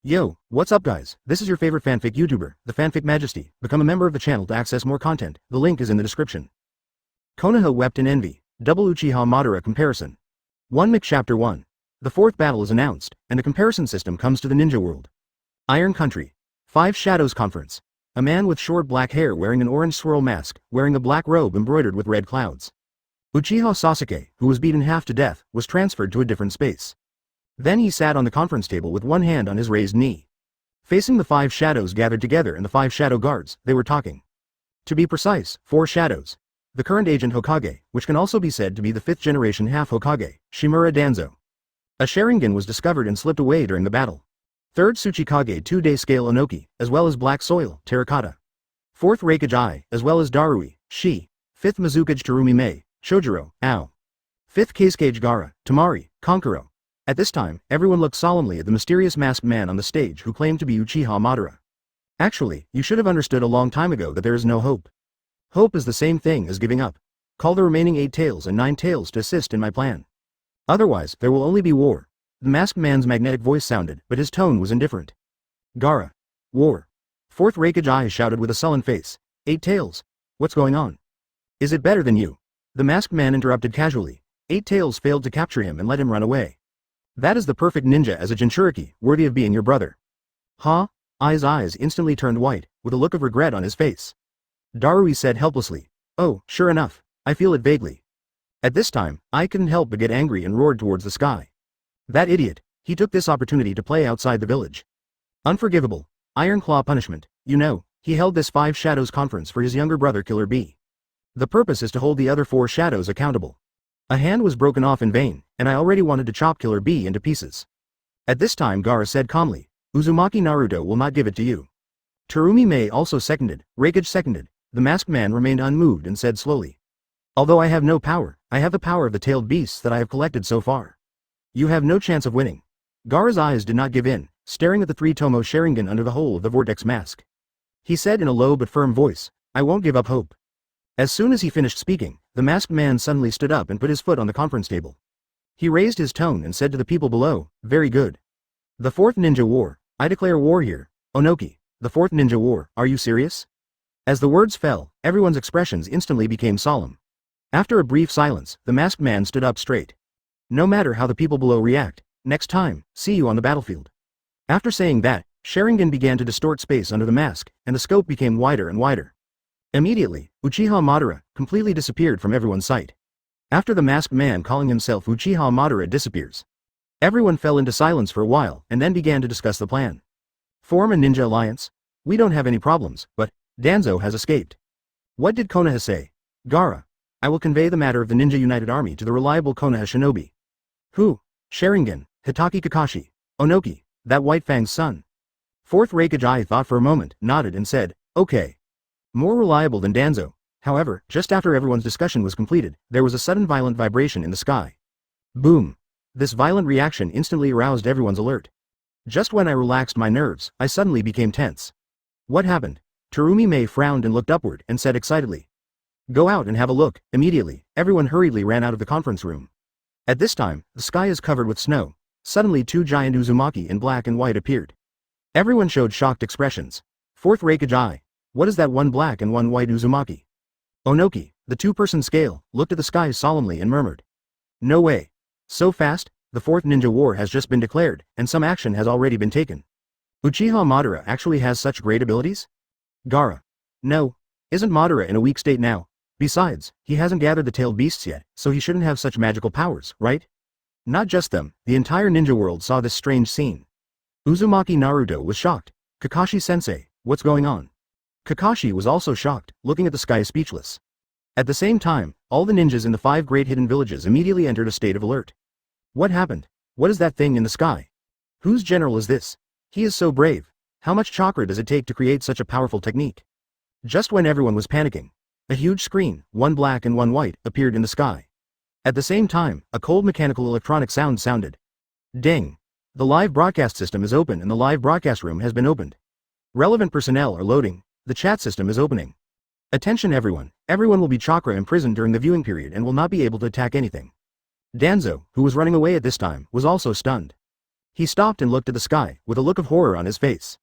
Yo, what's up guys? This is your favorite fanfic YouTuber, the Fanfic Majesty. Become a member of the channel to access more content. The link is in the description. Konoha Wept in Envy. Double Uchiha Madara Comparison. 1 Mech Chapter 1. The fourth battle is announced, and a comparison system comes to the ninja world. Iron Country. 5 Shadows Conference. A man with short black hair wearing an orange swirl mask, wearing a black robe embroidered with red clouds. Uchiha Sasuke, who was beaten half to death, was transferred to a different space. Then he sat on the conference table with one hand on his raised knee. Facing the 5 shadows gathered together and the 5 shadow guards, they were talking. To be precise, 4 shadows. The current agent Hokage, which can also be said to be the 5th generation half Hokage, Shimura Danzo. A Sharingan was discovered and slipped away during the battle. 3rd Tsuchikage 2-day scale Onoki, as well as Black Soil, Terracotta. 4th Raikage Eye, as well as Darui, Shi. 5th Mizukage Terumi Mei, Shojiro, Ao. 5th Kazekage Gaara, Tamari, Konkuro. At this time, everyone looked solemnly at the mysterious masked man on the stage who claimed to be Uchiha Madara. Actually, you should have understood a long time ago that there is no hope. Hope is the same thing as giving up. Call the remaining 8 tails and 9 tails to assist in my plan. Otherwise, there will only be war. The masked man's magnetic voice sounded, but his tone was indifferent. Gaara. War. 4th Raikage Eye shouted with a sullen face. 8 tails. What's going on? Is it better than you? The masked man interrupted casually. 8 tails failed to capture him and let him run away. That is the perfect ninja as a Jinchuriki, worthy of being your brother. Huh? Ai's eyes instantly turned white, with a look of regret on his face. Darui said helplessly. Oh, sure enough, I feel it vaguely. At this time, I couldn't help but get angry and roared towards the sky. That idiot, he took this opportunity to play outside the village. Unforgivable. Iron Claw punishment, you know, he held this 5 shadows conference for his younger brother Killer B. The purpose is to hold the other 4 shadows accountable. A hand was broken off in vain, and I already wanted to chop Killer B into pieces. At this time Gaara said calmly, Uzumaki Naruto will not give it to you. Terumi Mei also seconded, Raikage seconded. The masked man remained unmoved and said slowly. Although I have no power, I have the power of the tailed beasts that I have collected so far. You have no chance of winning. Gaara's eyes did not give in, staring at the 3-tomo Sharingan under the hole of the vortex mask. He said in a low but firm voice, I won't give up hope. As soon as he finished speaking, the masked man suddenly stood up and put his foot on the conference table. He raised his tone and said to the people below, very good. The 4th Ninja War, I declare war here. Onoki, the 4th Ninja War, are you serious? As the words fell, everyone's expressions instantly became solemn. After a brief silence, the masked man stood up straight. No matter how the people below react, next time, see you on the battlefield. After saying that, Sharingan began to distort space under the mask, and the scope became wider and wider. Immediately, Uchiha Madara completely disappeared from everyone's sight. After the masked man calling himself Uchiha Madara disappears, everyone fell into silence for a while and then began to discuss the plan. Form a ninja alliance? We don't have any problems, but Danzo has escaped. What did Konoha say? Gaara. I will convey the matter of the Ninja United Army to the reliable Konoha shinobi. Who? Sharingan, Hitaki Kakashi, Onoki, that White Fang's son. 4th Raikage Eye thought for a moment, nodded and said, okay. More reliable than Danzo. However, just after everyone's discussion was completed, there was a sudden violent vibration in the sky. Boom. This violent reaction instantly aroused everyone's alert. Just when I relaxed my nerves, I suddenly became tense. What happened? Terumi Mei frowned and looked upward and said excitedly. Go out and have a look. Immediately, everyone hurriedly ran out of the conference room. At this time, the sky is covered with snow. Suddenly 2 giant Uzumaki in black and white appeared. Everyone showed shocked expressions. 4th Raikage Eye. What is that 1 black and 1 white Uzumaki? Onoki, the 2-person scale, looked at the sky solemnly and murmured. No way. So fast? The 4th Ninja War has just been declared, and some action has already been taken. Uchiha Madara actually has such great abilities? Gaara. No. Isn't Madara in a weak state now? Besides, he hasn't gathered the tailed beasts yet, so he shouldn't have such magical powers, right? Not just them, the entire ninja world saw this strange scene. Uzumaki Naruto was shocked. Kakashi-sensei, what's going on? Kakashi was also shocked, looking at the sky speechless. At the same time, all the ninjas in the 5 great hidden villages immediately entered a state of alert. What happened? What is that thing in the sky? Whose general is this? He is so brave. How much chakra does it take to create such a powerful technique? Just when everyone was panicking, a huge screen, 1 black and 1 white, appeared in the sky. At the same time, a cold mechanical electronic sound sounded. Ding! The live broadcast system is open and the live broadcast room has been opened. Relevant personnel are loading. The chat system is opening. Attention everyone. Everyone will be chakra imprisoned during the viewing period and will not be able to attack anything. Danzo, who was running away at this time, was also stunned. He stopped and looked at the sky, with a look of horror on his face.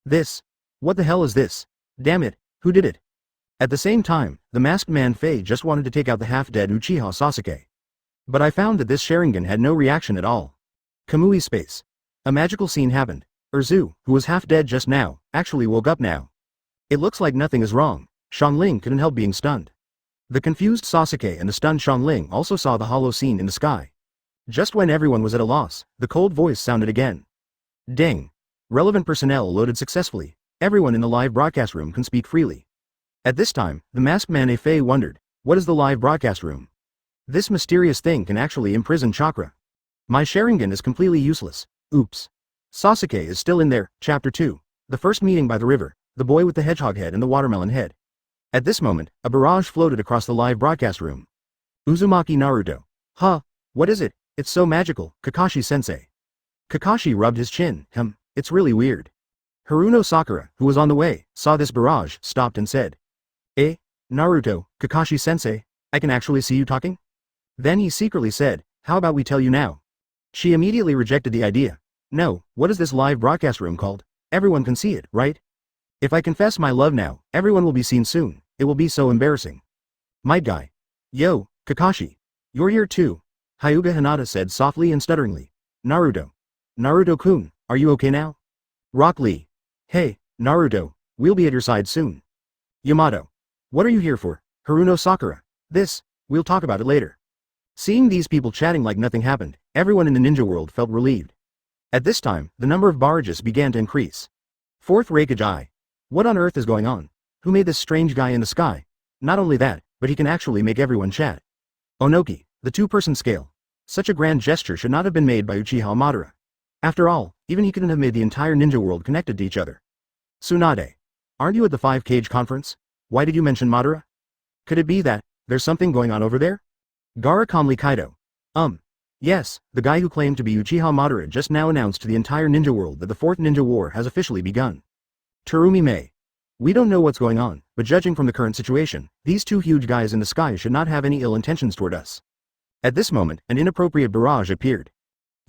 This. What the hell is this? Damn it, who did it? At the same time, the masked man Fei just wanted to take out the half-dead Uchiha Sasuke. But I found that this Sharingan had no reaction at all. Kamui space. A magical scene happened. Urzu, who was half dead just now, actually woke up now. It looks like nothing is wrong. Xiangling couldn't help being stunned. The confused Sasuke and the stunned Xiangling also saw the hollow scene in the sky. Just when everyone was at a loss, the cold voice sounded again. Ding. Relevant personnel loaded successfully. Everyone in the live broadcast room can speak freely. At this time, the masked man Fei wondered, what is the live broadcast room? This mysterious thing can actually imprison chakra. My Sharingan is completely useless. Oops. Sasuke is still in there. Chapter 2. The first meeting by the river, the boy with the hedgehog head and the watermelon head. At this moment, a barrage floated across the live broadcast room. Uzumaki Naruto. Huh, what is it? It's so magical, Kakashi-sensei. Kakashi rubbed his chin. It's really weird. Haruno Sakura, who was on the way, saw this barrage, stopped and said. Naruto, Kakashi-sensei, I can actually see you talking? Then he secretly said, how about we tell you now? She immediately rejected the idea. No, what is this live broadcast room called? Everyone can see it, right? If I confess my love now, everyone will be seen soon. It will be so embarrassing. Might guy. Yo, Kakashi. You're here too. Hyuga Hinata said softly and stutteringly. Naruto. Naruto-kun, are you okay now? Rock Lee. Hey, Naruto, we'll be at your side soon. Yamato. What are you here for? Haruno Sakura. We'll talk about it later. Seeing these people chatting like nothing happened, everyone in the ninja world felt relieved. At this time, the number of barrages began to increase. Fourth Raikage. What on earth is going on? Who made this strange guy in the sky? Not only that, but he can actually make everyone chat. Onoki, the two-person scale. Such a grand gesture should not have been made by Uchiha Madara. After all, even he couldn't have made the entire ninja world connected to each other. Tsunade. Aren't you at the 5-cage conference? Why did you mention Madara? Could it be that there's something going on over there? Gaara calmly Kaido. Yes, the guy who claimed to be Uchiha Madara just now announced to the entire ninja world that the 4th Ninja War has officially begun. Terumi Mei. We don't know what's going on, but judging from the current situation, these two huge guys in the sky should not have any ill intentions toward us. At this moment, an inappropriate barrage appeared.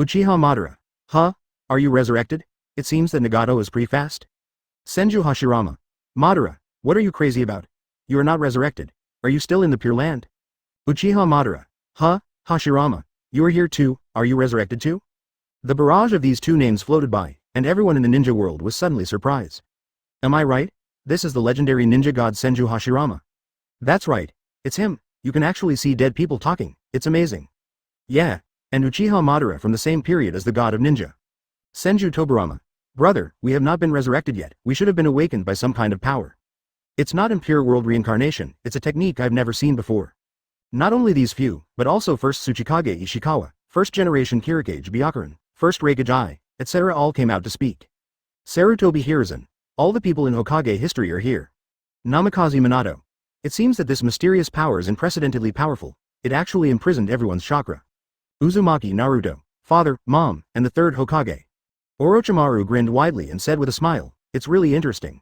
Uchiha Madara. Huh? Are you resurrected? It seems that Nagato is pretty fast. Senju Hashirama. Madara, what are you crazy about? You are not resurrected. Are you still in the Pure Land? Uchiha Madara. Huh? Hashirama. You are here too, are you resurrected too? The barrage of these two names floated by, and everyone in the ninja world was suddenly surprised. Am I right? This is the legendary ninja god Senju Hashirama. That's right, it's him. You can actually see dead people talking, it's amazing. Yeah, and Uchiha Madara from the same period as the god of ninja. Senju Tobirama. Brother, we have not been resurrected yet, we should have been awakened by some kind of power. It's not impure world reincarnation, it's a technique I've never seen before. Not only these few, but also first Tsuchikage Ishikawa, first generation Kirikage Byakuran, first Raikage, etc. all came out to speak. Sarutobi Hiruzen. All the people in Hokage history are here. Namikaze Minato. It seems that this mysterious power is unprecedentedly powerful, it actually imprisoned everyone's chakra. Uzumaki Naruto, father, mom, and the third Hokage. Orochimaru grinned widely and said with a smile, it's really interesting.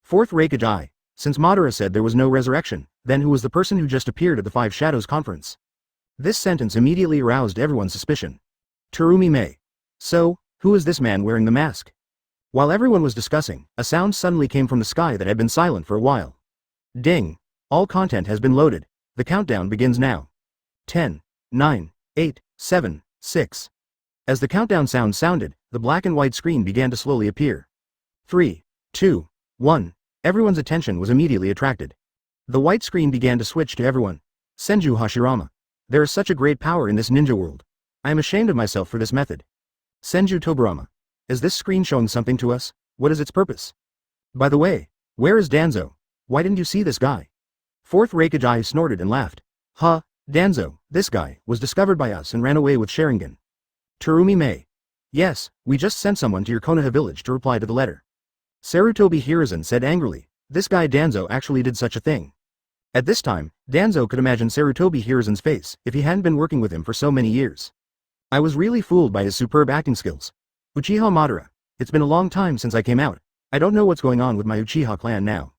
Fourth Raikage. Since Madara said there was no resurrection, then who was the person who just appeared at the Five Shadows conference? This sentence immediately aroused everyone's suspicion. Terumi Mei. So, who is this man wearing the mask? While everyone was discussing, a sound suddenly came from the sky that had been silent for a while. Ding. All content has been loaded. The countdown begins now. 10, 9, 8, 7, 6. As the countdown sound sounded, the black and white screen began to slowly appear. 3, 2, 1. Everyone's attention was immediately attracted. The white screen began to switch to everyone. Senju Hashirama. There is such a great power in this ninja world. I am ashamed of myself for this method. Senju Tobirama. Is this screen showing something to us? What is its purpose? By the way, where is Danzo? Why didn't you see this guy? Fourth Raikage snorted and laughed. Huh, Danzo, this guy, was discovered by us and ran away with Sharingan. Terumi Mei. Yes, we just sent someone to your Konoha village to reply to the letter. Sarutobi Hiruzen said angrily, this guy Danzo actually did such a thing. At this time, Danzo could imagine Sarutobi Hiruzen's face if he hadn't been working with him for so many years. I was really fooled by his superb acting skills. Uchiha Madara. It's been a long time since I came out. I don't know what's going on with my Uchiha clan now.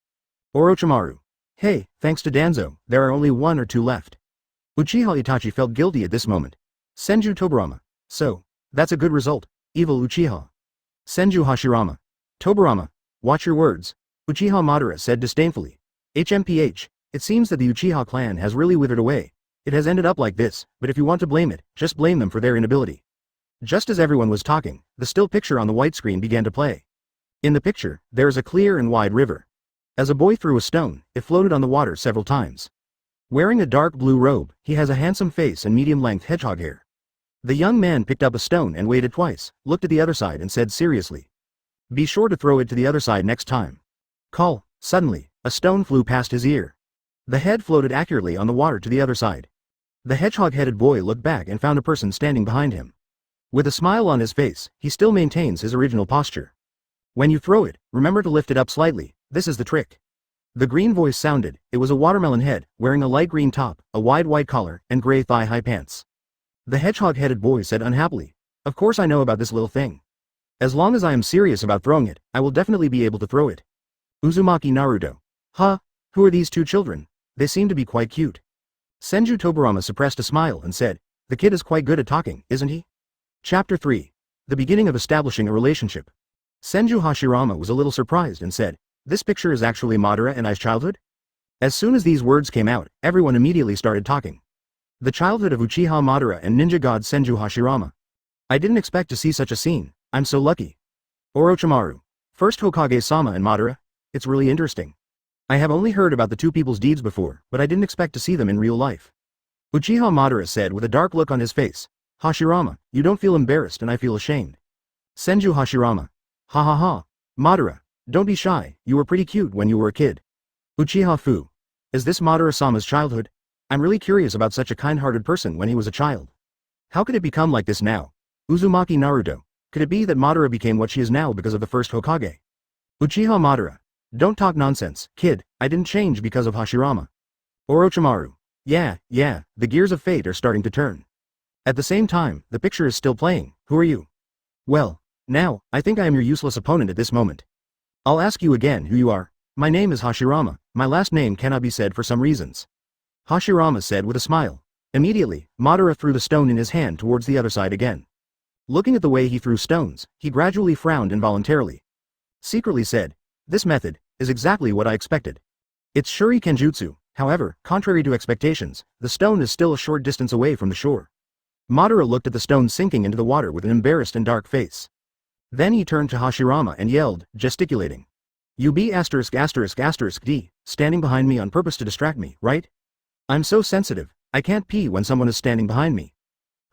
Orochimaru. Hey, thanks to Danzo, there are only 1 or 2 left. Uchiha Itachi felt guilty at this moment. Senju Tobirama. So, that's a good result. evil Uchiha. Senju Hashirama. Tobirama, watch your words, Uchiha Madara said disdainfully. HMPH, it seems that the Uchiha clan has really withered away. It has ended up like this, but if you want to blame it, just blame them for their inability. Just as everyone was talking, the still picture on the white screen began to play. In the picture, there is a clear and wide river. As a boy threw a stone, it floated on the water several times. Wearing a dark blue robe, he has a handsome face and medium-length hedgehog hair. The young man picked up a stone and weighed it twice, looked at the other side and said seriously, "Be sure to throw it to the other side next time." Call. Suddenly, a stone flew past his ear. The head floated accurately on the water to the other side. The hedgehog-headed boy looked back and found a person standing behind him. With a smile on his face, he still maintains his original posture. When you throw it, remember to lift it up slightly, this is the trick. The green voice sounded. It was a watermelon head, wearing a light green top, a wide white collar, and gray thigh-high pants. The hedgehog-headed boy said unhappily, "Of course I know about this little thing. As long as I am serious about throwing it, I will definitely be able to throw it." Uzumaki Naruto. Huh? Who are these two children? They seem to be quite cute. Senju Tobirama suppressed a smile and said, "The kid is quite good at talking, isn't he?" Chapter 3. The beginning of establishing a relationship. Senju Hashirama was a little surprised and said, "This picture is actually Madara and I's childhood?" As soon as these words came out, everyone immediately started talking. The childhood of Uchiha Madara and ninja god Senju Hashirama. I didn't expect to see such a scene, I'm so lucky. Orochimaru. First Hokage-sama and Madara? It's really interesting. I have only heard about the two people's deeds before, but I didn't expect to see them in real life. Uchiha Madara said with a dark look on his face, "Hashirama, you don't feel embarrassed and I feel ashamed." Senju Hashirama. Ha ha ha. Madara, don't be shy, you were pretty cute when you were a kid. Uchiha Fu. Is this Madara-sama's childhood? I'm really curious about such a kind-hearted person when he was a child. How could it become like this now? Uzumaki Naruto. Could it be that Madara became what she is now because of the first Hokage? Uchiha Madara. Don't talk nonsense, kid, I didn't change because of Hashirama. Orochimaru. Yeah, the gears of fate are starting to turn. At the same time, the picture is still playing. Who are you? Well, now, I think I am your useless opponent at this moment. I'll ask you again who you are. My name is Hashirama, my last name cannot be said for some reasons. Hashirama said with a smile. Immediately, Madara threw the stone in his hand towards the other side again. Looking at the way he threw stones, he gradually frowned involuntarily. Secretly said, "This method is exactly what I expected." It's Shuri Kenjutsu, however, contrary to expectations, the stone is still a short distance away from the shore. Madara looked at the stone sinking into the water with an embarrassed and dark face. Then he turned to Hashirama and yelled, gesticulating. "You be *****D, standing behind me on purpose to distract me, right? I'm so sensitive, I can't pee when someone is standing behind me."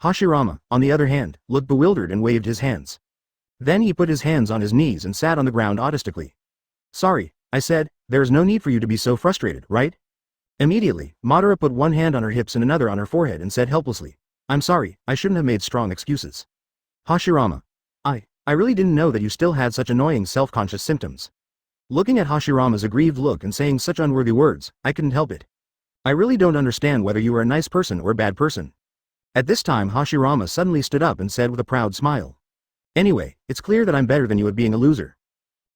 Hashirama, on the other hand, looked bewildered and waved his hands. Then he put his hands on his knees and sat on the ground autistically. "Sorry," I said, "there is no need for you to be so frustrated, right?" Immediately, Madara put one hand on her hips and another on her forehead and said helplessly, "I'm sorry, I shouldn't have made strong excuses." Hashirama. I really didn't know that you still had such annoying self-conscious symptoms. Looking at Hashirama's aggrieved look and saying such unworthy words, I couldn't help it. I really don't understand whether you are a nice person or a bad person. At this time Hashirama suddenly stood up and said with a proud smile. "Anyway, it's clear that I'm better than you at being a loser.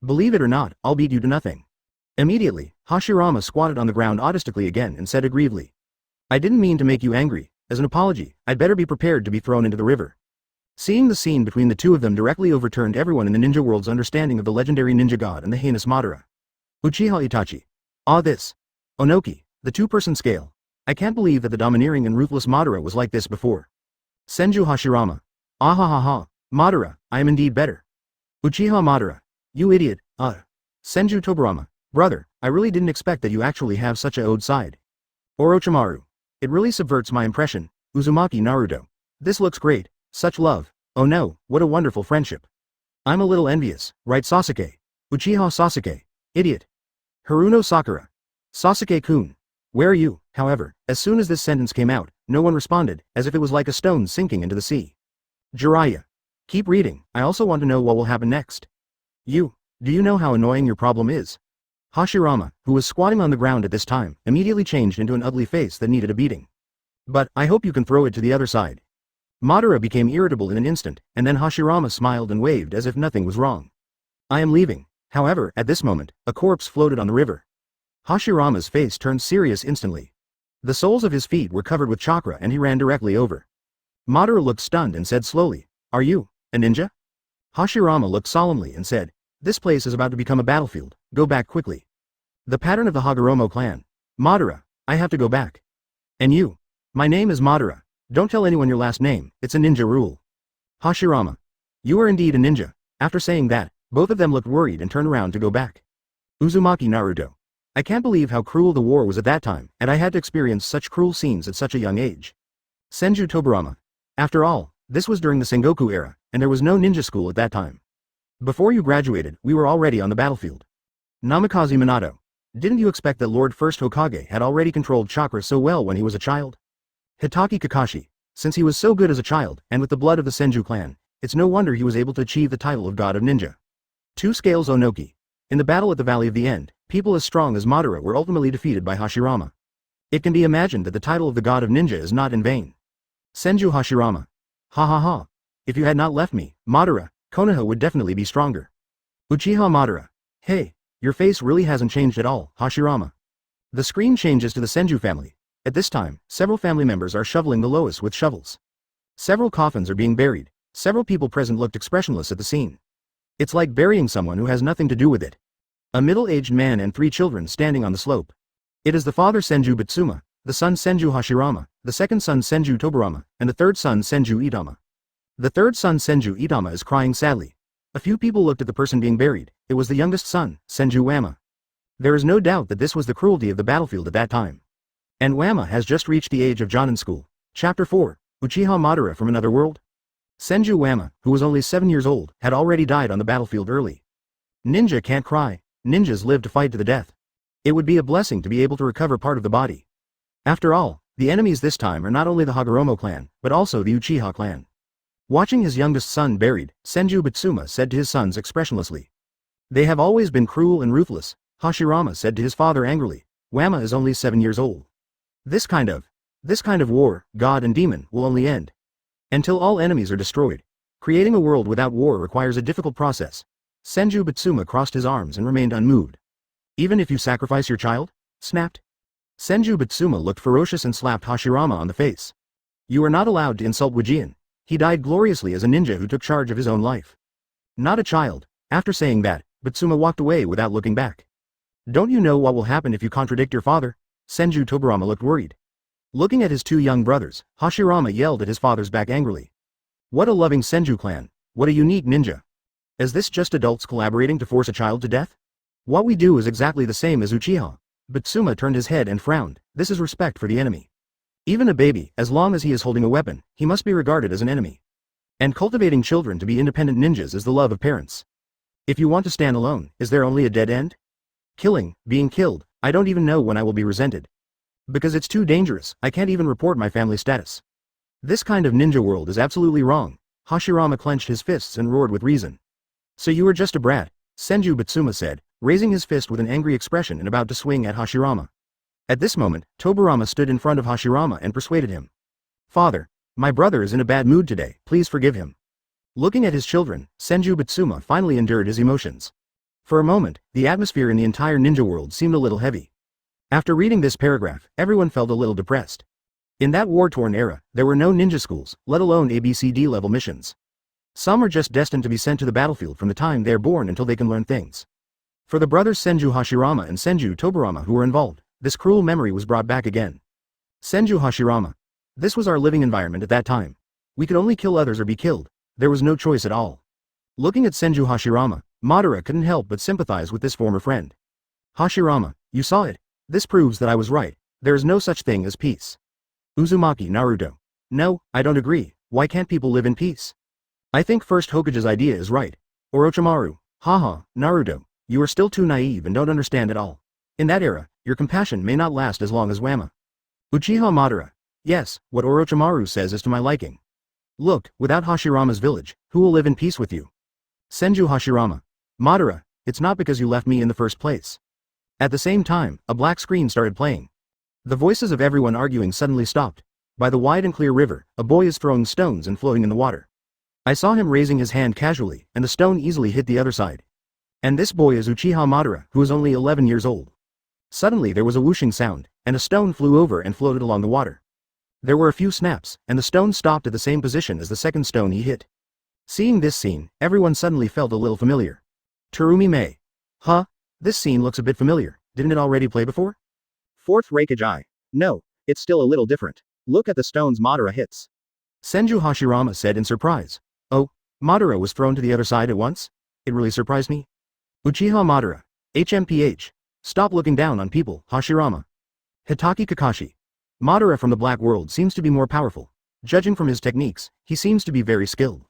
Believe it or not, I'll beat you to nothing." Immediately, Hashirama squatted on the ground autistically again and said aggrievedly. "I didn't mean to make you angry. As an apology, I'd better be prepared to be thrown into the river." Seeing the scene between the two of them directly overturned everyone in the ninja world's understanding of the legendary ninja god and the heinous Madara. Uchiha Itachi. This. Onoki, the two-person scale. I can't believe that the domineering and ruthless Madara was like this before. Senju Hashirama. Ha ha ha, Madara, I am indeed better. Uchiha Madara. You idiot, Senju Tobirama. Brother, I really didn't expect that you actually have such a old side. Orochimaru. It really subverts my impression. Uzumaki Naruto. This looks great. Such love. Oh no, what a wonderful friendship. I'm a little envious, right Sasuke? Uchiha Sasuke. Idiot. Haruno Sakura. Sasuke-kun. Where are you? However, as soon as this sentence came out, no one responded, as if it was like a stone sinking into the sea. Jiraiya. Keep reading, I also want to know what will happen next. Do you know how annoying your problem is? Hashirama, who was squatting on the ground at this time, immediately changed into an ugly face that needed a beating. But, I hope you can throw it to the other side. Madara became irritable in an instant, and then Hashirama smiled and waved as if nothing was wrong. I am leaving. However, at this moment, a corpse floated on the river. Hashirama's face turned serious instantly. The soles of his feet were covered with chakra and he ran directly over. Madara looked stunned and said slowly, "Are you a ninja?" Hashirama looked solemnly and said, "This place is about to become a battlefield, go back quickly." The pattern of the Hagoromo clan. Madara, I have to go back. And you? My name is Madara, don't tell anyone your last name, it's a ninja rule. Hashirama. You are indeed a ninja. After saying that, both of them looked worried and turned around to go back. Uzumaki Naruto. I can't believe how cruel the war was at that time, and I had to experience such cruel scenes at such a young age. Senju Tobirama. After all, this was during the Sengoku era, and there was no ninja school at that time. Before you graduated, we were already on the battlefield. Namikaze Minato. Didn't you expect that Lord First Hokage had already controlled chakra so well when he was a child? Hitaki Kakashi. Since he was so good as a child, and with the blood of the Senju clan, it's no wonder he was able to achieve the title of God of Ninja. Two Scales Onoki. In the battle at the Valley of the End, people as strong as Madara were ultimately defeated by Hashirama. It can be imagined that the title of the God of Ninja is not in vain. Senju Hashirama. Ha ha ha. If you had not left me, Madara, Konoha would definitely be stronger. Uchiha Madara. Hey, your face really hasn't changed at all, Hashirama. The screen changes to the Senju family. At this time, several family members are shoveling the Lois with shovels. Several coffins are being buried. Several people present looked expressionless at the scene. It's like burying someone who has nothing to do with it. A middle-aged man and 3 children standing on the slope. It is the father Senju Bitsuma, the son Senju Hashirama, the second son Senju Tobirama, and the third son Senju Itama. The third son Senju Itama is crying sadly. A few people looked at the person being buried. It was the youngest son, Senju Wama. There is no doubt that this was the cruelty of the battlefield at that time. And Wama has just reached the age of Jonin school. Chapter 4, Uchiha Madara from another world? Senju Wama, who was only 7 years old, had already died on the battlefield early. Ninja can't cry. Ninjas live to fight to the death. It would be a blessing to be able to recover part of the body. After all, the enemies this time are not only the Hagoromo clan, but also the Uchiha clan. Watching his youngest son buried, Senju Bitsuma said to his sons expressionlessly. They have always been cruel and ruthless, Hashirama said to his father angrily. Wama is only 7 years old. This kind of war, God and demon, will only end until all enemies are destroyed. Creating a world without war requires a difficult process. Senju Bitsuma crossed his arms and remained unmoved. Even if you sacrifice your child? Snapped. Senju Bitsuma looked ferocious and slapped Hashirama on the face. You are not allowed to insult Wajian. He died gloriously as a ninja who took charge of his own life. Not a child. After saying that, Bitsuma walked away without looking back. Don't you know what will happen if you contradict your father? Senju Tobirama looked worried. Looking at his 2 young brothers, Hashirama yelled at his father's back angrily. What a loving Senju clan. What a unique ninja. Is this just adults collaborating to force a child to death? What we do is exactly the same as Uchiha. Bitsuma turned his head and frowned. This is respect for the enemy. Even a baby, as long as he is holding a weapon, he must be regarded as an enemy. And cultivating children to be independent ninjas is the love of parents. If you want to stand alone, is there only a dead end? Killing, being killed, I don't even know when I will be resented. Because it's too dangerous, I can't even report my family status. This kind of ninja world is absolutely wrong. Hashirama clenched his fists and roared with reason. So you are just a brat, Senju Bitsuma said, raising his fist with an angry expression and about to swing at Hashirama. At this moment, Tobirama stood in front of Hashirama and persuaded him. Father, my brother is in a bad mood today, please forgive him. Looking at his children, Senju Bitsuma finally endured his emotions. For a moment, the atmosphere in the entire ninja world seemed a little heavy. After reading this paragraph, everyone felt a little depressed. In that war-torn era, there were no ninja schools, let alone ABCD level missions. Some are just destined to be sent to the battlefield from the time they are born until they can learn things. For the brothers Senju Hashirama and Senju Tobirama who were involved, this cruel memory was brought back again. Senju Hashirama. This was our living environment at that time. We could only kill others or be killed. There was no choice at all. Looking at Senju Hashirama, Madara couldn't help but sympathize with this former friend. Hashirama, you saw it. This proves that I was right. There is no such thing as peace. Uzumaki Naruto. No, I don't agree. Why can't people live in peace? I think First Hokage's idea is right. Orochimaru. Haha, Naruto. You are still too naive and don't understand at all. In that era, your compassion may not last as long as Wama. Uchiha Madara. Yes, what Orochimaru says is to my liking. Look, without Hashirama's village, who will live in peace with you? Senju Hashirama. Madara, it's not because you left me in the first place. At the same time, a black screen started playing. The voices of everyone arguing suddenly stopped. By the wide and clear river, a boy is throwing stones and floating in the water. I saw him raising his hand casually, and the stone easily hit the other side. And this boy is Uchiha Madara, who is only 11 years old. Suddenly there was a whooshing sound, and a stone flew over and floated along the water. There were a few snaps, and the stone stopped at the same position as the second stone he hit. Seeing this scene, everyone suddenly felt a little familiar. Terumi Mei. Huh? This scene looks a bit familiar, didn't it already play before? Fourth Reikage Eye. No, it's still a little different. Look at the stones Madara hits. Senju Hashirama said in surprise. Oh, Madara was thrown to the other side at once? It really surprised me. Uchiha Madara. HMPH. Stop looking down on people, Hashirama. Hitaki Kakashi. Madara from the Black World seems to be more powerful. Judging from his techniques, he seems to be very skilled.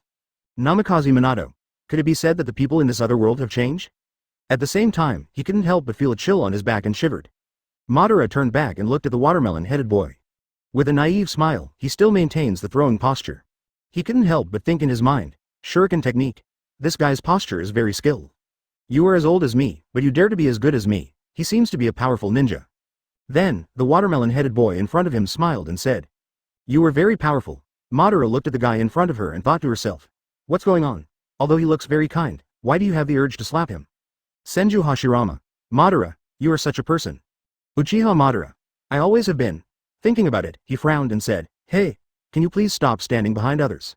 Namikaze Minato. Could it be said that the people in this other world have changed? At the same time, he couldn't help but feel a chill on his back and shivered. Madara turned back and looked at the watermelon-headed boy. With a naive smile, he still maintains the throwing posture. He couldn't help but think in his mind, shuriken technique. This guy's posture is very skilled. You are as old as me, but you dare to be as good as me. He seems to be a powerful ninja. Then, the watermelon-headed boy in front of him smiled and said, You are very powerful. Madara looked at the guy in front of her and thought to herself, What's going on? Although he looks very kind, why do you have the urge to slap him? Senju Hashirama. Madara, you are such a person. Uchiha Madara. I always have been. Thinking about it, he frowned and said, Hey, can you please stop standing behind others?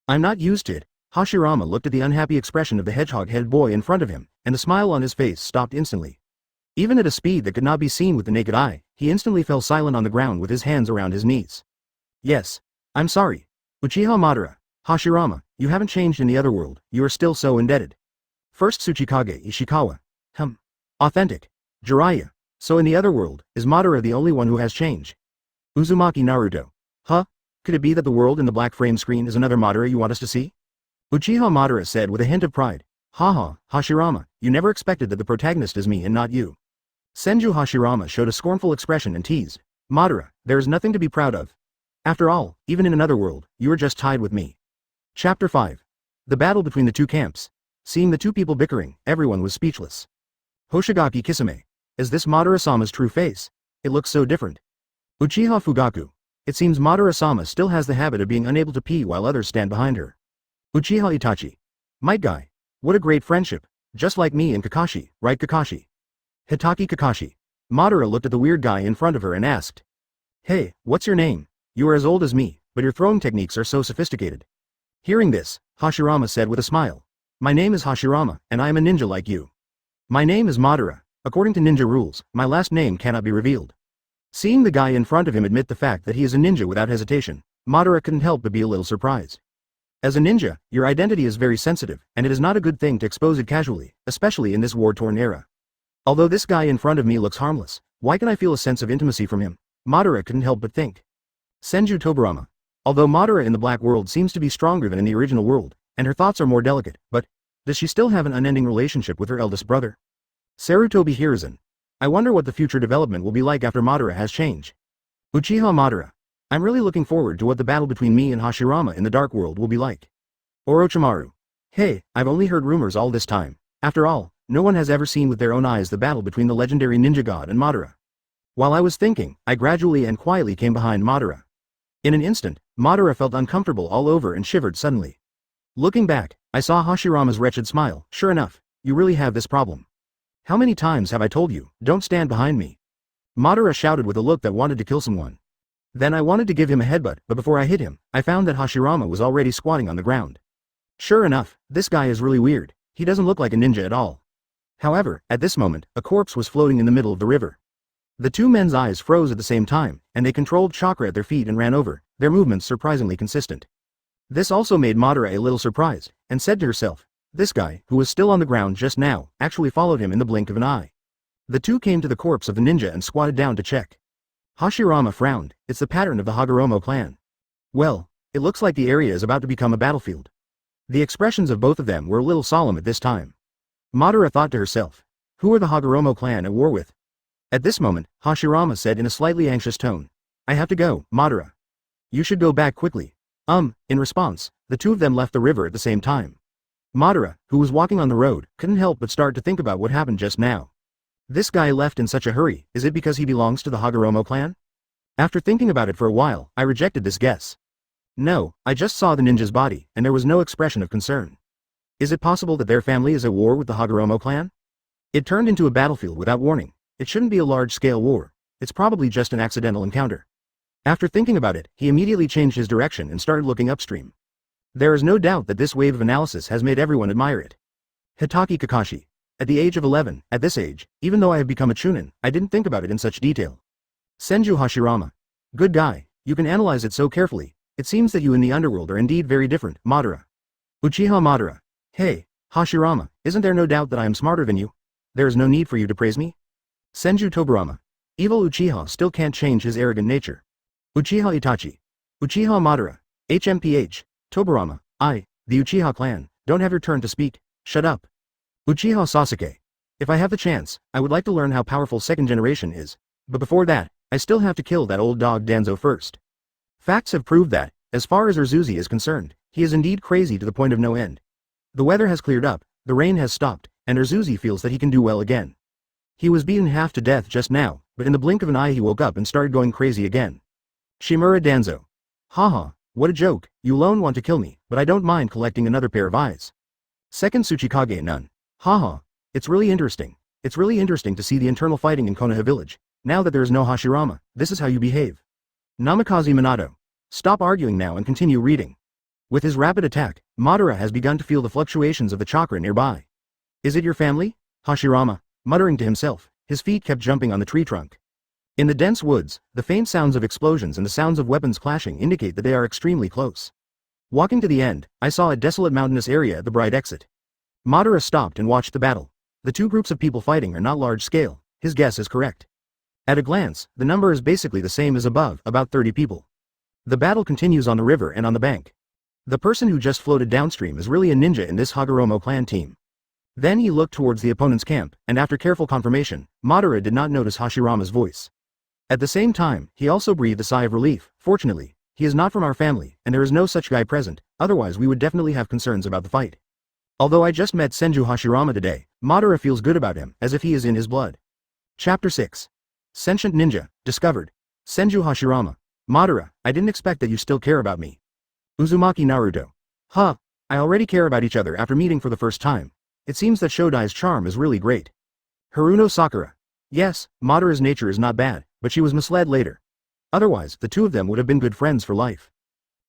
I'm not used to it. Hashirama looked at the unhappy expression of the hedgehog-headed boy in front of him, and the smile on his face stopped instantly. Even at a speed that could not be seen with the naked eye, he instantly fell silent on the ground with his hands around his knees. Yes. I'm sorry. Uchiha Madara. Hashirama, you haven't changed in the other world, you are still so indebted. First Tsuchikage Ishikawa. Authentic. Jiraiya. So in the other world, is Madara the only one who has changed? Uzumaki Naruto. Huh? Could it be that the world in the black frame screen is another Madara you want us to see? Uchiha Madara said with a hint of pride. Haha, Hashirama, you never expected that the protagonist is me and not you. Senju Hashirama showed a scornful expression and teased. Madara, there is nothing to be proud of. After all, even in another world, you are just tied with me. Chapter 5. The battle between the two camps. Seeing the two people bickering, everyone was speechless. Hoshigaki Kisame. Is this Madara-sama's true face? It looks so different. Uchiha Fugaku. It seems Madara-sama still has the habit of being unable to pee while others stand behind her. Uchiha Itachi. Might guy. What a great friendship. Just like me and Kakashi, right Kakashi? Hitaki Kakashi. Madara looked at the weird guy in front of her and asked. Hey, what's your name? You are as old as me, but your throwing techniques are so sophisticated. Hearing this, Hashirama said with a smile. My name is Hashirama, and I am a ninja like you. My name is Madara. According to ninja rules, my last name cannot be revealed. Seeing the guy in front of him admit the fact that he is a ninja without hesitation, Madara couldn't help but be a little surprised. As a ninja, your identity is very sensitive, and it is not a good thing to expose it casually, especially in this war-torn era. Although this guy in front of me looks harmless, why can I feel a sense of intimacy from him? Madara couldn't help but think. Senju Tobirama. Although Madara in the Black World seems to be stronger than in the original world, and her thoughts are more delicate, but does she still have an unending relationship with her eldest brother? Sarutobi Hiruzen. I wonder what the future development will be like after Madara has changed. Uchiha Madara. I'm really looking forward to what the battle between me and Hashirama in the Dark World will be like. Orochimaru. Hey, I've only heard rumors all this time. After all, no one has ever seen with their own eyes the battle between the legendary ninja god and Madara. While I was thinking, I gradually and quietly came behind Madara. In an instant, Madara felt uncomfortable all over and shivered suddenly. Looking back, I saw Hashirama's wretched smile. Sure enough, you really have this problem. How many times have I told you, don't stand behind me? Madara shouted with a look that wanted to kill someone. Then I wanted to give him a headbutt, but before I hit him, I found that Hashirama was already squatting on the ground. Sure enough, this guy is really weird. He doesn't look like a ninja at all. However, at this moment, a corpse was floating in the middle of the river. The two men's eyes froze at the same time, and they controlled chakra at their feet and ran over, their movements surprisingly consistent. This also made Madara a little surprised, and said to herself, this guy, who was still on the ground just now, actually followed him in the blink of an eye. The two came to the corpse of the ninja and squatted down to check. Hashirama frowned. It's the pattern of the Hagoromo clan. Well, it looks like the area is about to become a battlefield. The expressions of both of them were a little solemn at this time. Madara thought to herself, who are the Hagoromo clan at war with? At this moment, Hashirama said in a slightly anxious tone, I have to go, Madara. You should go back quickly. In response, the two of them left the river at the same time. Madara, who was walking on the road, couldn't help but start to think about what happened just now. This guy left in such a hurry, is it because he belongs to the Hagoromo clan? After thinking about it for a while, I rejected this guess. No, I just saw the ninja's body, and there was no expression of concern. Is it possible that their family is at war with the Hagoromo clan? It turned into a battlefield without warning. It shouldn't be a large-scale war. It's probably just an accidental encounter. After thinking about it, he immediately changed his direction and started looking upstream. There is no doubt that this wave of analysis has made everyone admire it. Hitaki Kakashi. At the age of 11, at this age, even though I have become a chunin, I didn't think about it in such detail. Senju Hashirama. Good guy, you can analyze it so carefully. It seems that you in the underworld are indeed very different, Madara. Uchiha Madara. Hey, Hashirama, isn't there no doubt that I am smarter than you? There is no need for you to praise me? Senju Tobirama. Evil Uchiha still can't change his arrogant nature. Uchiha Itachi. Uchiha Madara. HMPH. Tobirama. The Uchiha clan, don't have your turn to speak, shut up. Uchiha Sasuke. If I have the chance, I would like to learn how powerful second generation is, but before that, I still have to kill that old dog Danzo first. Facts have proved that, as far as Urzuzi is concerned, he is indeed crazy to the point of no end. The weather has cleared up, the rain has stopped, and Urzuzi feels that he can do well again. He was beaten half to death just now, but in the blink of an eye he woke up and started going crazy again. Shimura Danzo. Haha, what a joke, you alone want to kill me, but I don't mind collecting another pair of eyes. Second Tsuchikage Nun. Haha, it's really interesting. It's really interesting to see the internal fighting in Konoha Village. Now that there is no Hashirama, this is how you behave. Namikaze Minato. Stop arguing now and continue reading. With his rapid attack, Madara has begun to feel the fluctuations of the chakra nearby. Is it your family? Hashirama, muttering to himself, his feet kept jumping on the tree trunk. In the dense woods, the faint sounds of explosions and the sounds of weapons clashing indicate that they are extremely close. Walking to the end, I saw a desolate mountainous area at the bright exit. Madara stopped and watched the battle. The two groups of people fighting are not large scale, his guess is correct. At a glance, the number is basically the same as above, about 30 people. The battle continues on the river and on the bank. The person who just floated downstream is really a ninja in this Hagoromo clan team. Then he looked towards the opponent's camp, and after careful confirmation, Madara did not notice Hashirama's voice. At the same time, he also breathed a sigh of relief. Fortunately, he is not from our family, and there is no such guy present, otherwise we would definitely have concerns about the fight. Although I just met Senju Hashirama today, Madara feels good about him, as if he is in his blood. Chapter 6. Sentient Ninja, discovered. Senju Hashirama. Madara, I didn't expect that you still care about me. Uzumaki Naruto. I already care about each other after meeting for the first time. It seems that Shodai's charm is really great. Haruno Sakura. Yes, Madara's nature is not bad, but she was misled later. Otherwise, the two of them would have been good friends for life.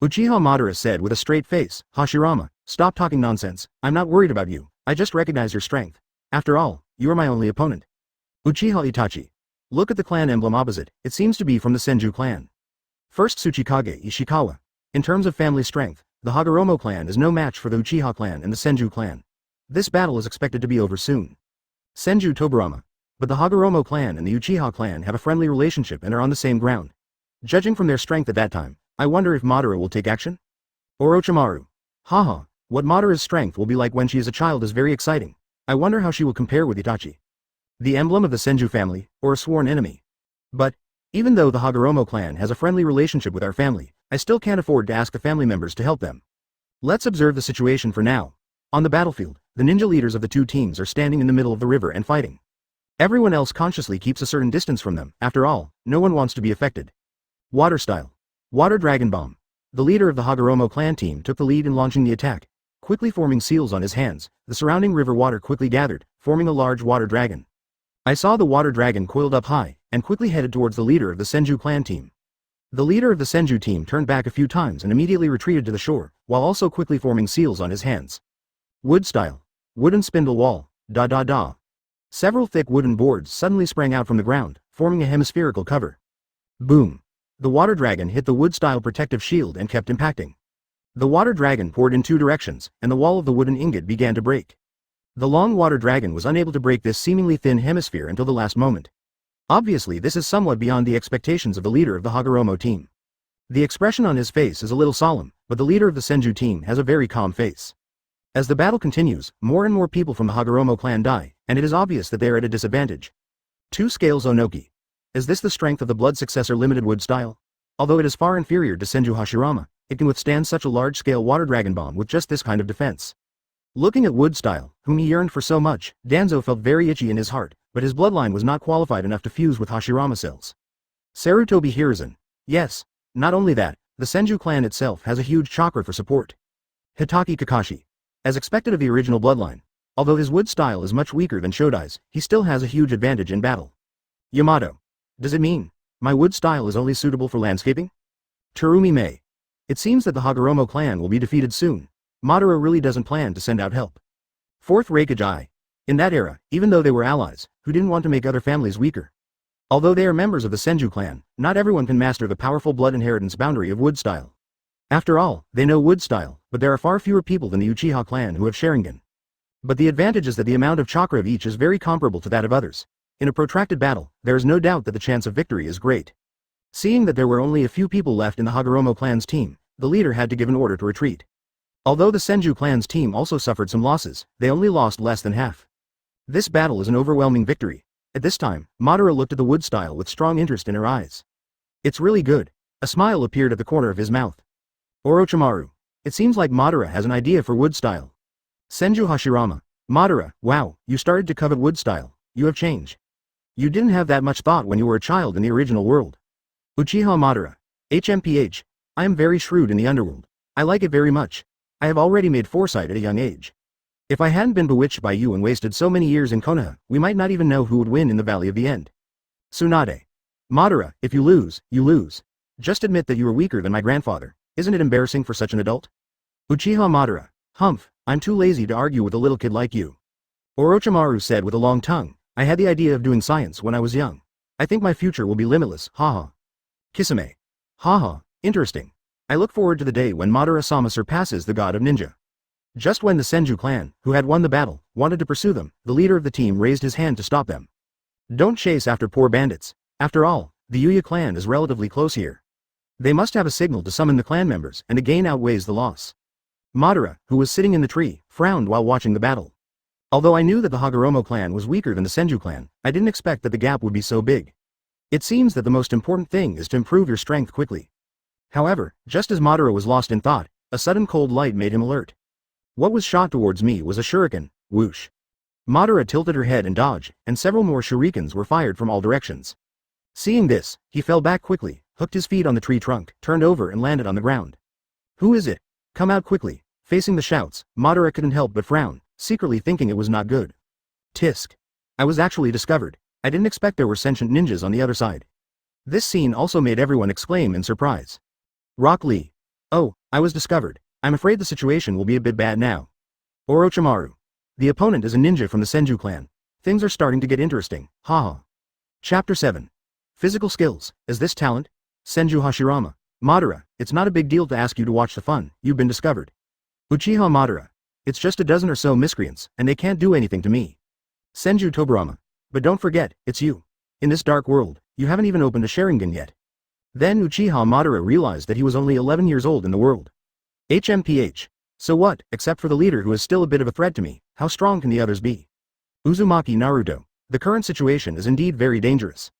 Uchiha Madara said with a straight face, Hashirama, stop talking nonsense, I'm not worried about you, I just recognize your strength. After all, you are my only opponent. Uchiha Itachi. Look at the clan emblem opposite, it seems to be from the Senju clan. First Tsuchikage Ishikawa. In terms of family strength, the Hagoromo clan is no match for the Uchiha clan and the Senju clan. This battle is expected to be over soon. Senju Tobirama. But the Hagoromo clan and the Uchiha clan have a friendly relationship and are on the same ground. Judging from their strength at that time, I wonder if Madara will take action? Orochimaru. What Madara's strength will be like when she is a child is very exciting. I wonder how she will compare with Itachi. The emblem of the Senju family, or a sworn enemy. But, even though the Hagoromo clan has a friendly relationship with our family, I still can't afford to ask the family members to help them. Let's observe the situation for now. On the battlefield, the ninja leaders of the two teams are standing in the middle of the river and fighting. Everyone else consciously keeps a certain distance from them, after all, no one wants to be affected. Water style. Water Dragon Bomb. The leader of the Hagoromo clan team took the lead in launching the attack. Quickly forming seals on his hands, the surrounding river water quickly gathered, forming a large water dragon. I saw the water dragon coiled up high, and quickly headed towards the leader of the Senju clan team. The leader of the Senju team turned back a few times and immediately retreated to the shore, while also quickly forming seals on his hands. Wood style. Wooden spindle wall. Several thick wooden boards suddenly sprang out from the ground, forming a hemispherical cover. Boom. The water dragon hit the wood-style protective shield and kept impacting. The water dragon poured in two directions, and the wall of the wooden ingot began to break. The long water dragon was unable to break this seemingly thin hemisphere until the last moment. Obviously this is somewhat beyond the expectations of the leader of the Hagoromo team. The expression on his face is a little solemn, but the leader of the Senju team has a very calm face. As the battle continues, more and more people from the Hagoromo clan die, and it is obvious that they are at a disadvantage. 2 scales Onoki. Is this the strength of the blood successor limited wood style? Although it is far inferior to Senju Hashirama, it can withstand such a large-scale water dragon bomb with just this kind of defense. Looking at wood style, whom he yearned for so much, Danzo felt very itchy in his heart, but his bloodline was not qualified enough to fuse with Hashirama cells. Sarutobi Hiruzen. Yes. Not only that, the Senju clan itself has a huge chakra for support. Hitaki Kakashi. As expected of the original bloodline, although his wood style is much weaker than Shodai's, he still has a huge advantage in battle. Yamato. Does it mean my wood style is only suitable for landscaping? Terumi Mei. It seems that the Hagoromo clan will be defeated soon. Madara really doesn't plan to send out help. Fourth Reikage. In that era, even though they were allies, who didn't want to make other families weaker. Although they are members of the Senju clan, not everyone can master the powerful blood inheritance boundary of wood style. After all, they know wood style, but there are far fewer people than the Uchiha clan who have Sharingan. But the advantage is that the amount of chakra of each is very comparable to that of others. In a protracted battle, there is no doubt that the chance of victory is great. Seeing that there were only a few people left in the Hagoromo clan's team, the leader had to give an order to retreat. Although the Senju clan's team also suffered some losses, they only lost less than half. This battle is an overwhelming victory. At this time, Madara looked at the wood style with strong interest in her eyes. It's really good. A smile appeared at the corner of his mouth. Orochimaru. It seems like Madara has an idea for wood style. Senju Hashirama. Madara, wow, you started to covet wood style. You have changed. You didn't have that much thought when you were a child in the original world. Uchiha Madara. HMPH. I am very shrewd in the underworld. I like it very much. I have already made foresight at a young age. If I hadn't been bewitched by you and wasted so many years in Konoha, we might not even know who would win in the Valley of the End. Tsunade. Madara, if you lose, you lose. Just admit that you are weaker than my grandfather. Isn't it embarrassing for such an adult? Uchiha Madara. Humph, I'm too lazy to argue with a little kid like you. Orochimaru said with a long tongue, I had the idea of doing science when I was young. I think my future will be limitless, haha. Kisame. Haha, interesting. I look forward to the day when Madara-sama surpasses the god of ninja. Just when the Senju clan, who had won the battle, wanted to pursue them, the leader of the team raised his hand to stop them. Don't chase after poor bandits. After all, the Yuya clan is relatively close here. They must have a signal to summon the clan members, and a gain outweighs the loss. Madara, who was sitting in the tree, frowned while watching the battle. Although I knew that the Hagoromo clan was weaker than the Senju clan, I didn't expect that the gap would be so big. It seems that the most important thing is to improve your strength quickly. However, just as Madara was lost in thought, a sudden cold light made him alert. What was shot towards me was a shuriken, whoosh. Madara tilted her head and dodged, and several more shurikens were fired from all directions. Seeing this, he fell back quickly, hooked his feet on the tree trunk, turned over and landed on the ground. Who is it? Come out quickly. Facing the shouts, Madara couldn't help but frown, secretly thinking it was not good. Tisk. I was actually discovered. I didn't expect there were sentient ninjas on the other side. This scene also made everyone exclaim in surprise. Rock Lee. Oh, I was discovered. I'm afraid the situation will be a bit bad now. Orochimaru. The opponent is a ninja from the Senju clan. Things are starting to get interesting, haha. Chapter 7. Physical skills. Is this talent? Senju Hashirama. Madara, it's not a big deal to ask you to watch the fun, you've been discovered. Uchiha Madara. It's just a dozen or so miscreants, and they can't do anything to me. Senju Tobirama. But don't forget, it's you. In this dark world, you haven't even opened a Sharingan yet. Then Uchiha Madara realized that he was only 11 years old in the world. HMPH. So what, except for the leader who is still a bit of a threat to me, how strong can the others be? Uzumaki Naruto. The current situation is indeed very dangerous.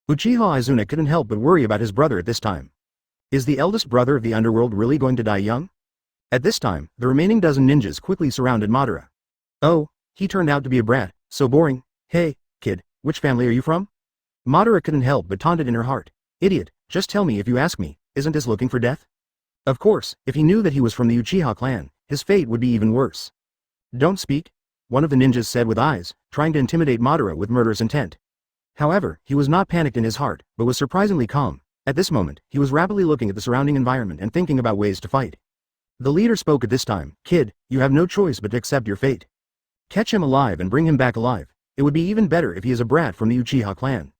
Uchiha Izuna couldn't help but worry about his brother at this time. Is the eldest brother of the underworld really going to die young? At this time, the remaining dozen ninjas quickly surrounded Madara. Oh, he turned out to be a brat, so boring. Hey, kid, which family are you from? Madara couldn't help but taunted in her heart. Idiot, just tell me if you ask me, isn't this looking for death? Of course, if he knew that he was from the Uchiha clan, his fate would be even worse. Don't speak, one of the ninjas said with eyes, trying to intimidate Madara with murderous intent. However, he was not panicked in his heart, but was surprisingly calm. At this moment, he was rapidly looking at the surrounding environment and thinking about ways to fight. The leader spoke at this time. Kid, you have no choice but to accept your fate. Catch him alive and bring him back alive. It would be even better if he is a brat from the Uchiha clan.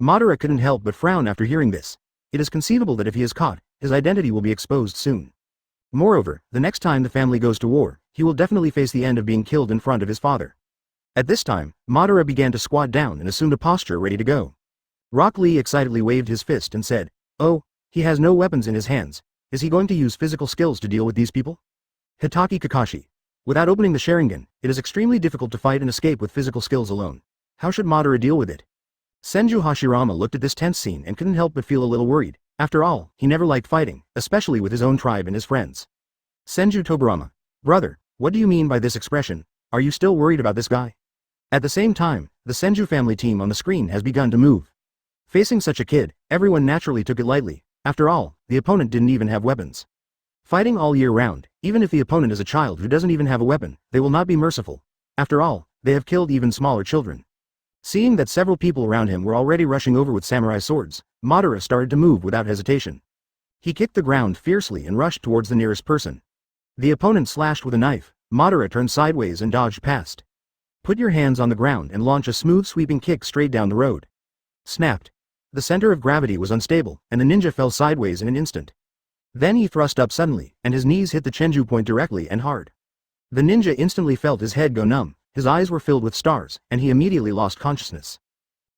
Madara couldn't help but frown after hearing this. It is conceivable that if he is caught, his identity will be exposed soon. Moreover, the next time the family goes to war, he will definitely face the end of being killed in front of his father. At this time, Madara began to squat down and assumed a posture ready to go. Rock Lee excitedly waved his fist and said, Oh, he has no weapons in his hands. Is he going to use physical skills to deal with these people? Hitaki Kakashi. Without opening the Sharingan, it is extremely difficult to fight and escape with physical skills alone. How should Madara deal with it? Senju Hashirama looked at this tense scene and couldn't help but feel a little worried. After all, he never liked fighting, especially with his own tribe and his friends. Senju Tobirama. Brother, what do you mean by this expression? Are you still worried about this guy? At the same time, the Senju family team on the screen has begun to move. Facing such a kid, everyone naturally took it lightly. After all, the opponent didn't even have weapons. Fighting all year round, even if the opponent is a child who doesn't even have a weapon, they will not be merciful. After all, they have killed even smaller children. Seeing that several people around him were already rushing over with samurai swords, Madara started to move without hesitation. He kicked the ground fiercely and rushed towards the nearest person. The opponent slashed with a knife. Madara turned sideways and dodged past. Put your hands on the ground and launch a smooth sweeping kick straight down the road. Snapped. The center of gravity was unstable, and the ninja fell sideways in an instant. Then he thrust up suddenly, and his knees hit the Chenju point directly and hard. The ninja instantly felt his head go numb, his eyes were filled with stars, and he immediately lost consciousness.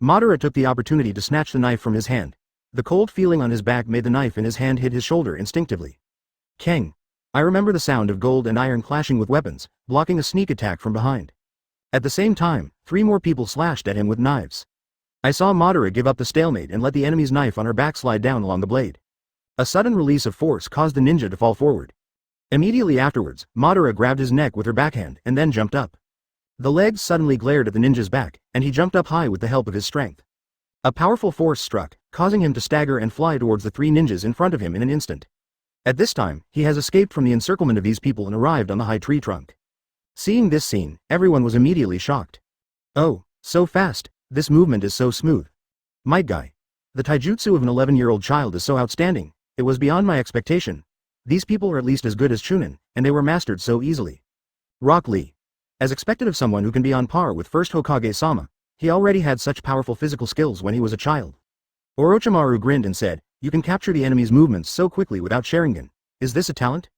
Madara took the opportunity to snatch the knife from his hand. The cold feeling on his back made the knife in his hand hit his shoulder instinctively. Kang. I remember the sound of gold and iron clashing with weapons, blocking a sneak attack from behind. At the same time, 3 more people slashed at him with knives. I saw Madara give up the stalemate and let the enemy's knife on her back slide down along the blade. A sudden release of force caused the ninja to fall forward. Immediately afterwards, Madara grabbed his neck with her backhand and then jumped up. The legs suddenly glared at the ninja's back, and he jumped up high with the help of his strength. A powerful force struck, causing him to stagger and fly towards the 3 ninjas in front of him in an instant. At this time, he has escaped from the encirclement of these people and arrived on the high tree trunk. Seeing this scene, everyone was immediately shocked. Oh, so fast, this movement is so smooth. Might Guy. The taijutsu of an 11-year-old child is so outstanding, it was beyond my expectation. These people are at least as good as Chunin, and they were mastered so easily. Rock Lee. As expected of someone who can be on par with first Hokage-sama, he already had such powerful physical skills when he was a child. Orochimaru grinned and said, you can capture the enemy's movements so quickly without Sharingan. Is this a talent?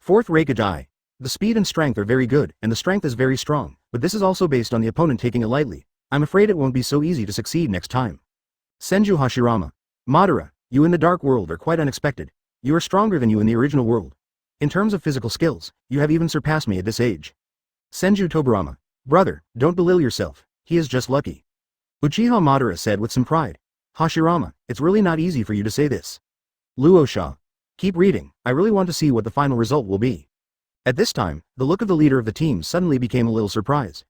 4th Raikage. The speed and strength are very good, and the strength is very strong, but this is also based on the opponent taking it lightly. I'm afraid it won't be so easy to succeed next time. Senju Hashirama. Madara, you in the dark world are quite unexpected. You are stronger than you in the original world. In terms of physical skills, you have even surpassed me at this age. Senju Tobirama. Brother, don't belittle yourself, he is just lucky. Uchiha Madara said with some pride. Hashirama, it's really not easy for you to say this. Luosha. Keep reading, I really want to see what the final result will be. At this time, the look of the leader of the team suddenly became a little surprised.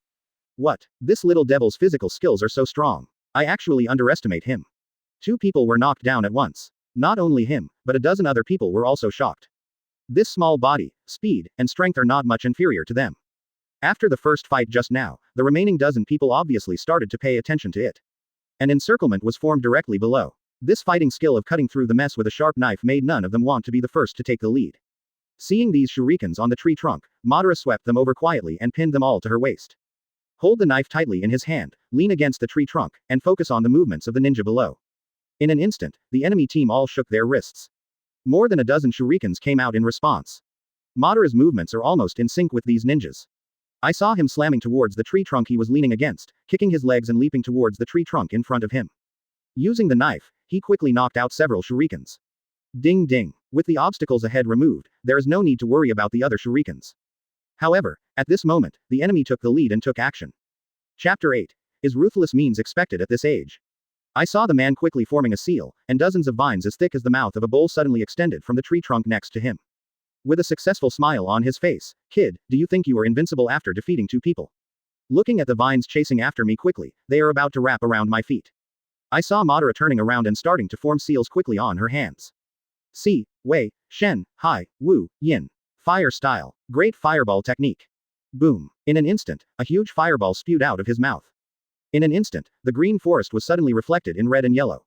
What? This little devil's physical skills are so strong. I actually underestimate him. 2 people were knocked down at once. Not only him, but a dozen other people were also shocked. This small body, speed, and strength are not much inferior to them. After the first fight just now, the remaining dozen people obviously started to pay attention to it. An encirclement was formed directly below. This fighting skill of cutting through the mess with a sharp knife made none of them want to be the first to take the lead. Seeing these shurikens on the tree trunk, Madara swept them over quietly and pinned them all to her waist. Hold the knife tightly in his hand, lean against the tree trunk, and focus on the movements of the ninja below. In an instant, the enemy team all shook their wrists. More than a dozen shurikens came out in response. Madara's movements are almost in sync with these ninjas. I saw him slamming towards the tree trunk he was leaning against, kicking his legs and leaping towards the tree trunk in front of him. Using the knife, he quickly knocked out several shurikens. Ding ding. With the obstacles ahead removed, there is no need to worry about the other shurikens. However, at this moment, the enemy took the lead and took action. Chapter 8. Is Ruthless means expected at this age? I saw the man quickly forming a seal, and dozens of vines as thick as the mouth of a bowl suddenly extended from the tree trunk next to him. With a successful smile on his face, kid, do you think you are invincible after defeating 2 people? Looking at the vines chasing after me quickly, they are about to wrap around my feet. I saw Madara turning around and starting to form seals quickly on her hands. Si, Wei, Shen, Hai, Wu, Yin. Fire style. Great fireball technique. Boom. In an instant, a huge fireball spewed out of his mouth. In an instant, the green forest was suddenly reflected in red and yellow.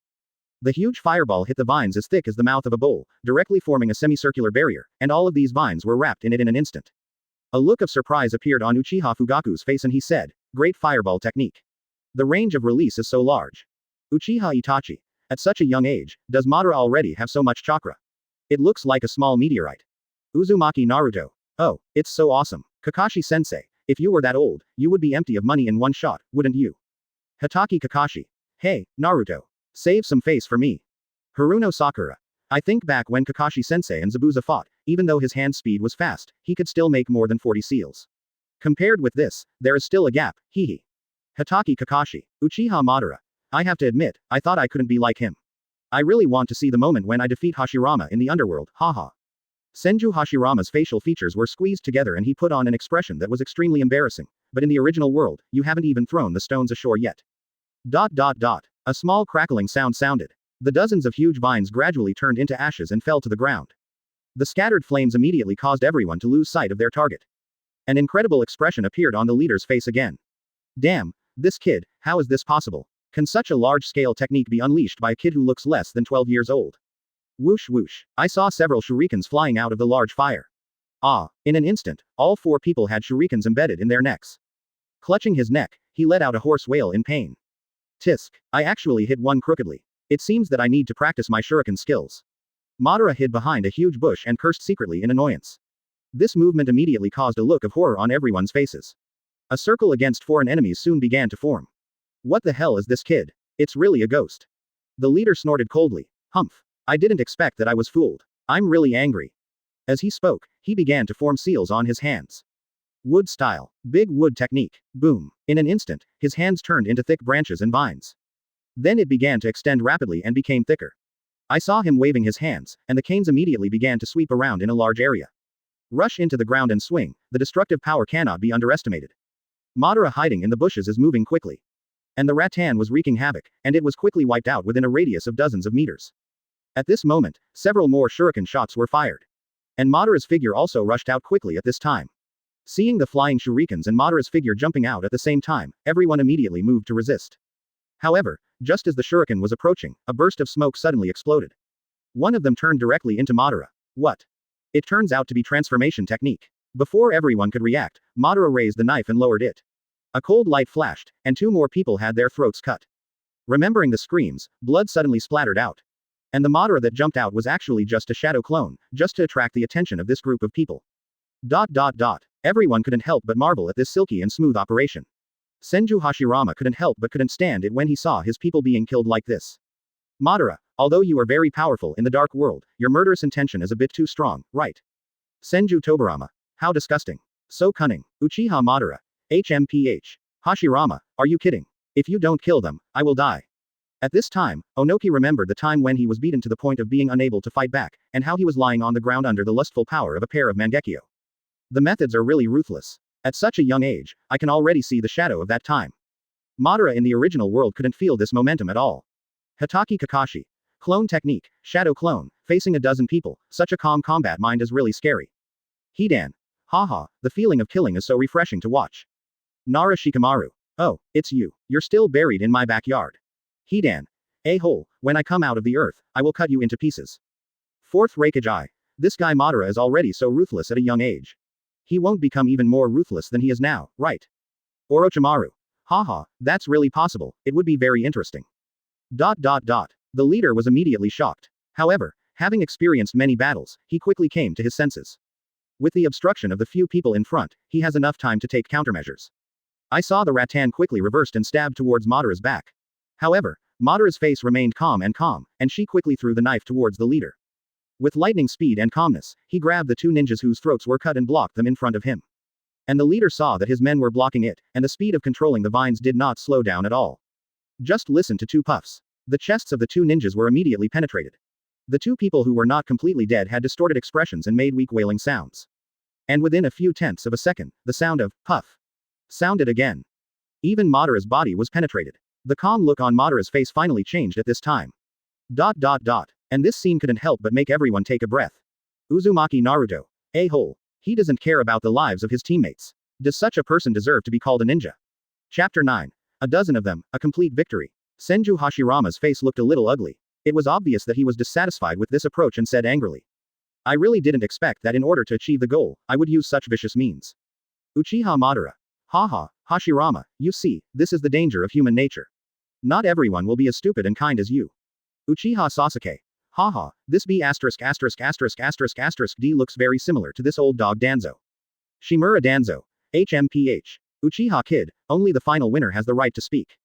The huge fireball hit the vines as thick as the mouth of a bowl, directly forming a semicircular barrier, and all of these vines were wrapped in it in an instant. A look of surprise appeared on Uchiha Fugaku's face and he said, great fireball technique. The range of release is so large. Uchiha Itachi. At such a young age, does Madara already have so much chakra? It looks like a small meteorite. Uzumaki Naruto. Oh, it's so awesome. Kakashi-sensei, if you were that old, you would be empty of money in one shot, wouldn't you? Hatake Kakashi. Hey, Naruto. Save some face for me. Haruno Sakura. I think back when Kakashi-sensei and Zabuza fought, even though his hand speed was fast, he could still make more than 40 seals. Compared with this, there is still a gap, hehe. Hatake Kakashi. Uchiha Madara. I have to admit, I thought I couldn't be like him. I really want to see the moment when I defeat Hashirama in the underworld, haha. Senju Hashirama's facial features were squeezed together and he put on an expression that was extremely embarrassing, but in the original world, you haven't even thrown the stones ashore yet. ... A small crackling sound sounded. The dozens of huge vines gradually turned into ashes and fell to the ground. The scattered flames immediately caused everyone to lose sight of their target. An incredible expression appeared on the leader's face again. Damn, this kid, how is this possible? Can such a large-scale technique be unleashed by a kid who looks less than 12 years old? Whoosh whoosh. I saw several shurikens flying out of the large fire. Ah, in an instant, all 4 people had shurikens embedded in their necks. Clutching his neck, he let out a hoarse wail in pain. Tisk. I actually hit one crookedly. It seems that I need to practice my shuriken skills. Madara hid behind a huge bush and cursed secretly in annoyance. This movement immediately caused a look of horror on everyone's faces. A circle against foreign enemies soon began to form. What the hell is this kid? It's really a ghost. The leader snorted coldly. Humph. I didn't expect that I was fooled. I'm really angry. As he spoke, he began to form seals on his hands. Wood style. Big wood technique. Boom. In an instant, his hands turned into thick branches and vines. Then it began to extend rapidly and became thicker. I saw him waving his hands, and the canes immediately began to sweep around in a large area. Rush into the ground and swing, the destructive power cannot be underestimated. Madara hiding in the bushes is moving quickly. And the rattan was wreaking havoc, and it was quickly wiped out within a radius of dozens of meters. At this moment, several more shuriken shots were fired. And Madara's figure also rushed out quickly at this time. Seeing the flying shurikens and Madara's figure jumping out at the same time, everyone immediately moved to resist. However, just as the shuriken was approaching, a burst of smoke suddenly exploded. One of them turned directly into Madara. What? It turns out to be transformation technique. Before everyone could react, Madara raised the knife and lowered it. A cold light flashed, and 2 more people had their throats cut. Remembering the screams, blood suddenly splattered out. And the Madara that jumped out was actually just a shadow clone, just to attract the attention of this group of people. ... Everyone couldn't help but marvel at this silky and smooth operation. Senju Hashirama couldn't help but couldn't stand it when he saw his people being killed like this. Madara, although you are very powerful in the dark world, your murderous intention is a bit too strong, right? Senju Tobarama. How disgusting. So cunning. Uchiha Madara. HMPH. Hashirama, are you kidding? If you don't kill them, I will die. At this time, Onoki remembered the time when he was beaten to the point of being unable to fight back, and how he was lying on the ground under the lustful power of a pair of Mangekyo. The methods are really ruthless. At such a young age, I can already see the shadow of that time. Madara in the original world couldn't feel this momentum at all. Hatake Kakashi. Clone technique, shadow clone, facing a dozen people, such a calm combat mind is really scary. Hidan. Haha, the feeling of killing is so refreshing to watch. Nara Shikamaru. Oh, it's you. You're still buried in my backyard. Hidan. A-hole, when I come out of the earth, I will cut you into pieces. 4th Raikage. This guy Madara is already so ruthless at a young age. He won't become even more ruthless than he is now, right? Orochimaru. Haha, that's really possible, it would be very interesting. ... The leader was immediately shocked. However, having experienced many battles, he quickly came to his senses. With the obstruction of the few people in front, he has enough time to take countermeasures. I saw the rattan quickly reversed and stabbed towards Madara's back. However, Madara's face remained calm, and she quickly threw the knife towards the leader. With lightning speed and calmness, he grabbed the 2 ninjas whose throats were cut and blocked them in front of him. And the leader saw that his men were blocking it, and the speed of controlling the vines did not slow down at all. Just listen to 2 puffs. The chests of the 2 ninjas were immediately penetrated. The 2 people who were not completely dead had distorted expressions and made weak wailing sounds. And within a few tenths of a second, the sound of puff sounded again. Even Madara's body was penetrated. The calm look on Madara's face finally changed at this time. ... And this scene couldn't help but make everyone take a breath. Uzumaki Naruto. A-hole. He doesn't care about the lives of his teammates. Does such a person deserve to be called a ninja? Chapter 9. A dozen of them, a complete victory. Senju Hashirama's face looked a little ugly. It was obvious that he was dissatisfied with this approach and said angrily. I really didn't expect that in order to achieve the goal, I would use such vicious means. Uchiha Madara. Haha, Hashirama, you see, this is the danger of human nature. Not everyone will be as stupid and kind as you. Uchiha Sasuke. Haha, this B************** D looks very similar to this old dog Danzo. Shimura Danzo. HMPH. Uchiha Kid, only the final winner has the right to speak.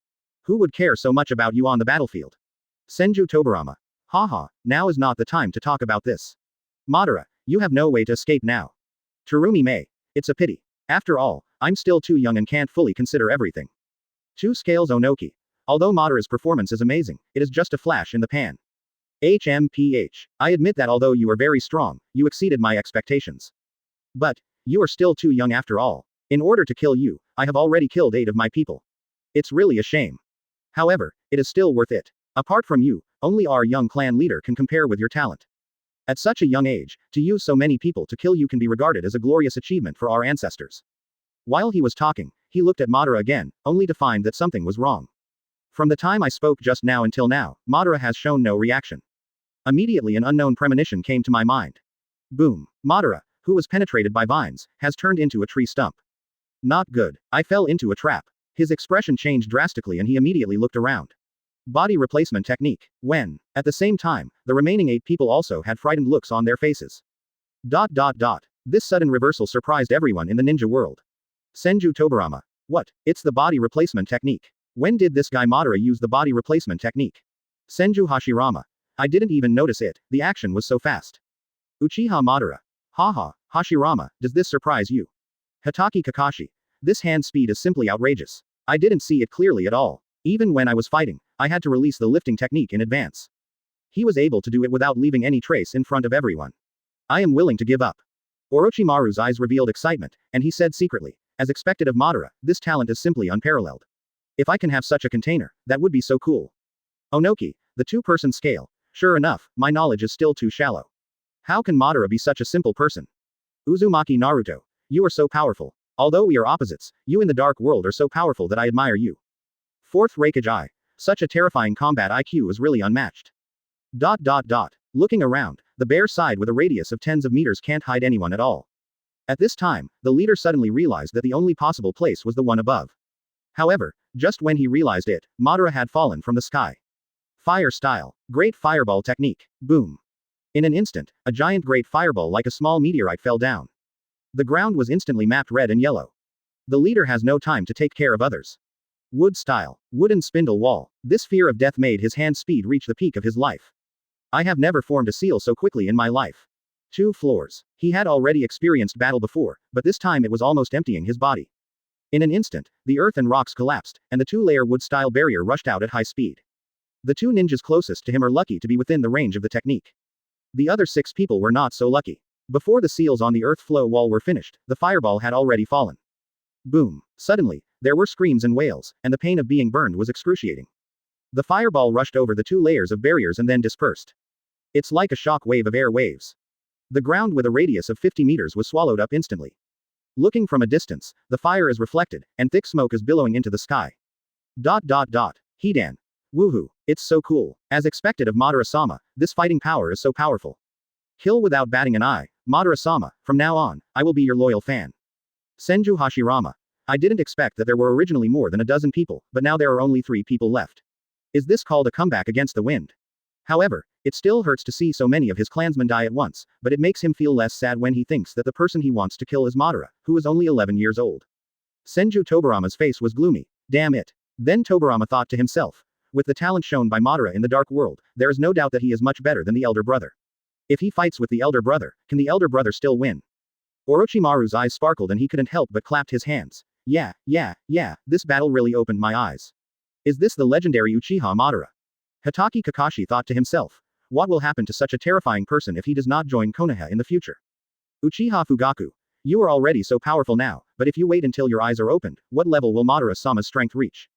Who would care so much about you on the battlefield? Senju Tobarama. Haha, now is not the time to talk about this. Madara, you have no way to escape now. Terumi May. It's a pity. After all, I'm still too young and can't fully consider everything. 2 Scales Onoki. Although Madara's performance is amazing, it is just a flash in the pan. HMPH. I admit that although you are very strong, you exceeded my expectations. But, you are still too young after all. In order to kill you, I have already killed 8 of my people. It's really a shame. However, it is still worth it. Apart from you, only our young clan leader can compare with your talent. At such a young age, to use so many people to kill you can be regarded as a glorious achievement for our ancestors. While he was talking, he looked at Madara again, only to find that something was wrong. From the time I spoke just now until now, Madara has shown no reaction. Immediately an unknown premonition came to my mind. Boom. Madara, who was penetrated by vines, has turned into a tree stump. Not good. I fell into a trap. His expression changed drastically and he immediately looked around. Body replacement technique. When. At the same time, the remaining 8 people also had frightened looks on their faces. This sudden reversal surprised everyone in the ninja world. Senju Tobarama. What? It's the body replacement technique. When did this guy Madara use the body replacement technique? Senju Hashirama. I didn't even notice it, the action was so fast. Uchiha Madara. Haha, Hashirama, does this surprise you? Hatake Kakashi. This hand speed is simply outrageous. I didn't see it clearly at all. Even when I was fighting, I had to release the lifting technique in advance. He was able to do it without leaving any trace in front of everyone. I am willing to give up. Orochimaru's eyes revealed excitement, and he said secretly, as expected of Madara, this talent is simply unparalleled. If I can have such a container, that would be so cool. Onoki, the 2-person scale. Sure enough, my knowledge is still too shallow. How can Madara be such a simple person? Uzumaki Naruto. You are so powerful. Although we are opposites, you in the dark world are so powerful that I admire you. 4th Raikage. Such a terrifying combat IQ is really unmatched. Looking around, the bear side with a radius of tens of meters can't hide anyone at all. At this time, the leader suddenly realized that the only possible place was the one above. However, just when he realized it, Madara had fallen from the sky. Fire style. Great fireball technique. Boom. In an instant, a giant great fireball like a small meteorite fell down. The ground was instantly mapped red and yellow. The leader has no time to take care of others. Wood style. Wooden spindle wall. This fear of death made his hand speed reach the peak of his life. I have never formed a seal so quickly in my life. 2 floors. He had already experienced battle before, but this time it was almost emptying his body. In an instant, the earth and rocks collapsed, and the 2-layer wood-style barrier rushed out at high speed. The 2 ninjas closest to him are lucky to be within the range of the technique. The other 6 people were not so lucky. Before the seals on the earth flow wall were finished, the fireball had already fallen. Boom. Suddenly, there were screams and wails, and the pain of being burned was excruciating. The fireball rushed over the 2 layers of barriers and then dispersed. It's like a shock wave of air waves. The ground with a radius of 50 meters was swallowed up instantly. Looking from a distance, the fire is reflected, and thick smoke is billowing into the sky. Hidan. Woohoo, it's so cool. As expected of Madara-sama, this fighting power is so powerful. Kill without batting an eye, Madara-sama, from now on, I will be your loyal fan. Senju Hashirama. I didn't expect that there were originally more than a dozen people, but now there are only 3 people left. Is this called a comeback against the wind? However, it still hurts to see so many of his clansmen die at once, but it makes him feel less sad when he thinks that the person he wants to kill is Madara, who is only 11 years old. Senju Tobarama's face was gloomy. Damn it. Then Tobarama thought to himself. With the talent shown by Madara in the dark world, there is no doubt that he is much better than the elder brother. If he fights with the elder brother, can the elder brother still win? Orochimaru's eyes sparkled and he couldn't help but clapped his hands. Yeah, this battle really opened my eyes. Is this the legendary Uchiha Madara? Hatake Kakashi thought to himself. What will happen to such a terrifying person if he does not join Konoha in the future? Uchiha Fugaku. You are already so powerful now, but if you wait until your eyes are opened, what level will Madara-sama's strength reach?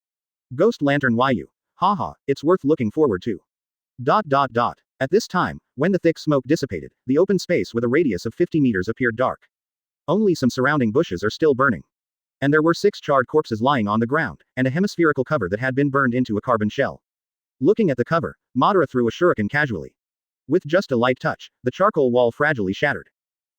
Ghost Lantern Yu. Haha, it's worth looking forward to. At this time, when the thick smoke dissipated, the open space with a radius of 50 meters appeared dark. Only some surrounding bushes are still burning. And there were 6 charred corpses lying on the ground, and a hemispherical cover that had been burned into a carbon shell. Looking at the cover, Madara threw a shuriken casually. With just a light touch, the charcoal wall fragilely shattered.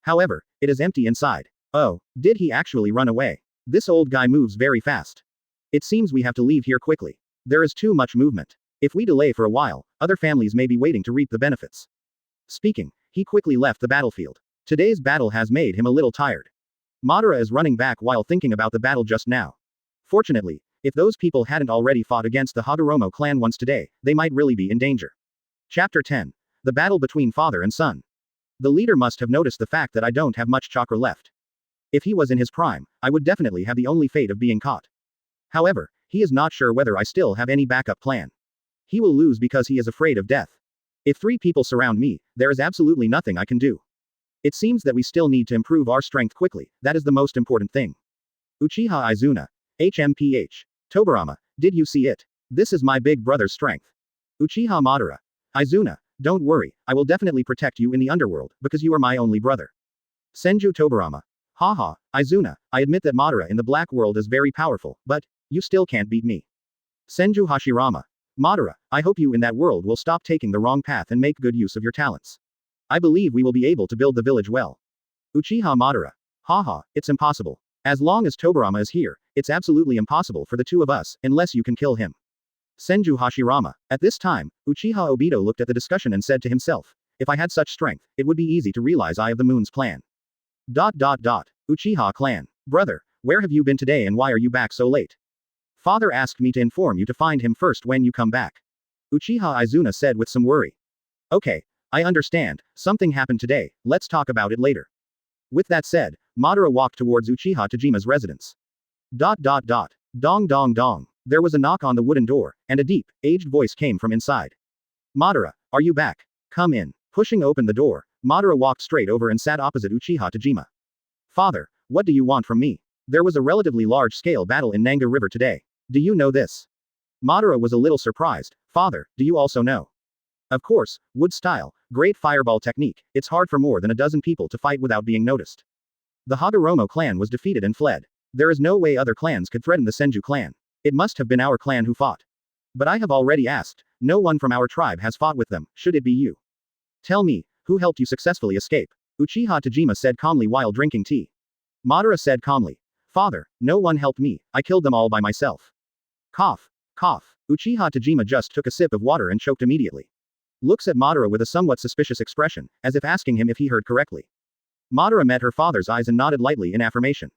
However, it is empty inside. Oh, did he actually run away? This old guy moves very fast. It seems we have to leave here quickly. There is too much movement. If we delay for a while, other families may be waiting to reap the benefits. Speaking, he quickly left the battlefield. Today's battle has made him a little tired. Madara is running back while thinking about the battle just now. Fortunately, if those people hadn't already fought against the Hagoromo clan once today, they might really be in danger. Chapter 10. The battle between father and son. The leader must have noticed the fact that I don't have much chakra left. If he was in his prime, I would definitely have the only fate of being caught. However, he is not sure whether I still have any backup plan. He will lose because he is afraid of death. If 3 people surround me, there is absolutely nothing I can do. It seems that we still need to improve our strength quickly, that is the most important thing. Uchiha Izuna. HMPH. Tobarama, did you see it? This is my big brother's strength. Uchiha Madara. Izuna, don't worry, I will definitely protect you in the underworld, because you are my only brother. Senju Tobarama. Haha, Izuna, I admit that Madara in the black world is very powerful, but, you still can't beat me. Senju Hashirama. Madara, I hope you in that world will stop taking the wrong path and make good use of your talents. I believe we will be able to build the village well. Uchiha Madara. Haha, it's impossible. As long as Tobirama is here, it's absolutely impossible for the two of us, unless you can kill him. Senju Hashirama. At this time, Uchiha Obito looked at the discussion and said to himself, if I had such strength, it would be easy to realize Eye of the Moon's plan. Uchiha clan. Brother, where have you been today and why are you back so late? Father asked me to inform you to find him first when you come back. Uchiha Izuna said with some worry. Okay, I understand, something happened today, let's talk about it later. With that said, Madara walked towards Uchiha Tajima's residence. Dong dong dong. There was a knock on the wooden door, and a deep, aged voice came from inside. Madara, are you back? Come in. Pushing open the door, Madara walked straight over and sat opposite Uchiha Tajima. Father, what do you want from me? There was a relatively large-scale battle in Nanga River today. Do you know this? Madara was a little surprised. Father, do you also know? Of course, wood style, great fireball technique, it's hard for more than a dozen people to fight without being noticed. The Hagoromo clan was defeated and fled. There is no way other clans could threaten the Senju clan. It must have been our clan who fought. But I have already asked, no one from our tribe has fought with them, should it be you? Tell me, who helped you successfully escape? Uchiha Tajima said calmly while drinking tea. Madara said calmly. Father, no one helped me, I killed them all by myself. Cough. Cough. Uchiha Tajima just took a sip of water and choked immediately. Looks at Madara with a somewhat suspicious expression, as if asking him if he heard correctly. Madara met her father's eyes and nodded lightly in affirmation.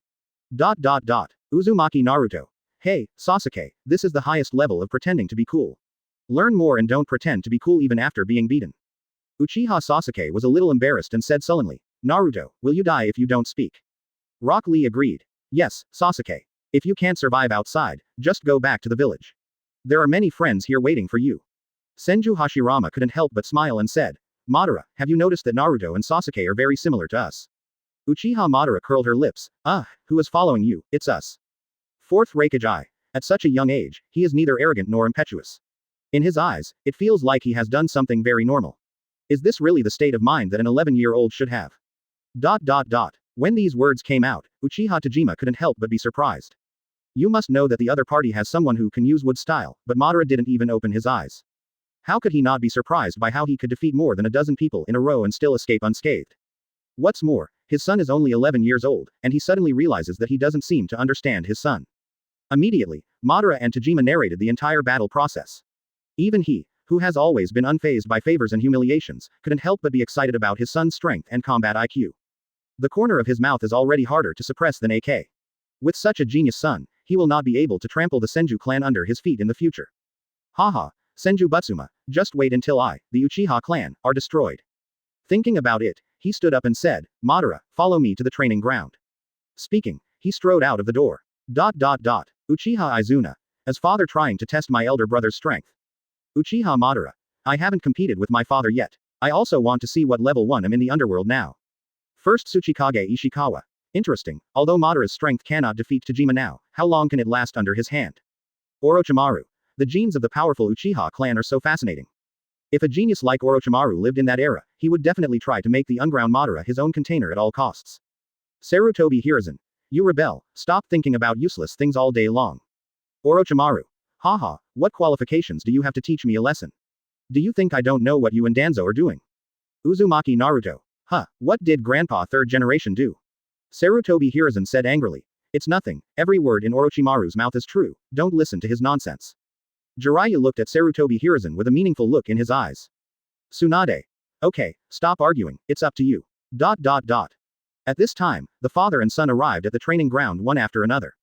Uzumaki Naruto. Hey, Sasuke, this is the highest level of pretending to be cool. Learn more and don't pretend to be cool even after being beaten. Uchiha Sasuke was a little embarrassed and said sullenly, Naruto, will you die if you don't speak? Rock Lee agreed. Yes, Sasuke. If you can't survive outside, just go back to the village. There are many friends here waiting for you. Senju Hashirama couldn't help but smile and said, Madara, have you noticed that Naruto and Sasuke are very similar to us? Uchiha Madara curled her lips. Who is following you? It's us. Fourth Raikage. At such a young age, he is neither arrogant nor impetuous. In his eyes, it feels like he has done something very normal. Is this really the state of mind that an 11-year-old should have? When these words came out, Uchiha Tajima couldn't help but be surprised. You must know that the other party has someone who can use wood style, but Madara didn't even open his eyes. How could he not be surprised by how he could defeat more than a dozen people in a row and still escape unscathed? What's more, his son is only 11 years old, and he suddenly realizes that he doesn't seem to understand his son. Immediately, Madara and Tajima narrated the entire battle process. Even he, who has always been unfazed by favors and humiliations, couldn't help but be excited about his son's strength and combat IQ. The corner of his mouth is already harder to suppress than AK. With such a genius son, he will not be able to trample the Senju clan under his feet in the future. Haha, Senju Butsuma, just wait until the Uchiha clan, are destroyed. Thinking about it, he stood up and said, Madara, follow me to the training ground. Speaking, he strode out of the door. Uchiha Izuna. As father trying to test my elder brother's strength. Uchiha Madara. I haven't competed with my father yet. I also want to see what level 1 I'm in the underworld now. First Tsuchikage Ishikawa. Interesting, although Madara's strength cannot defeat Tajima now, how long can it last under his hand? Orochimaru. The genes of the powerful Uchiha clan are so fascinating. If a genius like Orochimaru lived in that era, he would definitely try to make the unground Madara his own container at all costs. Sarutobi Hiruzen. You rebel, stop thinking about useless things all day long. Orochimaru. Haha, what qualifications do you have to teach me a lesson? Do you think I don't know what you and Danzo are doing? Uzumaki Naruto. What did Grandpa third generation do? Sarutobi Hiruzen said angrily. It's nothing, every word in Orochimaru's mouth is true, don't listen to his nonsense. Jiraiya looked at Sarutobi Hiruzen with a meaningful look in his eyes. Tsunade. Okay, stop arguing, it's up to you. At this time, the father and son arrived at the training ground one after another.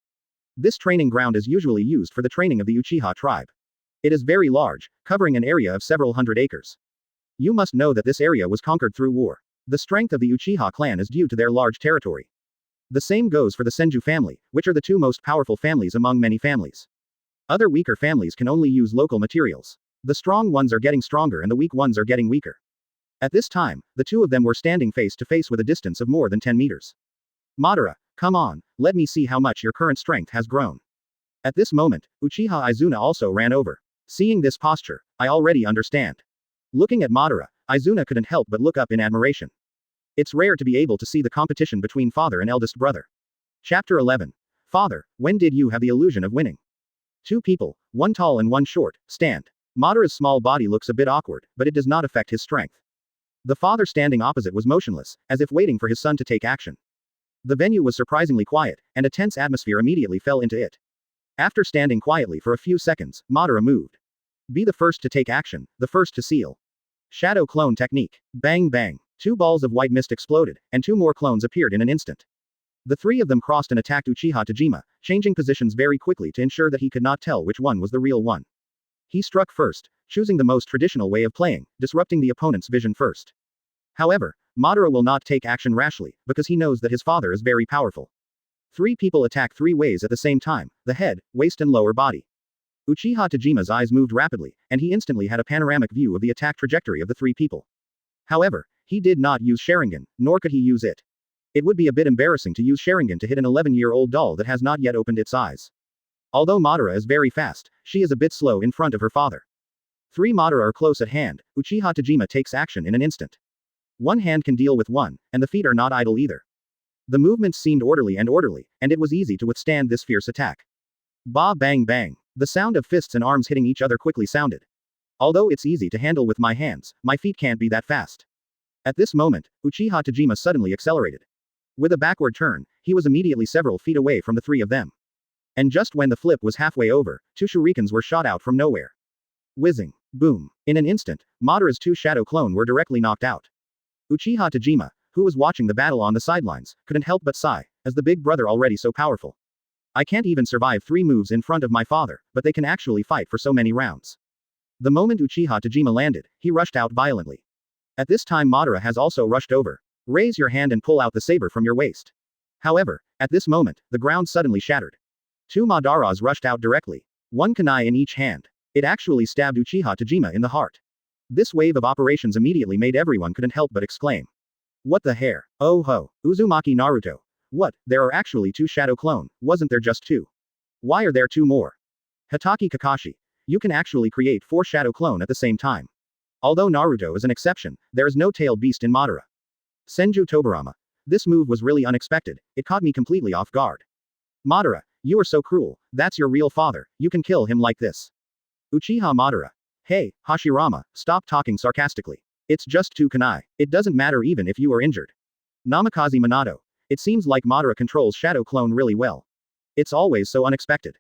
This training ground is usually used for the training of the Uchiha tribe. It is very large, covering an area of several hundred acres. You must know that this area was conquered through war. The strength of the Uchiha clan is due to their large territory. The same goes for the Senju family, which are the two most powerful families among many families. Other weaker families can only use local materials. The strong ones are getting stronger and the weak ones are getting weaker. At this time, the two of them were standing face to face with a distance of more than 10 meters. Madara, come on, let me see how much your current strength has grown. At this moment, Uchiha Izuna also ran over. Seeing this posture, I already understand. Looking at Madara, Izuna couldn't help but look up in admiration. It's rare to be able to see the competition between father and eldest brother. Chapter 11. Father, when did you have the illusion of winning? Two people, one tall and one short, stand. Madara's small body looks a bit awkward, but it does not affect his strength. The father standing opposite was motionless, as if waiting for his son to take action. The venue was surprisingly quiet, and a tense atmosphere immediately fell into it. After standing quietly for a few seconds, Madara moved. Be the first to take action, the first to seal. Shadow clone technique. Bang bang. 2 balls of white mist exploded, and 2 more clones appeared in an instant. The 3 of them crossed and attacked Uchiha Tajima, changing positions very quickly to ensure that he could not tell which one was the real one. He struck first, choosing the most traditional way of playing, disrupting the opponent's vision first. However, Madara will not take action rashly, because he knows that his father is very powerful. 3 people attack 3 ways at the same time: the head, waist and lower body. Uchiha Tajima's eyes moved rapidly, and he instantly had a panoramic view of the attack trajectory of the 3 people. However, he did not use Sharingan, nor could he use it. It would be a bit embarrassing to use Sharingan to hit an 11-year-old doll that has not yet opened its eyes. Although Madara is very fast, she is a bit slow in front of her father. 3 Madara are close at hand. Uchiha Tajima takes action in an instant. One hand can deal with one, and the feet are not idle either. The movements seemed orderly, and it was easy to withstand this fierce attack. Ba bang bang. The sound of fists and arms hitting each other quickly sounded. Although it's easy to handle with my hands, my feet can't be that fast. At this moment, Uchiha Tajima suddenly accelerated. With a backward turn, he was immediately several feet away from the 3 of them. And just when the flip was halfway over, 2 shurikens were shot out from nowhere. Whizzing. Boom. In an instant, Madara's 2 shadow clone were directly knocked out. Uchiha Tajima, who was watching the battle on the sidelines, couldn't help but sigh, as the big brother already so powerful. I can't even survive 3 moves in front of my father, but they can actually fight for so many rounds. The moment Uchiha Tajima landed, he rushed out violently. At this time Madara has also rushed over. Raise your hand and pull out the saber from your waist. However, at this moment, the ground suddenly shattered. 2 Madaras rushed out directly. 1 kunai in each hand. It actually stabbed Uchiha Tajima in the heart. This wave of operations immediately made everyone couldn't help but exclaim. What the hair? Oh ho. Uzumaki Naruto. What, there are actually 2 shadow clone, wasn't there just 2? Why are there 2 more? Hatake Kakashi. You can actually create 4 shadow clone at the same time. Although Naruto is an exception, there is no tailed beast in Madara. Senju Tobarama. This move was really unexpected, it caught me completely off guard. Madara, you are so cruel, that's your real father, you can kill him like this. Uchiha Madara. Hey, Hashirama, stop talking sarcastically. It's just 2 kunai, it doesn't matter even if you are injured. Namikaze Minato. It seems like Madara controls shadow clone really well. It's always so unexpected.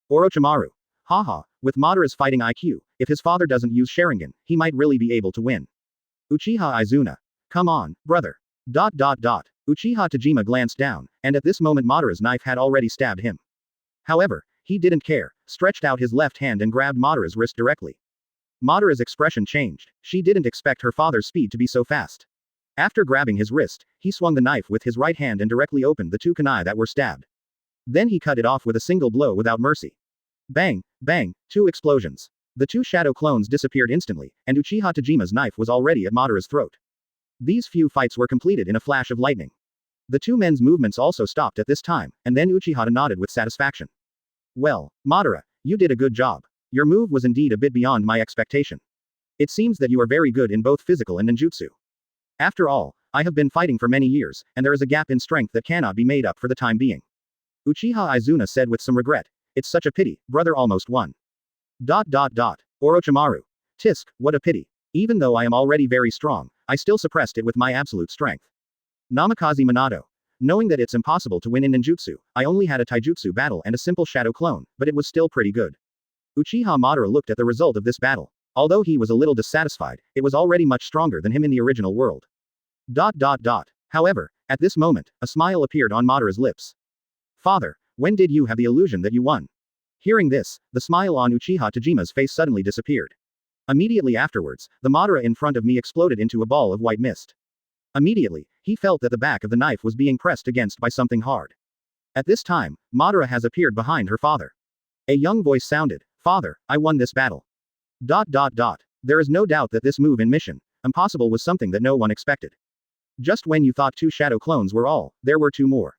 Orochimaru. Haha, with Madara's fighting IQ, if his father doesn't use Sharingan, he might really be able to win. Uchiha Izuna. Come on, brother. Uchiha Tajima glanced down, and at this moment Madara's knife had already stabbed him. However, he didn't care, stretched out his left hand and grabbed Madara's wrist directly. Madara's expression changed, she didn't expect her father's speed to be so fast. After grabbing his wrist, he swung the knife with his right hand and directly opened the 2 kunai that were stabbed. Then he cut it off with a single blow without mercy. Bang, bang, 2 explosions. The 2 shadow clones disappeared instantly, and Uchiha Tajima's knife was already at Madara's throat. These few fights were completed in a flash of lightning. The 2 men's movements also stopped at this time, and then Uchiha nodded with satisfaction. Well, Madara, you did a good job. Your move was indeed a bit beyond my expectation. It seems that you are very good in both physical and ninjutsu. After all, I have been fighting for many years, and there is a gap in strength that cannot be made up for the time being. Uchiha Izuna said with some regret. It's such a pity, brother almost won. Orochimaru. Tisk, what a pity. Even though I am already very strong, I still suppressed it with my absolute strength. Namikaze Minato. Knowing that it's impossible to win in ninjutsu, I only had a taijutsu battle and a simple shadow clone, but it was still pretty good. Uchiha Madara looked at the result of this battle. Although he was a little dissatisfied, it was already much stronger than him in the original world. However, at this moment, a smile appeared on Madara's lips. Father, when did you have the illusion that you won? Hearing this, the smile on Uchiha Tajima's face suddenly disappeared. Immediately afterwards, the Madara in front of me exploded into a ball of white mist. Immediately, he felt that the back of the knife was being pressed against by something hard. At this time, Madara has appeared behind her father. A young voice sounded, Father, I won this battle. There is no doubt that this move in Mission Impossible was something that no one expected. Just when you thought 2 shadow clones were all, there were 2 more.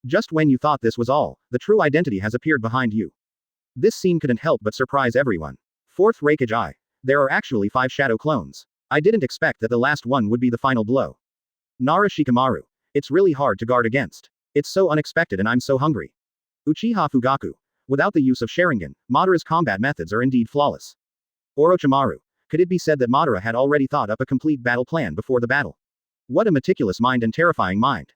Just when you thought this was all, the true identity has appeared behind you. This scene couldn't help but surprise everyone. 4th Raikage Eye. There are actually 5 shadow clones. I didn't expect that the last one would be the final blow. Nara Shikamaru. It's really hard to guard against. It's so unexpected and I'm so hungry. Uchiha Fugaku. Without the use of Sharingan, Madara's combat methods are indeed flawless. Orochimaru. Could it be said that Madara had already thought up a complete battle plan before the battle? What a meticulous mind and terrifying mind.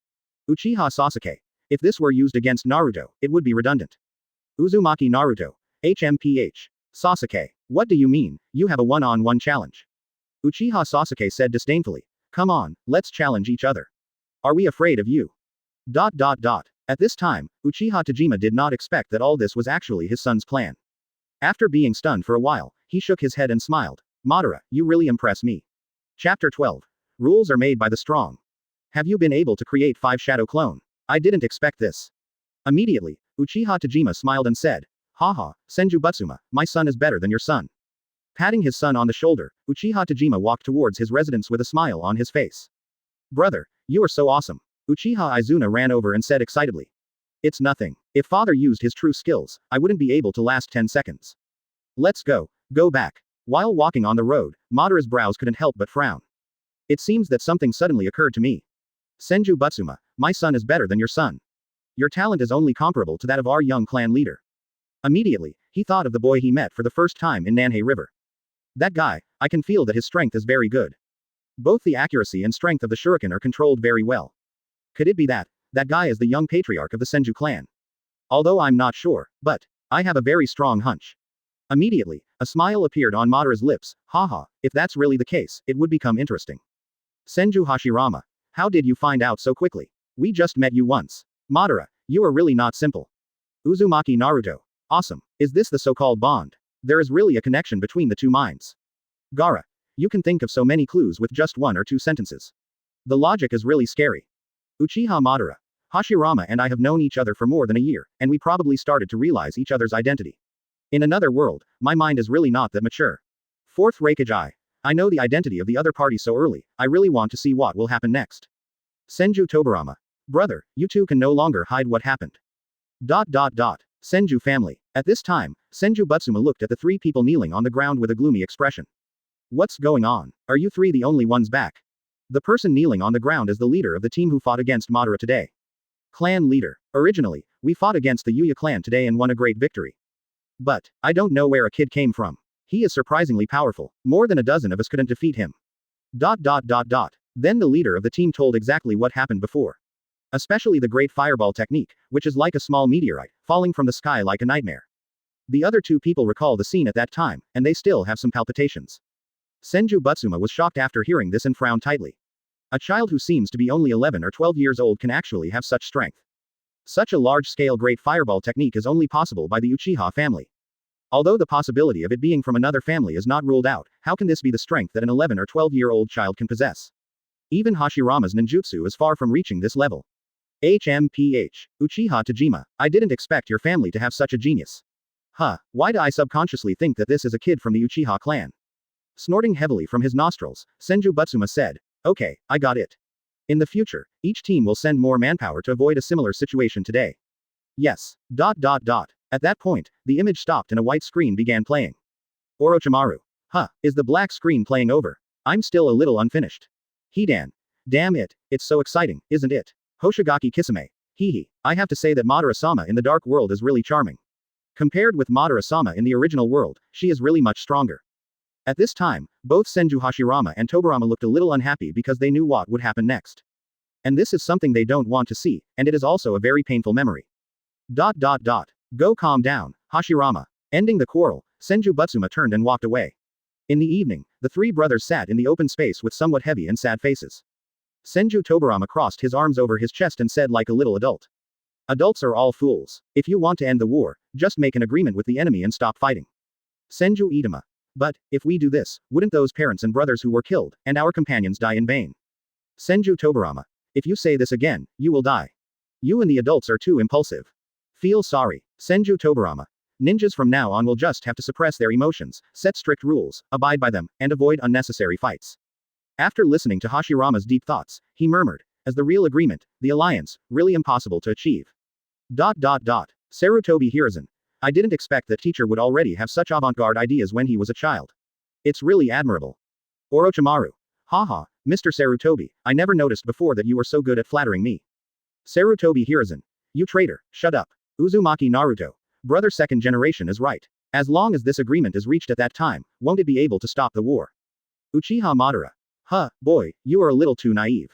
Uchiha Sasuke. If this were used against Naruto, it would be redundant. Uzumaki Naruto. HMPH. Sasuke. What do you mean, you have a one-on-one challenge? Uchiha Sasuke said disdainfully. Come on, let's challenge each other. Are we afraid of you? At this time, Uchiha Tajima did not expect that all this was actually his son's plan. After being stunned for a while, he shook his head and smiled. Madara, you really impress me. Chapter 12. Rules are made by the strong. Have you been able to create 5 shadow clone? I didn't expect this. Immediately, Uchiha Tajima smiled and said, Haha, Senju Butsuma, my son is better than your son. Patting his son on the shoulder, Uchiha Tajima walked towards his residence with a smile on his face. Brother, you are so awesome. Uchiha Izuna ran over and said excitedly. It's nothing. If father used his true skills, I wouldn't be able to last 10 seconds. Let's go. Go back. While walking on the road, Madara's brows couldn't help but frown. It seems that something suddenly occurred to me. Senju Butsuma, my son is better than your son. Your talent is only comparable to that of our young clan leader. Immediately, he thought of the boy he met for the first time in Nanhei River. That guy, I can feel that his strength is very good. Both the accuracy and strength of the shuriken are controlled very well. Could it be that guy is the young patriarch of the Senju clan? Although I'm not sure, but I have a very strong hunch. Immediately, a smile appeared on Madara's lips. Haha, if that's really the case, it would become interesting. Senju Hashirama. How did you find out so quickly? We just met you once. Madara, you are really not simple. Uzumaki Naruto. Awesome. Is this the so-called bond? There is really a connection between the two minds. Gaara. You can think of so many clues with just 1 or 2 sentences. The logic is really scary. Uchiha Madara. Hashirama and I have known each other for more than a year, and we probably started to realize each other's identity. In another world, my mind is really not that mature. 4th Raikage. I know the identity of the other party so early, I really want to see what will happen next. Senju Tobirama. Brother, you two can no longer hide what happened. Senju family. At this time, Senju Butsuma looked at the 3 people kneeling on the ground with a gloomy expression. What's going on? Are you 3 the only ones back? The person kneeling on the ground is the leader of the team who fought against Madara today. Clan leader. Originally, we fought against the Yuya clan today and won a great victory. But I don't know where a kid came from. He is surprisingly powerful. More than a dozen of us couldn't defeat him. Then the leader of the team told exactly what happened before. Especially the great fireball technique, which is like a small meteorite, falling from the sky like a nightmare. The other 2 people recall the scene at that time, and they still have some palpitations. Senju Butsuma was shocked after hearing this and frowned tightly. A child who seems to be only 11 or 12 years old can actually have such strength. Such a large-scale great fireball technique is only possible by the Uchiha family. Although the possibility of it being from another family is not ruled out, how can this be the strength that an 11 or 12-year-old child can possess? Even Hashirama's ninjutsu is far from reaching this level. HMPH. Uchiha Tajima. I didn't expect your family to have such a genius. Why do I subconsciously think that this is a kid from the Uchiha clan? Snorting heavily from his nostrils, Senju Butsuma said, okay, I got it. In the future, each team will send more manpower to avoid a similar situation today. Yes. At that point, the image stopped and a white screen began playing. Orochimaru. Is the black screen playing over? I'm still a little unfinished. Hidan. Damn it, it's so exciting, isn't it? Hoshigaki Kisame. I have to say that Madara-sama in the dark world is really charming. Compared with Madara-sama in the original world, she is really much stronger. At this time, both Senju Hashirama and Tobirama looked a little unhappy because they knew what would happen next. And this is something they don't want to see, and it is also a very painful memory. Go calm down, Hashirama. Ending the quarrel, Senju Butsuma turned and walked away. In the evening, the 3 brothers sat in the open space with somewhat heavy and sad faces. Senju Tobirama crossed his arms over his chest and said like a little adult. Adults are all fools. If you want to end the war, just make an agreement with the enemy and stop fighting. Senju Itama. But, if we do this, wouldn't those parents and brothers who were killed, and our companions die in vain? Senju Tobirama. If you say this again, you will die. You and the adults are too impulsive. Feel sorry. Senju Tobirama. Ninjas from now on will just have to suppress their emotions, set strict rules, abide by them, and avoid unnecessary fights. After listening to Hashirama's deep thoughts, he murmured, as the real agreement, the alliance, really impossible to achieve. Sarutobi Hiruzen. I didn't expect that teacher would already have such avant-garde ideas when he was a child. It's really admirable. Orochimaru. Haha, Mr. Sarutobi, I never noticed before that you were so good at flattering me. Sarutobi Hiruzen. You traitor, shut up. Uzumaki Naruto. Brother second generation is right. As long as this agreement is reached at that time, won't it be able to stop the war? Uchiha Madara. Huh, boy, you are a little too naive.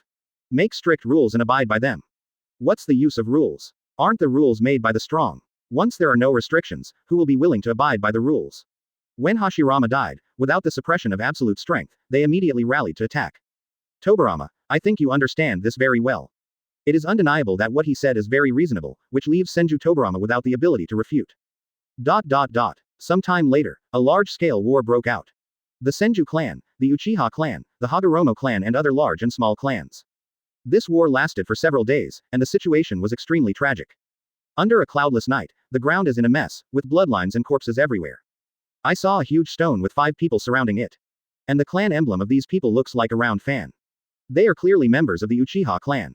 Make strict rules and abide by them. What's the use of rules? Aren't the rules made by the strong? Once there are no restrictions, who will be willing to abide by the rules? When Hashirama died, without the suppression of absolute strength, they immediately rallied to attack. Tobarama, I think you understand this very well. It is undeniable that what he said is very reasonable, which leaves Senju Tobarama without the ability to refute. Some time later, a large-scale war broke out. The Senju clan, the Uchiha clan, the Hagoromo clan and other large and small clans. This war lasted for several days, and the situation was extremely tragic. Under a cloudless night, the ground is in a mess, with bloodlines and corpses everywhere. I saw a huge stone with 5 people surrounding it. And the clan emblem of these people looks like a round fan. They are clearly members of the Uchiha clan.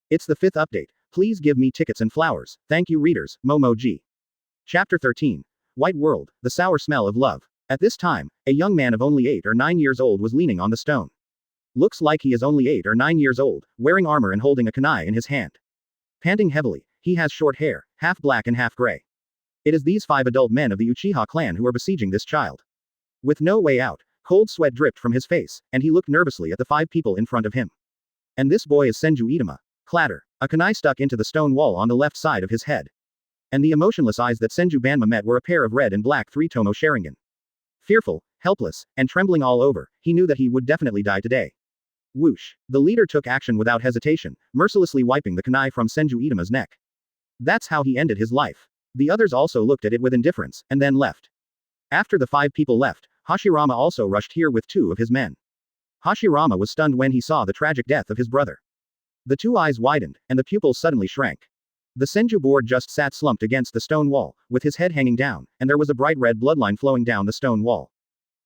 It's the 5th update. Please give me tickets and flowers. Thank you readers, Momoji. Chapter 13. White World, the sour smell of love. At this time, a young man of only 8 or 9 years old was leaning on the stone. Looks like he is only 8 or 9 years old, wearing armor and holding a kunai in his hand. Panting heavily, he has short hair, half black and half gray. It is these 5 adult men of the Uchiha clan who are besieging this child. With no way out, cold sweat dripped from his face, and he looked nervously at the 5 people in front of him. And this boy is Senju Itama. Clatter. A kunai stuck into the stone wall on the left side of his head. And the emotionless eyes that Senju Banma met were a pair of red and black 3-tomo Sharingan. Fearful, helpless, and trembling all over, he knew that he would definitely die today. Whoosh. The leader took action without hesitation, mercilessly wiping the kunai from Senju Itama's neck. That's how he ended his life. The others also looked at it with indifference, and then left. After the 5 people left, Hashirama also rushed here with 2 of his men. Hashirama was stunned when he saw the tragic death of his brother. The 2 eyes widened, and the pupils suddenly shrank. The Senju board just sat slumped against the stone wall, with his head hanging down, and there was a bright red bloodline flowing down the stone wall.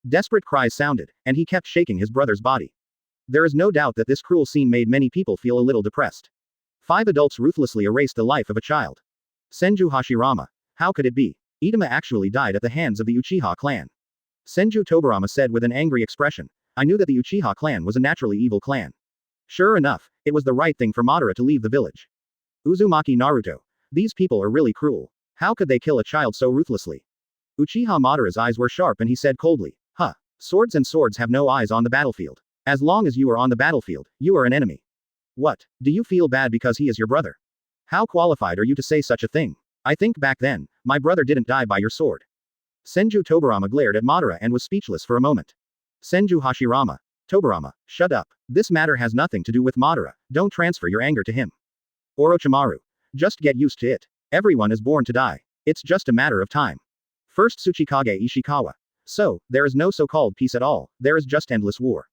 Desperate cries sounded, and he kept shaking his brother's body. There is no doubt that this cruel scene made many people feel a little depressed. 5 adults ruthlessly erased the life of a child. Senju Hashirama. How could it be? Itama actually died at the hands of the Uchiha clan. Senju Tobarama said with an angry expression. I knew that the Uchiha clan was a naturally evil clan. Sure enough, it was the right thing for Madara to leave the village. Uzumaki Naruto. These people are really cruel. How could they kill a child so ruthlessly? Uchiha Madara's eyes were sharp and he said coldly, huh. Swords and swords have no eyes on the battlefield. As long as you are on the battlefield, you are an enemy. What? Do you feel bad because he is your brother? How qualified are you to say such a thing? I think back then, my brother didn't die by your sword. Senju Tobarama glared at Madara and was speechless for a moment. Senju Hashirama. Tobarama, shut up. This matter has nothing to do with Madara, don't transfer your anger to him. Orochimaru. Just get used to it. Everyone is born to die. It's just a matter of time. First Tsuchikage Ishikawa. So, there is no so-called peace at all, there is just endless war.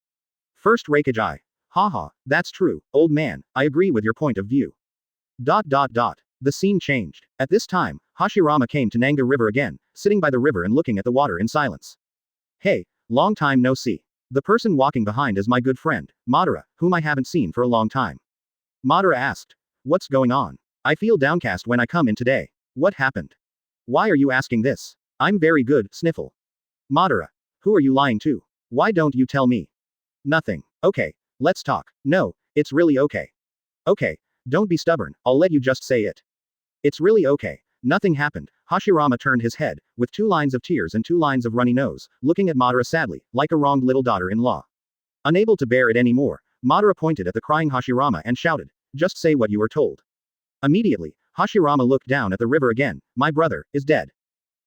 First Raikage. Haha, that's true, old man, I agree with your point of view. The scene changed. At this time, Hashirama came to Nanga River again, sitting by the river and looking at the water in silence. Hey, long time no see. The person walking behind is my good friend, Madara, whom I haven't seen for a long time. Madara asked. What's going on? I feel downcast when I come in today. What happened? Why are you asking this? I'm very good, sniffle. Madara. Who are you lying to? Why don't you tell me? Nothing. Okay, let's talk. No, it's really okay. Okay, don't be stubborn, I'll let you just say it. It's really okay. Nothing happened. Hashirama turned his head, with 2 lines of tears and 2 lines of runny nose, looking at Madara sadly, like a wronged little daughter-in-law. Unable to bear it anymore, Madara pointed at the crying Hashirama and shouted, just say what you were told. Immediately, Hashirama looked down at the river again, my brother, is dead.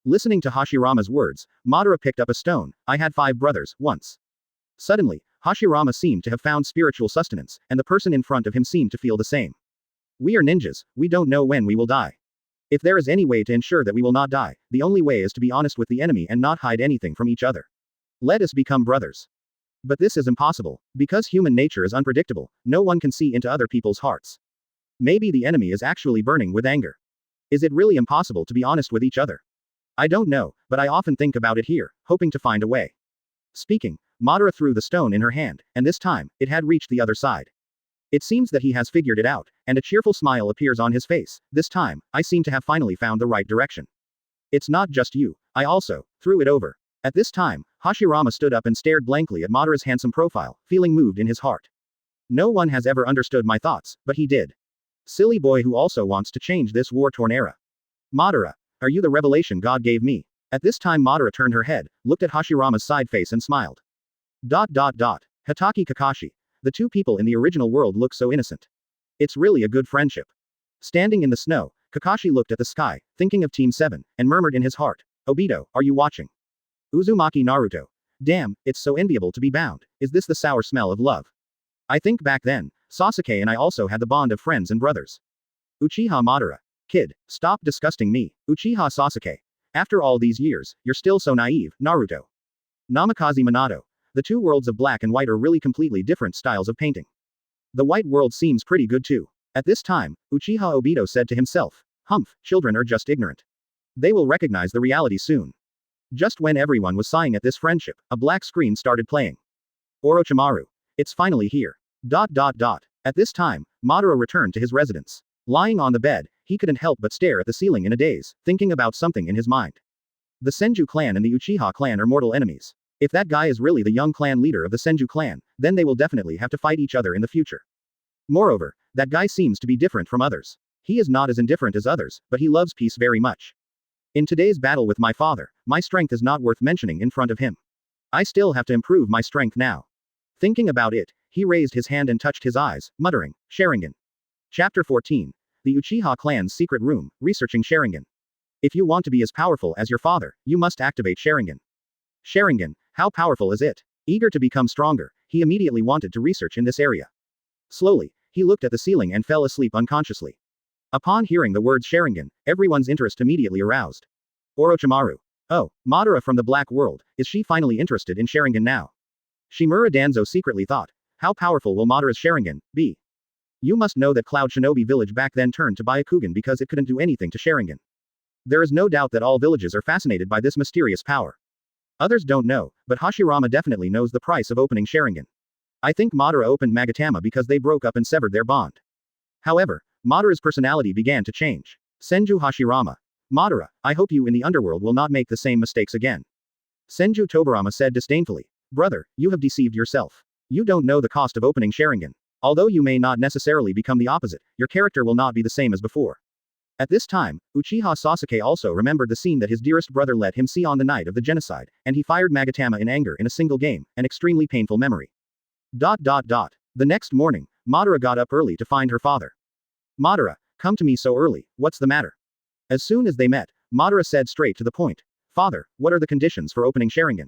Listening to Hashirama's words, Madara picked up a stone, I had 5 brothers, once. Suddenly, Hashirama seemed to have found spiritual sustenance, and the person in front of him seemed to feel the same. We are ninjas, we don't know when we will die. If there is any way to ensure that we will not die, the only way is to be honest with the enemy and not hide anything from each other. Let us become brothers. But this is impossible, because human nature is unpredictable, no one can see into other people's hearts. Maybe the enemy is actually burning with anger. Is it really impossible to be honest with each other? I don't know, but I often think about it here, hoping to find a way. Speaking, Madara threw the stone in her hand, and this time, it had reached the other side. It seems that he has figured it out, and a cheerful smile appears on his face. This time, I seem to have finally found the right direction. It's not just you, I also threw it over. At this time, Hashirama stood up and stared blankly at Madara's handsome profile, feeling moved in his heart. No one has ever understood my thoughts, but he did. Silly boy who also wants to change this war-torn era. Madara, are you the revelation God gave me? At this time Madara turned her head, looked at Hashirama's side face and smiled. Hatake Kakashi. The two people in the original world look so innocent. It's really a good friendship. Standing in the snow, Kakashi looked at the sky, thinking of Team 7, and murmured in his heart, Obito, are you watching? Uzumaki Naruto. Damn, it's so enviable to be bound. Is this the sour smell of love? I think back then, Sasuke and I also had the bond of friends and brothers. Uchiha Madara. Kid, stop disgusting me. Uchiha Sasuke. After all these years, you're still so naive, Naruto. Namikaze Minato. The two worlds of black and white are really completely different styles of painting. The white world seems pretty good too. At this time, Uchiha Obito said to himself, Humph, children are just ignorant. They will recognize the reality soon. Just when everyone was sighing at this friendship, a black screen started playing. Orochimaru. It's finally here. At this time, Madara returned to his residence. Lying on the bed, he couldn't help but stare at the ceiling in a daze, thinking about something in his mind. The Senju clan and the Uchiha clan are mortal enemies. If that guy is really the young clan leader of the Senju clan, then they will definitely have to fight each other in the future. Moreover, that guy seems to be different from others. He is not as indifferent as others, but he loves peace very much. In today's battle with my father, my strength is not worth mentioning in front of him. I still have to improve my strength now. Thinking about it, he raised his hand and touched his eyes, muttering, Sharingan. Chapter 14. The Uchiha clan's secret room, researching Sharingan. If you want to be as powerful as your father, you must activate Sharingan. Sharingan, how powerful is it? Eager to become stronger, he immediately wanted to research in this area. Slowly, he looked at the ceiling and fell asleep unconsciously. Upon hearing the words Sharingan, everyone's interest immediately aroused. Orochimaru. Oh, Madara from the Black World, is she finally interested in Sharingan now? Shimura Danzo secretly thought, how powerful will Madara's Sharingan be? You must know that Cloud Shinobi Village back then turned to Byakugan because it couldn't do anything to Sharingan. There is no doubt that all villages are fascinated by this mysterious power. Others don't know, but Hashirama definitely knows the price of opening Sharingan. I think Madara opened Magatama because they broke up and severed their bond. However, Madara's personality began to change. Senju Hashirama. Madara, I hope you in the underworld will not make the same mistakes again. Senju Tobirama said disdainfully. Brother, you have deceived yourself. You don't know the cost of opening Sharingan. Although you may not necessarily become the opposite, your character will not be the same as before. At this time, Uchiha Sasuke also remembered the scene that his dearest brother let him see on the night of the genocide, and he fired Magatama in anger in a single game, an extremely painful memory. The next morning, Madara got up early to find her father. Madara, come to me so early, what's the matter? As soon as they met, Madara said straight to the point. Father, what are the conditions for opening Sharingan?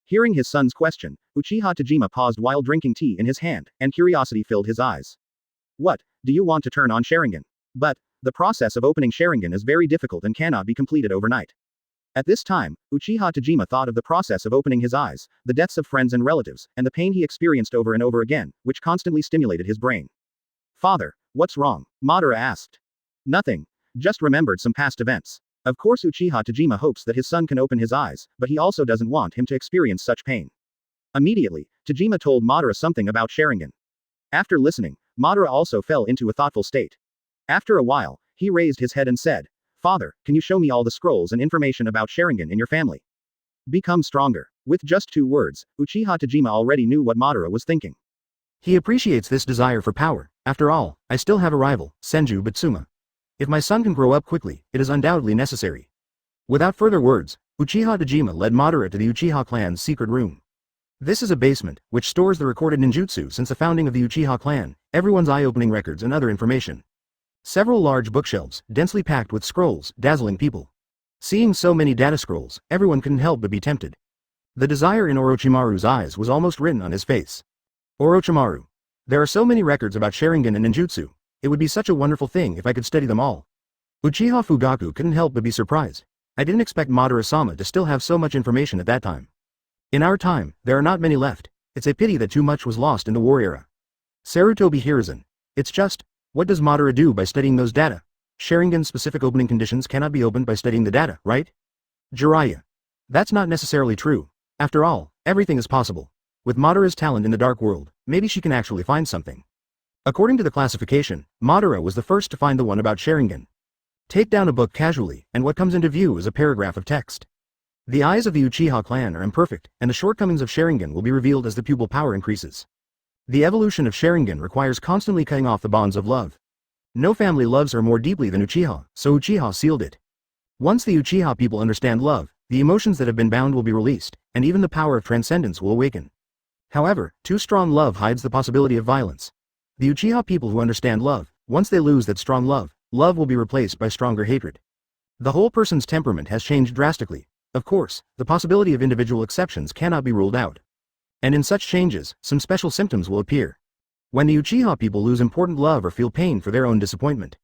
Hearing his son's question, Uchiha Tajima paused while drinking tea in his hand, and curiosity filled his eyes. What, do you want to turn on Sharingan? But, the process of opening Sharingan is very difficult and cannot be completed overnight. At this time, Uchiha Tajima thought of the process of opening his eyes, the deaths of friends and relatives, and the pain he experienced over and over again, which constantly stimulated his brain. Father, what's wrong? Madara asked. Nothing. Just remembered some past events. Of course Uchiha Tajima hopes that his son can open his eyes, but he also doesn't want him to experience such pain. Immediately, Tajima told Madara something about Sharingan. After listening, Madara also fell into a thoughtful state. After a while, he raised his head and said, Father, can you show me all the scrolls and information about Sharingan in your family? Become stronger. With just 2 words, Uchiha Tajima already knew what Madara was thinking. He appreciates this desire for power. After all, I still have a rival, Senju Bitsuma. If my son can grow up quickly, it is undoubtedly necessary. Without further words, Uchiha Tajima led Madara to the Uchiha clan's secret room. This is a basement, which stores the recorded ninjutsu since the founding of the Uchiha clan, everyone's eye-opening records and other information. Several large bookshelves, densely packed with scrolls, dazzling people. Seeing so many data scrolls, everyone couldn't help but be tempted. The desire in Orochimaru's eyes was almost written on his face. Orochimaru. There are so many records about Sharingan and ninjutsu. It would be such a wonderful thing if I could study them all. Uchiha Fugaku couldn't help but be surprised. I didn't expect Madara-sama to still have so much information at that time. In our time, there are not many left. It's a pity that too much was lost in the war era. Sarutobi Hiruzen. It's just, what does Madara do by studying those data? Sharingan's specific opening conditions cannot be opened by studying the data, right? Jiraiya. That's not necessarily true. After all, everything is possible. With Madara's talent in the dark world, maybe she can actually find something. According to the classification, Madara was the first to find the one about Sharingan. Take down a book casually, and what comes into view is a paragraph of text. The eyes of the Uchiha clan are imperfect, and the shortcomings of Sharingan will be revealed as the pupil power increases. The evolution of Sharingan requires constantly cutting off the bonds of love. No family loves her more deeply than Uchiha, so Uchiha sealed it. Once the Uchiha people understand love, the emotions that have been bound will be released, and even the power of transcendence will awaken. However, too strong love hides the possibility of violence. The Uchiha people who understand love, once they lose that strong love, love will be replaced by stronger hatred. The whole person's temperament has changed drastically. Of course, the possibility of individual exceptions cannot be ruled out. And in such changes, some special symptoms will appear. When the Uchiha people lose important love or feel pain for their own disappointment,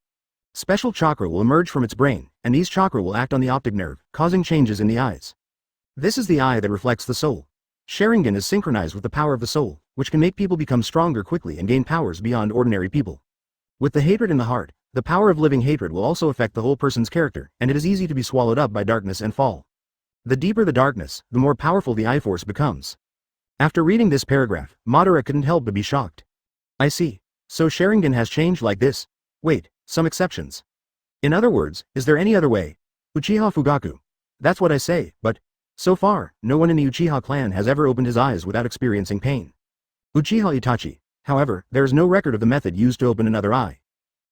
special chakra will emerge from its brain, and these chakra will act on the optic nerve, causing changes in the eyes. This is the eye that reflects the soul. Sharingan is synchronized with the power of the soul, which can make people become stronger quickly and gain powers beyond ordinary people. With the hatred in the heart, the power of living hatred will also affect the whole person's character, and it is easy to be swallowed up by darkness and fall. The deeper the darkness, the more powerful the eye force becomes. After reading this paragraph, Madara couldn't help but be shocked. I see. So Sharingan has changed like this? Wait, some exceptions. In other words, is there any other way? Uchiha Fugaku. That's what I say, but so far, no one in the Uchiha clan has ever opened his eyes without experiencing pain. Uchiha Itachi. However, there is no record of the method used to open another eye.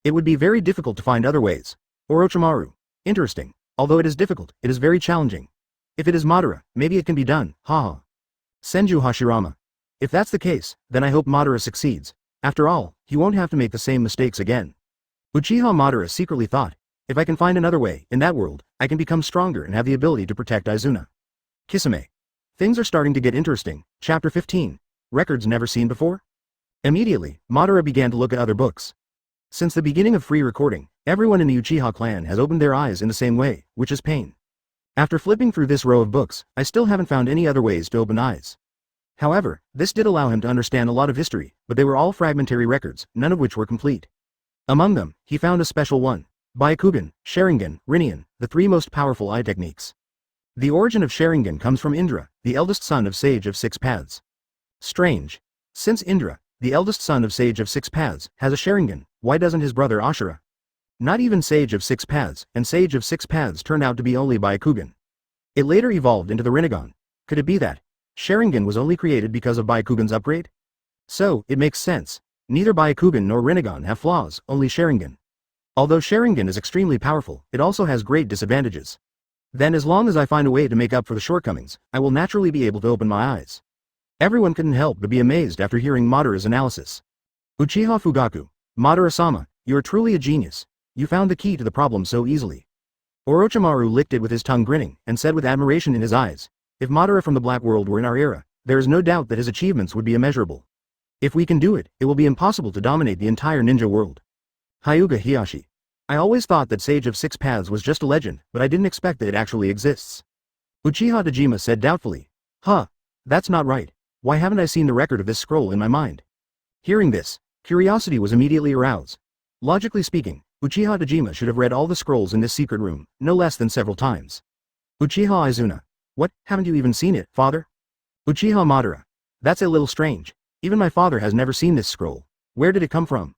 It would be very difficult to find other ways. Orochimaru. Interesting. Although it is difficult, it is very challenging. If it is Madara, maybe it can be done, haha. Senju Hashirama. If that's the case, then I hope Madara succeeds. After all, he won't have to make the same mistakes again. Uchiha Madara secretly thought, if I can find another way, in that world, I can become stronger and have the ability to protect Izuna. Kisame. Things are starting to get interesting. Chapter 15. Records never seen before? Immediately, Madara began to look at other books. Since the beginning of free recording, everyone in the Uchiha clan has opened their eyes in the same way, which is pain. After flipping through this row of books, I still haven't found any other ways to open eyes. However, this did allow him to understand a lot of history, but they were all fragmentary records, none of which were complete. Among them, he found a special one. Byakugan, Sharingan, Rinnegan, the three most powerful eye techniques. The origin of Sharingan comes from Indra, the eldest son of Sage of Six Paths. Strange. Since Indra, the eldest son of Sage of Six Paths, has a Sharingan, why doesn't his brother Ashura? Not even Sage of Six Paths, and Sage of Six Paths turned out to be only Byakugan. It later evolved into the Rinnegan. Could it be that Sharingan was only created because of Byakugan's upgrade? So, it makes sense. Neither Byakugan nor Rinnegan have flaws, only Sharingan. Although Sharingan is extremely powerful, it also has great disadvantages. Then as long as I find a way to make up for the shortcomings, I will naturally be able to open my eyes. Everyone couldn't help but be amazed after hearing Madara's analysis. Uchiha Fugaku. Madara-sama, you are truly a genius. You found the key to the problem so easily. Orochimaru licked it with his tongue grinning, and said with admiration in his eyes, if Madara from the Black World were in our era, there is no doubt that his achievements would be immeasurable. If we can do it, it will be impossible to dominate the entire ninja world. Hyuga Hiyashi. I always thought that Sage of Six Paths was just a legend, but I didn't expect that it actually exists. Uchiha Dejima said doubtfully. Huh. That's not right. Why haven't I seen the record of this scroll in my mind? Hearing this, curiosity was immediately aroused. Logically speaking, Uchiha Dejima should have read all the scrolls in this secret room, no less than several times. Uchiha Izuna. What, haven't you even seen it, father? Uchiha Madara. That's a little strange. Even my father has never seen this scroll. Where did it come from?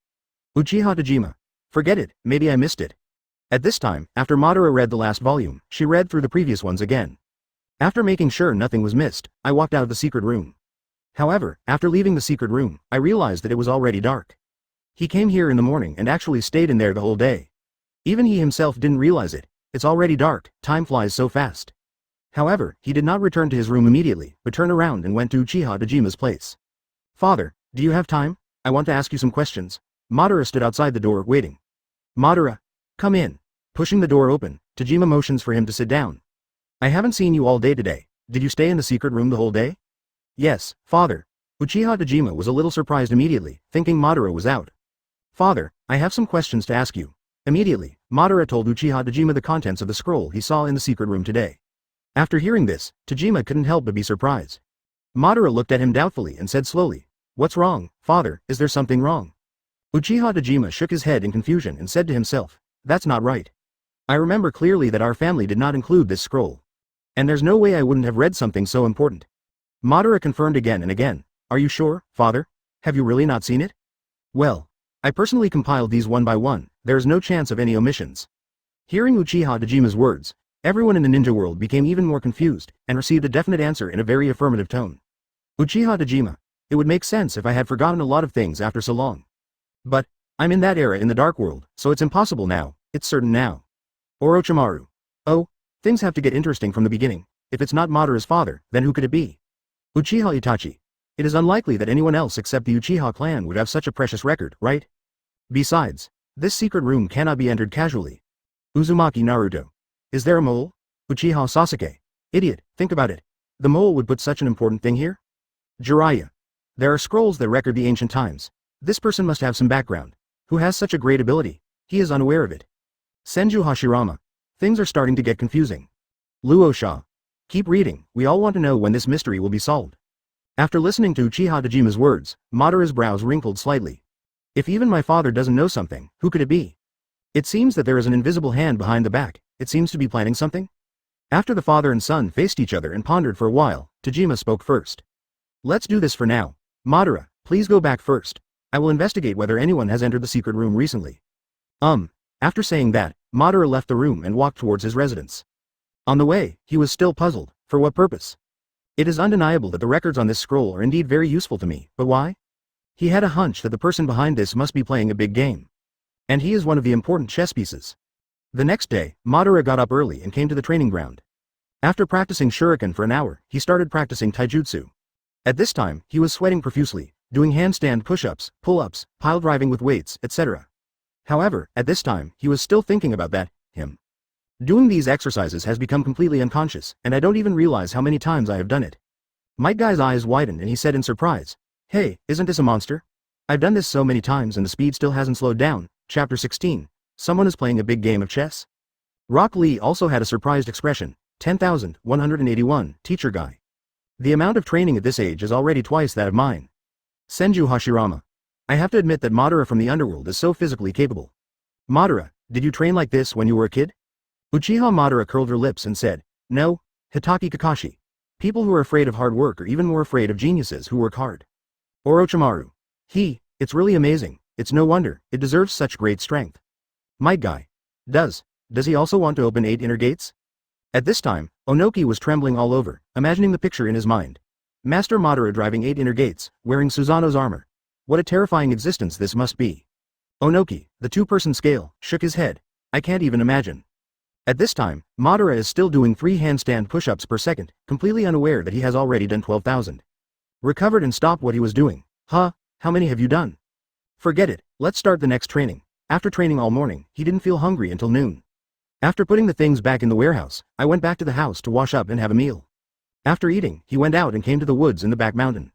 Uchiha Dejima. Forget it, maybe I missed it. At this time, after Madara read the last volume, she read through the previous ones again. After making sure nothing was missed, I walked out of the secret room. However, after leaving the secret room, I realized that it was already dark. He came here in the morning and actually stayed in there the whole day. Even he himself didn't realize it. It's already dark, time flies so fast. However, he did not return to his room immediately, but turned around and went to Uchiha Dejima's place. Father, do you have time? I want to ask you some questions. Madara stood outside the door, waiting. Madara, come in. Pushing the door open, Dejima motions for him to sit down. I haven't seen you all day today. Did you stay in the secret room the whole day? Yes, father. Uchiha Dejima was a little surprised immediately, thinking Madara was out. Father, I have some questions to ask you. Immediately, Madara told Uchiha Dejima the contents of the scroll he saw in the secret room today. After hearing this, Dejima couldn't help but be surprised. Madara looked at him doubtfully and said slowly, What's wrong, father, is there something wrong? Uchiha Dejima shook his head in confusion and said to himself, That's not right. I remember clearly that our family did not include this scroll. And there's no way I wouldn't have read something so important. Madara confirmed again and again, Are you sure, father? Have you really not seen it? Well, I personally compiled these one by one, there is no chance of any omissions. Hearing Uchiha Dejima's words, everyone in the ninja world became even more confused, and received a definite answer in a very affirmative tone. Uchiha Dejima, it would make sense if I had forgotten a lot of things after so long. But, I'm in that era in the dark world, so it's impossible now, it's certain now. Orochimaru. Oh, Things have to get interesting from the beginning. If it's not Madara's father, then who could it be? Uchiha Itachi. It is unlikely that anyone else except the Uchiha clan would have such a precious record, right? Besides, this secret room cannot be entered casually. Uzumaki Naruto. Is there a mole? Uchiha Sasuke. Idiot, think about it. The mole would put such an important thing here? Jiraiya. There are scrolls that record the ancient times. This person must have some background. Who has such a great ability? He is unaware of it. Senju Hashirama. Things are starting to get confusing. Luosha. Keep reading, we all want to know when this mystery will be solved. After listening to Uchiha Dajima's words, Madara's brows wrinkled slightly. If even my father doesn't know something, who could it be? It seems that there is an invisible hand behind the back. It seems to be planning something? After the father and son faced each other and pondered for a while, Dajima spoke first. Let's do this for now. Madara, please go back first. I will investigate whether anyone has entered the secret room recently. After saying that, Madara left the room and walked towards his residence. On the way, he was still puzzled. For what purpose? It is undeniable that the records on this scroll are indeed very useful to me, but why? He had a hunch that the person behind this must be playing a big game. And he is one of the important chess pieces. The next day, Madara got up early and came to the training ground. After practicing shuriken for an hour, he started practicing taijutsu. At this time, he was sweating profusely, doing handstand push-ups, pull-ups, pile driving with weights, etc. However, at this time, he was still thinking about him. Doing these exercises has become completely unconscious, and I don't even realize how many times I have done it. Might Guy's eyes widened and he said in surprise, "Hey, isn't this a monster? I've done this so many times and the speed still hasn't slowed down." Chapter 16. Someone is playing a big game of chess? Rock Lee also had a surprised expression. 10,181, Teacher Guy. The amount of training at this age is already twice that of mine. Senju Hashirama. I have to admit that Madara from the underworld is so physically capable. Madara, did you train like this when you were a kid? Uchiha Madara curled her lips and said, "No, Hitaki Kakashi. People who are afraid of hard work are even more afraid of geniuses who work hard." Orochimaru. It's really amazing. It's no wonder, it deserves such great strength. Might Guy. Does he also want to open 8 inner gates? At this time, Onoki was trembling all over, imagining the picture in his mind. Master Madara driving 8 inner gates, wearing Susanoo's armor. What a terrifying existence this must be. Onoki, the 2-person scale, shook his head. I can't even imagine. At this time, Madara is still doing 3 handstand push-ups per second, completely unaware that he has already done 12,000. Recovered and stopped what he was doing. How many have you done? Forget it, let's start the next training. After training all morning, he didn't feel hungry until noon. After putting the things back in the warehouse, I went back to the house to wash up and have a meal. After eating, he went out and came to the woods in the back mountain.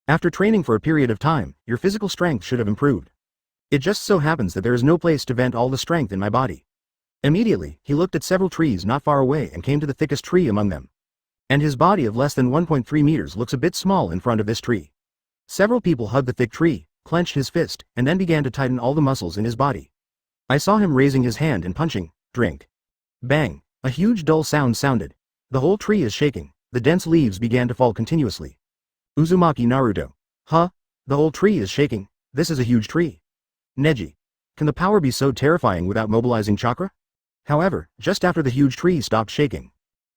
After training for a period of time, your physical strength should have improved. It just so happens that there is no place to vent all the strength in my body. Immediately, he looked at several trees not far away and came to the thickest tree among them. And his body of less than 1.3 meters looks a bit small in front of this tree. Several people hugged the thick tree, clenched his fist, and then began to tighten all the muscles in his body. I saw him raising his hand and punching. Drink. Bang. A huge dull sound sounded. The whole tree is shaking. The dense leaves began to fall continuously. Uzumaki Naruto. The whole tree is shaking. This is a huge tree. Neji. Can the power be so terrifying without mobilizing chakra? However, just after the huge tree stopped shaking,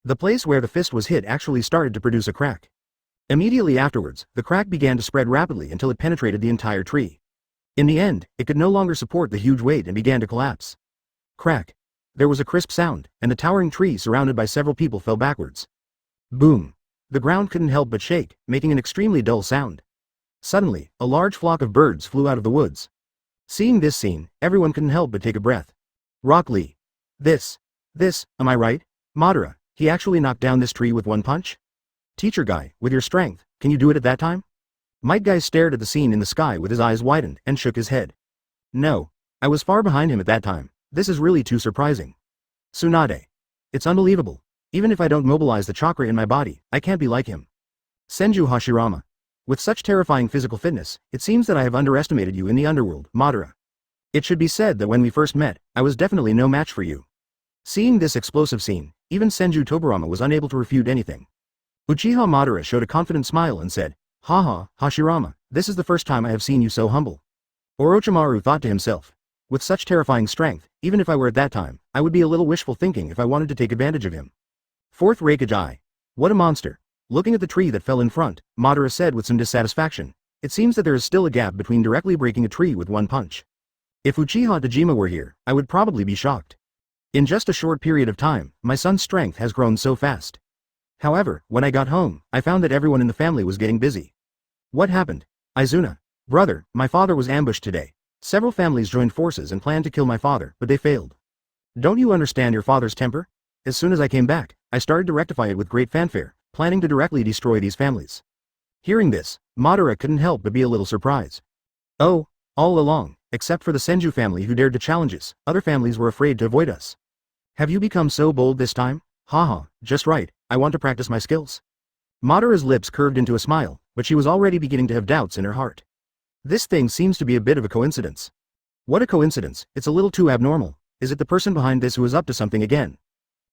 the place where the fist was hit actually started to produce a crack. Immediately afterwards, the crack began to spread rapidly until it penetrated the entire tree. In the end, it could no longer support the huge weight and began to collapse. Crack. There was a crisp sound, and the towering tree surrounded by several people fell backwards. Boom. The ground couldn't help but shake, making an extremely dull sound. Suddenly, a large flock of birds flew out of the woods. Seeing this scene, everyone couldn't help but take a breath. Rock Lee. This, am I right? Madara, he actually knocked down this tree with one punch? Teacher Guy, with your strength, can you do it at that time? Might Guy stared at the scene in the sky with his eyes widened and shook his head. No, I was far behind him at that time. This is really too surprising. Tsunade. It's unbelievable. Even if I don't mobilize the chakra in my body, I can't be like him. Senju Hashirama. With such terrifying physical fitness, it seems that I have underestimated you in the underworld, Madara. It should be said that when we first met, I was definitely no match for you. Seeing this explosive scene, even Senju Tobirama was unable to refute anything. Uchiha Madara showed a confident smile and said, Haha, Hashirama, this is the first time I have seen you so humble. Orochimaru thought to himself. With such terrifying strength, even if I were at that time, I would be a little wishful thinking if I wanted to take advantage of him. Fourth Raikage Eye. What a monster. Looking at the tree that fell in front, Madara said with some dissatisfaction. It seems that there is still a gap between directly breaking a tree with one punch. If Uchiha Dajima were here, I would probably be shocked. In just a short period of time, my son's strength has grown so fast. However, when I got home, I found that everyone in the family was getting busy. What happened? Izuna. Brother, my father was ambushed today. Several families joined forces and planned to kill my father, but they failed. Don't you understand your father's temper? As soon as I came back, I started to rectify it with great fanfare, planning to directly destroy these families. Hearing this, Madara couldn't help but be a little surprised. Oh, all along, except for the Senju family who dared to challenge us, other families were afraid to avoid us. Have you become so bold this time? Haha, just right, I want to practice my skills. Madara's lips curved into a smile, but she was already beginning to have doubts in her heart. This thing seems to be a bit of a coincidence. What a coincidence, it's a little too abnormal. Is it the person behind this who is up to something again?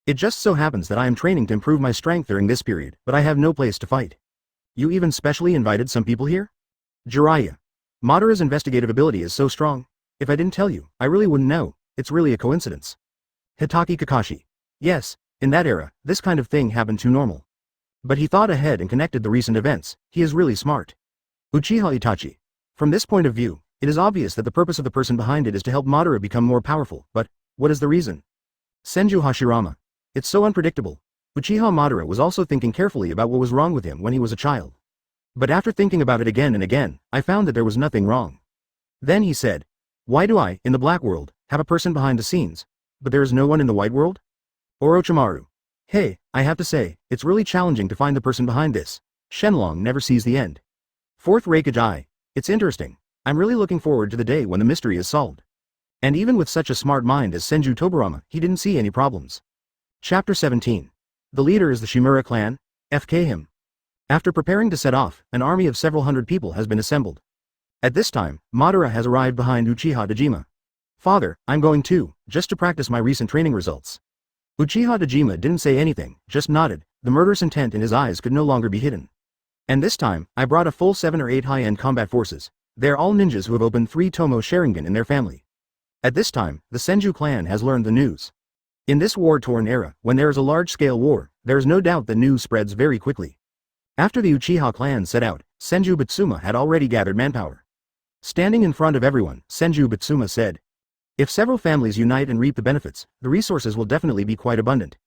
It just so happens that I am training to improve my strength during this period, but I have no place to fight. You even specially invited some people here? Jiraiya. Madara's investigative ability is so strong. If I didn't tell you, I really wouldn't know. It's really a coincidence. Hitaki Kakashi. Yes, in that era, this kind of thing happened too normal. But he thought ahead and connected the recent events. He is really smart. Uchiha Itachi. From this point of view, it is obvious that the purpose of the person behind it is to help Madara become more powerful, but what is the reason? Senju Hashirama. It's so unpredictable. Uchiha Madara was also thinking carefully about what was wrong with him when he was a child. But after thinking about it again and again, I found that there was nothing wrong. Then he said, why do I, in the black world, have a person behind the scenes, but there is no one in the white world? Orochimaru. Hey, I have to say, it's really challenging to find the person behind this. Shenlong never sees the end. Fourth Raikage. It's interesting. I'm really looking forward to the day when the mystery is solved. And even with such a smart mind as Senju Tobirama, he didn't see any problems. Chapter 17. The leader is the Shimura clan. FK him. After preparing to set off, an army of several hundred people has been assembled. At this time, Madara has arrived behind Uchiha Dejima. Father, I'm going too, just to practice my recent training results. Uchiha Dejima didn't say anything, just nodded. The murderous intent in his eyes could no longer be hidden. And this time, I brought a full 7 or 8 high-end combat forces. They're all ninjas who have opened 3 Tomo Sharingan in their family. At this time, the Senju clan has learned the news. In this war-torn era, when there is a large-scale war, there is no doubt that news spreads very quickly. After the Uchiha clan set out, Senju Bitsuma had already gathered manpower. Standing in front of everyone, Senju Bitsuma said, if several families unite and reap the benefits, the resources will definitely be quite abundant.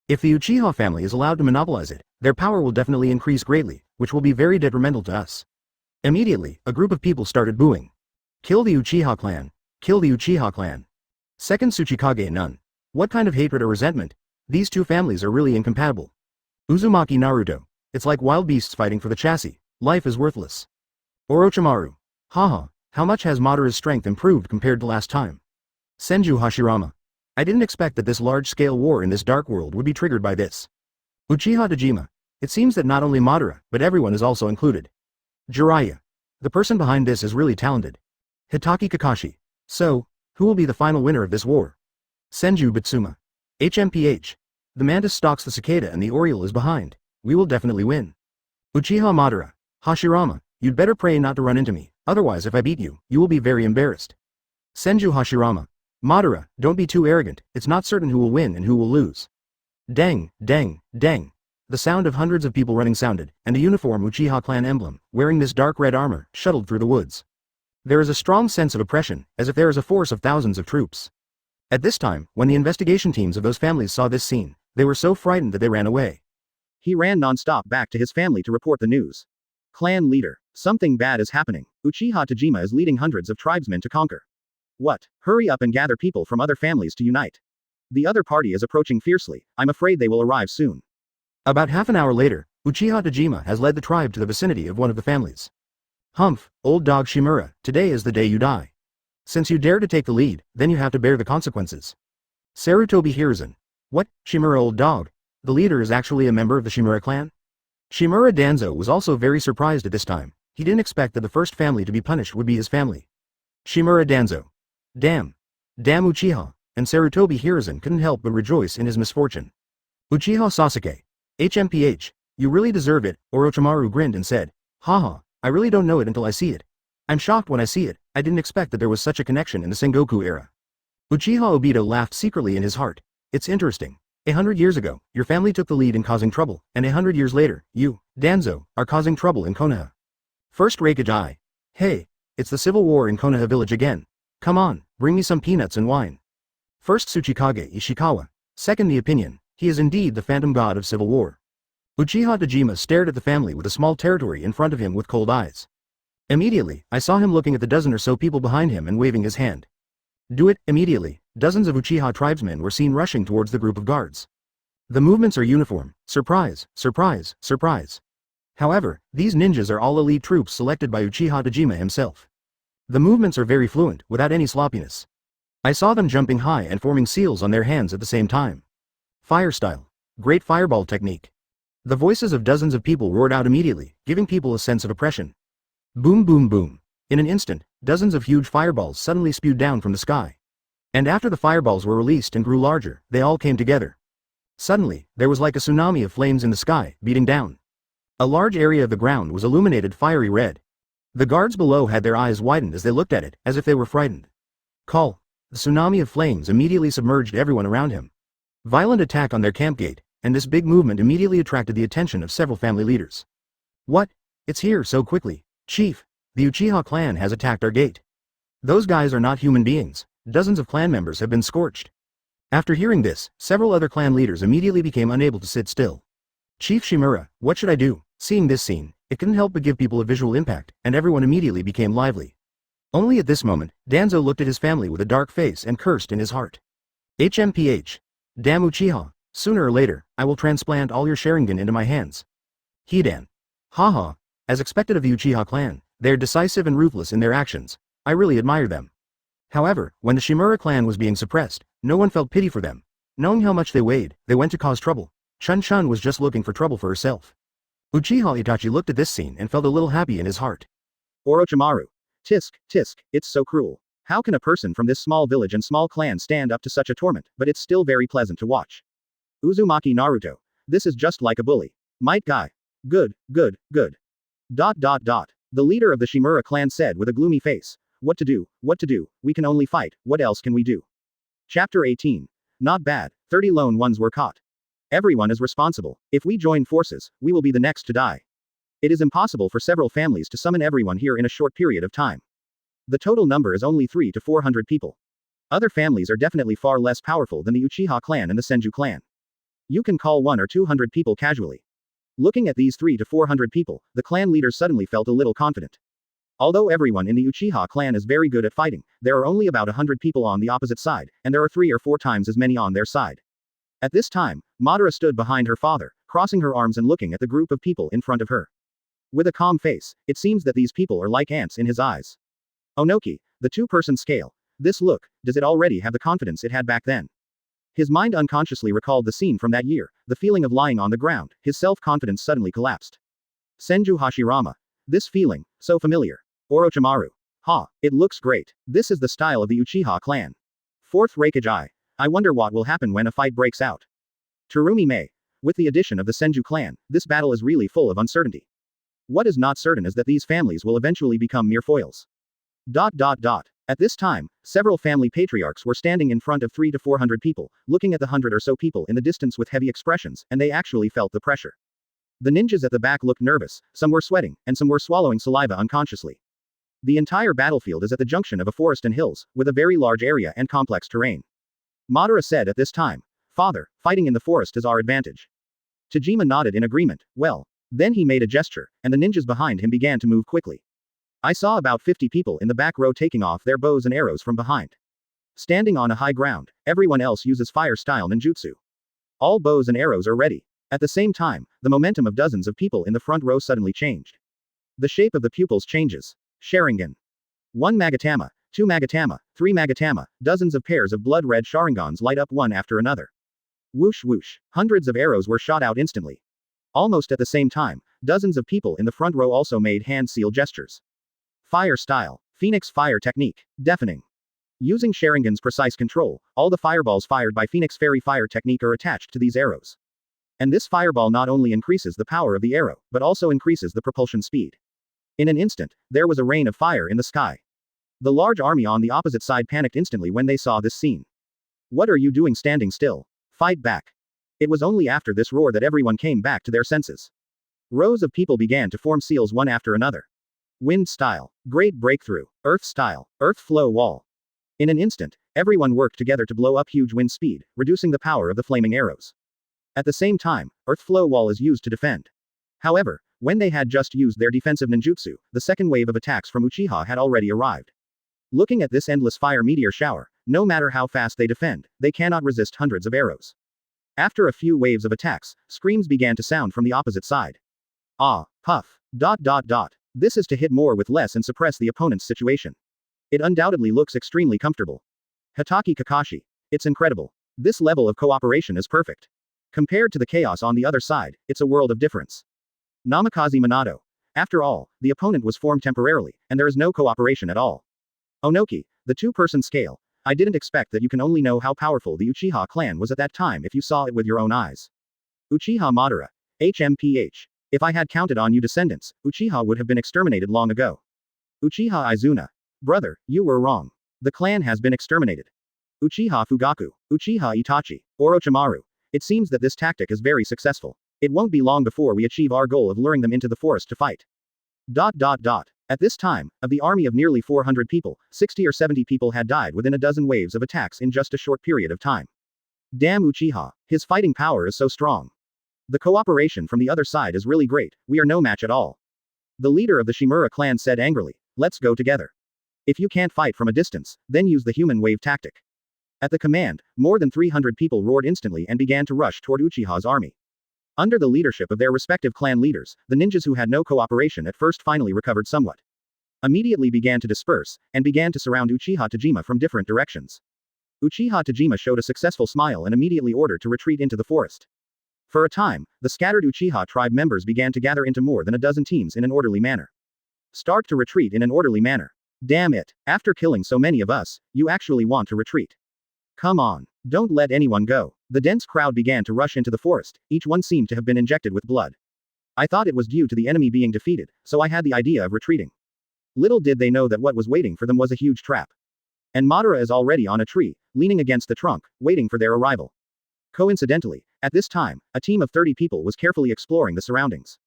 If the Uchiha family is allowed to monopolize it, their power will definitely increase greatly, which will be very detrimental to us. Immediately, a group of people started booing. Kill the Uchiha clan. Kill the Uchiha clan. Second Tsuchikage none. What kind of hatred or resentment? These two families are really incompatible. Uzumaki Naruto. It's like wild beasts fighting for the chassis. Life is worthless. Orochimaru. Haha, how much has Madara's strength improved compared to last time? Senju Hashirama. I didn't expect that this large-scale war in this dark world would be triggered by this. Uchiha Dejima. It seems that not only Madara, but everyone is also included. Jiraiya. The person behind this is really talented. Hitaki Kakashi. So, who will be the final winner of this war? Senju Bitsuma. HMPH. The mantis stalks the cicada and the oriole is behind. We will definitely win. Uchiha Madara. Hashirama, you'd better pray not to run into me, otherwise if I beat you, you will be very embarrassed. Senju Hashirama. Madara, don't be too arrogant, it's not certain who will win and who will lose. Dang, dang, dang. The sound of hundreds of people running sounded, and a uniform Uchiha clan emblem, wearing this dark red armor, shuttled through the woods. There is a strong sense of oppression, as if there is a force of thousands of troops. At this time, when the investigation teams of those families saw this scene, they were so frightened that they ran away. He ran non-stop back to his family to report the news. Clan leader, something bad is happening. Uchiha Dejima is leading hundreds of tribesmen to conquer. What? Hurry up and gather people from other families to unite. The other party is approaching fiercely, I'm afraid they will arrive soon. About half an hour later, Uchiha Dejima has led the tribe to the vicinity of one of the families. Humph, old dog Shimura, today is the day you die. Since you dare to take the lead, then you have to bear the consequences. Sarutobi Hiruzen. What, Shimura old dog? The leader is actually a member of the Shimura clan? Shimura Danzo was also very surprised at this time. He didn't expect that the first family to be punished would be his family. Shimura Danzo. Damn. Damn Uchiha, and Sarutobi Hiruzen couldn't help but rejoice in his misfortune. Uchiha Sasuke. HMPH, you really deserve it, Orochimaru grinned and said, haha, I really don't know it until I see it. I'm shocked when I see it, I didn't expect that there was such a connection in the Sengoku era. Uchiha Obito laughed secretly in his heart. It's interesting. 100 years ago, your family took the lead in causing trouble, and 100 years later, you, Danzo, are causing trouble in Konoha. First Raikage. Hey, it's the civil war in Konoha Village again. Come on, bring me some peanuts and wine. First Tsuchikage Ishikawa. Second the opinion, he is indeed the phantom god of civil war. Uchiha Dojima stared at the family with a small territory in front of him with cold eyes. Immediately, I saw him looking at the dozen or so people behind him and waving his hand. Do it, immediately, dozens of Uchiha tribesmen were seen rushing towards the group of guards. The movements are uniform, surprise, surprise, surprise. However, these ninjas are all elite troops selected by Uchiha Dojima himself. The movements are very fluent, without any sloppiness. I saw them jumping high and forming seals on their hands at the same time. Fire style. Great fireball technique. The voices of dozens of people roared out immediately, giving people a sense of oppression. Boom boom boom. In an instant, dozens of huge fireballs suddenly spewed down from the sky. And after the fireballs were released and grew larger, they all came together. Suddenly, there was like a tsunami of flames in the sky, beating down. A large area of the ground was illuminated fiery red. The guards below had their eyes widened as they looked at it, as if they were frightened. Call. The tsunami of flames immediately submerged everyone around him. Violent attack on their camp gate, and this big movement immediately attracted the attention of several family leaders. What? It's here so quickly. Chief, the Uchiha clan has attacked our gate. Those guys are not human beings. Dozens of clan members have been scorched. After hearing this, several other clan leaders immediately became unable to sit still. Chief Shimura, what should I do? Seeing this scene, it couldn't help but give people a visual impact, and everyone immediately became lively. Only at this moment, Danzo looked at his family with a dark face and cursed in his heart. HMPH. Damn Uchiha, sooner or later, I will transplant all your Sharingan into my hands. Hidan. Haha, as expected of the Uchiha clan, they are decisive and ruthless in their actions. I really admire them. However, when the Shimura clan was being suppressed, no one felt pity for them. Knowing how much they weighed, they went to cause trouble. Chun-Chun was just looking for trouble for herself. Uchiha Itachi looked at this scene and felt a little happy in his heart. Orochimaru. Tisk, tisk, it's so cruel. How can a person from this small village and small clan stand up to such a torment, but it's still very pleasant to watch. Uzumaki Naruto. This is just like a bully. Might guy. Good, good, good. ... The leader of the Shimura clan said with a gloomy face. What to do, we can only fight, what else can we do? Chapter 18. Not bad, 30 lone ones were caught. Everyone is responsible. If we join forces, we will be the next to die. It is impossible for several families to summon everyone here in a short period of time. The total number is only 300 to 400 people. Other families are definitely far less powerful than the Uchiha clan and the Senju clan. You can call 100 or 200 people casually. Looking at these 300 to 400 people, the clan leaders suddenly felt a little confident. Although everyone in the Uchiha clan is very good at fighting, there are only about 100 people on the opposite side, and there are 3 or 4 times as many on their side. At this time, Madara stood behind her father, crossing her arms and looking at the group of people in front of her. With a calm face, it seems that these people are like ants in his eyes. Onoki, the 2-person scale. This look, does it already have the confidence it had back then? His mind unconsciously recalled the scene from that year, the feeling of lying on the ground, his self-confidence suddenly collapsed. Senju Hashirama. This feeling, so familiar. Orochimaru. Ha, it looks great. This is the style of the Uchiha clan. 4th Raikage. I wonder what will happen when a fight breaks out. Terumi Mei. With the addition of the Senju clan, this battle is really full of uncertainty. What is not certain is that these families will eventually become mere foils. ... At this time, several family patriarchs were standing in front of 300 to 400 people, looking at the 100 or so people in the distance with heavy expressions, and they actually felt the pressure. The ninjas at the back looked nervous, some were sweating, and some were swallowing saliva unconsciously. The entire battlefield is at the junction of a forest and hills, with a very large area and complex terrain. Madara said at this time, Father, fighting in the forest is our advantage. Tajima nodded in agreement. Well. Then he made a gesture, and the ninjas behind him began to move quickly. I saw about 50 people in the back row taking off their bows and arrows from behind. Standing on a high ground, everyone else uses fire-style ninjutsu. All bows and arrows are ready. At the same time, the momentum of dozens of people in the front row suddenly changed. The shape of the pupils changes. Sharingan. 1 Magatama, 2 Magatama, 3 Magatama, dozens of pairs of blood-red Sharingans light up one after another. Whoosh whoosh, hundreds of arrows were shot out instantly. Almost at the same time, dozens of people in the front row also made hand seal gestures. Fire style. Phoenix fire technique. Deafening. Using Sharingan's precise control, all the fireballs fired by Phoenix Fairy fire technique are attached to these arrows. And this fireball not only increases the power of the arrow, but also increases the propulsion speed. In an instant, there was a rain of fire in the sky. The large army on the opposite side panicked instantly when they saw this scene. What are you doing standing still? Fight back. It was only after this roar that everyone came back to their senses. Rows of people began to form seals one after another. Wind style. Great breakthrough. Earth style. Earth flow wall. In an instant, Everyone worked together to blow up huge wind speed, reducing the power of the flaming arrows. At the same time, Earth Flow Wall is used to defend. However, when they had just used their defensive ninjutsu, the second wave of attacks from Uchiha had already arrived. Looking at this endless fire meteor shower, no matter how fast they defend, they cannot resist hundreds of arrows. After a few waves of attacks, screams began to sound from the opposite side. Ah, puff. ... This is to hit more with less and suppress the opponent's situation. It undoubtedly looks extremely comfortable. Hatake Kakashi. It's incredible. This level of cooperation is perfect. Compared to the chaos on the other side, it's a world of difference. Namikaze Minato. After all, the opponent was formed temporarily, and there is no cooperation at all. Onoki, the two-person scale. I didn't expect that you can only know how powerful the Uchiha clan was at that time if you saw it with your own eyes. Uchiha Madara. HMPH. If I had counted on you descendants, Uchiha would have been exterminated long ago. Uchiha Izuna. Brother, you were wrong. The clan has been exterminated. Uchiha Fugaku. Uchiha Itachi. Orochimaru. It seems that this tactic is very successful. It won't be long before we achieve our goal of luring them into the forest to fight. At this time, of the army of nearly 400 people, 60 or 70 people had died within a dozen waves of attacks in just a short period of time. Damn Uchiha. His fighting power is so strong. The cooperation from the other side is really great, we are no match at all. The leader of the Shimura clan said angrily, let's go together. If you can't fight from a distance, then use the human wave tactic. At the command, more than 300 people roared instantly and began to rush toward Uchiha's army. Under the leadership of their respective clan leaders, the ninjas who had no cooperation at first finally recovered somewhat. Immediately began to disperse, and began to surround Uchiha Tajima from different directions. Uchiha Tajima showed a successful smile and immediately ordered to retreat into the forest. For a time, the scattered Uchiha tribe members began to gather into more than a dozen teams in an orderly manner. Start to retreat in an orderly manner. Damn it, after killing so many of us, you actually want to retreat. Come on, don't let anyone go. The dense crowd began to rush into the forest, each one seemed to have been injected with blood. I thought it was due to the enemy being defeated, so I had the idea of retreating. Little did they know that what was waiting for them was a huge trap. And Madara is already on a tree, leaning against the trunk, waiting for their arrival. Coincidentally, at this time, a team of 30 people was carefully exploring the surroundings.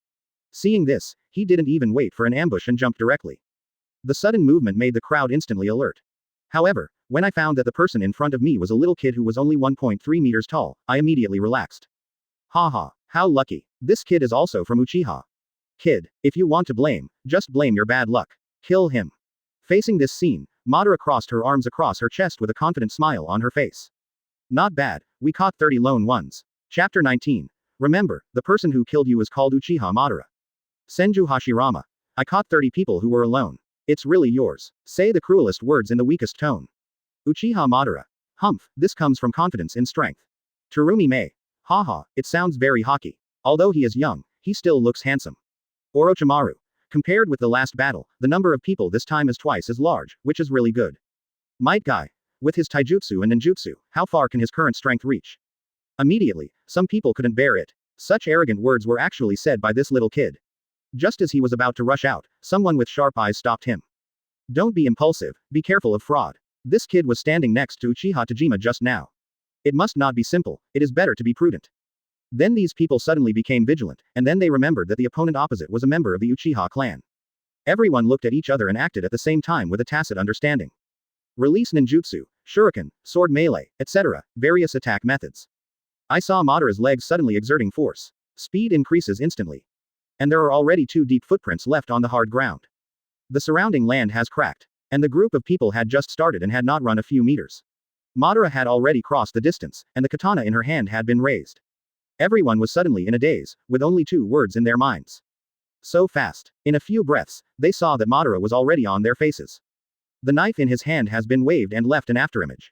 Seeing this, he didn't even wait for an ambush and jumped directly. The sudden movement made the crowd instantly alert. However, when I found that the person in front of me was a little kid who was only 1.3 meters tall, I immediately relaxed. Haha, how lucky. This kid is also from Uchiha. Kid, if you want to blame, just blame your bad luck. Kill him. Facing this scene, Madara crossed her arms across her chest with a confident smile on her face. Not bad, we caught 30 lone ones. Chapter 19. Remember, the person who killed you is called Uchiha Madara. Senju Hashirama. I caught 30 people who were alone. It's really yours. Say the cruelest words in the weakest tone. Uchiha Madara. Humph, this comes from confidence in strength. Terumi Mei. Haha, it sounds very hockey. Although he is young, he still looks handsome. Orochimaru. Compared with the last battle, the number of people this time is twice as large, which is really good. Might Guy. With his taijutsu and ninjutsu, how far can his current strength reach? Immediately, some people couldn't bear it. Such arrogant words were actually said by this little kid. Just as he was about to rush out, someone with sharp eyes stopped him. Don't be impulsive, be careful of fraud. This kid was standing next to Uchiha Tajima just now. It must not be simple, it is better to be prudent. Then these people suddenly became vigilant, and then they remembered that the opponent opposite was a member of the Uchiha clan. Everyone looked at each other and acted at the same time with a tacit understanding. Release ninjutsu, shuriken, sword melee, etc., various attack methods. I saw Madara's legs suddenly exerting force. Speed increases instantly. And there are already 2 deep footprints left on the hard ground. The surrounding land has cracked. And the group of people had just started and had not run a few meters. Madara had already crossed the distance, and the katana in her hand had been raised. Everyone was suddenly in a daze, with only 2 words in their minds. So fast. In a few breaths, they saw that Madara was already on their faces. The knife in his hand has been waved and left an afterimage.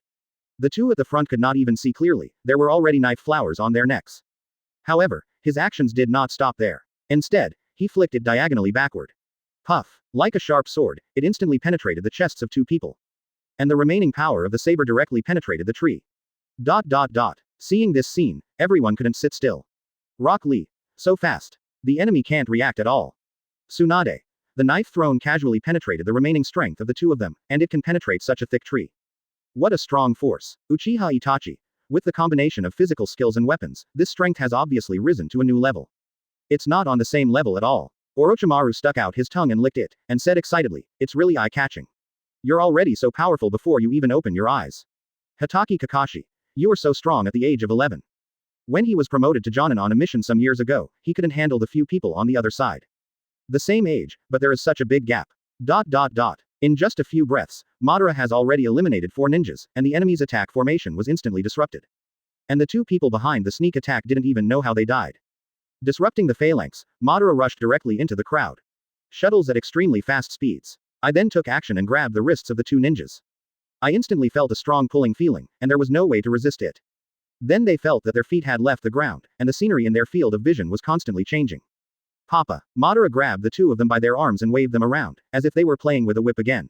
The 2 at the front could not even see clearly, there were already knife flowers on their necks. However, his actions did not stop there. Instead, he flicked it diagonally backward. Puff. Like a sharp sword, it instantly penetrated the chests of 2 people. And the remaining power of the saber directly penetrated the tree. Seeing this scene, everyone couldn't sit still. Rock Lee. So fast. The enemy can't react at all. Tsunade. The knife thrown casually penetrated the remaining strength of the 2 of them, and it can penetrate such a thick tree. What a strong force. Uchiha Itachi. With the combination of physical skills and weapons, this strength has obviously risen to a new level. It's not on the same level at all. Orochimaru stuck out his tongue and licked it, and said excitedly, it's really eye-catching. You're already so powerful before you even open your eyes. Hatake Kakashi. You were so strong at the age of 11. When he was promoted to Jonin on a mission some years ago, he couldn't handle the few people on the other side. The same age, but there is such a big gap. In just a few breaths, Madara has already eliminated 4 ninjas, and the enemy's attack formation was instantly disrupted. And the 2 people behind the sneak attack didn't even know how they died. Disrupting the phalanx, Madara rushed directly into the crowd. Shuttles at extremely fast speeds. I then took action and grabbed the wrists of the 2 ninjas. I instantly felt a strong pulling feeling, and there was no way to resist it. Then they felt that their feet had left the ground, and the scenery in their field of vision was constantly changing. Papa. Madara grabbed the 2 of them by their arms and waved them around, as if they were playing with a whip again.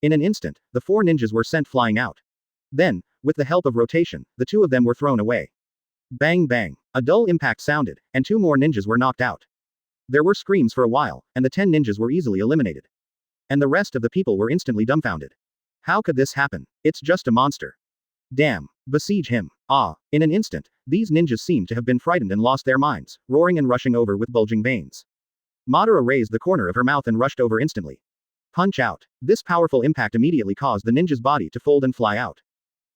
In an instant, the 4 ninjas were sent flying out. Then, with the help of rotation, the 2 of them were thrown away. Bang bang. A dull impact sounded, and 2 more ninjas were knocked out. There were screams for a while, and the 10 ninjas were easily eliminated. And the rest of the people were instantly dumbfounded. How could this happen? It's just a monster. Damn. Besiege him. Ah. In an instant, these ninjas seemed to have been frightened and lost their minds, roaring and rushing over with bulging veins. Madara raised the corner of her mouth and rushed over instantly. Punch out. This powerful impact immediately caused the ninja's body to fold and fly out.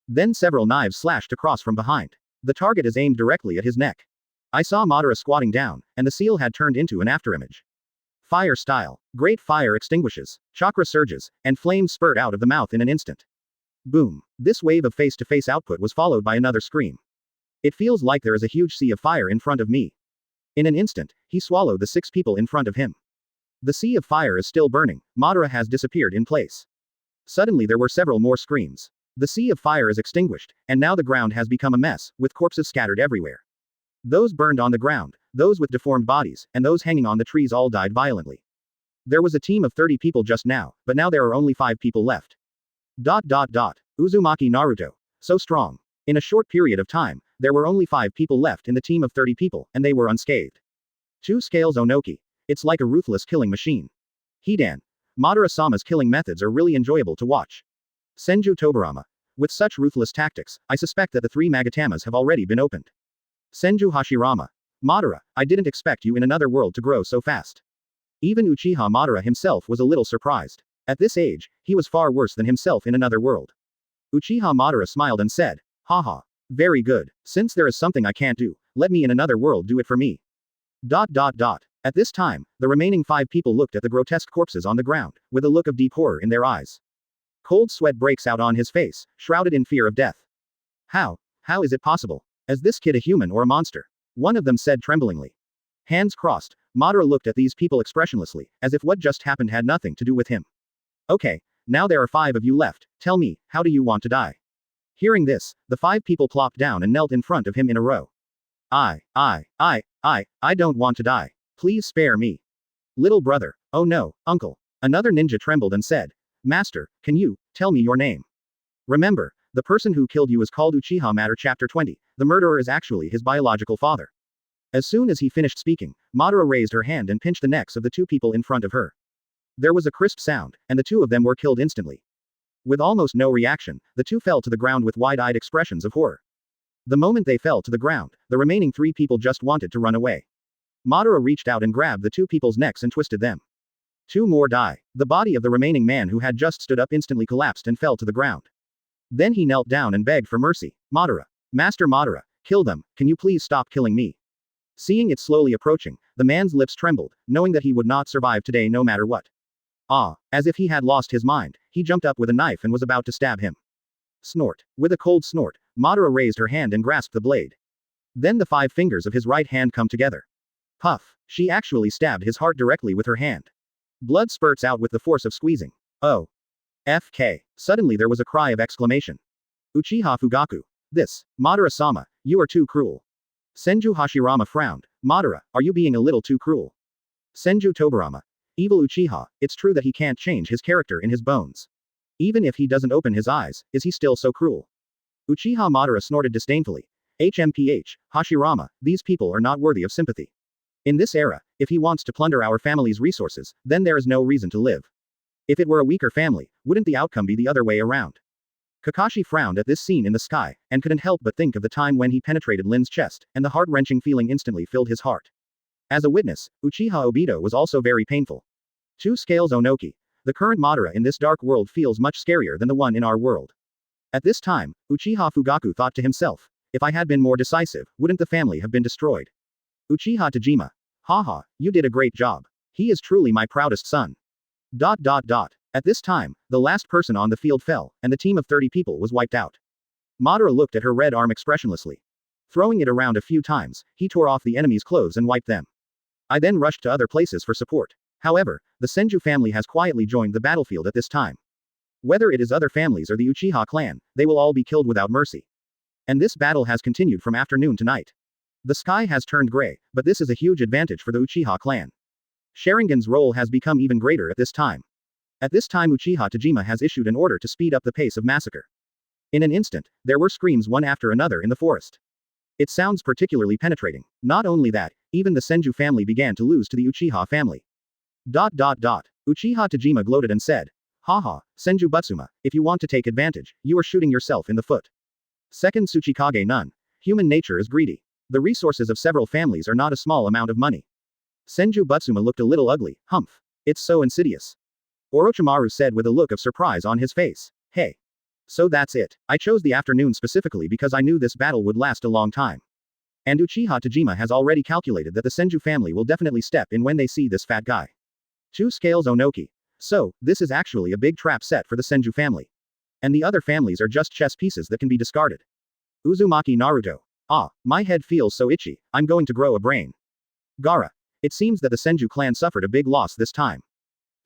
Then several knives slashed across from behind. The target is aimed directly at his neck. I saw Madara squatting down, and the seal had turned into an afterimage. Fire style. Great fire extinguishes, chakra surges, and flames spurt out of the mouth in an instant. Boom. This wave of face-to-face output was followed by another scream. It feels like there is a huge sea of fire in front of me. In an instant, he swallowed the 6 people in front of him. The sea of fire is still burning. Madara has disappeared in place. Suddenly there were several more screams. The sea of fire is extinguished, and now the ground has become a mess, with corpses scattered everywhere. Those burned on the ground, those with deformed bodies, and those hanging on the trees all died violently. There was a team of 30 people just now, but now there are only 5 people left. Uzumaki Naruto. So strong. In a short period of time, there were only 5 people left in the team of 30 people, and they were unscathed. 2 scales Onoki. It's like a ruthless killing machine. Hidan. Madara-sama's killing methods are really enjoyable to watch. Senju Tobirama. With such ruthless tactics, I suspect that the 3 Magatamas have already been opened. Senju Hashirama. Madara, I didn't expect you in another world to grow so fast. Even Uchiha Madara himself was a little surprised. At this age, he was far worse than himself in another world. Uchiha Madara smiled and said, haha. Very good. Since there is something I can't do, let me in another world do it for me. At this time, the remaining 5 people looked at the grotesque corpses on the ground, with a look of deep horror in their eyes. Cold sweat breaks out on his face, shrouded in fear of death. How is it possible? Is this kid a human or a monster? One of them said tremblingly. Hands crossed, Madara looked at these people expressionlessly, as if what just happened had nothing to do with him. Okay, now there are 5 of you left, tell me, how do you want to die? Hearing this, the 5 people plopped down and knelt in front of him in a row. I don't want to die. Please spare me. Little brother. Oh no, uncle. Another ninja trembled and said, Master, can you tell me your name? Remember, the person who killed you is called Uchiha Madara Chapter 20. The murderer is actually his biological father. As soon as he finished speaking, Madara raised her hand and pinched the necks of the 2 people in front of her. There was a crisp sound, and the 2 of them were killed instantly. With almost no reaction, the 2 fell to the ground with wide-eyed expressions of horror. The moment they fell to the ground, the remaining 3 people just wanted to run away. Madara reached out and grabbed the 2 people's necks and twisted them. 2 more die. The body of the remaining man who had just stood up instantly collapsed and fell to the ground. Then he knelt down and begged for mercy. Madara. Master Madara, kill them, can you please stop killing me? Seeing it slowly approaching, the man's lips trembled, knowing that he would not survive today no matter what. As if he had lost his mind, he jumped up with a knife and was about to stab him. Snort. With a cold snort, Madara raised her hand and grasped the blade. Then the 5 fingers of his right hand come together. Puff. She actually stabbed his heart directly with her hand. Blood spurts out with the force of squeezing. Oh. FK. Suddenly there was a cry of exclamation. Uchiha Fugaku. This. Madara-sama, you are too cruel. Senju Hashirama frowned. Madara, are you being a little too cruel? Senju Tobirama. Evil Uchiha, it's true that he can't change his character in his bones. Even if he doesn't open his eyes, is he still so cruel? Uchiha Madara snorted disdainfully. HMPH, Hashirama, these people are not worthy of sympathy. In this era, if he wants to plunder our family's resources, then there is no reason to live. If it were a weaker family, wouldn't the outcome be the other way around? Kakashi frowned at this scene in the sky, and couldn't help but think of the time when he penetrated Lin's chest, and the heart-wrenching feeling instantly filled his heart. As a witness, Uchiha Obito was also very painful. 2 scales Onoki. The current Madara in this dark world feels much scarier than the one in our world. At this time, Uchiha Fugaku thought to himself, if I had been more decisive, wouldn't the family have been destroyed? Uchiha Tajima. Haha, you did a great job. He is truly my proudest son. ... At this time, the last person on the field fell, and the team of 30 people was wiped out. Madara looked at her red arm expressionlessly. Throwing it around a few times, he tore off the enemy's clothes and wiped them. I then rushed to other places for support. However, the Senju family has quietly joined the battlefield at this time. Whether it is other families or the Uchiha clan, they will all be killed without mercy. And this battle has continued from afternoon to night. The sky has turned gray, but this is a huge advantage for the Uchiha clan. Sharingan's role has become even greater at this time. At this time Uchiha Tajima has issued an order to speed up the pace of massacre. In an instant, there were screams one after another in the forest. It sounds particularly penetrating. Not only that, even the Senju family began to lose to the Uchiha family. ... Uchiha Tajima gloated and said, haha, Senju Butsuma, if you want to take advantage, you are shooting yourself in the foot. Second Tsuchikage Nun. Human nature is greedy. The resources of several families are not a small amount of money. Senju Butsuma looked a little ugly. Humph. It's so insidious. Orochimaru said with a look of surprise on his face. Hey. So that's it. I chose the afternoon specifically because I knew this battle would last a long time. And Uchiha Tajima has already calculated that the Senju family will definitely step in when they see this fat guy. 2 scales Onoki. So, this is actually a big trap set for the Senju family. And the other families are just chess pieces that can be discarded. Uzumaki Naruto. Ah, my head feels so itchy, I'm going to grow a brain. Gaara. It seems that the Senju clan suffered a big loss this time.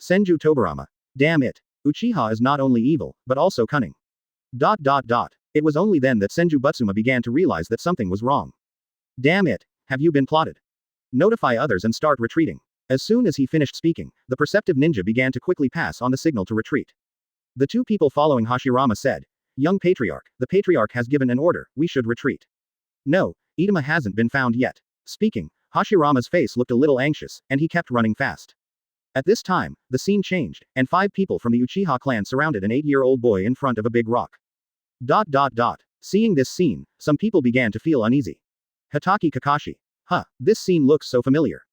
Senju Tobirama. Damn it. Uchiha is not only evil, but also cunning. ... It was only then that Senju Butsuma began to realize that something was wrong. Damn it, have you been plotted? Notify others and start retreating. As soon as he finished speaking, the perceptive ninja began to quickly pass on the signal to retreat. The 2 people following Hashirama said, Young Patriarch, the Patriarch has given an order, we should retreat. No, Idama hasn't been found yet. Speaking, Hashirama's face looked a little anxious, and he kept running fast. At this time, the scene changed, and 5 people from the Uchiha clan surrounded an 8-year-old boy in front of a big rock. ... Seeing this scene, some people began to feel uneasy. Hatake Kakashi. Huh, this scene looks so familiar.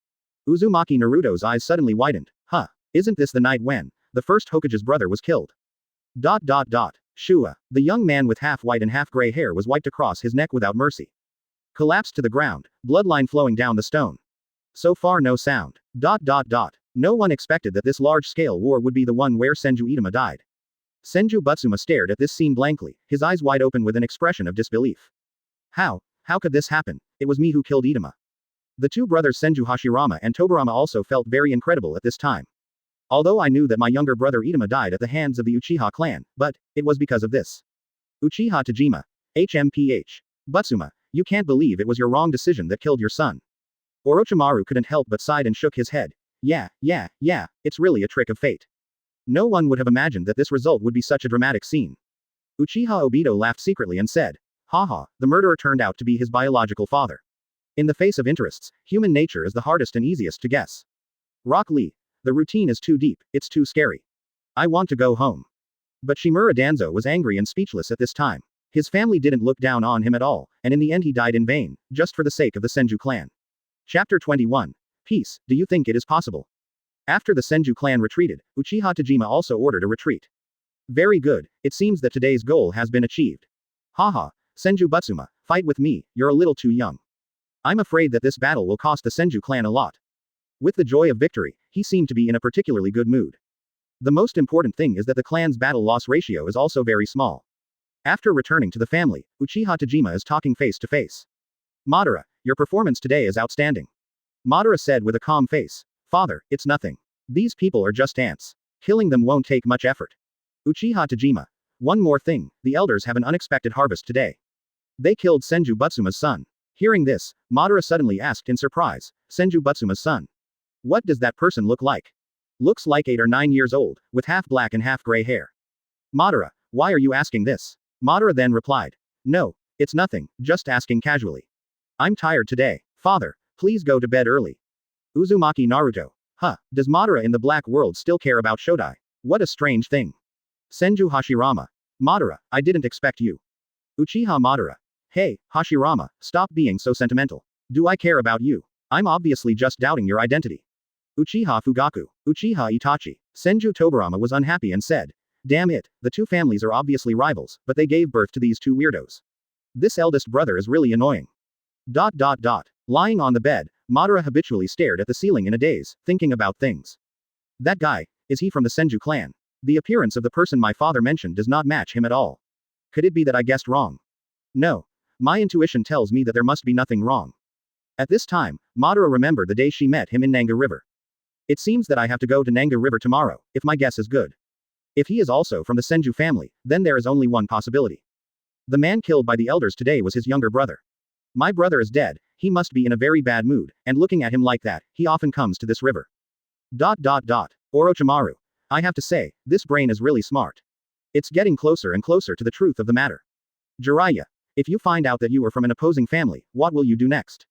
Uzumaki Naruto's eyes suddenly widened. Huh, isn't this the night when the first Hokage's brother was killed? ... Shua, the young man with half white and half gray hair was wiped across his neck without mercy. Collapsed to the ground, bloodline flowing down the stone. So far no sound. ... No one expected that this large-scale war would be the one where Senju Idama died. Senju Butsuma stared at this scene blankly, his eyes wide open with an expression of disbelief. How could this happen? It was me who killed Idama. The 2 brothers Senju Hashirama and Tobirama also felt very incredible at this time. Although I knew that my younger brother Idama died at the hands of the Uchiha clan, but it was because of this. Uchiha Tajima. HMPH. Butsuma, you can't believe it was your wrong decision that killed your son. Orochimaru couldn't help but sighed and shook his head. Yeah, it's really a trick of fate. No one would have imagined that this result would be such a dramatic scene. Uchiha Obito laughed secretly and said, haha, the murderer turned out to be his biological father. In the face of interests, human nature is the hardest and easiest to guess. Rock Lee. The routine is too deep, it's too scary. I want to go home. But Shimura Danzo was angry and speechless at this time. His family didn't look down on him at all, and in the end he died in vain, just for the sake of the Senju clan. Chapter 21. Peace, do you think it is possible? After the Senju clan retreated, Uchiha Tajima also ordered a retreat. Very good, it seems that today's goal has been achieved. Haha, Senju Butsuma, fight with me, you're a little too young. I'm afraid that this battle will cost the Senju clan a lot. With the joy of victory, he seemed to be in a particularly good mood. The most important thing is that the clan's battle-loss ratio is also very small. After returning to the family, Uchiha Tajima is talking face to face. Madara, your performance today is outstanding. Madara said with a calm face. Father, it's nothing. These people are just ants. Killing them won't take much effort. Uchiha Tajima. One more thing, the elders have an unexpected harvest today. They killed Senju Butsuma's son. Hearing this, Madara suddenly asked in surprise, Senju Butsuma's son. What does that person look like? Looks like 8 or 9 years old, with half black and half gray hair. Madara, why are you asking this? Madara then replied. No, it's nothing, just asking casually. I'm tired today. Father, please go to bed early. Uzumaki Naruto. Huh, does Madara in the black world still care about Shodai? What a strange thing. Senju Hashirama. Madara, I didn't expect you. Uchiha Madara. Hey, Hashirama, stop being so sentimental. Do I care about you? I'm obviously just doubting your identity. Uchiha Fugaku. Uchiha Itachi. Senju Tobirama was unhappy and said, Damn it, the two families are obviously rivals, but they gave birth to these two weirdos. This eldest brother is really annoying. Lying on the bed, Madara habitually stared at the ceiling in a daze, thinking about things. That guy, is he from the Senju clan? The appearance of the person my father mentioned does not match him at all. Could it be that I guessed wrong? No. My intuition tells me that there must be nothing wrong. At this time, Madara remembered the day she met him in Nanga River. It seems that I have to go to Nanga River tomorrow, if my guess is good. If he is also from the Senju family, then there is only one possibility. The man killed by the elders today was his younger brother. My brother is dead, he must be in a very bad mood, and looking at him like that, he often comes to this river. Orochimaru. I have to say, this brain is really smart. It's getting closer and closer to the truth of the matter. Jiraiya. If you find out that you are from an opposing family, what will you do next?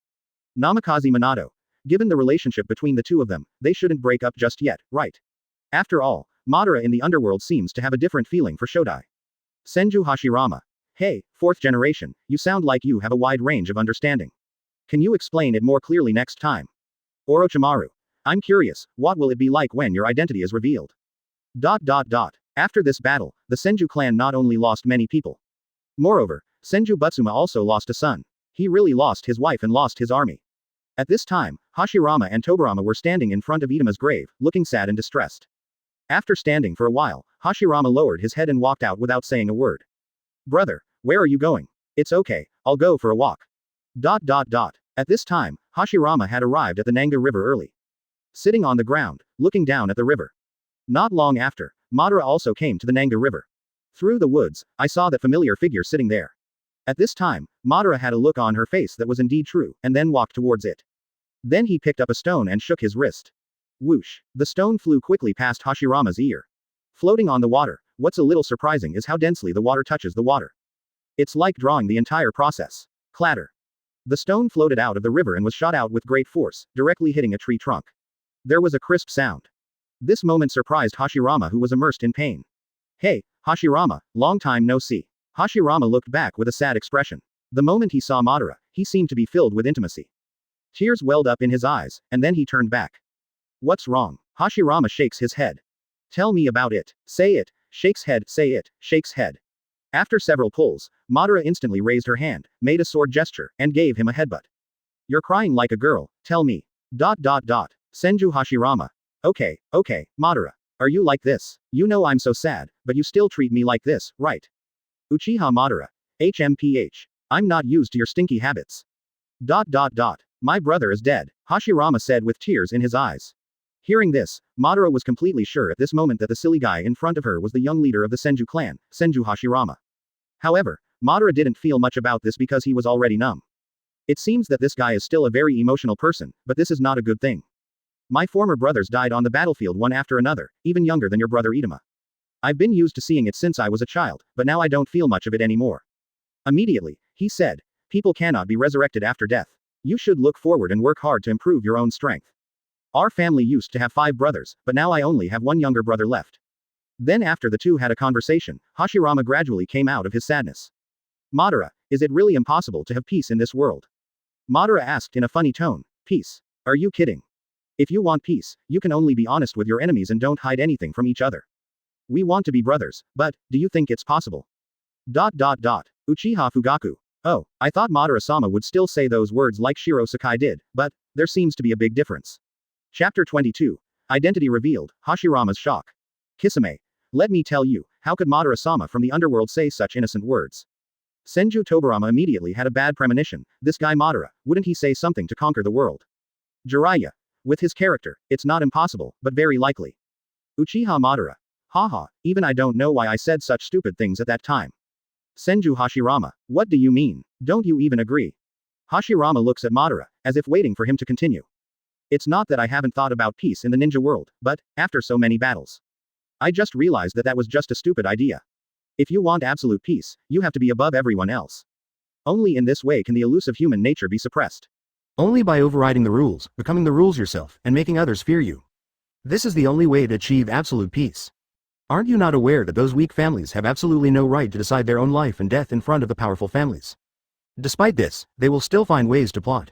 Namikaze Minato. Given the relationship between the two of them, they shouldn't break up just yet, right? After all, Madara in the underworld seems to have a different feeling for Shodai. Senju Hashirama. Hey, fourth generation, you sound like you have a wide range of understanding. Can you explain it more clearly next time? Orochimaru. I'm curious, what will it be like when your identity is revealed? After this battle, the Senju clan not only lost many people. Moreover, Senju Butsuma also lost a son. He really lost his wife and lost his army. At this time, Hashirama and Tobirama were standing in front of Itama's grave, looking sad and distressed. After standing for a while, Hashirama lowered his head and walked out without saying a word. Brother, where are you going? It's okay, I'll go for a walk. At this time, Hashirama had arrived at the Nanga River early. Sitting on the ground, looking down at the river. Not long after, Madara also came to the Nanga River. Through the woods, I saw that familiar figure sitting there. At this time, Madara had a look on her face that was indeed true, and then walked towards it. Then he picked up a stone and shook his wrist. Whoosh! The stone flew quickly past Hashirama's ear. Floating on the water, what's a little surprising is how densely the water touches the water. It's like drawing the entire process. Clatter. The stone floated out of the river and was shot out with great force, directly hitting a tree trunk. There was a crisp sound. This moment surprised Hashirama, who was immersed in pain. Hey, Hashirama, long time no see. Hashirama looked back with a sad expression. The moment he saw Madara, he seemed to be filled with intimacy. Tears welled up in his eyes, and then he turned back. What's wrong? Hashirama shakes his head. Tell me about it. Say it. Shakes head. Say it. Shakes head. After several pulls, Madara instantly raised her hand, made a sword gesture, and gave him a headbutt. You're crying like a girl, tell me. Senju Hashirama. Okay, Madara. Are you like this? You know I'm so sad, but you still treat me like this, right? Uchiha Madara. HMPH. I'm not used to your stinky habits. My brother is dead, Hashirama said with tears in his eyes. Hearing this, Madara was completely sure at this moment that the silly guy in front of her was the young leader of the Senju clan, Senju Hashirama. However, Madara didn't feel much about this because he was already numb. It seems that this guy is still a very emotional person, but this is not a good thing. My former brothers died on the battlefield one after another, even younger than your brother Itama. I've been used to seeing it since I was a child, but now I don't feel much of it anymore. Immediately, he said, people cannot be resurrected after death. You should look forward and work hard to improve your own strength. Our family used to have 5 brothers, but now I only have one younger brother left. Then after the two had a conversation, Hashirama gradually came out of his sadness. Madara, is it really impossible to have peace in this world? Madara asked in a funny tone, peace? Are you kidding? If you want peace, you can only be honest with your enemies and don't hide anything from each other. We want to be brothers, but, do you think it's possible? Uchiha Fugaku. Oh, I thought Madara-sama would still say those words like Shiro Sakai did, but, there seems to be a big difference. Chapter 22. Identity revealed, Hashirama's shock. Kisame. Let me tell you, how could Madara-sama from the underworld say such innocent words? Senju Tobirama immediately had a bad premonition, this guy Madara, wouldn't he say something to conquer the world? Jiraiya. With his character, it's not impossible, but very likely. Uchiha Madara. Haha, even I don't know why I said such stupid things at that time. Senju Hashirama. What do you mean? Don't you even agree? Hashirama looks at Madara, as if waiting for him to continue. It's not that I haven't thought about peace in the ninja world, but, after so many battles. I just realized that that was just a stupid idea. If you want absolute peace, you have to be above everyone else. Only in this way can the elusive human nature be suppressed. Only by overriding the rules, becoming the rules yourself, and making others fear you. This is the only way to achieve absolute peace. Aren't you not aware that those weak families have absolutely no right to decide their own life and death in front of the powerful families? Despite this, they will still find ways to plot.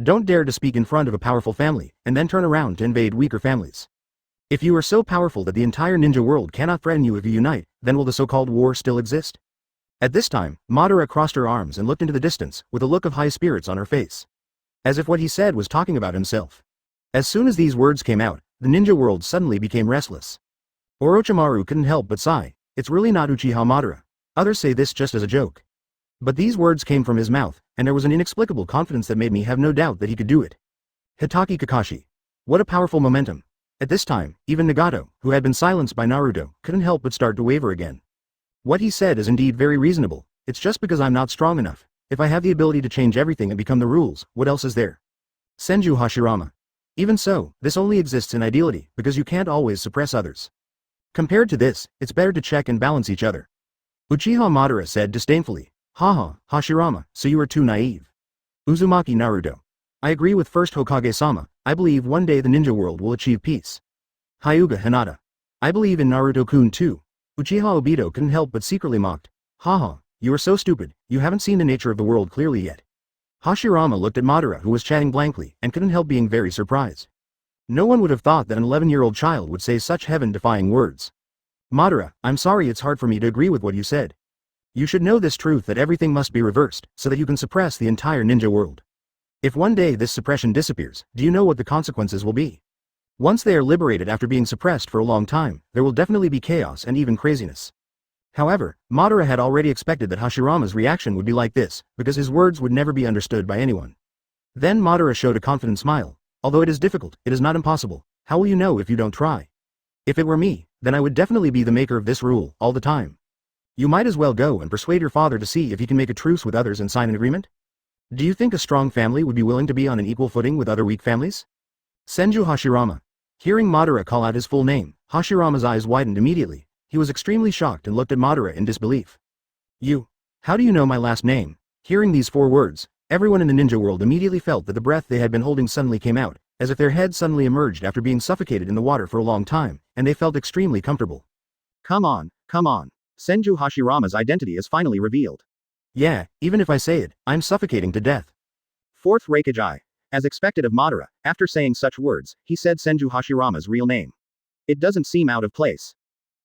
Don't dare to speak in front of a powerful family, and then turn around to invade weaker families. If you are so powerful that the entire ninja world cannot threaten you if you unite, then will the so-called war still exist? At this time, Madara crossed her arms and looked into the distance, with a look of high spirits on her face. As if what he said was talking about himself. As soon as these words came out, the ninja world suddenly became restless. Orochimaru couldn't help but sigh. It's really not Uchiha Madara. Others say this just as a joke. But these words came from his mouth, and there was an inexplicable confidence that made me have no doubt that he could do it. Hitaki Kakashi. What a powerful momentum. At this time, even Nagato, who had been silenced by Naruto, couldn't help but start to waver again. What he said is indeed very reasonable. It's just because I'm not strong enough. If I have the ability to change everything and become the rules, what else is there? Senju Hashirama. Even so, this only exists in ideality, because you can't always suppress others. Compared to this, it's better to check and balance each other. Uchiha Madara said disdainfully. Haha, Hashirama, so you are too naive. Uzumaki Naruto. I agree with first Hokage-sama. I believe one day the ninja world will achieve peace. Hyuga Hinata. I believe in Naruto-kun too. Uchiha Obito couldn't help but secretly mocked. Haha, you are so stupid, you haven't seen the nature of the world clearly yet. Hashirama looked at Madara, who was chatting blankly, and couldn't help being very surprised. No one would have thought that an 11-year-old child would say such heaven-defying words. Madara, I'm sorry, it's hard for me to agree with what you said. You should know this truth that everything must be reversed, so that you can suppress the entire ninja world. If one day this suppression disappears, do you know what the consequences will be? Once they are liberated after being suppressed for a long time, there will definitely be chaos and even craziness. However, Madara had already expected that Hashirama's reaction would be like this, because his words would never be understood by anyone. Then Madara showed a confident smile. Although it is difficult, it is not impossible. How will you know if you don't try? If it were me, then I would definitely be the maker of this rule, all the time. You might as well go and persuade your father to see if he can make a truce with others and sign an agreement? Do you think a strong family would be willing to be on an equal footing with other weak families? Senju Hashirama. Hearing Madara call out his full name, Hashirama's eyes widened immediately. He was extremely shocked and looked at Madara in disbelief. You? How do you know my last name? Hearing these 4 words, everyone in the ninja world immediately felt that the breath they had been holding suddenly came out, as if their head suddenly emerged after being suffocated in the water for a long time, and they felt extremely comfortable. Come on, come on. Senju Hashirama's identity is finally revealed. Yeah, even if I say it, I'm suffocating to death. 4th Raikage. As expected of Madara, after saying such words, he said Senju Hashirama's real name. It doesn't seem out of place.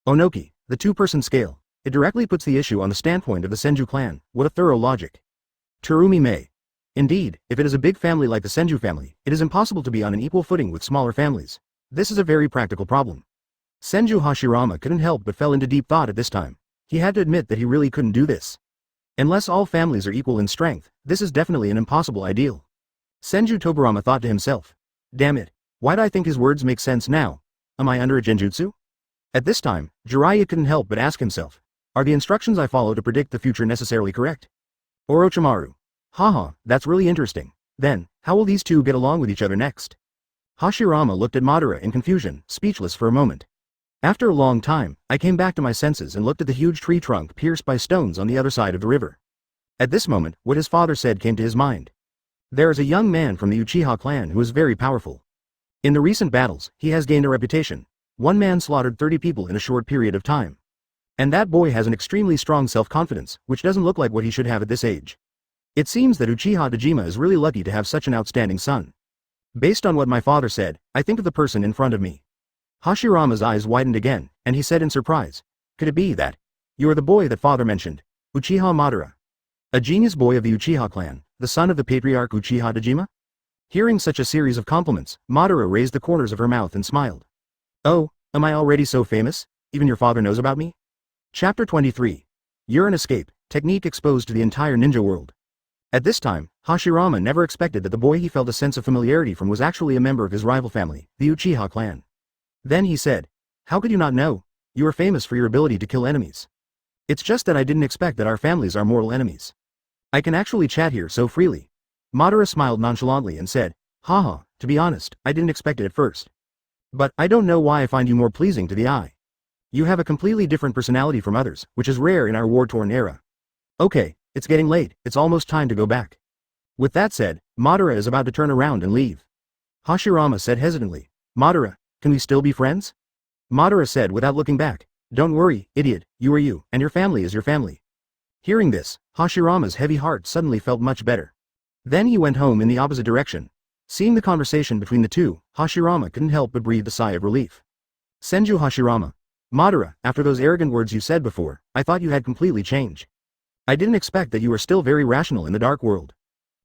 Onoki, the 2-person scale. It directly puts the issue on the standpoint of the Senju clan. What a thorough logic. Terumi Mei. Indeed, if it is a big family like the Senju family, it is impossible to be on an equal footing with smaller families. This is a very practical problem. Senju Hashirama couldn't help but fell into deep thought at this time. He had to admit that he really couldn't do this. Unless all families are equal in strength, this is definitely an impossible ideal. Senju Tobirama thought to himself. Damn it, why'd I think his words make sense now? Am I under a genjutsu? At this time, Jiraiya couldn't help but ask himself. Are the instructions I follow to predict the future necessarily correct? Orochimaru. Haha, that's really interesting. Then, how will these two get along with each other next? Hashirama looked at Madara in confusion, speechless for a moment. After a long time, I came back to my senses and looked at the huge tree trunk pierced by stones on the other side of the river. At this moment, what his father said came to his mind. There is a young man from the Uchiha clan who is very powerful. In the recent battles, he has gained a reputation. One man slaughtered 30 people in a short period of time. And that boy has an extremely strong self-confidence, which doesn't look like what he should have at this age. It seems that Uchiha Dojima is really lucky to have such an outstanding son. Based on what my father said, I think of the person in front of me. Hashirama's eyes widened again, and he said in surprise. Could it be that? You are the boy that father mentioned. Uchiha Madara. A genius boy of the Uchiha clan, the son of the patriarch Uchiha Dojima? Hearing such a series of compliments, Madara raised the corners of her mouth and smiled. Oh, am I already so famous? Even your father knows about me? Chapter 23. Urine Escape, technique exposed to the entire ninja world. At this time, Hashirama never expected that the boy he felt a sense of familiarity from was actually a member of his rival family, the Uchiha clan. Then he said, how could you not know? You are famous for your ability to kill enemies. It's just that I didn't expect that our families are mortal enemies. I can actually chat here so freely. Madara smiled nonchalantly and said, haha, to be honest, I didn't expect it at first. But I don't know why I find you more pleasing to the eye. You have a completely different personality from others, which is rare in our war-torn era. Okay, it's getting late, it's almost time to go back. With that said, Madara is about to turn around and leave. Hashirama said hesitantly, Madara, can we still be friends? Madara said without looking back, don't worry, idiot, you are you, and your family is your family. Hearing this, Hashirama's heavy heart suddenly felt much better. Then he went home in the opposite direction. Seeing the conversation between the two, Hashirama couldn't help but breathe a sigh of relief. Senju Hashirama. Madara, after those arrogant words you said before, I thought you had completely changed. I didn't expect that you were still very rational in the dark world.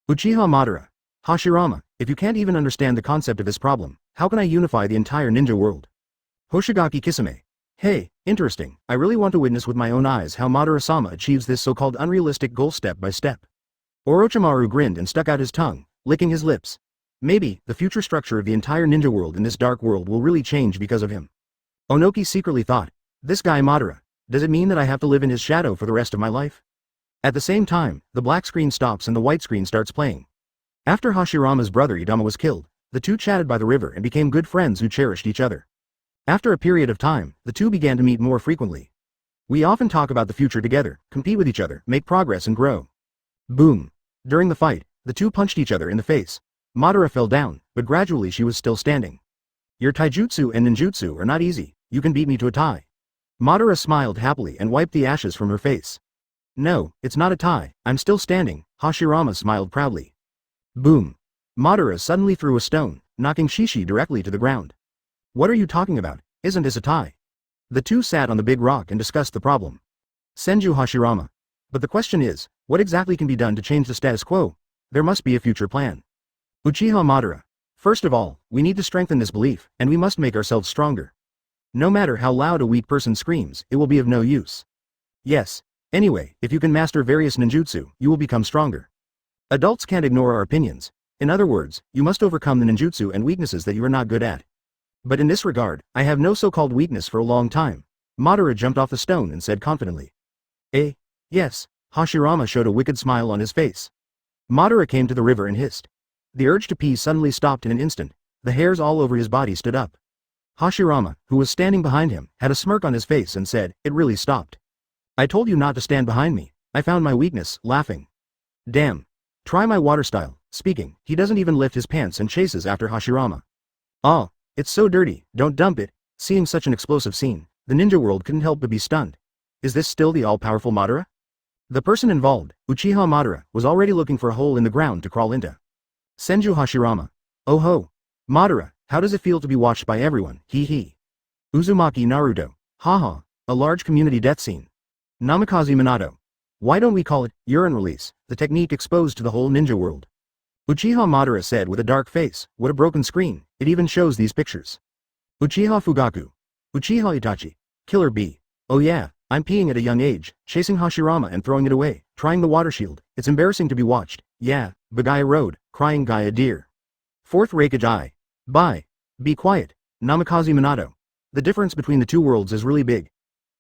Uchiha Madara. Hashirama, if you can't even understand the concept of this problem, how can I unify the entire ninja world? Hoshigaki Kisame. Hey, interesting, I really want to witness with my own eyes how Madara-sama achieves this so-called unrealistic goal step by step. Orochimaru grinned and stuck out his tongue, licking his lips. Maybe, the future structure of the entire ninja world in this dark world will really change because of him. Onoki secretly thought, this guy Madara, does it mean that I have to live in his shadow for the rest of my life? At the same time, the black screen stops and the white screen starts playing. After Hashirama's brother Idama was killed, the two chatted by the river and became good friends who cherished each other. After a period of time, the two began to meet more frequently. We often talk about the future together, compete with each other, make progress and grow. Boom. During the fight, the two punched each other in the face. Madara fell down, but gradually she was still standing. Your taijutsu and ninjutsu are not easy, you can beat me to a tie. Madara smiled happily and wiped the ashes from her face. No, it's not a tie, I'm still standing, Hashirama smiled proudly. Boom. Madara suddenly threw a stone, knocking Shishi directly to the ground. What are you talking about, isn't this a tie? The two sat on the big rock and discussed the problem. Senju Hashirama. But the question is, what exactly can be done to change the status quo? There must be a future plan. Uchiha Madara. First of all, we need to strengthen this belief, and we must make ourselves stronger. No matter how loud a weak person screams, it will be of no use. Yes. Anyway, if you can master various ninjutsu, you will become stronger. Adults can't ignore our opinions. In other words, you must overcome the ninjutsu and weaknesses that you are not good at. But in this regard, I have no so-called weakness for a long time. Madara jumped off the stone and said confidently. Yes. Hashirama showed a wicked smile on his face. Madara came to the river and hissed. The urge to pee suddenly stopped in an instant. The hairs all over his body stood up. Hashirama, who was standing behind him, had a smirk on his face and said, it really stopped. I told you not to stand behind me. I found my weakness, laughing. Damn. Try my water style. Speaking, he doesn't even lift his pants and chases after Hashirama. Oh, it's so dirty, don't dump it. Seeing such an explosive scene, the ninja world couldn't help but be stunned. Is this still the all-powerful Madara? The person involved, Uchiha Madara, was already looking for a hole in the ground to crawl into. Senju Hashirama. Oh ho. Madara, how does it feel to be watched by everyone, hee hee. Uzumaki Naruto. Haha, a large community death scene. Namikaze Minato. Why don't we call it, urine release, the technique exposed to the whole ninja world? Uchiha Madara said with a dark face, what a broken screen, it even shows these pictures. Uchiha Fugaku. Uchiha Itachi. Killer Bee. Oh yeah, I'm peeing at a young age, chasing Hashirama and throwing it away, trying the water shield, it's embarrassing to be watched, yeah, Bagaya Road, crying Gaia deer. Fourth Reikage I. Bye. Be quiet, Namikaze Minato. The difference between the two worlds is really big.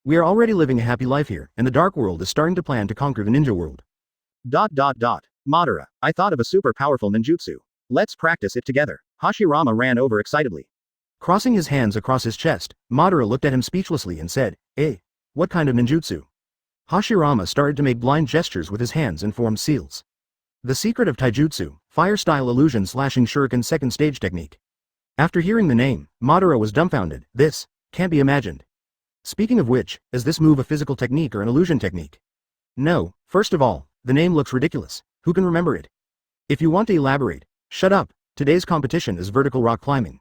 We are already living a happy life here, and the dark world is starting to plan to conquer the ninja world. Madara, I thought of a super powerful ninjutsu. Let's practice it together. Hashirama ran over excitedly. Crossing his hands across his chest, Madara looked at him speechlessly and said, what kind of ninjutsu? Hashirama started to make blind gestures with his hands and formed seals. The secret of taijutsu, fire-style illusion slashing shuriken second stage technique. After hearing the name, Madara was dumbfounded. This can't be imagined. Speaking of which, is this move a physical technique or an illusion technique? No, first of all, the name looks ridiculous. Who can remember it? If you want to elaborate, shut up. Today's competition is vertical rock climbing.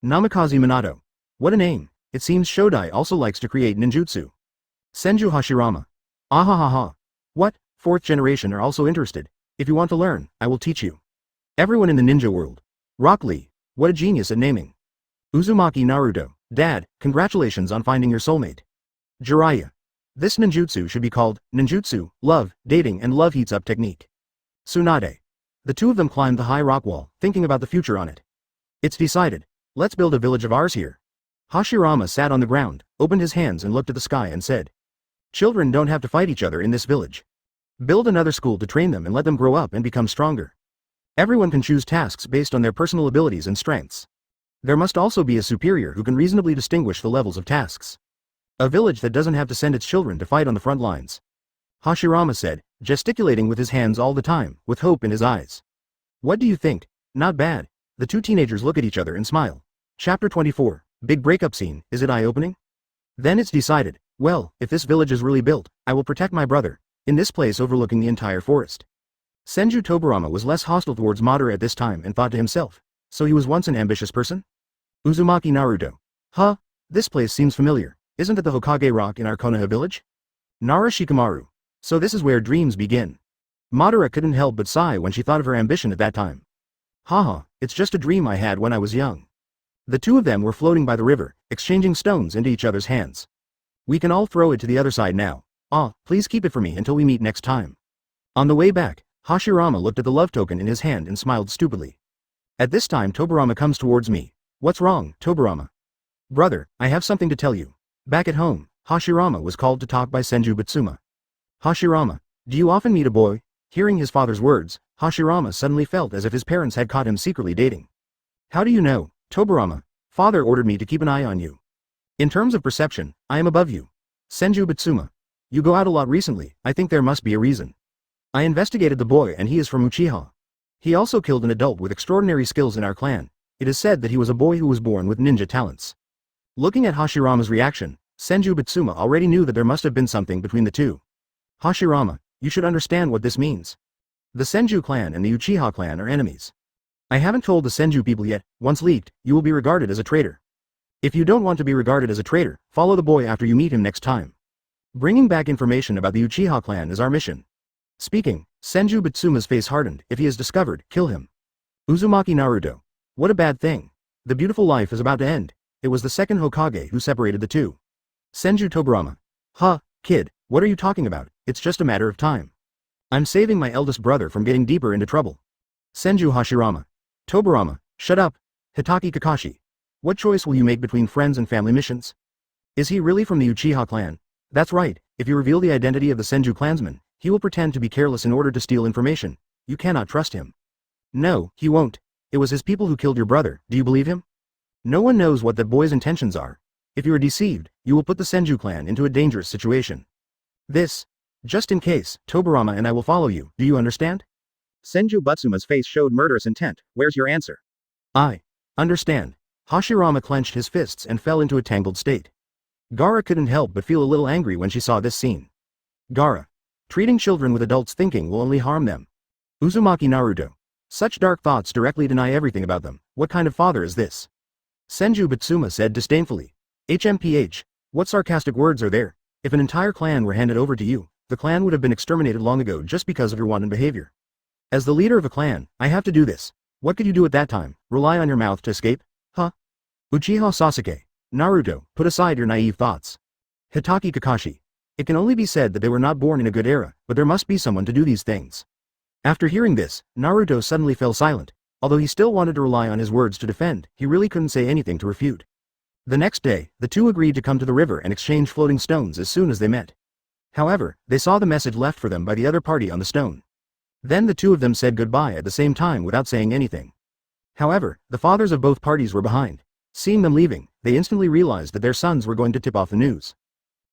Namikaze Minato. What a name. It seems Shodai also likes to create ninjutsu. Senju Hashirama. Ahahaha. What? Fourth generation are also interested. If you want to learn, I will teach you. Everyone in the ninja world. Rock Lee. What a genius at naming. Uzumaki Naruto. Dad, congratulations on finding your soulmate. Jiraiya. This ninjutsu should be called ninjutsu, love, dating and love heats up technique. Tsunade. The two of them climbed the high rock wall, thinking about the future on it. It's decided. Let's build a village of ours here. Hashirama sat on the ground, opened his hands and looked at the sky and said. Children don't have to fight each other in this village. Build another school to train them and let them grow up and become stronger. Everyone can choose tasks based on their personal abilities and strengths. There must also be a superior who can reasonably distinguish the levels of tasks. A village that doesn't have to send its children to fight on the front lines. Hashirama said, gesticulating with his hands all the time, with hope in his eyes. What do you think? Not bad. The two teenagers look at each other and smile. Chapter 24, Big breakup scene, is it eye-opening? Then it's decided, well, if this village is really built, I will protect my brother, in this place overlooking the entire forest. Senju Tobirama was less hostile towards Madara at this time and thought to himself, so he was once an ambitious person? Uzumaki Naruto. Huh? This place seems familiar. Isn't it the Hokage rock in our Konoha village? Nara Shikamaru. So this is where dreams begin. Madara couldn't help but sigh when she thought of her ambition at that time. Haha, it's just a dream I had when I was young. The two of them were floating by the river, exchanging stones into each other's hands. We can all throw it to the other side now. Ah, please keep it for me until we meet next time. On the way back, Hashirama looked at the love token in his hand and smiled stupidly. At this time Tobirama comes towards me. What's wrong, Tobirama? Brother, I have something to tell you. Back at home, Hashirama was called to talk by Senju Bitsuma. Hashirama, do you often meet a boy? Hearing his father's words, Hashirama suddenly felt as if his parents had caught him secretly dating. How do you know, Tobirama? Father ordered me to keep an eye on you. In terms of perception, I am above you. Senju Bitsuma. You go out a lot recently, I think there must be a reason. I investigated the boy and he is from Uchiha. He also killed an adult with extraordinary skills in our clan. It is said that he was a boy who was born with ninja talents. Looking at Hashirama's reaction, Senju Bitsuma already knew that there must have been something between the two. Hashirama, you should understand what this means. The Senju clan and the Uchiha clan are enemies. I haven't told the Senju people yet. Once leaked, you will be regarded as a traitor. If you don't want to be regarded as a traitor, follow the boy after you meet him next time. Bringing back information about the Uchiha clan is our mission. Speaking, Senju Bitsuma's face hardened. If he is discovered, kill him. Uzumaki Naruto. What a bad thing. The beautiful life is about to end. It was the second Hokage who separated the two. Senju Tobirama. Huh, kid, what are you talking about? It's just a matter of time. I'm saving my eldest brother from getting deeper into trouble. Senju Hashirama. Tobirama, shut up. Hitaki Kakashi. What choice will you make between friends and family missions? Is he really from the Uchiha clan? That's right, if you reveal the identity of the Senju clansman, he will pretend to be careless in order to steal information. You cannot trust him. No, he won't. It was his people who killed your brother, do you believe him? No one knows what that boy's intentions are. If you are deceived, you will put the Senju clan into a dangerous situation. Just in case, Tobirama and I will follow you, do you understand? Senju Butsuma's face showed murderous intent. Where's your answer? I understand. Hashirama clenched his fists and fell into a tangled state. Gaara couldn't help but feel a little angry when she saw this scene. Gaara. Treating children with adults thinking will only harm them. Uzumaki Naruto. Such dark thoughts directly deny everything about them. What kind of father is this? Senju Bitsuma said disdainfully. HMPH. What sarcastic words are there? If an entire clan were handed over to you, the clan would have been exterminated long ago just because of your wanton behavior. As the leader of a clan, I have to do this. What could you do at that time? Rely on your mouth to escape? Huh? Uchiha Sasuke. Naruto, put aside your naive thoughts. Hitaki Kakashi. It can only be said that they were not born in a good era, but there must be someone to do these things. After hearing this, Naruto suddenly fell silent. Although he still wanted to rely on his words to defend, he really couldn't say anything to refute. The next day, the two agreed to come to the river and exchange floating stones as soon as they met. However, they saw the message left for them by the other party on the stone. Then the two of them said goodbye at the same time without saying anything. However, the fathers of both parties were behind. Seeing them leaving, they instantly realized that their sons were going to tip off the news.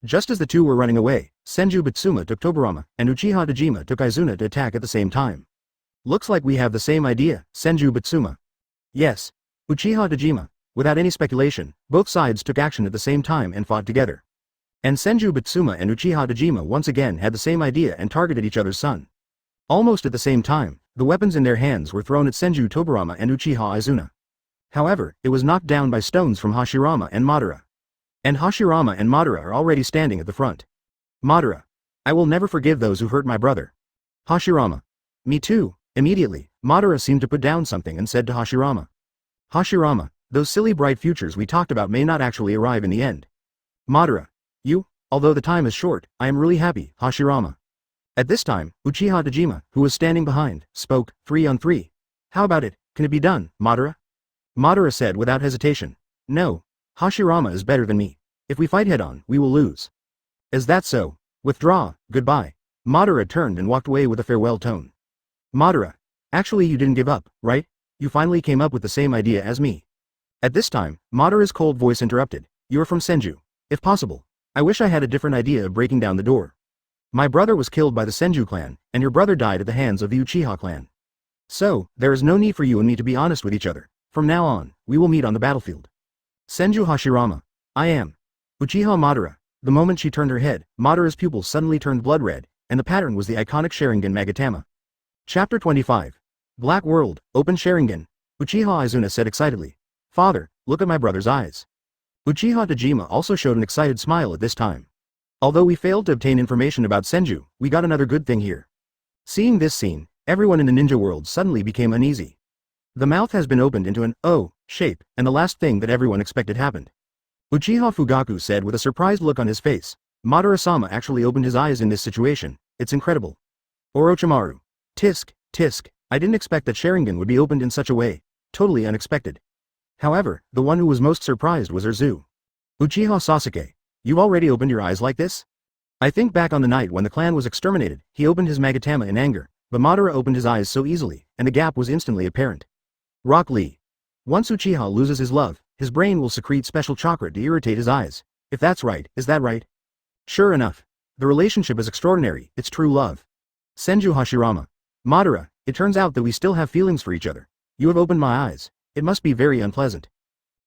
Just as the two were running away, Senju Bitsuma took Tobirama, and Uchiha Dojima took Izuna to attack at the same time. Looks like we have the same idea, Senju Bitsuma. Yes. Uchiha Dojima. Without any speculation, both sides took action at the same time and fought together. And Senju Bitsuma and Uchiha Dojima once again had the same idea and targeted each other's son. Almost at the same time, the weapons in their hands were thrown at Senju Tobirama and Uchiha Izuna. However, it was knocked down by stones from Hashirama and Madara. And Hashirama and Madara are already standing at the front. Madara. I will never forgive those who hurt my brother. Hashirama. Me too. Immediately, Madara seemed to put down something and said to Hashirama. Hashirama, those silly bright futures we talked about may not actually arrive in the end. Madara. You? Although the time is short, I am really happy, Hashirama. At this time, Uchiha Dojima, who was standing behind, spoke, 3 on 3. How about it, can it be done, Madara? Madara said without hesitation. No. Hashirama is better than me. If we fight head-on, we will lose. Is that so? Withdraw, goodbye. Madara turned and walked away with a farewell tone. Madara. Actually you didn't give up, right? You finally came up with the same idea as me. At this time, Madara's cold voice interrupted. You're from Senju. If possible. I wish I had a different idea of breaking down the door. My brother was killed by the Senju clan, and your brother died at the hands of the Uchiha clan. So, there is no need for you and me to be honest with each other. From now on, we will meet on the battlefield. Senju Hashirama. I am. Uchiha Madara. The moment she turned her head, Madara's pupils suddenly turned blood red, and the pattern was the iconic Sharingan Magatama. Chapter 25. Black World, Open Sharingan. Uchiha Izuna said excitedly. Father, look at my brother's eyes. Uchiha Tajima also showed an excited smile at this time. Although we failed to obtain information about Senju, we got another good thing here. Seeing this scene, everyone in the ninja world suddenly became uneasy. The mouth has been opened into an O shape, and the last thing that everyone expected happened. Uchiha Fugaku said with a surprised look on his face, Madara-sama actually opened his eyes in this situation, it's incredible. Orochimaru. Tisk, tisk, I didn't expect that Sharingan would be opened in such a way, totally unexpected. However, the one who was most surprised was Urzu. Uchiha Sasuke. You already opened your eyes like this? I think back on the night when the clan was exterminated, he opened his Magatama in anger, but Madara opened his eyes so easily, and the gap was instantly apparent. Rock Lee. Once Uchiha loses his love, his brain will secrete special chakra to irritate his eyes. If that's right, is that right? Sure enough. The relationship is extraordinary, it's true love. Senju Hashirama. Madara, it turns out that we still have feelings for each other. You have opened my eyes. It must be very unpleasant.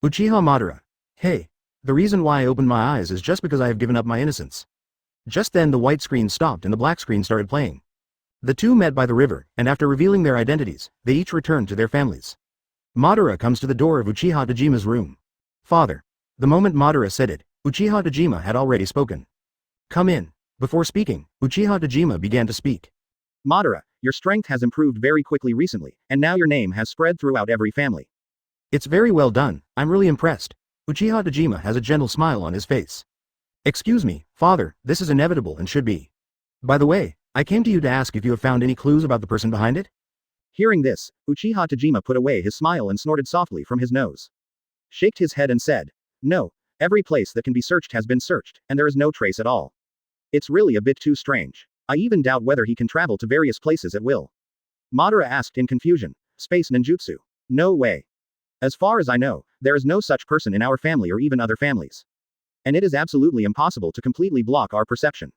Uchiha Madara. Hey. The reason why I opened my eyes is just because I have given up my innocence. Just then the white screen stopped and the black screen started playing. The two met by the river, and after revealing their identities, they each returned to their families. Madara comes to the door of Uchiha Tajima's room. Father. The moment Madara said it, Uchiha Tajima had already spoken. Come in. Before speaking, Uchiha Tajima began to speak. Madara, your strength has improved very quickly recently, and now your name has spread throughout every family. It's very well done, I'm really impressed. Uchiha Tajima has a gentle smile on his face. Excuse me, father, this is inevitable and should be. By the way, I came to you to ask if you have found any clues about the person behind it? Hearing this, Uchiha Tajima put away his smile and snorted softly from his nose. Shaked his head and said, No, every place that can be searched has been searched, and there is no trace at all. It's really a bit too strange. I even doubt whether he can travel to various places at will. Madara asked in confusion, Space ninjutsu? No way. As far as I know, there is no such person in our family or even other families. And it is absolutely impossible to completely block our perception.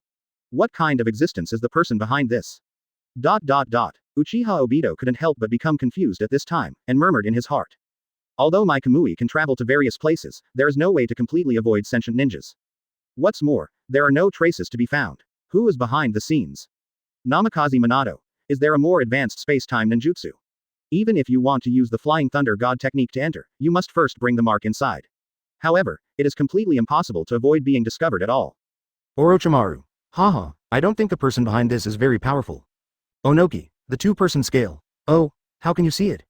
What kind of existence is the person behind this? Uchiha Obito couldn't help but become confused at this time, and murmured in his heart. Although my Kamui can travel to various places, there is no way to completely avoid sentient ninjas. What's more, there are no traces to be found. Who is behind the scenes? Namikaze Minato. Is there a more advanced space-time ninjutsu? Even if you want to use the Flying Thunder God technique to enter, you must first bring the mark inside. However, it is completely impossible to avoid being discovered at all. Orochimaru. Haha, I don't think the person behind this is very powerful. Onoki. The two-person scale. Oh, how can you see it?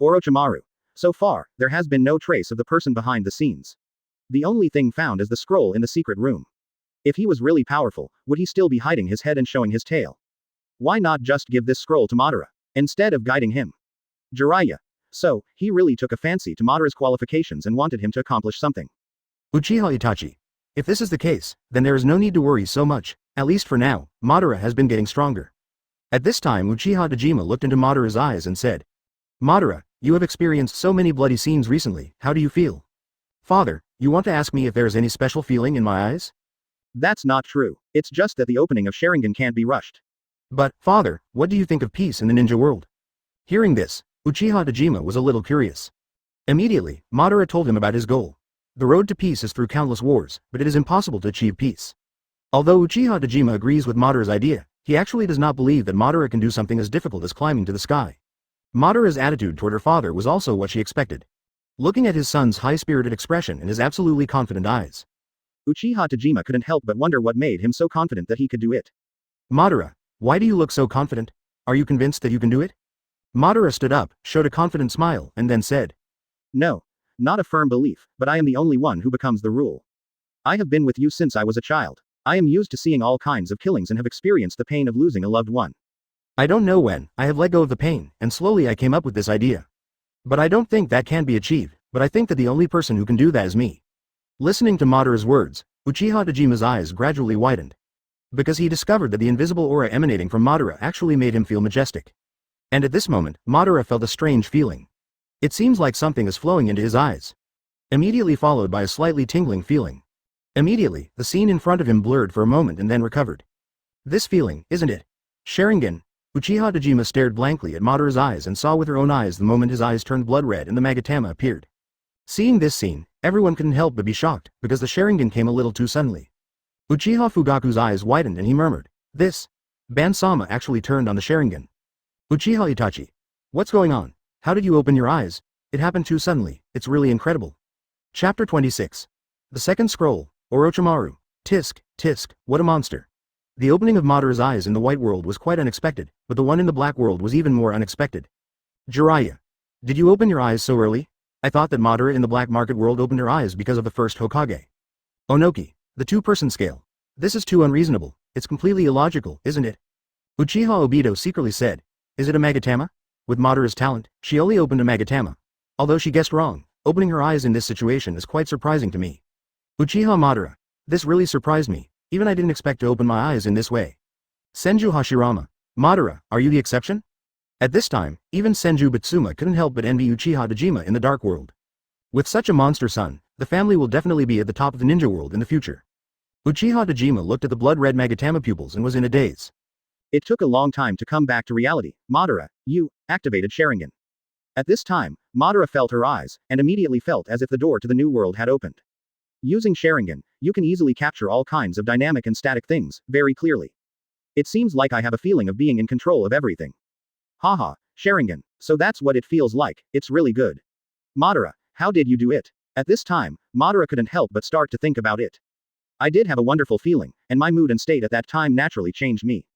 Orochimaru. So far, there has been no trace of the person behind the scenes. The only thing found is the scroll in the secret room. If he was really powerful, would he still be hiding his head and showing his tail? Why not just give this scroll to Madara, instead of guiding him? Jiraiya. So, he really took a fancy to Madara's qualifications and wanted him to accomplish something. Uchiha Itachi. If this is the case, then there is no need to worry so much, at least for now, Madara has been getting stronger. At this time Uchiha Tajima looked into Madara's eyes and said, Madara, you have experienced so many bloody scenes recently, how do you feel? Father, you want to ask me if there is any special feeling in my eyes? That's not true, it's just that the opening of Sharingan can't be rushed. But, father, what do you think of peace in the ninja world? Hearing this, Uchiha Tajima was a little curious. Immediately, Madara told him about his goal. The road to peace is through countless wars, but it is impossible to achieve peace. Although Uchiha Tajima agrees with Madara's idea, he actually does not believe that Madara can do something as difficult as climbing to the sky. Madara's attitude toward her father was also what she expected. Looking at his son's high-spirited expression and his absolutely confident eyes, Uchiha Tajima couldn't help but wonder what made him so confident that he could do it. Madara, why do you look so confident? Are you convinced that you can do it? Madara stood up, showed a confident smile, and then said, No, not a firm belief, but I am the only one who becomes the rule. I have been with you since I was a child. I am used to seeing all kinds of killings and have experienced the pain of losing a loved one. I don't know when, I have let go of the pain, and slowly I came up with this idea. But I don't think that can be achieved, but I think that the only person who can do that is me. Listening to Madara's words, Uchiha Tajima's eyes gradually widened. Because he discovered that the invisible aura emanating from Madara actually made him feel majestic. And at this moment, Madara felt a strange feeling. It seems like something is flowing into his eyes. Immediately followed by a slightly tingling feeling. Immediately, the scene in front of him blurred for a moment and then recovered. This feeling, isn't it? Sharingan. Uchiha Tajima stared blankly at Madara's eyes and saw with her own eyes the moment his eyes turned blood red and the Magatama appeared. Seeing this scene, everyone couldn't help but be shocked, because the Sharingan came a little too suddenly. Uchiha Fugaku's eyes widened and he murmured, This. Ban-sama actually turned on the Sharingan. Uchiha Itachi. What's going on? How did you open your eyes? It happened too suddenly, it's really incredible. Chapter 26. The second scroll, Orochimaru. Tisk, tisk, what a monster. The opening of Madara's eyes in the white world was quite unexpected, but the one in the black world was even more unexpected. Jiraiya. Did you open your eyes so early? I thought that Madara in the black market world opened her eyes because of the first Hokage. Onoki. The two-person scale. This is too unreasonable, it's completely illogical, isn't it? Uchiha Obito secretly said. Is it a Magatama? With Madara's talent, she only opened a Magatama. Although she guessed wrong, opening her eyes in this situation is quite surprising to me. Uchiha Madara. This really surprised me, even I didn't expect to open my eyes in this way. Senju Hashirama. Madara, are you the exception? At this time, even Senju Bitsuma couldn't help but envy Uchiha Dojima in the dark world. With such a monster son, the family will definitely be at the top of the ninja world in the future. Uchiha Dojima looked at the blood-red Magatama pupils and was in a daze. It took a long time to come back to reality. Madara, you activated Sharingan. At this time, Madara felt her eyes, and immediately felt as if the door to the new world had opened. Using Sharingan, you can easily capture all kinds of dynamic and static things, very clearly. It seems like I have a feeling of being in control of everything. Haha, Sharingan, so that's what it feels like, it's really good. Madara, how did you do it? At this time, Madara couldn't help but start to think about it. I did have a wonderful feeling, and my mood and state at that time naturally changed me.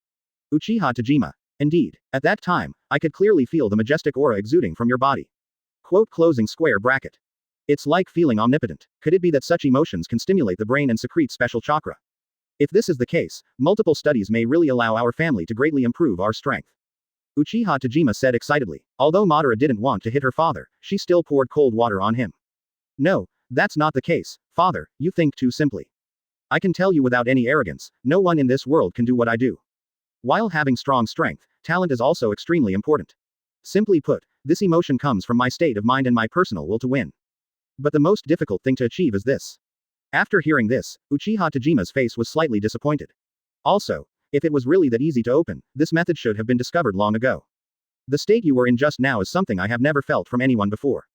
Uchiha Dojima. Indeed, at that time, I could clearly feel the majestic aura exuding from your body. Quote closing square bracket. It's like feeling omnipotent. Could it be that such emotions can stimulate the brain and secrete special chakra? If this is the case, multiple studies may really allow our family to greatly improve our strength. Uchiha Dojima said excitedly. Although Madara didn't want to hit her father, she still poured cold water on him. No, that's not the case, father, you think too simply. I can tell you without any arrogance, no one in this world can do what I do. While having strong strength, talent is also extremely important. Simply put, this emotion comes from my state of mind and my personal will to win. But the most difficult thing to achieve is this. After hearing this, Uchiha Tojima's face was slightly disappointed. Also, if it was really that easy to open, this method should have been discovered long ago. The state you were in just now is something I have never felt from anyone before.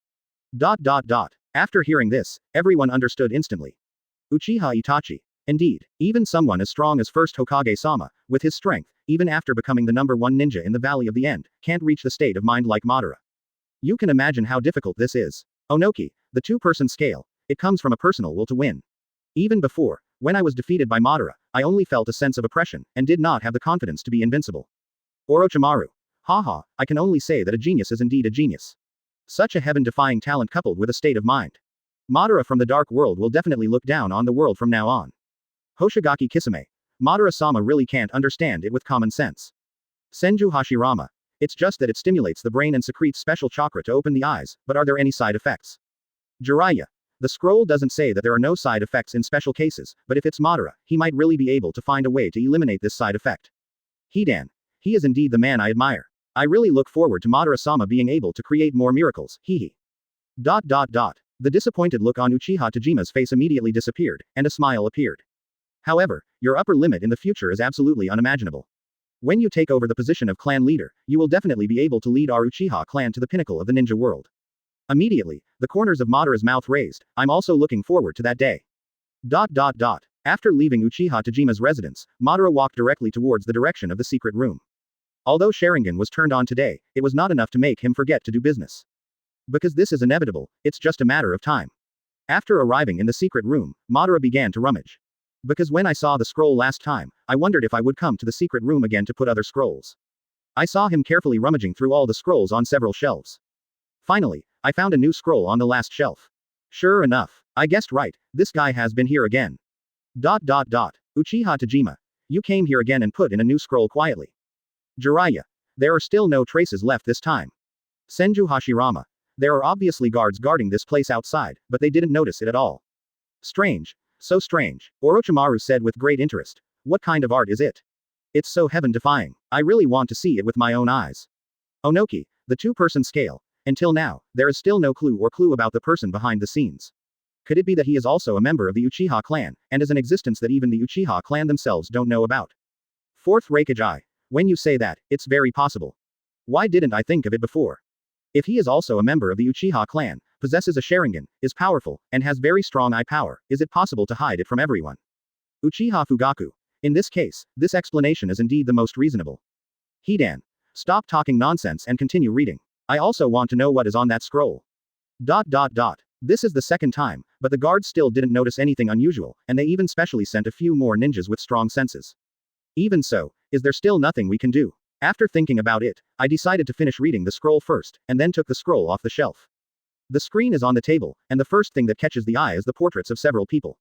After hearing this, everyone understood instantly. Uchiha Itachi. Indeed, even someone as strong as first Hokage-sama, with his strength, even after becoming the #1 ninja in the Valley of the End, can't reach the state of mind like Madara. You can imagine how difficult this is. Onoki, the two-person scale, it comes from a personal will to win. Even before, when I was defeated by Madara, I only felt a sense of oppression, and did not have the confidence to be invincible. Orochimaru. Haha, I can only say that a genius is indeed a genius. Such a heaven-defying talent coupled with a state of mind. Madara from the dark world will definitely look down on the world from now on. Hoshigaki Kisame. Madara-sama really can't understand it with common sense. Senju Hashirama. It's just that it stimulates the brain and secretes special chakra to open the eyes, but are there any side effects? Jiraiya. The scroll doesn't say that there are no side effects in special cases, but if it's Madara, he might really be able to find a way to eliminate this side effect. Hidan. He is indeed the man I admire. I really look forward to Madara-sama being able to create more miracles, hehe. The disappointed look on Uchiha Tojima's face immediately disappeared, and a smile appeared. However, your upper limit in the future is absolutely unimaginable. When you take over the position of clan leader, you will definitely be able to lead our Uchiha clan to the pinnacle of the ninja world. Immediately, the corners of Madara's mouth raised. I'm also looking forward to that day. After leaving Uchiha Tojima's residence, Madara walked directly towards the direction of the secret room. Although Sharingan was turned on today, it was not enough to make him forget to do business. Because this is inevitable, it's just a matter of time. After arriving in the secret room, Madara began to rummage. Because when I saw the scroll last time, I wondered if I would come to the secret room again to put other scrolls. I saw him carefully rummaging through all the scrolls on several shelves. Finally, I found a new scroll on the last shelf. Sure enough, I guessed right, this guy has been here again. Uchiha Tojima. You came here again and put in a new scroll quietly. Jiraiya. There are still no traces left this time. Senju Hashirama. There are obviously guards guarding this place outside, but they didn't notice it at all. Strange. So strange. Orochimaru said with great interest. What kind of art is it? It's so heaven-defying. I really want to see it with my own eyes. Onoki. The two-person scale. Until now, there is still no clue about the person behind the scenes. Could it be that he is also a member of the Uchiha clan, and is an existence that even the Uchiha clan themselves don't know about? Fourth Raikage. When you say that, it's very possible. Why didn't I think of it before? If he is also a member of the Uchiha clan, possesses a Sharingan, is powerful, and has very strong eye power, is it possible to hide it from everyone? Uchiha Fugaku. In this case, this explanation is indeed the most reasonable. Hidan. Stop talking nonsense and continue reading. I also want to know what is on that scroll. This is the second time, but the guards still didn't notice anything unusual, and they even specially sent a few more ninjas with strong senses. Even so, is there still nothing we can do? After thinking about it, I decided to finish reading the scroll first, and then took the scroll off the shelf. The screen is on the table, and the first thing that catches the eye is the portraits of several people.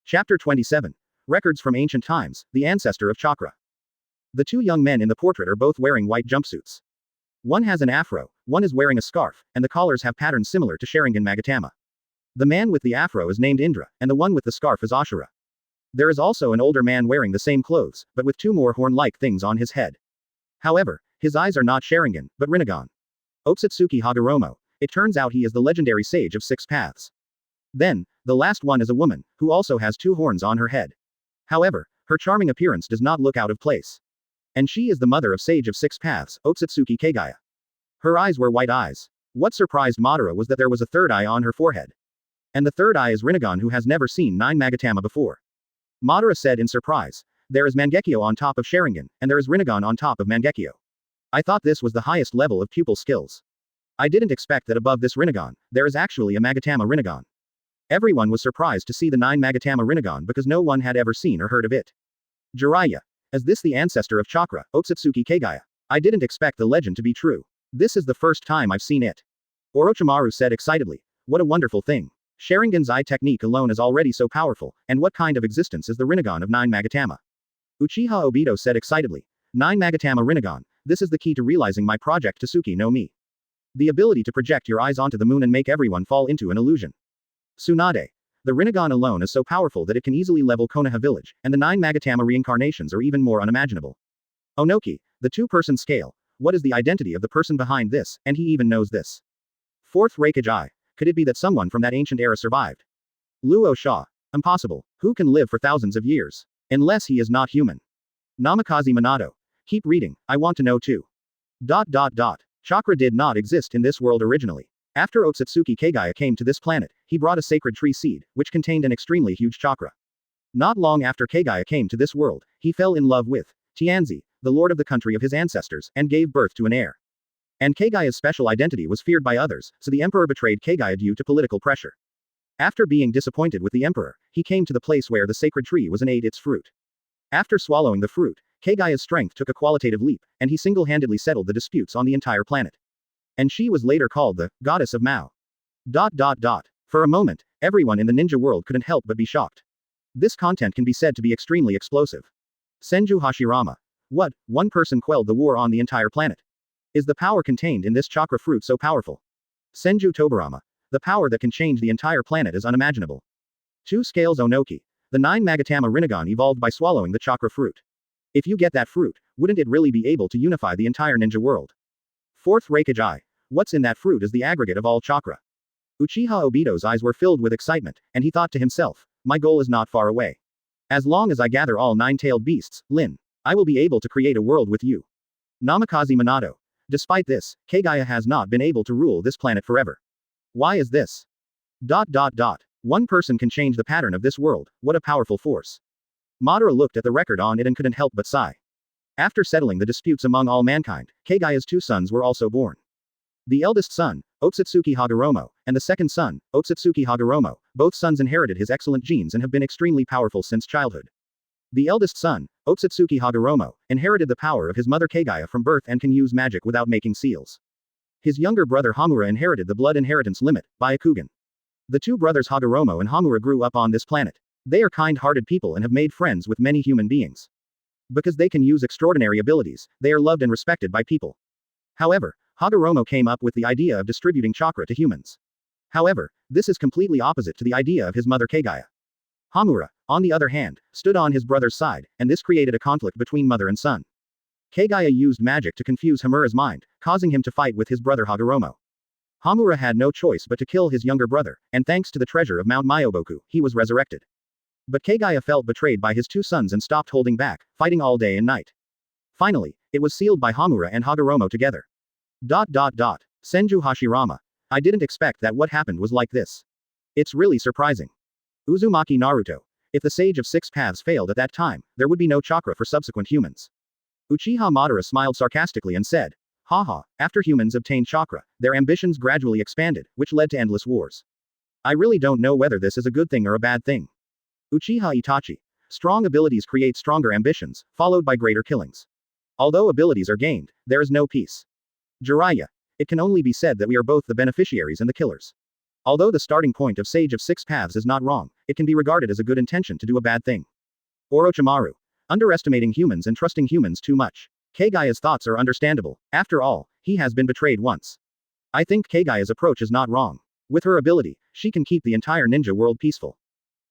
Chapter 27. Records from Ancient Times, the Ancestor of Chakra. The two young men in the portrait are both wearing white jumpsuits. One has an afro, one is wearing a scarf, and the collars have patterns similar to Sharingan Magatama. The man with the afro is named Indra, and the one with the scarf is Ashura. There is also an older man wearing the same clothes, but with two more horn-like things on his head. However, his eyes are not Sharingan, but Rinnegan. Otsutsuki Hagoromo. It turns out he is the legendary sage of six paths. Then, the last one is a woman, who also has two horns on her head. However, her charming appearance does not look out of place. And she is the mother of Sage of Six Paths, Otsutsuki Kaguya. Her eyes were white eyes. What surprised Madara was that there was a third eye on her forehead. And the third eye is Rinnegan, who has never seen 9 Magatama before. Madara said in surprise, "There is Mangekyo on top of Sharingan, and there is Rinnegan on top of Mangekyo. I thought this was the highest level of pupil skills. I didn't expect that above this Rinnegan, there is actually a Magatama Rinnegan." Everyone was surprised to see the 9 Magatama Rinnegan because no one had ever seen or heard of it. Jiraiya. Is this the ancestor of Chakra, Otsutsuki Kaguya? I didn't expect the legend to be true. This is the first time I've seen it. Orochimaru said excitedly. What a wonderful thing. Sharingan's eye technique alone is already so powerful, and what kind of existence is the Rinnegan of 9 Magatama? Uchiha Obito said excitedly. 9 Magatama Rinnegan, this is the key to realizing my project Tsuki no Mi. The ability to project your eyes onto the moon and make everyone fall into an illusion. Tsunade. The Rinnegan alone is so powerful that it can easily level Konoha Village, and the 9 Magatama reincarnations are even more unimaginable. Onoki, the two-person scale. What is the identity of the person behind this, and he even knows this? Fourth Raikage Eye. Could it be that someone from that ancient era survived? Luo Sha. Impossible. Who can live for thousands of years? Unless he is not human. Namikaze Minato. Keep reading, I want to know too. Chakra did not exist in this world originally. After Otsutsuki Kaguya came to this planet, he brought a sacred tree seed, which contained an extremely huge chakra. Not long after Kaguya came to this world, he fell in love with Tianzi, the lord of the country of his ancestors, and gave birth to an heir. And Kaguya's special identity was feared by others, so the emperor betrayed Kaguya due to political pressure. After being disappointed with the emperor, he came to the place where the sacred tree was and ate its fruit. After swallowing the fruit, Kaguya's strength took a qualitative leap, and he single-handedly settled the disputes on the entire planet. And she was later called the goddess of Mao. For a moment, everyone in the ninja world couldn't help but be shocked. This content can be said to be extremely explosive. Senju Hashirama. What, one person quelled the war on the entire planet? Is the power contained in this chakra fruit so powerful? Senju Tobarama. The power that can change the entire planet is unimaginable. 2 Scales Onoki. The 9 Magatama Rinnegan evolved by swallowing the chakra fruit. If you get that fruit, wouldn't it really be able to unify the entire ninja world? Fourth Raikage Eye. What's in that fruit is the aggregate of all chakra. Uchiha Obito's eyes were filled with excitement, and he thought to himself, my goal is not far away. As long as I gather all 9-tailed beasts, Lin, I will be able to create a world with you. Namikaze Minato. Despite this, Kaguya has not been able to rule this planet forever. Why is this? One person can change the pattern of this world, what a powerful force. Madara looked at the record on it and couldn't help but sigh. After settling the disputes among all mankind, Kaguya's 2 sons were also born. The eldest son, Otsutsuki Hagoromo, and the second son, Otsutsuki Hagoromo, both sons inherited his excellent genes and have been extremely powerful since childhood. The eldest son, Otsutsuki Hagoromo, inherited the power of his mother Kaguya from birth and can use magic without making seals. His younger brother Hamura inherited the blood inheritance limit, Byakugan. The 2 brothers Hagoromo and Hamura grew up on this planet. They are kind-hearted people and have made friends with many human beings. Because they can use extraordinary abilities, they are loved and respected by people. However, Hagoromo came up with the idea of distributing chakra to humans. However, this is completely opposite to the idea of his mother Kaguya. Hamura, on the other hand, stood on his brother's side, and this created a conflict between mother and son. Kaguya used magic to confuse Hamura's mind, causing him to fight with his brother Hagoromo. Hamura had no choice but to kill his younger brother, and thanks to the treasure of Mount Myoboku, he was resurrected. But Kaguya felt betrayed by his 2 sons and stopped holding back, fighting all day and night. Finally, it was sealed by Hamura and Hagoromo together. Senju Hashirama. I didn't expect that what happened was like this. It's really surprising. Uzumaki Naruto. If the Sage of 6 Paths failed at that time, there would be no chakra for subsequent humans. Uchiha Madara smiled sarcastically and said, haha, after humans obtained chakra, their ambitions gradually expanded, which led to endless wars. I really don't know whether this is a good thing or a bad thing. Uchiha Itachi. Strong abilities create stronger ambitions, followed by greater killings. Although abilities are gained, there is no peace. Jiraiya. It can only be said that we are both the beneficiaries and the killers. Although the starting point of Sage of Six Paths is not wrong, it can be regarded as a good intention to do a bad thing. Orochimaru. Underestimating humans and trusting humans too much. Kaguya's thoughts are understandable. After all, he has been betrayed once. I think Kaguya's approach is not wrong. With her ability, she can keep the entire ninja world peaceful.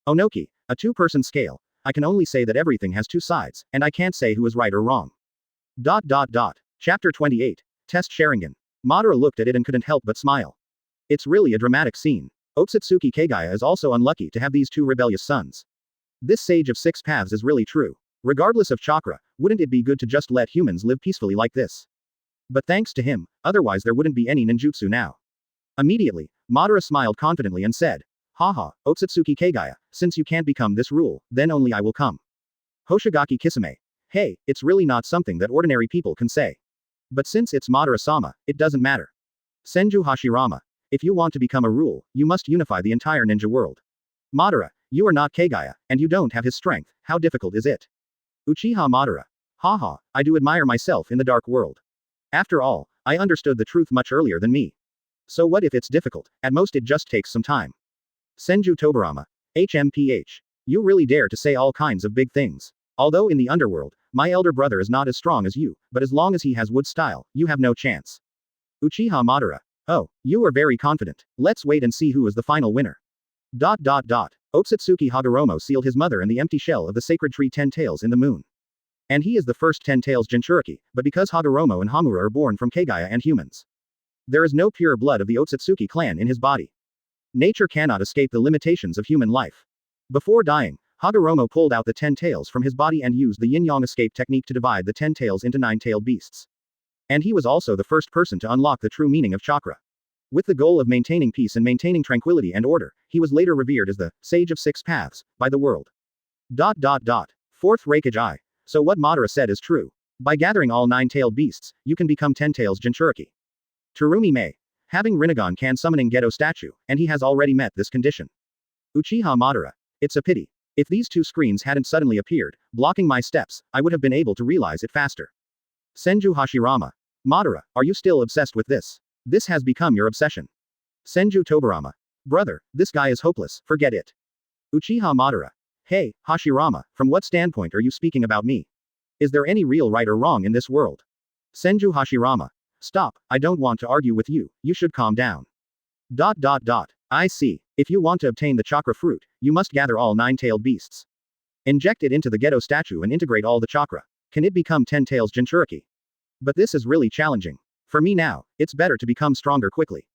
Onoki. A two-person scale. I can only say that everything has two sides, and I can't say who is right or wrong. Chapter 28. Test Sharingan. Madara looked at it and couldn't help but smile. It's really a dramatic scene. Otsutsuki Kaguya is also unlucky to have these two rebellious sons. This Sage of Six Paths is really true. Regardless of chakra, wouldn't it be good to just let humans live peacefully like this? But thanks to him, otherwise there wouldn't be any ninjutsu now. Immediately, Madara smiled confidently and said, Haha, Otsutsuki Kaguya, since you can't become this rule, then only I will come. Hoshigaki Kisame. Hey, it's really not something that ordinary people can say. But since it's Madara-sama, it doesn't matter. Senju Hashirama. If you want to become a rule, you must unify the entire ninja world. Madara, you are not Kaguya, and you don't have his strength, how difficult is it? Uchiha Madara. Haha, I do admire myself in the dark world. After all, I understood the truth much earlier than me. So what if it's difficult? At most it just takes some time. Senju Tobarama. HMPH. You really dare to say all kinds of big things. Although in the underworld, my elder brother is not as strong as you, but as long as he has wood style, you have no chance. Uchiha Madara. Oh, you are very confident. Let's wait and see who is the final winner. Otsutsuki Hagoromo sealed his mother and the empty shell of the sacred tree Ten Tails in the moon. And he is the first Ten Tails Jinchuriki, but because Hagoromo and Hamura are born from Kaguya and humans, there is no pure blood of the Otsutsuki clan in his body. Nature cannot escape the limitations of human life. Before dying, Hagoromo pulled out the 10 tails from his body and used the yin-yang escape technique to divide the 10 tails into 9-tailed beasts. And he was also the first person to unlock the true meaning of chakra. With the goal of maintaining peace and maintaining tranquility and order, he was later revered as the Sage of Six Paths by the world. Fourth Reikage. So what Madara said is true. By gathering all 9-tailed beasts, you can become 10 tails Jinchuriki. Terumi Mei. Having Rinnegan can summoning Gedo statue, and he has already met this condition. Uchiha Madara. It's a pity. If these two screens hadn't suddenly appeared, blocking my steps, I would have been able to realize it faster. Senju Hashirama. Madara, are you still obsessed with this? This has become your obsession. Senju Tobarama. Brother, this guy is hopeless, forget it. Uchiha Madara. Hey, Hashirama, from what standpoint are you speaking about me? Is there any real right or wrong in this world? Senju Hashirama. Stop, I don't want to argue with you, you should calm down. I see. If you want to obtain the chakra fruit, you must gather all 9-tailed beasts. Inject it into the Gedo statue and integrate all the chakra. Can it become 10 tails Jinchuriki? But this is really challenging. For me now, it's better to become stronger quickly.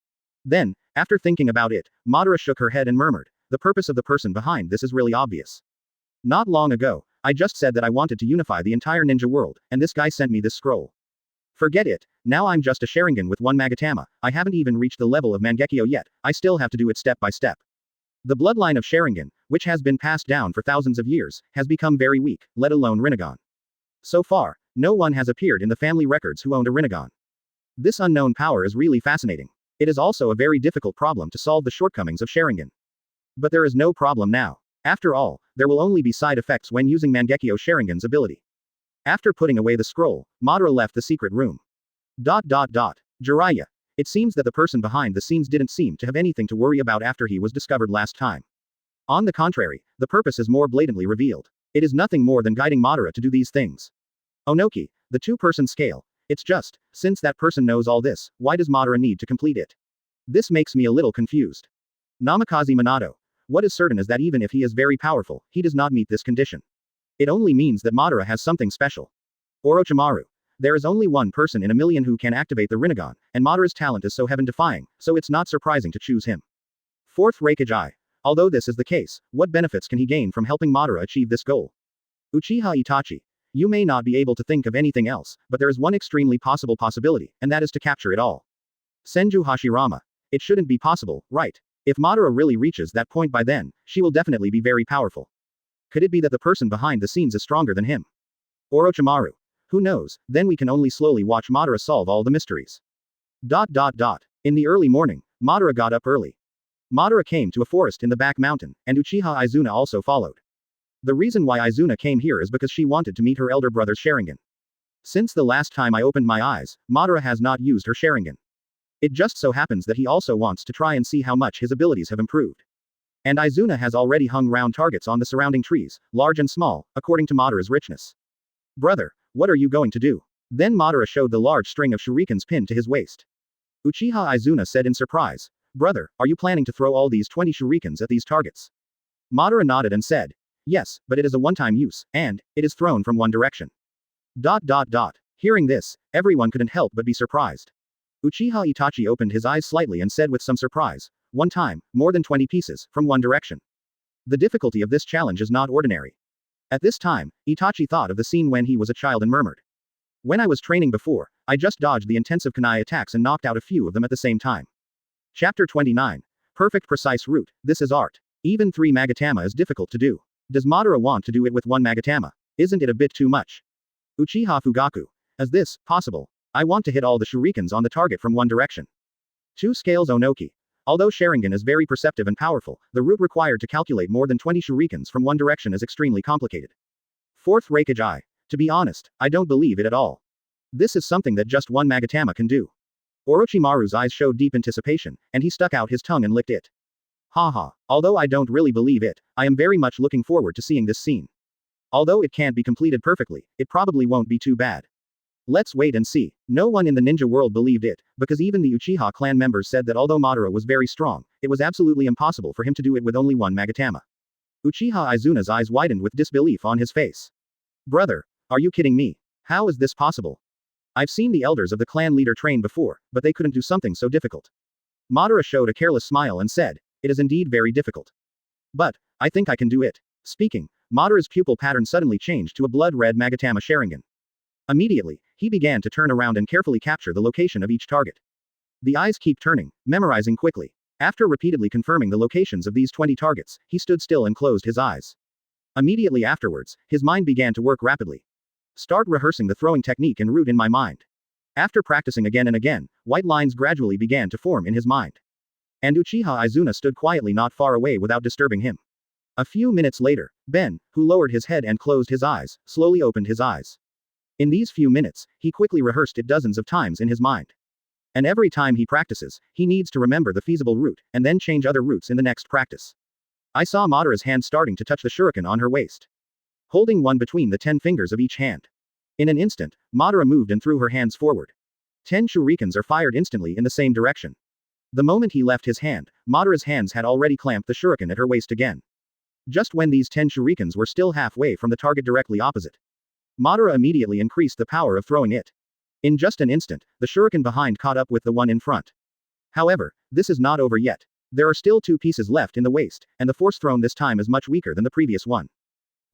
Then, after thinking about it, Madara shook her head and murmured, the purpose of the person behind this is really obvious. Not long ago, I just said that I wanted to unify the entire ninja world, and this guy sent me this scroll. Forget it, now I'm just a Sharingan with one Magatama, I haven't even reached the level of Mangekyo yet, I still have to do it step by step. The bloodline of Sharingan, which has been passed down for thousands of years, has become very weak, let alone Rinnegan. So far, no one has appeared in the family records who owned a Rinnegan. This unknown power is really fascinating. It is also a very difficult problem to solve the shortcomings of Sharingan. But there is no problem now. After all, there will only be side effects when using Mangekyo Sharingan's ability. After putting away the scroll, Madara left the secret room. Jiraiya. It seems that the person behind the scenes didn't seem to have anything to worry about after he was discovered last time. On the contrary, the purpose is more blatantly revealed. It is nothing more than guiding Madara to do these things. Onoki, the two-person scale. It's just, since that person knows all this, why does Madara need to complete it? This makes me a little confused. Namikaze Minato. What is certain is that even if he is very powerful, he does not meet this condition. It only means that Madara has something special. Orochimaru. There is only one person in a million who can activate the Rinnegan, and Madara's talent is so heaven-defying, so it's not surprising to choose him. Fourth Reikage. Although this is the case, what benefits can he gain from helping Madara achieve this goal? Uchiha Itachi. You may not be able to think of anything else, but there is one extremely possible possibility, and that is to capture it all. Senju Hashirama. It shouldn't be possible, right? If Madara really reaches that point by then, she will definitely be very powerful. Could it be that the person behind the scenes is stronger than him? Orochimaru. Who knows, then we can only slowly watch Madara solve all the mysteries. In the early morning, Madara got up early. Madara came to a forest in the back mountain, and Uchiha Izuna also followed. The reason why Izuna came here is because she wanted to meet her elder brother's Sharingan. Since the last time I opened my eyes, Madara has not used her Sharingan. It just so happens that he also wants to try and see how much his abilities have improved. And Izuna has already hung round targets on the surrounding trees, large and small, according to Madara's richness. Brother, what are you going to do? Then Madara showed the large string of shurikens pinned to his waist. Uchiha Izuna said in surprise, Brother, are you planning to throw all these 20 shurikens at these targets? Madara nodded and said, Yes, but it is a one-time use, and it is thrown from one direction. Hearing this, everyone couldn't help but be surprised. Uchiha Itachi opened his eyes slightly and said with some surprise, One time, more than 20 pieces, from one direction. The difficulty of this challenge is not ordinary. At this time, Itachi thought of the scene when he was a child and murmured. When I was training before, I just dodged the intensive kunai attacks and knocked out a few of them at the same time. Chapter 29. Perfect precise route, this is art. Even 3 Magatama is difficult to do. Does Madara want to do it with 1 Magatama? Isn't it a bit too much? Uchiha Fugaku. Is this possible? I want to hit all the shurikens on the target from one direction. 2 Scales Onoki. Although Sharingan is very perceptive and powerful, the route required to calculate more than 20 shurikens from one direction is extremely complicated. 4th Reikage Eye. To be honest, I don't believe it at all. This is something that just 1 Magatama can do. Orochimaru's eyes showed deep anticipation, and he stuck out his tongue and licked it. Haha, although I don't really believe it, I am very much looking forward to seeing this scene. Although it can't be completed perfectly, it probably won't be too bad. Let's wait and see. No one in the ninja world believed it, because even the Uchiha clan members said that although Madara was very strong, it was absolutely impossible for him to do it with only 1 Magatama. Uchiha Izuna's eyes widened with disbelief on his face. Brother, are you kidding me? How is this possible? I've seen the elders of the clan leader train before, but they couldn't do something so difficult. Madara showed a careless smile and said, It is indeed very difficult. But, I think I can do it. Speaking, Madara's pupil pattern suddenly changed to a blood-red Magatama Sharingan. Immediately, he began to turn around and carefully capture the location of each target. The eyes keep turning, memorizing quickly. After repeatedly confirming the locations of these 20 targets, he stood still and closed his eyes. Immediately afterwards, his mind began to work rapidly. Start rehearsing the throwing technique and route in my mind. After practicing again and again, white lines gradually began to form in his mind. And Uchiha Izuna stood quietly not far away without disturbing him. A few minutes later, Ben, who lowered his head and closed his eyes, slowly opened his eyes. In these few minutes, he quickly rehearsed it dozens of times in his mind. And every time he practices, he needs to remember the feasible route, and then change other routes in the next practice. I saw Madara's hand starting to touch the shuriken on her waist. Holding one between the 10 fingers of each hand. In an instant, Madara moved and threw her hands forward. 10 shurikens are fired instantly in the same direction. The moment he left his hand, Madara's hands had already clamped the shuriken at her waist again. Just when these 10 shurikens were still halfway from the target directly opposite, Madara immediately increased the power of throwing it. In just an instant, the shuriken behind caught up with the one in front. However, this is not over yet. There are still 2 pieces left in the waist, and the force thrown this time is much weaker than the previous one.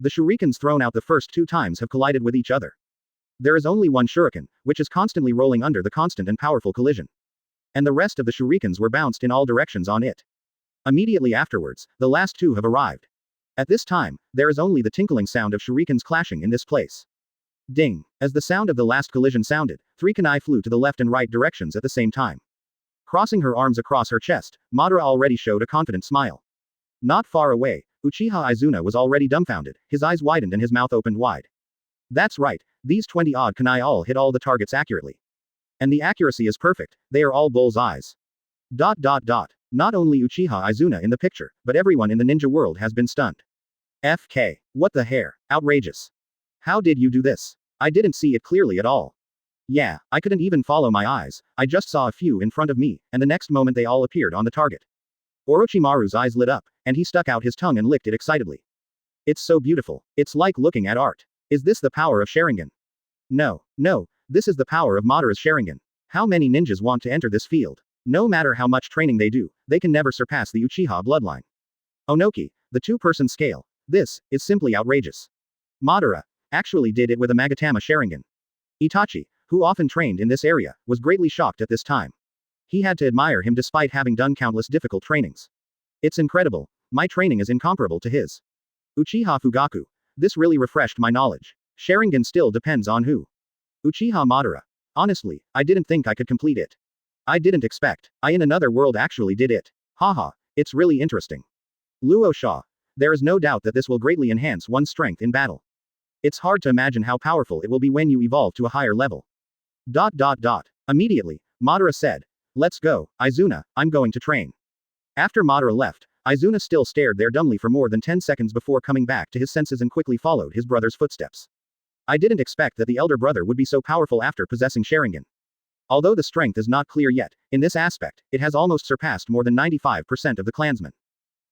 The shurikens thrown out the first 2 times have collided with each other. There is only one shuriken, which is constantly rolling under the constant and powerful collision. And the rest of the shurikens were bounced in all directions on it. Immediately afterwards, the last 2 have arrived. At this time, there is only the tinkling sound of shurikens clashing in this place. Ding! As the sound of the last collision sounded, 3 kunai flew to the left and right directions at the same time. Crossing her arms across her chest, Madara already showed a confident smile. Not far away, Uchiha Izuna was already dumbfounded, his eyes widened and his mouth opened wide. That's right, these 20-odd kunai all hit all the targets accurately. And the accuracy is perfect, they are all bull's eyes. Not only Uchiha Izuna in the picture, but everyone in the ninja world has been stunned. FK. What the hair? Outrageous. How did you do this? I didn't see it clearly at all. Yeah, I couldn't even follow my eyes, I just saw a few in front of me, and the next moment they all appeared on the target. Orochimaru's eyes lit up, and he stuck out his tongue and licked it excitedly. It's so beautiful, it's like looking at art. Is this the power of Sharingan? No, this is the power of Madara's Sharingan. How many ninjas want to enter this field? No matter how much training they do, they can never surpass the Uchiha bloodline. Onoki, the 2-person scale. This is simply outrageous. Madara actually did it with a Magatama Sharingan. Itachi, who often trained in this area, was greatly shocked at this time. He had to admire him despite having done countless difficult trainings. It's incredible, my training is incomparable to his. Uchiha Fugaku. This really refreshed my knowledge. Sharingan still depends on who. Uchiha Madara. Honestly, I didn't think I could complete it. I didn't expect. I in another world actually did it. Haha, It's really interesting. Luo Sha. There is no doubt that this will greatly enhance one's strength in battle. It's hard to imagine how powerful it will be when you evolve to a higher level. Immediately, Madara said. Let's go, Izuna, I'm going to train. After Madara left, Izuna still stared there dumbly for more than 10 seconds before coming back to his senses and quickly followed his brother's footsteps. I didn't expect that the elder brother would be so powerful after possessing Sharingan. Although the strength is not clear yet, in this aspect, it has almost surpassed more than 95% of the clansmen.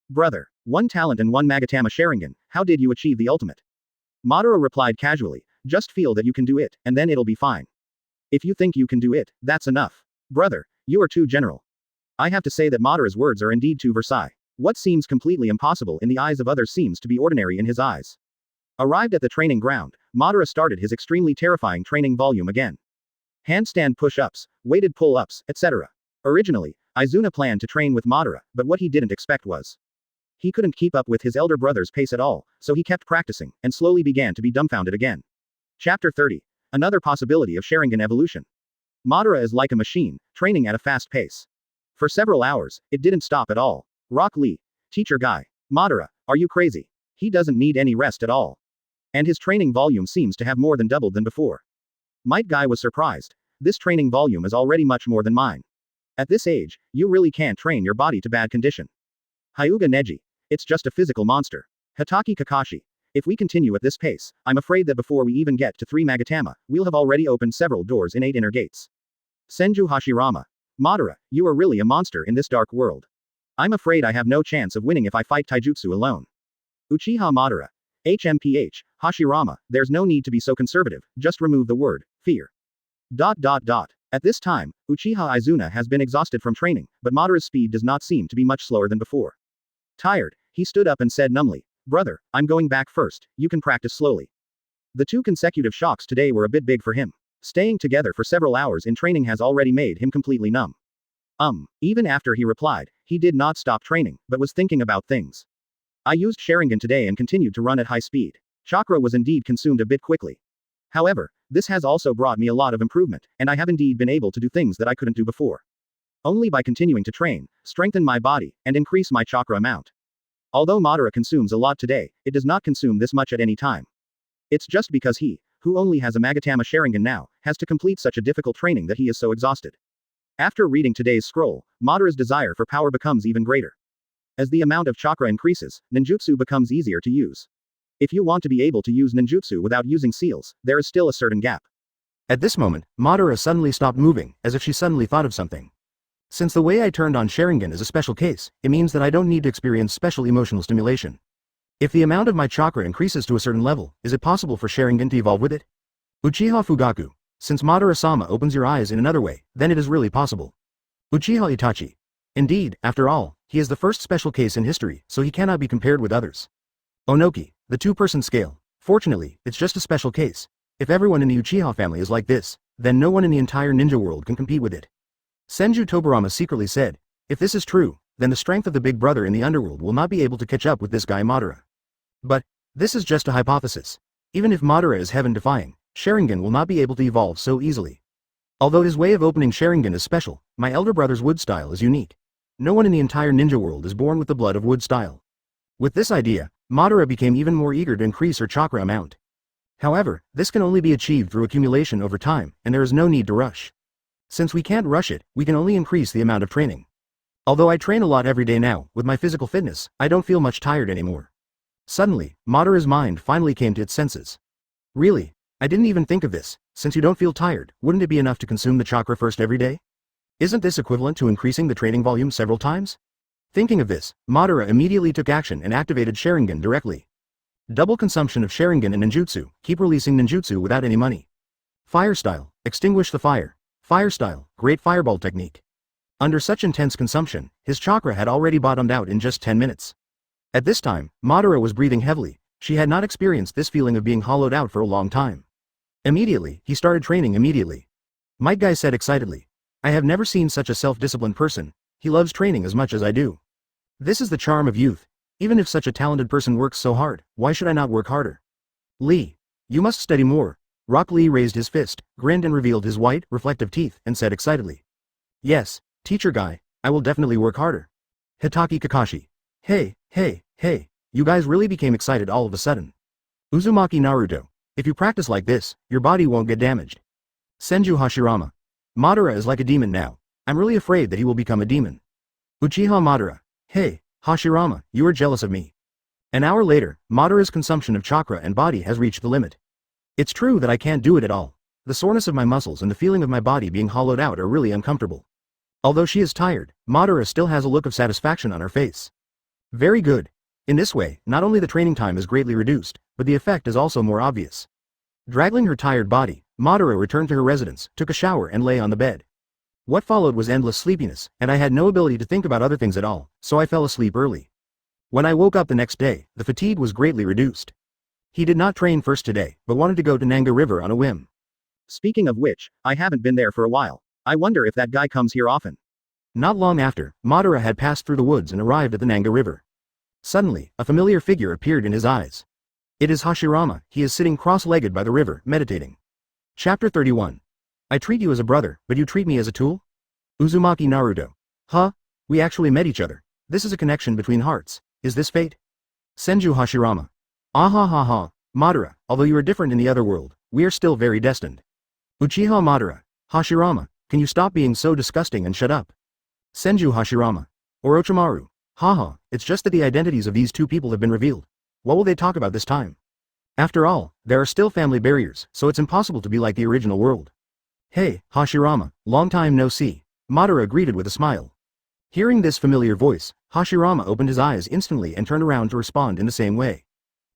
Brother, one talent and one Magatama Sharingan, how did you achieve the ultimate? Madara replied casually, just feel that you can do it, and then it'll be fine. If you think you can do it, that's enough. Brother, you are too general. I have to say that Madara's words are indeed too Versailles. What seems completely impossible in the eyes of others seems to be ordinary in his eyes. Arrived at the training ground, Madara started his extremely terrifying training volume again. Handstand push-ups, weighted pull-ups, etc. Originally, Izuna planned to train with Madara, but what he didn't expect was he couldn't keep up with his elder brother's pace at all, so he kept practicing, and slowly began to be dumbfounded again. Chapter 30. Another possibility of Sharingan evolution. Madara is like a machine, training at a fast pace. For several hours, it didn't stop at all. Rock Lee. Teacher Guy. Madara, are you crazy? He doesn't need any rest at all. And his training volume seems to have more than doubled than before. Might Guy was surprised. This training volume is already much more than mine. At this age, you really can't train your body to bad condition. Hyuga Neji. It's just a physical monster. Hatake Kakashi. If we continue at this pace, I'm afraid that before we even get to 3 Magatama, we'll have already opened several doors in 8 inner gates. Senju Hashirama. Madara, you are really a monster in this dark world. I'm afraid I have no chance of winning if I fight taijutsu alone. Uchiha Madara. HMPH, Hashirama, there's no need to be so conservative, just remove the word, fear. At this time, Uchiha Izuna has been exhausted from training, but Madara's speed does not seem to be much slower than before. Tired, he stood up and said numbly, Brother, I'm going back first, you can practice slowly. The 2 consecutive shocks today were a bit big for him. Staying together for several hours in training has already made him completely numb. Even after he replied, he did not stop training, but was thinking about things. I used Sharingan today and continued to run at high speed. Chakra was indeed consumed a bit quickly. However, this has also brought me a lot of improvement, and I have indeed been able to do things that I couldn't do before. Only by continuing to train, strengthen my body, and increase my chakra amount. Although Madara consumes a lot today, it does not consume this much at any time. It's just because he, who only has a Magatama Sharingan now, has to complete such a difficult training that he is so exhausted. After reading today's scroll, Madara's desire for power becomes even greater. As the amount of chakra increases, ninjutsu becomes easier to use. If you want to be able to use ninjutsu without using seals, there is still a certain gap. At this moment, Madara suddenly stopped moving, as if she suddenly thought of something. Since the way I turned on Sharingan is a special case, it means that I don't need to experience special emotional stimulation. If the amount of my chakra increases to a certain level, is it possible for Sharingan to evolve with it? Uchiha Fugaku. Since Madara-sama opens your eyes in another way, then it is really possible. Uchiha Itachi. Indeed, after all, he is the first special case in history, so he cannot be compared with others. Onoki. The 2-person scale. Fortunately, it's just a special case. If everyone in the Uchiha family is like this, then no one in the entire ninja world can compete with it. Senju Tobarama secretly said, if this is true, then the strength of the big brother in the underworld will not be able to catch up with this guy Madara. But, this is just a hypothesis. Even if Madara is heaven-defying, Sharingan will not be able to evolve so easily. Although his way of opening Sharingan is special, my elder brother's wood style is unique. No one in the entire ninja world is born with the blood of wood style. With this idea, Madara became even more eager to increase her chakra amount. However, this can only be achieved through accumulation over time, and there is no need to rush. Since we can't rush it, we can only increase the amount of training. Although I train a lot every day now, with my physical fitness, I don't feel much tired anymore. Suddenly, Madara's mind finally came to its senses. Really? I didn't even think of this. Since you don't feel tired, wouldn't it be enough to consume the chakra first every day? Isn't this equivalent to increasing the training volume several times? Thinking of this, Madara immediately took action and activated Sharingan directly. Double consumption of Sharingan and ninjutsu, keep releasing ninjutsu without any money. Fire style, extinguish the fire. Fire style, great fireball technique. Under such intense consumption, his chakra had already bottomed out in just 10 minutes. At this time, Madara was breathing heavily. She had not experienced this feeling of being hollowed out for a long time. Immediately, he started training immediately. Might Guy said excitedly. I have never seen such a self-disciplined person. He loves training as much as I do. This is the charm of youth. Even if such a talented person works so hard, why should I not work harder? Lee. You must study more. Rock Lee raised his fist, grinned and revealed his white, reflective teeth, and said excitedly. Yes, teacher Guy, I will definitely work harder. Hitaki Kakashi. Hey, hey, hey, you guys really became excited all of a sudden. Uzumaki Naruto. If you practice like this, your body won't get damaged. Senju Hashirama. Madara is like a demon now. I'm really afraid that he will become a demon. Uchiha Madara. Hey, Hashirama, you are jealous of me. An hour later, Madara's consumption of chakra and body has reached the limit. It's true that I can't do it at all. The soreness of my muscles and the feeling of my body being hollowed out are really uncomfortable. Although she is tired, Madara still has a look of satisfaction on her face. Very good. In this way, not only the training time is greatly reduced, but the effect is also more obvious. Dragging her tired body, Madara returned to her residence, took a shower and lay on the bed. What followed was endless sleepiness, and I had no ability to think about other things at all, so I fell asleep early. When I woke up the next day, the fatigue was greatly reduced. He did not train first today, but wanted to go to Nanga River on a whim. Speaking of which, I haven't been there for a while. I wonder if that guy comes here often. Not long after, Madara had passed through the woods and arrived at the Nanga River. Suddenly, a familiar figure appeared in his eyes. It is Hashirama. He is sitting cross-legged by the river, meditating. Chapter 31. I treat you as a brother, but you treat me as a tool? Uzumaki Naruto. Huh? We actually met each other. This is a connection between hearts. Is this fate? Senju Hashirama. Ah ha ha ha. Madara, although you are different in the other world, we are still very destined. Uchiha Madara. Hashirama, can you stop being so disgusting and shut up? Senju Hashirama. Orochimaru. Haha, it's just that the identities of these two people have been revealed. What will they talk about this time? After all, there are still family barriers, so it's impossible to be like the original world. Hey, Hashirama, long time no see. Madara greeted with a smile. Hearing this familiar voice, Hashirama opened his eyes instantly and turned around to respond in the same way.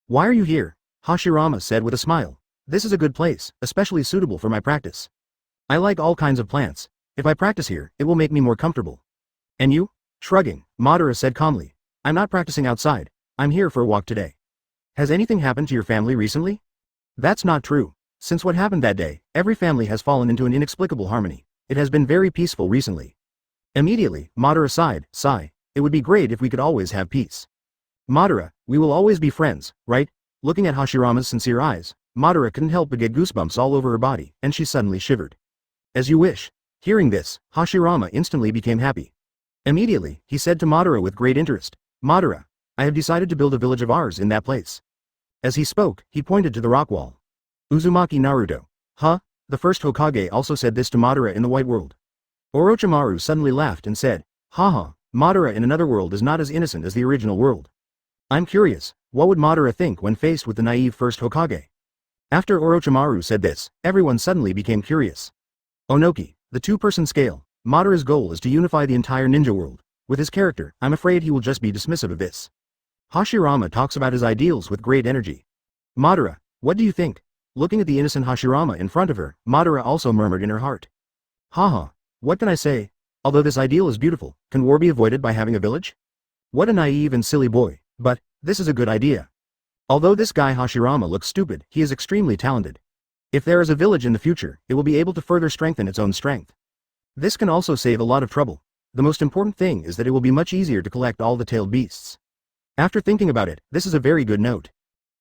Why are you here? Hashirama said with a smile. This is a good place, especially suitable for my practice. I like all kinds of plants. If I practice here, it will make me more comfortable. And you? Shrugging, Madara said calmly. I'm not practicing outside. I'm here for a walk today. Has anything happened to your family recently? That's not true. Since what happened that day, every family has fallen into an inexplicable harmony. It has been very peaceful recently. Immediately, Madara sighed, it would be great if we could always have peace. Madara, we will always be friends, right? Looking at Hashirama's sincere eyes, Madara couldn't help but get goosebumps all over her body, and she suddenly shivered. As you wish. Hearing this, Hashirama instantly became happy. Immediately, he said to Madara with great interest, Madara, I have decided to build a village of ours in that place. As he spoke, he pointed to the rock wall. Uzumaki Naruto. Huh? The first Hokage also said this to Madara in the White World. Orochimaru suddenly laughed and said, Haha, Madara in another world is not as innocent as the original world. I'm curious, what would Madara think when faced with the naive first Hokage? After Orochimaru said this, everyone suddenly became curious. Onoki, the two-person scale. Madara's goal is to unify the entire ninja world. With his character, I'm afraid he will just be dismissive of this. Hashirama talks about his ideals with great energy. Madara, what do you think? Looking at the innocent Hashirama in front of her, Madara also murmured in her heart. Haha, what can I say? Although this ideal is beautiful, can war be avoided by having a village? What a naive and silly boy, but, this is a good idea. Although this guy Hashirama looks stupid, he is extremely talented. If there is a village in the future, it will be able to further strengthen its own strength. This can also save a lot of trouble. The most important thing is that it will be much easier to collect all the tailed beasts. After thinking about it, this is a very good note.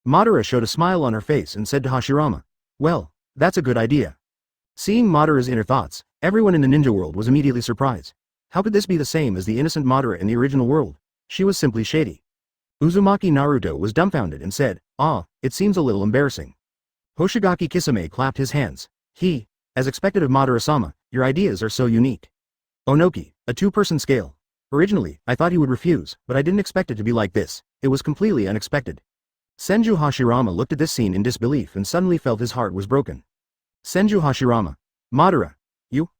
Madara showed a smile on her face and said to Hashirama, well, that's a good idea. Seeing Madara's inner thoughts, everyone in the ninja world was immediately surprised. How could this be the same as the innocent Madara in the original world? She was simply shady. Uzumaki Naruto was dumbfounded and said, it seems a little embarrassing. Hoshigaki Kisame clapped his hands. As expected of Madara-sama, your ideas are so unique. Onoki, a two-person scale. Originally, I thought he would refuse, but I didn't expect it to be like this. It was completely unexpected. Senju Hashirama looked at this scene in disbelief and suddenly felt his heart was broken. Senju Hashirama. Madara.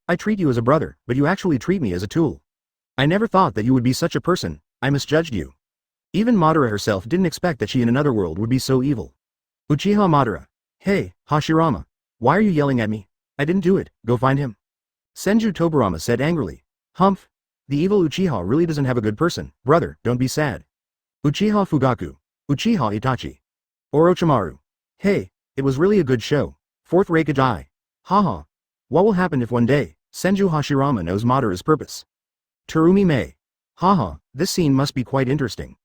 I treat you as a brother, but you actually treat me as a tool. I never thought that you would be such a person. I misjudged you. Even Madara herself didn't expect that she in another world would be so evil. Uchiha Madara. Hey, Hashirama. Why are you yelling at me? I didn't do it, go find him. Senju Tobirama said angrily. Humph. The evil Uchiha really doesn't have a good person, brother, don't be sad. Uchiha Fugaku. Uchiha Itachi. Orochimaru. Hey, it was really a good show. Fourth Raikage. Haha. What will happen if one day, Senju Hashirama knows Madara's purpose? Terumi Mei. Haha, this scene must be quite interesting.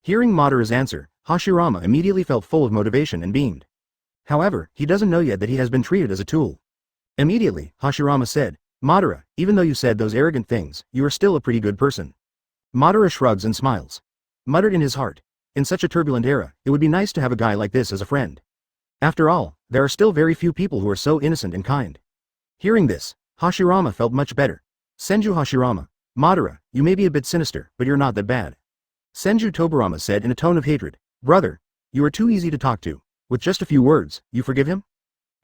Hearing Madara's answer, Hashirama immediately felt full of motivation and beamed. However, he doesn't know yet that he has been treated as a tool. Immediately, Hashirama said, Madara, even though you said those arrogant things, you are still a pretty good person. Madara shrugs and smiles. Muttered in his heart. In such a turbulent era, it would be nice to have a guy like this as a friend. After all, there are still very few people who are so innocent and kind. Hearing this, Hashirama felt much better. Senju Hashirama. Madara, you may be a bit sinister, but you're not that bad. Senju Tobirama said in a tone of hatred. Brother, you are too easy to talk to. With just a few words, you forgive him?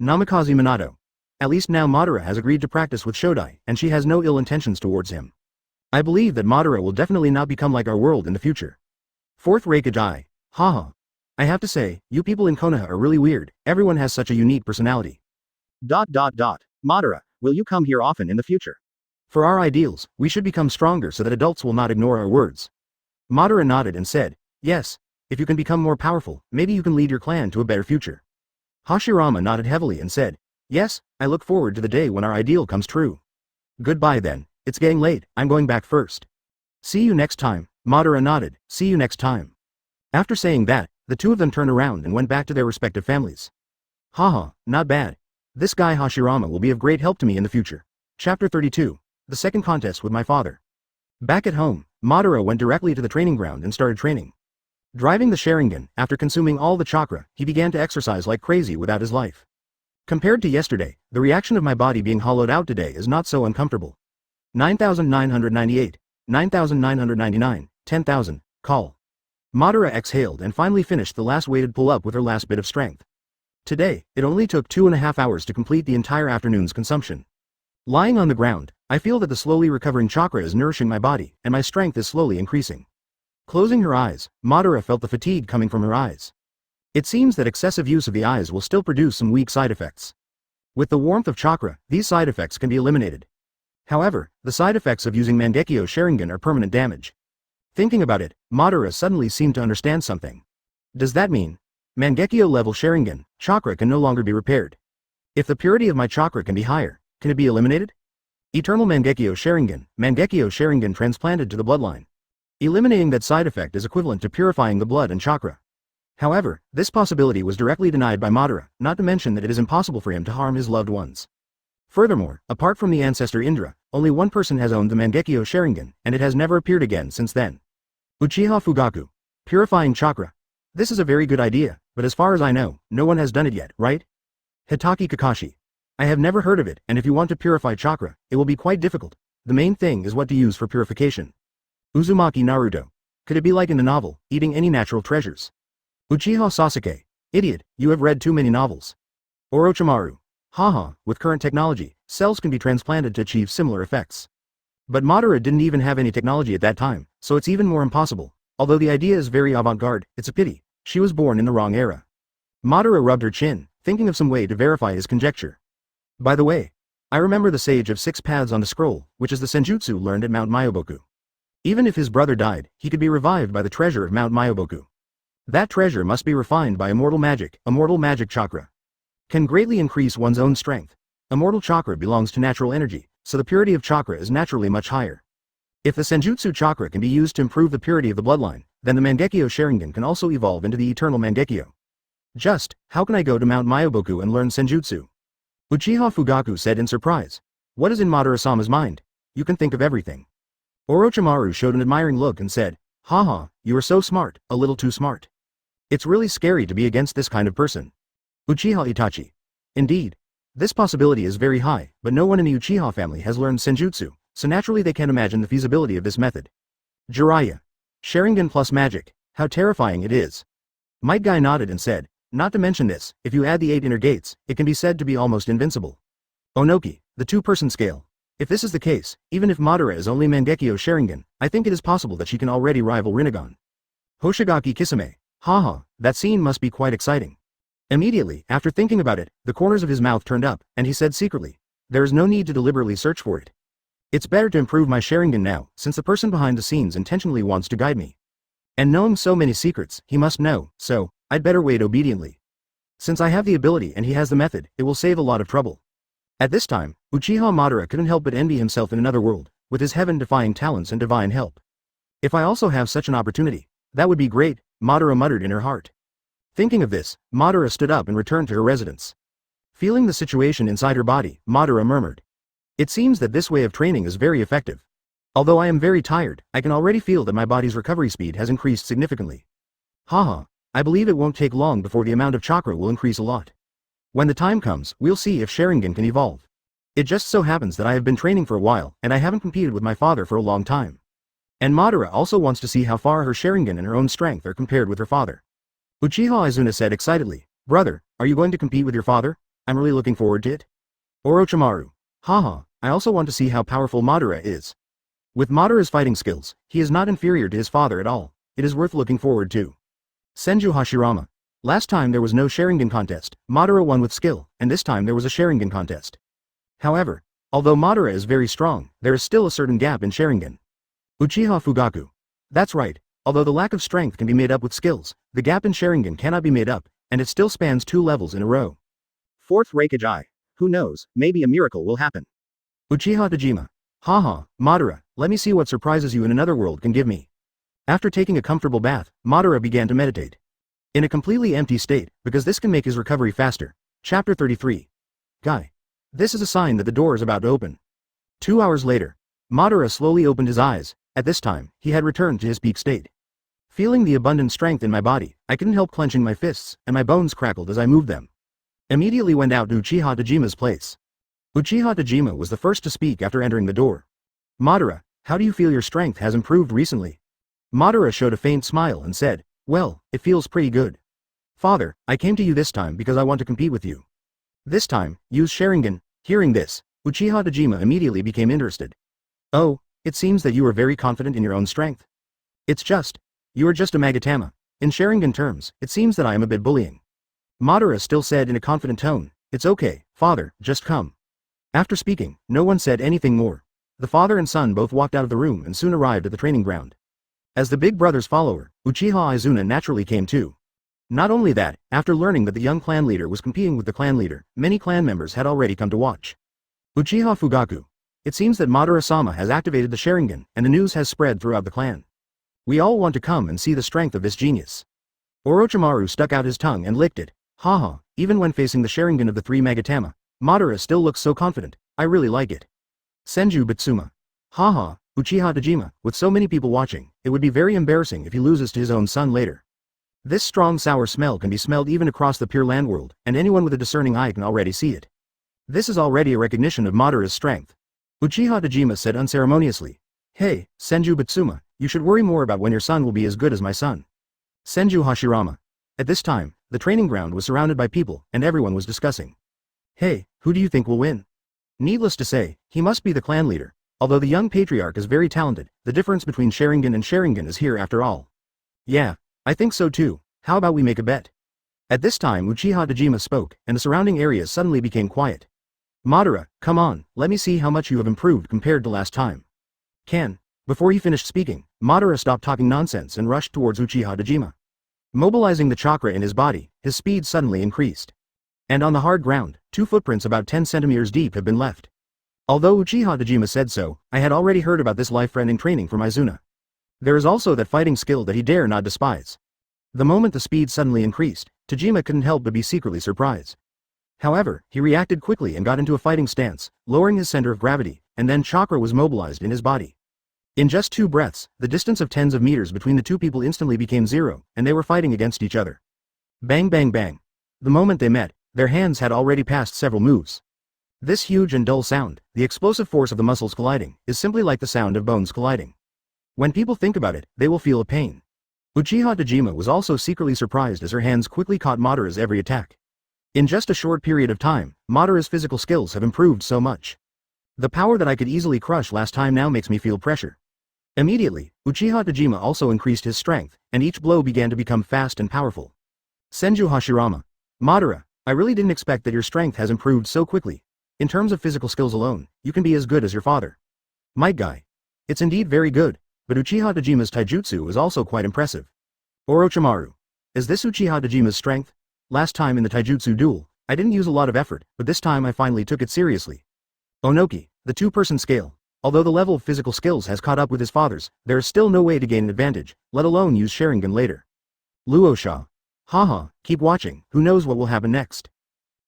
Namikaze Minato. At least now Madara has agreed to practice with Shodai, and she has no ill intentions towards him. I believe that Madara will definitely not become like our world in the future. Fourth Reikage. Haha. I have to say, you people in Konoha are really weird, everyone has such a unique personality. Madara, will you come here often in the future? For our ideals, we should become stronger so that adults will not ignore our words. Madara nodded and said, yes, if you can become more powerful, maybe you can lead your clan to a better future. Hashirama nodded heavily and said, yes, I look forward to the day when our ideal comes true. Goodbye then, it's getting late, I'm going back first. See you next time, Madara nodded, see you next time. After saying that, the two of them turned around and went back to their respective families. Haha, not bad. This guy Hashirama will be of great help to me in the future. Chapter 32. The second contest with my father. Back at home, Madara went directly to the training ground and started training. Driving the Sharingan, after consuming all the chakra, he began to exercise like crazy without his life. Compared to yesterday, the reaction of my body being hollowed out today is not so uncomfortable. 9,998, 9,999, 10,000, call. Madara exhaled and finally finished the last weighted pull-up with her last bit of strength. Today, it only took 2.5 hours to complete the entire afternoon's consumption. Lying on the ground, I feel that the slowly recovering chakra is nourishing my body, and my strength is slowly increasing. Closing her eyes, Madara felt the fatigue coming from her eyes. It seems that excessive use of the eyes will still produce some weak side effects. With the warmth of chakra, these side effects can be eliminated. However, the side effects of using Mangekyo Sharingan are permanent damage. Thinking about it, Madara suddenly seemed to understand something. Does that mean Mangekyo level Sharingan, chakra can no longer be repaired? If the purity of my chakra can be higher, can it be eliminated? Eternal Mangekyo Sharingan transplanted to the bloodline. Eliminating that side effect is equivalent to purifying the blood and chakra. However, this possibility was directly denied by Madara, not to mention that it is impossible for him to harm his loved ones. Furthermore, apart from the ancestor Indra, only one person has owned the Mangekyo Sharingan, and it has never appeared again since then. Uchiha Fugaku. Purifying chakra. This is a very good idea, but as far as I know, no one has done it yet, right? Hitaki Kakashi. I have never heard of it, and if you want to purify chakra, it will be quite difficult. The main thing is what to use for purification. Uzumaki Naruto. Could it be like in the novel, eating any natural treasures? Uchiha Sasuke. Idiot, you have read too many novels. Orochimaru. Haha, with current technology, cells can be transplanted to achieve similar effects. But Madara didn't even have any technology at that time, so it's even more impossible. Although the idea is very avant-garde, it's a pity. She was born in the wrong era. Madara rubbed her chin, thinking of some way to verify his conjecture. By the way, I remember the Sage of Six Paths on the scroll, which is the senjutsu learned at Mount Myoboku. Even if his brother died, he could be revived by the treasure of Mount Myoboku. That treasure must be refined by immortal magic chakra. Can greatly increase one's own strength. Immortal chakra belongs to natural energy, so the purity of chakra is naturally much higher. If the senjutsu chakra can be used to improve the purity of the bloodline, then the Mangekyo Sharingan can also evolve into the eternal Mangekyo. Just, how can I go to Mount Myoboku and learn senjutsu? Uchiha Fugaku said in surprise. What is in Madara-sama's mind? You can think of everything. Orochimaru showed an admiring look and said, haha, you are so smart, a little too smart. It's really scary to be against this kind of person. Uchiha Itachi. Indeed. This possibility is very high, but no one in the Uchiha family has learned senjutsu, so naturally they can't imagine the feasibility of this method. Jiraiya. Sharingan plus magic, how terrifying it is. Might Guy nodded and said, not to mention this, if you add the 8 inner gates, it can be said to be almost invincible. Onoki, the 2-person scale. If this is the case, even if Madara is only Mangekyo Sharingan, I think it is possible that she can already rival Rinnegan. Hoshigaki Kisame. Haha, that scene must be quite exciting. Immediately, after thinking about it, the corners of his mouth turned up, and he said secretly, there is no need to deliberately search for it. It's better to improve my Sharingan now, since the person behind the scenes intentionally wants to guide me. And knowing so many secrets, he must know, so, I'd better wait obediently. Since I have the ability and he has the method, it will save a lot of trouble. At this time, Uchiha Madara couldn't help but envy himself in another world, with his heaven-defying talents and divine help. If I also have such an opportunity, that would be great, Madara muttered in her heart. Thinking of this, Madara stood up and returned to her residence. Feeling the situation inside her body, Madara murmured. It seems that this way of training is very effective. Although I am very tired, I can already feel that my body's recovery speed has increased significantly. Haha, I believe it won't take long before the amount of chakra will increase a lot. When the time comes, we'll see if Sharingan can evolve. It just so happens that I have been training for a while, and I haven't competed with my father for a long time. And Madara also wants to see how far her Sharingan and her own strength are compared with her father. Uchiha Izuna said excitedly, "Brother, are you going to compete with your father? I'm really looking forward to it." Orochimaru, "Haha, I also want to see how powerful Madara is. With Madara's fighting skills, he is not inferior to his father at all. It is worth looking forward to." Senju Hashirama, "Last time there was no Sharingan contest, Madara won with skill, and this time there was a Sharingan contest. However, although Madara is very strong, there is still a certain gap in Sharingan." Uchiha Fugaku, "That's right, although the lack of strength can be made up with skills, the gap in Sharingan cannot be made up, and it still spans 2 levels in a row. Fourth Raikage Eye. Who knows, maybe a miracle will happen." Uchiha Dojima, "Haha, Madara, let me see what surprises you in another world can give me." After taking a comfortable bath, Madara began to meditate. In a completely empty state, because this can make his recovery faster. Chapter 33. Guy. This is a sign that the door is about to open. 2 hours later, Madara slowly opened his eyes. At this time, he had returned to his peak state. Feeling the abundant strength in my body, I couldn't help clenching my fists, and my bones crackled as I moved them. Immediately went out to Uchiha Tojima's place. Uchiha Tojima was the first to speak after entering the door. "Madara, how do you feel your strength has improved recently?" Madara showed a faint smile and said, "Well, it feels pretty good. Father, I came to you this time because I want to compete with you. This time, use Sharingan." Hearing this, Uchiha Tojima immediately became interested. "Oh, it seems that you are very confident in your own strength. You are just a Magatama. In Sharingan terms, it seems that I am a bit bullying." Madara still said in a confident tone, "It's okay, father, just come." After speaking, no one said anything more. The father and son both walked out of the room and soon arrived at the training ground. As the big brother's follower, Uchiha Izuna naturally came too. Not only that, after learning that the young clan leader was competing with the clan leader, many clan members had already come to watch. Uchiha Fugaku, "It seems that Madara-sama has activated the Sharingan, and the news has spread throughout the clan. We all want to come and see the strength of this genius." Orochimaru stuck out his tongue and licked it. "Haha, even when facing the Sharingan of the 3 Magatama, Madara still looks so confident, I really like it." Senju Bitsuma, "Haha, Uchiha Tojima, with so many people watching, it would be very embarrassing if he loses to his own son later. This strong sour smell can be smelled even across the Pure Land world, and anyone with a discerning eye can already see it. This is already a recognition of Madara's strength." Uchiha Tojima said unceremoniously, "Hey, Senju Bitsuma, you should worry more about when your son will be as good as my son." Senju Hashirama. At this time, the training ground was surrounded by people, and everyone was discussing. "Hey, who do you think will win?" Needless to say, he must be the clan leader. Although the young patriarch is very talented, the difference between Sharingan and Sharingan is here after all. "Yeah, I think so too. How about we make a bet?" At this time Uchiha Tojima spoke, and the surrounding area suddenly became quiet. "Madara, come on, let me see how much you have improved compared to last time." Before he finished speaking, Madara stopped talking nonsense and rushed towards Uchiha Tojima. Mobilizing the chakra in his body, his speed suddenly increased. And on the hard ground, 2 footprints about 10 centimeters deep have been left. Although Uchiha Tojima said so, I had already heard about this life-threatening training from Izuna. There is also that fighting skill that he dare not despise. The moment the speed suddenly increased, Tojima couldn't help but be secretly surprised. However, he reacted quickly and got into a fighting stance, lowering his center of gravity, and then chakra was mobilized in his body. In just 2 breaths, the distance of tens of meters between the 2 people instantly became 0, and they were fighting against each other. Bang bang bang. The moment they met, their hands had already passed several moves. This huge and dull sound, the explosive force of the muscles colliding, is simply like the sound of bones colliding. When people think about it, they will feel a pain. Uchiha Tojima was also secretly surprised as her hands quickly caught Madara's every attack. In just a short period of time, Madara's physical skills have improved so much. The power that I could easily crush last time now makes me feel pressure. Immediately, Uchiha Tojima also increased his strength, and each blow began to become fast and powerful. Senju Hashirama. "Madara, I really didn't expect that your strength has improved so quickly. In terms of physical skills alone, you can be as good as your father." "Might Guy. It's indeed very good, but Uchiha Tojima's taijutsu is also quite impressive." Orochimaru. "Is this Uchiha Tojima's strength? Last time in the taijutsu duel, I didn't use a lot of effort, but this time I finally took it seriously." Onoki. The 2-person scale. Although the level of physical skills has caught up with his father's, there is still no way to gain an advantage, let alone use Sharingan later. Luosha. "Haha, keep watching, who knows what will happen next."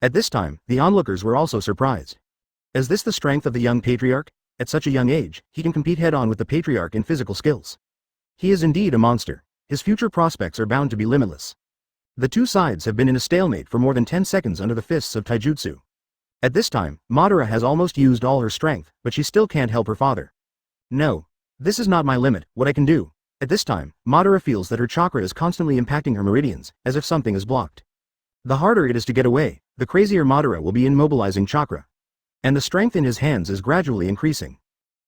At this time, the onlookers were also surprised. Is this the strength of the young patriarch? At such a young age, he can compete head-on with the patriarch in physical skills. He is indeed a monster. His future prospects are bound to be limitless. The two sides have been in a stalemate for more than 10 seconds under the fists of taijutsu. At this time, Madara has almost used all her strength, but she still can't help her father. No. This is not my limit, what I can do. At this time, Madara feels that her chakra is constantly impacting her meridians, as if something is blocked. The harder it is to get away, the crazier Madara will be immobilizing chakra. And the strength in his hands is gradually increasing.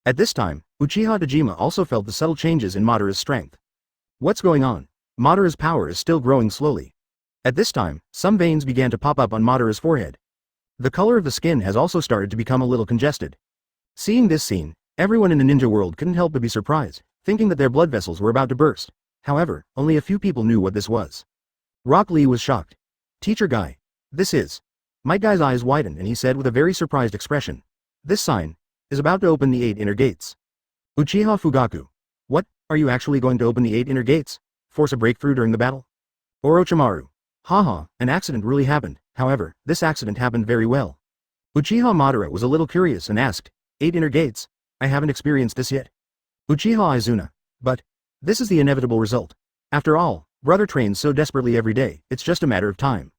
At this time, Uchiha Dojima also felt the subtle changes in Madara's strength. What's going on? Madara's power is still growing slowly. At this time, some veins began to pop up on Madara's forehead. The color of the skin has also started to become a little congested. Seeing this scene, everyone in the ninja world couldn't help but be surprised, thinking that their blood vessels were about to burst. However, only a few people knew what this was. Rock Lee was shocked. Teacher Guy. This is. Might Guy's eyes widened and he said with a very surprised expression. This sign is about to open the 8 inner gates. Uchiha Fugaku. What, are you actually going to open the 8 inner gates? Force a breakthrough during the battle? Orochimaru. Haha, an accident really happened, however, this accident happened very well. Uchiha Madara was a little curious and asked, 8 inner gates? I haven't experienced this yet. Uchiha Izuna. But this is the inevitable result. After all, brother trains so desperately every day, it's just a matter of time.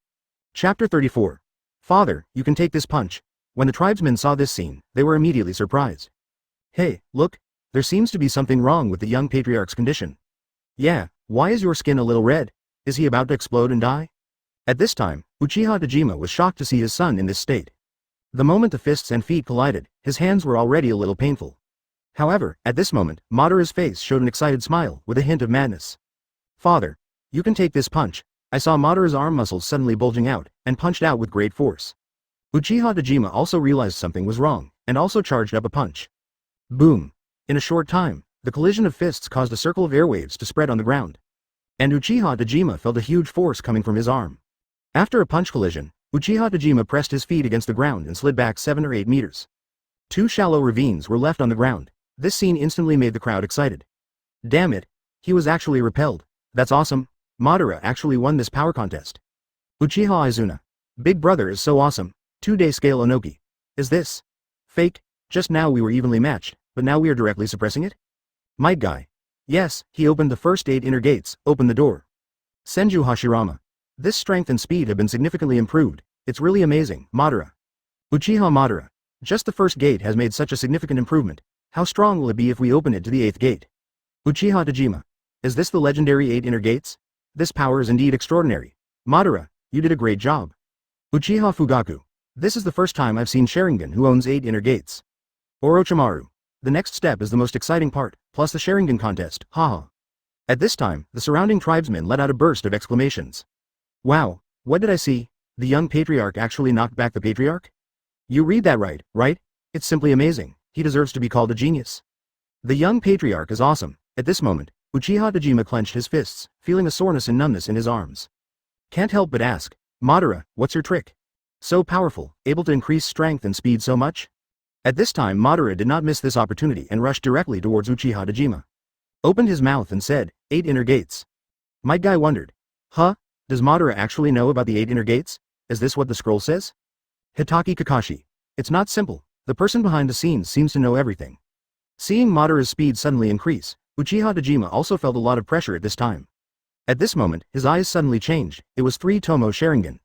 Chapter 34. Father, you can take this punch. When the tribesmen saw this scene, they were immediately surprised. Hey, look, there seems to be something wrong with the young patriarch's condition. Yeah, why is your skin a little red? Is he about to explode and die? At this time, Uchiha Dojima was shocked to see his son in this state. The moment the fists and feet collided, his hands were already a little painful. However, at this moment, Madara's face showed an excited smile, with a hint of madness. Father, you can take this punch. I saw Madara's arm muscles suddenly bulging out, and punched out with great force. Uchiha Dojima also realized something was wrong, and also charged up a punch. Boom! In a short time, the collision of fists caused a circle of airwaves to spread on the ground. And Uchiha Dojima felt a huge force coming from his arm. After a punch collision, Uchiha Dojima pressed his feet against the ground and slid back 7 or 8 meters. 2 shallow ravines were left on the ground. This scene instantly made the crowd excited. Damn it, he was actually repelled. That's awesome. Madara actually won this power contest. Uchiha Izuna. Big brother is so awesome. 2-day scale Onoki. Is this fake? Just now we were evenly matched, but now we are directly suppressing it? Might Guy. Yes, he opened the first 8 inner gates, opened the door. Senju Hashirama. This strength and speed have been significantly improved. It's really amazing, Madara. Uchiha Madara. Just the first gate has made such a significant improvement. How strong will it be if we open it to the 8th gate? Uchiha Dojima. Is this the legendary 8 inner gates? This power is indeed extraordinary. Madara, you did a great job. Uchiha Fugaku. This is the first time I've seen Sharingan who owns 8 inner gates. Orochimaru. The next step is the most exciting part, plus the Sharingan contest, haha. At this time, the surrounding tribesmen let out a burst of exclamations. Wow, what did I see? The young patriarch actually knocked back the patriarch? You read that right, right? It's simply amazing. He deserves to be called a genius. The young patriarch is awesome. At this moment, Uchiha Dojima clenched his fists, feeling a soreness and numbness in his arms. Can't help but ask, Madara, what's your trick? So powerful, able to increase strength and speed so much? At this time Madara did not miss this opportunity and rushed directly towards Uchiha Dojima. Opened his mouth and said, 8 inner gates. Might Guy wondered. Huh? Does Madara actually know about the 8 inner gates? Is this what the scroll says? Hitaki Kakashi. It's not simple. The person behind the scenes seems to know everything. Seeing Madara's speed suddenly increase, Uchiha Dojima also felt a lot of pressure at this time. At this moment, his eyes suddenly changed. It was 3 Tomo Sharingan.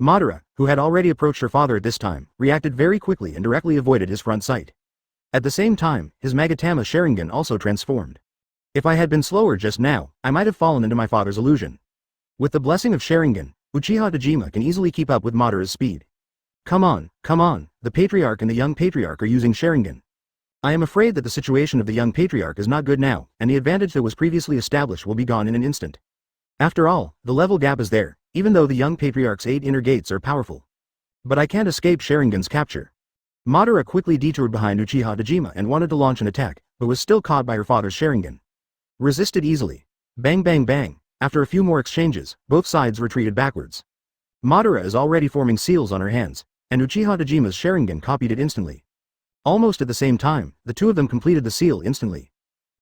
Madara, who had already approached her father at this time, reacted very quickly and directly avoided his front sight. At the same time, his Magatama Sharingan also transformed. If I had been slower just now, I might have fallen into my father's illusion. With the blessing of Sharingan, Uchiha Dojima can easily keep up with Madara's speed. Come on, the patriarch and the young patriarch are using Sharingan. I am afraid that the situation of the young patriarch is not good now, and the advantage that was previously established will be gone in an instant. After all, the level gap is there, even though the young patriarch's 8 inner gates are powerful. But I can't escape Sharingan's capture. Madara quickly detoured behind Uchiha Dojima and wanted to launch an attack, but was still caught by her father's Sharingan. Resisted easily. Bang bang bang. After a few more exchanges, both sides retreated backwards. Madara is already forming seals on her hands, and Uchiha Dojima's Sharingan copied it instantly. Almost at the same time, the two of them completed the seal instantly.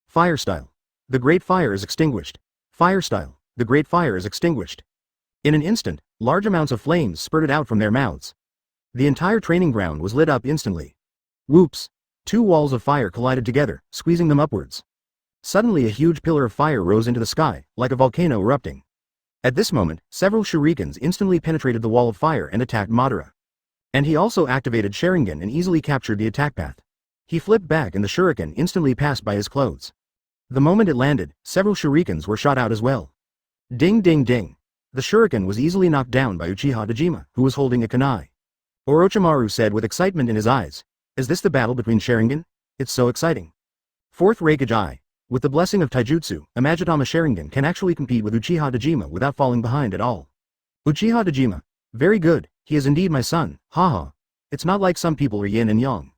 Fire style. The great fire is extinguished. Fire style. The great fire is extinguished. In an instant, large amounts of flames spurted out from their mouths. The entire training ground was lit up instantly. Whoops! Two walls of fire collided together, squeezing them upwards. Suddenly a huge pillar of fire rose into the sky, like a volcano erupting. At this moment, several shurikens instantly penetrated the wall of fire and attacked Madara. And he also activated Sharingan and easily captured the attack path. He flipped back and the shuriken instantly passed by his clothes. The moment it landed, several shurikens were shot out as well. Ding ding ding. The shuriken was easily knocked down by Uchiha Dojima, who was holding a kunai. Orochimaru said with excitement in his eyes, "Is this the battle between Sharingan? It's so exciting." Fourth Raikage. With the blessing of Taijutsu, Imagitama Sharingan can actually compete with Uchiha Dojima without falling behind at all. Uchiha Dojima. Very good, he is indeed my son, haha. It's not like some people are yin and yang.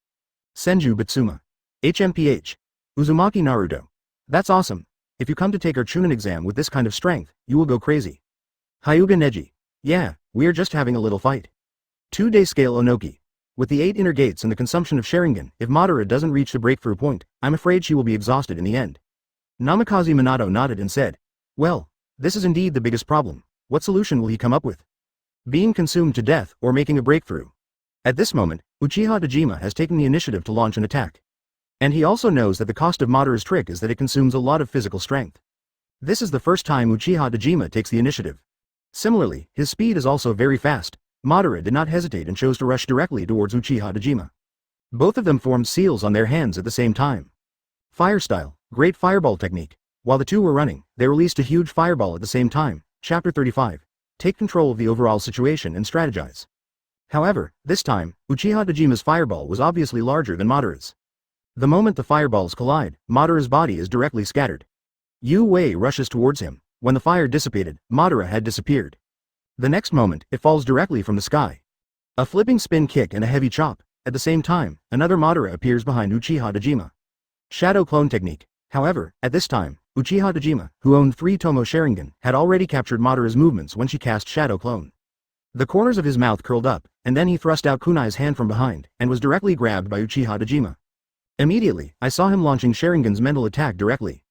Senju Bitsuma. HMPH. Uzumaki Naruto. That's awesome. If you come to take our Chunin exam with this kind of strength, you will go crazy. Hyuga Neji. Yeah, we are just having a little fight. 2-day scale Onoki. With the 8 inner gates and the consumption of Sharingan, if Madara doesn't reach the breakthrough point, I'm afraid she will be exhausted in the end. Namikaze Minato nodded and said, well, this is indeed the biggest problem. What solution will he come up with? Being consumed to death or making a breakthrough? At this moment, Uchiha Dojima has taken the initiative to launch an attack. And he also knows that the cost of Madara's trick is that it consumes a lot of physical strength. This is the first time Uchiha Dojima takes the initiative. Similarly, his speed is also very fast. Madara did not hesitate and chose to rush directly towards Uchiha Dojima. Both of them formed seals on their hands at the same time. Fire style, great fireball technique. While the two were running, they released a huge fireball at the same time. Chapter 35. Take control of the overall situation and strategize. However, this time, Uchiha Dojima's fireball was obviously larger than Madara's. The moment the fireballs collide, Madara's body is directly scattered. Yu Wei rushes towards him. When the fire dissipated, Madara had disappeared. The next moment, it falls directly from the sky. A flipping spin kick and a heavy chop. At the same time, another Madara appears behind Uchiha Dojima. Shadow clone technique. However, at this time, Uchiha Dojima, who owned 3 Tomo Sharingan, had already captured Madara's movements when she cast Shadow Clone. The corners of his mouth curled up, and then he thrust out Kunai's hand from behind, and was directly grabbed by Uchiha Dojima. Immediately, I saw him launching Sharingan's mental attack directly.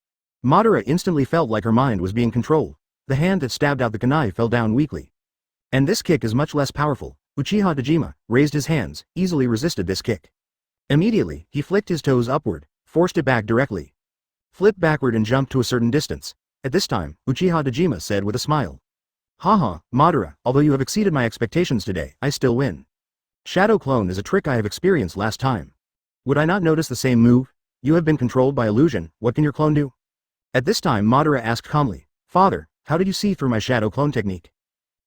Madara instantly felt like her mind was being controlled. The hand that stabbed out the kunai fell down weakly. And this kick is much less powerful. Uchiha Dojima raised his hands, easily resisted this kick. Immediately, he flicked his toes upward, forced it back directly. Flipped backward and jumped to a certain distance. At this time, Uchiha Dojima said with a smile. Haha, Madara, although you have exceeded my expectations today, I still win. Shadow Clone is a trick I have experienced last time. Would I not notice the same move? You have been controlled by illusion, what can your clone do? At this time Madara asked calmly, Father, how did you see through my Shadow Clone technique?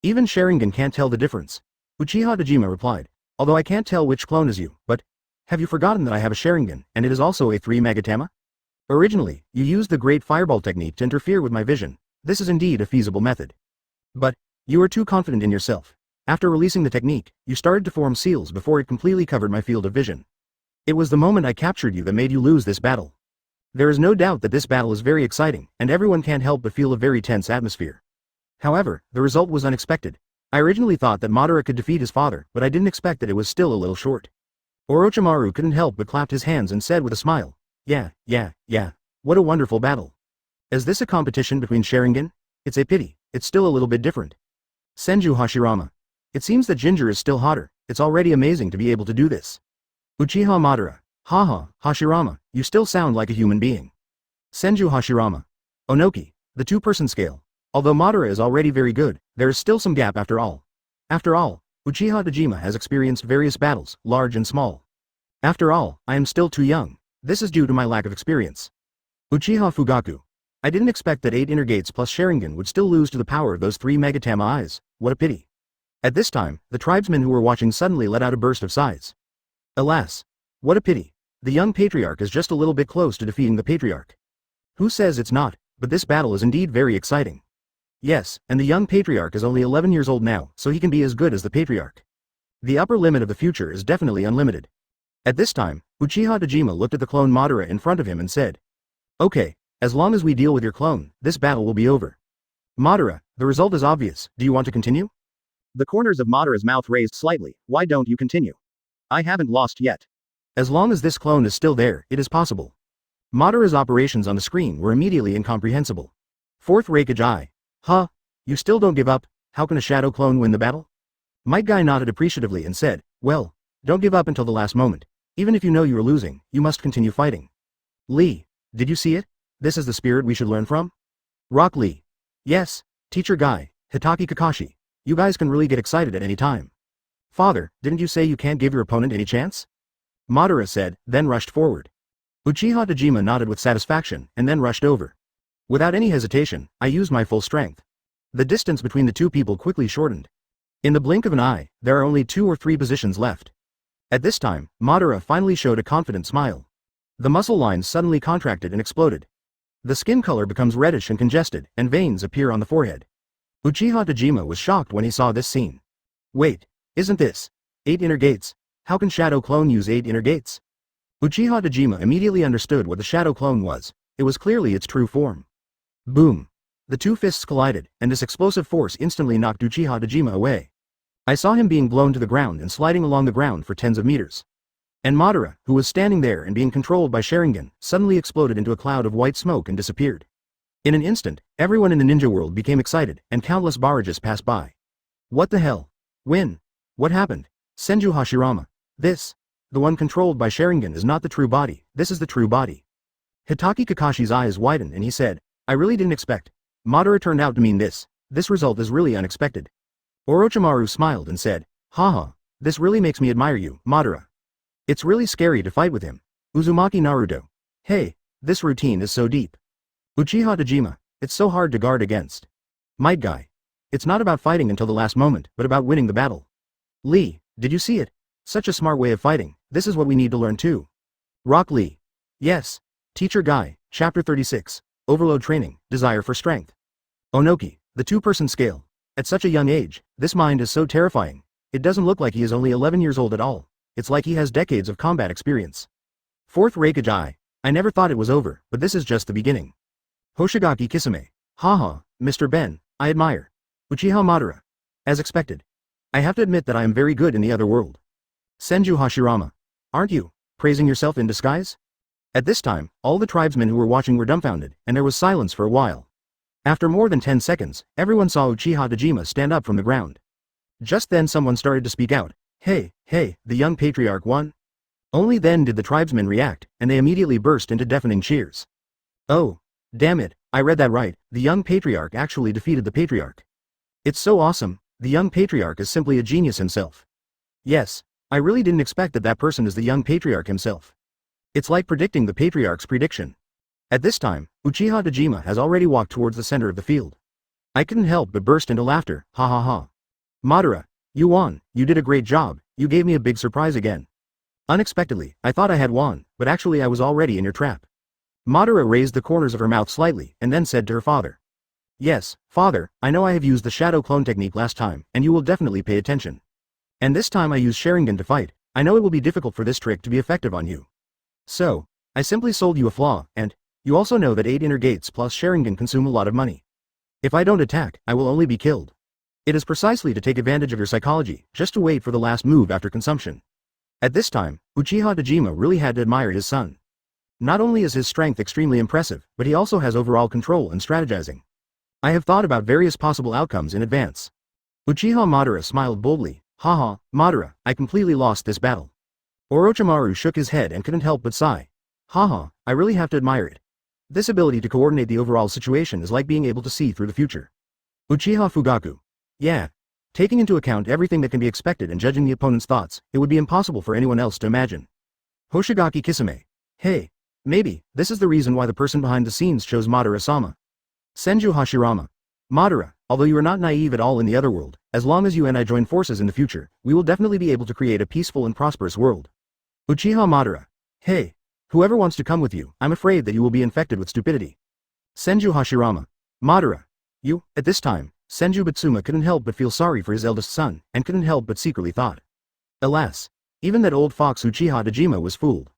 Even Sharingan can't tell the difference. Uchiha Dojima replied, although I can't tell which clone is you, but have you forgotten that I have a Sharingan, and it is also a 3 Magatama? Originally, you used the Great Fireball technique to interfere with my vision. This is indeed a feasible method. But you are too confident in yourself. After releasing the technique, you started to form seals before it completely covered my field of vision. It was the moment I captured you that made you lose this battle. There is no doubt that this battle is very exciting, and everyone can't help but feel a very tense atmosphere. However, the result was unexpected. I originally thought that Madara could defeat his father, but I didn't expect that it was still a little short. Orochimaru couldn't help but clapped his hands and said with a smile, yeah. What a wonderful battle. Is this a competition between Sharingan? It's a pity, it's still a little bit different. Senju Hashirama. It seems that Ginger is still hotter, it's already amazing to be able to do this. Uchiha Madara. Haha, Hashirama, you still sound like a human being. Senju Hashirama. Onoki. The 2-person scale. Although Madara is already very good, there is still some gap after all. After all, Uchiha Dojima has experienced various battles, large and small. After all, I am still too young. This is due to my lack of experience. Uchiha Fugaku. I didn't expect that 8 inner gates plus Sharingan would still lose to the power of those 3 Magatama eyes, what a pity. At this time, the tribesmen who were watching suddenly let out a burst of sighs. Alas. What a pity. The young patriarch is just a little bit close to defeating the patriarch. Who says it's not, but this battle is indeed very exciting. Yes, and the young patriarch is only 11 years old now, so he can be as good as the patriarch. The upper limit of the future is definitely unlimited. At this time, Uchiha Dojima looked at the clone Madara in front of him and said, okay, as long as we deal with your clone, this battle will be over. Madara, the result is obvious, do you want to continue? The corners of Madara's mouth raised slightly, why don't you continue? I haven't lost yet. As long as this clone is still there, it is possible. Madara's operations on the screen were immediately incomprehensible. Fourth Raikage. Huh? You still don't give up? How can a shadow clone win the battle? Might Guy nodded appreciatively and said, well, don't give up until the last moment. Even if you know you are losing, you must continue fighting. Lee, did you see it? This is the spirit we should learn from? Rock Lee. Yes, Teacher Guy, Hitaki Kakashi. You guys can really get excited at any time. Father, didn't you say you can't give your opponent any chance? Madara said, then rushed forward. Uchiha Dojima nodded with satisfaction, and then rushed over. Without any hesitation, I used my full strength. The distance between the two people quickly shortened. In the blink of an eye, there are only 2 or 3 positions left. At this time, Madara finally showed a confident smile. The muscle lines suddenly contracted and exploded. The skin color becomes reddish and congested, and veins appear on the forehead. Uchiha Dojima was shocked when he saw this scene. Wait, isn't this 8 inner gates? How can Shadow Clone use 8 inner gates? Uchiha Dojima immediately understood what the Shadow Clone was. It was clearly its true form. Boom! The 2 fists collided, and this explosive force instantly knocked Uchiha Dojima away. I saw him being blown to the ground and sliding along the ground for tens of meters. And Madara, who was standing there and being controlled by Sharingan, suddenly exploded into a cloud of white smoke and disappeared. In an instant, everyone in the ninja world became excited, and countless barrages passed by. What the hell? When? What happened? Senju Hashirama. This. The one controlled by Sharingan is not the true body, this is the true body. Hitaki Kakashi's eyes widened and he said, I really didn't expect. Madara turned out to mean this. This result is really unexpected. Orochimaru smiled and said, haha, this really makes me admire you, Madara. It's really scary to fight with him. Uzumaki Naruto. Hey, this routine is so deep. Uchiha Dojima, it's so hard to guard against. Might Guy. It's not about fighting until the last moment, but about winning the battle. Lee, did you see it? Such a smart way of fighting, this is what we need to learn too. Rock Lee. Yes. Teacher Guy, Chapter 36, Overload Training, Desire for Strength. Onoki, the 2-person scale. At such a young age, this mind is so terrifying. It doesn't look like he is only 11 years old at all. It's like he has decades of combat experience. 4th Reikage I never thought it was over, but this is just the beginning. Hoshigaki Kisame. Haha, Mr. Ben, I admire. Uchiha Madara. As expected. I have to admit that I am very good in the other world. Senju Hashirama. Aren't you praising yourself in disguise? At this time, all the tribesmen who were watching were dumbfounded, and there was silence for a while. After more than 10 seconds, everyone saw Uchiha Dojima stand up from the ground. Just then someone started to speak out. Hey, the young patriarch won? Only then did the tribesmen react, and they immediately burst into deafening cheers. Oh, damn it, I read that right, the young patriarch actually defeated the patriarch. It's so awesome, the young patriarch is simply a genius himself. Yes, I really didn't expect that that person is the young patriarch himself. It's like predicting the patriarch's prediction. At this time, Uchiha Dojima has already walked towards the center of the field. I couldn't help but burst into laughter, ha ha ha. Madara, you won, you did a great job, you gave me a big surprise again. Unexpectedly, I thought I had won, but actually I was already in your trap. Madara raised the corners of her mouth slightly, and then said to her father. Yes, father, I know I have used the shadow clone technique last time, and you will definitely pay attention. And this time I use Sharingan to fight, I know it will be difficult for this trick to be effective on you. So, I simply sold you a flaw, and, you also know that 8 inner gates plus Sharingan consume a lot of money. If I don't attack, I will only be killed. It is precisely to take advantage of your psychology, just to wait for the last move after consumption. At this time, Uchiha Dojima really had to admire his son. Not only is his strength extremely impressive, but he also has overall control and strategizing. I have thought about various possible outcomes in advance. Uchiha Madara smiled boldly, haha, Madara, I completely lost this battle. Orochimaru shook his head and couldn't help but sigh. Haha, I really have to admire it. This ability to coordinate the overall situation is like being able to see through the future. Uchiha Fugaku. Yeah. Taking into account everything that can be expected and judging the opponent's thoughts, it would be impossible for anyone else to imagine. Hoshigaki Kisame. Hey. Maybe, this is the reason why the person behind the scenes chose Madara-sama. Senju Hashirama. Madara, although you are not naive at all in the other world, as long as you and I join forces in the future, we will definitely be able to create a peaceful and prosperous world. Uchiha Madara. Hey. Whoever wants to come with you, I'm afraid that you will be infected with stupidity. Senju Hashirama. Madara. You, at this time, Senju Batsuma couldn't help but feel sorry for his eldest son, and couldn't help but secretly thought. Alas. Even that old fox Uchiha Dojima was fooled.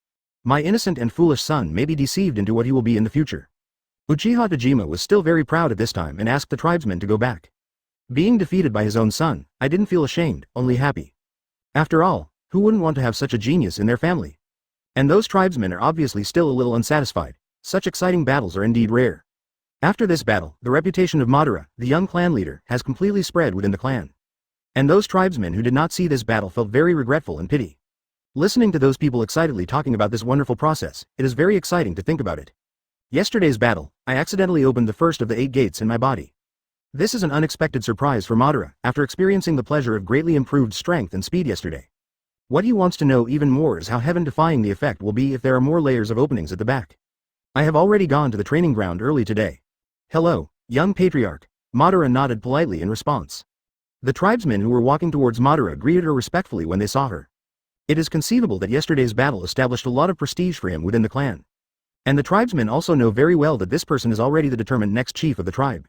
My innocent and foolish son may be deceived into what he will be in the future. Uchiha Dojima was still very proud at this time and asked the tribesmen to go back. Being defeated by his own son, I didn't feel ashamed, only happy. After all, who wouldn't want to have such a genius in their family? And those tribesmen are obviously still a little unsatisfied. Such exciting battles are indeed rare. After this battle, the reputation of Madara, the young clan leader, has completely spread within the clan. And those tribesmen who did not see this battle felt very regretful and pity. Listening to those people excitedly talking about this wonderful process, it is very exciting to think about it. Yesterday's battle, I accidentally opened the first of the 8 gates in my body. This is an unexpected surprise for Madara, after experiencing the pleasure of greatly improved strength and speed yesterday. What he wants to know even more is how heaven-defying the effect will be if there are more layers of openings at the back. I have already gone to the training ground early today. Hello, young patriarch. Madara nodded politely in response. The tribesmen who were walking towards Madara greeted her respectfully when they saw her. It is conceivable that yesterday's battle established a lot of prestige for him within the clan. And the tribesmen also know very well that this person is already the determined next chief of the tribe.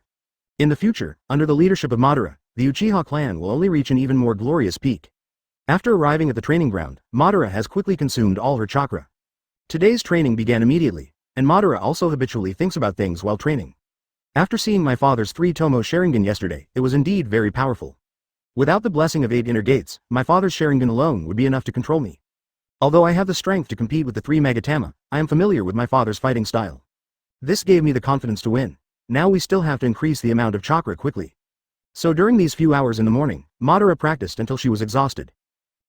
In the future, under the leadership of Madara, the Uchiha clan will only reach an even more glorious peak. After arriving at the training ground, Madara has quickly consumed all her chakra. Today's training began immediately, and Madara also habitually thinks about things while training. After seeing my father's 3-tomo Sharingan yesterday, it was indeed very powerful. Without the blessing of 8 inner gates, my father's Sharingan alone would be enough to control me. Although I have the strength to compete with the 3 Magatama, I am familiar with my father's fighting style. This gave me the confidence to win. Now we still have to increase the amount of chakra quickly. So during these few hours in the morning, Madara practiced until she was exhausted.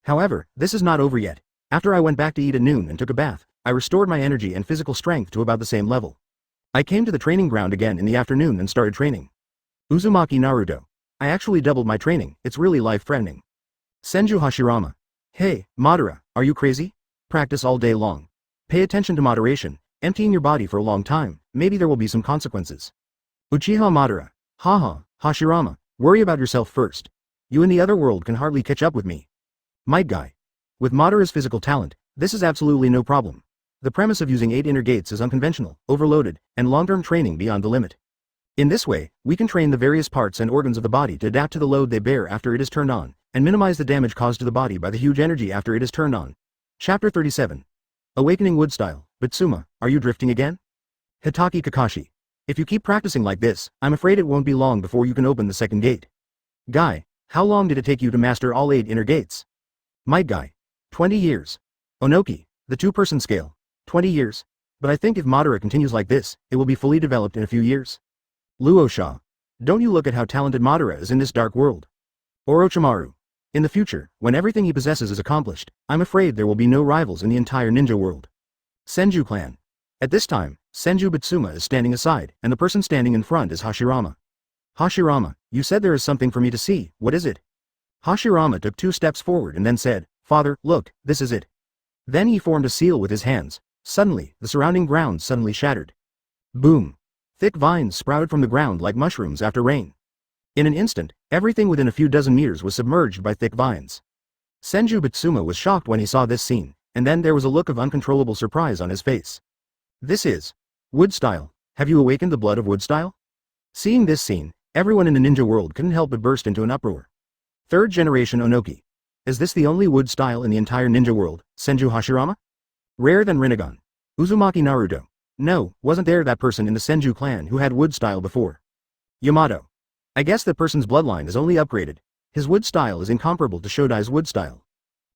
However, this is not over yet. After I went back to eat at noon and took a bath, I restored my energy and physical strength to about the same level. I came to the training ground again in the afternoon and started training. Uzumaki Naruto. I actually doubled my training, it's really life-threatening. Senju Hashirama. Hey, Madara, are you crazy? Practice all day long. Pay attention to moderation, emptying your body for a long time, maybe there will be some consequences. Uchiha Madara. Haha, Hashirama, worry about yourself first. You in the other world can hardly catch up with me. Might guy. With Madara's physical talent, this is absolutely no problem. The premise of using 8 inner gates is unconventional, overloaded, and long-term training beyond the limit. In this way, we can train the various parts and organs of the body to adapt to the load they bear after it is turned on, and minimize the damage caused to the body by the huge energy after it is turned on. Chapter 37. Awakening Wood Style. Bitsuma, are you drifting again? Hitaki Kakashi. If you keep practicing like this, I'm afraid it won't be long before you can open the second gate. Guy, how long did it take you to master all 8 inner gates? Might guy. 20 years. Onoki, the 2-person scale. 20 years. But I think if Madara continues like this, it will be fully developed in a few years. Luosha. Don't you look at how talented Madara is in this dark world. Orochimaru. In the future, when everything he possesses is accomplished, I'm afraid there will be no rivals in the entire ninja world. Senju clan. At this time, Senju Bitsuma is standing aside, and the person standing in front is Hashirama. Hashirama, you said there is something for me to see, what is it? Hashirama took 2 steps forward and then said, Father, look, this is it. Then he formed a seal with his hands. Suddenly, the surrounding ground suddenly shattered. Boom. Thick vines sprouted from the ground like mushrooms after rain. In an instant, everything within a few dozen meters was submerged by thick vines. Senju Bitsuma was shocked when he saw this scene, and then there was a look of uncontrollable surprise on his face. This is Wood Style. Have you awakened the blood of Wood Style? Seeing this scene, everyone in the ninja world couldn't help but burst into an uproar. 3rd generation Onoki. Is this the only Wood Style in the entire ninja world, Senju Hashirama? Rare than Rinnegan. Uzumaki Naruto. No, wasn't there that person in the Senju clan who had Wood Style before? Yamato. I guess that person's bloodline is only upgraded. His Wood Style is incomparable to Shodai's Wood Style.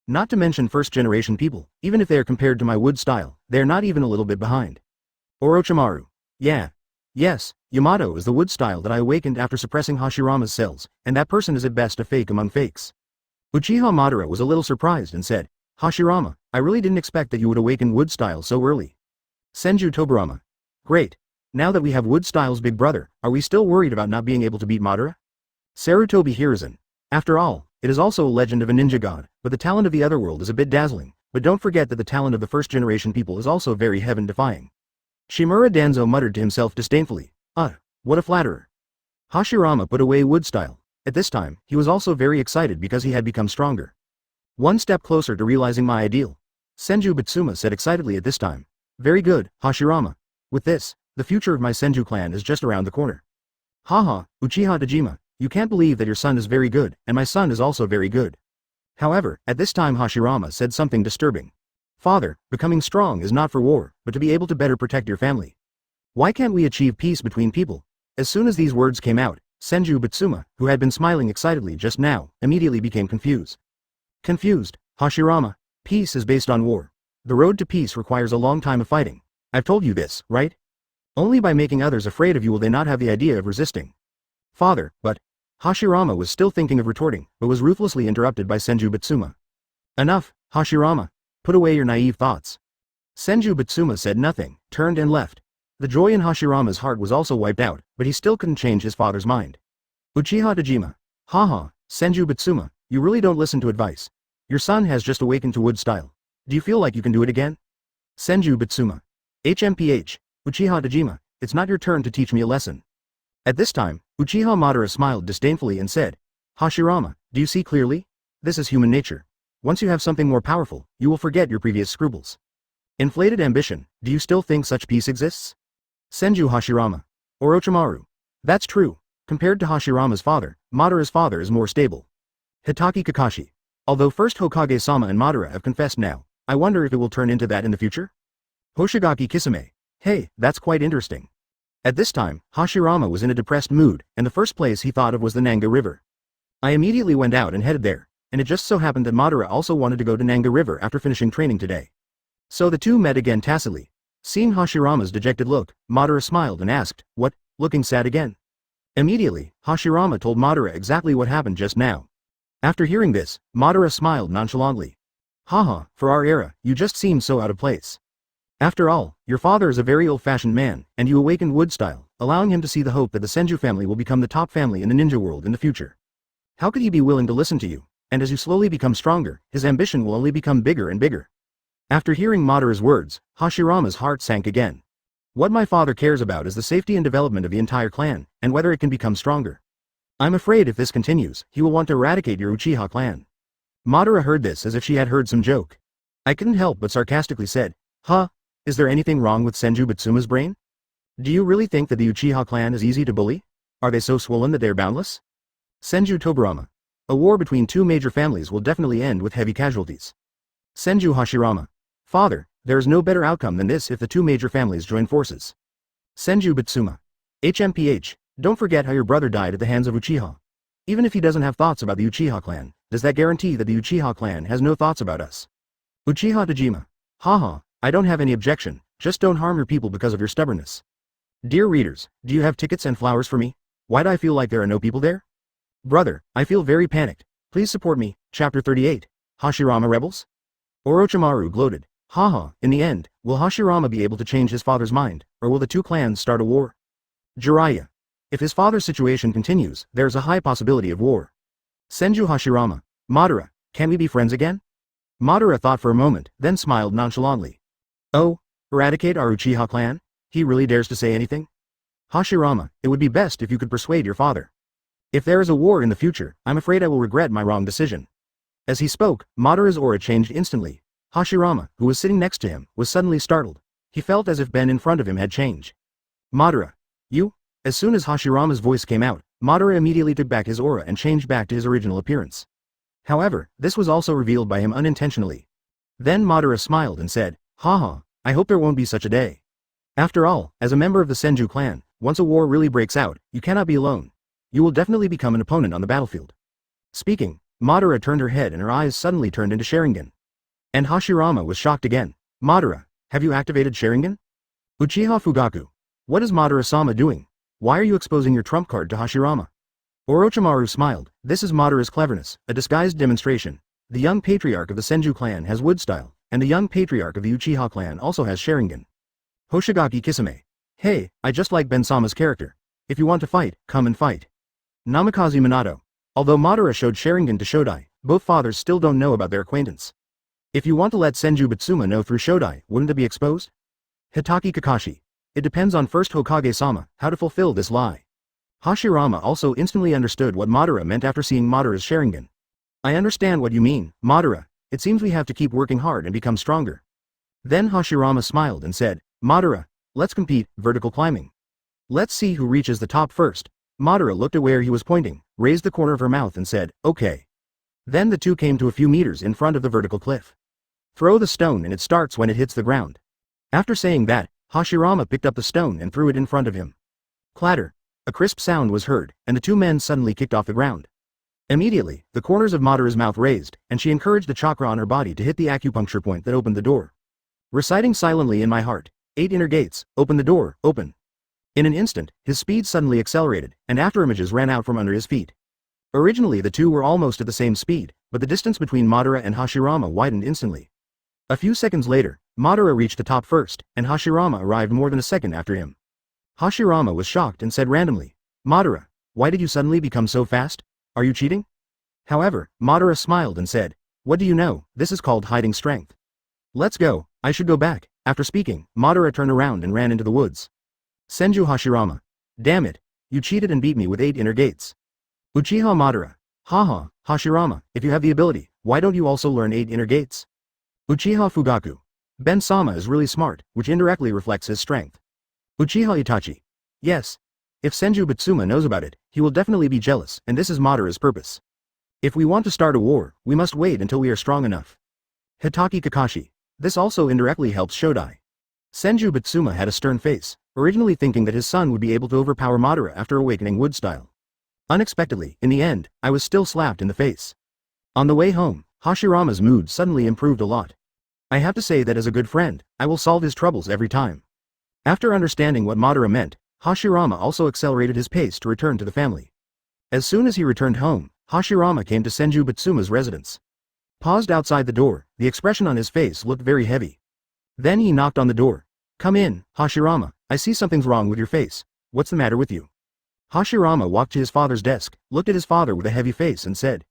Not to mention 1st generation people, even if they are compared to my Wood Style, they are not even a little bit behind. Orochimaru. Yeah. Yes, Yamato is the Wood Style that I awakened after suppressing Hashirama's cells, and that person is at best a fake among fakes. Uchiha Madara was a little surprised and said, Hashirama, I really didn't expect that you would awaken Wood Style so early. Senju Tobirama. Great. Now that we have Wood Style's big brother, are we still worried about not being able to beat Madara? Sarutobi Hiruzen. After all, it is also a legend of a ninja god, but the talent of the other world is a bit dazzling, but don't forget that the talent of the 1st generation people is also very heaven-defying. Shimura Danzo muttered to himself disdainfully, what a flatterer. Hashirama put away Wood Style. At this time, he was also very excited because he had become stronger. 1 step closer to realizing my ideal. Senju Bitsuma said excitedly at this time. Very good, Hashirama. With this, the future of my Senju clan is just around the corner. Haha, Uchiha Dejima, you can't believe that your son is very good, and my son is also very good. However, at this time Hashirama said something disturbing. Father, becoming strong is not for war, but to be able to better protect your family. Why can't we achieve peace between people? As soon as these words came out, Senju Bitsuma, who had been smiling excitedly just now, immediately became confused. Confused, Hashirama, peace is based on war. The road to peace requires a long time of fighting. I've told you this, right? Only by making others afraid of you will they not have the idea of resisting. Father, but... Hashirama was still thinking of retorting, but was ruthlessly interrupted by Senju Bitsuma. Enough, Hashirama. Put away your naive thoughts. Senju Bitsuma said nothing, turned and left. The joy in Hashirama's heart was also wiped out, but he still couldn't change his father's mind. Uchiha Dojima. Haha, Senju Bitsuma, you really don't listen to advice. Your son has just awakened to wood style. Do you feel like you can do it again? Senju Bitsuma. HMPH, Uchiha Dojima, it's not your turn to teach me a lesson. At this time, Uchiha Madara smiled disdainfully and said, Hashirama, do you see clearly? This is human nature. Once you have something more powerful, you will forget your previous scruples. Inflated ambition, do you still think such peace exists? Senju Hashirama. Orochimaru. That's true. Compared to Hashirama's father, Madara's father is more stable. Hitaki Kakashi. Although first Hokage-sama and Madara have confessed now, I wonder if it will turn into that in the future? Hoshigaki Kisame. Hey, that's quite interesting. At this time, Hashirama was in a depressed mood, and the first place he thought of was the Nanga River. I immediately went out and headed there, and it just so happened that Madara also wanted to go to Nanga River after finishing training today. So the two met again tacitly. Seeing Hashirama's dejected look, Madara smiled and asked, what, looking sad again? Immediately, Hashirama told Madara exactly what happened just now. After hearing this, Madara smiled nonchalantly. Haha, for our era, you just seem so out of place. After all, your father is a very old-fashioned man, and you awakened wood style, allowing him to see the hope that the Senju family will become the top family in the ninja world in the future. How could he be willing to listen to you? And as you slowly become stronger, his ambition will only become bigger and bigger. After hearing Madara's words, Hashirama's heart sank again. What my father cares about is the safety and development of the entire clan, and whether it can become stronger. I'm afraid if this continues, he will want to eradicate your Uchiha clan. Madara heard this as if she had heard some joke. I couldn't help but sarcastically said, huh? Is there anything wrong with Senju Bitsuma's brain? Do you really think that the Uchiha clan is easy to bully? Are they so swollen that they are boundless? Senju Tobirama. A war between two major families will definitely end with heavy casualties. Senju Hashirama. Father, there is no better outcome than this if the two major families join forces. Senju Bitsuma. HMPH, don't forget how your brother died at the hands of Uchiha. Even if he doesn't have thoughts about the Uchiha clan, does that guarantee that the Uchiha clan has no thoughts about us? Uchiha Dojima. Haha, I don't have any objection, just don't harm your people because of your stubbornness. Dear readers, do you have tickets and flowers for me? Why do I feel like there are no people there? Brother, I feel very panicked. Please support me. Chapter 38. Hashirama Rebels? Orochimaru gloated. Haha, in the end, will Hashirama be able to change his father's mind, or will the two clans start a war? Jiraiya. If his father's situation continues, there is a high possibility of war. Senju Hashirama. Madara, can we be friends again? Madara thought for a moment, then smiled nonchalantly. Oh, eradicate our Uchiha clan? He really dares to say anything? Hashirama, it would be best if you could persuade your father. If there is a war in the future, I'm afraid I will regret my wrong decision. As he spoke, Madara's aura changed instantly. Hashirama, who was sitting next to him, was suddenly startled. He felt as if Ben in front of him had changed. Madara. You? As soon as Hashirama's voice came out, Madara immediately took back his aura and changed back to his original appearance. However, this was also revealed by him unintentionally. Then Madara smiled and said, haha, I hope there won't be such a day. After all, as a member of the Senju clan, once a war really breaks out, you cannot be alone. You will definitely become an opponent on the battlefield. Speaking, Madara turned her head and her eyes suddenly turned into Sharingan. And Hashirama was shocked again. Madara, have you activated Sharingan? Uchiha Fugaku. What is Madara-sama doing? Why are you exposing your trump card to Hashirama? Orochimaru smiled. This is Madara's cleverness, a disguised demonstration. The young patriarch of the Senju clan has wood style, and the young patriarch of the Uchiha clan also has Sharingan. Hoshigaki Kisame. Hey, I just like Ben-sama's character. If you want to fight, come and fight. Namikaze Minato. Although Madara showed Sharingan to Shodai, both fathers still don't know about their acquaintance. If you want to let Senju Bitsuma know through Shodai, wouldn't it be exposed? Hitaki Kakashi. It depends on first Hokage-sama, how to fulfill this lie. Hashirama also instantly understood what Madara meant after seeing Madara's Sharingan. I understand what you mean, Madara. It seems we have to keep working hard and become stronger. Then Hashirama smiled and said, Madara, let's compete, vertical climbing. Let's see who reaches the top first. Madara looked at where he was pointing, raised the corner of her mouth and said, okay. Then the two came to a few meters in front of the vertical cliff. Throw the stone and it starts when it hits the ground. After saying that, Hashirama picked up the stone and threw it in front of him. Clatter. A crisp sound was heard, and the two men suddenly kicked off the ground. Immediately, the corners of Madara's mouth raised, and she encouraged the chakra on her body to hit the acupuncture point that opened the door. Reciting silently in my heart, 8 inner gates, open the door, open. In an instant, his speed suddenly accelerated, and afterimages ran out from under his feet. Originally the two were almost at the same speed, but the distance between Madara and Hashirama widened instantly. A few seconds later, Madara reached the top first, and Hashirama arrived more than a second after him. Hashirama was shocked and said randomly, "Madara, why did you suddenly become so fast? Are you cheating?" However, Madara smiled and said, "What do you know, this is called hiding strength. Let's go, I should go back." After speaking, Madara turned around and ran into the woods. Senju Hashirama. Damn it, you cheated and beat me with 8 inner gates. Uchiha Madara. Haha, Hashirama, if you have the ability, why don't you also learn 8 inner gates? Uchiha Fugaku. Ben-sama is really smart, which indirectly reflects his strength. Uchiha Itachi. Yes. If Senju Bitsuma knows about it, he will definitely be jealous, and this is Madara's purpose. If we want to start a war, we must wait until we are strong enough. Hitaki Kakashi. This also indirectly helps Shodai. Senju Bitsuma had a stern face, originally thinking that his son would be able to overpower Madara after awakening wood style. Unexpectedly, in the end, I was still slapped in the face. On the way home, Hashirama's mood suddenly improved a lot. I have to say that as a good friend, I will solve his troubles every time. After understanding what Madara meant, Hashirama also accelerated his pace to return to the family. As soon as he returned home, Hashirama came to Senju Bitsuma's residence. Paused outside the door, the expression on his face looked very heavy. Then he knocked on the door. "Come in, Hashirama, I see something's wrong with your face. What's the matter with you?" Hashirama walked to his father's desk, looked at his father with a heavy face and said,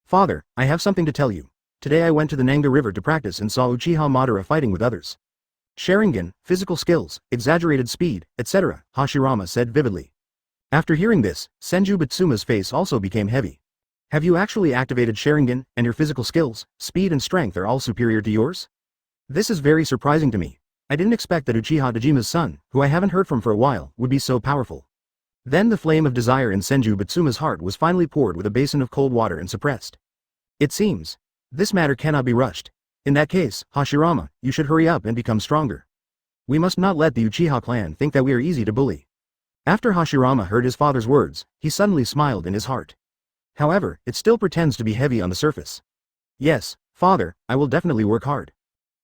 "Father, I have something to tell you. Today I went to the Nanga River to practice and saw Uchiha Madara fighting with others. Sharingan, physical skills, exaggerated speed, etc., Hashirama said vividly. After hearing this, Senju Bitsuma's face also became heavy. Have you actually activated Sharingan, and your physical skills, speed and strength are all superior to yours? This is very surprising to me. I didn't expect that Uchiha Dajima's son, who I haven't heard from for a while, would be so powerful." Then the flame of desire in Senju Bitsuma's heart was finally poured with a basin of cold water and suppressed. It seems. This matter cannot be rushed. In that case, Hashirama, you should hurry up and become stronger. We must not let the Uchiha clan think that we are easy to bully. After Hashirama heard his father's words, he suddenly smiled in his heart. However, it still pretends to be heavy on the surface. "Yes, father, I will definitely work hard."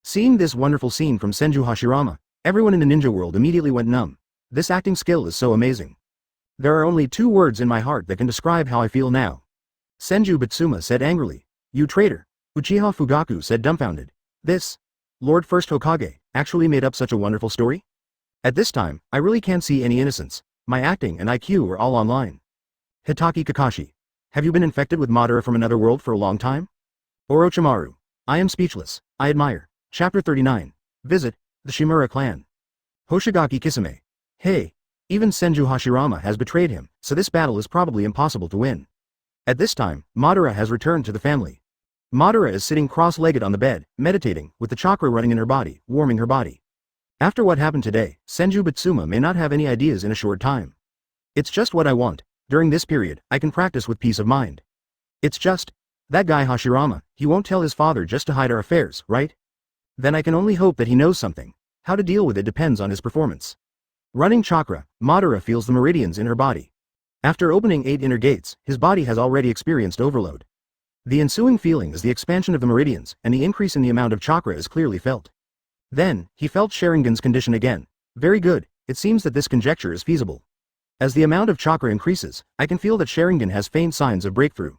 Seeing this wonderful scene from Senju Hashirama, everyone in the ninja world immediately went numb. This acting skill is so amazing. There are only 2 words in my heart that can describe how I feel now. Senju Bitsuma said angrily. "You traitor." Uchiha Fugaku said dumbfounded. This Lord First Hokage actually made up such a wonderful story? At this time, I really can't see any innocence. My acting and IQ are all online. Hitaki Kakashi. Have you been infected with Madara from another world for a long time? Orochimaru. I am speechless. I admire. Chapter 39. Visit the Shimura clan. Hoshigaki Kisame. Hey. Even Senju Hashirama has betrayed him, so this battle is probably impossible to win. At this time, Madara has returned to the family. Madara is sitting cross-legged on the bed, meditating, with the chakra running in her body, warming her body. After what happened today, Senju Bitsuma may not have any ideas in a short time. It's just what I want. During this period, I can practice with peace of mind. It's just that guy Hashirama, he won't tell his father just to hide our affairs, right? Then I can only hope that he knows something. How to deal with it depends on his performance. Running chakra, Madara feels the meridians in her body. After opening 8 inner gates, his body has already experienced overload. The ensuing feeling is the expansion of the meridians, and the increase in the amount of chakra is clearly felt. Then, he felt Sharingan's condition again. Very good, it seems that this conjecture is feasible. As the amount of chakra increases, I can feel that Sharingan has faint signs of breakthrough.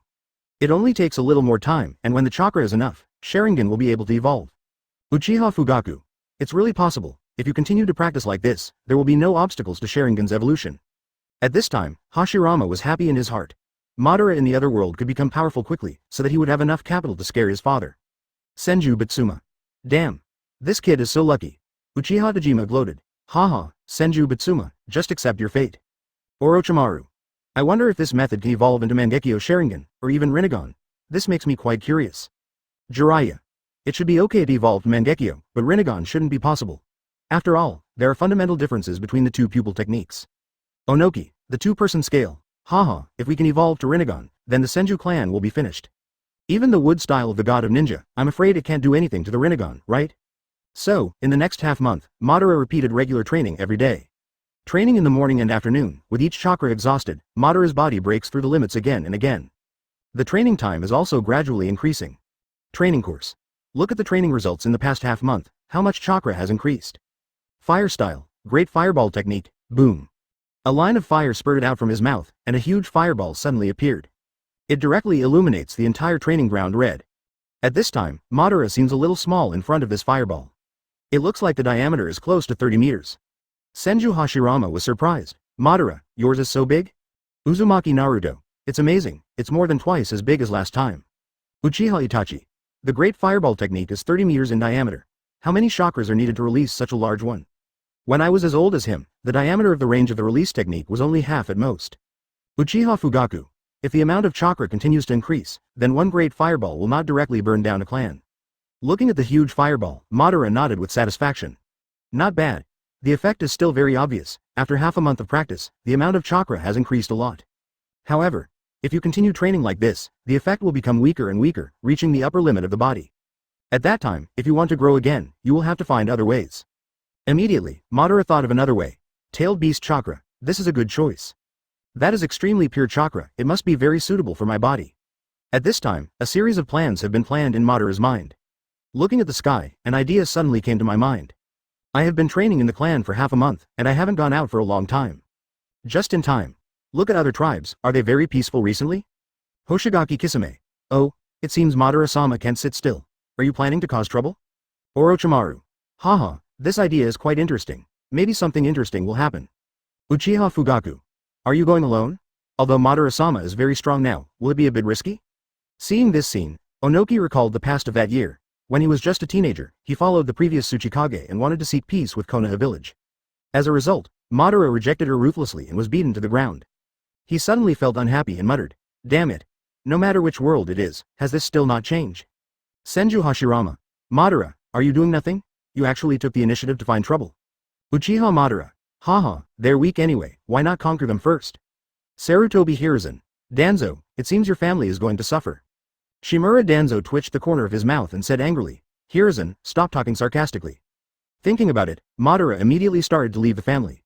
It only takes a little more time, and when the chakra is enough, Sharingan will be able to evolve. Uchiha Fugaku. It's really possible. If you continue to practice like this, there will be no obstacles to Sharingan's evolution. At this time, Hashirama was happy in his heart. Madara in the other world could become powerful quickly, so that he would have enough capital to scare his father. Senju Bitsuma. Damn. This kid is so lucky. Uchiha Dajima gloated. Haha, Senju Bitsuma, just accept your fate. Orochimaru. I wonder if this method can evolve into Mangekyo Sharingan, or even Rinnegan. This makes me quite curious. Jiraiya. It should be okay to evolve to Mangekyo, but Rinnegan shouldn't be possible. After all, there are fundamental differences between the 2 pupil techniques. Onoki, the 2-person scale. Haha, if we can evolve to Rinnegan, then the Senju clan will be finished. Even the wood style of the god of ninja, I'm afraid it can't do anything to the Rinnegan, right? So, in the next half-month, Madara repeated regular training every day. Training in the morning and afternoon, with each chakra exhausted, Madara's body breaks through the limits again and again. The training time is also gradually increasing. Training course. Look at the training results in the past half-month, how much chakra has increased. Fire style, great fireball technique, boom. A line of fire spurted out from his mouth, and a huge fireball suddenly appeared. It directly illuminates the entire training ground red. At this time, Madara seems a little small in front of this fireball. It looks like the diameter is close to 30 meters. Senju Hashirama was surprised. Madara, yours is so big? Uzumaki Naruto, it's amazing, it's more than twice as big as last time. Uchiha Itachi, the great fireball technique is 30 meters in diameter. How many chakras are needed to release such a large one? When I was as old as him, the diameter of the range of the release technique was only half at most. Uchiha Fugaku, if the amount of chakra continues to increase, then one great fireball will not directly burn down a clan. Looking at the huge fireball, Madara nodded with satisfaction. Not bad. The effect is still very obvious. After half a month of practice, the amount of chakra has increased a lot. However, if you continue training like this, the effect will become weaker and weaker, reaching the upper limit of the body. At that time, if you want to grow again, you will have to find other ways. Immediately, Madara thought of another way. Tailed beast chakra, this is a good choice. That is extremely pure chakra, it must be very suitable for my body. At this time, a series of plans have been planned in Madara's mind. Looking at the sky, an idea suddenly came to my mind. I have been training in the clan for half a month, and I haven't gone out for a long time. Just in time. Look at other tribes, are they very peaceful recently? Hoshigaki Kisame. Oh, it seems Madara-sama can't sit still. Are you planning to cause trouble? Orochimaru. Haha, this idea is quite interesting. Maybe something interesting will happen. Uchiha Fugaku. Are you going alone? Although Madara-sama is very strong now, will it be a bit risky? Seeing this scene, Onoki recalled the past of that year. When he was just a teenager, he followed the previous Tsuchikage and wanted to seek peace with Konoha Village. As a result, Madara rejected her ruthlessly and was beaten to the ground. He suddenly felt unhappy and muttered, "Damn it. No matter which world it is, has this still not changed?" Senju Hashirama. Madara, are you doing nothing? You actually took the initiative to find trouble. Uchiha Madara. Haha, they're weak anyway, why not conquer them first? Sarutobi Hiruzen. Danzo, it seems your family is going to suffer. Shimura Danzo twitched the corner of his mouth and said angrily, Hiruzen, stop talking sarcastically. Thinking about it, Madara immediately started to leave the family.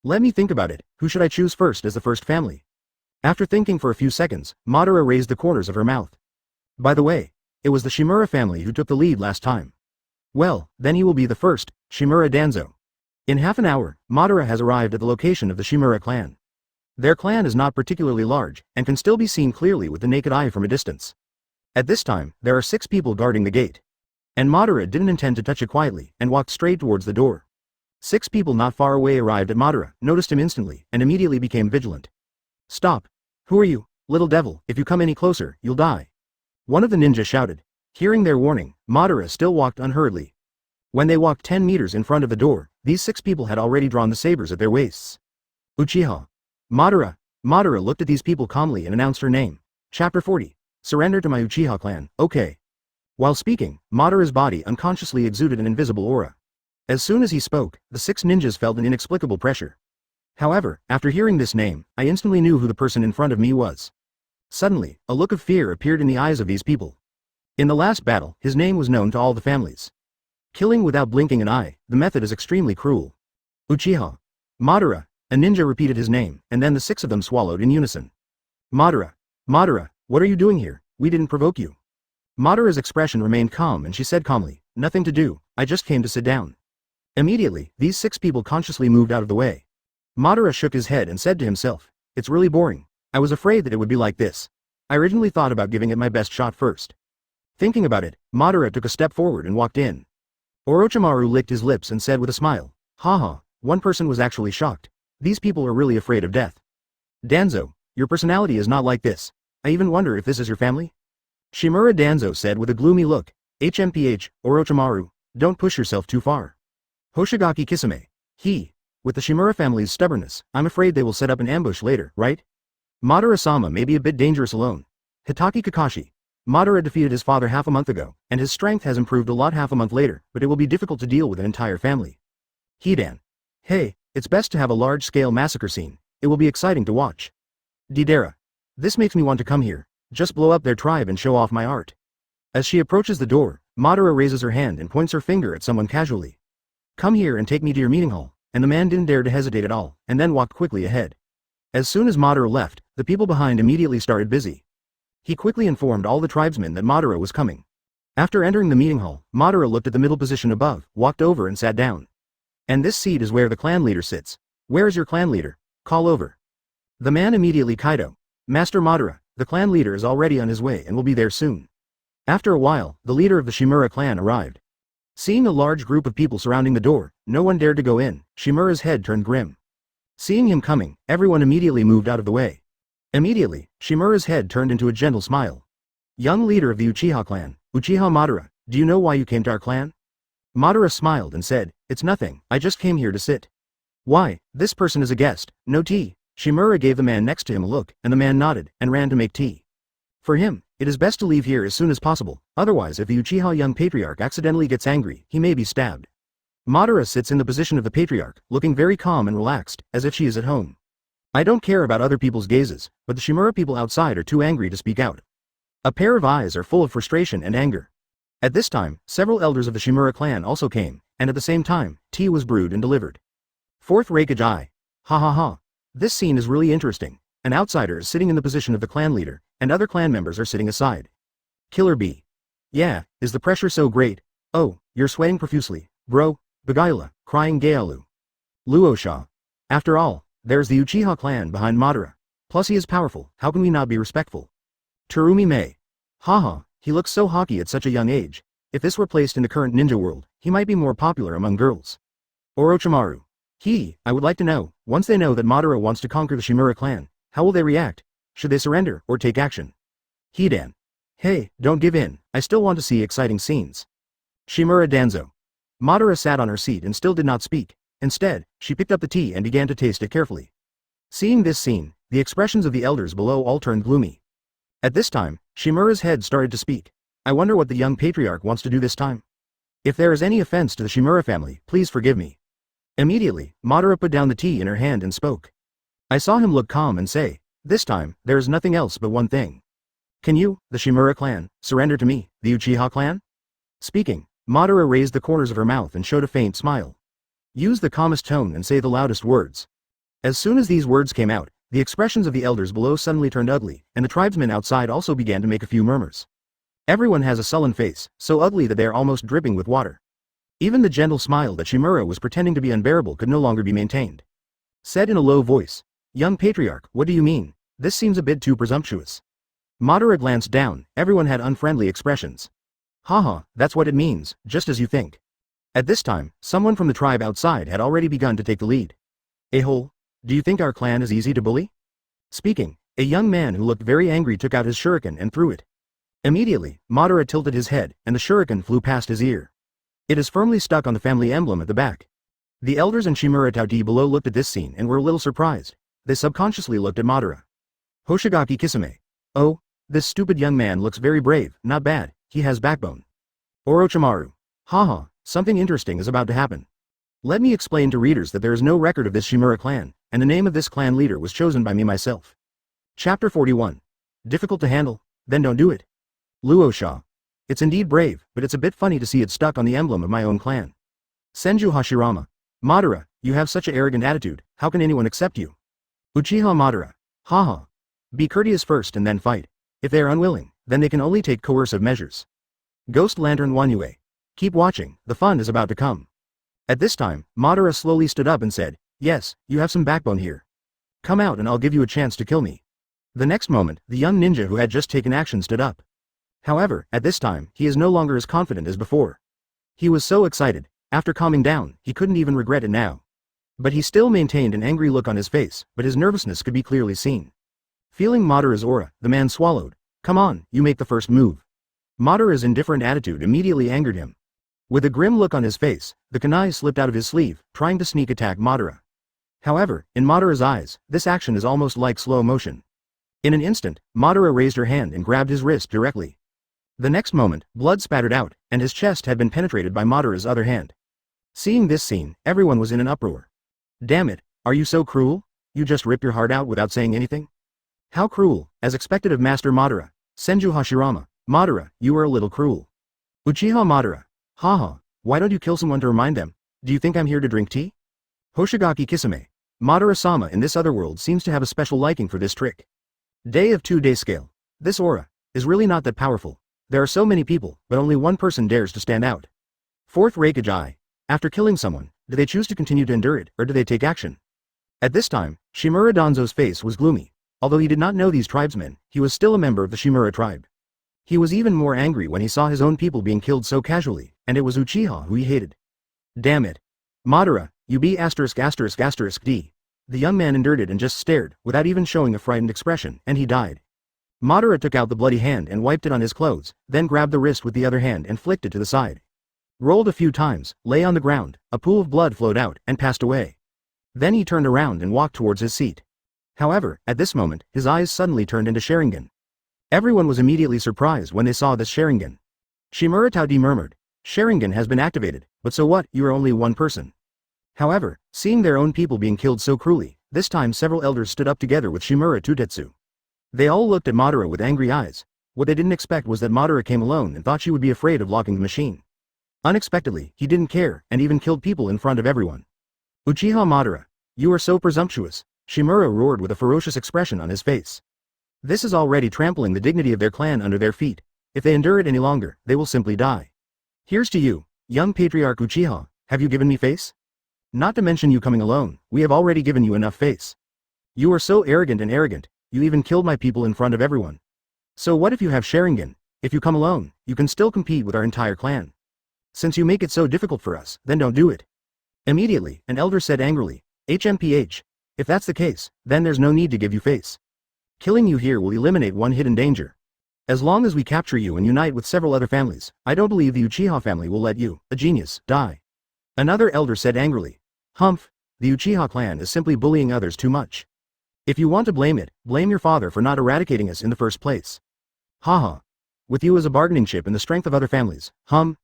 Let me think about it, who should I choose first as the first family? After thinking for a few seconds, Madara raised the corners of her mouth. By the way, it was the Shimura family who took the lead last time. Well, then he will be the first, Shimura Danzo. In half an hour, Madara has arrived at the location of the Shimura clan. Their clan is not particularly large, and can still be seen clearly with the naked eye from a distance. At this time, there are 6 people guarding the gate. And Madara didn't intend to touch it quietly, and walked straight towards the door. 6 people not far away arrived at Madara, noticed him instantly, and immediately became vigilant. Stop! Who are you, little devil? If you come any closer, you'll die. One of the ninjas shouted. Hearing their warning, Madara still walked unhurriedly. When they walked 10 meters in front of the door, these 6 people had already drawn the sabers at their waists. Uchiha. Madara. Madara looked at these people calmly and announced her name. Chapter 40. Surrender to my Uchiha clan, okay. While speaking, Madara's body unconsciously exuded an invisible aura. As soon as he spoke, the 6 ninjas felt an inexplicable pressure. However, after hearing this name, I instantly knew who the person in front of me was. Suddenly, a look of fear appeared in the eyes of these people. In the last battle, his name was known to all the families. Killing without blinking an eye, the method is extremely cruel. Uchiha. Madara. A ninja repeated his name, and then the 6 of them swallowed in unison. Madara. Madara, what are you doing here? We didn't provoke you. Madara's expression remained calm and she said calmly, nothing to do, I just came to sit down. Immediately, these 6 people consciously moved out of the way. Madara shook his head and said to himself, it's really boring. I was afraid that it would be like this. I originally thought about giving it my best shot first. Thinking about it, Madara took a step forward and walked in. Orochimaru licked his lips and said with a smile, haha, one person was actually shocked. These people are really afraid of death. Danzo, your personality is not like this. I even wonder if this is your family? Shimura Danzo said with a gloomy look, HMPH, Orochimaru, don't push yourself too far. Hoshigaki Kisame. With the Shimura family's stubbornness, I'm afraid they will set up an ambush later, right? Madara-sama may be a bit dangerous alone. Hitaki Kakashi. Madara defeated his father half a month ago, and his strength has improved a lot half a month later, but it will be difficult to deal with an entire family. Hidan. Hey, it's best to have a large-scale massacre scene. It will be exciting to watch. Deidara. This makes me want to come here. Just blow up their tribe and show off my art. As she approaches the door, Madara raises her hand and points her finger at someone casually. Come here and take me to your meeting hall, and the man didn't dare to hesitate at all, and then walked quickly ahead. As soon as Madara left, the people behind immediately started busy. He quickly informed all the tribesmen that Madara was coming. After entering the meeting hall, Madara looked at the middle position above, walked over and sat down. And this seat is where the clan leader sits. Where is your clan leader? Call over. The man immediately Kaido. Master Madara, the clan leader is already on his way and will be there soon. After a while, the leader of the Shimura clan arrived. Seeing a large group of people surrounding the door, no one dared to go in. Shimura's head turned grim. Seeing him coming, everyone immediately moved out of the way. Immediately, Shimura's head turned into a gentle smile. Young leader of the Uchiha clan, Uchiha Madara, do you know why you came to our clan? Madara smiled and said, it's nothing, I just came here to sit. Why, this person is a guest, no tea. Shimura gave the man next to him a look, and the man nodded, and ran to make tea. For him, it is best to leave here as soon as possible, otherwise if the Uchiha young patriarch accidentally gets angry, he may be stabbed. Madara sits in the position of the patriarch, looking very calm and relaxed, as if she is at home. I don't care about other people's gazes, but the Shimura people outside are too angry to speak out. A pair of eyes are full of frustration and anger. At this time, several elders of the Shimura clan also came, and at the same time, tea was brewed and delivered. Fourth Raikage Eye. Ha ha ha. This scene is really interesting. An outsider is sitting in the position of the clan leader, and other clan members are sitting aside. Killer B. Yeah, is the pressure so great? Oh, you're sweating profusely, bro. Bagayla, crying Gayalu. Luosha. After all, there's the Uchiha clan behind Madara. Plus he is powerful, how can we not be respectful? Terumi Mei. Haha, he looks so hockey at such a young age. If this were placed in the current ninja world, he might be more popular among girls. Orochimaru. I would like to know, once they know that Madara wants to conquer the Shimura clan, how will they react? Should they surrender, or take action? Hidan. Hey, don't give in, I still want to see exciting scenes. Shimura Danzo. Madara sat on her seat and still did not speak. Instead, she picked up the tea and began to taste it carefully. Seeing this scene, the expressions of the elders below all turned gloomy. At this time, Shimura's head started to speak. I wonder what the young patriarch wants to do this time. If there is any offense to the Shimura family, please forgive me. Immediately, Madara put down the tea in her hand and spoke. I saw him look calm and say, this time, there is nothing else but one thing. Can you, the Shimura clan, surrender to me, the Uchiha clan? Speaking, Madara raised the corners of her mouth and showed a faint smile. Use the calmest tone and say the loudest words. As soon as these words came out, the expressions of the elders below suddenly turned ugly, and the tribesmen outside also began to make a few murmurs. Everyone has a sullen face, so ugly that they are almost dripping with water. Even the gentle smile that Shimura was pretending to be unbearable could no longer be maintained. Said in a low voice, young patriarch, what do you mean? This seems a bit too presumptuous. Madara glanced down, everyone had unfriendly expressions. Haha, that's what it means, just as you think. At this time, someone from the tribe outside had already begun to take the lead. A-hole, do you think our clan is easy to bully? Speaking, a young man who looked very angry took out his shuriken and threw it. Immediately, Madara tilted his head, and the shuriken flew past his ear. It is firmly stuck on the family emblem at the back. The elders and Shimura Tauti below looked at this scene and were a little surprised. They subconsciously looked at Madara. Hoshigaki Kisame. Oh, this stupid young man looks very brave, not bad, he has backbone. Orochimaru. Haha, something interesting is about to happen. Let me explain to readers that there is no record of this Shimura clan, and the name of this clan leader was chosen by me myself. Chapter 41. Difficult to handle? Then don't do it. Luosha. It's indeed brave, but it's a bit funny to see it stuck on the emblem of my own clan. Senju Hashirama. Madara, you have such an arrogant attitude, how can anyone accept you? Uchiha Madara. Haha. Be courteous first and then fight. If they are unwilling, then they can only take coercive measures. Ghost Lantern Wanyue. Keep watching, the fun is about to come. At this time, Madara slowly stood up and said, yes, you have some backbone here. Come out and I'll give you a chance to kill me. The next moment, the young ninja who had just taken action stood up. However, at this time, he is no longer as confident as before. He was so excited, after calming down, he couldn't even regret it now. But he still maintained an angry look on his face, but his nervousness could be clearly seen. Feeling Madara's aura, the man swallowed. Come on, you make the first move. Madara's indifferent attitude immediately angered him. With a grim look on his face, the kunai slipped out of his sleeve, trying to sneak attack Madara. However, in Madara's eyes, this action is almost like slow motion. In an instant, Madara raised her hand and grabbed his wrist directly. The next moment, blood spattered out, and his chest had been penetrated by Madara's other hand. Seeing this scene, everyone was in an uproar. Damn it, are you so cruel? You just rip your heart out without saying anything? How cruel, as expected of Master Madara. Senju Hashirama. Madara, you are a little cruel. Uchiha Madara. Haha, why don't you kill someone to remind them? Do you think I'm here to drink tea? Hoshigaki Kisame. Madara-sama in this other world seems to have a special liking for this trick. Day of 2-day scale. This aura is really not that powerful. There are so many people, but only one person dares to stand out. Fourth Raikage Eye. After killing someone, do they choose to continue to endure it, or do they take action? At this time, Shimura Danzo's face was gloomy. Although he did not know these tribesmen, he was still a member of the Shimura tribe. He was even more angry when he saw his own people being killed so casually, and it was Uchiha who he hated. Damn it. Madara, you be asterisk asterisk asterisk D. The young man endured it and just stared, without even showing a frightened expression, and he died. Madara took out the bloody hand and wiped it on his clothes, then grabbed the wrist with the other hand and flicked it to the side. Rolled a few times, lay on the ground, a pool of blood flowed out, and passed away. Then he turned around and walked towards his seat. However, at this moment, his eyes suddenly turned into Sharingan. Everyone was immediately surprised when they saw this Sharingan. Shimura Taudi murmured, Sharingan has been activated, but so what, you are only one person. However, seeing their own people being killed so cruelly, this time several elders stood up together with Shimura Tutetsu. They all looked at Madara with angry eyes. What they didn't expect was that Madara came alone and thought she would be afraid of locking the machine. Unexpectedly, he didn't care, and even killed people in front of everyone. Uchiha Madara, you are so presumptuous, Shimura roared with a ferocious expression on his face. This is already trampling the dignity of their clan under their feet. If they endure it any longer, they will simply die. Here's to you, young patriarch Uchiha, have you given me face? Not to mention you coming alone, we have already given you enough face. You are so arrogant and arrogant, you even killed my people in front of everyone. So what if you have Sharingan? If you come alone, you can still compete with our entire clan. Since you make it so difficult for us, then don't do it. Immediately, an elder said angrily, HMPH, if that's the case, then there's no need to give you face. Killing you here will eliminate one hidden danger. As long as we capture you and unite with several other families, I don't believe the Uchiha family will let you, a genius, die. Another elder said angrily, Humph, the Uchiha clan is simply bullying others too much. If you want to blame it, blame your father for not eradicating us in the first place. Haha. With you as a bargaining chip and the strength of other families, Uchiha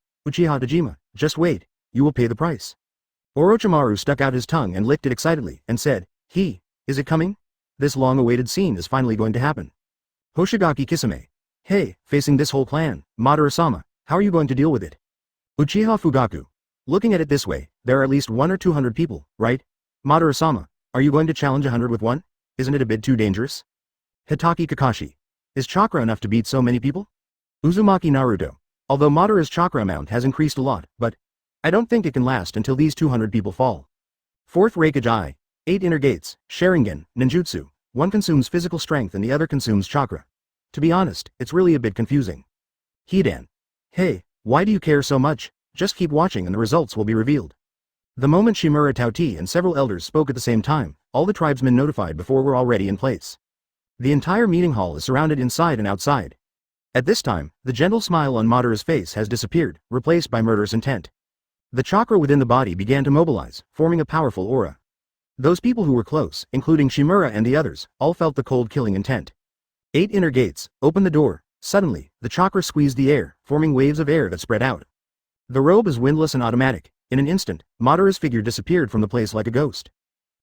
Dejima, just wait, you will pay the price. Orochimaru stuck out his tongue and licked it excitedly, and said, is it coming? This long-awaited scene is finally going to happen. Hoshigaki Kisame. Hey, facing this whole clan, Madara-sama, how are you going to deal with it? Uchiha Fugaku. Looking at it this way, there are at least 100 or 200 people, right? Madara-sama, are you going to challenge 100 with one? Isn't it a bit too dangerous? Hitaki Kakashi. Is chakra enough to beat so many people? Uzumaki Naruto. Although Madara's chakra amount has increased a lot, but I don't think it can last until these 200 people fall. Fourth Reikage. 8 inner gates, Sharingan, ninjutsu, one consumes physical strength and the other consumes chakra. To be honest, it's really a bit confusing. Hidan. Hey, why do you care so much? Just keep watching and the results will be revealed. The moment Shimura Taoti and several elders spoke at the same time, all the tribesmen notified before were already in place. The entire meeting hall is surrounded inside and outside. At this time, the gentle smile on Madara's face has disappeared, replaced by murderous intent. The chakra within the body began to mobilize, forming a powerful aura. Those people who were close, including Shimura and the others, all felt the cold killing intent. 8 inner gates, open the door. Suddenly, the chakra squeezed the air, forming waves of air that spread out. The robe is windless and automatic. In an instant, Madara's figure disappeared from the place like a ghost.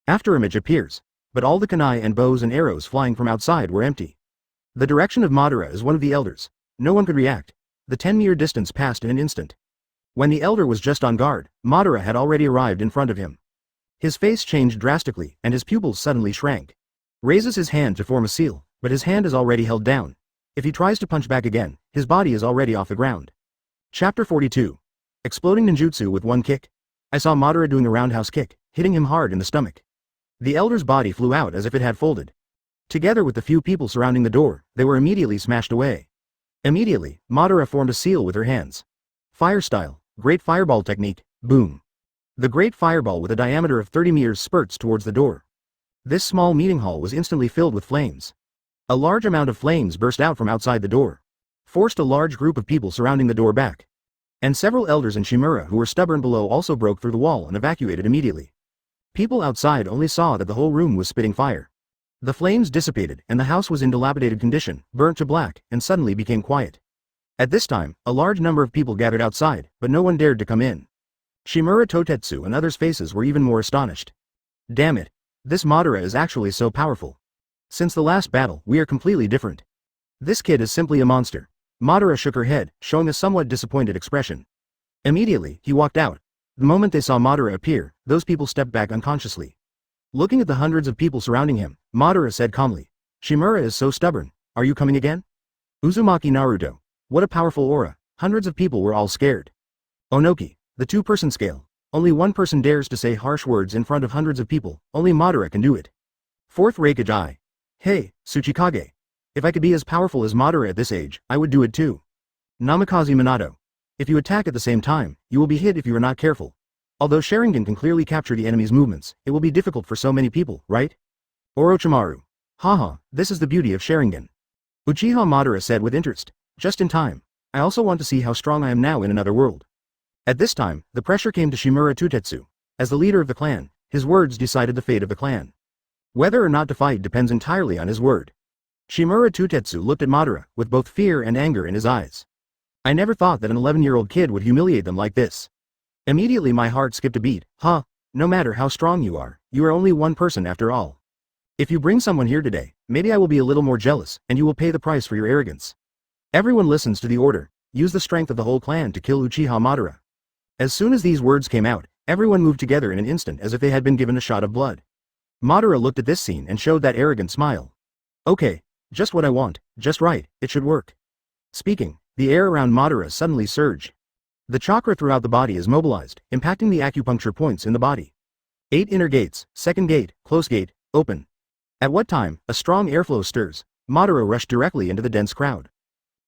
Afterimage appears, but all the kunai and bows and arrows flying from outside were empty. The direction of Madara is one of the elders. No one could react. The 10-meter distance passed in an instant. When the elder was just on guard, Madara had already arrived in front of him. His face changed drastically, and his pupils suddenly shrank. Raises his hand to form a seal, but his hand is already held down. If he tries to punch back again, his body is already off the ground. Chapter 42. Exploding ninjutsu with one kick. I saw Madara doing a roundhouse kick, hitting him hard in the stomach. The elder's body flew out as if it had folded. Together with the few people surrounding the door, they were immediately smashed away. Immediately, Madara formed a seal with her hands. Fire style, great fireball technique, boom. The great fireball with a diameter of 30 meters spurts towards the door. This small meeting hall was instantly filled with flames. A large amount of flames burst out from outside the door, forced a large group of people surrounding the door back. And several elders and Shimura who were stubborn below also broke through the wall and evacuated immediately. People outside only saw that the whole room was spitting fire. The flames dissipated and the house was in dilapidated condition, burnt to black, and suddenly became quiet. At this time, a large number of people gathered outside, but no one dared to come in. Shimura Totetsu and others' faces were even more astonished. Damn it, this Madara is actually so powerful. Since the last battle, we are completely different. This kid is simply a monster. Madara shook her head, showing a somewhat disappointed expression. Immediately, he walked out. The moment they saw Madara appear, those people stepped back unconsciously. Looking at the hundreds of people surrounding him, Madara said calmly, Shimura is so stubborn, are you coming again? Uzumaki Naruto. What a powerful aura, hundreds of people were all scared. Onoki. The 2-person scale. Only one person dares to say harsh words in front of hundreds of people, only Madara can do it. Fourth Reikage. Hey, Tsuchikage. If I could be as powerful as Madara at this age, I would do it too. Namikaze Minato. If you attack at the same time, you will be hit if you are not careful. Although Sharingan can clearly capture the enemy's movements, it will be difficult for so many people, right? Orochimaru. Haha, this is the beauty of Sharingan. Uchiha Madara said with interest. Just in time. I also want to see how strong I am now in another world. At this time, the pressure came to Shimura Tutetsu. As the leader of the clan, his words decided the fate of the clan. Whether or not to fight depends entirely on his word. Shimura Tutetsu looked at Madara, with both fear and anger in his eyes. I never thought that an 11-year-old kid would humiliate them like this. Immediately my heart skipped a beat. No matter how strong you are only one person after all. If you bring someone here today, maybe I will be a little more jealous, and you will pay the price for your arrogance. Everyone listens to the order. Use the strength of the whole clan to kill Uchiha Madara. As soon as these words came out, everyone moved together in an instant as if they had been given a shot of blood. Madara looked at this scene and showed that arrogant smile. Okay, just what I want, just right, it should work. Speaking, the air around Madara suddenly surged. The chakra throughout the body is mobilized, impacting the acupuncture points in the body. 8 inner gates, second gate, close gate, open. At what time, a strong airflow stirs, Madara rushed directly into the dense crowd.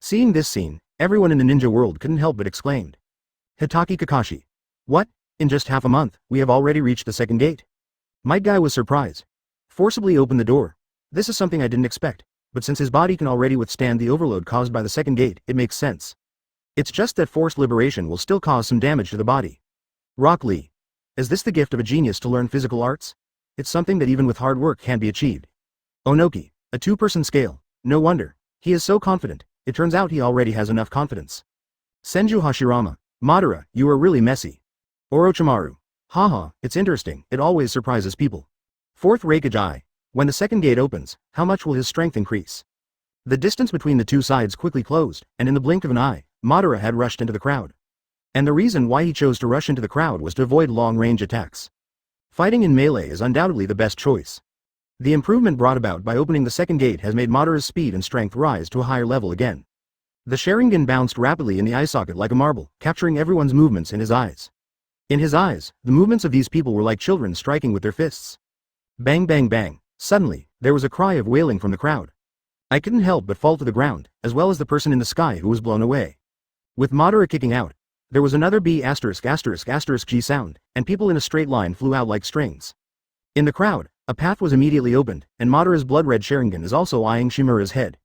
Seeing this scene, everyone in the ninja world couldn't help but exclaimed. Hitaki Kakashi. What? In just half a month, we have already reached the second gate. Might Guy was surprised. Forcibly opened the door. This is something I didn't expect, but since his body can already withstand the overload caused by the second gate, it makes sense. It's just that forced liberation will still cause some damage to the body. Rock Lee. Is this the gift of a genius to learn physical arts? It's something that even with hard work can't be achieved. Onoki. A 2-person scale. No wonder. He is so confident. It turns out he already has enough confidence. Senju Hashirama. Madara, you are really messy. Orochimaru. Haha, it's interesting, it always surprises people. 4th Raikage. When the second gate opens, how much will his strength increase? The distance between the two sides quickly closed, and in the blink of an eye, Madara had rushed into the crowd. And the reason why he chose to rush into the crowd was to avoid long-range attacks. Fighting in melee is undoubtedly the best choice. The improvement brought about by opening the second gate has made Madara's speed and strength rise to a higher level again. The Sharingan bounced rapidly in the eye socket like a marble, capturing everyone's movements in his eyes. In his eyes, the movements of these people were like children striking with their fists. Bang bang bang. Suddenly, there was a cry of wailing from the crowd. I couldn't help but fall to the ground, as well as the person in the sky who was blown away. With Madara kicking out, there was another B***** G sound, and people in a straight line flew out like strings. In the crowd, a path was immediately opened, and Madara's blood-red Sharingan is also eyeing Shimura's head.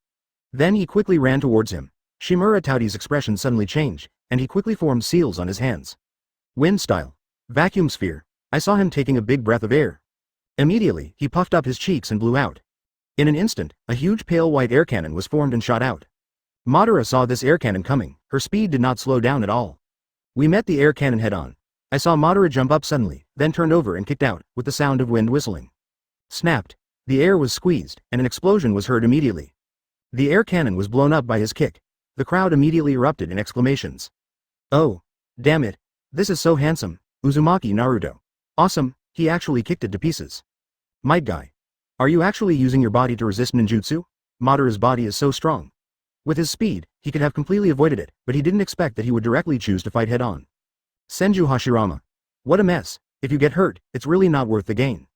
Then he quickly ran towards him. Shimura Tauti's expression suddenly changed, and he quickly formed seals on his hands. Wind style. Vacuum sphere. I saw him taking a big breath of air. Immediately, he puffed up his cheeks and blew out. In an instant, a huge pale white air cannon was formed and shot out. Madara saw this air cannon coming, her speed did not slow down at all. We met the air cannon head-on. I saw Madara jump up suddenly, then turned over and kicked out, with the sound of wind whistling. Snapped. The air was squeezed, and an explosion was heard immediately. The air cannon was blown up by his kick. The crowd immediately erupted in exclamations. Oh. Damn it. This is so handsome. Uzumaki Naruto. Awesome, he actually kicked it to pieces. Might Guy. Are you actually using your body to resist ninjutsu? Madara's body is so strong. With his speed, he could have completely avoided it, but he didn't expect that he would directly choose to fight head-on. Senju Hashirama. What a mess. If you get hurt, it's really not worth the gain.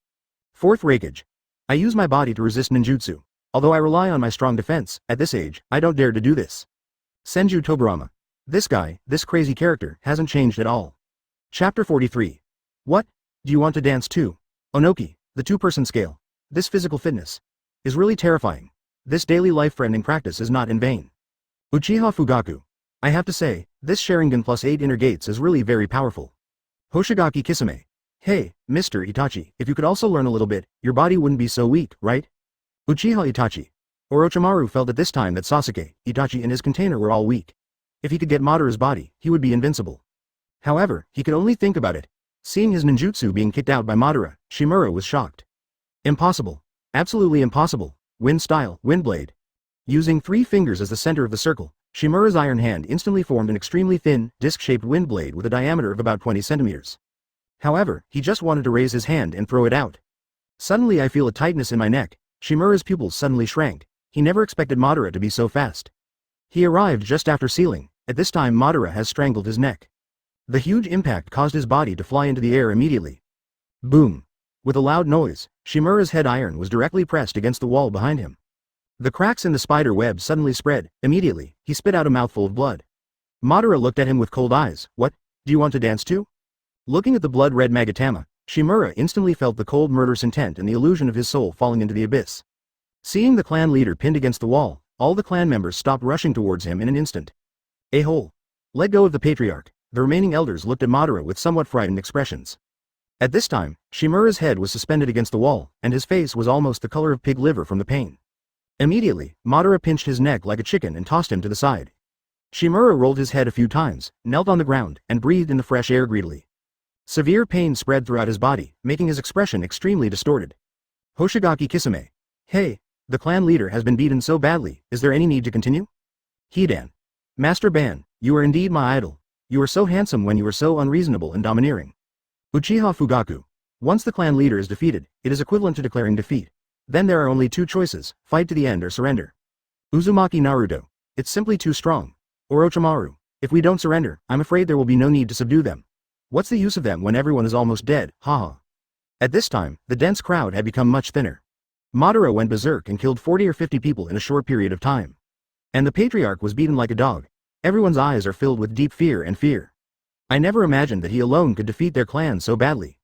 4th Raikage. I use my body to resist ninjutsu. Although I rely on my strong defense, at this age, I don't dare to do this. Senju Tobirama. This guy, this crazy character, hasn't changed at all. Chapter 43. What? Do you want to dance too? Onoki, the 2-person scale. This physical fitness is really terrifying. This daily life-threatening practice is not in vain. Uchiha Fugaku. I have to say, this Sharingan plus 8 inner gates is really very powerful. Hoshigaki Kisame. Hey, Mr. Itachi, if you could also learn a little bit, your body wouldn't be so weak, right? Uchiha Itachi. Orochimaru felt at this time that Sasuke, Itachi and his container were all weak. If he could get Madara's body, he would be invincible. However, he could only think about it. Seeing his ninjutsu being kicked out by Madara, Shimura was shocked. Impossible. Absolutely impossible. Wind style, wind blade. Using 3 fingers as the center of the circle, Shimura's iron hand instantly formed an extremely thin, disc-shaped wind blade with a diameter of about 20 centimeters. However, he just wanted to raise his hand and throw it out. Suddenly I feel a tightness in my neck. Shimura's pupils suddenly shrank. He never expected Madara to be so fast. He arrived just after sealing. At this time Madara has strangled his neck. The huge impact caused his body to fly into the air immediately. Boom. With a loud noise, Shimura's head iron was directly pressed against the wall behind him. The cracks in the spider web suddenly spread. Immediately, he spit out a mouthful of blood. Madara looked at him with cold eyes. What? Do you want to dance too? Looking at the blood-red Magatama, Shimura instantly felt the cold murderous intent and the illusion of his soul falling into the abyss. Seeing the clan leader pinned against the wall, all the clan members stopped rushing towards him in an instant. A-hole. Let go of the patriarch. The remaining elders looked at Madara with somewhat frightened expressions. At this time, Shimura's head was suspended against the wall, and his face was almost the color of pig liver from the pain. Immediately, Madara pinched his neck like a chicken and tossed him to the side. Shimura rolled his head a few times, knelt on the ground, and breathed in the fresh air greedily. Severe pain spread throughout his body, making his expression extremely distorted. Hoshigaki Kisame. Hey, the clan leader has been beaten so badly, is there any need to continue? Hidan. Master Ban, you are indeed my idol. You were so handsome when you were so unreasonable and domineering. Uchiha Fugaku. Once the clan leader is defeated, it is equivalent to declaring defeat. Then there are only two choices, fight to the end or surrender. Uzumaki Naruto. It's simply too strong. Orochimaru. If we don't surrender, I'm afraid there will be no need to subdue them. What's the use of them when everyone is almost dead, haha. At this time, the dense crowd had become much thinner. Madara went berserk and killed 40 or 50 people in a short period of time. And the patriarch was beaten like a dog. Everyone's eyes are filled with deep fear and fear. I never imagined that he alone could defeat their clan so badly.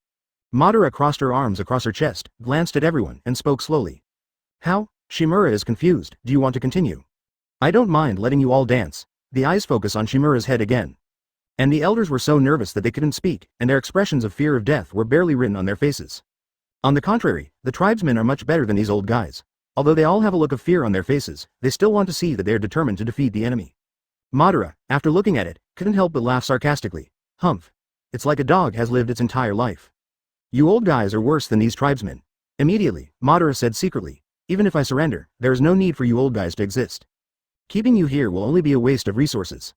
Madara crossed her arms across her chest, glanced at everyone, and spoke slowly. How? Shimura is confused. Do you want to continue? I don't mind letting you all dance. The eyes focus on Shimura's head again. And the elders were so nervous that they couldn't speak, and their expressions of fear of death were barely written on their faces. On the contrary, the tribesmen are much better than these old guys. Although they all have a look of fear on their faces, they still want to see that they are determined to defeat the enemy. Madara, after looking at it, couldn't help but laugh sarcastically. Humph. It's like a dog has lived its entire life. You old guys are worse than these tribesmen. Immediately, Madara said secretly, even if I surrender, there is no need for you old guys to exist. Keeping you here will only be a waste of resources.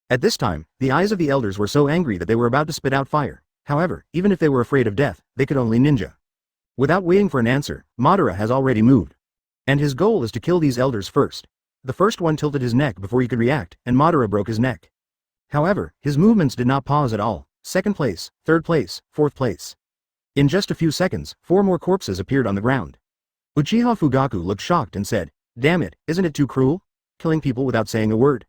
At this time, the eyes of the elders were so angry that they were about to spit out fire. However, even if they were afraid of death, they could only ninja. Without waiting for an answer, Madara has already moved. And his goal is to kill these elders first. The first one tilted his neck before he could react, and Madara broke his neck. However, his movements did not pause at all. Second place, third place, fourth place. In just a few seconds, 4 more corpses appeared on the ground. Uchiha Fugaku looked shocked and said, damn it, isn't it too cruel? Killing people without saying a word.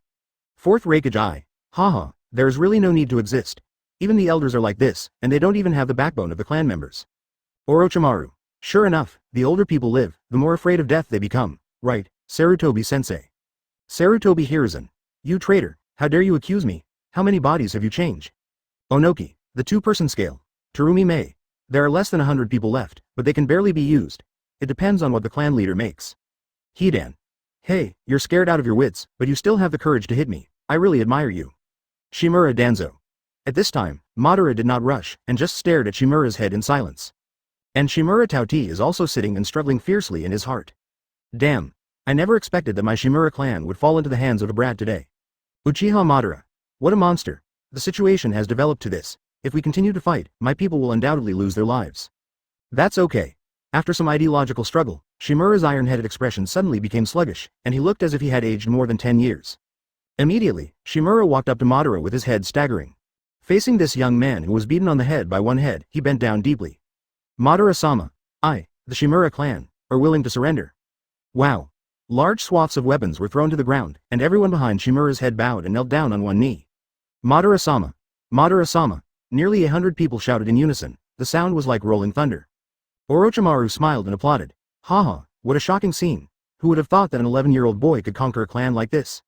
Fourth Raikage Eye. Haha, there is really no need to exist. Even the elders are like this, and they don't even have the backbone of the clan members. Orochimaru. Sure enough, the older people live, the more afraid of death they become. Right, Sarutobi-sensei. Sarutobi Hiruzen. You traitor, how dare you accuse me? How many bodies have you changed? Onoki. The 2-person scale. Terumi Mei. There are less than 100 people left, but they can barely be used. It depends on what the clan leader makes. Hidan. Hey, you're scared out of your wits, but you still have the courage to hit me. I really admire you. Shimura Danzo. At this time, Madara did not rush, and just stared at Shimura's head in silence. And Shimura Tauti is also sitting and struggling fiercely in his heart. Damn. I never expected that my Shimura clan would fall into the hands of a brat today. Uchiha Madara. What a monster. The situation has developed to this. If we continue to fight, my people will undoubtedly lose their lives. That's okay. After some ideological struggle, Shimura's iron-headed expression suddenly became sluggish, and he looked as if he had aged more than 10 years. Immediately, Shimura walked up to Madara with his head staggering. Facing this young man who was beaten on the head by one head, he bent down deeply. Madara-sama. I, the Shimura clan, are willing to surrender. Wow. Large swaths of weapons were thrown to the ground, and everyone behind Shimura's head bowed and knelt down on one knee. Madara-sama. Madara-sama. Nearly 100 people shouted in unison. The sound was like rolling thunder. Orochimaru smiled and applauded. Haha, what a shocking scene. Who would have thought that an 11-year-old boy could conquer a clan like this?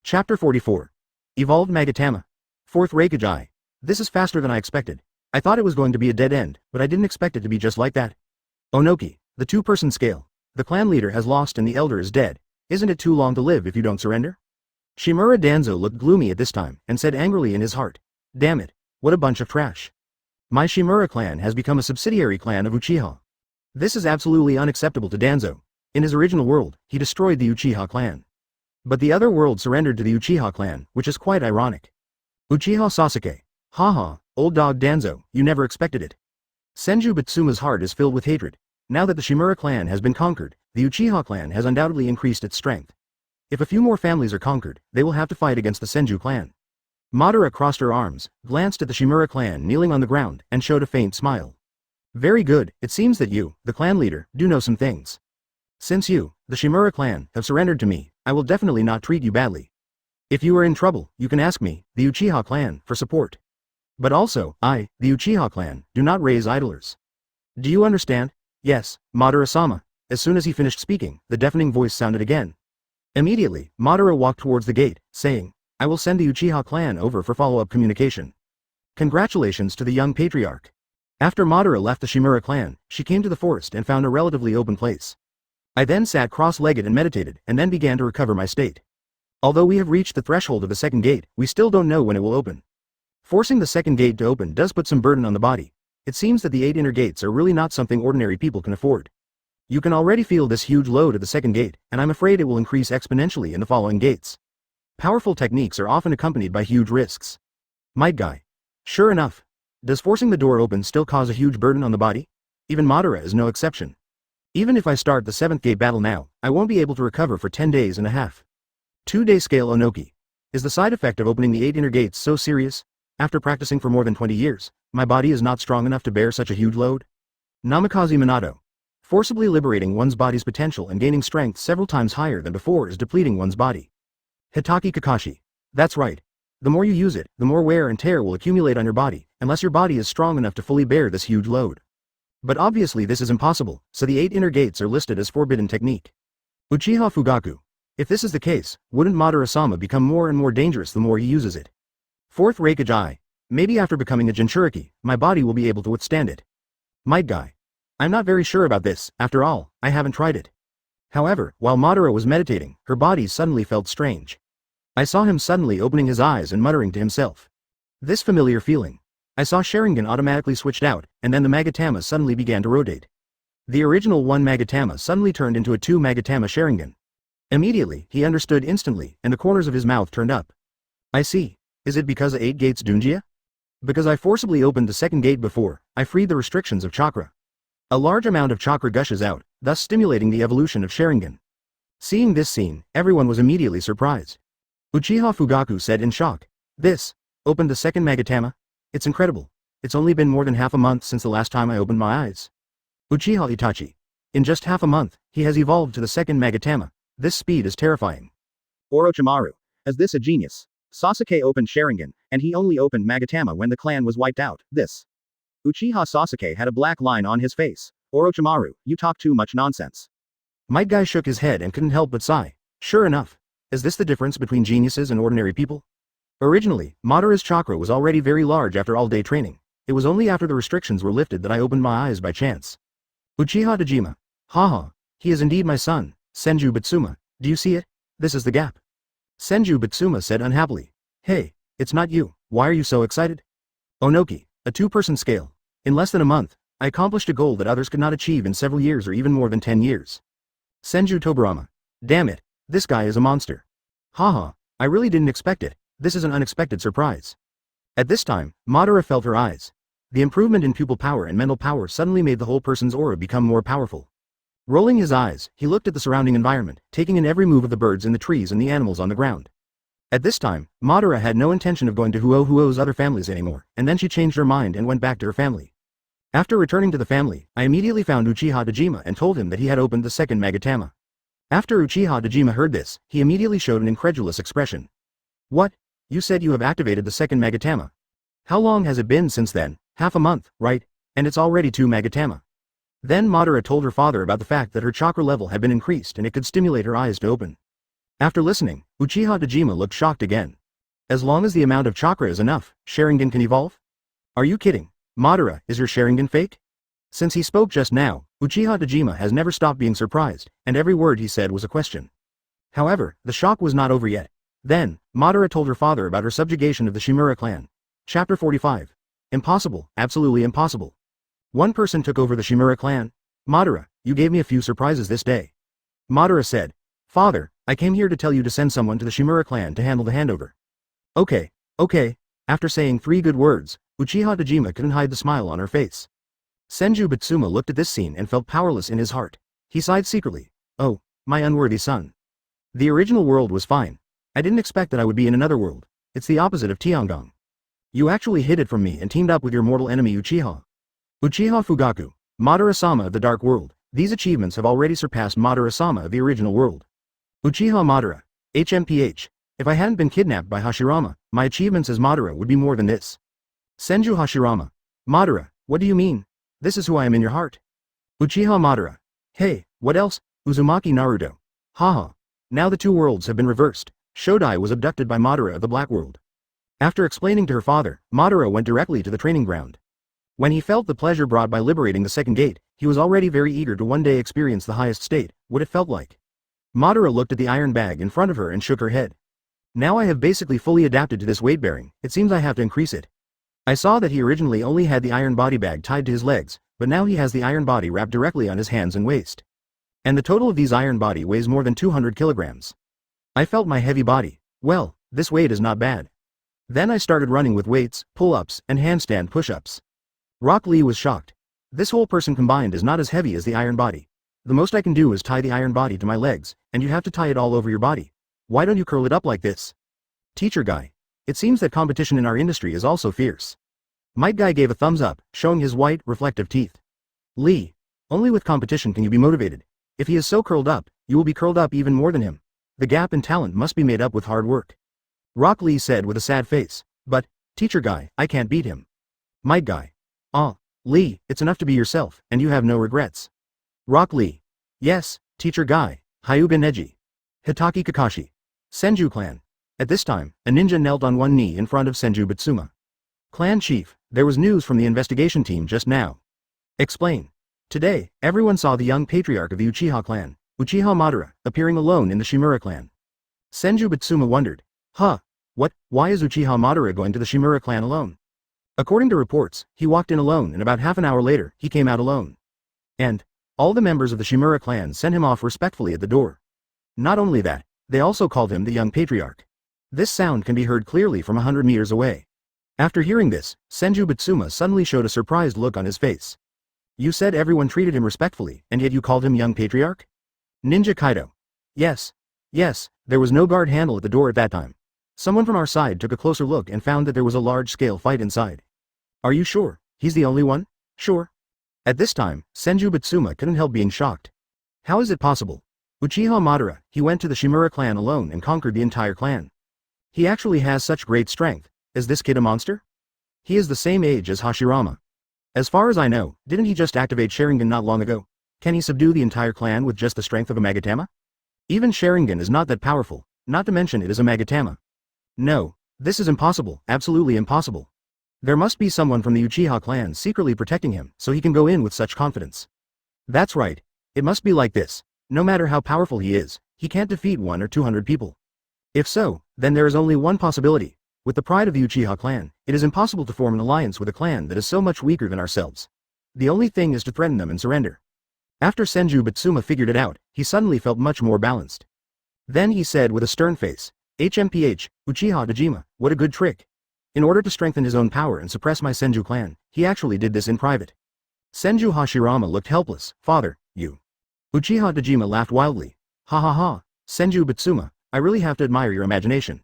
Chapter 44. Evolved Magatama. Fourth Raikage Eye. This is faster than I expected. I thought it was going to be a dead end, but I didn't expect it to be just like that. Onoki. The 2-person scale. The clan leader has lost and the elder is dead. Isn't it too long to live if you don't surrender? Shimura Danzo looked gloomy at this time, and said angrily in his heart. Damn it. What a bunch of trash. My Shimura clan has become a subsidiary clan of Uchiha. This is absolutely unacceptable to Danzo. In his original world, he destroyed the Uchiha clan. But the other world surrendered to the Uchiha clan, which is quite ironic. Uchiha Sasuke. Haha, old dog Danzo, you never expected it. Senju Batsuma's heart is filled with hatred. Now that the Shimura clan has been conquered, the Uchiha clan has undoubtedly increased its strength. If a few more families are conquered, they will have to fight against the Senju clan. Madara crossed her arms, glanced at the Shimura clan kneeling on the ground, and showed a faint smile. Very good, it seems that you, the clan leader, do know some things. Since you, the Shimura clan, have surrendered to me, I will definitely not treat you badly. If you are in trouble, you can ask me, the Uchiha clan, for support. But also, I, the Uchiha clan, do not raise idlers. Do you understand? Yes, Madara-sama. As soon as he finished speaking, the deafening voice sounded again. Immediately, Madara walked towards the gate, saying, I will send the Uchiha clan over for follow-up communication. Congratulations to the young patriarch. After Madara left the Shimura clan, she came to the forest and found a relatively open place. I then sat cross-legged and meditated, and then began to recover my state. Although we have reached the threshold of the second gate, we still don't know when it will open. Forcing the second gate to open does put some burden on the body. It seems that the 8 inner gates are really not something ordinary people can afford. You can already feel this huge load at the second gate, and I'm afraid it will increase exponentially in the following gates. Powerful techniques are often accompanied by huge risks. Might Guy. Sure enough. Does forcing the door open still cause a huge burden on the body? Even Madara is no exception. Even if I start the 7th gate battle now, I won't be able to recover for 10 days and a half. 2-day scale Onoki. Is the side effect of opening the 8 inner gates so serious? After practicing for more than 20 years, my body is not strong enough to bear such a huge load. Namikaze Minato. Forcibly liberating one's body's potential and gaining strength several times higher than before is depleting one's body. Hitaki Kakashi. That's right. The more you use it, the more wear and tear will accumulate on your body, unless your body is strong enough to fully bear this huge load. But obviously this is impossible, so the 8 inner gates are listed as forbidden technique. Uchiha Fugaku. If this is the case, wouldn't Madara-sama become more and more dangerous the more he uses it? 4th Raikage Eye. Maybe after becoming a Jinchuriki, my body will be able to withstand it. Might Guy. I'm not very sure about this, after all, I haven't tried it. However, while Madara was meditating, her body suddenly felt strange. I saw him suddenly opening his eyes and muttering to himself. This familiar feeling. I saw Sharingan automatically switched out, and then the Magatama suddenly began to rotate. The original 1 Magatama suddenly turned into a 2 Magatama Sharingan. Immediately, he understood instantly, and the corners of his mouth turned up. I see. Is it because of 8 gates Dunjia? Because I forcibly opened the second gate before, I freed the restrictions of chakra. A large amount of chakra gushes out, thus stimulating the evolution of Sharingan. Seeing this scene, everyone was immediately surprised. Uchiha Fugaku said in shock. This opened the second Magatama? It's incredible. It's only been more than half a month since the last time I opened my eyes. Uchiha Itachi. In just half a month, he has evolved to the second Magatama. This speed is terrifying. Orochimaru. Is this a genius? Sasuke opened Sharingan, and he only opened Magatama when the clan was wiped out. This. Uchiha Sasuke had a black line on his face. Orochimaru, you talk too much nonsense. Might Guy shook his head and couldn't help but sigh. Sure enough. Is this the difference between geniuses and ordinary people? Originally, Madara's chakra was already very large after all-day training. It was only after the restrictions were lifted that I opened my eyes by chance. Uchiha Dojima. Haha. He is indeed my son, Senju Bitsuma. Do you see it? This is the gap. Senju Bitsuma said unhappily. Hey, it's not you. Why are you so excited? Onoki. A 2-person scale. In less than a month, I accomplished a goal that others could not achieve in several years or even more than 10 years. Senju Tobirama. Damn it. This guy is a monster. Haha. I really didn't expect it. This is an unexpected surprise. At this time, Madara felt her eyes. The improvement in pupil power and mental power suddenly made the whole person's aura become more powerful. Rolling his eyes, he looked at the surrounding environment, taking in every move of the birds in the trees and the animals on the ground. At this time, Madara had no intention of going to Huo's other families anymore, and then she changed her mind and went back to her family. After returning to the family, I immediately found Uchiha Dojima and told him that he had opened the second Magatama. After Uchiha Dojima heard this, he immediately showed an incredulous expression. What? You said you have activated the second Magatama. How long has it been since then? Half a month, right? And it's already 2 Magatama. Then Madara told her father about the fact that her chakra level had been increased and it could stimulate her eyes to open. After listening, Uchiha Dojima looked shocked again. As long as the amount of chakra is enough, Sharingan can evolve? Are you kidding? Madara, is your Sharingan fake? Since he spoke just now, Uchiha Dojima has never stopped being surprised, and every word he said was a question. However, the shock was not over yet. Then, Madara told her father about her subjugation of the Shimura clan. Chapter 45. Impossible, absolutely impossible. One person took over the Shimura clan. Madara, you gave me a few surprises this day. Madara said, Father, I came here to tell you to send someone to the Shimura clan to handle the handover. Okay. After saying 3 good words, Uchiha Dojima couldn't hide the smile on her face. Senju Bitsuma looked at this scene and felt powerless in his heart. He sighed secretly. Oh, my unworthy son. The original world was fine. I didn't expect that I would be in another world. It's the opposite of Tiangong. You actually hid it from me and teamed up with your mortal enemy Uchiha. Uchiha Fugaku. Madara-sama of the Dark World, These achievements have already surpassed Madara-sama of the original world. Uchiha Madara. HMPH. If I hadn't been kidnapped by Hashirama, my achievements as Madara would be more than this. Senju Hashirama. Madara, what do you mean? This is who I am in your heart. Uchiha Madara. Hey, what else? Uzumaki Naruto. Haha. Now the two worlds have been reversed. Shodai was abducted by Madara of the Black World. After explaining to her father, Madara went directly to the training ground. When he felt the pleasure brought by liberating the second gate, he was already very eager to one day experience the highest state, what it felt like. Madara looked at the iron bag in front of her and shook her head. Now I have basically fully adapted to this weight bearing, it seems I have to increase it. I saw that he originally only had the iron body bag tied to his legs, but now he has the iron body wrapped directly on his hands and waist. And the total of these iron body weighs more than 200 kilograms. I felt my heavy body. Well, this weight is not bad. Then I started running with weights, pull-ups, and handstand push-ups. Rock Lee was shocked. This whole person combined is not as heavy as the iron body. The most I can do is tie the iron body to my legs, and you have to tie it all over your body. Why don't you curl it up like this? Teacher Guy. It seems that competition in our industry is also fierce. Might Guy gave a thumbs up, showing his white, reflective teeth. Lee. Only with competition can you be motivated. If he is so curled up, you will be curled up even more than him. The gap in talent must be made up with hard work. Rock Lee said with a sad face. But, Teacher Guy, I can't beat him. Might Guy. Lee, it's enough to be yourself, and you have no regrets. Rock Lee. Yes, Teacher Guy. Hyuga Neji. Hitaki Kakashi. Senju Clan. At this time, a ninja knelt on one knee in front of Senju Bitsuma. Clan Chief, there was news from the investigation team just now. Explain. Today, everyone saw the young patriarch of the Uchiha clan, Uchiha Madara, appearing alone in the Shimura clan. Senju Bitsuma wondered. What, why is Uchiha Madara going to the Shimura clan alone? According to reports, he walked in alone and about half an hour later, he came out alone. And all the members of the Shimura clan sent him off respectfully at the door. Not only that, they also called him the young patriarch. This sound can be heard clearly from 100 meters away. After hearing this, Senju Bitsuma suddenly showed a surprised look on his face. You said everyone treated him respectfully, and yet you called him young patriarch? Ninja Kaido. Yes, there was no guard handle at the door at that time. Someone from our side took a closer look and found that there was a large-scale fight inside. Are you sure? He's the only one? Sure. At this time, Senju Bitsuma couldn't help being shocked. How is it possible? Uchiha Madara, he went to the Shimura clan alone and conquered the entire clan. He actually has such great strength. Is this kid a monster? He is the same age as Hashirama. As far as I know, didn't he just activate Sharingan not long ago? Can he subdue the entire clan with just the strength of a Magatama? Even Sharingan is not that powerful, not to mention it is a Magatama. No, this is impossible, absolutely impossible. There must be someone from the Uchiha clan secretly protecting him so he can go in with such confidence. That's right, it must be like this. No matter how powerful he is, he can't defeat 100 or 200 people. If so, then there is only one possibility. With the pride of the Uchiha clan, it is impossible to form an alliance with a clan that is so much weaker than ourselves. The only thing is to threaten them and surrender. After Senju Bitsuma figured it out, he suddenly felt much more balanced. Then he said with a stern face, HMPH, Uchiha Dejima, what a good trick. In order to strengthen his own power and suppress my Senju clan, he actually did this in private. Senju Hashirama looked helpless. Father, you. Uchiha Dejima laughed wildly. Ha ha ha, Senju Bitsuma, I really have to admire your imagination.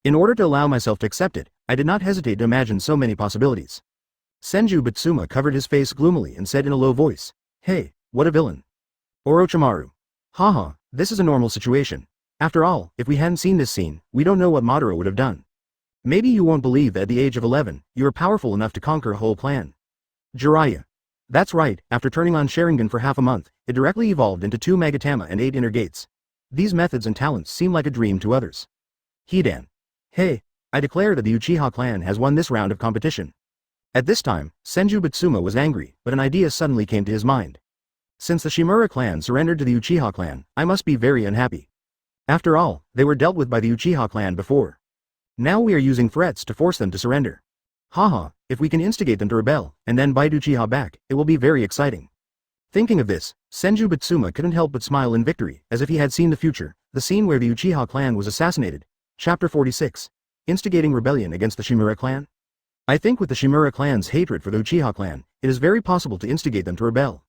In order to allow myself to accept it, I did not hesitate to imagine so many possibilities. Senju Bitsuma covered his face gloomily and said in a low voice, Hey, what a villain. Orochimaru. Haha, this is a normal situation. After all, if we hadn't seen this scene, we don't know what Madara would have done. Maybe you won't believe that at the age of 11, you are powerful enough to conquer a whole clan. Jiraiya. That's right, after turning on Sharingan for half a month, it directly evolved into 2 Magatama and 8 inner gates. These methods and talents seem like a dream to others. Hidan. Hey, I declare that the Uchiha clan has won this round of competition. At this time, Senju Bitsuma was angry, but an idea suddenly came to his mind. Since the Shimura clan surrendered to the Uchiha clan, I must be very unhappy. After all, they were dealt with by the Uchiha clan before. Now we are using threats to force them to surrender. Haha, if we can instigate them to rebel, and then bite Uchiha back, it will be very exciting. Thinking of this, Senju Bitsuma couldn't help but smile in victory, as if he had seen the future, the scene where the Uchiha clan was assassinated. Chapter 46. Instigating rebellion against the Shimura clan? I think with the Shimura clan's hatred for the Uchiha clan, it is very possible to instigate them to rebel.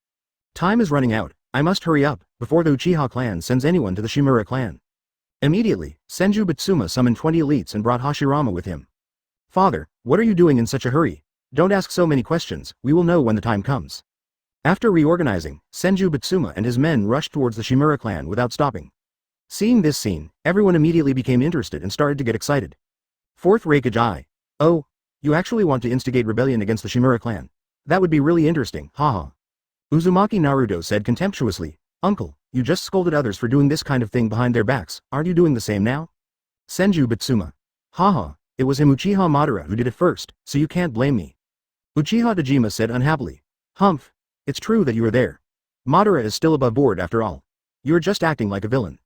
Time is running out, I must hurry up, before the Uchiha clan sends anyone to the Shimura clan. Immediately, Senju Bitsuma summoned 20 elites and brought Hashirama with him. Father, what are you doing in such a hurry? Don't ask so many questions, we will know when the time comes. After reorganizing, Senju Bitsuma and his men rushed towards the Shimura clan without stopping. Seeing this scene, everyone immediately became interested and started to get excited. Fourth Reikage. Oh, you actually want to instigate rebellion against the Shimura clan? That would be really interesting, haha. Uzumaki Naruto said contemptuously, Uncle, you just scolded others for doing this kind of thing behind their backs, aren't you doing the same now? Senju Bitsuma. Haha, it was him Uchiha Madara who did it first, so you can't blame me. Uchiha Dejima said unhappily. Humph, it's true that you are there. Madara is still above board after all. You're just acting like a villain.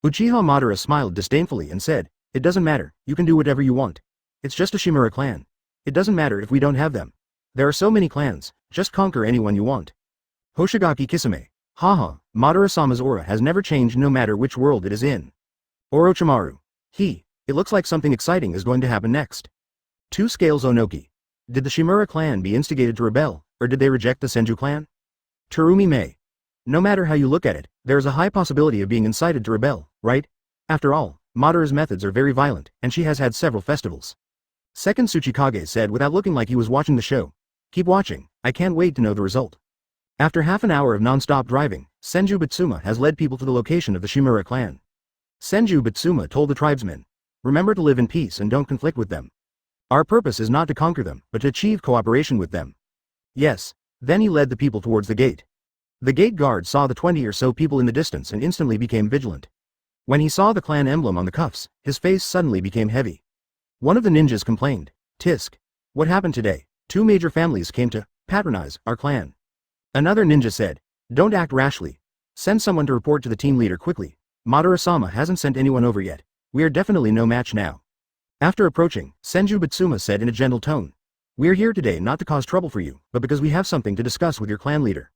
Uchiha Madara smiled disdainfully and said, it doesn't matter, you can do whatever you want. It's just a Shimura clan. It doesn't matter if we don't have them. There are so many clans, just conquer anyone you want. Hoshigaki Kisame. Haha, Madara-sama's aura has never changed no matter which world it is in. Orochimaru. It looks like something exciting is going to happen next. Two Scales Onoki. Did the Shimura clan be instigated to rebel, or did they reject the Senju clan? Terumi Mei. No matter how you look at it, there is a high possibility of being incited to rebel, right? After all, Madara's methods are very violent, and she has had several festivals. Second Tsuchikage said without looking like he was watching the show. Keep watching, I can't wait to know the result. After half an hour of non-stop driving, Senju Bitsuma has led people to the location of the Shimura clan. Senju Bitsuma told the tribesmen, remember to live in peace and don't conflict with them. Our purpose is not to conquer them, but to achieve cooperation with them. Yes. Then he led the people towards the gate. The gate guard saw the 20 or so people in the distance and instantly became vigilant. When he saw the clan emblem on the cuffs, his face suddenly became heavy. One of the ninjas complained, Tisk. What happened today? Two major families came to patronize our clan. Another ninja said, don't act rashly. Send someone to report to the team leader quickly. Madara-sama hasn't sent anyone over yet. We are definitely no match now. After approaching, Senju Bitsuma said in a gentle tone. We're here today not to cause trouble for you, but because we have something to discuss with your clan leader.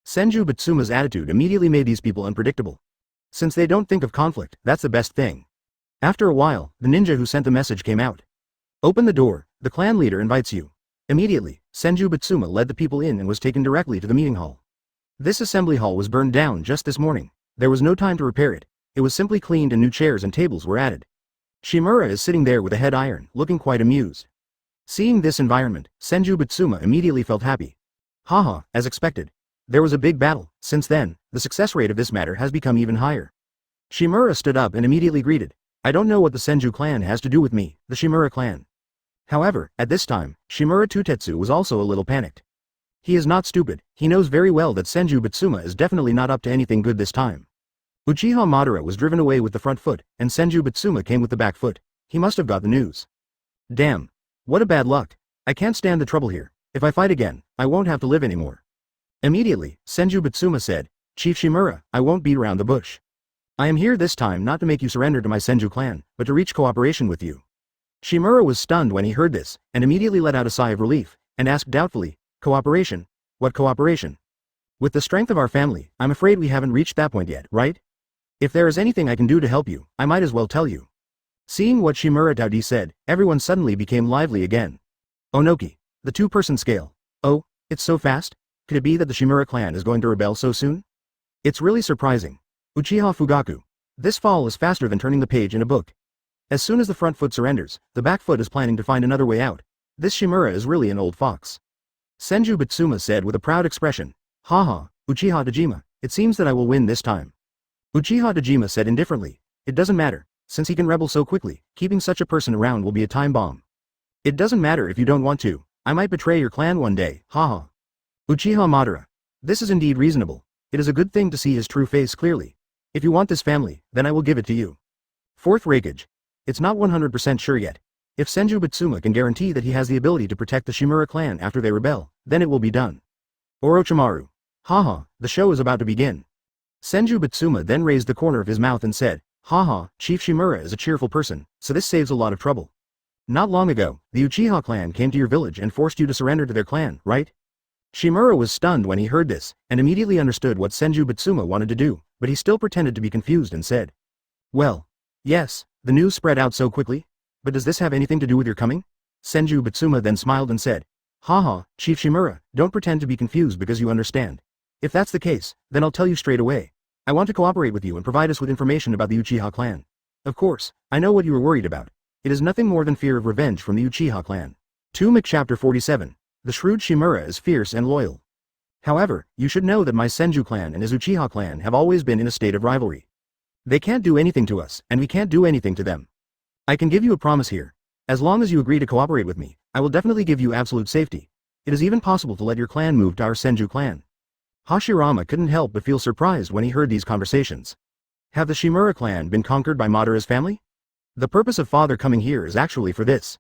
Senju Bitsuma's attitude immediately made these people unpredictable. Since they don't think of conflict, that's the best thing. After a while, the ninja who sent the message came out. Open the door, the clan leader invites you. Immediately, Senju Bitsuma led the people in and was taken directly to the meeting hall. This assembly hall was burned down just this morning. There was no time to repair it. It was simply cleaned and new chairs and tables were added. Shimura is sitting there with a head iron, looking quite amused. Seeing this environment, Senju Bitsuma immediately felt happy. Haha, as expected. There was a big battle. Since then, the success rate of this matter has become even higher. Shimura stood up and immediately greeted. I don't know what the Senju clan has to do with me, the Shimura clan. However, at this time, Shimura Tutetsu was also a little panicked. He is not stupid, he knows very well that Senju Bitsuma is definitely not up to anything good this time. Uchiha Madara was driven away with the front foot, and Senju Bitsuma came with the back foot. He must have got the news. Damn. What a bad luck. I can't stand the trouble here. If I fight again, I won't have to live anymore. Immediately, Senju Bitsuma said, Chief Shimura, I won't beat around the bush. I am here this time not to make you surrender to my Senju clan, but to reach cooperation with you. Shimura was stunned when he heard this, and immediately let out a sigh of relief, and asked doubtfully, Cooperation? What cooperation? With the strength of our family, I'm afraid we haven't reached that point yet, right? If there is anything I can do to help you, I might as well tell you. Seeing what Shimura Taudi said, everyone suddenly became lively again. Onoki, the two-person scale. Oh, it's so fast? Could it be that the Shimura clan is going to rebel so soon? It's really surprising. Uchiha Fugaku. This fall is faster than turning the page in a book. As soon as the front foot surrenders, the back foot is planning to find another way out. This Shimura is really an old fox. Senju Bitsuma said with a proud expression. Haha, Uchiha Dejima, it seems that I will win this time. Uchiha Dejima said indifferently. It doesn't matter, since he can rebel so quickly, keeping such a person around will be a time bomb. It doesn't matter if you don't want to, I might betray your clan one day, haha. Uchiha Madara. This is indeed reasonable. It is a good thing to see his true face clearly. If you want this family, then I will give it to you. Fourth Reikage. It's not 100% sure yet. If Senju Bitsuma can guarantee that he has the ability to protect the Shimura clan after they rebel, then it will be done. Orochimaru. Haha, the show is about to begin. Senju Bitsuma then raised the corner of his mouth and said, Haha, Chief Shimura is a cheerful person, so this saves a lot of trouble. Not long ago, the Uchiha clan came to your village and forced you to surrender to their clan, right? Shimura was stunned when he heard this, and immediately understood what Senju Bitsuma wanted to do, but he still pretended to be confused and said, Well, yes, the news spread out so quickly? But does this have anything to do with your coming? Senju Bitsuma then smiled and said, Haha, Chief Shimura, don't pretend to be confused because you understand. If that's the case, then I'll tell you straight away. I want to cooperate with you and provide us with information about the Uchiha clan. Of course, I know what you were worried about. It is nothing more than fear of revenge from the Uchiha clan. 2 Chapter 47. The shrewd Shimura is fierce and loyal. However, you should know that my Senju clan and his Uchiha clan have always been in a state of rivalry. They can't do anything to us, and we can't do anything to them. I can give you a promise here. As long as you agree to cooperate with me, I will definitely give you absolute safety. It is even possible to let your clan move to our Senju clan. Hashirama couldn't help but feel surprised when he heard these conversations. Have the Shimura clan been conquered by Madara's family? The purpose of father coming here is actually for this.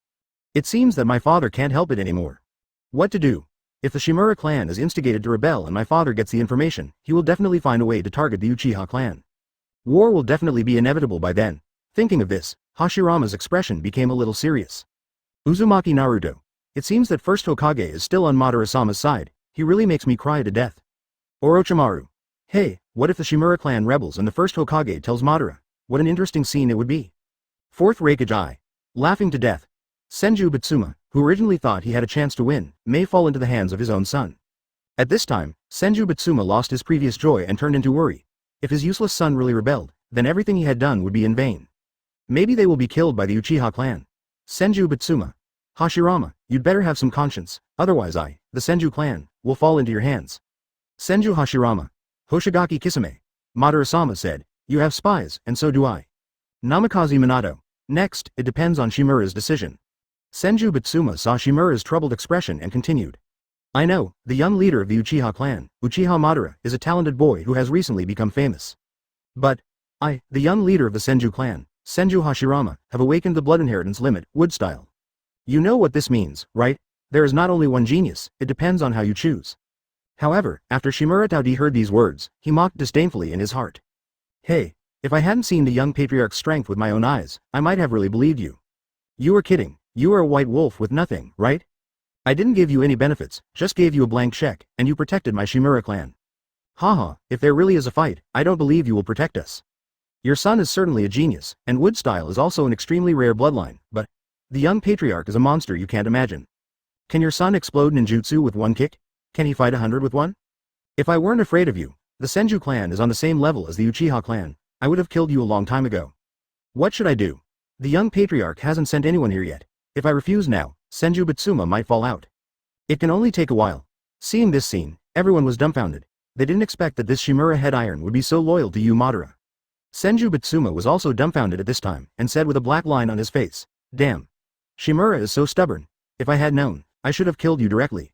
It seems that my father can't help it anymore. What to do? If the Shimura clan is instigated to rebel and my father gets the information, he will definitely find a way to target the Uchiha clan. War will definitely be inevitable by then. Thinking of this, Hashirama's expression became a little serious. Uzumaki Naruto. It seems that first Hokage is still on Madara-sama's side. He really makes me cry to death. Orochimaru. Hey, what if the Shimura clan rebels and the first Hokage tells Madara? What an interesting scene it would be. Fourth Raikage. Laughing to death. Senju Bitsuma, who originally thought he had a chance to win, may fall into the hands of his own son. At this time, Senju Bitsuma lost his previous joy and turned into worry. If his useless son really rebelled, then everything he had done would be in vain. Maybe they will be killed by the Uchiha clan. Senju Bitsuma. Hashirama, you'd better have some conscience, otherwise the Senju clan, will fall into your hands. Senju Hashirama. Hoshigaki Kisame. Madara-sama said, you have spies, and so do I. Namikaze Minato. Next, it depends on Shimura's decision. Senju Bitsuma saw Shimura's troubled expression and continued. I know, the young leader of the Uchiha clan, Uchiha Madara, is a talented boy who has recently become famous. But, the young leader of the Senju clan, Senju Hashirama, have awakened the blood inheritance limit, wood style. You know what this means, right? There is not only one genius, it depends on how you choose. However, after Shimura Taudi heard these words, he mocked disdainfully in his heart. Hey, if I hadn't seen the young patriarch's strength with my own eyes, I might have really believed you. You were kidding, you are a white wolf with nothing, right? I didn't give you any benefits, just gave you a blank check, and you protected my Shimura clan. Haha, if there really is a fight, I don't believe you will protect us. Your son is certainly a genius, and wood style is also an extremely rare bloodline, but the young patriarch is a monster you can't imagine. Can your son explode ninjutsu with one kick? Can he fight 100 with one? If I weren't afraid of you, the Senju clan is on the same level as the Uchiha clan, I would have killed you a long time ago. What should I do? The young patriarch hasn't sent anyone here yet. If I refuse now, Senju Bitsuma might fall out. It can only take a while. Seeing this scene, everyone was dumbfounded. They didn't expect that this Shimura head iron would be so loyal to you Madara. Senju Bitsuma was also dumbfounded at this time, and said with a black line on his face, damn. Shimura is so stubborn. If I had known, I should have killed you directly.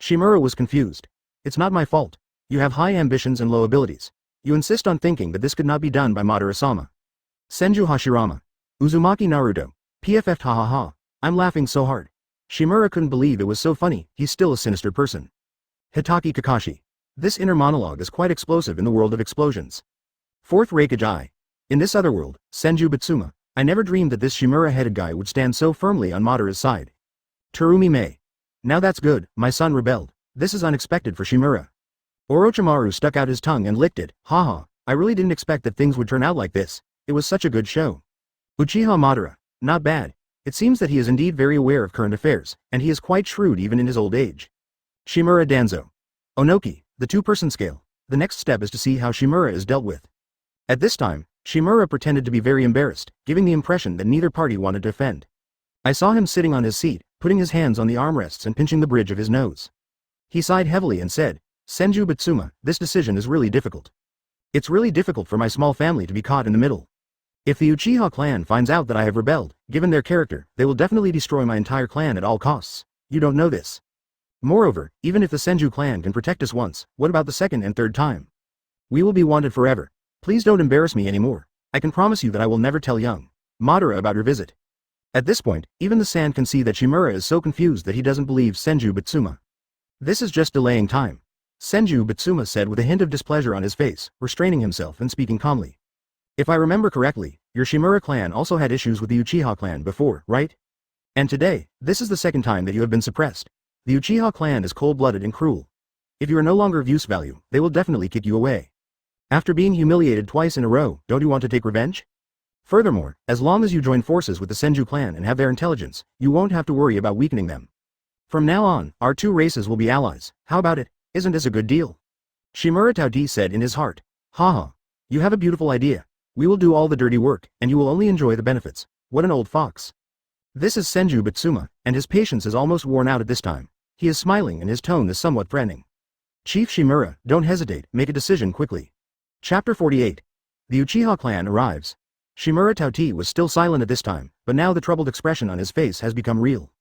Shimura was confused. It's not my fault. You have high ambitions and low abilities. You insist on thinking that this could not be done by Madara-sama. Senju Hashirama. Uzumaki Naruto. PFF ha ha ha. I'm laughing so hard. Shimura couldn't believe it was so funny, he's still a sinister person. Hitaki Kakashi. This inner monologue is quite explosive in the world of explosions. Fourth Raikage. In this other world, Senju Bitsuma, I never dreamed that this Shimura-headed guy would stand so firmly on Madara's side. Terumi Mei. Now that's good, my son rebelled. This is unexpected for Shimura. Orochimaru stuck out his tongue and licked it. Haha, I really didn't expect that things would turn out like this. It was such a good show. Uchiha Madara. Not bad. It seems that he is indeed very aware of current affairs, and he is quite shrewd even in his old age. Shimura Danzo. Onoki, the two-person scale. The next step is to see how Shimura is dealt with. At this time, Shimura pretended to be very embarrassed, giving the impression that neither party wanted to offend. I saw him sitting on his seat, putting his hands on the armrests and pinching the bridge of his nose. He sighed heavily and said, Senju Bitsuma, this decision is really difficult. It's really difficult for my small family to be caught in the middle. If the Uchiha clan finds out that I have rebelled, given their character, they will definitely destroy my entire clan at all costs. You don't know this. Moreover, even if the Senju clan can protect us once, what about the second and third time? We will be wanted forever. Please don't embarrass me anymore. I can promise you that I will never tell young Madara about your visit. At this point, even the sand can see that Shimura is so confused that he doesn't believe Senju Bitsuma. This is just delaying time. Senju Bitsuma said with a hint of displeasure on his face, restraining himself and speaking calmly. If I remember correctly, your Shimura clan also had issues with the Uchiha clan before, right? And today, this is the second time that you have been suppressed. The Uchiha clan is cold-blooded and cruel. If you are no longer of use value, they will definitely kick you away. After being humiliated twice in a row, don't you want to take revenge? Furthermore, as long as you join forces with the Senju clan and have their intelligence, you won't have to worry about weakening them. From now on, our two races will be allies. How about it? Isn't this a good deal? Shimura Taudi said in his heart. Haha. You have a beautiful idea. We will do all the dirty work, and you will only enjoy the benefits. What an old fox. This is Senju Bitsuma, and his patience is almost worn out at this time. He is smiling and his tone is somewhat threatening. Chief Shimura, don't hesitate, make a decision quickly. Chapter 48. The Uchiha clan arrives. Shimura Tauti was still silent at this time, but now the troubled expression on his face has become real.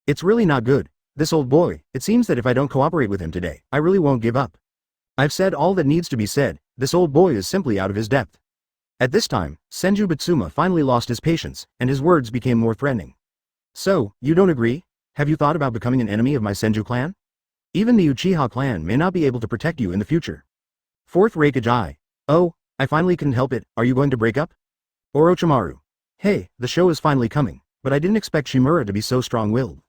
It's really not good. This old boy, it seems that if I don't cooperate with him today, I really won't give up. I've said all that needs to be said, this old boy is simply out of his depth. At this time, Senju Bitsuma finally lost his patience, and his words became more threatening. So, you don't agree? Have you thought about becoming an enemy of my Senju clan? Even the Uchiha clan may not be able to protect you in the future. Fourth Reikage. Oh, I finally couldn't help it, are you going to break up? Orochimaru. Hey, the show is finally coming, but I didn't expect Shimura to be so strong-willed.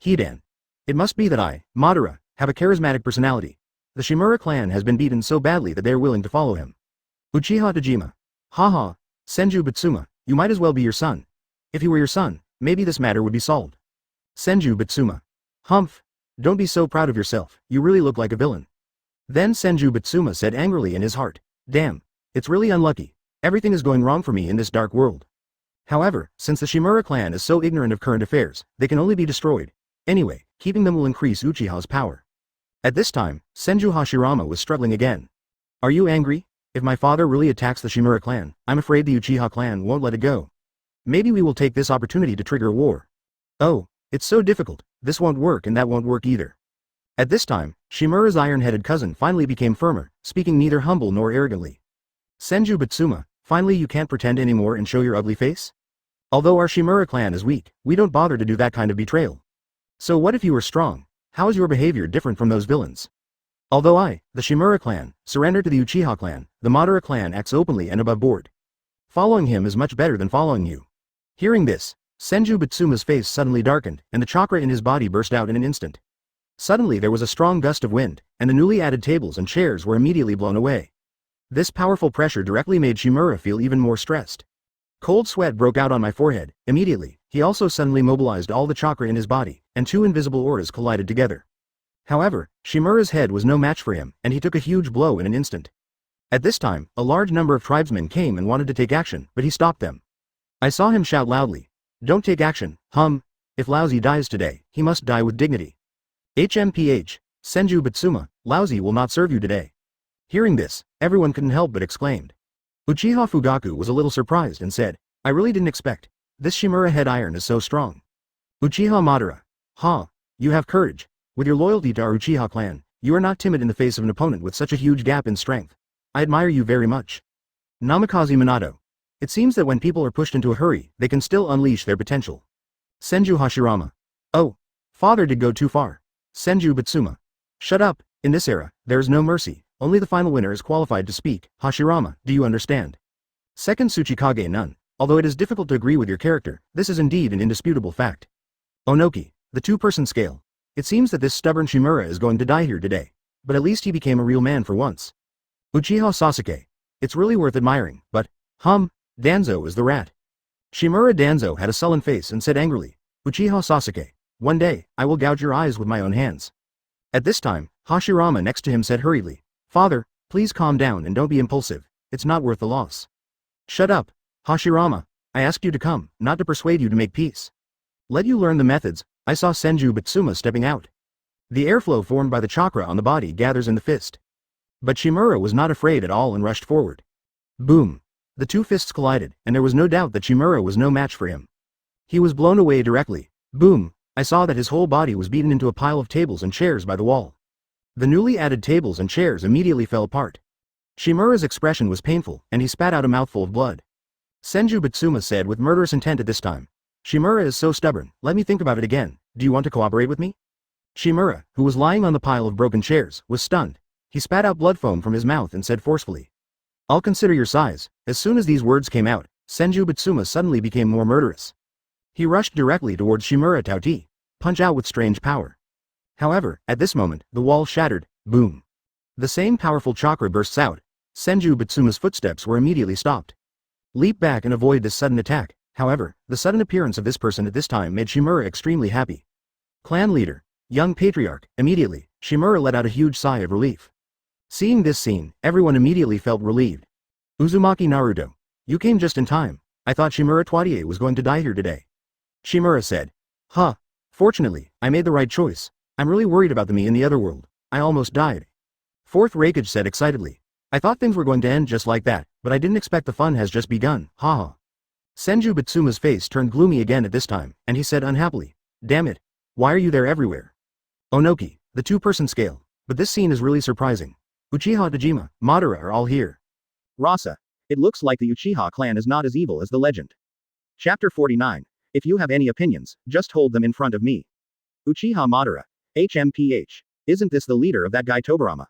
Hidan. It must be that I, Madara, have a charismatic personality. The Shimura clan has been beaten so badly that they are willing to follow him. Uchiha Dojima. Haha, Senju Bitsuma, you might as well be your son. If he were your son, maybe this matter would be solved. Senju Bitsuma. Humph. Don't be so proud of yourself, you really look like a villain. Then Senju Bitsuma said angrily in his heart, damn, it's really unlucky. Everything is going wrong for me in this dark world. However, since the Shimura clan is so ignorant of current affairs, they can only be destroyed. Anyway, keeping them will increase Uchiha's power. At this time, Senju Hashirama was struggling again. Are you angry? If my father really attacks the Shimura clan, I'm afraid the Uchiha clan won't let it go. Maybe we will take this opportunity to trigger a war. Oh, it's so difficult, this won't work and that won't work either. At this time, Shimura's iron-headed cousin finally became firmer, speaking neither humble nor arrogantly. Senju Bitsuma, finally you can't pretend anymore and show your ugly face? Although our Shimura clan is weak, we don't bother to do that kind of betrayal. So what if you were strong? How is your behavior different from those villains? Although I, the Shimura clan, surrender to the Uchiha clan, the Madara clan acts openly and above board. Following him is much better than following you. Hearing this, Senju Bitsuma's face suddenly darkened, and the chakra in his body burst out in an instant. Suddenly there was a strong gust of wind, and the newly added tables and chairs were immediately blown away. This powerful pressure directly made Shimura feel even more stressed. Cold sweat broke out on my forehead. Immediately, he also suddenly mobilized all the chakra in his body, and two invisible auras collided together. However, Shimura's head was no match for him, and he took a huge blow in an instant. At this time, a large number of tribesmen came and wanted to take action, but he stopped them. I saw him shout loudly, "Don't take action, if Lousy dies today, he must die with dignity. HMPH, Senju Bitsuma, Lousy will not serve you today." Hearing this, everyone couldn't help but exclaimed. Uchiha Fugaku was a little surprised and said, I really didn't expect. This Shimura head iron is so strong. Uchiha Madara. You have courage. With your loyalty to our Uchiha clan, you are not timid in the face of an opponent with such a huge gap in strength. I admire you very much. Namikaze Minato. It seems that when people are pushed into a hurry, they can still unleash their potential. Senju Hashirama. Oh, father did go too far. Senju Bitsuma. Shut up, in this era, there is no mercy, only the final winner is qualified to speak. Hashirama, do you understand? Second Tsuchikage none. Although it is difficult to agree with your character, this is indeed an indisputable fact. Onoki, the two-person scale. It seems that this stubborn Shimura is going to die here today, but at least he became a real man for once. Uchiha Sasuke. It's really worth admiring, but, Danzo is the rat. Shimura Danzo had a sullen face and said angrily, Uchiha Sasuke, one day, I will gouge your eyes with my own hands. At this time, Hashirama next to him said hurriedly, Father, please calm down and don't be impulsive, it's not worth the loss. Shut up, Hashirama, I asked you to come, not to persuade you to make peace. Let you learn the methods. I saw Senju Bitsuma stepping out. The airflow formed by the chakra on the body gathers in the fist. But Shimura was not afraid at all and rushed forward. Boom. The two fists collided, and there was no doubt that Shimura was no match for him. He was blown away directly. Boom. I saw that his whole body was beaten into a pile of tables and chairs by the wall. The newly added tables and chairs immediately fell apart. Shimura's expression was painful, and he spat out a mouthful of blood. Senju Bitsuma said with murderous intent at this time, Shimura is so stubborn, let me think about it again, do you want to cooperate with me? Shimura, who was lying on the pile of broken chairs, was stunned. He spat out blood foam from his mouth and said forcefully, I'll consider your size. As soon as these words came out, Senju Bitsuma suddenly became more murderous. He rushed directly towards Shimura Tauti, punch out with strange power. However, at this moment, the wall shattered, boom. The same powerful chakra bursts out. Senju Bitsuma's footsteps were immediately stopped. Leap back and avoid this sudden attack. However, the sudden appearance of this person at this time made Shimura extremely happy. Clan leader, young patriarch. Immediately, Shimura let out a huge sigh of relief. Seeing this scene, everyone immediately felt relieved. Uzumaki Naruto. You came just in time. I thought Shimura Twatie was going to die here today. Shimura said. Fortunately, I made the right choice. I'm really worried about the me in the other world. I almost died. Fourth Raikage said excitedly. I thought things were going to end just like that, but I didn't expect the fun has just begun, haha. Senju Bitsuma's face turned gloomy again at this time, and he said unhappily, damn it. Why are you there everywhere? Onoki, the two-person scale. But this scene is really surprising. Uchiha Dojima, Madara are all here. Rasa. It looks like the Uchiha clan is not as evil as the legend. Chapter 49. If you have any opinions, just hold them in front of me. Uchiha Madara. HMPH. Isn't this the leader of that guy Tobirama?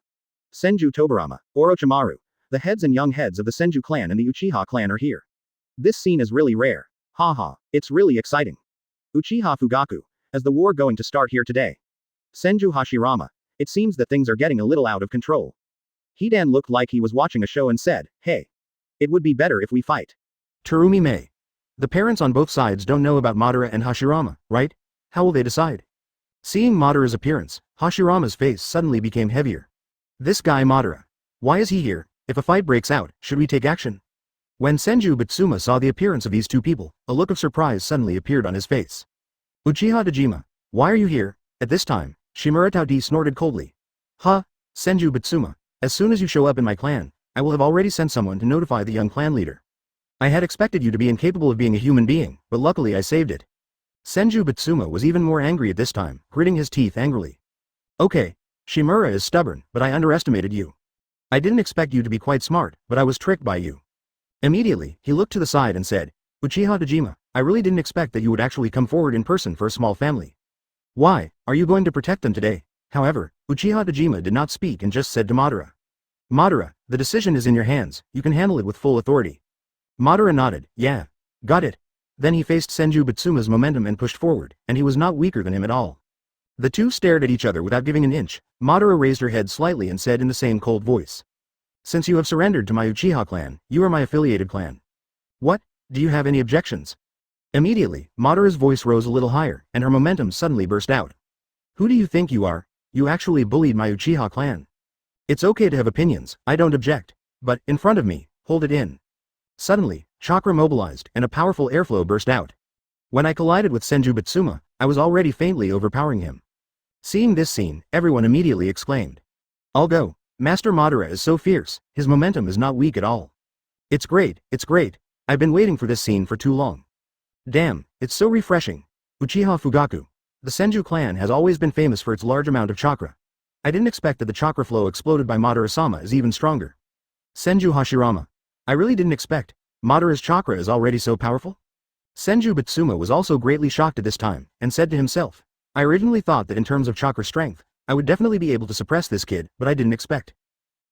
Senju Tobirama, Orochimaru. The heads and young heads of the Senju clan and the Uchiha clan are here. This scene is really rare. Haha, it's really exciting. Uchiha Fugaku. Is the war going to start here today? Senju Hashirama. It seems that things are getting a little out of control. Hidan looked like he was watching a show and said, hey. It would be better if we fight. Terumi Mei. The parents on both sides don't know about Madara and Hashirama, right? How will they decide? Seeing Madara's appearance, Hashirama's face suddenly became heavier. This guy Madara. Why is he here? If a fight breaks out, should we take action? When Senju Bitsuma saw the appearance of these two people, a look of surprise suddenly appeared on his face. Uchiha Dojima. Why are you here? At this time, Shimura Taudi snorted coldly. Huh? Senju Bitsuma. As soon as you show up in my clan, I will have already sent someone to notify the young clan leader. I had expected you to be incapable of being a human being, but luckily I saved it. Senju Bitsuma was even more angry at this time, gritting his teeth angrily. Okay. Shimura is stubborn, but I underestimated you. I didn't expect you to be quite smart, but I was tricked by you. Immediately, he looked to the side and said, Uchiha Dojima, I really didn't expect that you would actually come forward in person for a small family. Why, are you going to protect them today? However, Uchiha Dojima did not speak and just said to Madara. Madara, the decision is in your hands, you can handle it with full authority. Madara nodded, yeah. Got it. Then he faced Senju Bitsuma's momentum and pushed forward, and he was not weaker than him at all. The two stared at each other without giving an inch. Madara raised her head slightly and said in the same cold voice. Since you have surrendered to my Uchiha clan, you are my affiliated clan. What? Do you have any objections? Immediately, Madara's voice rose a little higher, and her momentum suddenly burst out. Who do you think you are? You actually bullied my Uchiha clan. It's okay to have opinions, I don't object. But, in front of me, hold it in. Suddenly, chakra mobilized, and a powerful airflow burst out. When I collided with Senju Bitsuma, I was already faintly overpowering him. Seeing this scene, everyone immediately exclaimed. I'll go. Master Madara is so fierce, his momentum is not weak at all. It's great, I've been waiting for this scene for too long. Damn, it's so refreshing. Uchiha Fugaku. The Senju clan has always been famous for its large amount of chakra. I didn't expect that the chakra flow exploded by Madara-sama is even stronger. Senju Hashirama. I really didn't expect. Madara's chakra is already so powerful? Senju Bitsuma was also greatly shocked at this time, and said to himself. I originally thought that in terms of chakra strength, I would definitely be able to suppress this kid, but I didn't expect.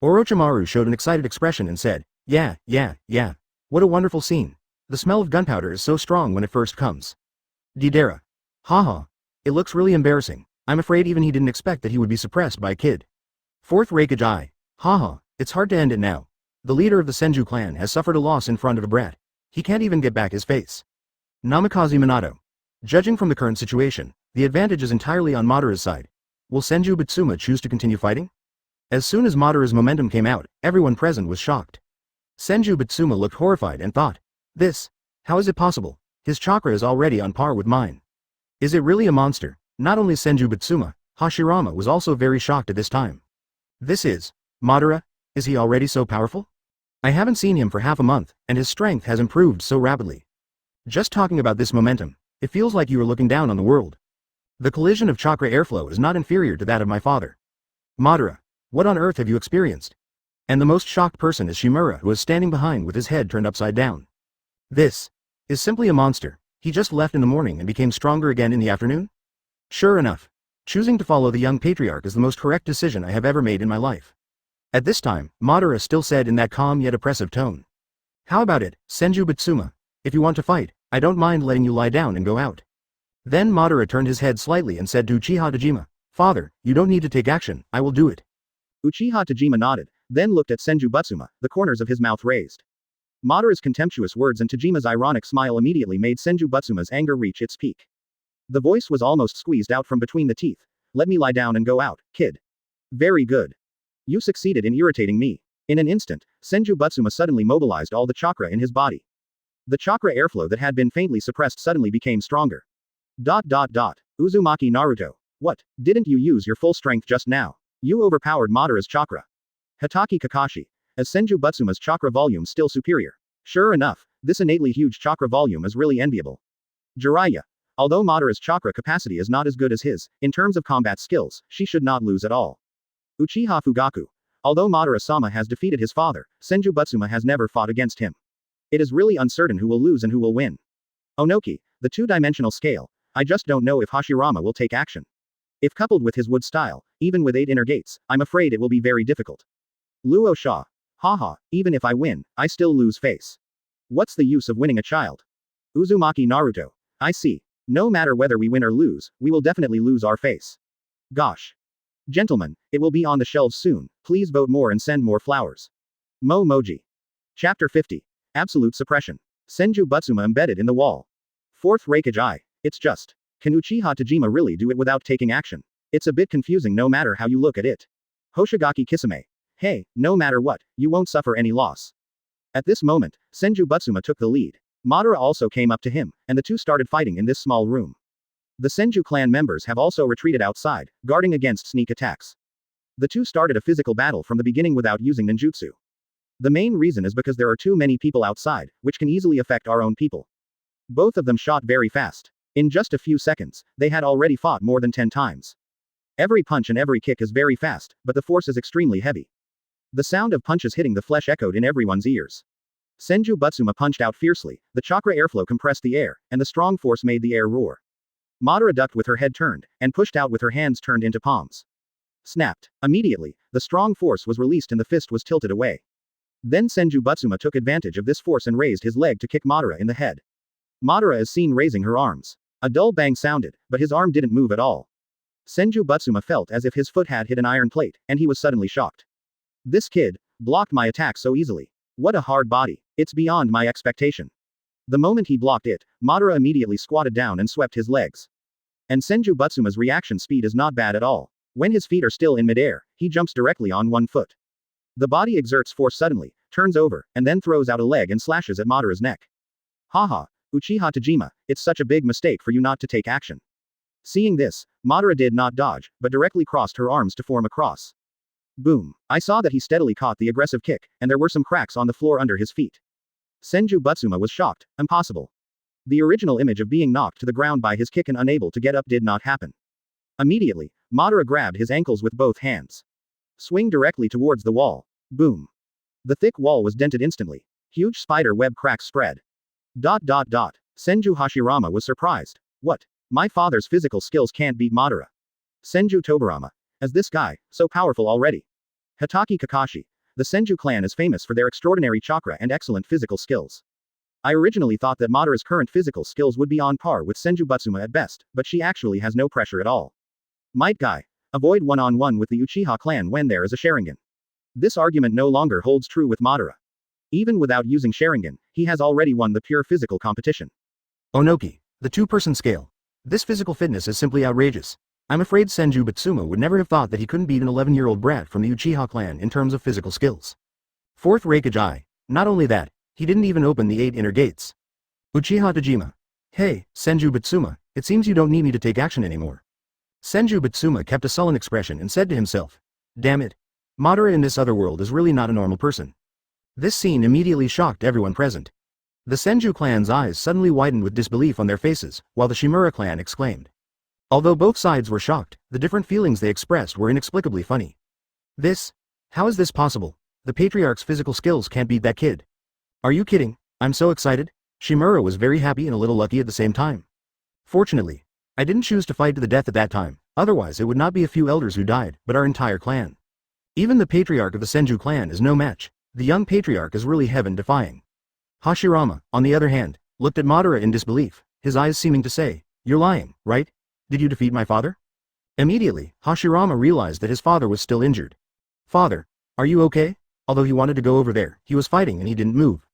Orochimaru showed an excited expression and said, yeah. What a wonderful scene. The smell of gunpowder is so strong when it first comes. Deidara. Haha. It looks really embarrassing. I'm afraid even he didn't expect that he would be suppressed by a kid. Fourth Raikage I. Haha. It's hard to end it now. The leader of the Senju clan has suffered a loss in front of a brat. He can't even get back his face. Namikaze Minato. Judging from the current situation, the advantage is entirely on Madara's side. Will Senju Bitsuma choose to continue fighting? As soon as Madara's momentum came out, everyone present was shocked. Senju Bitsuma looked horrified and thought, how is it possible? His chakra is already on par with mine. Is it really a monster? Not only Senju Bitsuma, Hashirama was also very shocked at this time. Madara, is he already so powerful? I haven't seen him for half a month, and his strength has improved so rapidly. Just talking about this momentum, it feels like you are looking down on the world. The collision of chakra airflow is not inferior to that of my father. Madara, what on earth have you experienced? And the most shocked person is Shimura, who is standing behind with his head turned upside down. This is simply a monster. He just left in the morning and became stronger again in the afternoon? Sure enough. Choosing to follow the young patriarch is the most correct decision I have ever made in my life. At this time, Madara still said in that calm yet oppressive tone. How about it, Senju Bitsuma? If you want to fight, I don't mind letting you lie down and go out. Then Madara turned his head slightly and said to Uchiha Dojima, Father, you don't need to take action, I will do it. Uchiha Dojima nodded, then looked at Senju Bitsuma, the corners of his mouth raised. Madara's contemptuous words and Tojima's ironic smile immediately made Senju Bitsuma's anger reach its peak. The voice was almost squeezed out from between the teeth. Let me lie down and go out, kid. Very good. You succeeded in irritating me. In an instant, Senju Bitsuma suddenly mobilized all the chakra in his body. The chakra airflow that had been faintly suppressed suddenly became stronger. Uzumaki Naruto. What? Didn't you use your full strength just now? You overpowered Madara's chakra. Hatake Kakashi. Is Senju Butsuma's chakra volume still superior? Sure enough, this innately huge chakra volume is really enviable. Jiraiya. Although Madara's chakra capacity is not as good as his, in terms of combat skills, she should not lose at all. Uchiha Fugaku. Although Madara-sama has defeated his father, Senju Butsuma has never fought against him. It is really uncertain who will lose and who will win. Onoki. The two-dimensional scale. I just don't know if Hashirama will take action. If coupled with his wood style, even with 8 inner gates, I'm afraid it will be very difficult. Luo Sha. Haha, even if I win, I still lose face. What's the use of winning a child? Uzumaki Naruto. I see. No matter whether we win or lose, we will definitely lose our face. Gosh. Gentlemen, it will be on the shelves soon, please vote more and send more flowers. Moji. Chapter 50. Absolute Suppression. Senju Butsuma embedded in the wall. 4th Raikage I. It's just. Can Uchiha Tajima really do it without taking action? It's a bit confusing no matter how you look at it. Hoshigaki Kisame. Hey, no matter what, you won't suffer any loss. At this moment, Senju Butsuma took the lead. Madara also came up to him, and the two started fighting in this small room. The Senju clan members have also retreated outside, guarding against sneak attacks. The two started a physical battle from the beginning without using ninjutsu. The main reason is because there are too many people outside, which can easily affect our own people. Both of them shot very fast. In just a few seconds, they had already fought more than 10 times. Every punch and every kick is very fast, but the force is extremely heavy. The sound of punches hitting the flesh echoed in everyone's ears. Senju Butsuma punched out fiercely, the chakra airflow compressed the air, and the strong force made the air roar. Madara ducked with her head turned, and pushed out with her hands turned into palms. Snapped. Immediately, the strong force was released and the fist was tilted away. Then Senju Butsuma took advantage of this force and raised his leg to kick Madara in the head. Madara is seen raising her arms. A dull bang sounded, but his arm didn't move at all. Senju Butsuma felt as if his foot had hit an iron plate, and he was suddenly shocked. This kid blocked my attack so easily. What a hard body. It's beyond my expectation. The moment he blocked it, Madara immediately squatted down and swept his legs. And Senju Butsuma's reaction speed is not bad at all. When his feet are still in midair, he jumps directly on one foot. The body exerts force suddenly, turns over, and then throws out a leg and slashes at Madara's neck. Haha. Uchiha Tajima, it's such a big mistake for you not to take action. Seeing this, Madara did not dodge, but directly crossed her arms to form a cross. Boom. I saw that he steadily caught the aggressive kick, and there were some cracks on the floor under his feet. Senju Butsuma was shocked. Impossible. The original image of being knocked to the ground by his kick and unable to get up did not happen. Immediately, Madara grabbed his ankles with both hands. Swing directly towards the wall. Boom. The thick wall was dented instantly. Huge spider web cracks spread. Senju Hashirama was surprised. What? My father's physical skills can't beat Madara. Senju Tobarama. As this guy, so powerful already. Hatake Kakashi. The Senju clan is famous for their extraordinary chakra and excellent physical skills. I originally thought that Madara's current physical skills would be on par with Senju Butsuma at best, but she actually has no pressure at all. Might guy. Avoid one-on-one with the Uchiha clan when there is a Sharingan. This argument no longer holds true with Madara. Even without using Sharingan, he has already won the pure physical competition. Onoki. The two-person scale. This physical fitness is simply outrageous. I'm afraid Senju Butsuma would never have thought that he couldn't beat an 11-year-old brat from the Uchiha clan in terms of physical skills. 4th Raikage I. Not only that, he didn't even open the 8 inner gates. Uchiha Tajima. Hey, Senju Butsuma, it seems you don't need me to take action anymore. Senju Butsuma kept a sullen expression and said to himself, damn it. Madara in this other world is really not a normal person. This scene immediately shocked everyone present. The Senju clan's eyes suddenly widened with disbelief on their faces, while the Shimura clan exclaimed. Although both sides were shocked, the different feelings they expressed were inexplicably funny. How is this possible? The patriarch's physical skills can't beat that kid. Are you kidding? I'm so excited. Shimura was very happy and a little lucky at the same time. Fortunately, I didn't choose to fight to the death at that time, otherwise it would not be a few elders who died, but our entire clan. Even the patriarch of the Senju clan is no match. The young patriarch is really heaven-defying. Hashirama, on the other hand, looked at Madara in disbelief, his eyes seeming to say, you're lying, right? Did you defeat my father? Immediately, Hashirama realized that his father was still injured. Father, are you okay? Although he wanted to go over there, he was fighting and he didn't move.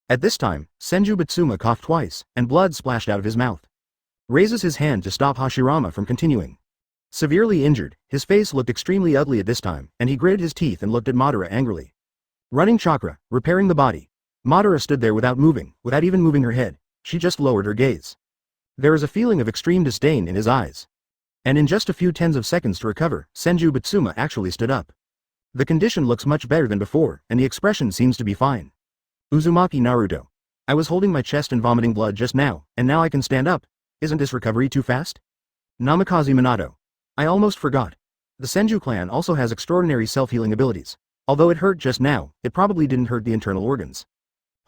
At this time, Senju Butsuma coughed twice, and blood splashed out of his mouth. Raises his hand to stop Hashirama from continuing. Severely injured, his face looked extremely ugly at this time, and he gritted his teeth and looked at Madara angrily. Running chakra, repairing the body. Madara stood there without moving, without even moving her head. She just lowered her gaze. There is a feeling of extreme disdain in his eyes. And in just a few tens of seconds to recover, Senju Butsuma actually stood up. The condition looks much better than before, and the expression seems to be fine. Uzumaki Naruto. I was holding my chest and vomiting blood just now, and now I can stand up. Isn't this recovery too fast? Namikaze Minato. I almost forgot. The Senju clan also has extraordinary self-healing abilities. Although it hurt just now, it probably didn't hurt the internal organs.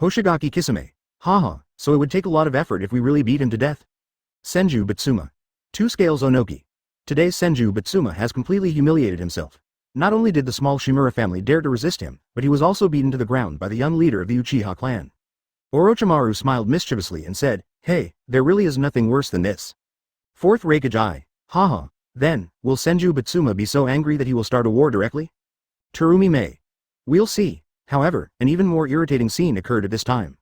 Hoshigaki Kisame. Haha, so it would take a lot of effort if we really beat him to death. Senju Butsuma. 2 scales Onoki. Today's Senju Butsuma has completely humiliated himself. Not only did the small Shimura family dare to resist him, but he was also beaten to the ground by the young leader of the Uchiha clan. Orochimaru smiled mischievously and said, "Hey, there really is nothing worse than this." 4th Raikage. Haha, then, will Senju Butsuma be so angry that he will start a war directly? Terumi Mei. We'll see. However, an even more irritating scene occurred at this time.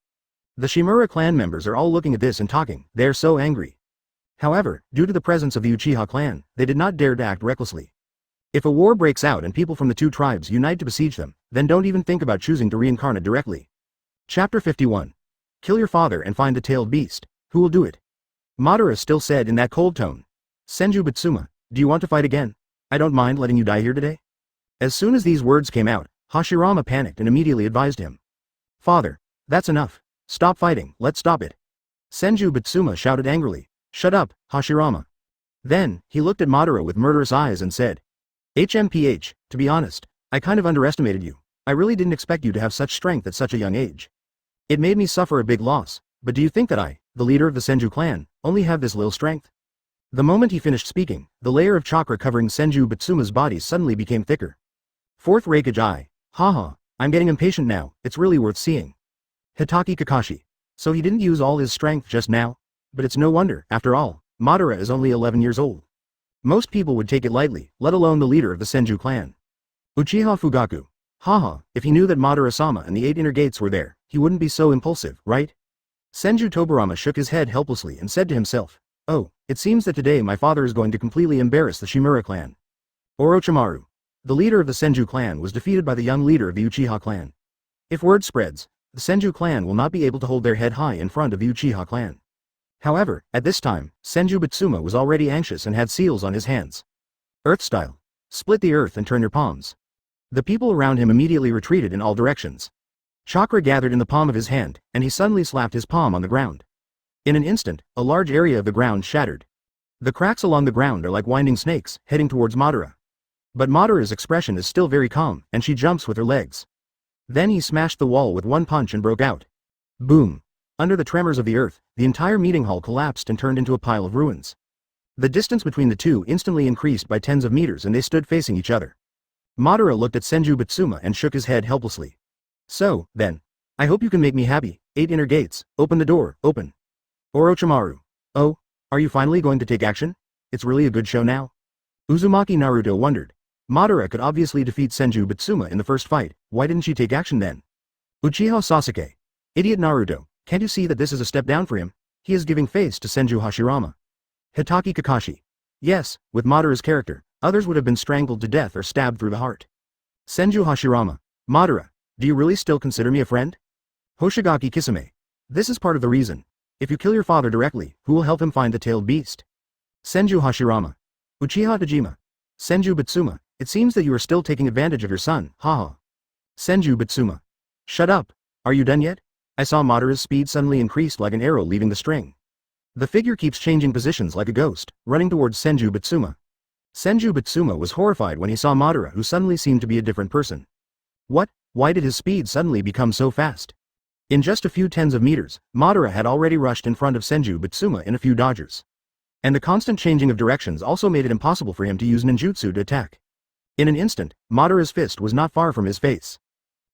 The Shimura clan members are all looking at this and talking, they are so angry. However, due to the presence of the Uchiha clan, they did not dare to act recklessly. If a war breaks out and people from the 2 tribes unite to besiege them, then don't even think about choosing to reincarnate directly. Chapter 51. Kill your father and find the tailed beast. Who will do it? Madara still said in that cold tone. Senju Butsuma, do you want to fight again? I don't mind letting you die here today. As soon as these words came out, Hashirama panicked and immediately advised him. Father, that's enough. Stop fighting, let's stop it. Senju Butsuma shouted angrily. Shut up, Hashirama. Then, he looked at Madara with murderous eyes and said. HMPH, to be honest, I kind of underestimated you. I really didn't expect you to have such strength at such a young age. It made me suffer a big loss, but do you think that I, the leader of the Senju clan, only have this little strength? The moment he finished speaking, the layer of chakra covering Senju Butsuma's body suddenly became thicker. 4th Raikage. Haha, I'm getting impatient now, it's really worth seeing. Hitaki Kakashi. So he didn't use all his strength just now? But it's no wonder, after all, Madara is only 11 years old. Most people would take it lightly, let alone the leader of the Senju clan. Uchiha Fugaku. Haha, if he knew that Madara-sama and the 8 inner gates were there, he wouldn't be so impulsive, right? Senju Tobirama shook his head helplessly and said to himself, oh, it seems that today my father is going to completely embarrass the Shimura clan. Orochimaru. The leader of the Senju clan was defeated by the young leader of the Uchiha clan. If word spreads, the Senju clan will not be able to hold their head high in front of the Uchiha clan. However, at this time, Senju Butsuma was already anxious and had seals on his hands. Earth style. Split the earth and turn your palms. The people around him immediately retreated in all directions. Chakra gathered in the palm of his hand, and he suddenly slapped his palm on the ground. In an instant, a large area of the ground shattered. The cracks along the ground are like winding snakes, heading towards Madara. But Madara's expression is still very calm, and she jumps with her legs. Then he smashed the wall with one punch and broke out. Boom! Under the tremors of the earth, the entire meeting hall collapsed and turned into a pile of ruins. The distance between the two instantly increased by tens of meters and they stood facing each other. Madara looked at Senju Butsuma and shook his head helplessly. So, then. I hope you can make me happy. 8 inner gates, open the door, open. Orochimaru. Oh, are you finally going to take action? It's really a good show now. Uzumaki Naruto wondered. Madara could obviously defeat Senju Butsuma in the first fight, why didn't she take action then? Uchiha Sasuke. Idiot Naruto, can't you see that this is a step down for him? He is giving face to Senju Hashirama. Hitaki Kakashi. Yes, with Madara's character, others would have been strangled to death or stabbed through the heart. Senju Hashirama. Madara, do you really still consider me a friend? Hoshigaki Kisame. This is part of the reason. If you kill your father directly, who will help him find the tailed beast? Senju Hashirama. Uchiha Tajima. Senju Butsuma, it seems that you are still taking advantage of your son, haha. Senju Butsuma. Shut up. Are you done yet? I saw Madara's speed suddenly increased like an arrow leaving the string. The figure keeps changing positions like a ghost, running towards Senju Butsuma. Senju Butsuma was horrified when he saw Madara, who suddenly seemed to be a different person. What? Why did his speed suddenly become so fast? In just a few tens of meters, Madara had already rushed in front of Senju Butsuma in a few dodges. And the constant changing of directions also made it impossible for him to use ninjutsu to attack. In an instant, Madara's fist was not far from his face.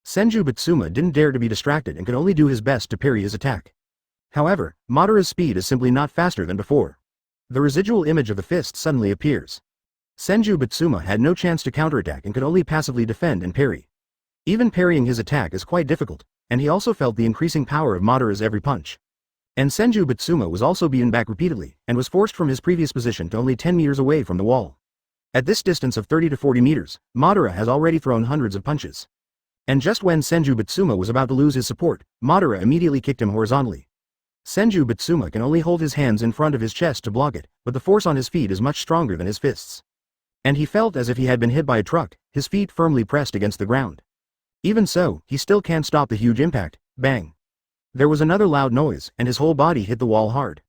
Senju Butsuma didn't dare to be distracted and could only do his best to parry his attack. However, Madara's speed is simply not faster than before. The residual image of the fist suddenly appears. Senju Butsuma had no chance to counterattack and could only passively defend and parry. Even parrying his attack is quite difficult, and he also felt the increasing power of Madara's every punch. And Senju Butsuma was also beaten back repeatedly, and was forced from his previous position to only 10 meters away from the wall. At this distance of 30 to 40 meters, Madara has already thrown hundreds of punches. And just when Senju Butsuma was about to lose his support, Madara immediately kicked him horizontally. Senju Butsuma can only hold his hands in front of his chest to block it, but the force on his feet is much stronger than his fists. And he felt as if he had been hit by a truck, his feet firmly pressed against the ground. Even so, he still can't stop the huge impact. Bang. There was another loud noise, and his whole body hit the wall hard.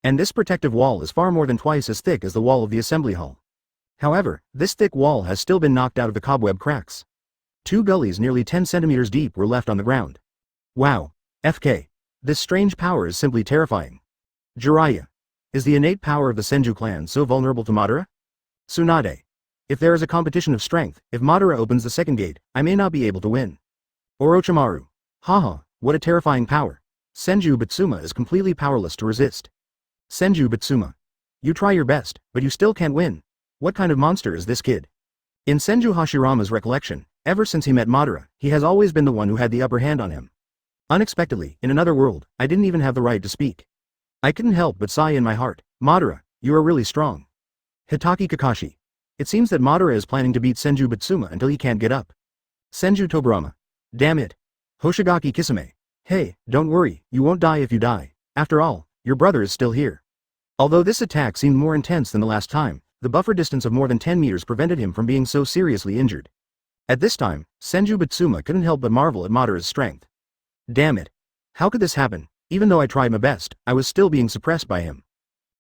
And this protective wall is far more than twice as thick as the wall of the assembly hall. However, this thick wall has still been knocked out of the cobweb cracks. 2 gullies nearly 10 centimeters deep were left on the ground. Wow. FK. This strange power is simply terrifying. Jiraiya. Is the innate power of the Senju clan so vulnerable to Madara? Tsunade. If there is a competition of strength, if Madara opens the second gate, I may not be able to win. Orochimaru. Haha, what a terrifying power. Senju Bitsuma is completely powerless to resist. Senju Bitsuma. You try your best, but you still can't win. What kind of monster is this kid? In Senju Hashirama's recollection, ever since he met Madara, he has always been the one who had the upper hand on him. Unexpectedly, in another world, I didn't even have the right to speak. I couldn't help but sigh in my heart. Madara, you are really strong. Hitaki Kakashi. It seems that Madara is planning to beat Senju Bitsuma until he can't get up. Senju Tobirama. Damn it. Hoshigaki Kisame. Hey, don't worry, you won't die if you die. After all, your brother is still here. Although this attack seemed more intense than the last time, the buffer distance of more than 10 meters prevented him from being so seriously injured. At this time, Senju Bitsuma couldn't help but marvel at Madara's strength. Damn it. How could this happen? Even though I tried my best, I was still being suppressed by him.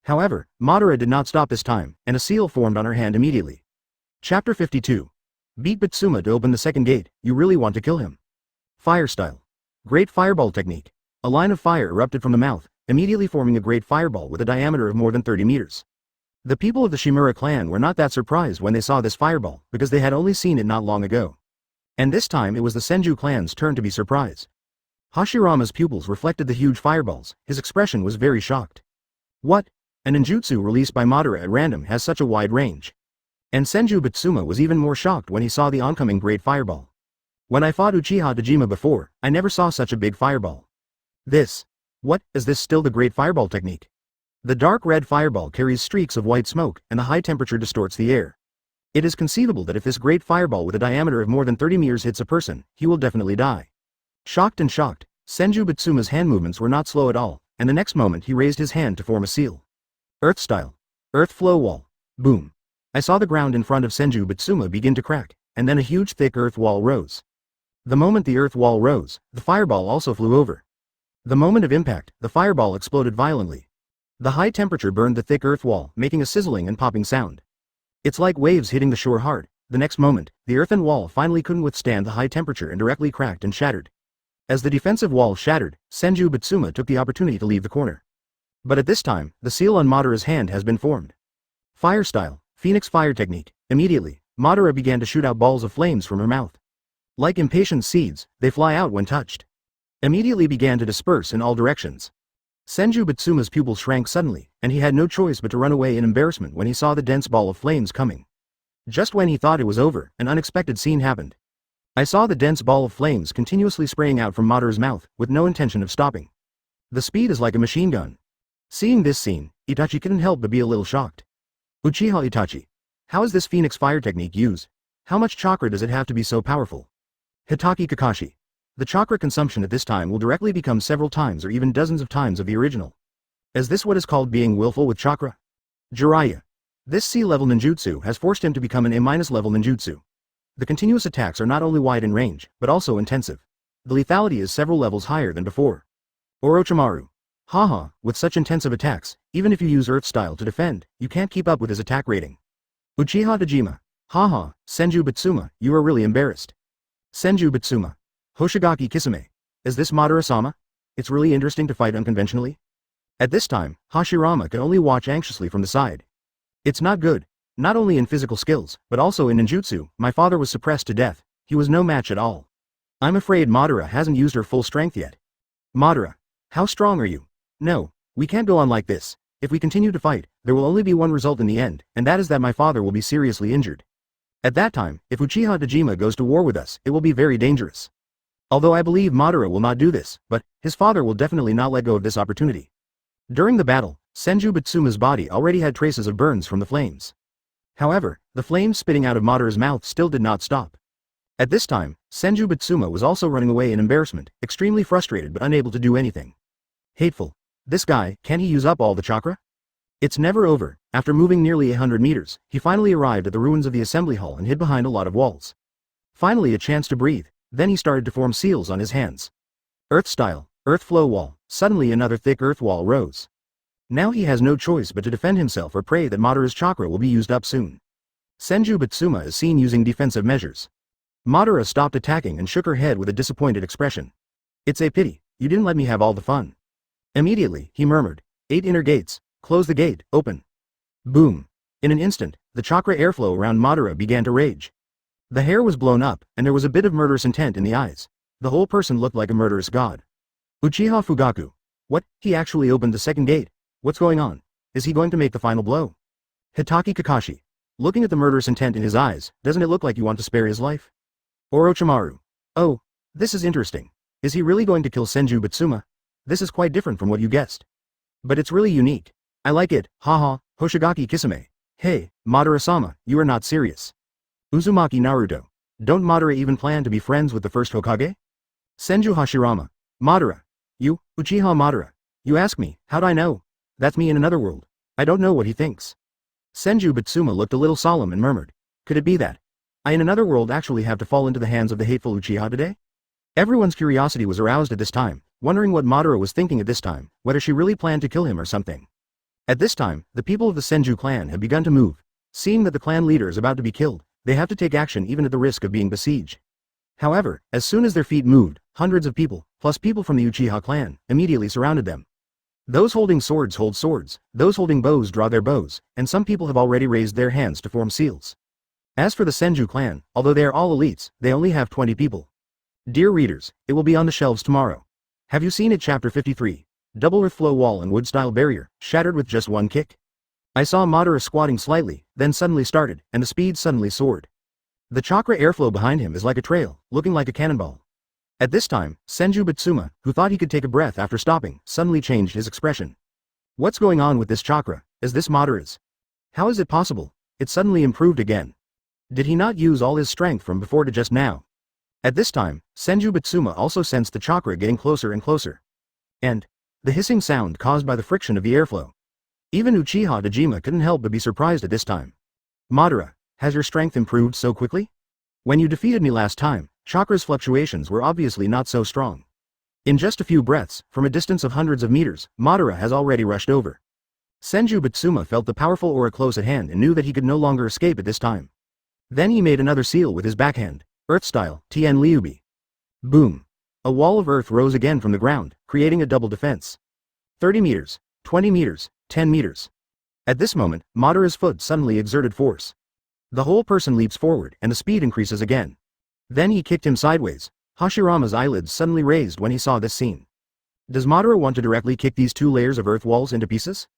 However, Madara did not stop this time, and a seal formed on her hand immediately. Chapter 52. Beat Bitsuma to open the second gate, you really want to kill him. Fire style. Great fireball technique. A line of fire erupted from the mouth, immediately forming a great fireball with a diameter of more than 30 meters. The people of the Shimura clan were not that surprised when they saw this fireball, because they had only seen it not long ago. And this time it was the Senju clan's turn to be surprised. Hashirama's pupils reflected the huge fireballs, his expression was very shocked. What? A ninjutsu released by Madara at random has such a wide range. And Senju Bitsuma was even more shocked when he saw the oncoming great fireball. When I fought Uchiha Dojima before, I never saw such a big fireball. This. What, is this still the great fireball technique? The dark red fireball carries streaks of white smoke, and the high temperature distorts the air. It is conceivable that if this great fireball with a diameter of more than 30 meters hits a person, he will definitely die. Shocked, Senju Bitsuma's hand movements were not slow at all, and the next moment he raised his hand to form a seal. Earth style. Earth flow wall. Boom. I saw the ground in front of Senju Bitsuma begin to crack, and then a huge thick earth wall rose. The moment the earth wall rose, the fireball also flew over. The moment of impact, the fireball exploded violently. The high temperature burned the thick earth wall, making a sizzling and popping sound. It's like waves hitting the shore hard. The next moment, the earthen wall finally couldn't withstand the high temperature and directly cracked and shattered. As the defensive wall shattered, Senju Bitsuma took the opportunity to leave the corner. But at this time, the seal on Madara's hand has been formed. Fire style, Phoenix fire technique. Immediately, Madara began to shoot out balls of flames from her mouth. Like impatient seeds, they fly out when touched. Immediately began to disperse in all directions. Senju Bitsuma's pupils shrank suddenly, and he had no choice but to run away in embarrassment when he saw the dense ball of flames coming. Just when he thought it was over, an unexpected scene happened. I saw the dense ball of flames continuously spraying out from Madara's mouth, with no intention of stopping. The speed is like a machine gun. Seeing this scene, Itachi couldn't help but be a little shocked. Uchiha Itachi. How is this Phoenix fire technique used? How much chakra does it have to be so powerful? Hitaki Kakashi. The chakra consumption at this time will directly become several times or even dozens of times of the original. Is this what is called being willful with chakra? Jiraiya. This C-level ninjutsu has forced him to become an A-level ninjutsu. The continuous attacks are not only wide in range, but also intensive. The lethality is several levels higher than before. Orochimaru. Haha, with such intensive attacks, even if you use Earth style to defend, you can't keep up with his attack rating. Uchiha Dojima. Haha, Senju Bitsuma, you are really embarrassed. Senju Bitsuma. Hoshigaki Kisame. Is this Madara-sama? It's really interesting to fight unconventionally. At this time, Hashirama could only watch anxiously from the side. It's not good. Not only in physical skills, but also in ninjutsu, my father was suppressed to death. He was no match at all. I'm afraid Madara hasn't used her full strength yet. Madara. How strong are you? No, we can't go on like this. If we continue to fight, there will only be one result in the end, and that is that my father will be seriously injured. At that time, if Uchiha Dojima goes to war with us, it will be very dangerous. Although I believe Madara will not do this, but his father will definitely not let go of this opportunity. During the battle, Senju Bitsuma's body already had traces of burns from the flames. However, the flames spitting out of Madara's mouth still did not stop. At this time, Senju Bitsuma was also running away in embarrassment, extremely frustrated but unable to do anything. Hateful. This guy, can he use up all the chakra? It's never over. After moving nearly 100 meters, he finally arrived at the ruins of the assembly hall and hid behind a lot of walls. Finally a chance to breathe, then he started to form seals on his hands. Earth style, earth flow wall. Suddenly another thick earth wall rose. Now he has no choice but to defend himself or pray that Madara's chakra will be used up soon. Senju Bitsuma is seen using defensive measures. Madara stopped attacking and shook her head with a disappointed expression. It's a pity, you didn't let me have all the fun. Immediately, he murmured, 8 inner gates, close the gate, open. Boom. In an instant, the chakra airflow around Madara began to rage. The hair was blown up, and there was a bit of murderous intent in the eyes. The whole person looked like a murderous god. Uchiha Fugaku. What? He actually opened the second gate. What's going on? Is he going to make the final blow? Hitaki Kakashi. Looking at the murderous intent in his eyes, doesn't it look like you want to spare his life? Orochimaru. Oh, this is interesting. Is he really going to kill Senju Bitsuma? This is quite different from what you guessed. But it's really unique. I like it, haha, Hoshigaki Kisame. Hey, Madara-sama, you are not serious. Uzumaki Naruto. Don't Madara even plan to be friends with the first Hokage? Senju Hashirama. Madara. You, Uchiha Madara. You ask me, how'd I know? That's me in another world. I don't know what he thinks. Senju Bitsuma looked a little solemn and murmured. Could it be that I in another world actually have to fall into the hands of the hateful Uchiha today? Everyone's curiosity was aroused at this time, wondering what Madara was thinking at this time, whether she really planned to kill him or something. At this time, the people of the Senju clan have begun to move. Seeing that the clan leader is about to be killed, they have to take action even at the risk of being besieged. However, as soon as their feet moved, hundreds of people, plus people from the Uchiha clan, immediately surrounded them. Those holding swords hold swords, those holding bows draw their bows, and some people have already raised their hands to form seals. As for the Senju clan, although they are all elites, they only have 20 people. Dear readers, it will be on the shelves tomorrow. Have you seen it? Chapter 53. Double earth flow wall and wood-style barrier, shattered with just one kick. I saw Madara squatting slightly, then suddenly started, and the speed suddenly soared. The chakra airflow behind him is like a trail, looking like a cannonball. At this time, Senju Bitsuma, who thought he could take a breath after stopping, suddenly changed his expression. What's going on with this chakra? Is this Madara's? How is it possible? It suddenly improved again. Did he not use all his strength from before to just now? At this time, Senju Bitsuma also sensed the chakra getting closer and closer. And the hissing sound caused by the friction of the airflow. Even Uchiha Dejima couldn't help but be surprised at this time. Madara, has your strength improved so quickly? When you defeated me last time, chakra's fluctuations were obviously not so strong. In just a few breaths, from a distance of hundreds of meters, Madara has already rushed over. Senju Bitsuma felt the powerful aura close at hand and knew that he could no longer escape at this time. Then he made another seal with his backhand, earth style, Tien Liubi. Boom. A wall of earth rose again from the ground, creating a double defense. 30 meters, 20 meters, 10 meters. At this moment, Madara's foot suddenly exerted force. The whole person leaps forward and the speed increases again. Then he kicked him sideways. Hashirama's eyelids suddenly raised when he saw this scene. Does Madara want to directly kick these 2 layers of earth walls into pieces?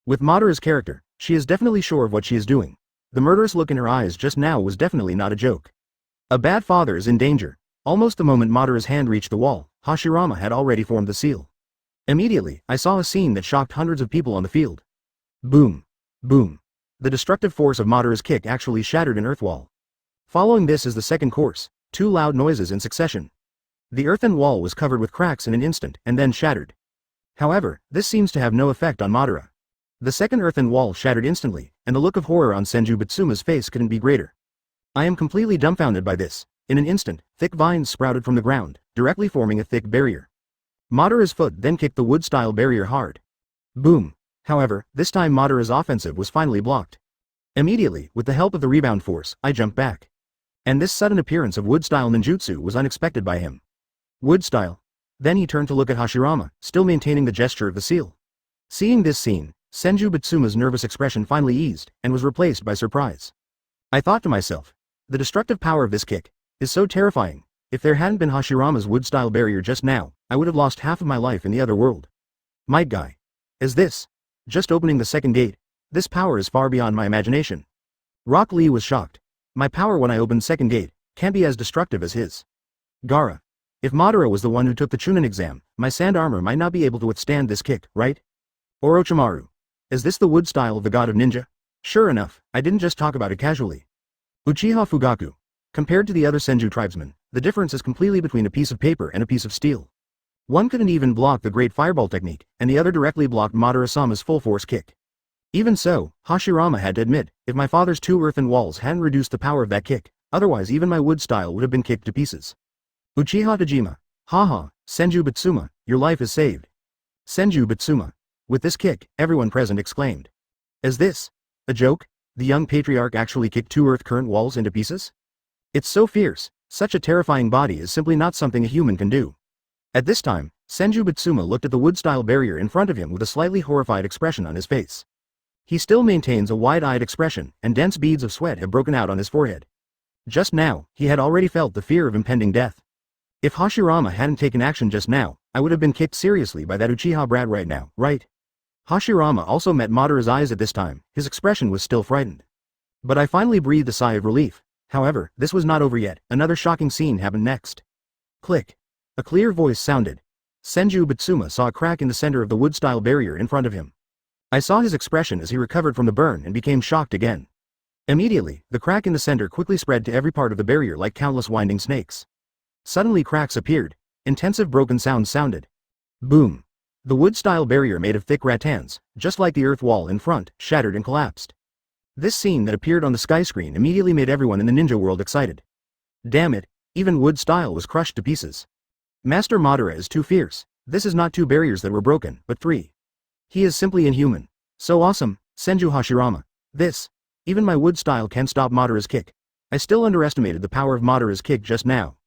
With Madara's character, she is definitely sure of what she is doing. The murderous look in her eyes just now was definitely not a joke. A bad father is in danger. Almost the moment Madara's hand reached the wall, Hashirama had already formed the seal. Immediately, I saw a scene that shocked hundreds of people on the field. Boom. Boom. The destructive force of Madara's kick actually shattered an earth wall. Following this is the second course, 2 loud noises in succession. The earthen wall was covered with cracks in an instant and then shattered. However, this seems to have no effect on Madara. The second earthen wall shattered instantly, and the look of horror on Senju Bitsuma's face couldn't be greater. I am completely dumbfounded by this. In an instant, thick vines sprouted from the ground, directly forming a thick barrier. Madara's foot then kicked the wood-style barrier hard. Boom. However, this time Madara's offensive was finally blocked. Immediately, with the help of the rebound force, I jumped back. And this sudden appearance of wood-style ninjutsu was unexpected by him. Wood-style. Then he turned to look at Hashirama, still maintaining the gesture of the seal. Seeing this scene, Senju Bitsuma's nervous expression finally eased, and was replaced by surprise. I thought to myself, the destructive power of this kick is so terrifying. If there hadn't been Hashirama's wood-style barrier just now, I would have lost half of my life in the other world. Might guy. Is this? Just opening the second gate. This power is far beyond my imagination. Rock Lee was shocked. My power when I opened second gate can't be as destructive as his. Gaara. If Madara was the one who took the Chunin exam, my sand armor might not be able to withstand this kick, right? Orochimaru. Is this the wood style of the god of ninja? Sure enough, I didn't just talk about it casually. Uchiha Fugaku. Compared to the other Senju tribesmen, the difference is completely between a piece of paper and a piece of steel. One couldn't even block the Great Fireball technique, and the other directly blocked Madara-sama's full-force kick. Even so, Hashirama had to admit, if my father's 2 earthen walls hadn't reduced the power of that kick, otherwise even my wood style would have been kicked to pieces. Uchiha Dojima. Haha, Senju Bitsuma, your life is saved. Senju Bitsuma. With this kick, everyone present exclaimed. Is this a joke? The young patriarch actually kicked 2 earth current walls into pieces? It's so fierce, such a terrifying body is simply not something a human can do. At this time, Senju Bitsuma looked at the wood-style barrier in front of him with a slightly horrified expression on his face. He still maintains a wide-eyed expression, and dense beads of sweat have broken out on his forehead. Just now, he had already felt the fear of impending death. If Hashirama hadn't taken action just now, I would have been kicked seriously by that Uchiha brat right now, right? Hashirama also met Madara's eyes at this time, his expression was still frightened. But I finally breathed a sigh of relief. However, this was not over yet, another shocking scene happened next. Click. A clear voice sounded. Senju Bitsuma saw a crack in the center of the wood-style barrier in front of him. I saw his expression as he recovered from the burn and became shocked again. Immediately, the crack in the center quickly spread to every part of the barrier like countless winding snakes. Suddenly cracks appeared. Intensive broken sounds sounded. Boom. The wood-style barrier made of thick rattans, just like the earth wall in front, shattered and collapsed. This scene that appeared on the sky screen immediately made everyone in the ninja world excited. Damn it, even wood style was crushed to pieces. Master Madara is too fierce. This is not 2 barriers that were broken, but 3. He is simply inhuman. So awesome, Senju Hashirama. This. Even my wood style can't stop Madara's kick. I still underestimated the power of Madara's kick just now.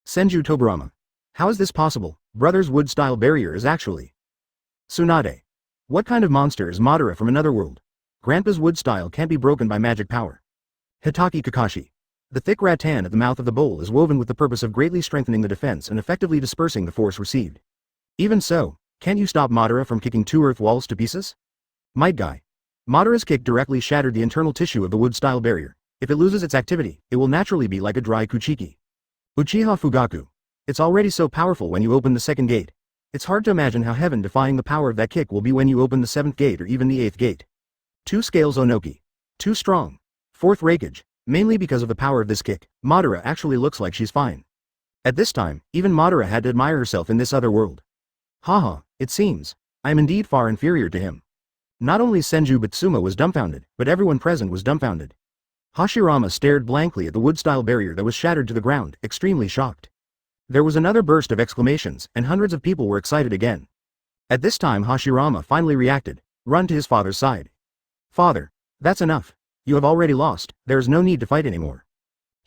Senju Tobarama. How is this possible? Brother's wood style barrier is actually Tsunade. What kind of monster is Madara from another world? Grandpa's wood style can't be broken by magic power. Hitaki Kakashi. The thick rattan at the mouth of the bowl is woven with the purpose of greatly strengthening the defense and effectively dispersing the force received. Even so, can't you stop Madara from kicking 2 earth walls to pieces? Might Guy. Madara's kick directly shattered the internal tissue of the wood-style barrier. If it loses its activity, it will naturally be like a dry kuchiki. Uchiha Fugaku. It's already so powerful when you open the 2nd gate. It's hard to imagine how heaven-defying the power of that kick will be when you open the 7th gate or even the 8th gate. 2 scales Onoki. Too strong. 4th Reikage. Mainly because of the power of this kick, Madara actually looks like she's fine. At this time, even Madara had to admire herself in this other world. Haha, it seems. I am indeed far inferior to him. Not only Senju Bitsuma was dumbfounded, but everyone present was dumbfounded. Hashirama stared blankly at the wood-style barrier that was shattered to the ground, extremely shocked. There was another burst of exclamations, and hundreds of people were excited again. At this time Hashirama finally reacted, run to his father's side. Father, that's enough. You have already lost, there is no need to fight anymore.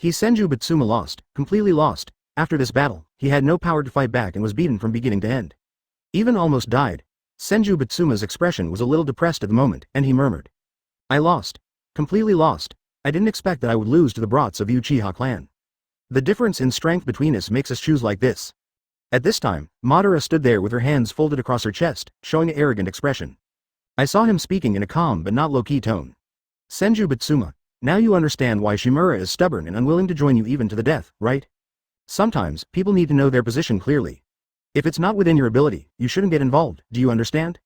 Senju Bitsuma lost, completely lost. After this battle, he had no power to fight back and was beaten from beginning to end. Even almost died. Senju Bitsuma's expression was a little depressed at the moment, and he murmured. I lost. Completely lost. I didn't expect that I would lose to the brats of the Uchiha clan. The difference in strength between us makes us choose like this. At this time, Madara stood there with her hands folded across her chest, showing an arrogant expression. I saw him speaking in a calm but not low-key tone. Senju Bitsuma, now you understand why Shimura is stubborn and unwilling to join you even to the death, right? Sometimes, people need to know their position clearly. If it's not within your ability, you shouldn't get involved, do you understand?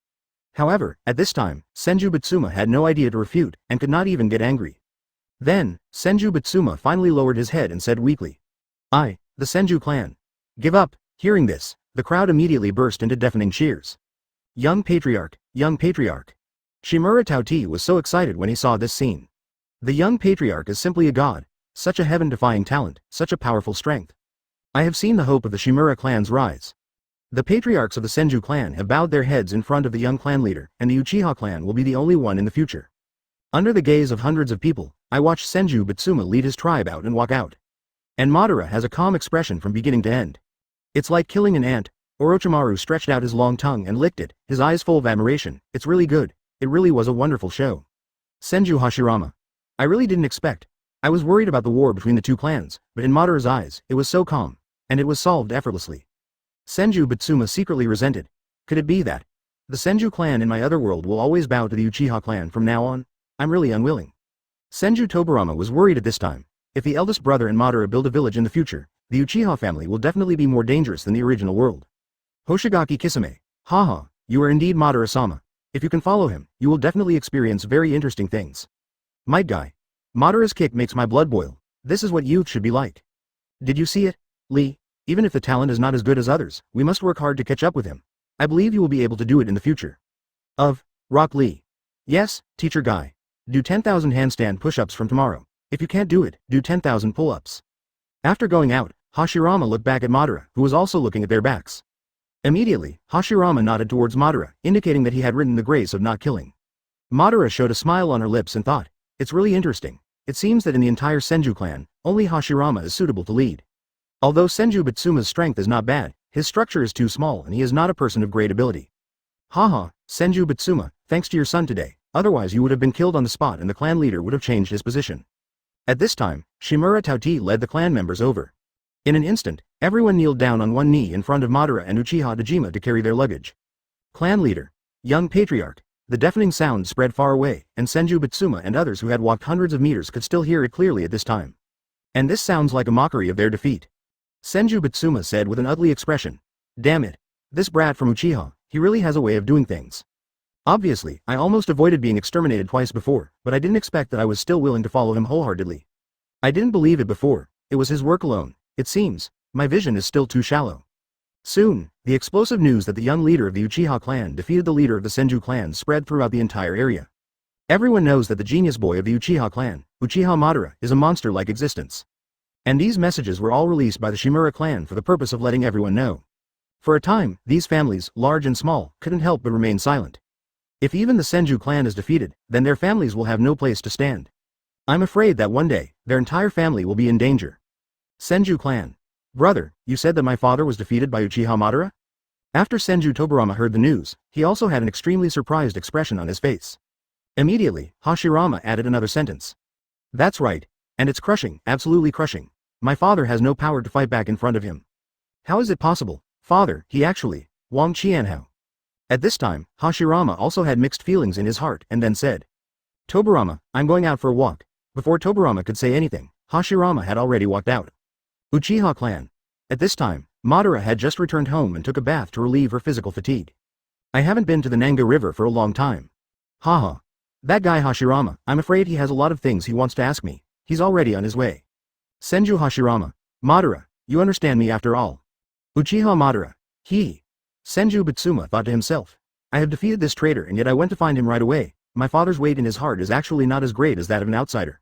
However, at this time, Senju Bitsuma had no idea to refute, and could not even get angry. Then, Senju Bitsuma finally lowered his head and said weakly. The Senju clan. Give up. Hearing this, the crowd immediately burst into deafening cheers. Young patriarch, young patriarch. Shimura Tauti was so excited when he saw this scene. The young patriarch is simply a god, such a heaven-defying talent, such a powerful strength. I have seen the hope of the Shimura clan's rise. The patriarchs of the Senju clan have bowed their heads in front of the young clan leader, and the Uchiha clan will be the only one in the future. Under the gaze of hundreds of people, I watched Senju Bitsuma lead his tribe out and walk out. And Madara has a calm expression from beginning to end. It's like killing an ant. Orochimaru stretched out his long tongue and licked it, his eyes full of admiration. It's really good. It really was a wonderful show. Senju Hashirama. I really didn't expect. I was worried about the war between the 2 clans, but in Madara's eyes, it was so calm. And it was solved effortlessly. Senju Bitsuma secretly resented. Could it be that the Senju clan in my other world will always bow to the Uchiha clan from now on? I'm really unwilling. Senju Tobarama was worried at this time. If the eldest brother and Madara build a village in the future, the Uchiha family will definitely be more dangerous than the original world. Hoshigaki Kisame. Haha, you are indeed Madara-sama. If you can follow him, you will definitely experience very interesting things. Might Guy. Madara's kick makes my blood boil. This is what youth should be like. Did you see it, Lee? Even if the talent is not as good as others, we must work hard to catch up with him. I believe you will be able to do it in the future. Rock Lee. Yes, teacher guy. Do 10,000 handstand push-ups from tomorrow. If you can't do it, do 10,000 pull-ups. After going out, Hashirama looked back at Madara, who was also looking at their backs. Immediately, Hashirama nodded towards Madara, indicating that he had written the grace of not killing. Madara showed a smile on her lips and thought, it's really interesting. It seems that in the entire Senju clan, only Hashirama is suitable to lead. Although Senju Butsuma's strength is not bad, his structure is too small and he is not a person of great ability. Haha, Senju Butsuma, thanks to your son today, otherwise you would have been killed on the spot and the clan leader would have changed his position. At this time, Shimura Tauti led the clan members over. In an instant, everyone kneeled down on one knee in front of Madara and Uchiha Dojima to carry their luggage. Clan leader, young patriarch. The deafening sound spread far away, and Senju Butsuma and others who had walked hundreds of meters could still hear it clearly at this time. And this sounds like a mockery of their defeat. Senju Butsuma said with an ugly expression. Damn it. This brat from Uchiha, he really has a way of doing things. Obviously, I almost avoided being exterminated twice before, but I didn't expect that I was still willing to follow him wholeheartedly. I didn't believe it before, it was his work alone, it seems, my vision is still too shallow. Soon, the explosive news that the young leader of the Uchiha clan defeated the leader of the Senju clan spread throughout the entire area. Everyone knows that the genius boy of the Uchiha clan, Uchiha Madara, is a monster-like existence. And these messages were all released by the Shimura clan for the purpose of letting everyone know. For a time, these families, large and small, couldn't help but remain silent. If even the Senju clan is defeated, then their families will have no place to stand. I'm afraid that one day, their entire family will be in danger. Senju clan. Brother, you said that my father was defeated by Uchiha Madara? After Senju Tobirama heard the news, he also had an extremely surprised expression on his face. Immediately, Hashirama added another sentence. That's right. And it's crushing, absolutely crushing. My father has no power to fight back in front of him. How is it possible? Father, he actually, Wang Qianhao. At this time, Hashirama also had mixed feelings in his heart and then said. Tobirama, I'm going out for a walk. Before Tobirama could say anything, Hashirama had already walked out. Uchiha clan. At this time, Madara had just returned home and took a bath to relieve her physical fatigue. I haven't been to the Nanga River for a long time. Haha. That guy Hashirama, I'm afraid he has a lot of things he wants to ask me. He's already on his way. Senju Hashirama. Madara, you understand me after all. Uchiha Madara. Senju Butsuma thought to himself. I have defeated this traitor and yet I went to find him right away. My father's weight in his heart is actually not as great as that of an outsider.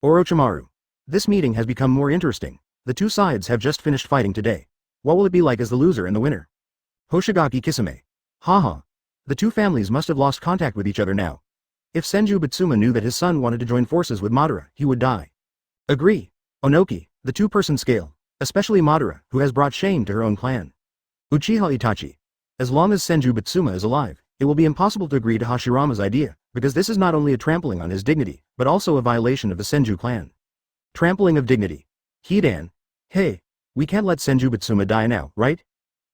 Orochimaru. This meeting has become more interesting. The two sides have just finished fighting today. What will it be like as the loser and the winner? Hoshigaki Kisame. Haha. The two families must have lost contact with each other now. If Senju Butsuma knew that his son wanted to join forces with Madara, he would die. Agree. Onoki, the two-person scale. Especially Madara, who has brought shame to her own clan. Uchiha Itachi. As long as Senju Butsuma is alive, it will be impossible to agree to Hashirama's idea, because this is not only a trampling on his dignity, but also a violation of the Senju clan. Trampling of dignity. Hidan. Hey, we can't let Senju Butsuma die now, right?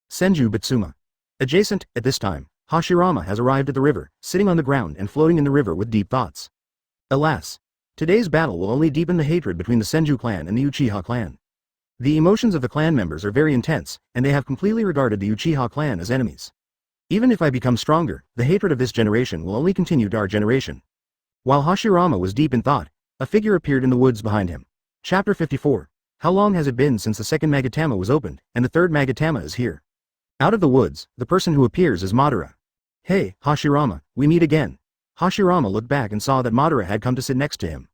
Senju Butsuma. Adjacent, at this time, Hashirama has arrived at the river, sitting on the ground and floating in the river with deep thoughts. Alas. Today's battle will only deepen the hatred between the Senju clan and the Uchiha clan. The emotions of the clan members are very intense, and they have completely regarded the Uchiha clan as enemies. Even if I become stronger, the hatred of this generation will only continue to our generation. While Hashirama was deep in thought, a figure appeared in the woods behind him. Chapter 54. How long has it been since the second Magatama was opened, and the third Magatama is here? Out of the woods, the person who appears is Madara. Hey, Hashirama, we meet again. Hashirama looked back and saw that Madara had come to sit next to him.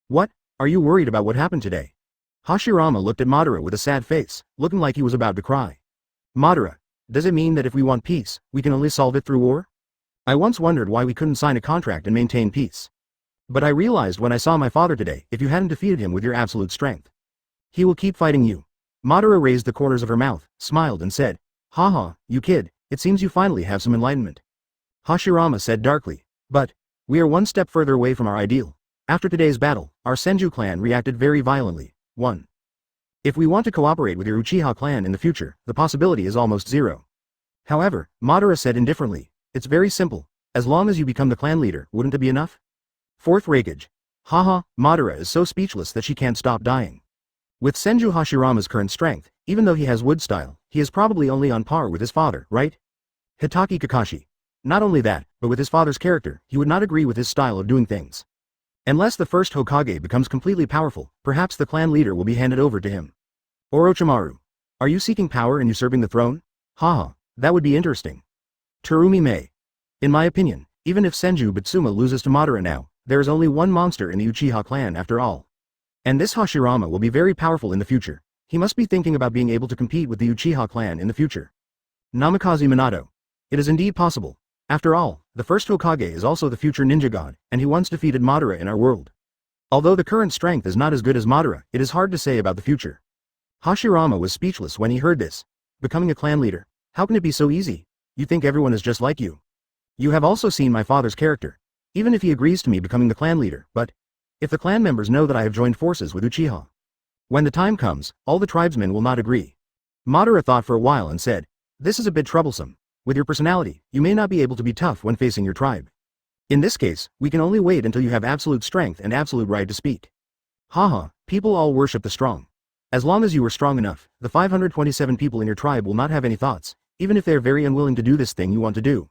What? Are you worried about what happened today? Hashirama looked at Madara with a sad face, looking like he was about to cry. Madara, does it mean that if we want peace, we can only solve it through war? I once wondered why we couldn't sign a contract and maintain peace. But I realized when I saw my father today, if you hadn't defeated him with your absolute strength, he will keep fighting you. Madara raised the corners of her mouth, smiled and said, Haha, you kid, it seems you finally have some enlightenment. Hashirama said darkly, but, we are one step further away from our ideal. After today's battle, our Senju clan reacted very violently. 1. If we want to cooperate with your Uchiha clan in the future, the possibility is almost zero. However, Madara said indifferently, it's very simple, as long as you become the clan leader, wouldn't it be enough? 4th Reikage. Haha, Madara is so speechless that she can't stop dying. With Senju Hashirama's current strength, even though he has wood style, he is probably only on par with his father, right? Hitaki Kakashi. Not only that, but with his father's character, he would not agree with his style of doing things. Unless the first Hokage becomes completely powerful, perhaps the clan leader will be handed over to him. Orochimaru. Are you seeking power and usurping the throne? Haha, that would be interesting. Terumi Mei. In my opinion, Even if Senju Bitsuma loses to Madara now, there is only one monster in the Uchiha clan after all. And this Hashirama will be very powerful in the future. He must be thinking about being able to compete with the Uchiha clan in the future. Namikaze Minato. It is indeed possible. After all, the first Hokage is also the future ninja god, and he once defeated Madara in our world. Although the current strength is not as good as Madara, it is hard to say about the future. Hashirama was speechless when he heard this. Becoming a clan leader. How can it be so easy? You think everyone is just like you. You have also seen my father's character. Even if he agrees to me becoming the clan leader, but if the clan members know that I have joined forces with Uchiha. When the time comes, all the tribesmen will not agree. Madara thought for a while and said, this is a bit troublesome. With your personality, you may not be able to be tough when facing your tribe. In this case, we can only wait until you have absolute strength and absolute right to speak. Haha, people all worship the strong. As long as you are strong enough, the 527 people in your tribe will not have any thoughts, even if they are very unwilling to do this thing you want to do.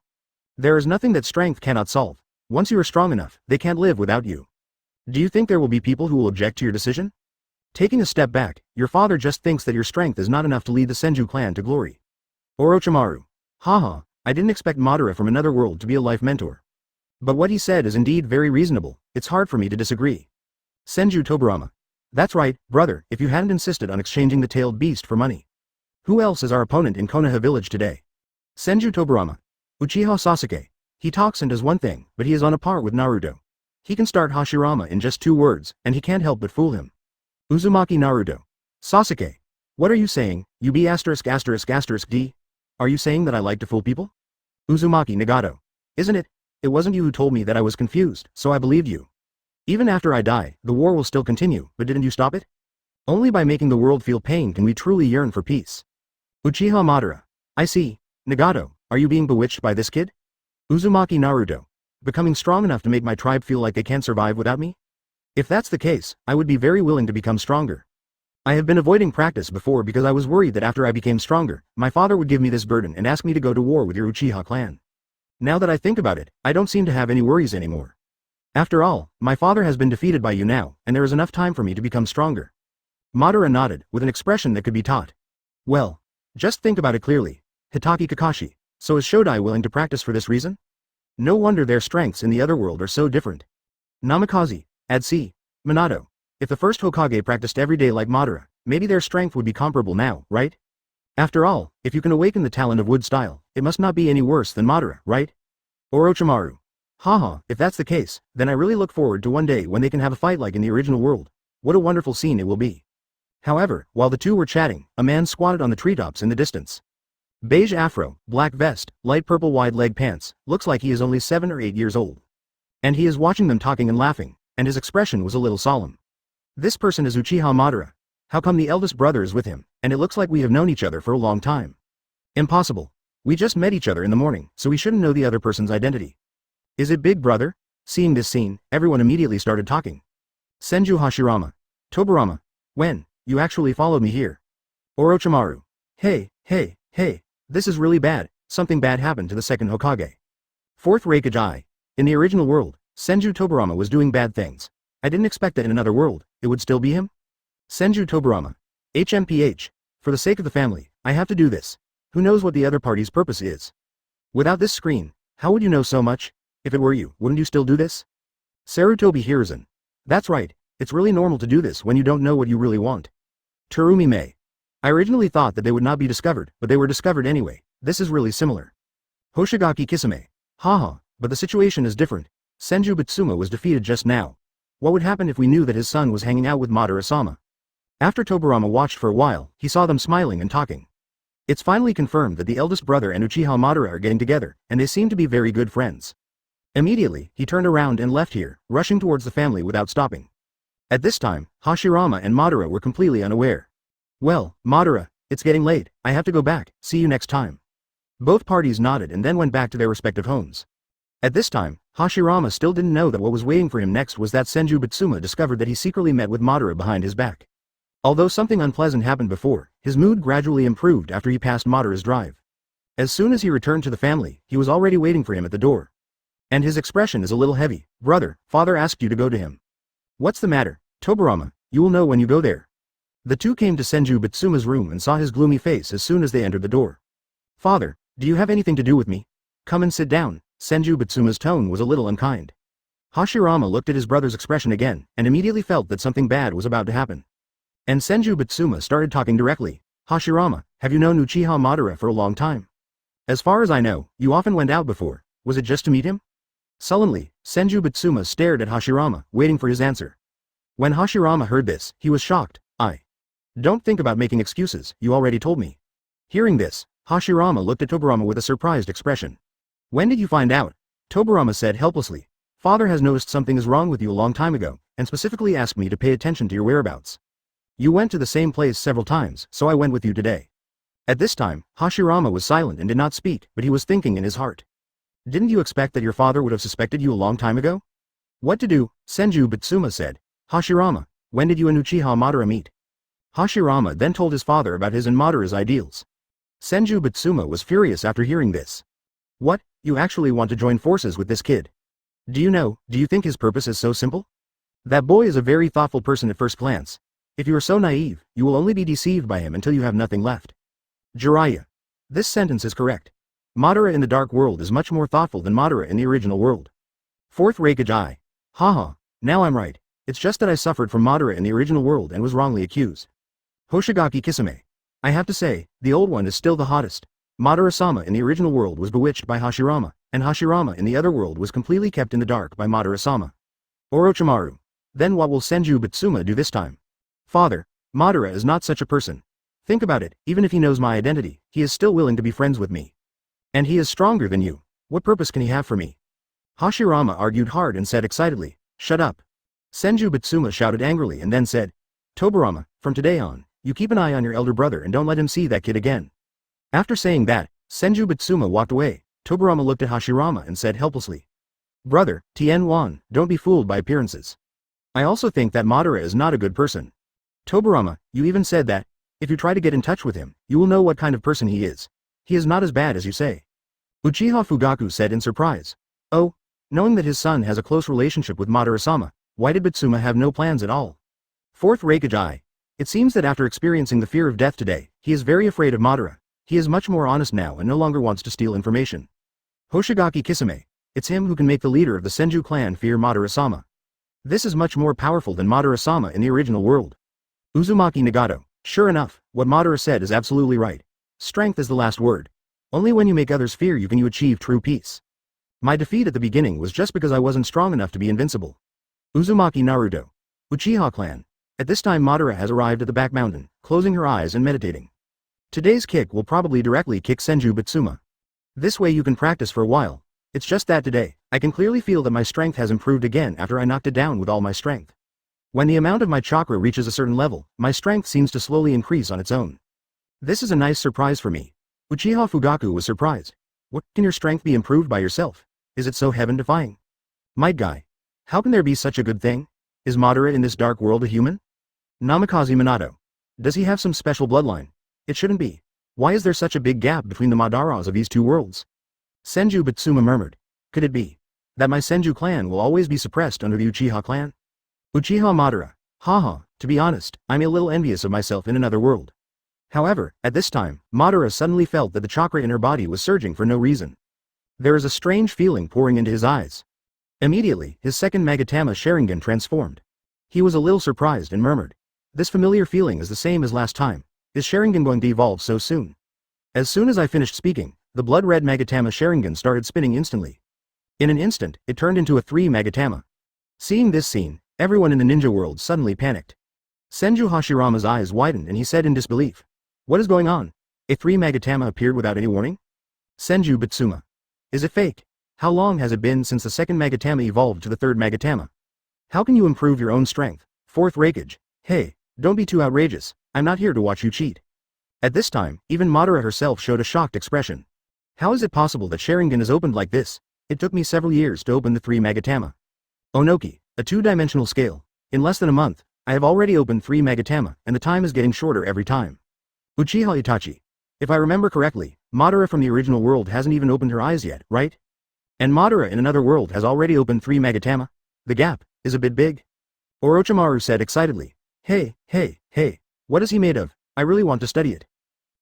There is nothing that strength cannot solve. Once you are strong enough, they can't live without you. Do you think there will be people who will object to your decision? Taking a step back, your father just thinks that your strength is not enough to lead the Senju clan to glory. Orochimaru. Haha, I didn't expect Madara from another world to be a life mentor. But what he said is indeed very reasonable, it's hard for me to disagree. Senju Tobirama. That's right, brother, if you hadn't insisted on exchanging the tailed beast for money. Who else is our opponent in Konoha Village today? Senju Tobirama. Uchiha Sasuke. He talks and does one thing, but he is on a par with Naruto. He can start Hashirama in just 2 words, and he can't help but fool him. Uzumaki Naruto. Sasuke. What are you saying, you B***********? Are you saying that I like to fool people? Uzumaki Nagato. Isn't it? It wasn't you who told me that I was confused, so I believed you. Even after I die, the war will still continue, but didn't you stop it? Only by making the world feel pain can we truly yearn for peace. Uchiha Madara. I see. Nagato, are you being bewitched by this kid? Uzumaki Naruto. Becoming strong enough to make my tribe feel like they can't survive without me? If that's the case, I would be very willing to become stronger. I have been avoiding practice before because I was worried that after I became stronger, my father would give me this burden and ask me to go to war with your Uchiha clan. Now that I think about it, I don't seem to have any worries anymore. After all, my father has been defeated by you now, and there is enough time for me to become stronger. Madara nodded, with an expression that could be taught. Well, just think about it clearly. Hitaki Kakashi. So is Shodai willing to practice for this reason? No wonder their strengths in the other world are so different. Namikaze. Adsi. Minato. If the first Hokage practiced every day like Madara, maybe their strength would be comparable now, right? After all, if you can awaken the talent of wood style, it must not be any worse than Madara, right? Orochimaru. Haha, if that's the case, then I really look forward to one day when they can have a fight like in the original world. What a wonderful scene it will be. However, while the two were chatting, a man squatted on the treetops in the distance. Beige afro, black vest, light purple wide leg pants, looks like he is only 7 or 8 years old. And he is watching them talking and laughing, and his expression was a little solemn. This person is Uchiha Madara. How come the eldest brother is with him, and it looks like we have known each other for a long time? Impossible. We just met each other in the morning, so we shouldn't know the other person's identity. Is it big brother? Seeing this scene, everyone immediately started talking. Senju Hashirama. Tobirama. When? You actually followed me here. Orochimaru. Hey, this is really bad, something bad happened to the second Hokage. Fourth Raikage. In the original world, Senju Tobirama was doing bad things. I didn't expect that in another world, it would still be him? Senju Tobirama. HMPH. For the sake of the family, I have to do this. Who knows what the other party's purpose is? Without this screen, how would you know so much? If it were you, wouldn't you still do this? Sarutobi Hiruzen. That's right, it's really normal to do this when you don't know what you really want. Terumi Mei. I originally thought that they would not be discovered, but they were discovered anyway. This is really similar. Hoshigaki Kisame. Haha, but the situation is different. Senju Bitsuma was defeated just now. What would happen if we knew that his son was hanging out with Madara-sama? After Tobirama watched for a while, he saw them smiling and talking. It's finally confirmed that the eldest brother and Uchiha Madara are getting together, and they seem to be very good friends. Immediately, he turned around and left here, rushing towards the family without stopping. At this time, Hashirama and Madara were completely unaware. Well, Madara, it's getting late, I have to go back, see you next time. Both parties nodded and then went back to their respective homes. At this time, Hashirama still didn't know that what was waiting for him next was that Senju Bitsuma discovered that he secretly met with Madara behind his back. Although something unpleasant happened before, his mood gradually improved after he passed Madara's drive. As soon as he returned to the family, he was already waiting for him at the door. And his expression is a little heavy. Brother, father asked you to go to him. What's the matter, Tobirama? You will know when you go there. The two came to Senju Bitsuma's room and saw his gloomy face as soon as they entered the door. Father, do you have anything to do with me? Come and sit down, Senju Butsuma's tone was a little unkind. Hashirama looked at his brother's expression again, and immediately felt that something bad was about to happen. And Senju Butsuma started talking directly. Hashirama, have you known Uchiha Madara for a long time? As far as I know, you often went out before. Was it just to meet him? Sullenly, Senju Butsuma stared at Hashirama, waiting for his answer. When Hashirama heard this, he was shocked. Don't think about making excuses, you already told me. Hearing this, Hashirama looked at Tobirama with a surprised expression. When did you find out? Tobirama said helplessly. Father has noticed something is wrong with you a long time ago, and specifically asked me to pay attention to your whereabouts. You went to the same place several times, so I went with you today. At this time, Hashirama was silent and did not speak, but he was thinking in his heart. Didn't you expect that your father would have suspected you a long time ago? What to do? Senju Butsuma said. Hashirama, when did you and Uchiha Madara meet? Hashirama then told his father about his and Madara's ideals. Senju Butsuma was furious after hearing this. What, you actually want to join forces with this kid? Do you think his purpose is so simple? That boy is a very thoughtful person at first glance. If you are so naive, you will only be deceived by him until you have nothing left. Jiraiya. This sentence is correct. Madara in the Dark World is much more thoughtful than Madara in the original world. Fourth Raikage. Haha, now I'm right. It's just that I suffered from Madara in the original world and was wrongly accused. Hoshigaki Kisame. I have to say, the old one is still the hottest. Madara-sama in the original world was bewitched by Hashirama, and Hashirama in the other world was completely kept in the dark by Madara-sama. Orochimaru. Then what will Senju Butsuma do this time? Father, Madara is not such a person. Think about it, even if he knows my identity, he is still willing to be friends with me. And he is stronger than you. What purpose can he have for me? Hashirama argued hard and said excitedly, shut up. Senju Butsuma shouted angrily and then said, Tobirama, from today on, you keep an eye on your elder brother and don't let him see that kid again. After saying that, Senju Butsuma walked away. Tobirama looked at Hashirama and said helplessly, Brother, Tien Wan, don't be fooled by appearances. I also think that Madara is not a good person. Tobirama, you even said that, if you try to get in touch with him, you will know what kind of person he is. He is not as bad as you say. Uchiha Fugaku said in surprise. Oh, knowing that his son has a close relationship with Madara-sama, why did Butsuma have no plans at all? Fourth Raikage. It seems that after experiencing the fear of death today, he is very afraid of Madara. He is much more honest now and no longer wants to steal information. Hoshigaki Kisame. It's him who can make the leader of the Senju clan fear Madara-sama. This is much more powerful than Madara-sama in the original world. Uzumaki Nagato. Sure enough, what Madara said is absolutely right. Strength is the last word. Only when you make others fear you can achieve true peace. My defeat at the beginning was just because I wasn't strong enough to be invincible. Uzumaki Naruto. Uchiha clan. At this time Madara has arrived at the back mountain, closing her eyes and meditating. Today's kick will probably directly kick Senju Butsuma. This way you can practice for a while. It's just that today, I can clearly feel that my strength has improved again after I knocked it down with all my strength. When the amount of my chakra reaches a certain level, my strength seems to slowly increase on its own. This is a nice surprise for me. Uchiha Fugaku was surprised. What, can your strength be improved by yourself? Is it so heaven-defying? Might guy. How can there be such a good thing? Is Madara in this dark world a human? Namikaze Minato. Does he have some special bloodline? It shouldn't be. Why is there such a big gap between the Madaras of these two worlds? Senju Butsuma murmured. Could it be that my Senju clan will always be suppressed under the Uchiha clan? Uchiha Madara. Haha, to be honest, I'm a little envious of myself in another world. However, at this time, Madara suddenly felt that the chakra in her body was surging for no reason. There is a strange feeling pouring into his eyes. Immediately, his second Magatama Sharingan transformed. He was a little surprised and murmured. This familiar feeling is the same as last time. Is Sharingan going to evolve so soon? As soon as I finished speaking, the blood-red Magatama Sharingan started spinning instantly. In an instant, it turned into a 3 Magatama. Seeing this scene, everyone in the ninja world suddenly panicked. Senju Hashirama's eyes widened and he said in disbelief. What is going on? A 3 Magatama appeared without any warning? Senju Butsuma. Is it fake? How long has it been since the second Magatama evolved to the third Magatama? How can you improve your own strength? Fourth Raikage. Hey, don't be too outrageous, I'm not here to watch you cheat. At this time, even Madara herself showed a shocked expression. How is it possible that Sharingan is opened like this? It took me several years to open the 3 Magatama. Onoki, a 2-dimensional scale. In less than a month, I have already opened 3 Magatama, and the time is getting shorter every time. Uchiha Itachi. If I remember correctly, Madara from the original world hasn't even opened her eyes yet, right? And Madara in another world has already opened 3 Magatama? The gap is a bit big. Orochimaru said excitedly. Hey, what is he made of? I really want to study it.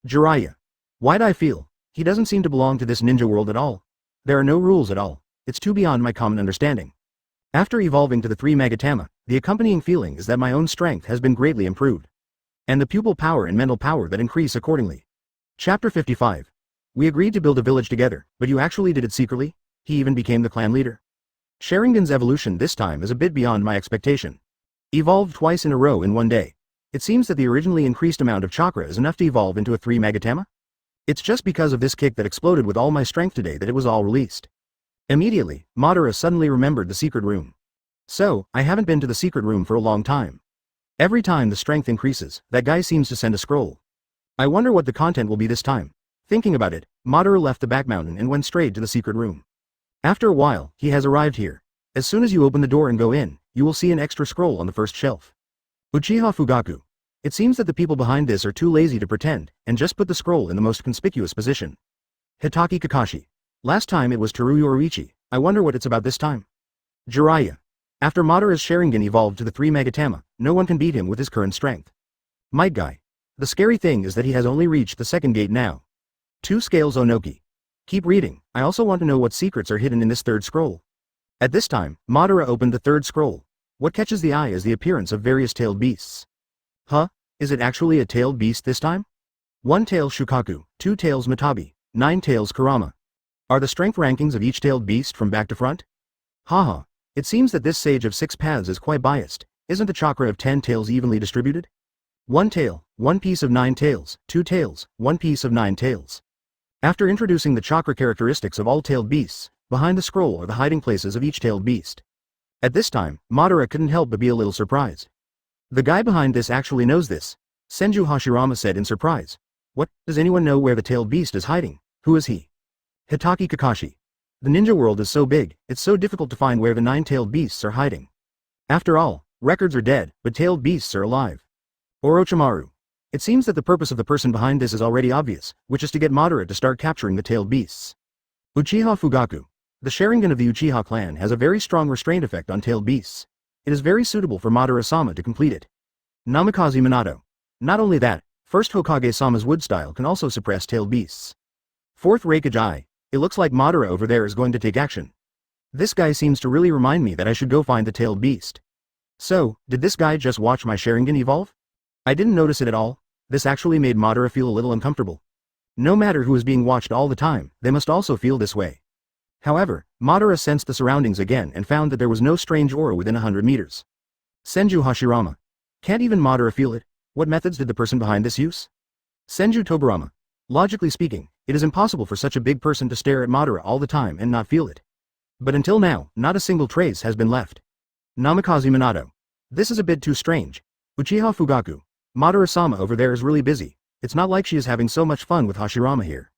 Jiraiya. Why'd I feel? He doesn't seem to belong to this ninja world at all. There are no rules at all. It's too beyond my common understanding. After evolving to the 3 Magatama, the accompanying feeling is that my own strength has been greatly improved. And the pupil power and mental power that increase accordingly. Chapter 55. We agreed to build a village together, but you actually did it secretly? He even became the clan leader. Sharingan's evolution this time is a bit beyond my expectation. Evolved twice in a row in one day. It seems that the originally increased amount of chakra is enough to evolve into a 3 Magatama? It's just because of this kick that exploded with all my strength today that it was all released. Immediately, Madara suddenly remembered the secret room. So, I haven't been to the secret room for a long time. Every time the strength increases, that guy seems to send a scroll. I wonder what the content will be this time. Thinking about it, Madara left the back mountain and went straight to the secret room. After a while, he has arrived here. As soon as you open the door and go in, you will see an extra scroll on the first shelf. Uchiha Fugaku. It seems that the people behind this are too lazy to pretend, and just put the scroll in the most conspicuous position. Hitaki Kakashi. Last time it was Teruya Oichi, I wonder what it's about this time. Jiraiya. After Madara's Sharingan evolved to the 3 Magatama, no one can beat him with his current strength. Might Guy. The scary thing is that he has only reached the second gate now. 2 Scales Onoki. Keep reading, I also want to know what secrets are hidden in this third scroll. At this time, Madara opened the third scroll. What catches the eye is the appearance of various tailed beasts. Huh? Is it actually a tailed beast this time? 1 tail Shukaku, 2 tails Matabi, 9 tails Kurama. Are the strength rankings of each tailed beast from back to front? Haha, it seems that this sage of 6 paths is quite biased. Isn't the chakra of 10 tails evenly distributed? 1 tail, 1 piece of 9 tails, 2 tails, 1 piece of 9 tails. After introducing the chakra characteristics of all tailed beasts, behind the scroll are the hiding places of each tailed beast. At this time, Madara couldn't help but be a little surprised. The guy behind this actually knows this. Senju Hashirama said in surprise. What, does anyone know where the tailed beast is hiding? Who is he? Hitaki Kakashi. The ninja world is so big, it's so difficult to find where the 9 tailed beasts are hiding. After all, records are dead, but tailed beasts are alive. Orochimaru. It seems that the purpose of the person behind this is already obvious, which is to get Madara to start capturing the tailed beasts. Uchiha Fugaku. The Sharingan of the Uchiha clan has a very strong restraint effect on tailed beasts. It is very suitable for Madara-sama to complete it. Namikaze Minato. Not only that, first Hokage-sama's wood style can also suppress tailed beasts. 4th Raikage Eye. It looks like Madara over there is going to take action. This guy seems to really remind me that I should go find the tailed beast. So, did this guy just watch my Sharingan evolve? I didn't notice it at all. This actually made Madara feel a little uncomfortable. No matter who is being watched all the time, they must also feel this way. However, Madara sensed the surroundings again and found that there was no strange aura within 100 meters. Senju Hashirama. Can't even Madara feel it? What methods did the person behind this use? Senju Tobirama. Logically speaking, it is impossible for such a big person to stare at Madara all the time and not feel it. But until now, not a single trace has been left. Namikaze Minato. This is a bit too strange. Uchiha Fugaku. Madara-sama over there is really busy. It's not like she is having so much fun with Hashirama here.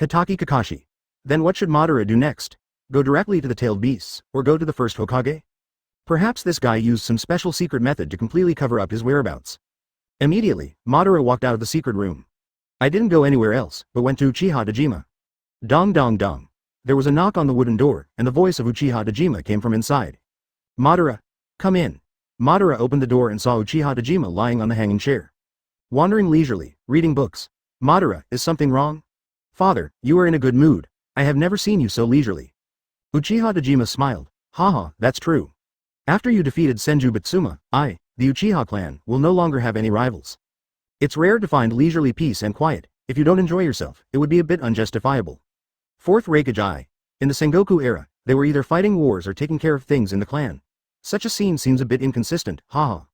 Hitaki Kakashi. Then what should Madara do next? Go directly to the tailed beasts, or go to the first Hokage? Perhaps this guy used some special secret method to completely cover up his whereabouts. Immediately, Madara walked out of the secret room. I didn't go anywhere else, but went to Uchiha Dojima. Dong dong dong. There was a knock on the wooden door, and the voice of Uchiha Dojima came from inside. Madara, come in. Madara opened the door and saw Uchiha Dojima lying on the hanging chair. Wandering leisurely, reading books. Madara, is something wrong? Father, you are in a good mood. I have never seen you so leisurely. Uchiha Dojima smiled. Haha, that's true. After you defeated Senju Bitsuma, the Uchiha clan, will no longer have any rivals. It's rare to find leisurely peace and quiet. If you don't enjoy yourself, it would be a bit unjustifiable. 4th Raikage Eye. In the Sengoku era, they were either fighting wars or taking care of things in the clan. Such a scene seems a bit inconsistent, haha.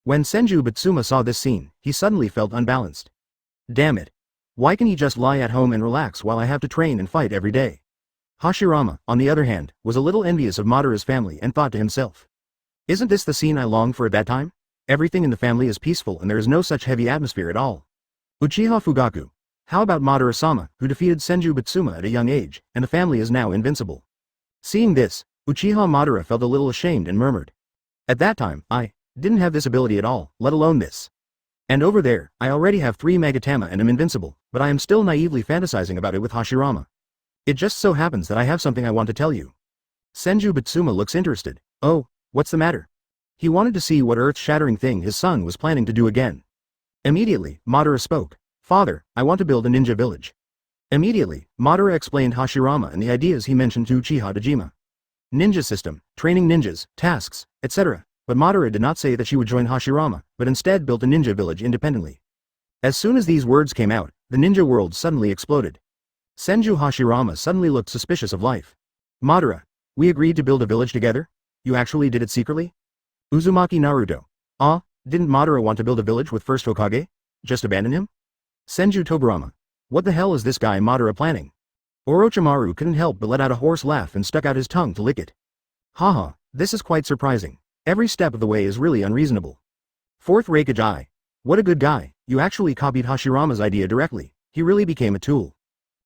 When Senju Bitsuma saw this scene, he suddenly felt unbalanced. Damn it. Why can he just lie at home and relax while I have to train and fight every day? Hashirama, on the other hand, was a little envious of Madara's family and thought to himself. Isn't this the scene I longed for at that time? Everything in the family is peaceful and there is no such heavy atmosphere at all. Uchiha Fugaku. How about Madara-sama, who defeated Senju Bitsuma at a young age, and the family is now invincible? Seeing this, Uchiha Madara felt a little ashamed and murmured. At that time, I didn't have this ability at all, let alone this. And over there, I already have 3 Magatama and am invincible, but I am still naively fantasizing about it with Hashirama. It just so happens that I have something I want to tell you. Senju Bitsuma looks interested. Oh, what's the matter? He wanted to see what earth-shattering thing his son was planning to do again. Immediately, Madara spoke. Father, I want to build a ninja village. Immediately, Madara explained Hashirama and the ideas he mentioned to Uchiha Dojima. Ninja system, training ninjas, tasks, etc. But Madara did not say that she would join Hashirama, but instead built a ninja village independently. As soon as these words came out, the ninja world suddenly exploded. Senju Hashirama suddenly looked suspicious of life. Madara, we agreed to build a village together? You actually did it secretly? Uzumaki Naruto. Didn't Madara want to build a village with first Hokage? Just abandon him? Senju Tobirama. What the hell is this guy Madara planning? Orochimaru couldn't help but let out a hoarse laugh and stuck out his tongue to lick it. Haha, this is quite surprising. Every step of the way is really unreasonable. Fourth Raikage. What a good guy, you actually copied Hashirama's idea directly, he really became a tool.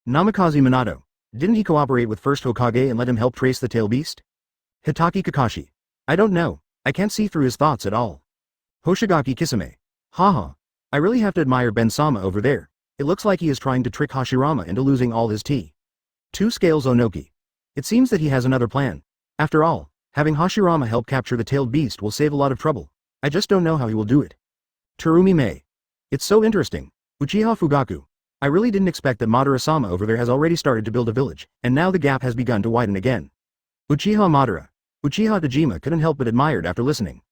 Namikaze Minato. Didn't he cooperate with first Hokage and let him help trace the tail beast? Hitaki Kakashi. I don't know, I can't see through his thoughts at all. Hoshigaki Kisame. Haha. I really have to admire Ben-sama over there. It looks like he is trying to trick Hashirama into losing all his tea. Two Scales Onoki. It seems that he has another plan. After all, having Hashirama help capture the tailed beast will save a lot of trouble. I just don't know how he will do it. Terumi Mei. It's so interesting. Uchiha Fugaku. I really didn't expect that Madara-sama over there has already started to build a village, and now the gap has begun to widen again. Uchiha Madara. Uchiha Dojima couldn't help but admired after listening.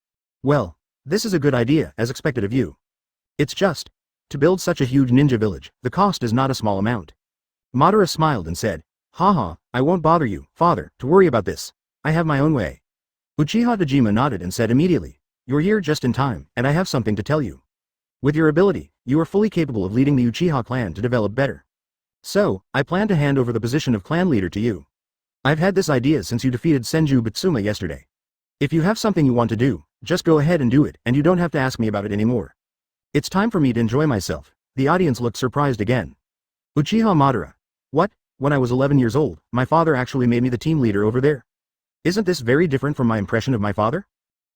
Well, this is a good idea, as expected of you. It's just, to build such a huge ninja village, the cost is not a small amount. Madara smiled and said, Haha, I won't bother you, father, to worry about this. I have my own way. Uchiha Dojima nodded and said immediately, You're here just in time, and I have something to tell you. With your ability, you are fully capable of leading the Uchiha clan to develop better. So, I plan to hand over the position of clan leader to you. I've had this idea since you defeated Senju Bitsuma yesterday. If you have something you want to do, just go ahead and do it, and you don't have to ask me about it anymore. It's time for me to enjoy myself. The audience looked surprised again. Uchiha Madara. What? When I was 11 years old, my father actually made me the team leader over there. Isn't this very different from my impression of my father?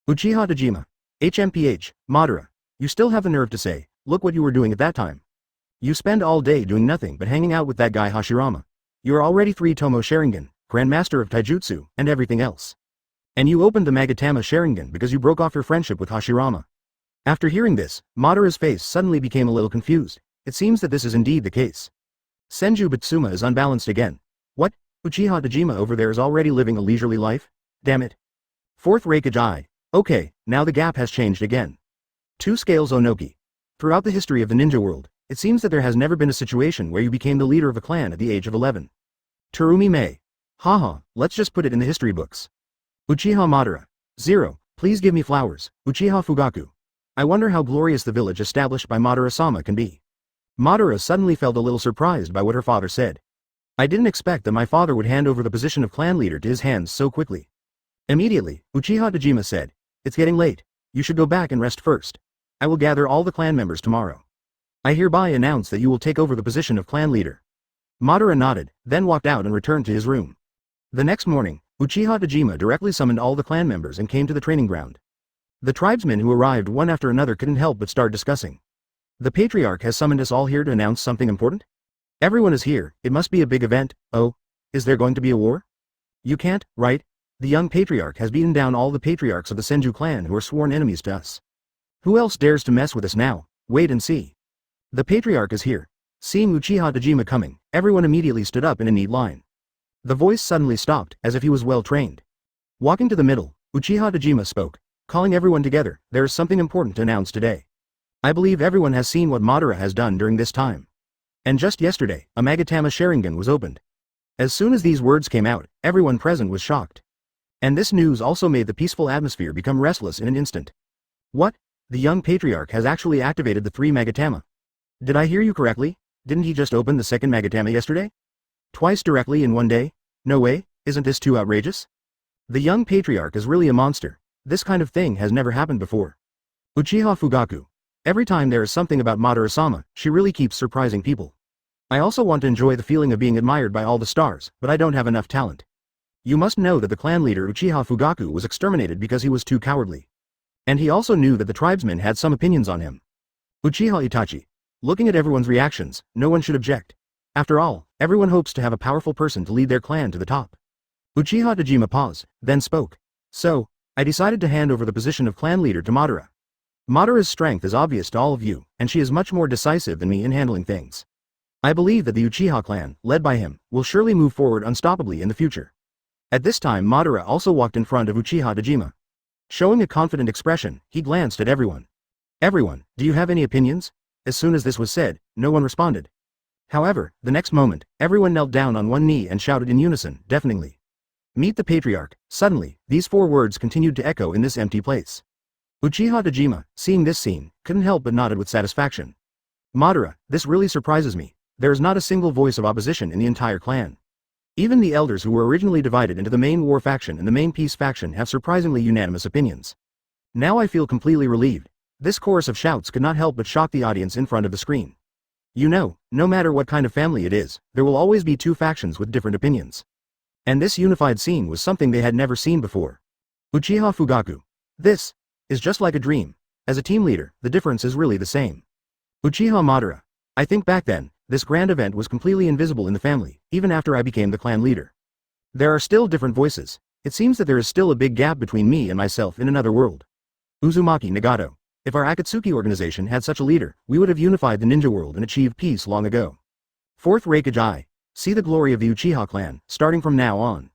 Uchiha Dojima. HMPH, Madara. You still have the nerve to say, look what you were doing at that time. You spend all day doing nothing but hanging out with that guy Hashirama. You're already 3 Tomo Sharingan, Grandmaster of Taijutsu, and everything else. And you opened the Magatama Sharingan because you broke off your friendship with Hashirama. After hearing this, Madara's face suddenly became a little confused. It seems that this is indeed the case. Senju Bitsuma is unbalanced again. What? Uchiha Dojima over there is already living a leisurely life? Damn it. Fourth Raikage. Okay, now the gap has changed again. Two Scales Onoki. Throughout the history of the ninja world, it seems that there has never been a situation where you became the leader of a clan at the age of 11. Terumi Mei. Haha, let's just put it in the history books. Uchiha Madara. 0, please give me flowers, Uchiha Fugaku. I wonder how glorious the village established by Madara-sama can be. Madara suddenly felt a little surprised by what her father said. I didn't expect that my father would hand over the position of clan leader to his hands so quickly. Immediately, Uchiha Dojima said, It's getting late. You should go back and rest first. I will gather all the clan members tomorrow. I hereby announce that you will take over the position of clan leader. Madara nodded, then walked out and returned to his room. The next morning, Uchiha Dojima directly summoned all the clan members and came to the training ground. The tribesmen who arrived one after another couldn't help but start discussing. The patriarch has summoned us all here to announce something important? Everyone is here, it must be a big event. Oh, is there going to be a war? You can't, right? The young patriarch has beaten down all the patriarchs of the Senju clan who are sworn enemies to us. Who else dares to mess with us now? Wait and see. The patriarch is here. Seeing Uchiha Dojima coming, everyone immediately stood up in a neat line. The voice suddenly stopped, as if he was well trained. Walking to the middle, Uchiha Dojima spoke, calling everyone together. There is something important to announce today. I believe everyone has seen what Madara has done during this time. And just yesterday, a Magatama Sharingan was opened. As soon as these words came out, everyone present was shocked. And this news also made the peaceful atmosphere become restless in an instant. What? The young patriarch has actually activated the 3 Magatama. Did I hear you correctly? Didn't he just open the second Magatama yesterday? Twice directly in one day? No way, isn't this too outrageous? The young patriarch is really a monster. This kind of thing has never happened before. Uchiha Fugaku. Every time there is something about Madara-sama, she really keeps surprising people. I also want to enjoy the feeling of being admired by all the stars, but I don't have enough talent. You must know that the clan leader Uchiha Fugaku was exterminated because he was too cowardly. And he also knew that the tribesmen had some opinions on him. Uchiha Itachi. Looking at everyone's reactions, no one should object. After all, everyone hopes to have a powerful person to lead their clan to the top. Uchiha Dojima paused, then spoke. So, I decided to hand over the position of clan leader to Madara. Madara's strength is obvious to all of you, and she is much more decisive than me in handling things. I believe that the Uchiha clan, led by him, will surely move forward unstoppably in the future. At this time Madara also walked in front of Uchiha Dojima. Showing a confident expression, he glanced at everyone. Everyone, do you have any opinions? As soon as this was said, no one responded. However, the next moment, everyone knelt down on one knee and shouted in unison, deafeningly. Meet the patriarch. Suddenly, these 4 words continued to echo in this empty place. Uchiha Dojima, seeing this scene, couldn't help but nodded with satisfaction. Madara, this really surprises me. There is not a single voice of opposition in the entire clan. Even the elders who were originally divided into the main war faction and the main peace faction have surprisingly unanimous opinions. Now I feel completely relieved. This chorus of shouts could not help but shock the audience in front of the screen. You know, no matter what kind of family it is, there will always be 2 factions with different opinions. And this unified scene was something they had never seen before. Uchiha Fugaku. This is just like a dream. As a team leader, the difference is really the same. Uchiha Madara. I think back then, this grand event was completely invisible in the family, even after I became the clan leader. There are still different voices. It seems that there is still a big gap between me and myself in another world. Uzumaki Nagato. If our Akatsuki organization had such a leader, we would have unified the ninja world and achieved peace long ago. 4th Raikage I. See the glory of the Uchiha clan, starting from now on.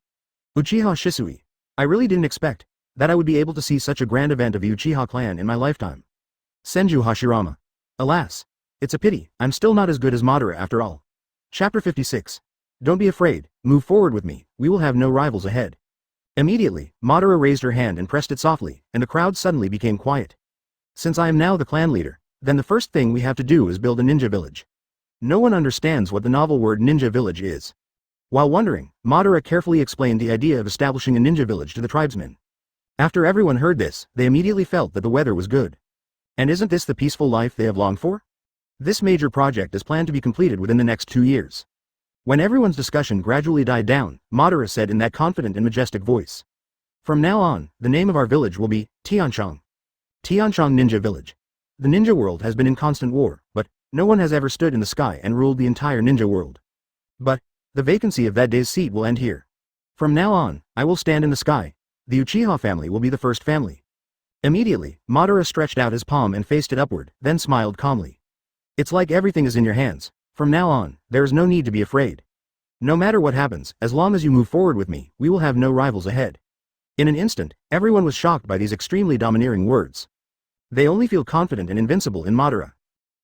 Uchiha Shisui. I really didn't expect that I would be able to see such a grand event of the Uchiha clan in my lifetime. Senju Hashirama. Alas. It's a pity, I'm still not as good as Madara after all. Chapter 56. Don't be afraid, move forward with me, we will have no rivals ahead. Immediately, Madara raised her hand and pressed it softly, and the crowd suddenly became quiet. Since I am now the clan leader, then the first thing we have to do is build a ninja village. No one understands what the novel word ninja village is. While wondering, Madara carefully explained the idea of establishing a ninja village to the tribesmen. After everyone heard this, they immediately felt that the weather was good. And isn't this the peaceful life they have longed for? This major project is planned to be completed within the next 2 years. When everyone's discussion gradually died down, Madara said in that confident and majestic voice. From now on, the name of our village will be Tianshang. Tianshang Ninja Village. The ninja world has been in constant war, but no one has ever stood in the sky and ruled the entire ninja world. But the vacancy of that day's seat will end here. From now on, I will stand in the sky. The Uchiha family will be the first family. Immediately, Madara stretched out his palm and faced it upward, then smiled calmly. It's like everything is in your hands. From now on, there is no need to be afraid. No matter what happens, as long as you move forward with me, we will have no rivals ahead. In an instant, everyone was shocked by these extremely domineering words. They only feel confident and invincible in Madara.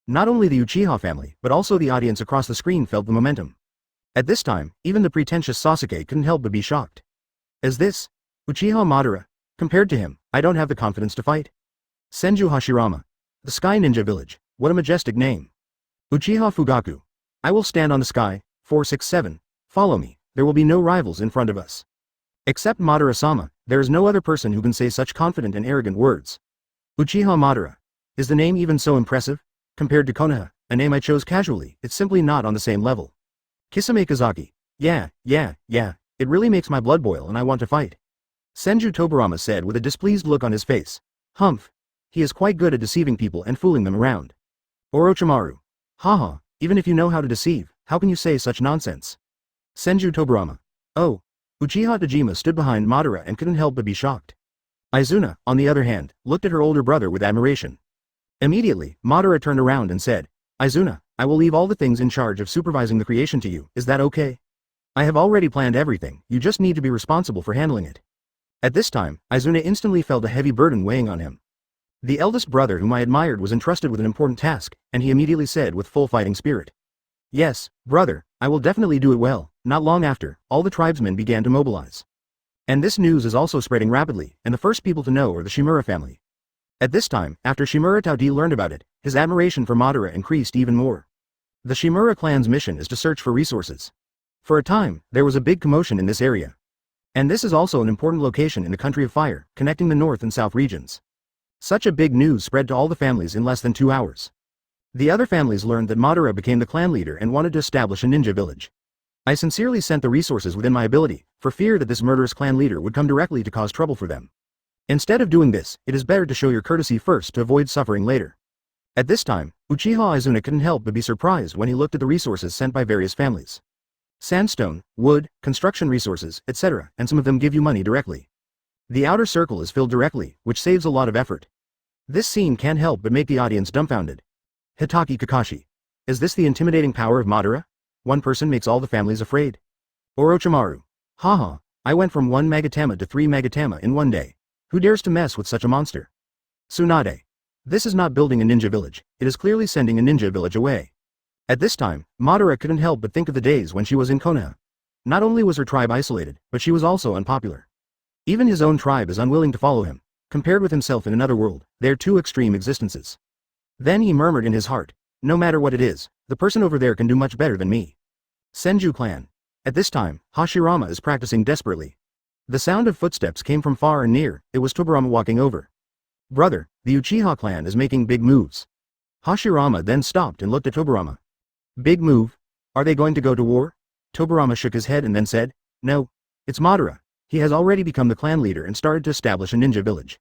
Not only the Uchiha family, but also the audience across the screen felt the momentum. At this time, even the pretentious Sasuke couldn't help but be shocked. As this? Uchiha Madara? Compared to him, I don't have the confidence to fight. Senju Hashirama. The Sky Ninja Village. What a majestic name. Uchiha Fugaku. I will stand on the sky. 467. Follow me. There will be no rivals in front of us. Except Madara-sama, there is no other person who can say such confident and arrogant words. Uchiha Madara. Is the name even so impressive? Compared to Konoha, a name I chose casually, it's simply not on the same level. Kisame Kazaki. Yeah, it really makes my blood boil and I want to fight. Senju Tobirama said with a displeased look on his face. Humph. He is quite good at deceiving people and fooling them around. Orochimaru. Haha, even if you know how to deceive, how can you say such nonsense? Senju Tobirama. Oh. Uchiha Dojima stood behind Madara and couldn't help but be shocked. Izuna, on the other hand, looked at her older brother with admiration. Immediately, Madara turned around and said, Izuna, I will leave all the things in charge of supervising the creation to you, is that okay? I have already planned everything, you just need to be responsible for handling it. At this time, Izuna instantly felt a heavy burden weighing on him. The eldest brother whom I admired was entrusted with an important task, and he immediately said with full fighting spirit. Yes, brother, I will definitely do it well. Not long after, all the tribesmen began to mobilize. And this news is also spreading rapidly, and the first people to know are the Shimura family. At this time, after Shimura Taudi learned about it, his admiration for Madara increased even more. The Shimura clan's mission is to search for resources. For a time, there was a big commotion in this area. And this is also an important location in the Country of Fire, connecting the north and south regions. Such a big news spread to all the families in less than 2 hours. The other families learned that Madara became the clan leader and wanted to establish a ninja village. I sincerely sent the resources within my ability, for fear that this murderous clan leader would come directly to cause trouble for them. Instead of doing this, it is better to show your courtesy first to avoid suffering later. At this time, Uchiha Izuna couldn't help but be surprised when he looked at the resources sent by various families. Sandstone, wood, construction resources, etc., and some of them give you money directly. The outer circle is filled directly, which saves a lot of effort. This scene can't help but make the audience dumbfounded. Hitaki Kakashi. Is this the intimidating power of Madara? One person makes all the families afraid. Orochimaru. Haha, I went from 1 Magatama to 3 Magatama in one day. Who dares to mess with such a monster? Tsunade. This is not building a ninja village, it is clearly sending a ninja village away. At this time, Madara couldn't help but think of the days when she was in Konoha. Not only was her tribe isolated, but she was also unpopular. Even his own tribe is unwilling to follow him. Compared with himself in another world, they are two extreme existences. Then he murmured in his heart, no matter what it is, the person over there can do much better than me. Senju clan. At this time, Hashirama is practicing desperately. The sound of footsteps came from far and near, it was Tobirama walking over. Brother, the Uchiha clan is making big moves. Hashirama then stopped and looked at Tobirama. Big move? Are they going to go to war? Tobirama shook his head and then said, no. It's Madara. He has already become the clan leader and started to establish a ninja village.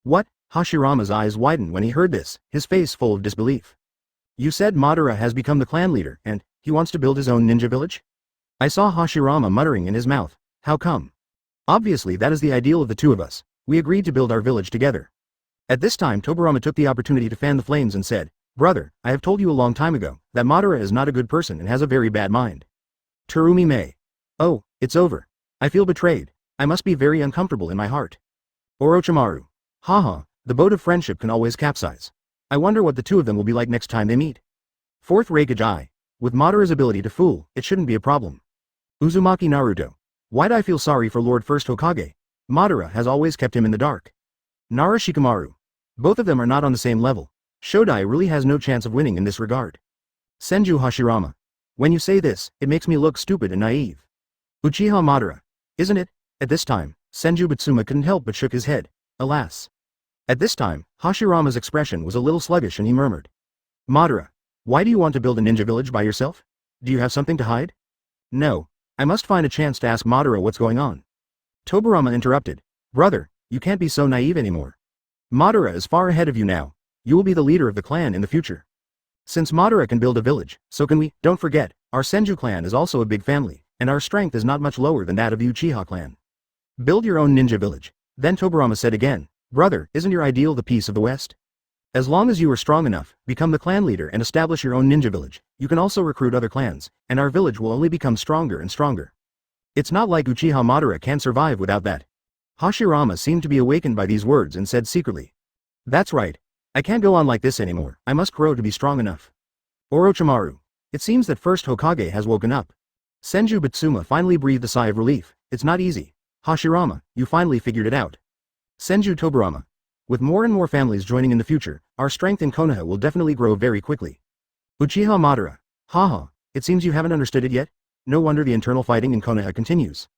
What? Hashirama's eyes widened when he heard this, his face full of disbelief. You said Madara has become the clan leader, and he wants to build his own ninja village? I saw Hashirama muttering in his mouth. How come? Obviously that is the ideal of the two of us. We agreed to build our village together. At this time Tobirama took the opportunity to fan the flames and said, brother, I have told you a long time ago, that Madara is not a good person and has a very bad mind. Terumi Mei. Oh, it's over. I feel betrayed. I must be very uncomfortable in my heart. Orochimaru. Haha, the boat of friendship can always capsize. I wonder what the two of them will be like next time they meet. Fourth Raikage. With Madara's ability to fool, it shouldn't be a problem. Uzumaki Naruto. Why'd I feel sorry for Lord First Hokage? Madara has always kept him in the dark. Nara Shikamaru. Both of them are not on the same level. Shodai really has no chance of winning in this regard. Senju Hashirama. When you say this, it makes me look stupid and naive. Uchiha Madara. Isn't it? At this time, Senju Batsuma couldn't help but shook his head. Alas. At this time, Hashirama's expression was a little sluggish and he murmured. Madara. Why do you want to build a ninja village by yourself? Do you have something to hide? No. I must find a chance to ask Madara what's going on. Tobirama interrupted. Brother, you can't be so naive anymore. Madara is far ahead of you now. You will be the leader of the clan in the future. Since Madara can build a village, so can we. Don't forget, our Senju clan is also a big family, and our strength is not much lower than that of the Uchiha clan. Build your own ninja village. Then Tobirama said again, brother, isn't your ideal the peace of the West? As long as you are strong enough, become the clan leader and establish your own ninja village, you can also recruit other clans, and our village will only become stronger and stronger. It's not like Uchiha Madara can survive without that. Hashirama seemed to be awakened by these words and said secretly. That's right. I can't go on like this anymore, I must grow to be strong enough. Orochimaru. It seems that First Hokage has woken up. Senju Batsuma finally breathed a sigh of relief. It's not easy. Hashirama, you finally figured it out. Senju Tobirama. With more and more families joining in the future, our strength in Konoha will definitely grow very quickly. Uchiha Madara. Haha, it seems you haven't understood it yet? No wonder the internal fighting in Konoha continues.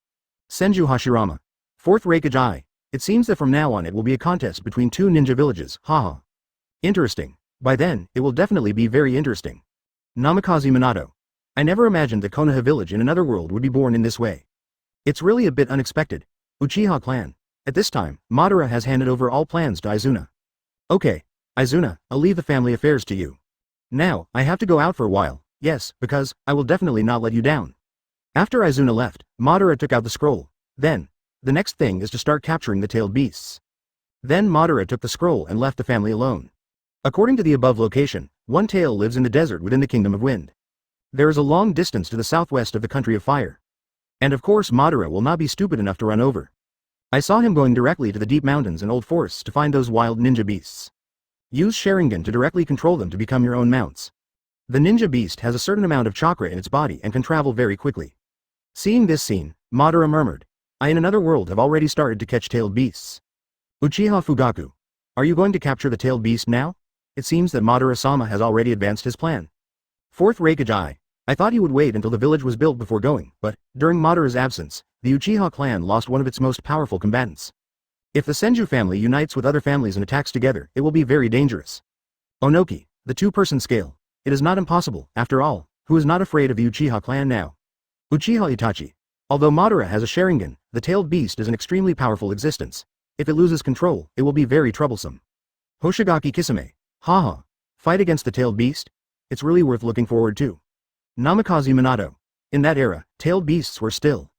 Senju Hashirama. Fourth Raikage. It seems that from now on it will be a contest between two ninja villages, haha. Interesting. By then, it will definitely be very interesting. Namikaze Minato. I never imagined that Konoha village in another world would be born in this way. It's really a bit unexpected. Uchiha clan. At this time, Madara has handed over all plans to Izuna. Okay, Izuna, I'll leave the family affairs to you. Now, I have to go out for a while, yes, because, I will definitely not let you down. After Izuna left, Madara took out the scroll. Then, the next thing is to start capturing the tailed beasts. Then Madara took the scroll and left the family alone. According to the above location, one tail lives in the desert within the Kingdom of Wind. There is a long distance to the southwest of the Country of Fire. And of course Madara will not be stupid enough to run over. I saw him going directly to the deep mountains and old forests to find those wild ninja beasts. Use Sharingan to directly control them to become your own mounts. The ninja beast has a certain amount of chakra in its body and can travel very quickly. Seeing this scene, Madara murmured, I in another world have already started to catch tailed beasts. Uchiha Fugaku. Are you going to capture the tailed beast now? It seems that Madara-sama has already advanced his plan. Fourth Raikage. I thought he would wait until the village was built before going, but, during Madara's absence, the Uchiha clan lost one of its most powerful combatants. If the Senju family unites with other families and attacks together, it will be very dangerous. Onoki, the two-person scale. It is not impossible, after all, who is not afraid of the Uchiha clan now? Uchiha Itachi. Although Madara has a Sharingan, the tailed beast is an extremely powerful existence. If it loses control, it will be very troublesome. Hoshigaki Kisame. Haha. Fight against the tailed beast? It's really worth looking forward to. Namikaze Minato. In that era, tailed beasts were still.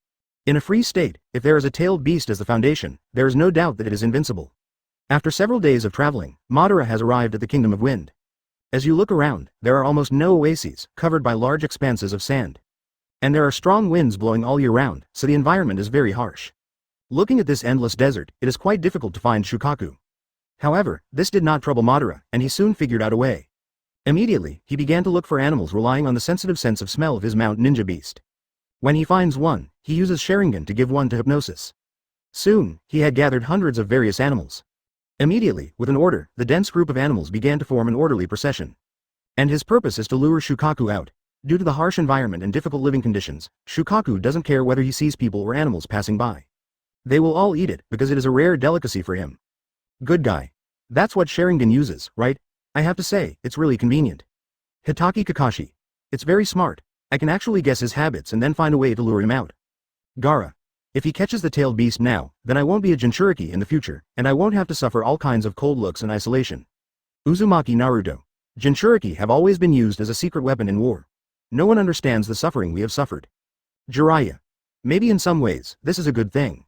In a free state, if there is a tailed beast as the foundation, there is no doubt that it is invincible. After several days of traveling, Madara has arrived at the Kingdom of Wind. As you look around, there are almost no oases, covered by large expanses of sand. And there are strong winds blowing all year round, so the environment is very harsh. Looking at this endless desert, it is quite difficult to find Shukaku. However, this did not trouble Madara, and he soon figured out a way. Immediately, he began to look for animals relying on the sensitive sense of smell of his Mount Ninja beast. When he finds one, he uses Sharingan to give one to hypnosis. Soon, he had gathered hundreds of various animals. Immediately, with an order, the dense group of animals began to form an orderly procession. And his purpose is to lure Shukaku out. Due to the harsh environment and difficult living conditions, Shukaku doesn't care whether he sees people or animals passing by. They will all eat it because it is a rare delicacy for him. Good guy. That's what Sharingan uses, right? I have to say, it's really convenient. Hitaki Kakashi. It's very smart. I can actually guess his habits and then find a way to lure him out. Gaara. If he catches the tailed beast now, then I won't be a Jinchuriki in the future, and I won't have to suffer all kinds of cold looks and isolation. Uzumaki Naruto. Jinchuriki have always been used as a secret weapon in war. No one understands the suffering we have suffered. Jiraiya. Maybe in some ways, this is a good thing.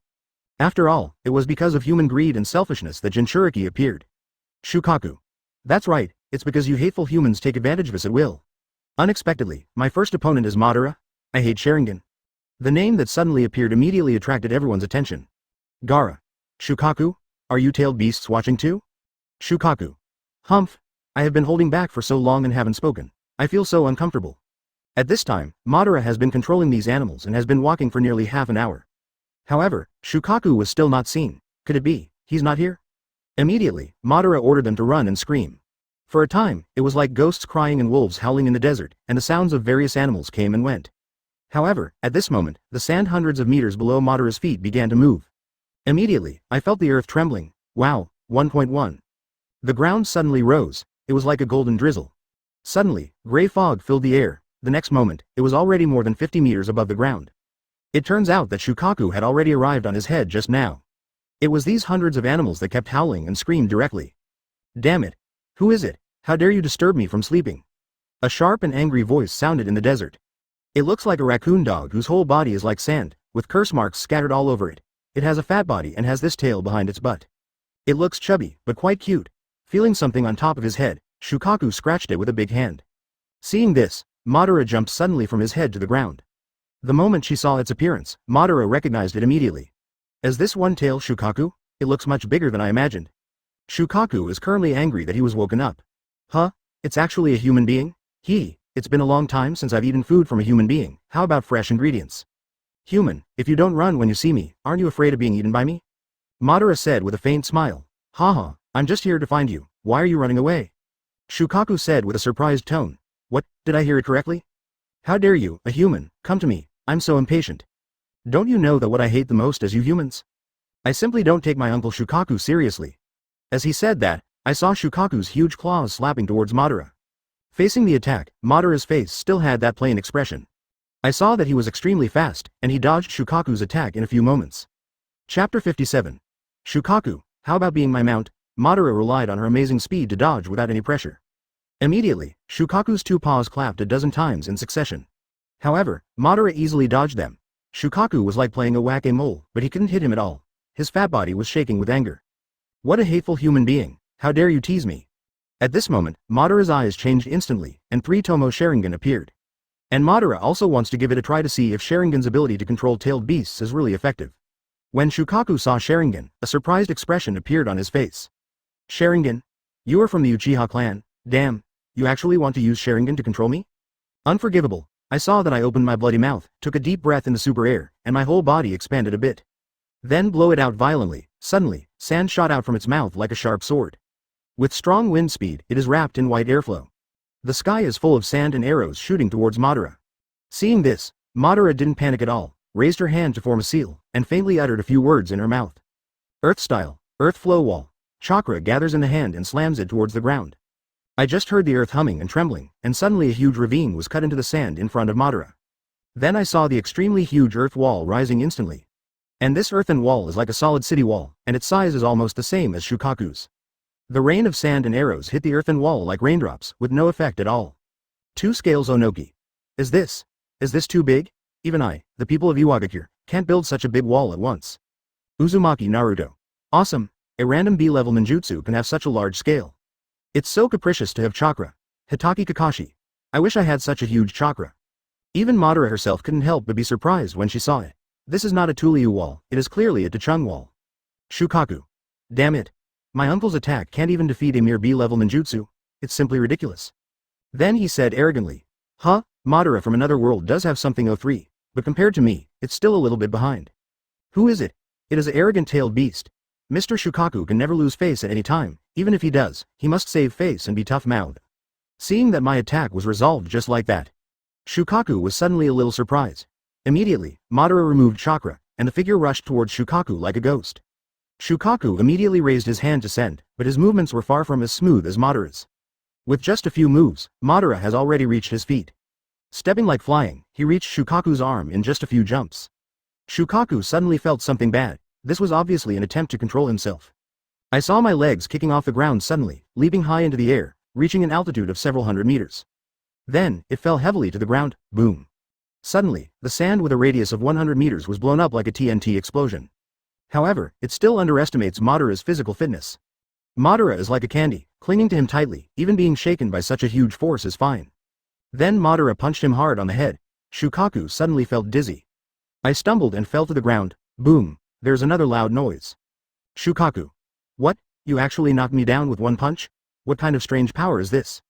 After all, it was because of human greed and selfishness that Jinchuriki appeared. Shukaku. That's right, it's because you hateful humans take advantage of us at will. Unexpectedly, my first opponent is Madara. I hate Sharingan. The name that suddenly appeared immediately attracted everyone's attention. Gaara. Shukaku? Are you tailed beasts watching too? Shukaku. Humph. I have been holding back for so long and haven't spoken. I feel so uncomfortable. At this time, Madara has been controlling these animals and has been walking for nearly half an hour. However, Shukaku was still not seen. Could it be, he's not here? Immediately, Madara ordered them to run and scream. For a time, it was like ghosts crying and wolves howling in the desert, and the sounds of various animals came and went. However, at this moment, the sand hundreds of meters below Madara's feet began to move. Immediately, I felt the earth trembling. Wow, 1.1. The ground suddenly rose. It was like a golden drizzle. Suddenly, gray fog filled the air. The next moment, it was already more than 50 meters above the ground. It turns out that Shukaku had already arrived on his head just now. It was these hundreds of animals that kept howling and screamed directly. Damn it. Who is it? How dare you disturb me from sleeping? A sharp and angry voice sounded in the desert. It looks like a raccoon dog whose whole body is like sand, with curse marks scattered all over it. It has a fat body and has this tail behind its butt. It looks chubby, but quite cute. Feeling something on top of his head, Shukaku scratched it with a big hand. Seeing this, Madara jumped suddenly from his head to the ground. The moment she saw its appearance, Madara recognized it immediately. As this one-tailed Shukaku? It looks much bigger than I imagined. Shukaku is currently angry that he was woken up. Huh? It's actually a human being? It's been a long time since I've eaten food from a human being. How about fresh ingredients? Human, if you don't run when you see me, aren't you afraid of being eaten by me? Madara said with a faint smile. Haha, I'm just here to find you. Why are you running away? Shukaku said with a surprised tone. What, did I hear it correctly? How dare you, a human, come to me? I'm so impatient. Don't you know that what I hate the most is you humans? I simply don't take my uncle Shukaku seriously. As he said that, I saw Shukaku's huge claws slapping towards Madara. Facing the attack, Madara's face still had that plain expression. I saw that he was extremely fast, and he dodged Shukaku's attack in a few moments. Chapter 57. Shukaku, how about being my mount? Madara relied on her amazing speed to dodge without any pressure. Immediately, Shukaku's two paws clapped a dozen times in succession. However, Madara easily dodged them. Shukaku was like playing a whack-a-mole, but he couldn't hit him at all. His fat body was shaking with anger. What a hateful human being. How dare you tease me? At this moment, Madara's eyes changed instantly, and 3 Tomo Sharingan appeared. And Madara also wants to give it a try to see if Sharingan's ability to control tailed beasts is really effective. When Shukaku saw Sharingan, a surprised expression appeared on his face. Sharingan? You are from the Uchiha clan? Damn, you actually want to use Sharingan to control me? Unforgivable. I saw that. I opened my bloody mouth, took a deep breath in the super air, and my whole body expanded a bit. Then blow it out violently. Suddenly, sand shot out from its mouth like a sharp sword. With strong wind speed, it is wrapped in white airflow. The sky is full of sand and arrows shooting towards Madara. Seeing this, Madara didn't panic at all, raised her hand to form a seal, and faintly uttered a few words in her mouth. Earth style, earth flow wall. Chakra gathers in the hand and slams it towards the ground. I just heard the earth humming and trembling, and suddenly a huge ravine was cut into the sand in front of Madara. Then I saw the extremely huge earth wall rising instantly. And this earthen wall is like a solid city wall, and its size is almost the same as Shukaku's. The rain of sand and arrows hit the earthen wall like raindrops, with no effect at all. 2 scales Onoki. Is this too big? Even I, the people of Iwagakure, can't build such a big wall at once. Uzumaki Naruto. Awesome, a random B-level ninjutsu can have such a large scale. It's so capricious to have chakra. Hitaki Kakashi. I wish I had such a huge chakra. Even Madara herself couldn't help but be surprised when she saw it. This is not a Tuliu wall, it is clearly a Tachung wall. Shukaku. Damn it. My uncle's attack can't even defeat a mere B-level ninjutsu. It's simply ridiculous. Then he said arrogantly. Huh, Madara from another world does have something 03, but compared to me, it's still a little bit behind. Who is it? It is an arrogant-tailed beast. Mr. Shukaku can never lose face at any time, even if he does, he must save face and be tough-mouthed. Seeing that my attack was resolved just like that, Shukaku was suddenly a little surprised. Immediately, Madara removed chakra, and the figure rushed towards Shukaku like a ghost. Shukaku immediately raised his hand to send, but his movements were far from as smooth as Madara's. With just a few moves, Madara has already reached his feet. Stepping like flying, he reached Shukaku's arm in just a few jumps. Shukaku suddenly felt something bad. This was obviously an attempt to control himself. I saw my legs kicking off the ground suddenly, leaping high into the air, reaching an altitude of several hundred meters. Then, it fell heavily to the ground, boom. Suddenly, the sand with a radius of 100 meters was blown up like a TNT explosion. However, it still underestimates Madara's physical fitness. Madara is like a candy, clinging to him tightly, even being shaken by such a huge force is fine. Then Madara punched him hard on the head. Shukaku suddenly felt dizzy. I stumbled and fell to the ground, boom, there's another loud noise. Shukaku. What, you actually knocked me down with one punch? What kind of strange power is this?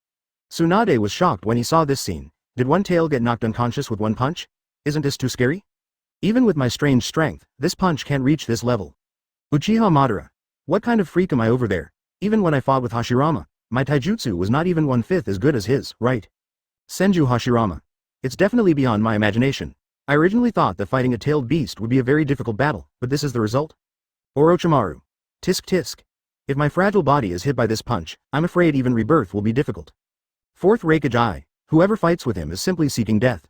Tsunade was shocked when he saw this scene. Did one tail get knocked unconscious with one punch? Isn't this too scary? Even with my strange strength, this punch can't reach this level. Uchiha Madara. What kind of freak am I over there? Even when I fought with Hashirama, my taijutsu was not even 1/5 as good as his, right? Senju Hashirama. It's definitely beyond my imagination. I originally thought that fighting a tailed beast would be a very difficult battle, but this is the result? Orochimaru. Tisk tisk. If my fragile body is hit by this punch, I'm afraid even rebirth will be difficult. Fourth Raikage Eye. Whoever fights with him is simply seeking death.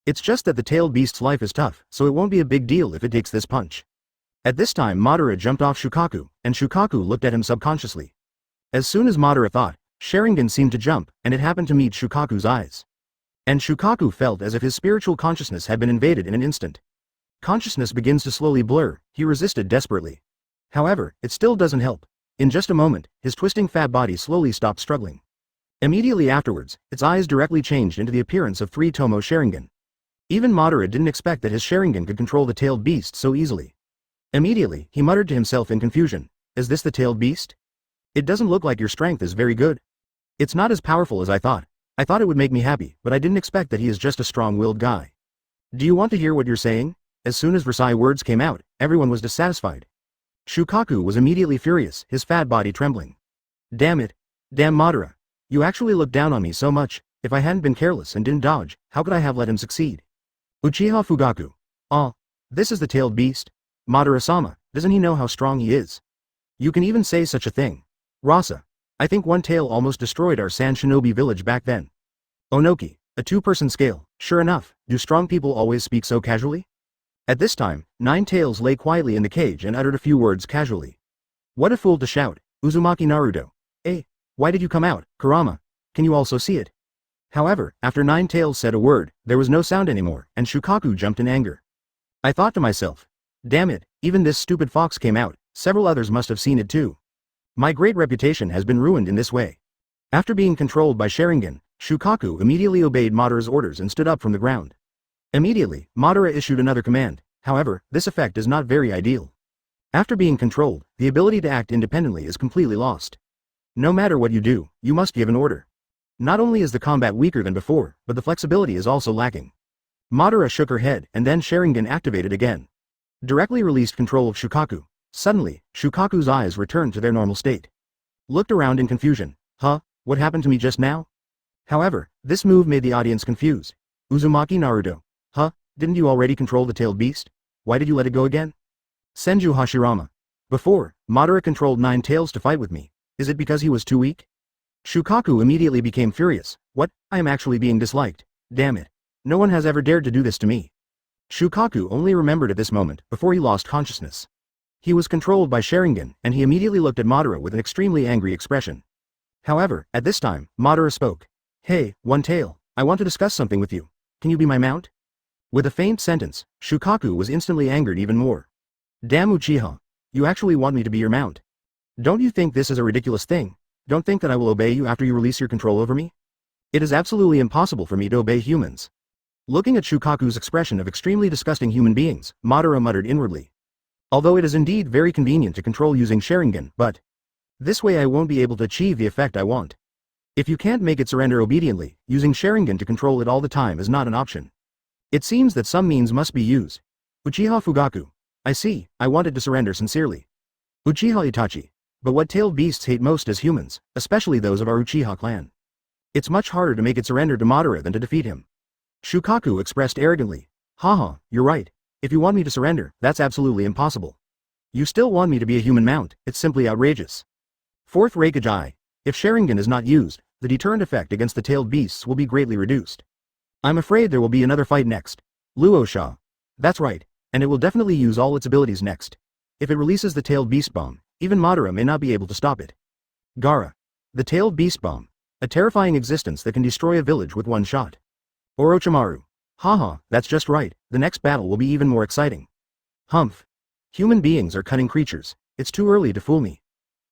It's just that the tailed beast's life is tough, so it won't be a big deal if it takes this punch. At this time Madara jumped off Shukaku, and Shukaku looked at him subconsciously. As soon as Madara thought, Sharingan seemed to jump, and it happened to meet Shukaku's eyes. And Shukaku felt as if his spiritual consciousness had been invaded in an instant. Consciousness begins to slowly blur, he resisted desperately. However, it still doesn't help. In just a moment, his twisting fat body slowly stopped struggling. Immediately afterwards, its eyes directly changed into the appearance of 3 Tomo Sharingan. Even Madara didn't expect that his Sharingan could control the tailed beast so easily. Immediately, he muttered to himself in confusion, is this the tailed beast? It doesn't look like your strength is very good. It's not as powerful as I thought. I thought it would make me happy, but I didn't expect that he is just a strong-willed guy. Do you want to hear what you're saying? As soon as Versailles words came out, everyone was dissatisfied. Shukaku was immediately furious, his fat body trembling. Damn it. Damn Madara. You actually looked down on me so much. If I hadn't been careless and didn't dodge, how could I have let him succeed? Uchiha Fugaku. Ah, this is the tailed beast? Madara-sama, doesn't he know how strong he is? You can even say such a thing. Rasa. I think one tail almost destroyed our Sand Shinobi village back then. Onoki. A 2-person scale. Sure enough, do strong people always speak so casually? At this time, 9 tails lay quietly in the cage and uttered a few words casually. What a fool to shout, Uzumaki Naruto. Why did you come out, Kurama? Can you also see it? However, after 9 tails said a word, there was no sound anymore, and Shukaku jumped in anger. I thought to myself, damn it, even this stupid fox came out, several others must have seen it too. My great reputation has been ruined in this way. After being controlled by Sharingan, Shukaku immediately obeyed Madara's orders and stood up from the ground. Immediately, Madara issued another command, however, this effect is not very ideal. After being controlled, the ability to act independently is completely lost. No matter what you do, you must give an order. Not only is the combat weaker than before, but the flexibility is also lacking. Madara shook her head, and then Sharingan activated again. Directly released control of Shukaku. Suddenly, Shukaku's eyes returned to their normal state. Looked around in confusion. Huh? What happened to me just now? However, this move made the audience confused. Uzumaki Naruto. Huh? Didn't you already control the tailed beast? Why did you let it go again? Senju Hashirama. Before, Madara controlled 9 tails to fight with me. Is it because he was too weak? Shukaku immediately became furious. What? I am actually being disliked. Damn it. No one has ever dared to do this to me. Shukaku only remembered at this moment, before he lost consciousness. He was controlled by Sharingan, and he immediately looked at Madara with an extremely angry expression. However, at this time, Madara spoke. Hey, One Tail, I want to discuss something with you. Can you be my mount? With a faint sentence, Shukaku was instantly angered even more. Damn Uchiha. You actually want me to be your mount? Don't you think this is a ridiculous thing? Don't think that I will obey you after you release your control over me? It is absolutely impossible for me to obey humans. Looking at Shukaku's expression of extremely disgusting human beings, Madara muttered inwardly. Although it is indeed very convenient to control using Sharingan, but this way I won't be able to achieve the effect I want. If you can't make it surrender obediently, using Sharingan to control it all the time is not an option. It seems that some means must be used. Uchiha Fugaku. I see, I wanted to surrender sincerely. Uchiha Itachi. But what tailed beasts hate most is humans, especially those of our Uchiha clan. It's much harder to make it surrender to Madara than to defeat him. Shukaku expressed arrogantly. Haha, you're right. If you want me to surrender, that's absolutely impossible. You still want me to be a human mount, it's simply outrageous. Fourth Raikage. If Sharingan is not used, the deterrent effect against the tailed beasts will be greatly reduced. I'm afraid there will be another fight next. Luosha. That's right, and it will definitely use all its abilities next. If it releases the tailed beast bomb, even Madara may not be able to stop it. Gaara. The tailed beast bomb. A terrifying existence that can destroy a village with one shot. Orochimaru. Haha, that's just right, the next battle will be even more exciting. Humph. Human beings are cunning creatures, it's too early to fool me.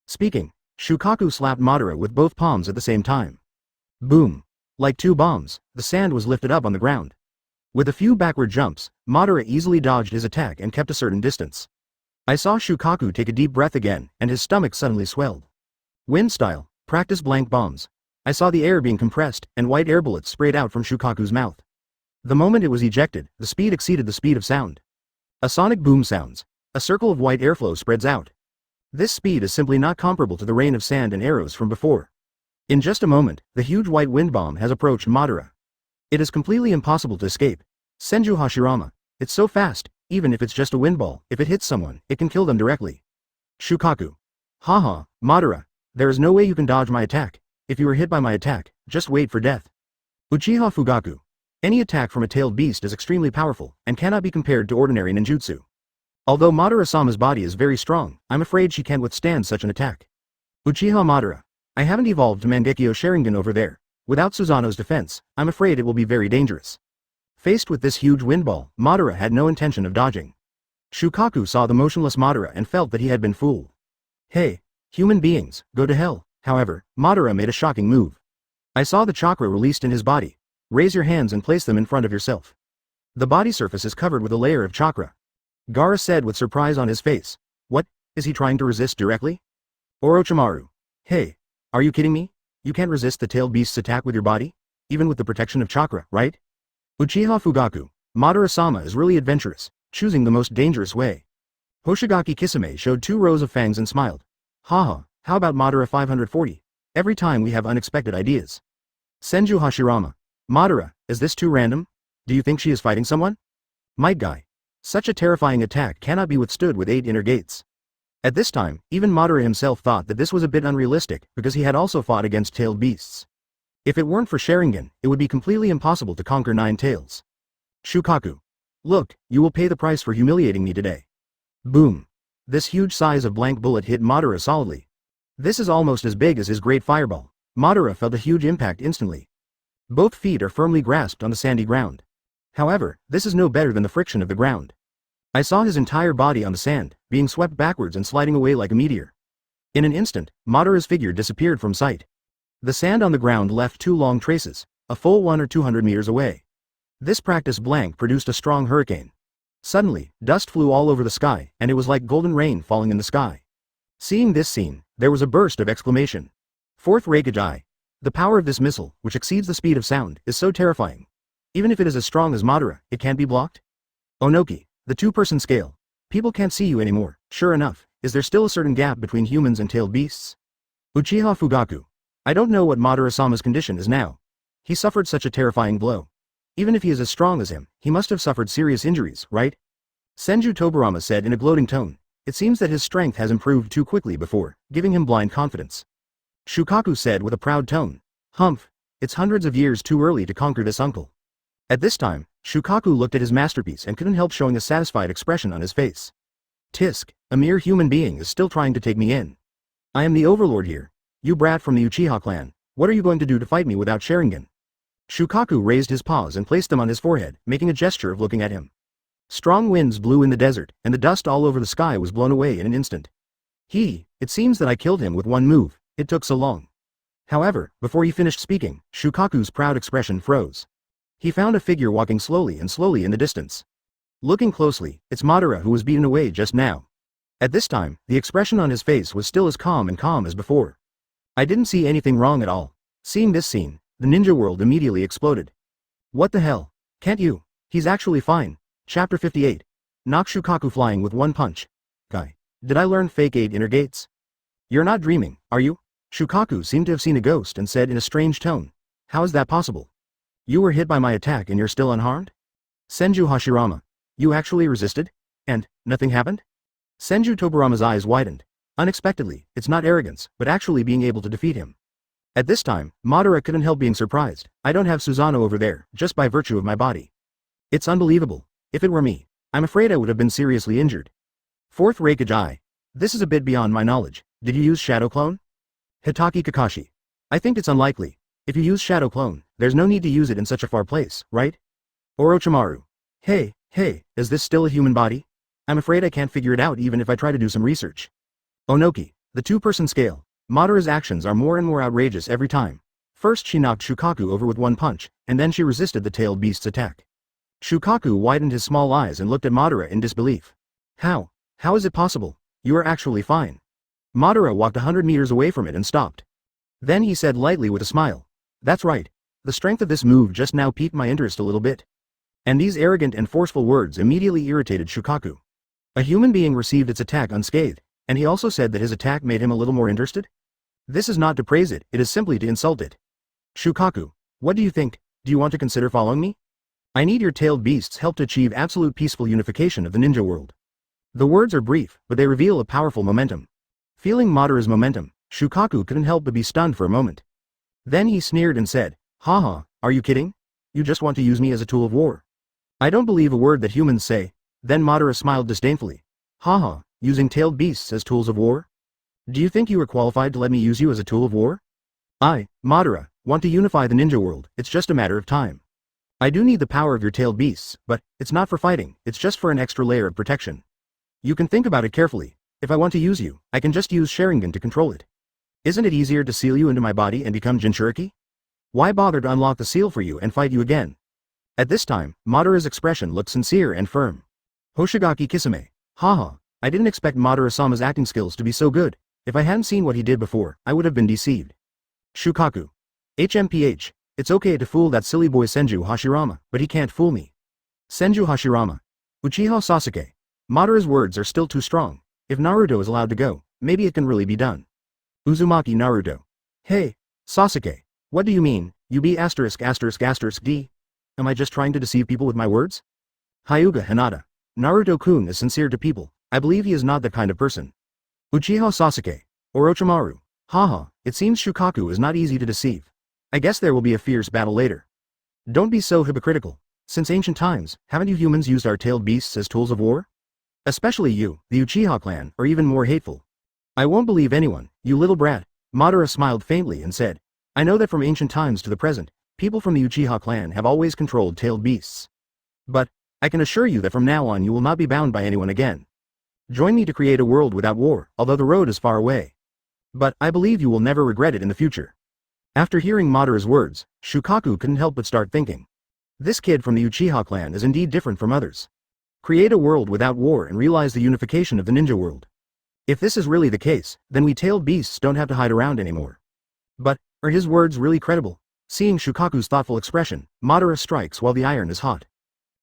Speaking, Shukaku slapped Madara with both palms at the same time. Boom. Like two bombs, the sand was lifted up on the ground. With a few backward jumps, Madara easily dodged his attack and kept a certain distance. I saw Shukaku take a deep breath again, and his stomach suddenly swelled. Wind style, practice blank bombs. I saw the air being compressed, and white air bullets sprayed out from Shukaku's mouth. The moment it was ejected, the speed exceeded the speed of sound. A sonic boom sounds. A circle of white airflow spreads out. This speed is simply not comparable to the rain of sand and arrows from before. In just a moment, the huge white wind bomb has approached Madara. It is completely impossible to escape. Senju Hashirama. It's so fast, even if it's just a wind ball, if it hits someone, it can kill them directly. Shukaku. Haha, Madara. There is no way you can dodge my attack. If you are hit by my attack, just wait for death. Uchiha Fugaku. Any attack from a tailed beast is extremely powerful, and cannot be compared to ordinary ninjutsu. Although Madara-sama's body is very strong, I'm afraid she can't withstand such an attack. Uchiha Madara. I haven't evolved to Mangekyo Sharingan over there. Without Susanoo's defense, I'm afraid it will be very dangerous. Faced with this huge wind ball, Madara had no intention of dodging. Shukaku saw the motionless Madara and felt that he had been fooled. Hey, human beings, go to hell. However, Madara made a shocking move. I saw the chakra released in his body. Raise your hands and place them in front of yourself. The body surface is covered with a layer of chakra. Gaara said with surprise on his face. What, is he trying to resist directly? Orochimaru. Hey, are you kidding me? You can't resist the tailed beast's attack with your body? Even with the protection of chakra, right? Uchiha Fugaku. Madara-sama is really adventurous, choosing the most dangerous way. Hoshigaki Kisame showed 2 rows of fangs and smiled. Haha, how about Madara 540? Every time we have unexpected ideas. Senju Hashirama. Madara, is this too random? Do you think she is fighting someone? Might Guy. Such a terrifying attack cannot be withstood with 8 inner gates. At this time, even Madara himself thought that this was a bit unrealistic, because he had also fought against tailed beasts. If it weren't for Sharingan, it would be completely impossible to conquer 9 tails. Shukaku. Look, you will pay the price for humiliating me today. Boom. This huge size of blank bullet hit Madara solidly. This is almost as big as his great fireball. Madara felt a huge impact instantly. Both feet are firmly grasped on the sandy ground. However, this is no better than the friction of the ground. I saw his entire body on the sand, being swept backwards and sliding away like a meteor. In an instant, Madara's figure disappeared from sight. The sand on the ground left 2 long traces, a full 100 or 200 meters away. This practice blank produced a strong hurricane. Suddenly, dust flew all over the sky, and it was like golden rain falling in the sky. Seeing this scene, there was a burst of exclamation. Fourth Raikage. The power of this missile, which exceeds the speed of sound, is so terrifying. Even if it is as strong as Madara, it can't be blocked? Onoki. The 2-person scale. People can't see you anymore. Sure enough, is there still a certain gap between humans and tailed beasts? Uchiha Fugaku. I don't know what Madara-sama's condition is now. He suffered such a terrifying blow. Even if he is as strong as him, he must have suffered serious injuries, right? Senju Tobirama said in a gloating tone. It seems that his strength has improved too quickly before, giving him blind confidence. Shukaku said with a proud tone. Humph. It's hundreds of years too early to conquer this uncle. At this time, Shukaku looked at his masterpiece and couldn't help showing a satisfied expression on his face. Tisk, a mere human being is still trying to take me in. I am the overlord here. You brat from the Uchiha clan, what are you going to do to fight me without Sharingan? Shukaku raised his paws and placed them on his forehead, making a gesture of looking at him. Strong winds blew in the desert, and the dust all over the sky was blown away in an instant. It seems that I killed him with one move, it took so long. However, before he finished speaking, Shukaku's proud expression froze. He found a figure walking slowly in the distance. Looking closely, it's Madara who was beaten away just now. At this time, the expression on his face was still as calm as before. I didn't see anything wrong at all. Seeing this scene, the ninja world immediately exploded. What the hell? Can't you? He's actually fine. Chapter 58. Knock Shukaku flying with one punch. Guy. Did I learn fake 8 inner gates? You're not dreaming, are you? Shukaku seemed to have seen a ghost and said in a strange tone. How is that possible? You were hit by my attack and you're still unharmed? Senju Hashirama. You actually resisted? And, nothing happened? Senju Tobarama's eyes widened. Unexpectedly, it's not arrogance, but actually being able to defeat him. At this time, Madara couldn't help being surprised. I don't have Susanoo over there, just by virtue of my body. It's unbelievable. If it were me, I'm afraid I would have been seriously injured. Fourth Raikage Eye. This is a bit beyond my knowledge. Did you use Shadow Clone? Hitaki Kakashi. I think it's unlikely. If you use Shadow Clone, there's no need to use it in such a far place, right? Orochimaru. Hey, is this still a human body? I'm afraid I can't figure it out even if I try to do some research. Onoki. The two-person scale. Madara's actions are more and more outrageous every time. First she knocked Shukaku over with one punch, and then she resisted the tailed beast's attack. Shukaku widened his small eyes and looked at Madara in disbelief. How is it possible? You are actually fine. Madara walked 100 meters away from it and stopped. Then he said lightly with a smile. That's right. The strength of this move just now piqued my interest a little bit. And these arrogant and forceful words immediately irritated Shukaku. A human being received its attack unscathed, and he also said that his attack made him a little more interested? This is not to praise it is simply to insult it. Shukaku, what do you think? Do you want to consider following me? I need your tailed beast's help to achieve absolute peaceful unification of the ninja world. The words are brief, but they reveal a powerful momentum. Feeling Madara's momentum, Shukaku couldn't help but be stunned for a moment. Then he sneered and said, Haha, are you kidding? You just want to use me as a tool of war. I don't believe a word that humans say. Then Madara smiled disdainfully. Haha, using tailed beasts as tools of war? Do you think you are qualified to let me use you as a tool of war? I, Madara, want to unify the ninja world, it's just a matter of time. I do need the power of your tailed beasts, but it's not for fighting, it's just for an extra layer of protection. You can think about it carefully. If I want to use you, I can just use Sharingan to control it. Isn't it easier to seal you into my body and become Jinchuriki? Why bother to unlock the seal for you and fight you again? At this time, Madara's expression looked sincere and firm. Hoshigaki Kisame. Haha, I didn't expect Madara-sama's acting skills to be so good. If I hadn't seen what he did before, I would have been deceived. Shukaku. HMPH. It's okay to fool that silly boy Senju Hashirama, but he can't fool me. Senju Hashirama. Uchiha Sasuke. Madara's words are still too strong. If Naruto is allowed to go, maybe it can really be done. Uzumaki Naruto. Hey, Sasuke. What do you mean, you be *****D? Am I just trying to deceive people with my words? Hyuga Hinata. Naruto-kun is sincere to people. I believe he is not that kind of person. Uchiha Sasuke. Orochimaru. Haha, it seems Shukaku is not easy to deceive. I guess there will be a fierce battle later. Don't be so hypocritical. Since ancient times, haven't you humans used our tailed beasts as tools of war? Especially you, the Uchiha clan, are even more hateful. I won't believe anyone, you little brat. Madara smiled faintly and said, I know that from ancient times to the present, people from the Uchiha clan have always controlled tailed beasts. But, I can assure you that from now on you will not be bound by anyone again. Join me to create a world without war, although the road is far away. But, I believe you will never regret it in the future. After hearing Madara's words, Shukaku couldn't help but start thinking. This kid from the Uchiha clan is indeed different from others. Create a world without war and realize the unification of the ninja world. If this is really the case, then we tailed beasts don't have to hide around anymore. But, are his words really credible? Seeing Shukaku's thoughtful expression, Madara strikes while the iron is hot.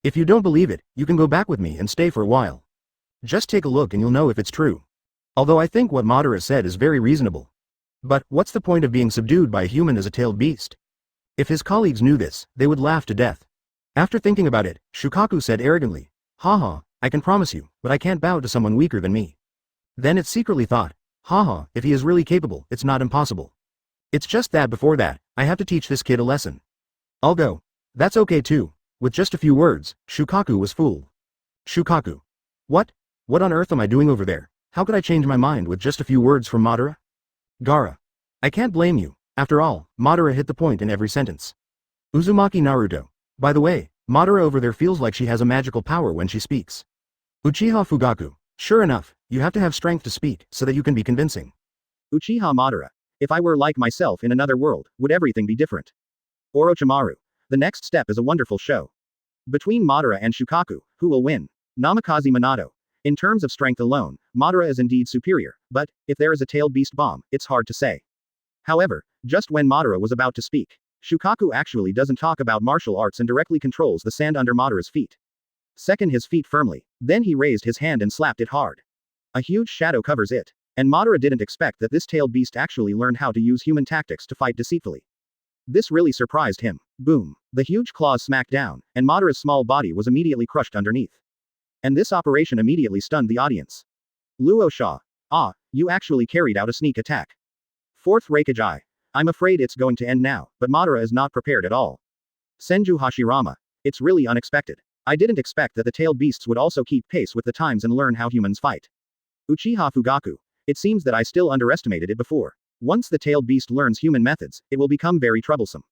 If you don't believe it, you can go back with me and stay for a while. Just take a look and you'll know if it's true. Although I think what Madara said is very reasonable. But, what's the point of being subdued by a human as a tailed beast? If his colleagues knew this, they would laugh to death. After thinking about it, Shukaku said arrogantly, Haha, I can promise you, but I can't bow to someone weaker than me. Then it secretly thought, haha, if he is really capable, it's not impossible. It's just that before that, I have to teach this kid a lesson. I'll go. That's okay too. With just a few words, Shukaku was fooled. Shukaku. What? What on earth am I doing over there? How could I change my mind with just a few words from Madara? Gaara. I can't blame you. After all, Madara hit the point in every sentence. Uzumaki Naruto. By the way, Madara over there feels like she has a magical power when she speaks. Uchiha Fugaku. Sure enough, you have to have strength to speak, so that you can be convincing. Uchiha Madara. If I were like myself in another world, would everything be different? Orochimaru. The next step is a wonderful show. Between Madara and Shukaku, who will win? Namikaze Minato. In terms of strength alone, Madara is indeed superior, but, if there is a tailed beast bomb, it's hard to say. However, just when Madara was about to speak, Shukaku actually doesn't talk about martial arts and directly controls the sand under Madara's feet. Second his feet firmly, then he raised his hand and slapped it hard. A huge shadow covers it. And Madara didn't expect that this tailed beast actually learned how to use human tactics to fight deceitfully. This really surprised him. Boom. The huge claws smacked down, and Madara's small body was immediately crushed underneath. And this operation immediately stunned the audience. Luo Sha. Ah, you actually carried out a sneak attack. Fourth Raikage. I'm afraid it's going to end now, but Madara is not prepared at all. Senju Hashirama. It's really unexpected. I didn't expect that the tailed beasts would also keep pace with the times and learn how humans fight. Uchiha Fugaku. It seems that I still underestimated it before. Once the tailed beast learns human methods, it will become very troublesome.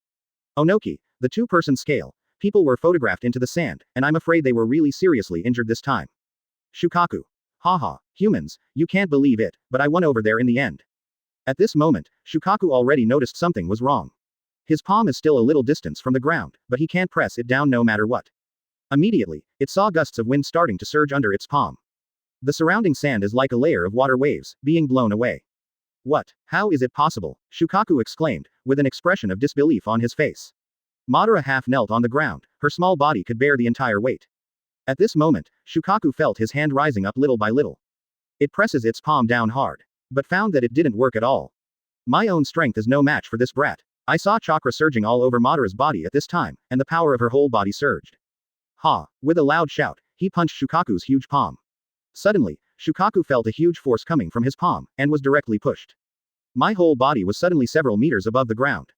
Onoki. The two-person scale. People were photographed into the sand, and I'm afraid they were really seriously injured this time. Shukaku. Haha, humans, you can't believe it, but I won over there in the end. At this moment, Shukaku already noticed something was wrong. His palm is still a little distance from the ground, but he can't press it down no matter what. Immediately, it saw gusts of wind starting to surge under its palm. The surrounding sand is like a layer of water waves, being blown away. What? How is it possible? Shukaku exclaimed, with an expression of disbelief on his face. Madara half knelt on the ground, her small body could bear the entire weight. At this moment, Shukaku felt his hand rising up little by little. It presses its palm down hard, but found that it didn't work at all. My own strength is no match for this brat. I saw chakra surging all over Madara's body at this time, and the power of her whole body surged. Ha! With a loud shout, he punched Shukaku's huge palm. Suddenly, Shukaku felt a huge force coming from his palm, and was directly pushed. My whole body was suddenly several meters above the ground.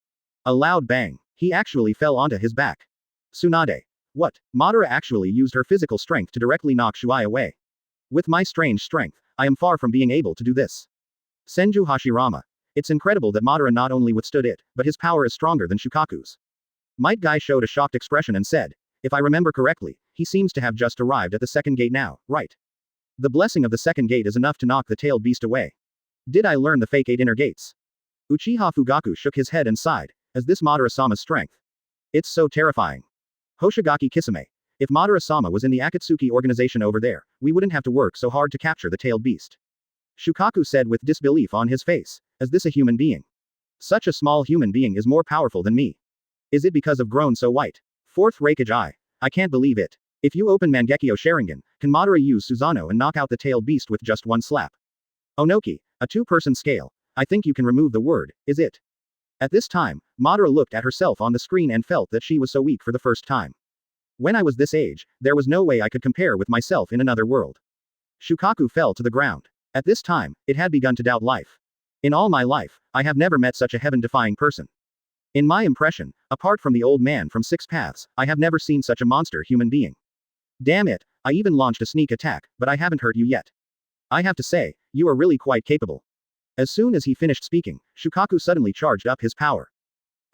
A loud bang. He actually fell onto his back. Tsunade. What? Madara actually used her physical strength to directly knock Shuai away. With my strange strength, I am far from being able to do this. Senju Hashirama. It's incredible that Madara not only withstood it, but his power is stronger than Shukaku's. Might Guy showed a shocked expression and said, if I remember correctly, he seems to have just arrived at the second gate now, right? The blessing of the second gate is enough to knock the tailed beast away. Did I learn the fake 8 inner gates? Uchiha Fugaku shook his head and sighed, as this Madara-sama's strength. It's so terrifying. Hoshigaki Kisame. If Madara-sama was in the Akatsuki organization over there, we wouldn't have to work so hard to capture the tailed beast. Shukaku said with disbelief on his face, is this a human being? Such a small human being is more powerful than me. Is it because of grown so white? Fourth Raikage. I can't believe it. If you open Mangekyo Sharingan, can Madara use Susanoo and knock out the tailed beast with just one slap? Onoki. A two-person scale. I think you can remove the word, is it? At this time, Madara looked at herself on the screen and felt that she was so weak for the first time. When I was this age, there was no way I could compare with myself in another world. Shukaku fell to the ground. At this time, it had begun to doubt life. In all my life, I have never met such a heaven-defying person. In my impression, apart from the old man from Six Paths, I have never seen such a monster human being. Damn it, I even launched a sneak attack, but I haven't hurt you yet. I have to say, you are really quite capable. As soon as he finished speaking, Shukaku suddenly charged up his power.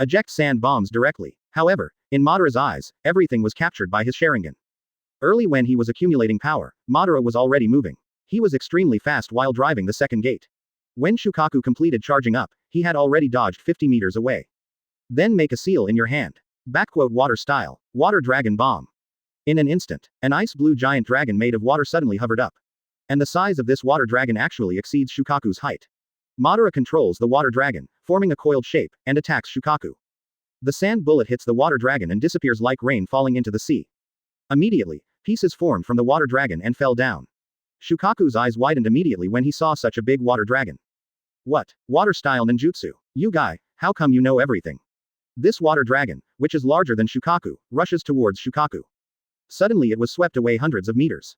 Eject sand bombs directly. However, in Madara's eyes, everything was captured by his Sharingan. Early when he was accumulating power, Madara was already moving. He was extremely fast while driving the second gate. When Shukaku completed charging up, he had already dodged 50 meters away. Then make a seal in your hand. Water style. Water dragon bomb. In an instant, an ice-blue giant dragon made of water suddenly hovered up. And the size of this water dragon actually exceeds Shukaku's height. Madara controls the water dragon, forming a coiled shape, and attacks Shukaku. The sand bullet hits the water dragon and disappears like rain falling into the sea. Immediately, pieces formed from the water dragon and fell down. Shukaku's eyes widened immediately when he saw such a big water dragon. What? Water-style ninjutsu. You guy, how come you know everything? This water dragon, which is larger than Shukaku, rushes towards Shukaku. Suddenly it was swept away hundreds of meters.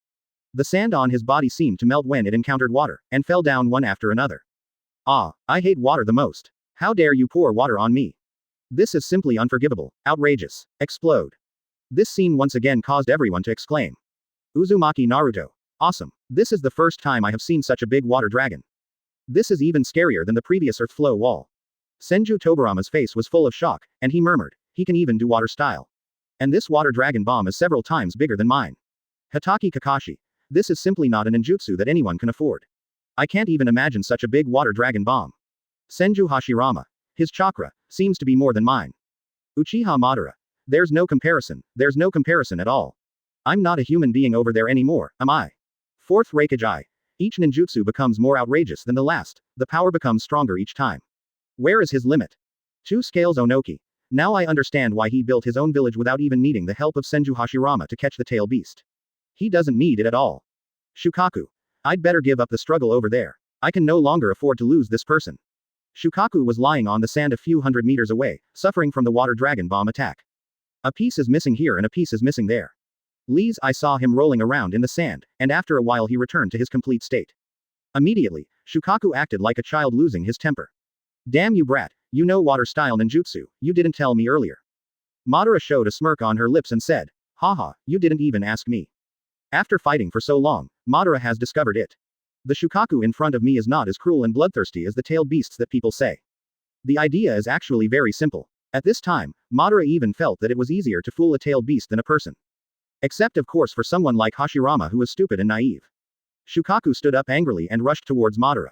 The sand on his body seemed to melt when it encountered water, and fell down one after another. Ah, I hate water the most. How dare you pour water on me? This is simply unforgivable, outrageous, explode. This scene once again caused everyone to exclaim. Uzumaki Naruto. Awesome. This is the first time I have seen such a big water dragon. This is even scarier than the previous earth flow wall. Senju Tobarama's face was full of shock, and he murmured, he can even do water style. And this water dragon bomb is several times bigger than mine. Hitaki Kakashi. This is simply not a ninjutsu that anyone can afford. I can't even imagine such a big water dragon bomb. Senju Hashirama. His chakra seems to be more than mine. Uchiha Madara. There's no comparison at all. I'm not a human being over there anymore, am I? Fourth Reikage. Each ninjutsu becomes more outrageous than the last, the power becomes stronger each time. Where is his limit? Two Scales Onoki. Now I understand why he built his own village without even needing the help of Senju Hashirama to catch the tail beast. He doesn't need it at all. Shukaku. I'd better give up the struggle over there. I can no longer afford to lose this person. Shukaku was lying on the sand a few hundred meters away, suffering from the water dragon bomb attack. A piece is missing here and a piece is missing there. I saw him rolling around in the sand, and after a while he returned to his complete state. Immediately, Shukaku acted like a child losing his temper. Damn you brat, you know water style ninjutsu, you didn't tell me earlier. Madara showed a smirk on her lips and said, haha, you didn't even ask me. After fighting for so long, Madara has discovered it. The Shukaku in front of me is not as cruel and bloodthirsty as the tailed beasts that people say. The idea is actually very simple. At this time, Madara even felt that it was easier to fool a tailed beast than a person. Except of course for someone like Hashirama who is stupid and naive. Shukaku stood up angrily and rushed towards Madara.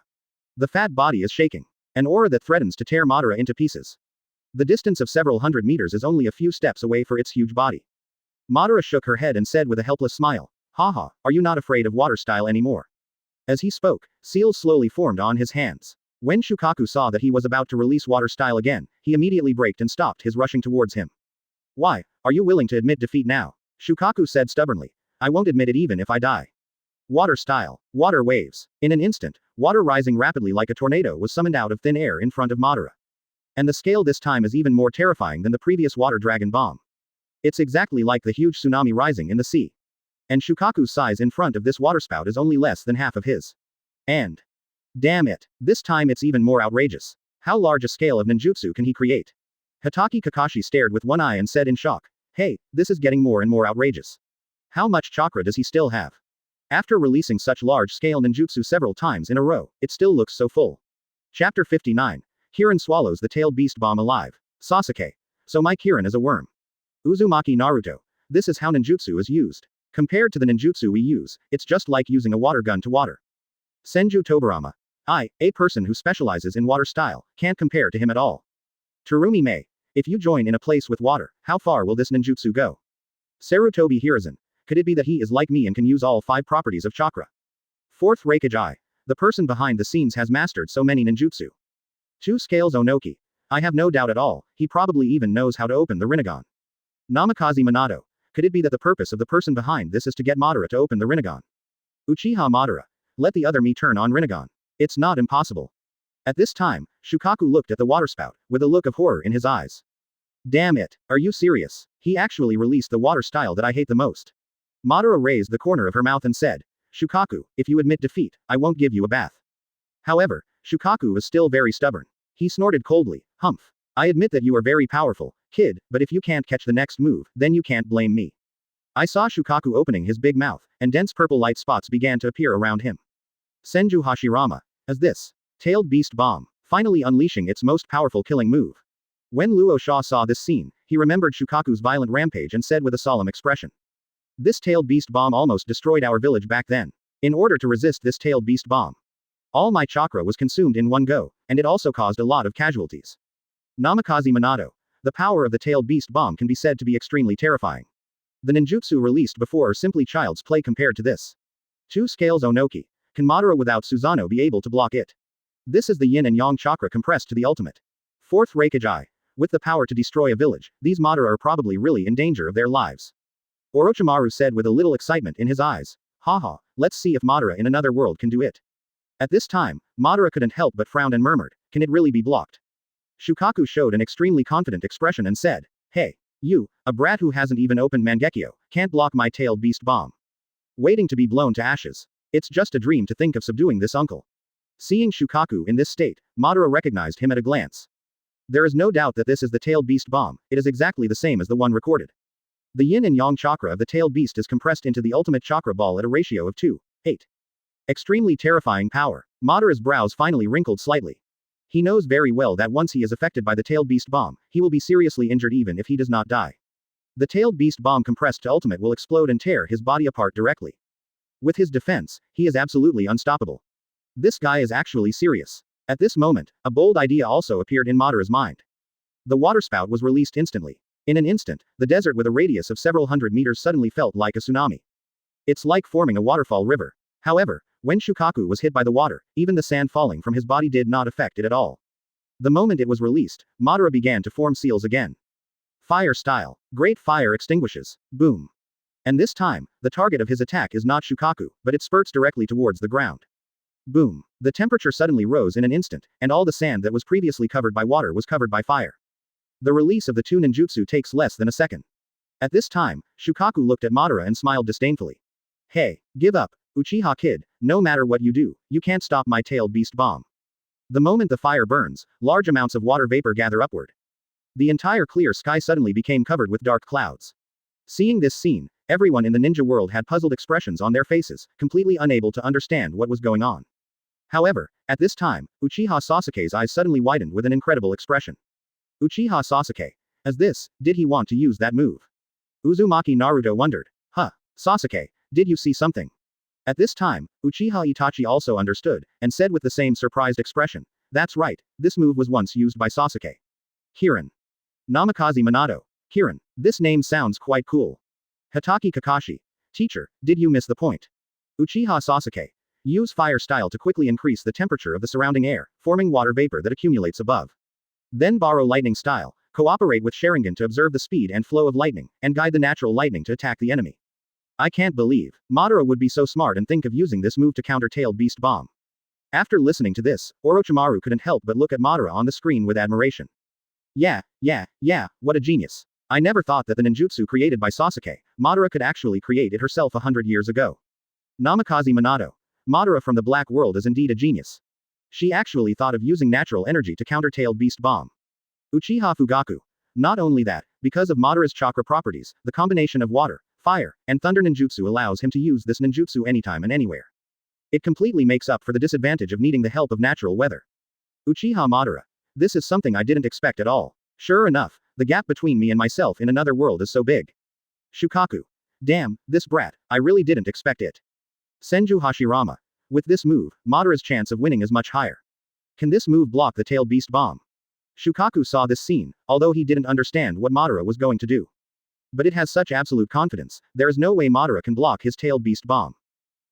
The fat body is shaking. An aura that threatens to tear Madara into pieces. The distance of several hundred meters is only a few steps away for its huge body. Madara shook her head and said with a helpless smile, haha, are you not afraid of water style anymore? As he spoke, seals slowly formed on his hands. When Shukaku saw that he was about to release water style again, he immediately braked and stopped his rushing towards him. Why, are you willing to admit defeat now? Shukaku said stubbornly. I won't admit it even if I die. Water style. Water waves. In an instant, water rising rapidly like a tornado was summoned out of thin air in front of Madara. And the scale this time is even more terrifying than the previous water dragon bomb. It's exactly like the huge tsunami rising in the sea. And Shukaku's size in front of this waterspout is only less than half of his. And damn it, this time it's even more outrageous. How large a scale of ninjutsu can he create? Hatake Kakashi stared with one eye and said in shock, hey, this is getting more and more outrageous. How much chakra does he still have? After releasing such large-scale ninjutsu several times in a row, it still looks so full. Chapter 59. Kirin swallows the tailed beast bomb alive. Sasuke. So my Kirin is a worm. Uzumaki Naruto. This is how ninjutsu is used. Compared to the ninjutsu we use, it's just like using a water gun to water. Senju Tobarama. A person who specializes in water style, can't compare to him at all. Terumi Mei. If you join in a place with water, how far will this ninjutsu go? Sarutobi Hiruzen. Could it be that he is like me and can use all 5 properties of chakra? Fourth Reikage. The person behind the scenes has mastered so many ninjutsu. Two Scales Onoki. I have no doubt at all, he probably even knows how to open the Rinnegan. Namikaze Minato. Could it be that the purpose of the person behind this is to get Madara to open the Rinnegan? Uchiha Madara. Let the other me turn on Rinnegan. It's not impossible. At this time, Shukaku looked at the waterspout, with a look of horror in his eyes. Damn it, are you serious? He actually released the water style that I hate the most. Madara raised the corner of her mouth and said, Shukaku, if you admit defeat, I won't give you a bath. However, Shukaku was still very stubborn. He snorted coldly, humph. I admit that you are very powerful, kid, but if you can't catch the next move, then you can't blame me. I saw Shukaku opening his big mouth, and dense purple light spots began to appear around him. Senju Hashirama. As this tailed beast bomb, finally unleashing its most powerful killing move. When Luo Sha saw this scene, he remembered Shukaku's violent rampage and said with a solemn expression. This tailed beast bomb almost destroyed our village back then. In order to resist this tailed beast bomb, all my chakra was consumed in one go, and it also caused a lot of casualties. Namikaze Minato. The power of the tailed beast bomb can be said to be extremely terrifying. The ninjutsu released before are simply child's play compared to this. Two Scales Onoki. Can Madara without Susanoo be able to block it? This is the yin and yang chakra compressed to the ultimate. Fourth Reikage. With the power to destroy a village, these Madara are probably really in danger of their lives. Orochimaru said with a little excitement in his eyes. Haha, let's see if Madara in another world can do it. At this time, Madara couldn't help but frown and murmured, can it really be blocked? Shukaku showed an extremely confident expression and said, hey, you, a brat who hasn't even opened Mangekyo, can't block my tailed beast bomb. Waiting to be blown to ashes. It's just a dream to think of subduing this uncle. Seeing Shukaku in this state, Madara recognized him at a glance. There is no doubt that this is the tailed beast bomb, it is exactly the same as the one recorded. The yin and yang chakra of the tailed beast is compressed into the ultimate chakra ball at a ratio of 2:8. Extremely terrifying power. Madara's brows finally wrinkled slightly. He knows very well that once he is affected by the tailed beast bomb, he will be seriously injured even if he does not die. The tailed beast bomb compressed to ultimate will explode and tear his body apart directly. With his defense, he is absolutely unstoppable. This guy is actually serious. At this moment, a bold idea also appeared in Madara's mind. The waterspout was released instantly. In an instant, the desert with a radius of several hundred meters suddenly felt like a tsunami. It's like forming a waterfall river. However, when Shukaku was hit by the water, even the sand falling from his body did not affect it at all. The moment it was released, Madara began to form seals again. Fire style. Great fire extinguishes. Boom. And this time, the target of his attack is not Shukaku, but it spurts directly towards the ground. Boom. The temperature suddenly rose in an instant, and all the sand that was previously covered by water was covered by fire. The release of the two ninjutsu takes less than a second. At this time, Shukaku looked at Madara and smiled disdainfully. Hey, give up, Uchiha kid, no matter what you do, you can't stop my tailed beast bomb. The moment the fire burns, large amounts of water vapor gather upward. The entire clear sky suddenly became covered with dark clouds. Seeing this scene, everyone in the ninja world had puzzled expressions on their faces, completely unable to understand what was going on. However, at this time, Uchiha Sasuke's eyes suddenly widened with an incredible expression. Uchiha Sasuke. As this, did he want to use that move? Uzumaki Naruto wondered. Huh, Sasuke, did you see something? At this time, Uchiha Itachi also understood, and said with the same surprised expression, that's right, this move was once used by Sasuke. Kirin. Namikaze Minato. Kirin, this name sounds quite cool. Hatake Kakashi. Teacher, did you miss the point? Uchiha Sasuke. Use fire style to quickly increase the temperature of the surrounding air, forming water vapor that accumulates above. Then borrow lightning style, cooperate with Sharingan to observe the speed and flow of lightning, and guide the natural lightning to attack the enemy. I can't believe Madara would be so smart and think of using this move to counter Tailed Beast Bomb. After listening to this, Orochimaru couldn't help but look at Madara on the screen with admiration. Yeah, what a genius. I never thought that the ninjutsu created by Sasuke, Madara could actually create it herself 100 years ago. Namikaze Minato. Madara from the Black World is indeed a genius. She actually thought of using natural energy to counter Tailed Beast Bomb. Uchiha Fugaku. Not only that, because of Madara's chakra properties, the combination of water, fire, and thunder ninjutsu allows him to use this ninjutsu anytime and anywhere. It completely makes up for the disadvantage of needing the help of natural weather. Uchiha Madara. This is something I didn't expect at all. Sure enough, the gap between me and myself in another world is so big. Shukaku. Damn, this brat, I really didn't expect it. Senju Hashirama. With this move, Madara's chance of winning is much higher. Can this move block the Tailed Beast Bomb? Shukaku saw this scene, although he didn't understand what Madara was going to do. But it has such absolute confidence, there is no way Madara can block his Tailed Beast Bomb.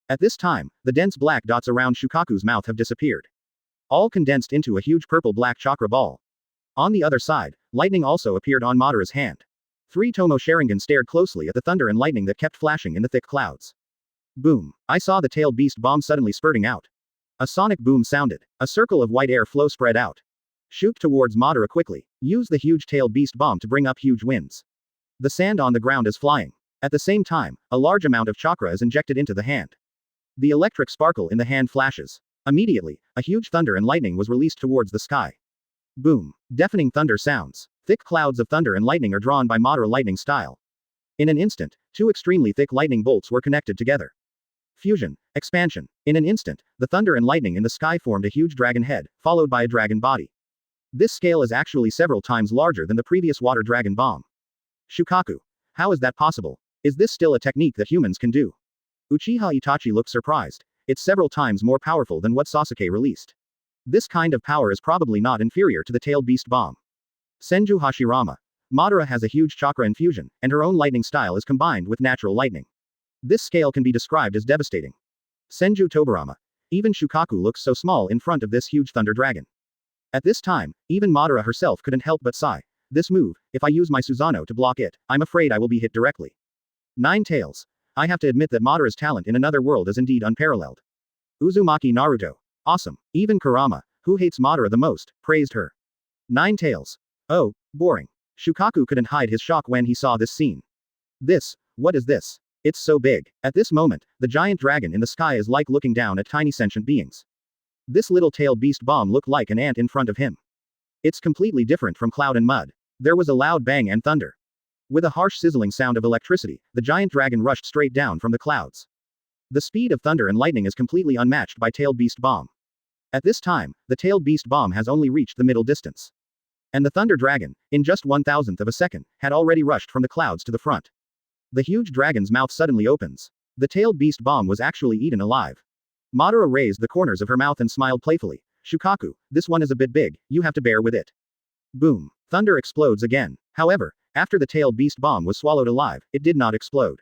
At this time, the dense black dots around Shukaku's mouth have disappeared. All condensed into a huge purple-black chakra ball. On the other side, lightning also appeared on Madara's hand. 3 Tomo Sharingan stared closely at the thunder and lightning that kept flashing in the thick clouds. Boom. I saw the Tailed Beast Bomb suddenly spurting out. A sonic boom sounded. A circle of white air flow spread out. Shoot towards Madara quickly. Use the huge Tailed Beast Bomb to bring up huge winds. The sand on the ground is flying. At the same time, a large amount of chakra is injected into the hand. The electric sparkle in the hand flashes. Immediately, a huge thunder and lightning was released towards the sky. Boom. Deafening thunder sounds. Thick clouds of thunder and lightning are drawn by Madara lightning style. In an instant, 2 extremely thick lightning bolts were connected together. Fusion. Expansion. In an instant, the thunder and lightning in the sky formed a huge dragon head, followed by a dragon body. This scale is actually several times larger than the previous water dragon bomb. Shukaku. How is that possible? Is this still a technique that humans can do? Uchiha Itachi looked surprised. It's several times more powerful than what Sasuke released. This kind of power is probably not inferior to the Tailed Beast Bomb. Senju Hashirama. Madara has a huge chakra infusion, and her own lightning style is combined with natural lightning. This scale can be described as devastating. Senju Tobarama. Even Shukaku looks so small in front of this huge thunder dragon. At this time, even Madara herself couldn't help but sigh. This move, if I use my Susanoo to block it, I'm afraid I will be hit directly. 9 tails. I have to admit that Madara's talent in another world is indeed unparalleled. Uzumaki Naruto. Awesome. Even Kurama, who hates Madara the most, praised her. 9 tails. Oh, boring. Shukaku couldn't hide his shock when he saw this scene. What is this? It's so big. At this moment, the giant dragon in the sky is like looking down at tiny sentient beings. This little tailed beast bomb looked like an ant in front of him. It's completely different from cloud and mud. There was a loud bang and thunder. With a harsh sizzling sound of electricity, the giant dragon rushed straight down from the clouds. The speed of thunder and lightning is completely unmatched by tailed beast bomb. At this time, the tailed beast bomb has only reached the middle distance. And the thunder dragon, in just 1,000th of a second, had already rushed from the clouds to the front. The huge dragon's mouth suddenly opens. The tailed beast bomb was actually eaten alive. Madara raised the corners of her mouth and smiled playfully. Shukaku, this one is a bit big, you have to bear with it. Boom. Thunder explodes again. However, after the tailed beast bomb was swallowed alive, it did not explode.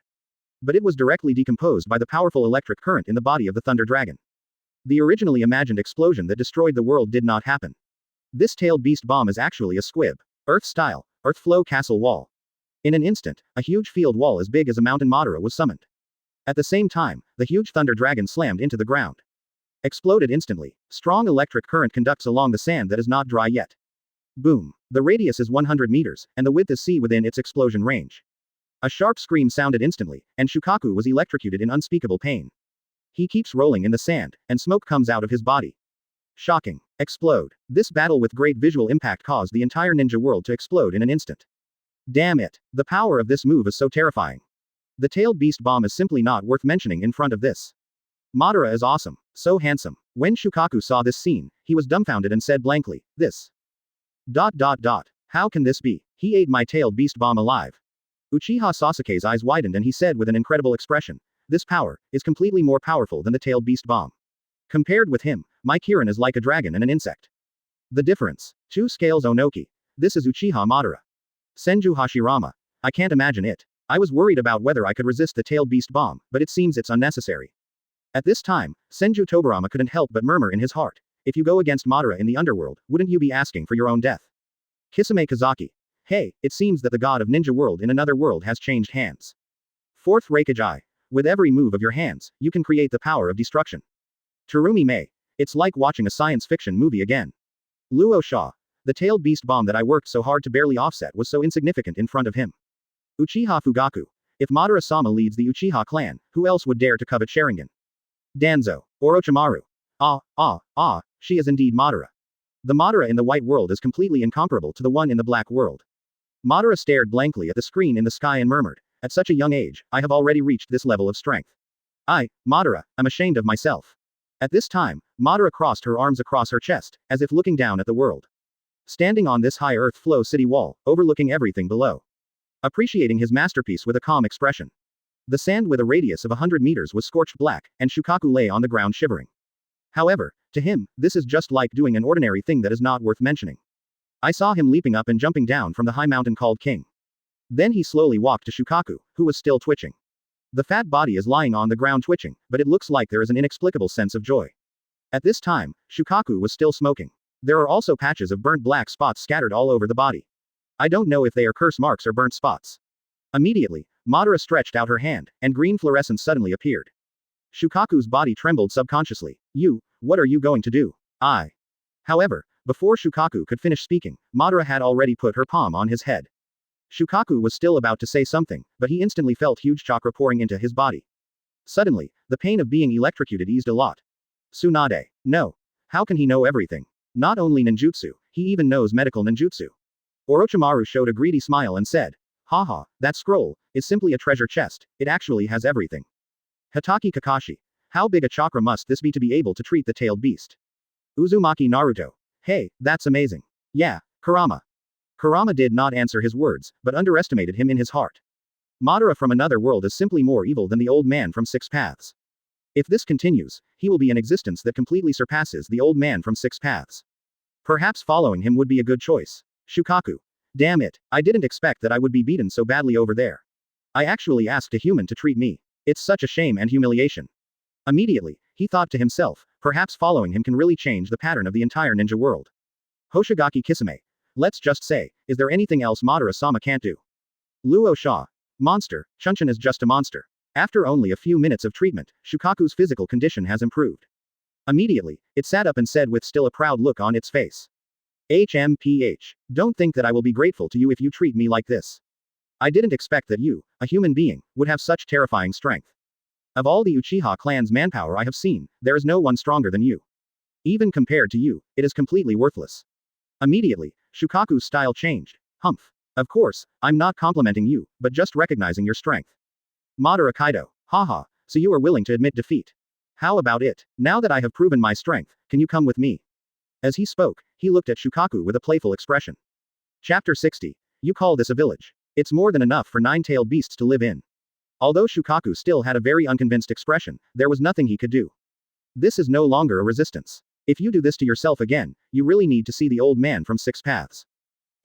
But it was directly decomposed by the powerful electric current in the body of the Thunder Dragon. The originally imagined explosion that destroyed the world did not happen. This tailed beast bomb is actually a squib. Earth-style, Earth-flow castle wall. In an instant, a huge field wall as big as a mountain Madara was summoned. At the same time, the huge Thunder Dragon slammed into the ground. Exploded instantly. Strong electric current conducts along the sand that is not dry yet. Boom. The radius is 100 meters, and the width is c within its explosion range. A sharp scream sounded instantly, and Shukaku was electrocuted in unspeakable pain. He keeps rolling in the sand, and smoke comes out of his body. Shocking. Explode. This battle with great visual impact caused the entire ninja world to explode in an instant. Damn it. The power of this move is so terrifying. The tailed beast bomb is simply not worth mentioning in front of this. Madara is awesome. So handsome. When Shukaku saw this scene, he was dumbfounded and said blankly, this. ... How can this be? He ate my tailed beast bomb alive. Uchiha Sasuke's eyes widened and he said with an incredible expression, this power is completely more powerful than the tailed beast bomb. Compared with him, my Kirin is like a dragon and an insect. The difference. 2 scales Onoki. This is Uchiha Madara. Senju Hashirama. I can't imagine it. I was worried about whether I could resist the tailed beast bomb, but it seems it's unnecessary. At this time, Senju Tobirama couldn't help but murmur in his heart. If you go against Madara in the underworld, wouldn't you be asking for your own death? Kisame Kazaki. Hey, it seems that the god of ninja world in another world has changed hands. 4th Reikage. With every move of your hands, you can create the power of destruction. Terumi Mei. It's like watching a science fiction movie again. Luo Sha. The tailed beast bomb that I worked so hard to barely offset was so insignificant in front of him. Uchiha Fugaku. If Madara-sama leads the Uchiha clan, who else would dare to covet Sharingan? Danzo. Orochimaru. She is indeed Madara. The Madara in the white world is completely incomparable to the one in the black world. Madara stared blankly at the screen in the sky and murmured, at such a young age, I have already reached this level of strength. Madara, I'm ashamed of myself. At this time, Madara crossed her arms across her chest, as if looking down at the world. Standing on this high earth flow city wall, overlooking everything below. Appreciating his masterpiece with a calm expression. The sand with a radius of 100 meters was scorched black, and Shukaku lay on the ground shivering. However, to him, this is just like doing an ordinary thing that is not worth mentioning. I saw him leaping up and jumping down from the high mountain called King. Then he slowly walked to Shukaku, who was still twitching. The fat body is lying on the ground twitching, but it looks like there is an inexplicable sense of joy. At this time, Shukaku was still smoking. There are also patches of burnt black spots scattered all over the body. I don't know if they are curse marks or burnt spots. Immediately, Madara stretched out her hand, and green fluorescence suddenly appeared. Shukaku's body trembled subconsciously. What are you going to do? However, before Shukaku could finish speaking, Madara had already put her palm on his head. Shukaku was still about to say something, but he instantly felt huge chakra pouring into his body. Suddenly, the pain of being electrocuted eased a lot. Tsunade. No. How can he know everything? Not only ninjutsu, he even knows medical ninjutsu. Orochimaru showed a greedy smile and said, haha, that scroll is simply a treasure chest, it actually has everything. Hitaki Kakashi. How big a chakra must this be to be able to treat the tailed beast? Uzumaki Naruto. Hey, that's amazing. Yeah, Kurama. Kurama did not answer his words, but underestimated him in his heart. Madara from another world is simply more evil than the old man from 6 Paths. If this continues, he will be an existence that completely surpasses the old man from 6 Paths. Perhaps following him would be a good choice. Shukaku. Damn it, I didn't expect that I would be beaten so badly over there. I actually asked a human to treat me. It's such a shame and humiliation. Immediately, he thought to himself, perhaps following him can really change the pattern of the entire ninja world. Hoshigaki Kisame. Let's just say, is there anything else Madara-sama can't do? Luo Sha. Monster, Chunchin is just a monster. After only a few minutes of treatment, Shukaku's physical condition has improved. Immediately, it sat up and said with still a proud look on its face. HMPH. Don't think that I will be grateful to you if you treat me like this. I didn't expect that you, a human being, would have such terrifying strength. Of all the Uchiha clan's manpower I have seen, there is no one stronger than you. Even compared to you, it is completely worthless. Immediately, Shukaku's style changed. Humph. Of course, I'm not complimenting you, but just recognizing your strength. Madara Kaido. Haha, so you are willing to admit defeat. How about it? Now that I have proven my strength, can you come with me? As he spoke, he looked at Shukaku with a playful expression. Chapter 60. You call this a village? It's more than enough for 9-tailed beasts to live in. Although Shukaku still had a very unconvinced expression, there was nothing he could do. This is no longer a resistance. If you do this to yourself again, you really need to see the old man from Six Paths.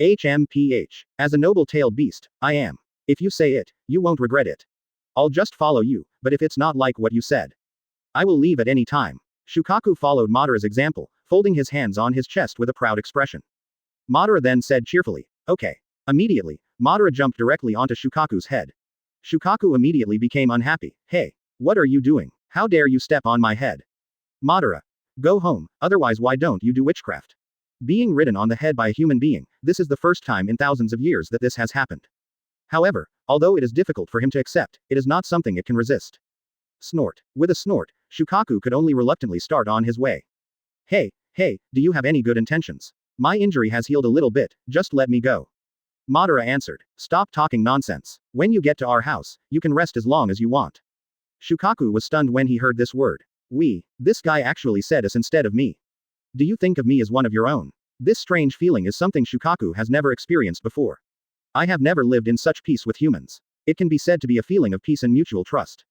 HMPH. As a noble-tailed beast, I am. If you say it, you won't regret it. I'll just follow you, but if it's not like what you said, I will leave at any time. Shukaku followed Madara's example, folding his hands on his chest with a proud expression. Madara then said cheerfully, okay. Immediately, Madara jumped directly onto Shukaku's head. Shukaku immediately became unhappy. Hey, what are you doing? How dare you step on my head? Madara. Go home, otherwise why don't you do witchcraft? Being ridden on the head by a human being, this is the first time in thousands of years that this has happened. However, although it is difficult for him to accept, it is not something it can resist. Snort. With a snort, Shukaku could only reluctantly start on his way. Hey, do you have any good intentions? My injury has healed a little bit, just let me go. Madara answered. Stop talking nonsense. When you get to our house, you can rest as long as you want. Shukaku was stunned when he heard this word. This guy actually said us instead of me. Do you think of me as one of your own? This strange feeling is something Shukaku has never experienced before. I have never lived in such peace with humans. It can be said to be a feeling of peace and mutual trust.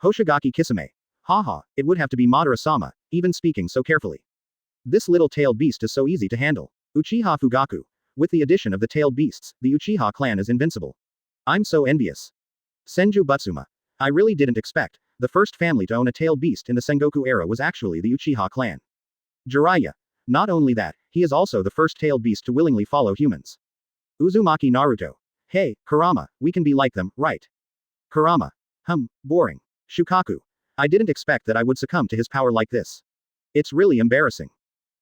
Hoshigaki Kisame. Haha, it would have to be Madara-sama, even speaking so carefully. This little tailed beast is so easy to handle. Uchiha Fugaku. With the addition of the tailed beasts, the Uchiha clan is invincible. I'm so envious. Senju Butsuma. I really didn't expect. The first family to own a tailed beast in the Sengoku era was actually the Uchiha clan. Jiraiya. Not only that, he is also the first tailed beast to willingly follow humans. Uzumaki Naruto. Hey, Kurama, we can be like them, right? Kurama. Boring. Shukaku. I didn't expect that I would succumb to his power like this. It's really embarrassing.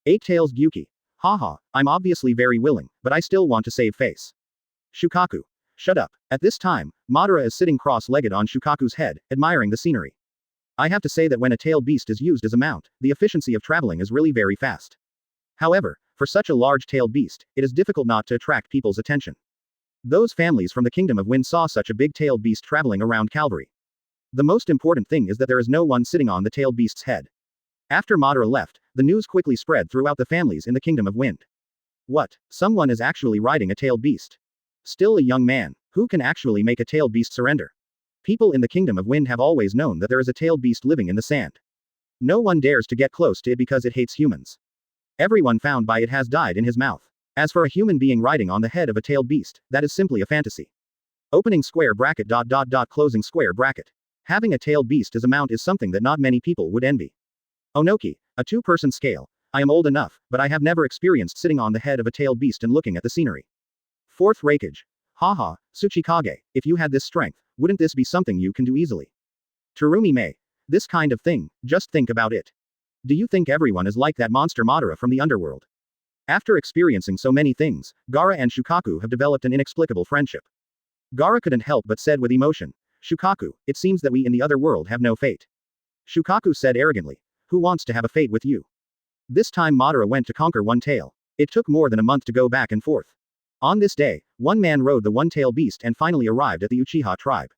Eight Tails Gyuki. Haha, I'm obviously very willing, but I still want to save face. Shukaku. Shut up. At this time, Madara is sitting cross-legged on Shukaku's head, admiring the scenery. I have to say that when a tailed beast is used as a mount, the efficiency of traveling is really very fast. However, for such a large tailed beast, it is difficult not to attract people's attention. Those families from the Kingdom of Wind saw such a big tailed beast traveling around Calvary. The most important thing is that there is no one sitting on the tailed beast's head. After Madara left, the news quickly spread throughout the families in the Kingdom of Wind. What? Someone is actually riding a tailed beast. Still a young man. Who can actually make a tailed beast surrender? People in the Kingdom of Wind have always known that there is a tailed beast living in the sand. No one dares to get close to it because it hates humans. Everyone found by it has died in his mouth. As for a human being riding on the head of a tailed beast, that is simply a fantasy. Opening square bracket ... closing square bracket. Having a tailed beast as a mount is something that not many people would envy. Onoki, a two-person scale. I am old enough, but I have never experienced sitting on the head of a tailed beast and looking at the scenery. Fourth Raikage. Haha, Tsuchikage, if you had this strength, wouldn't this be something you can do easily? Terumi Mei. This kind of thing, just think about it. Do you think everyone is like that monster Madara from the underworld? After experiencing so many things, Gaara and Shukaku have developed an inexplicable friendship. Gaara couldn't help but said with emotion, Shukaku, it seems that we in the other world have no fate. Shukaku said arrogantly, who wants to have a fate with you? This time Madara went to conquer One Tail. It took more than a month to go back and forth. On this day, one man rode the one-tailed beast and finally arrived at the Uchiha tribe.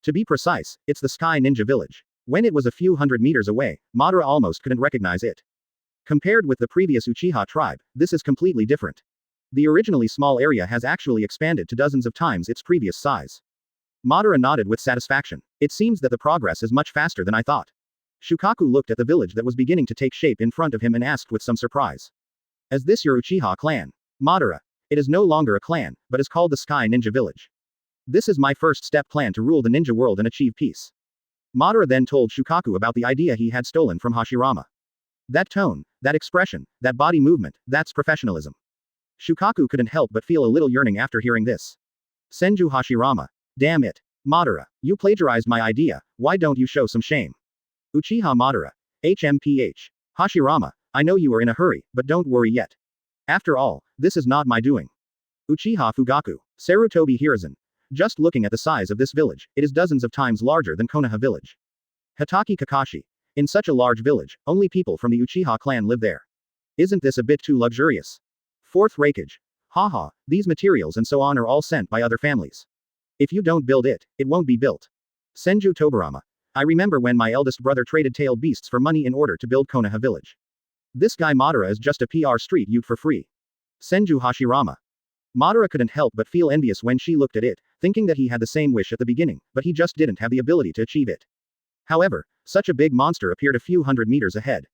To be precise, it's the Sky Ninja Village. When it was a few hundred meters away, Madara almost couldn't recognize it. Compared with the previous Uchiha tribe, this is completely different. The originally small area has actually expanded to dozens of times its previous size. Madara nodded with satisfaction. It seems that the progress is much faster than I thought. Shukaku looked at the village that was beginning to take shape in front of him and asked with some surprise. Is this your Uchiha clan? Madara. It is no longer a clan, but is called the Sky Ninja Village. This is my first step plan to rule the ninja world and achieve peace. Madara then told Shukaku about the idea he had stolen from Hashirama. That tone, that expression, that body movement, that's professionalism. Shukaku couldn't help but feel a little yearning after hearing this. Senju Hashirama. Damn it. Madara, you plagiarized my idea, why don't you show some shame? Uchiha Madara. HMPH. Hashirama, I know you are in a hurry, but don't worry yet. After all, this is not my doing. Uchiha Fugaku. Sarutobi Hiruzen. Just looking at the size of this village, it is dozens of times larger than Konoha Village. Hataki Kakashi. In such a large village, only people from the Uchiha clan live there. Isn't this a bit too luxurious? Fourth Raikage. Haha, these materials and so on are all sent by other families. If you don't build it, it won't be built. Senju Tobarama. I remember when my eldest brother traded tailed beasts for money in order to build Konoha Village. This guy Madara is just a PR street youth for free. Senju Hashirama. Madara couldn't help but feel envious when she looked at it, thinking that he had the same wish at the beginning, but he just didn't have the ability to achieve it. However, such a big monster appeared a few hundred meters ahead.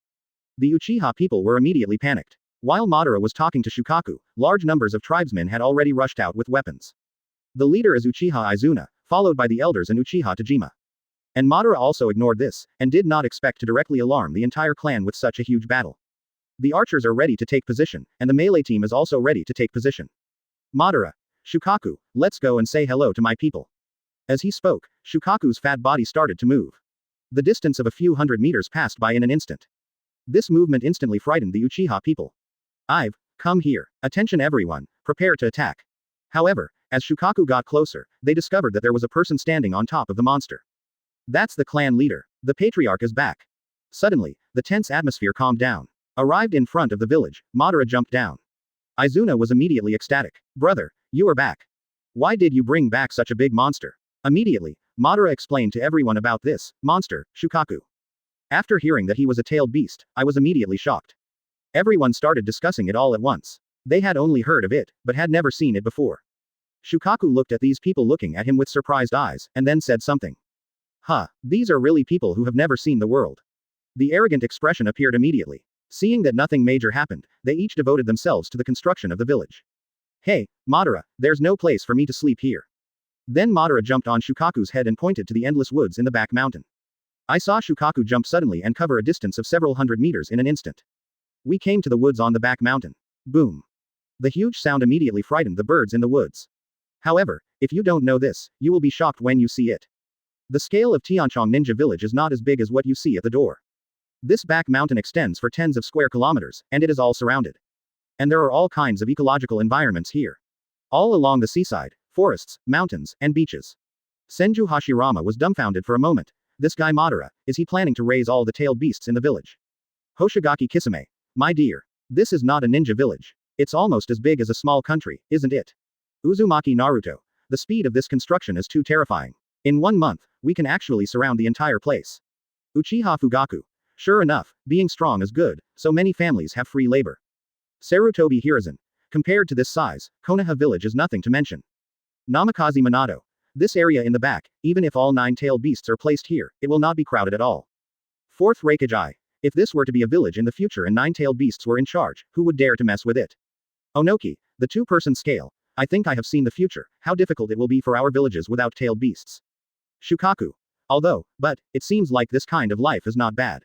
The Uchiha people were immediately panicked. While Madara was talking to Shukaku, large numbers of tribesmen had already rushed out with weapons. The leader is Uchiha Izuna, followed by the elders and Uchiha Tajima. And Madara also ignored this, and did not expect to directly alarm the entire clan with such a huge battle. The archers are ready to take position, and the melee team is also ready to take position. Madara, Shukaku, let's go and say hello to my people. As he spoke, Shukaku's fat body started to move. The distance of a few hundred meters passed by in an instant. This movement instantly frightened the Uchiha people. I've come here. Attention everyone, prepare to attack. However, as Shukaku got closer, they discovered that there was a person standing on top of the monster. That's the clan leader. The patriarch is back. Suddenly, the tense atmosphere calmed down. Arrived in front of the village, Madara jumped down. Izuna was immediately ecstatic. Brother, you are back. Why did you bring back such a big monster? Immediately, Madara explained to everyone about this monster, Shukaku. After hearing that he was a tailed beast, I was immediately shocked. Everyone started discussing it all at once. They had only heard of it, but had never seen it before. Shukaku looked at these people looking at him with surprised eyes, and then said something. Huh, these are really people who have never seen the world. The arrogant expression appeared immediately. Seeing that nothing major happened, they each devoted themselves to the construction of the village. Hey, Madara, there's no place for me to sleep here. Then Madara jumped on Shukaku's head and pointed to the endless woods in the back mountain. I saw Shukaku jump suddenly and cover a distance of several hundred meters in an instant. We came to the woods on the back mountain. Boom. The huge sound immediately frightened the birds in the woods. However, if you don't know this, you will be shocked when you see it. The scale of Tianchong Ninja Village is not as big as what you see at the door. This back mountain extends for tens of square kilometers, and it is all surrounded. And there are all kinds of ecological environments here. All along the seaside, forests, mountains, and beaches. Senju Hashirama was dumbfounded for a moment. This guy Madara, is he planning to raise all the tailed beasts in the village? Hoshigaki Kisame. My dear. This is not a ninja village. It's almost as big as a small country, isn't it? Uzumaki Naruto. The speed of this construction is too terrifying. In 1 month, we can actually surround the entire place. Uchiha Fugaku. Sure enough, being strong is good, so many families have free labor. Sarutobi Hiruzen. Compared to this size, Konoha Village is nothing to mention. Namikaze Minato. This area in the back, even if all 9 tailed beasts are placed here, it will not be crowded at all. 4th Reikage. If this were to be a village in the future and 9 tailed beasts were in charge, who would dare to mess with it? Onoki. The 2-person scale. I think I have seen the future, how difficult it will be for our villages without tailed beasts. Shukaku. But, it seems like this kind of life is not bad.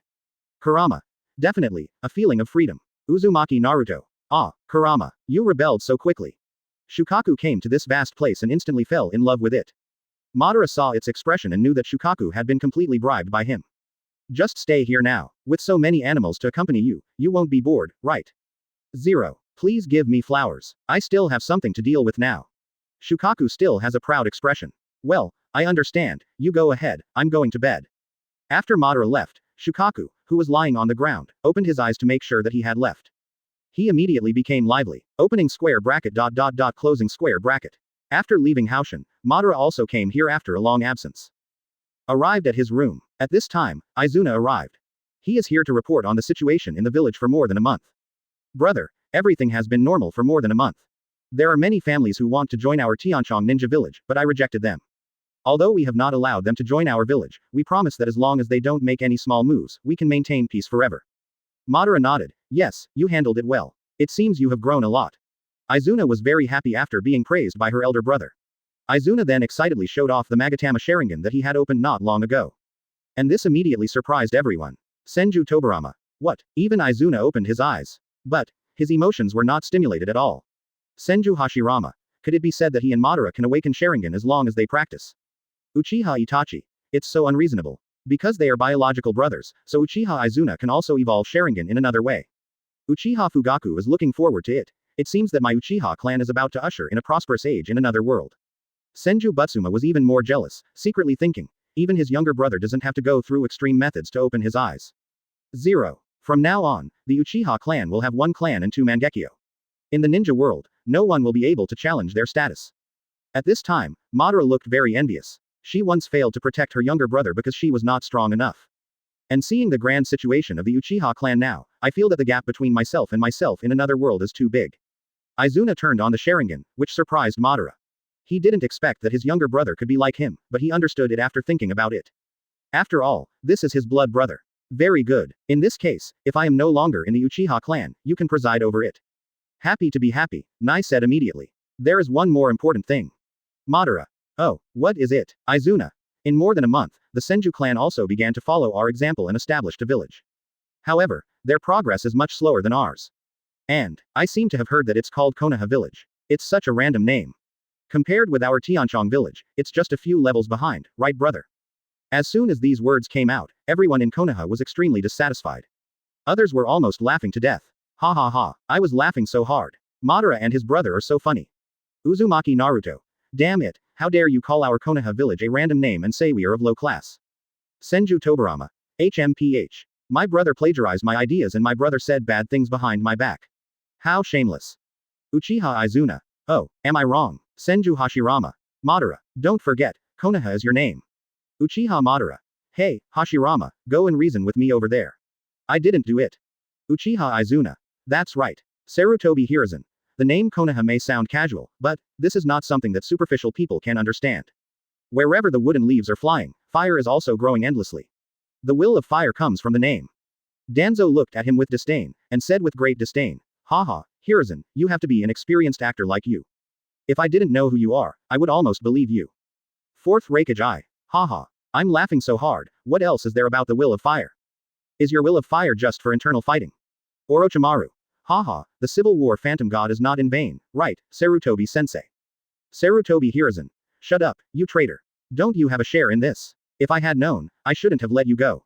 Kurama. Definitely, a feeling of freedom. Uzumaki Naruto. Ah, Kurama, you rebelled so quickly. Shukaku came to this vast place and instantly fell in love with it. Madara saw its expression and knew that Shukaku had been completely bribed by him. Just stay here now. With so many animals to accompany you, you won't be bored, right? 0. Please give me flowers. I still have something to deal with now. Shukaku still has a proud expression. Well, I understand, you go ahead, I'm going to bed. After Madara left, Shukaku, who was lying on the ground, opened his eyes to make sure that he had left. He immediately became lively, opening square bracket ... closing square bracket. After leaving Haushin, Madara also came here after a long absence. Arrived at his room. At this time, Izuna arrived. He is here to report on the situation in the village for more than a month. Brother, everything has been normal for more than a month. There are many families who want to join our Tianchong Ninja Village, but I rejected them. Although we have not allowed them to join our village, we promise that as long as they don't make any small moves, we can maintain peace forever. Madara nodded. Yes, you handled it well. It seems you have grown a lot. Izuna was very happy after being praised by her elder brother. Izuna then excitedly showed off the Magatama Sharingan that he had opened not long ago. And this immediately surprised everyone. Senju Tobarama. What? Even Izuna opened his eyes. But, his emotions were not stimulated at all. Senju Hashirama. Could it be said that he and Madara can awaken Sharingan as long as they practice? Uchiha Itachi. It's so unreasonable. Because they are biological brothers, so Uchiha Izuna can also evolve Sharingan in another way. Uchiha Fugaku is looking forward to it. It seems that my Uchiha clan is about to usher in a prosperous age in another world. Senju Butsuma was even more jealous, secretly thinking, even his younger brother doesn't have to go through extreme methods to open his eyes. 0. From now on, the Uchiha clan will have 1 clan and 2 Mangekyo. In the ninja world, no one will be able to challenge their status. At this time, Madara looked very envious. She once failed to protect her younger brother because she was not strong enough. And seeing the grand situation of the Uchiha clan now, I feel that the gap between myself and myself in another world is too big. Izuna turned on the Sharingan, which surprised Madara. He didn't expect that his younger brother could be like him, but he understood it after thinking about it. After all, this is his blood brother. Very good. In this case, if I am no longer in the Uchiha clan, you can preside over it. Happy to be happy, Nai said immediately. There is one more important thing. Madara. Oh, what is it? Izuna. In more than a month, the Senju clan also began to follow our example and established a village. However, their progress is much slower than ours. And, I seem to have heard that it's called Konoha Village. It's such a random name. Compared with our Tianchong village, it's just a few levels behind, right brother? As soon as these words came out, everyone in Konoha was extremely dissatisfied. Others were almost laughing to death. Ha ha ha, I was laughing so hard. Madara and his brother are so funny. Uzumaki Naruto. Damn it, how dare you call our Konoha village a random name and say we are of low class. Senju Tobarama. HMPH. My brother plagiarized my ideas and my brother said bad things behind my back. How shameless. Uchiha Izuna. Oh, am I wrong? Senju Hashirama. Madara. Don't forget, Konoha is your name. Uchiha Madara. Hey, Hashirama, go and reason with me over there. I didn't do it. Uchiha Izuna. That's right. Sarutobi Hiruzen. The name Konoha may sound casual, but this is not something that superficial people can understand. Wherever the wooden leaves are flying, fire is also growing endlessly. The will of fire comes from the name. Danzo looked at him with disdain, and said with great disdain, haha, Hiruzen, you have to be an experienced actor like you. If I didn't know who you are, I would almost believe you. Fourth Raikage I. Haha. I'm laughing so hard, what else is there about the will of fire? Is your will of fire just for internal fighting? Orochimaru. Haha, the civil war phantom god is not in vain, right, Sarutobi sensei. Sarutobi Hiruzen. Shut up, you traitor. Don't you have a share in this? If I had known, I shouldn't have let you go.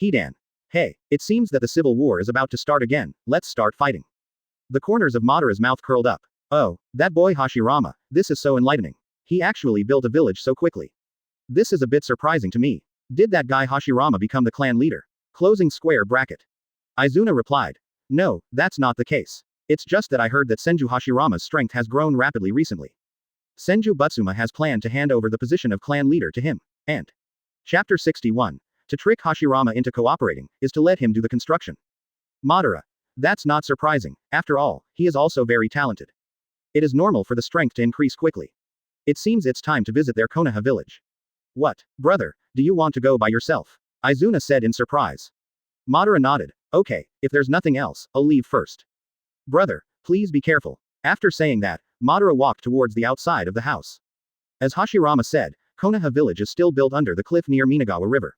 Hidan. Hey, it seems that the civil war is about to start again, let's start fighting. The corners of Madara's mouth curled up. Oh, that boy Hashirama, this is so enlightening. He actually built a village so quickly. This is a bit surprising to me. Did that guy Hashirama become the clan leader? Closing square bracket. Izuna replied. No, that's not the case. It's just that I heard that Senju Hashirama's strength has grown rapidly recently. Senju Butsuma has planned to hand over the position of clan leader to him, and Chapter 61. To trick Hashirama into cooperating, is to let him do the construction. Madara. That's not surprising, after all, he is also very talented. It is normal for the strength to increase quickly. It seems it's time to visit their Konoha village. What, brother, do you want to go by yourself? Izuna said in surprise. Madara nodded. Okay, if there's nothing else, I'll leave first. Brother, please be careful. After saying that, Madara walked towards the outside of the house. As Hashirama said, Konoha village is still built under the cliff near Minagawa River.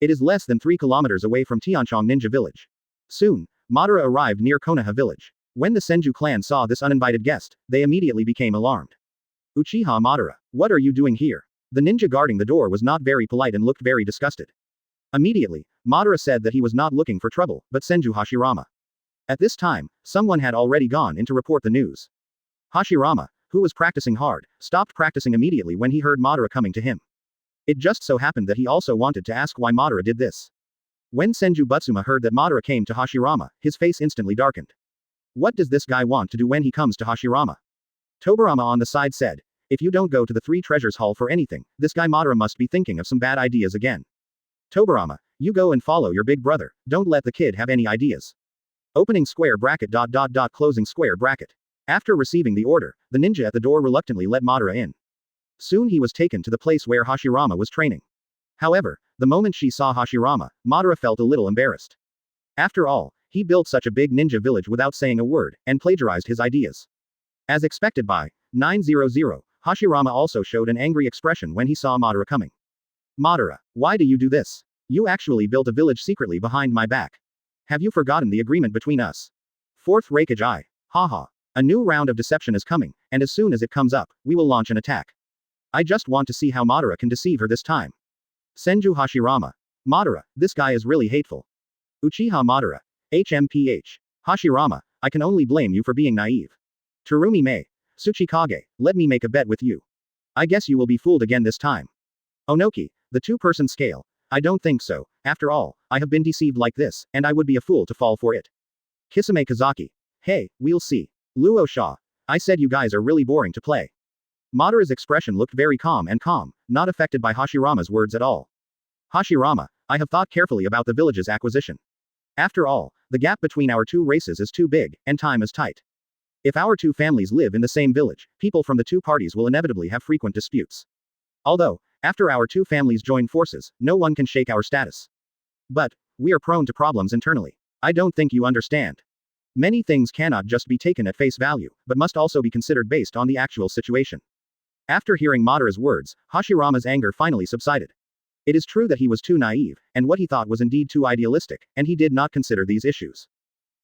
It is less than 3 kilometers away from Tianchong Ninja Village. Soon, Madara arrived near Konoha Village. When the Senju clan saw this uninvited guest, they immediately became alarmed. Uchiha Madara, what are you doing here? The ninja guarding the door was not very polite and looked very disgusted. Immediately, Madara said that he was not looking for trouble, but Senju Hashirama. At this time, someone had already gone in to report the news. Hashirama, who was practicing hard, stopped practicing immediately when he heard Madara coming to him. It just so happened that he also wanted to ask why Madara did this. When Senju Butsuma heard that Madara came to Hashirama, his face instantly darkened. What does this guy want to do when he comes to Hashirama? Tobarama on the side said, if you don't go to the 3 treasures hall for anything, this guy Madara must be thinking of some bad ideas again. Tobarama, you go and follow your big brother, don't let the kid have any ideas. Opening square bracket ... closing square bracket. After receiving the order, the ninja at the door reluctantly let Madara in. Soon he was taken to the place where Hashirama was training. However, the moment she saw Hashirama, Madara felt a little embarrassed. After all, he built such a big ninja village without saying a word, and plagiarized his ideas. As expected by 900, Hashirama also showed an angry expression when he saw Madara coming. Madara, why do you do this? You actually built a village secretly behind my back. Have you forgotten the agreement between us? Fourth Raikage I. Haha. A new round of deception is coming, and as soon as it comes up, we will launch an attack. I just want to see how Madara can deceive her this time. Senju Hashirama. Madara, this guy is really hateful. Uchiha Madara. HMPH. Hashirama, I can only blame you for being naive. Terumi Mei. Tsuchikage, let me make a bet with you. I guess you will be fooled again this time. Onoki, the 2-person scale. I don't think so, after all, I have been deceived like this, and I would be a fool to fall for it. Kisame Kazaki. Hey, we'll see. Luo Sha. I said you guys are really boring to play. Madara's expression looked very calm, not affected by Hashirama's words at all. Hashirama, I have thought carefully about the village's acquisition. After all, the gap between our 2 races is too big, and time is tight. If our 2 families live in the same village, people from the 2 parties will inevitably have frequent disputes. Although, after our 2 families join forces, no one can shake our status. But, We are prone to problems internally. I don't think you understand. Many things cannot just be taken at face value, but must also be considered based on the actual situation. After hearing Madara's words, Hashirama's anger finally subsided. It is true that he was too naive, and what he thought was indeed too idealistic, and he did not consider these issues.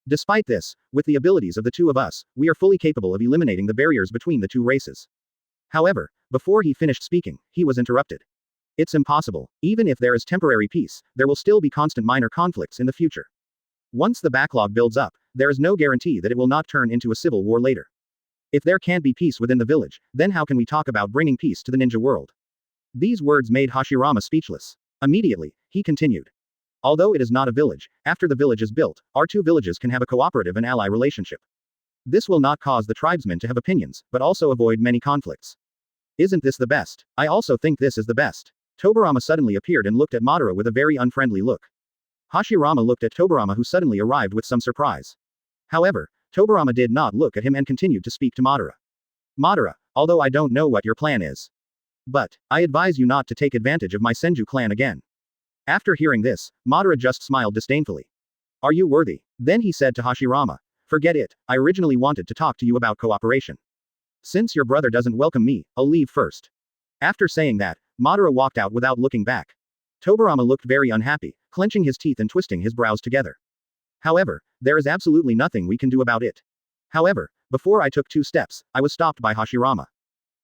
Despite this, with the abilities of the two of us, we are fully capable of eliminating the barriers between the two races. However, before he finished speaking, he was interrupted. It's impossible. Even if there is temporary peace, there will still be constant minor conflicts in the future. Once the backlog builds up, there is no guarantee that it will not turn into a civil war later. If there can't be peace within the village, then how can we talk about bringing peace to the ninja world? These words made Hashirama speechless. Immediately, he continued. Although it is not a village, after the village is built, our two villages can have a cooperative and ally relationship. This will not cause the tribesmen to have opinions, but also avoid many conflicts. Isn't this the best? I also think this is the best. Tobirama suddenly appeared and looked at Madara with a very unfriendly look. Hashirama looked at Tobirama, who suddenly arrived with some surprise. However, Tobirama did not look at him and continued to speak to Madara. Madara, although I don't know what your plan is, but I advise you not to take advantage of my Senju clan again. After hearing this, Madara just smiled disdainfully. Are you worthy? Then he said to Hashirama, forget it, I originally wanted to talk to you about cooperation. Since your brother doesn't welcome me, I'll leave first. After saying that, Madara walked out without looking back. Tobirama looked very unhappy, clenching his teeth and twisting his brows together. However, there is absolutely nothing we can do about it. However, before I took 2 steps, I was stopped by Hashirama.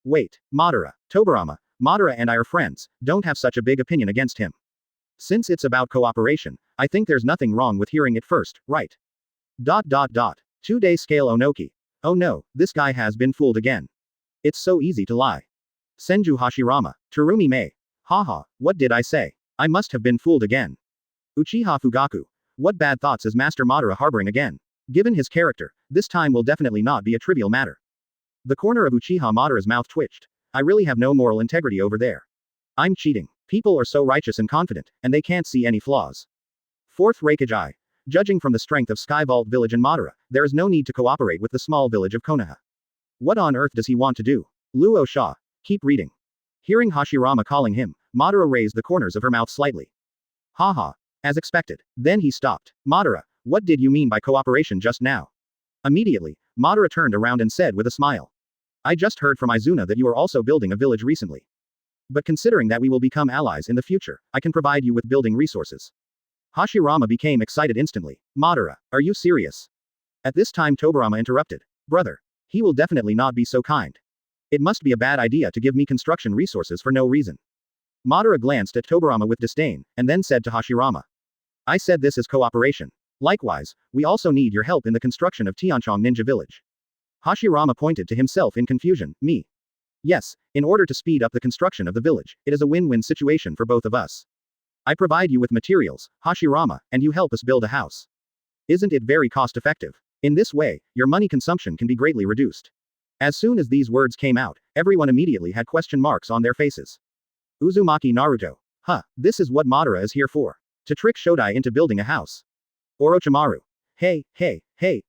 Wait, Madara, Tobirama, Madara and I are friends, don't have such a big opinion against him. Since it's about cooperation, I think there's nothing wrong with hearing it first, right? 2-day scale Onoki. Oh no, this guy has been fooled again. It's so easy to lie. Senju Hashirama, Terumi Mei. Haha, what did I say? I must have been fooled again. Uchiha Fugaku. What bad thoughts is Master Madara harboring again? Given his character, this time will definitely not be a trivial matter. The corner of Uchiha Madara's mouth twitched. I really have no moral integrity over there. I'm cheating. People are so righteous and confident, and they can't see any flaws. 4th Raikage. Judging from the strength of Skyvault Village and Madara, there is no need to cooperate with the small village of Konoha. What on earth does he want to do? Luo Sha. Keep reading. Hearing Hashirama calling him, Madara raised the corners of her mouth slightly. Haha. As expected. Then he stopped. Madara, what did you mean by cooperation just now? Immediately, Madara turned around and said with a smile. I just heard from Izuna that you are also building a village recently. But considering that we will become allies in the future, I can provide you with building resources. Hashirama became excited instantly. Madara, are you serious? At this time Tobirama interrupted. Brother. He will definitely not be so kind. It must be a bad idea to give me construction resources for no reason. Madara glanced at Tobirama with disdain, and then said to Hashirama. I said this is cooperation. Likewise, we also need your help in the construction of Tianchong Ninja Village. Hashirama pointed to himself in confusion, me. Yes, in order to speed up the construction of the village, it is a win-win situation for both of us. I provide you with materials, Hashirama, and you help us build a house. Isn't it very cost-effective? In this way, your money consumption can be greatly reduced. As soon as these words came out, everyone immediately had question marks on their faces. Uzumaki Naruto. Huh, this is what Madara is here for. To trick Shodai into building a house. Orochimaru. Hey,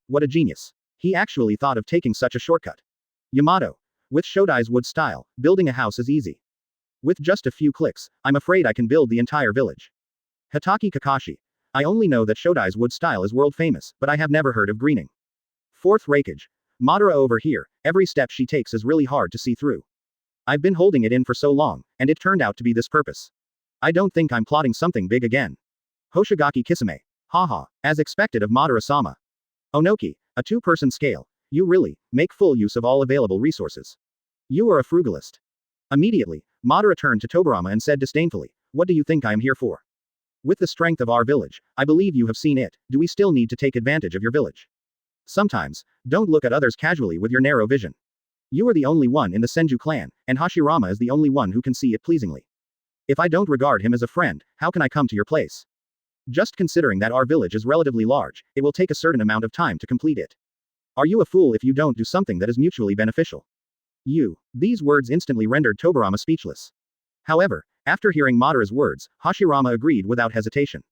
what a genius. He actually thought of taking such a shortcut. Yamato. With Shodai's wood style, building a house is easy. With just a few clicks, I'm afraid I can build the entire village. Hitaki Kakashi. I only know that Shodai's wood style is world famous, but I have never heard of greening. 4th Raikage. Madara over here, every step she takes is really hard to see through. I've been holding it in for so long, and it turned out to be this purpose. I don't think I'm plotting something big again. Hoshigaki Kisame. Haha, as expected of Madara-sama. Onoki, a 2-person scale. You really make full use of all available resources. You are a frugalist. Immediately, Madara turned to Tobirama and said disdainfully, what do you think I am here for? With the strength of our village, I believe you have seen it, do we still need to take advantage of your village? Sometimes, don't look at others casually with your narrow vision. You are the only one in the Senju clan, and Hashirama is the only one who can see it pleasingly. If I don't regard him as a friend, how can I come to your place? Just considering that our village is relatively large, it will take a certain amount of time to complete it. Are you a fool if you don't do something that is mutually beneficial? These words instantly rendered Tobirama speechless. However, after hearing Madara's words, Hashirama agreed without hesitation.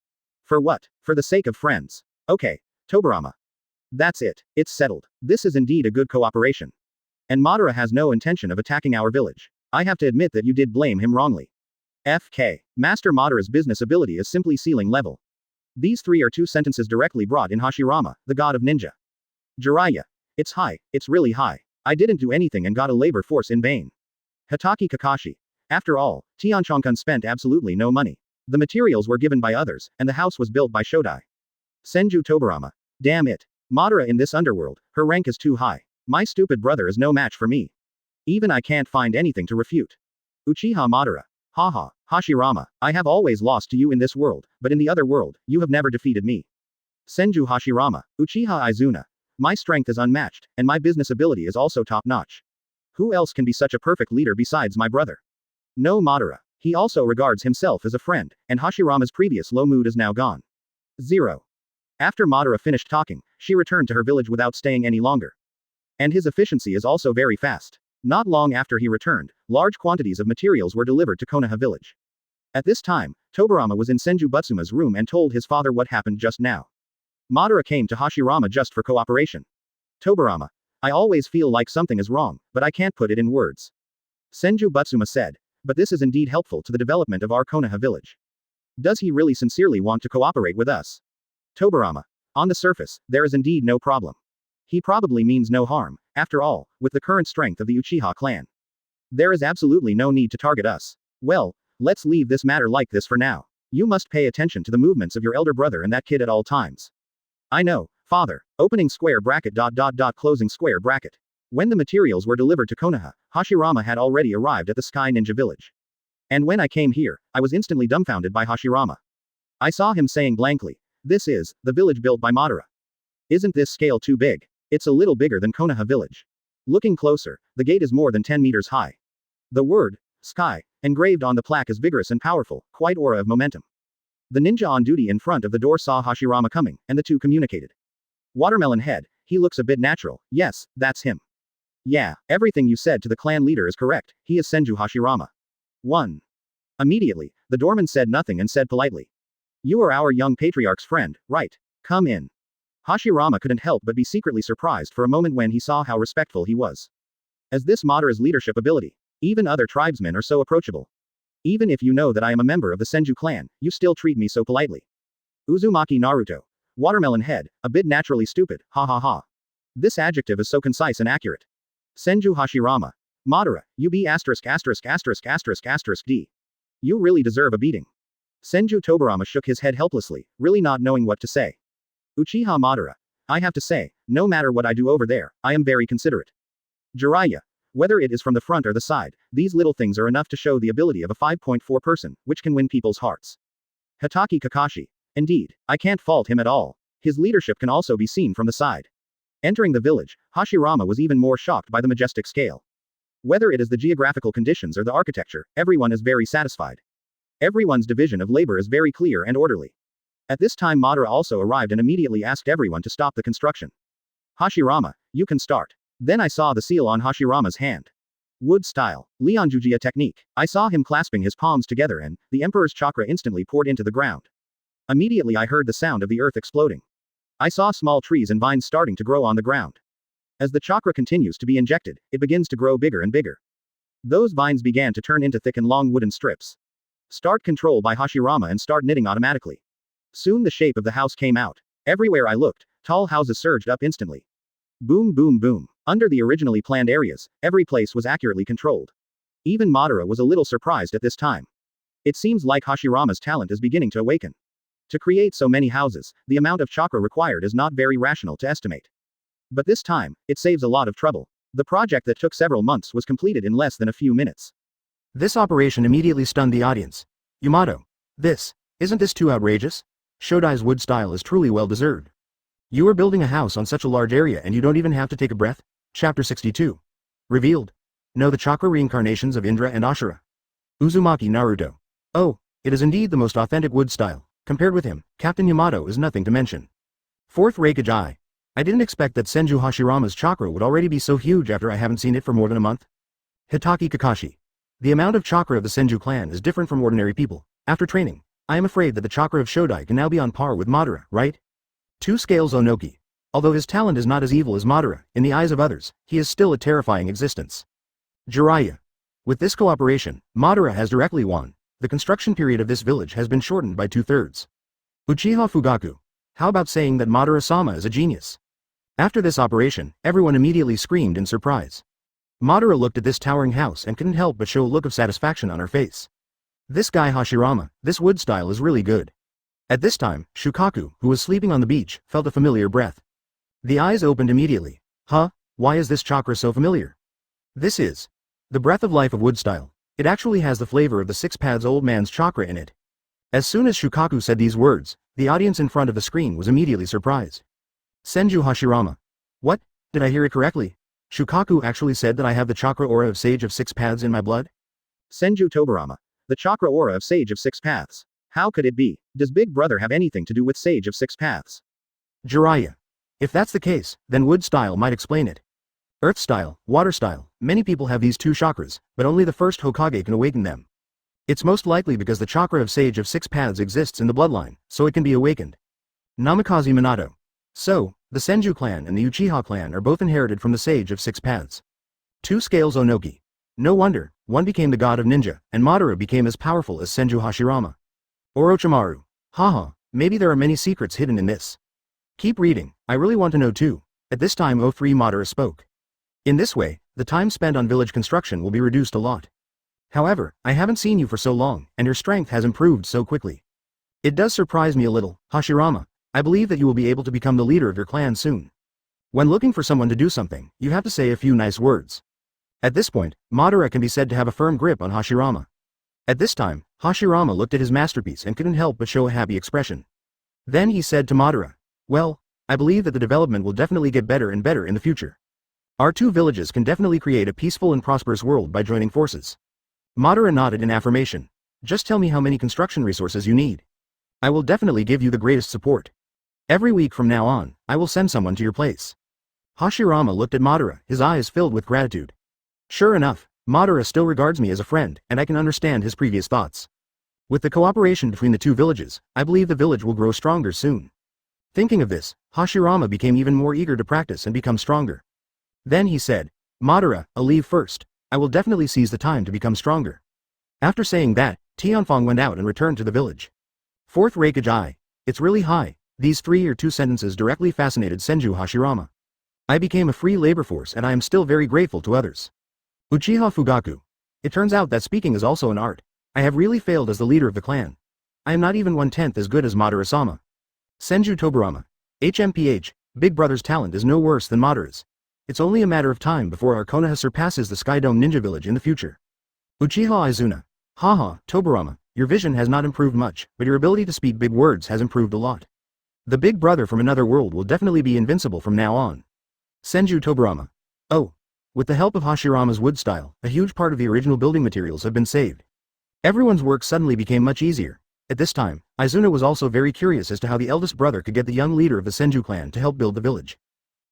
For what? For the sake of friends. Okay, Tobirama. That's it, it's settled. This is indeed a good cooperation. And Madara has no intention of attacking our village. I have to admit that you did blame him wrongly. FK. Master Madara's business ability is simply ceiling level. These three are two sentences directly brought in Hashirama, the god of ninja. Jiraiya. It's high, it's really high. I didn't do anything and got a labor force in vain. Hitaki Kakashi. After all, Tianchongkun spent absolutely no money. The materials were given by others, and the house was built by Shodai. Senju Tobarama. Damn it. Madara in this underworld, her rank is too high. My stupid brother is no match for me. Even I can't find anything to refute. Uchiha Madara. Haha, Hashirama, I have always lost to you in this world, but in the other world, you have never defeated me. Senju Hashirama. Uchiha Izuna. My strength is unmatched, and my business ability is also top-notch. Who else can be such a perfect leader besides my brother? No Madara. He also regards himself as a friend, and Hashirama's previous low mood is now gone. 0. After Madara finished talking, she returned to her village without staying any longer. And his efficiency is also very fast. Not long after he returned, large quantities of materials were delivered to Konoha Village. At this time, Tobarama was in Senju Butsuma's room and told his father what happened just now. Madara came to Hashirama just for cooperation. Tobarama. I always feel like something is wrong, but I can't put it in words. Senju Butsuma said. But this is indeed helpful to the development of our Konoha village. Does he really sincerely want to cooperate with us? Tobarama. On the surface, there is indeed no problem. He probably means no harm, after all, with the current strength of the Uchiha clan. There is absolutely no need to target us. Well, let's leave this matter like this for now. You must pay attention to the movements of your elder brother and that kid at all times. I know, father. Opening square bracket ... closing square bracket. When the materials were delivered to Konoha, Hashirama had already arrived at the Sky Ninja village. And when I came here, I was instantly dumbfounded by Hashirama. I saw him saying blankly, "This is the village built by Madara. Isn't this scale too big? It's a little bigger than Konoha village." Looking closer, the gate is more than 10 meters high. The word, Sky, engraved on the plaque is vigorous and powerful, quite aura of momentum. The ninja on duty in front of the door saw Hashirama coming, and the two communicated. Watermelon head, he looks a bit natural. Yes, that's him. Yeah, everything you said to the clan leader is correct, he is Senju Hashirama. 1. Immediately, the doorman said nothing and said politely. You are our young patriarch's friend, right? Come in. Hashirama couldn't help but be secretly surprised for a moment when he saw how respectful he was. As this Madara's leadership ability, even other tribesmen are so approachable. Even if you know that I am a member of the Senju clan, you still treat me so politely. Uzumaki Naruto. Watermelon head, a bit naturally stupid, ha ha ha. This adjective is so concise and accurate. Senju Hashirama. Madara, you be *************. You really deserve a beating. Senju Tobarama shook his head helplessly, really not knowing what to say. Uchiha Madara. I have to say, no matter what I do over there, I am very considerate. Jiraiya. Whether it is from the front or the side, these little things are enough to show the ability of a 5.4 person, which can win people's hearts. Hitaki Kakashi. Indeed, I can't fault him at all. His leadership can also be seen from the side. Entering the village, Hashirama was even more shocked by the majestic scale. Whether it is the geographical conditions or the architecture, everyone is very satisfied. Everyone's division of labor is very clear and orderly. At this time Madara also arrived and immediately asked everyone to stop the construction. Hashirama, you can start. Then I saw the seal on Hashirama's hand. Wood style, Leonjujia technique. I saw him clasping his palms together and, the Emperor's chakra instantly poured into the ground. Immediately I heard the sound of the earth exploding. I saw small trees and vines starting to grow on the ground. As the chakra continues to be injected, it begins to grow bigger and bigger. Those vines began to turn into thick and long wooden strips. Start control by Hashirama and start knitting automatically. Soon the shape of the house came out. Everywhere I looked, tall houses surged up instantly. Boom boom boom. Under the originally planned areas, every place was accurately controlled. Even Madara was a little surprised at this time. It seems like Hashirama's talent is beginning to awaken. To create so many houses, the amount of chakra required is not very rational to estimate. But this time, it saves a lot of trouble. The project that took several months was completed in less than a few minutes. This operation immediately stunned the audience. Yamato. Isn't this too outrageous? Shodai's wood style is truly well deserved. You are building a house on such a large area and you don't even have to take a breath? Chapter 62. Revealed. Know the chakra reincarnations of Indra and Ashura. Uzumaki Naruto. Oh, it is indeed the most authentic wood style. Compared with him, Captain Yamato is nothing to mention. Fourth Raikage I didn't expect that Senju Hashirama's chakra would already be so huge after I haven't seen it for more than a month. Hitaki Kakashi. The amount of chakra of the Senju clan is different from ordinary people. After training, I am afraid that the chakra of Shodai can now be on par with Madara, right? 2 Scales Onoki. Although his talent is not as evil as Madara, in the eyes of others, he is still a terrifying existence. Jiraiya. With this cooperation, Madara has directly won. The construction period of this village has been shortened by 2/3. Uchiha Fugaku. How about saying that Madara-sama is a genius? After this operation, everyone immediately screamed in surprise. Madara looked at this towering house and couldn't help but show a look of satisfaction on her face. This guy Hashirama, this wood style is really good. At this time, Shukaku, who was sleeping on the beach, felt a familiar breath. The eyes opened immediately. Huh? Why is this chakra so familiar? This is the breath of life of wood style. It actually has the flavor of the six paths old man's chakra in it. As soon as Shukaku said these words, the audience in front of the screen was immediately surprised. Senju Hashirama. What? Did I hear it correctly? Shukaku actually said that I have the chakra aura of Sage of Six Paths in my blood? Senju Tobarama. The chakra aura of Sage of Six Paths. How could it be? Does Big Brother have anything to do with Sage of Six Paths? Jiraiya. If that's the case, then wood style might explain it. Earth style, water style, many people have these two chakras, but only the first Hokage can awaken them. It's most likely because the chakra of Sage of Six Paths exists in the bloodline, so it can be awakened. Namikaze Minato. So, the Senju clan and the Uchiha clan are both inherited from the Sage of Six Paths. Two scales Onoki. No wonder, one became the god of ninja, and Madara became as powerful as Senju Hashirama. Orochimaru. Haha, maybe there are many secrets hidden in this. Keep reading, I really want to know too. At this time O3 Madara spoke. In this way, the time spent on village construction will be reduced a lot. However, I haven't seen you for so long, and your strength has improved so quickly. It does surprise me a little, Hashirama. I believe that you will be able to become the leader of your clan soon. When looking for someone to do something, you have to say a few nice words. At this point, Madara can be said to have a firm grip on Hashirama. At this time, Hashirama looked at his masterpiece and couldn't help but show a happy expression. Then he said to Madara, well, I believe that the development will definitely get better and better in the future. Our two villages can definitely create a peaceful and prosperous world by joining forces. Madara nodded in affirmation. Just tell me how many construction resources you need. I will definitely give you the greatest support. Every week from now on, I will send someone to your place. Hashirama looked at Madara, his eyes filled with gratitude. Sure enough, Madara still regards me as a friend, and I can understand his previous thoughts. With the cooperation between the two villages, I believe the village will grow stronger soon. Thinking of this, Hashirama became even more eager to practice and become stronger. Then he said, Madara, I'll leave first. I will definitely seize the time to become stronger. After saying that, Tianfeng went out and returned to the village. Fourth Reikage I. It's really high. These 3 or 2 sentences directly fascinated Senju Hashirama. I became a free labor force and I am still very grateful to others. Uchiha Fugaku. It turns out that speaking is also an art. I have really failed as the leader of the clan. I am not even 1/10 as good as Madara-sama. Senju Tobarama. HMPH, Big Brother's talent is no worse than Madara's. It's only a matter of time before our Konoha surpasses the Skydome Ninja Village in the future. Uchiha Izuna. Haha, Tobarama, your vision has not improved much, but your ability to speak big words has improved a lot. The Big Brother from another world will definitely be invincible from now on. Senju Tobarama. Oh. With the help of Hashirama's wood style, a huge part of the original building materials have been saved. Everyone's work suddenly became much easier. At this time, Izuna was also very curious as to how the eldest brother could get the young leader of the Senju clan to help build the village.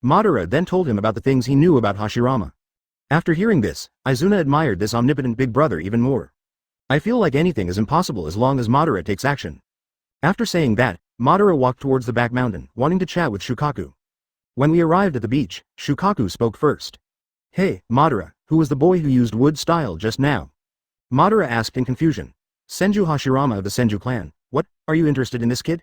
Madara then told him about the things he knew about Hashirama. After hearing this, Izuna admired this omnipotent big brother even more. I feel like anything is impossible as long as Madara takes action. After saying that, Madara walked towards the back mountain, wanting to chat with Shukaku. When we arrived at the beach, Shukaku spoke first. Hey, Madara, who was the boy who used wood style just now? Madara asked in confusion. Senju Hashirama of the Senju clan. What, are you interested in this kid?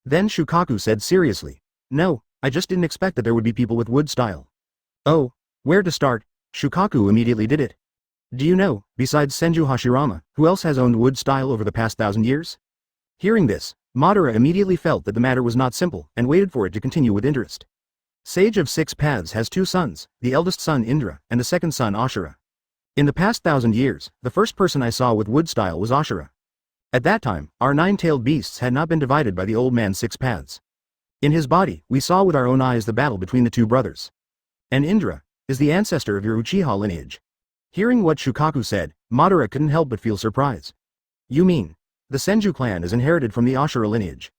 Then Shukaku said seriously. No, I just didn't expect that there would be people with wood style. Oh, where to start? Shukaku immediately did it. Do you know, besides Senju Hashirama, who else has owned wood style over the past 1,000 years? Hearing this, Madara immediately felt that the matter was not simple and waited for it to continue with interest. Sage of Six Paths has 2 sons, the eldest son Indra, and the second son Ashura. In the past 1,000 years, the first person I saw with wood style was Ashura. At that time, our 9-tailed beasts had not been divided by the old man's 6 paths. In his body, we saw with our own eyes the battle between the 2 brothers. And Indra is the ancestor of your Uchiha lineage. Hearing what Shukaku said, Madara couldn't help but feel surprise. You mean, the Senju clan is inherited from the Ashura lineage?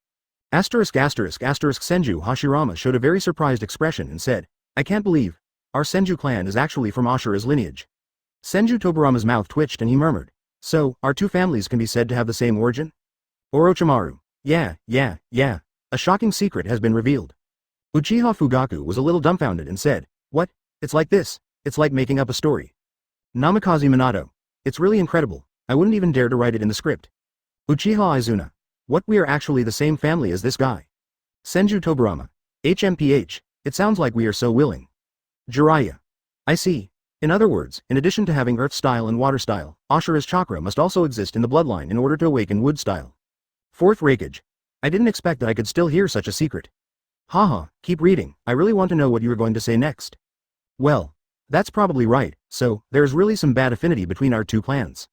Senju Hashirama showed a very surprised expression and said, I can't believe, our Senju clan is actually from Ashura's lineage. Senju Tobarama's mouth twitched and he murmured, so, our 2 families can be said to have the same origin? Orochimaru. Yeah. A shocking secret has been revealed. Uchiha Fugaku was a little dumbfounded and said, what? It's like this, it's like making up a story. Namikaze Minato. It's really incredible, I wouldn't even dare to write it in the script. Uchiha Izuna. What, we are actually the same family as this guy? Senju Tobarama. HMPH, it sounds like we are so willing. Jiraiya. I see. In other words, in addition to having earth style and water style, Ashura's chakra must also exist in the bloodline in order to awaken wood style. Fourth Raikage. I didn't expect that I could still hear such a secret. Haha, keep reading, I really want to know what you are going to say next. Well, that's probably right, so, there's really some bad affinity between our two clans.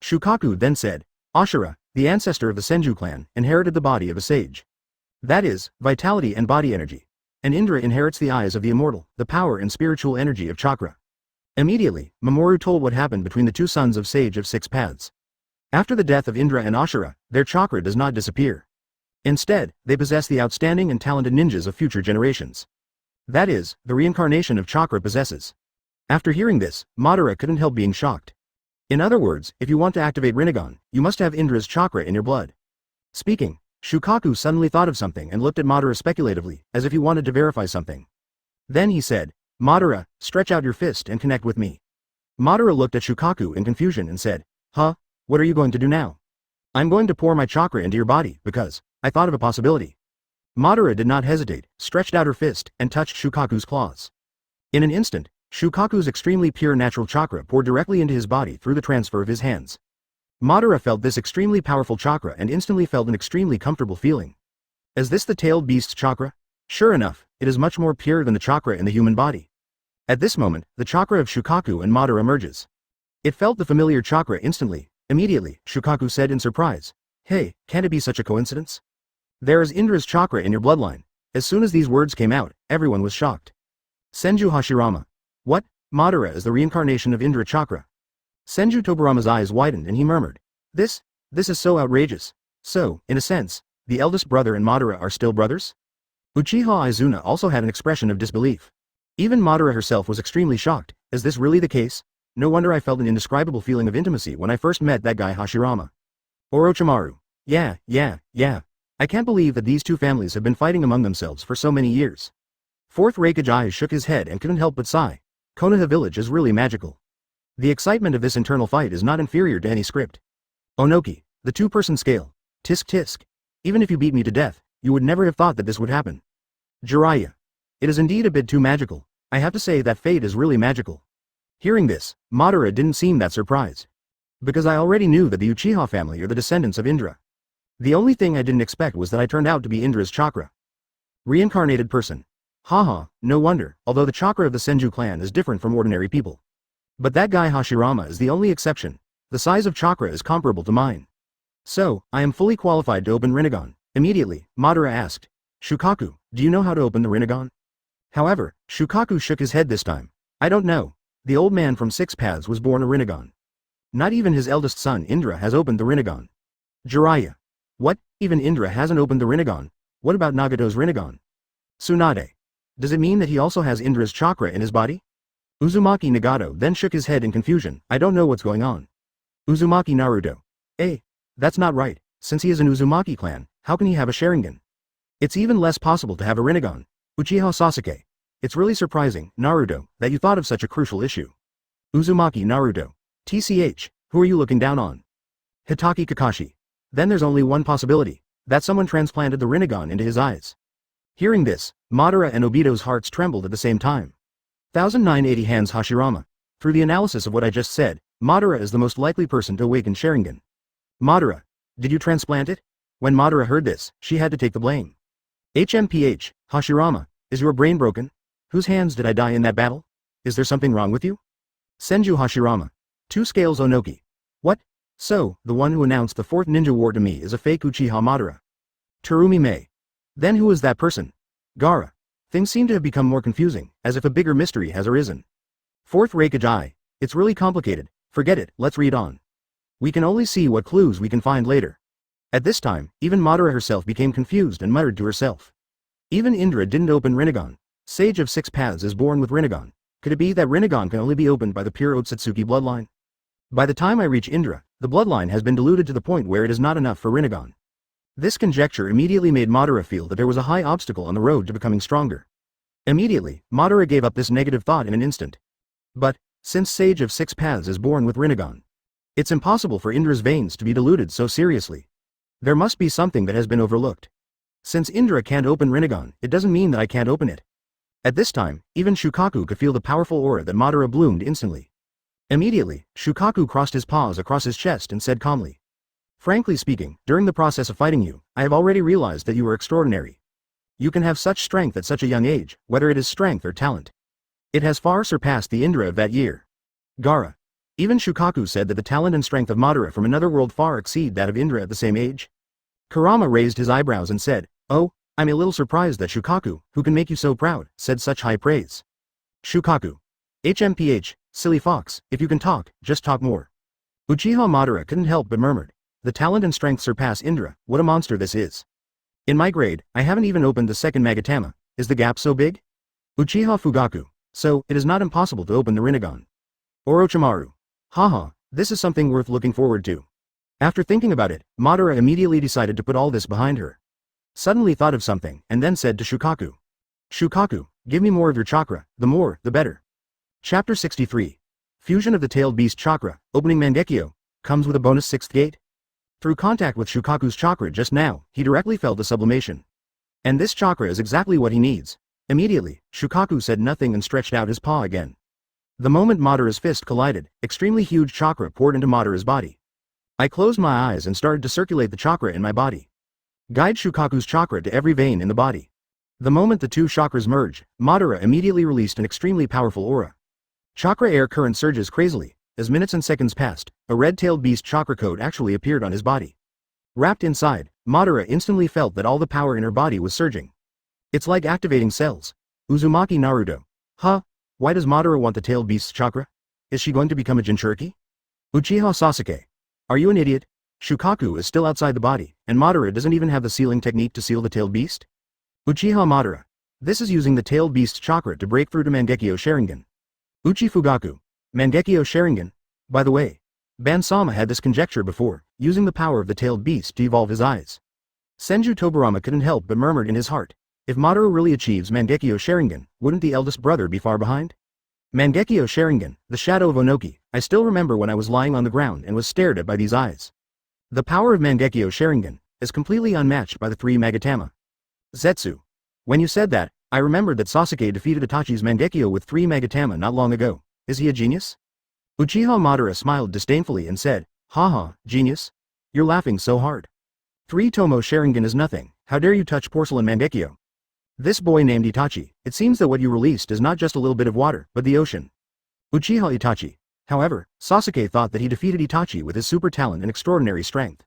Shukaku then said, Ashura, the ancestor of the Senju clan, inherited the body of a sage. That is, vitality and body energy. And Indra inherits the eyes of the immortal, the power and spiritual energy of chakra. Immediately, Mamoru told what happened between the two sons of Sage of Six Paths. After the death of Indra and Ashura, their chakra does not disappear. Instead, they possess the outstanding and talented ninjas of future generations. That is, the reincarnation of chakra possesses. After hearing this, Madara couldn't help being shocked. In other words, if you want to activate Rinnegan, you must have Indra's chakra in your blood. Speaking, Shukaku suddenly thought of something and looked at Madara speculatively, as if he wanted to verify something. Then he said, Madara, stretch out your fist and connect with me. Madara looked at Shukaku in confusion and said, Huh? What are you going to do now? I'm going to pour my chakra into your body, because I thought of a possibility. Madara did not hesitate, stretched out her fist, and touched Shukaku's claws. In an instant, Shukaku's extremely pure natural chakra poured directly into his body through the transfer of his hands. Madara felt this extremely powerful chakra and instantly felt an extremely comfortable feeling. Is this the tailed beast's chakra? Sure enough, it is much more pure than the chakra in the human body. At this moment, the chakra of Shukaku and Madara emerges. It felt the familiar chakra instantly. Immediately, Shukaku said in surprise, Hey, can it be such a coincidence? There is Indra's chakra in your bloodline. As soon as these words came out, everyone was shocked. Senju Hashirama. What? Madara is the reincarnation of Indra chakra. Senju Tobarama's eyes widened and he murmured, This is so outrageous. So, in a sense, the eldest brother and Madara are still brothers? Uchiha Izuna also had an expression of disbelief. Even Madara herself was extremely shocked. Is this really the case? No wonder I felt an indescribable feeling of intimacy when I first met that guy Hashirama. Orochimaru. Yeah. I can't believe that these two families have been fighting among themselves for so many years. Fourth Raikage eyes shook his head and couldn't help but sigh. Konoha Village is really magical. The excitement of this internal fight is not inferior to any script. Onoki, the two-person scale. Tisk tisk. Even if you beat me to death, you would never have thought that this would happen. Jiraiya. It is indeed a bit too magical. I have to say that fate is really magical. Hearing this, Madara didn't seem that surprised. Because I already knew that the Uchiha family are the descendants of Indra. The only thing I didn't expect was that I turned out to be Indra's chakra. Reincarnated person. Haha, no wonder, although the chakra of the Senju clan is different from ordinary people. But that guy Hashirama is the only exception. The size of chakra is comparable to mine. So, I am fully qualified to open Rinnegan. Immediately, Madara asked, Shukaku, do you know how to open the Rinnegan? However, Shukaku shook his head this time. I don't know. The old man from Six Paths was born a Rinnegan. Not even his eldest son Indra has opened the Rinnegan. Jiraiya. What? Even Indra hasn't opened the Rinnegan? What about Nagato's Rinnegan? Tsunade. Does it mean that he also has Indra's chakra in his body? Uzumaki Nagato then shook his head in confusion. I don't know what's going on. Uzumaki Naruto. That's not right. Since he is an Uzumaki clan, how can he have a Sharingan? It's even less possible to have a Rinnegan. Uchiha Sasuke. It's really surprising, Naruto, that you thought of such a crucial issue. Uzumaki Naruto. TCH, who are you looking down on? Hitaki Kakashi. Then there's only one possibility, that someone transplanted the Rinnegan into his eyes. Hearing this, Madara and Obito's hearts trembled at the same time. 1980 hands Hashirama. Through the analysis of what I just said, Madara is the most likely person to awaken Sharingan. Madara. Did you transplant it? When Madara heard this, she had to take the blame. HMPH, Hashirama, is your brain broken? Whose hands did I die in that battle? Is there something wrong with you? Senju Hashirama. 2 scales Onoki. What? So, the one who announced the 4th ninja war to me is a fake Uchiha Madara. Terumi Mei. Then who is that person? Gaara. Things seem to have become more confusing, as if a bigger mystery has arisen. 4th Raikage. It's really complicated. Forget it, let's read on. We can only see what clues we can find later. At this time, even Madara herself became confused and muttered to herself. Even Indra didn't open Rinnegan. Sage of Six Paths is born with Rinnegan. Could it be that Rinnegan can only be opened by the pure Otsutsuki bloodline? By the time I reach Indra, the bloodline has been diluted to the point where it is not enough for Rinnegan. This conjecture immediately made Madara feel that there was a high obstacle on the road to becoming stronger. Immediately, Madara gave up this negative thought in an instant. But, since Sage of Six Paths is born with Rinnegan, it's impossible for Indra's veins to be diluted so seriously. There must be something that has been overlooked. Since Indra can't open Rinnegan, it doesn't mean that I can't open it. At this time, even Shukaku could feel the powerful aura that Madara bloomed instantly. Immediately, Shukaku crossed his paws across his chest and said calmly. Frankly speaking, during the process of fighting you, I have already realized that you are extraordinary. You can have such strength at such a young age, whether it is strength or talent. It has far surpassed the Indra of that year. Gaara. Even Shukaku said that the talent and strength of Madara from another world far exceed that of Indra at the same age. Kurama raised his eyebrows and said, "Oh, I'm a little surprised that Shukaku, who can make you so proud, said such high praise." Shukaku. HMPH, silly fox, if you can talk, just talk more. Uchiha Madara couldn't help but murmured. The talent and strength surpass Indra, what a monster this is. In my grade, I haven't even opened the second Magatama, is the gap so big? Uchiha Fugaku. So, it is not impossible to open the Rinnegan. Orochimaru. Haha, this is something worth looking forward to. After thinking about it, Madara immediately decided to put all this behind her. Suddenly thought of something, and then said to Shukaku. Shukaku, give me more of your chakra, the more, the better. Chapter 63. Fusion of the Tailed Beast Chakra, opening Mangekyo, comes with a bonus 6th gate. Through contact with Shukaku's chakra just now, he directly felt the sublimation. And this chakra is exactly what he needs. Immediately, Shukaku said nothing and stretched out his paw again. The moment Madara's fist collided, extremely huge chakra poured into Madara's body. I closed my eyes and started to circulate the chakra in my body. Guide Shukaku's chakra to every vein in the body. The moment the two chakras merged, Madara immediately released an extremely powerful aura. Chakra air current surges crazily. As minutes and seconds passed, a red-tailed beast chakra coat actually appeared on his body. Wrapped inside, Madara instantly felt that all the power in her body was surging. It's like activating cells. Uzumaki Naruto. Huh? Why does Madara want the tailed beast's chakra? Is she going to become a Jinchuriki? Uchiha Sasuke. Are you an idiot? Shukaku is still outside the body, and Madara doesn't even have the sealing technique to seal the tailed beast? Uchiha Madara. This is using the tailed beast's chakra to break through to Mangekyo Sharingan. Uchi Fugaku. Mangekyo Sharingan? By the way, Ban-sama had this conjecture before, using the power of the tailed beast to evolve his eyes. Senju Tobirama couldn't help but murmured in his heart, if Madara really achieves Mangekyo Sharingan, wouldn't the eldest brother be far behind? Mangekyo Sharingan, the shadow of Onoki, I still remember when I was lying on the ground and was stared at by these eyes. The power of Mangekyo Sharingan is completely unmatched by the three Magatama. Zetsu. When you said that, I remembered that Sasuke defeated Itachi's Mangekyo with 3 Magatama not long ago. Is he a genius? Uchiha Madara smiled disdainfully and said, haha, genius? You're laughing so hard. 3 Tomo Sharingan is nothing, how dare you touch porcelain Mangekyo? This boy named Itachi, it seems that what you released is not just a little bit of water, but the ocean. Uchiha Itachi. However, Sasuke thought that he defeated Itachi with his super talent and extraordinary strength.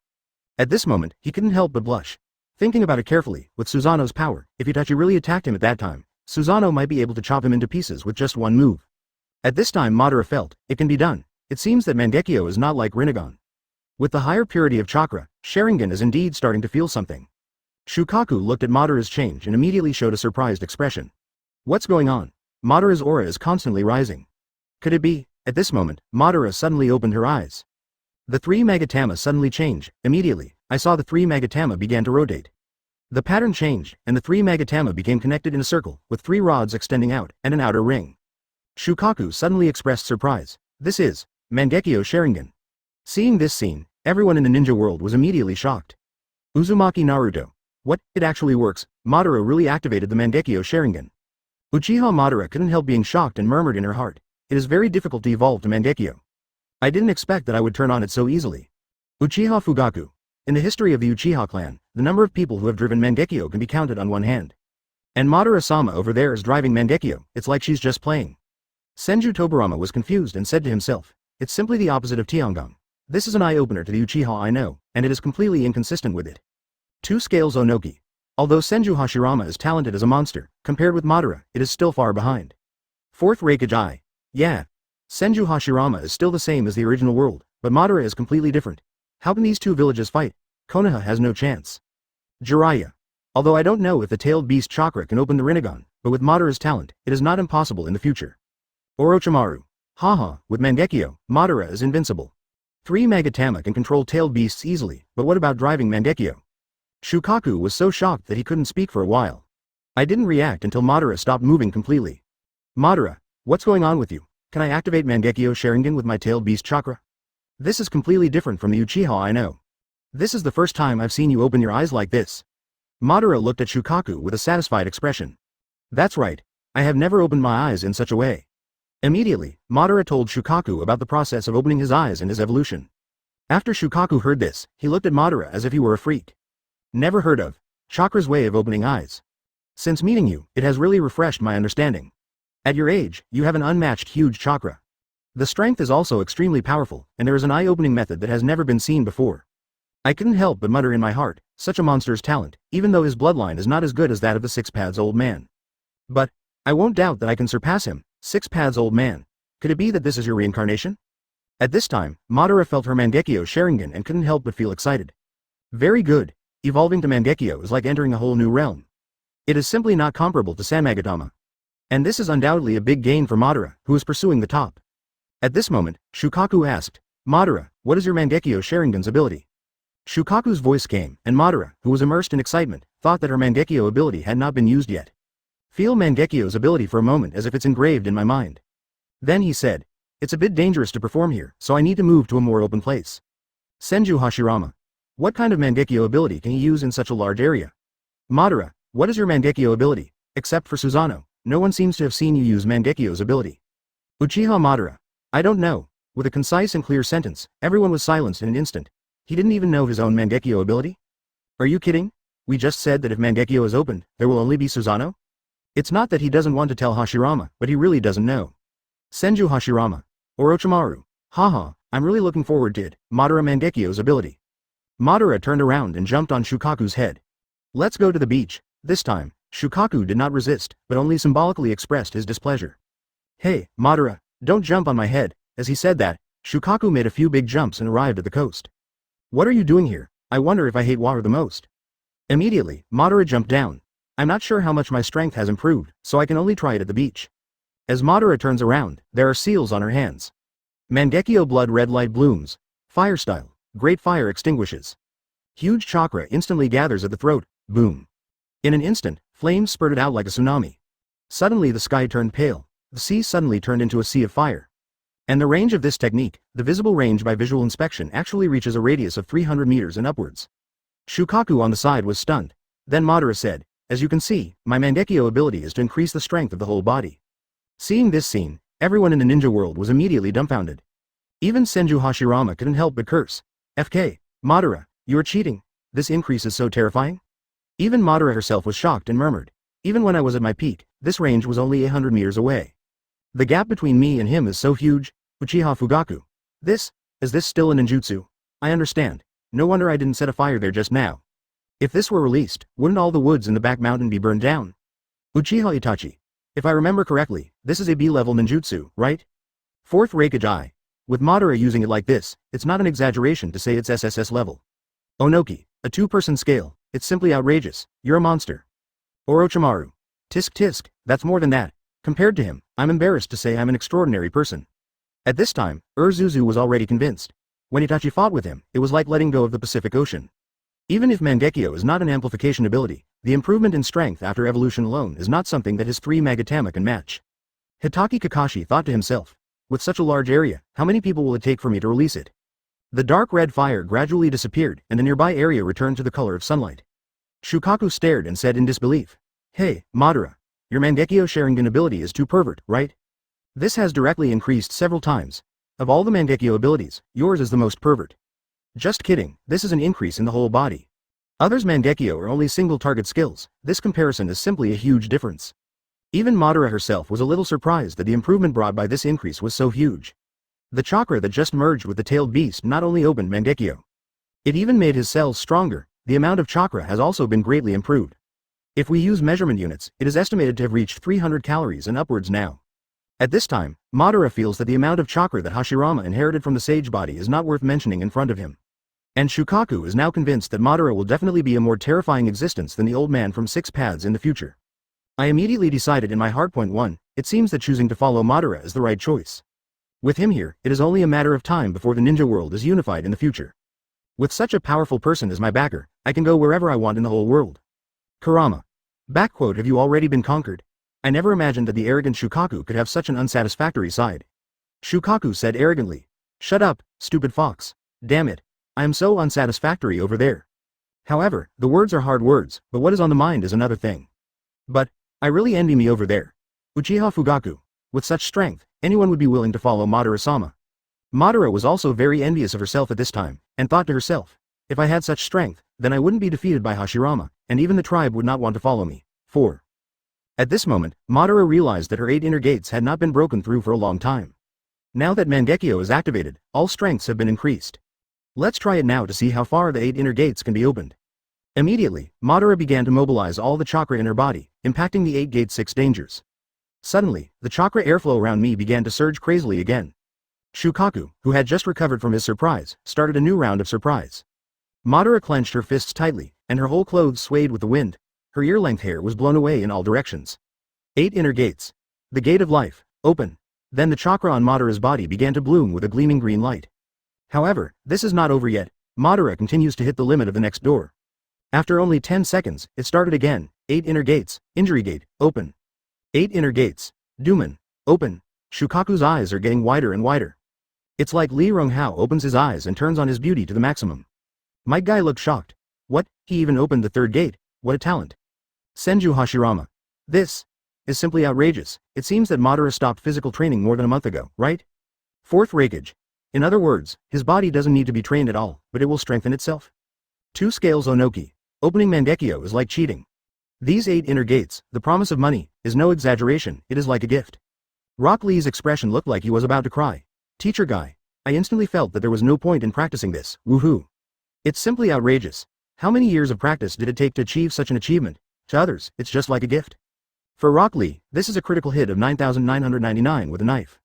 At this moment, he couldn't help but blush. Thinking about it carefully, with Susanoo's power, if Itachi really attacked him at that time, Susanoo might be able to chop him into pieces with just one move. At this time Madara felt, it can be done. It seems that Mangekyo is not like Rinnegan. With the higher purity of chakra, Sharingan is indeed starting to feel something. Shukaku looked at Madara's change and immediately showed a surprised expression. What's going on? Madara's aura is constantly rising. Could it be? At this moment, Madara suddenly opened her eyes. The 3 Magatama suddenly changed. Immediately, I saw the 3 Magatama began to rotate. The pattern changed, and the 3 Magatama became connected in a circle, with 3 rods extending out, and an outer ring. Shukaku suddenly expressed surprise. This is Mangekyo Sharingan. Seeing this scene, everyone in the ninja world was immediately shocked. Uzumaki Naruto. What? It actually works. Madara really activated the Mangekyo Sharingan. Uchiha Madara couldn't help being shocked and murmured in her heart. It is very difficult to evolve to Mangekyo. I didn't expect that I would turn on it so easily. Uchiha Fugaku. In the history of the Uchiha clan, the number of people who have driven Mangekyo can be counted on one hand. And Madara-sama over there is driving Mangekyo, it's like she's just playing. Senju Tobirama was confused and said to himself, it's simply the opposite of Tiangong. This is an eye-opener to the Uchiha I know, and it is completely inconsistent with it. 2 Scales Onoki. Although Senju Hashirama is talented as a monster, compared with Madara, it is still far behind. 4th Reikage Eye. Yeah. Senju Hashirama is still the same as the original world, but Madara is completely different. How can these 2 villages fight? Konoha has no chance. Jiraiya. Although I don't know if the tailed beast chakra can open the Rinnegan, but with Madara's talent, it is not impossible in the future. Orochimaru. Haha, with Mangekyo, Madara is invincible. 3 Magatama can control tailed beasts easily, but what about driving Mangekyo? Shukaku was so shocked that he couldn't speak for a while. I didn't react until Madara stopped moving completely. Madara, what's going on with you? Can I activate Mangekyo Sharingan with my tailed beast chakra? This is completely different from the Uchiha I know. This is the first time I've seen you open your eyes like this. Madara looked at Shukaku with a satisfied expression. That's right. I have never opened my eyes in such a way. Immediately, Madara told Shukaku about the process of opening his eyes and his evolution. After Shukaku heard this, he looked at Madara as if he were a freak. Never heard of Chakra's way of opening eyes. Since meeting you, it has really refreshed my understanding. At your age, you have an unmatched huge chakra. The strength is also extremely powerful, and there is an eye-opening method that has never been seen before. I couldn't help but mutter in my heart, such a monster's talent, even though his bloodline is not as good as that of the Six Paths Old Man. But, I won't doubt that I can surpass him. Six Paths Old Man. Could it be that this is your reincarnation? At this time, Madara felt her Mangekyo Sharingan and couldn't help but feel excited. Very good. Evolving to Mangekyo is like entering a whole new realm. It is simply not comparable to Sanmagatama. And this is undoubtedly a big gain for Madara, who is pursuing the top. At this moment, Shukaku asked, Madara, what is your Mangekyo Sharingan's ability? Shukaku's voice came, and Madara, who was immersed in excitement, thought that her Mangekyo ability had not been used yet. Feel Mangekyo's ability for a moment as if it's engraved in my mind. Then he said, it's a bit dangerous to perform here, so I need to move to a more open place. Senju Hashirama. What kind of Mangekyo ability can you use in such a large area? Madara, what is your Mangekyo ability? Except for Susanoo, no one seems to have seen you use Mangekyo's ability. Uchiha Madara. I don't know. With a concise and clear sentence, everyone was silenced in an instant. He didn't even know his own Mangekyo ability? Are you kidding? We just said that if Mangekyo is opened, there will only be Susanoo? It's not that he doesn't want to tell Hashirama, but he really doesn't know. Senju Hashirama. Orochimaru. Haha, I'm really looking forward to it, Madara Mangekyo's ability. Madara turned around and jumped on Shukaku's head. Let's go to the beach. This time, Shukaku did not resist, but only symbolically expressed his displeasure. Hey, Madara, don't jump on my head. As he said that, Shukaku made a few big jumps and arrived at the coast. What are you doing here? I wonder if I hate water the most. Immediately, Madara jumped down. I'm not sure how much my strength has improved, so I can only try it at the beach. As Madara turns around, there are seals on her hands. Mangekyo blood red light blooms. Fire style. Great fire extinguishes. Huge chakra instantly gathers at the throat. Boom. In an instant, flames spurted out like a tsunami. Suddenly the sky turned pale. The sea suddenly turned into a sea of fire. And the range of this technique, the visible range by visual inspection, actually reaches a radius of 300 meters and upwards. Shukaku on the side was stunned. Then Madara said, as you can see, my Mangekyo ability is to increase the strength of the whole body. Seeing this scene, everyone in the ninja world was immediately dumbfounded. Even Senju Hashirama couldn't help but curse. FK, Madara, you are cheating. This increase is so terrifying. Even Madara herself was shocked and murmured. Even when I was at my peak, this range was only 100 meters away. The gap between me and him is so huge. Uchiha Fugaku. Is this still a ninjutsu? I understand. No wonder I didn't set a fire there just now. If this were released, wouldn't all the woods in the back mountain be burned down? Uchiha Itachi. If I remember correctly, this is a B-level ninjutsu, right? Fourth Reikage Eye. With Madara using it like this, it's not an exaggeration to say it's SSS level. Onoki, a two-person scale, it's simply outrageous, you're a monster. Orochimaru. Tisk tisk, that's more than that. Compared to him, I'm embarrassed to say I'm an extraordinary person. At this time, Urzuzu was already convinced. When Itachi fought with him, it was like letting go of the Pacific Ocean. Even if Mangekyo is not an amplification ability, the improvement in strength after evolution alone is not something that his 3 Magatama can match. Hitaki Kakashi thought to himself, with such a large area, how many people will it take for me to release it? The dark red fire gradually disappeared and the nearby area returned to the color of sunlight. Shukaku stared and said in disbelief, hey, Madara, your Mangekyo Sharingan ability is too pervert, right? This has directly increased several times. Of all the Mangekyo abilities, yours is the most pervert. Just kidding, this is an increase in the whole body. Others' Mangekyo are only single target skills, this comparison is simply a huge difference. Even Madara herself was a little surprised that the improvement brought by this increase was so huge. The chakra that just merged with the tailed beast not only opened Mangekyo. It even made his cells stronger, the amount of chakra has also been greatly improved. If we use measurement units, it is estimated to have reached 300 calories and upwards now. At this time, Madara feels that the amount of chakra that Hashirama inherited from the sage body is not worth mentioning in front of him. And Shukaku is now convinced that Madara will definitely be a more terrifying existence than the old man from 6 Paths in the future. I immediately decided in my heart. 1. It seems that choosing to follow Madara is the right choice. With him here, it is only a matter of time before the ninja world is unified in the future. With such a powerful person as my backer, I can go wherever I want in the whole world. Kurama. Have you already been conquered? I never imagined that the arrogant Shukaku could have such an unsatisfactory side. Shukaku said arrogantly. Shut up, stupid fox. Damn it. I am so unsatisfactory over there. However, the words are hard words, but what is on the mind is another thing. But, I really envy me over there. Uchiha Fugaku. With such strength, anyone would be willing to follow Madara-sama. Madara was also very envious of herself at this time, and thought to herself, if I had such strength, then I wouldn't be defeated by Hashirama, and even the tribe would not want to follow me. 4. At this moment, Madara realized that her 8 inner gates had not been broken through for a long time. Now that Mangekyo is activated, all strengths have been increased. Let's try it now to see how far the 8 inner gates can be opened. Immediately, Madara began to mobilize all the chakra in her body, impacting the 8 gate 6 dangers. Suddenly, the chakra airflow around me began to surge crazily again. Shukaku, who had just recovered from his surprise, started a new round of surprise. Madara clenched her fists tightly, and her whole clothes swayed with the wind. Her ear-length hair was blown away in all directions. 8 inner gates. The gate of life, open. Then the chakra on Madara's body began to bloom with a gleaming green light. However, this is not over yet. Madara continues to hit the limit of the next door. After only 10 seconds, it started again. 8 inner gates, injury gate, open. 8 inner gates, Duman, open. Shukaku's eyes are getting wider and wider. It's like Li Ronghao opens his eyes and turns on his beauty to the maximum. My guy looked shocked. What, he even opened the 3rd gate, what a talent. Senju Hashirama. This is simply outrageous. It seems that Madara stopped physical training more than a month ago, right? 4th Reikage. In other words, his body doesn't need to be trained at all, but it will strengthen itself. 2 Scales Onoki. Opening Mangekyo is like cheating. These 8 inner gates, the promise of money, is no exaggeration, it is like a gift. Rock Lee's expression looked like he was about to cry. Teacher guy. I instantly felt that there was no point in practicing this, woohoo. It's simply outrageous. How many years of practice did it take to achieve such an achievement? To others, it's just like a gift. For Rock Lee, this is a critical hit of 9,999 with a knife.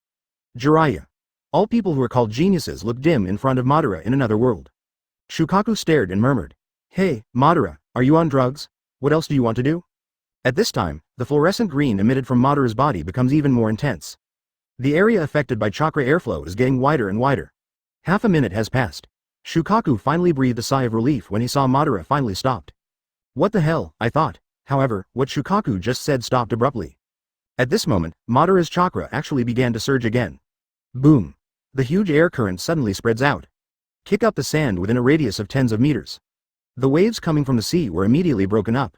Jiraiya. All people who are called geniuses look dim in front of Madara in another world. Shukaku stared and murmured. Hey, Madara, are you on drugs? What else do you want to do? At this time, the fluorescent green emitted from Madara's body becomes even more intense. The area affected by chakra airflow is getting wider and wider. Half a minute has passed. Shukaku finally breathed a sigh of relief when he saw Madara finally stopped. What the hell, I thought. However, what Shukaku just said stopped abruptly. At this moment, Madara's chakra actually began to surge again. Boom. The huge air current suddenly spreads out. Kick up the sand within a radius of tens of meters. The waves coming from the sea were immediately broken up.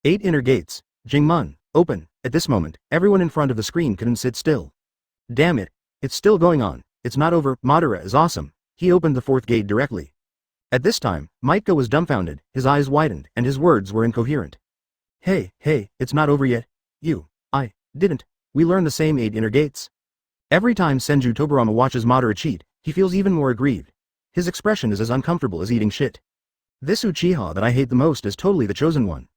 8 inner gates, Jingmun, open. At this moment, everyone in front of the screen couldn't sit still. Damn it, it's still going on, it's not over. Madara is awesome. He opened the 4th gate directly. At this time, Maiko was dumbfounded, his eyes widened, and his words were incoherent. Hey, it's not over yet. I didn't. We learned the same 8 inner gates. Every time Senju Tobirama watches Madara cheat, he feels even more aggrieved. His expression is as uncomfortable as eating shit. This Uchiha that I hate the most is totally the chosen one.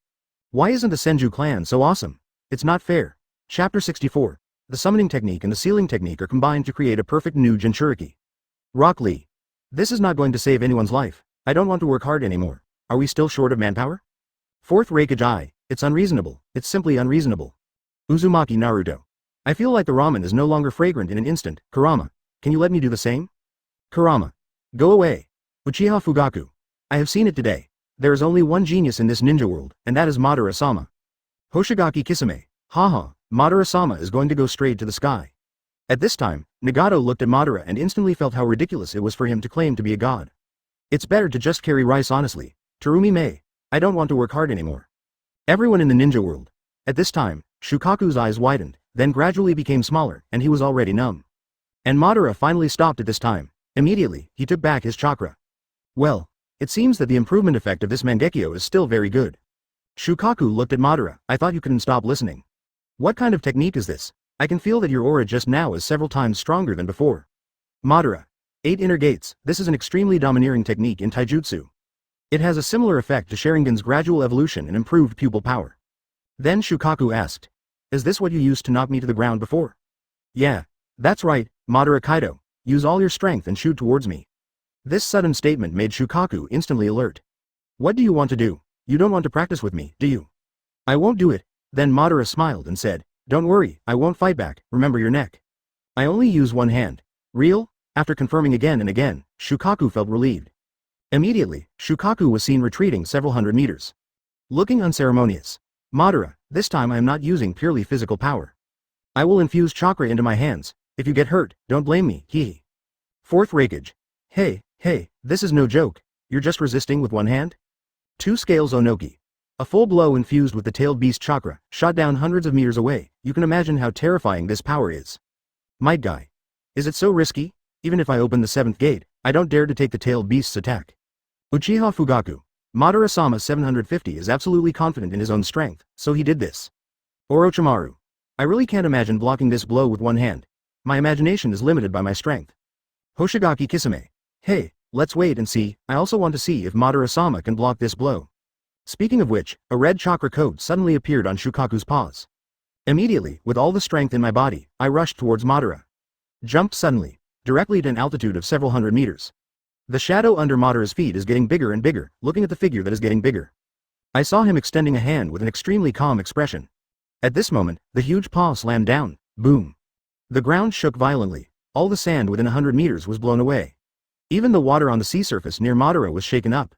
Why isn't the Senju clan so awesome? It's not fair. Chapter 64. The summoning technique and the sealing technique are combined to create a perfect new Jinchuriki. Rock Lee. This is not going to save anyone's life. I don't want to work hard anymore. Are we still short of manpower? 4th Reikage. It's unreasonable. It's simply unreasonable. Uzumaki Naruto. I feel like the ramen is no longer fragrant in an instant. Kurama. Can you let me do the same? Kurama. Go away. Uchiha Fugaku. I have seen it today. There is only one genius in this ninja world, and that is Madara-sama. Hoshigaki Kisame. Haha, Madara-sama is going to go straight to the sky. At this time, Nagato looked at Madara and instantly felt how ridiculous it was for him to claim to be a god. It's better to just carry rice honestly. Terumi Mei. I don't want to work hard anymore. Everyone in the ninja world. At this time, Shukaku's eyes widened, then gradually became smaller, and he was already numb. And Madara finally stopped at this time. Immediately, he took back his chakra. Well, it seems that the improvement effect of this Mangekyo is still very good. Shukaku looked at Madara. I thought you couldn't stop listening. What kind of technique is this? I can feel that your aura just now is several times stronger than before. Madara. 8 inner gates. This is an extremely domineering technique in taijutsu. It has a similar effect to Sharingan's gradual evolution and improved pupil power. Then Shukaku asked. Is this what you used to knock me to the ground before? Yeah. That's right, Madara Kaido. Use all your strength and shoot towards me. This sudden statement made Shukaku instantly alert. What do you want to do? You don't want to practice with me, do you? I won't do it. Then Madara smiled and said, don't worry, I won't fight back, remember your neck. I only use one hand. Real? After confirming again and again, Shukaku felt relieved. Immediately, Shukaku was seen retreating several hundred meters. Looking unceremonious. Madara, this time I am not using purely physical power. I will infuse chakra into my hands. If you get hurt, don't blame me, hehe. 4th Reikage. Hey, Hey, this is no joke. You're just resisting with one hand? Two scales Onoki. A full blow infused with the tailed beast chakra, shot down hundreds of meters away. You can imagine how terrifying this power is. Might guy. Is it so risky? Even if I open the 7th gate, I don't dare to take the tailed beast's attack. Uchiha Fugaku. Madara-sama 750 is absolutely confident in his own strength, so he did this. Orochimaru. I really can't imagine blocking this blow with one hand. My imagination is limited by my strength. Hoshigaki Kisame. Hey, let's wait and see. I also want to see if Madara-sama can block this blow. Speaking of which, a red chakra coat suddenly appeared on Shukaku's paws. Immediately, with all the strength in my body, I rushed towards Madara. Jumped suddenly, directly at an altitude of several hundred meters. The shadow under Madara's feet is getting bigger and bigger, looking at the figure that is getting bigger. I saw him extending a hand with an extremely calm expression. At this moment, the huge paw slammed down. Boom. The ground shook violently. All the sand within 100 meters was blown away. Even the water on the sea surface near Madara was shaken up.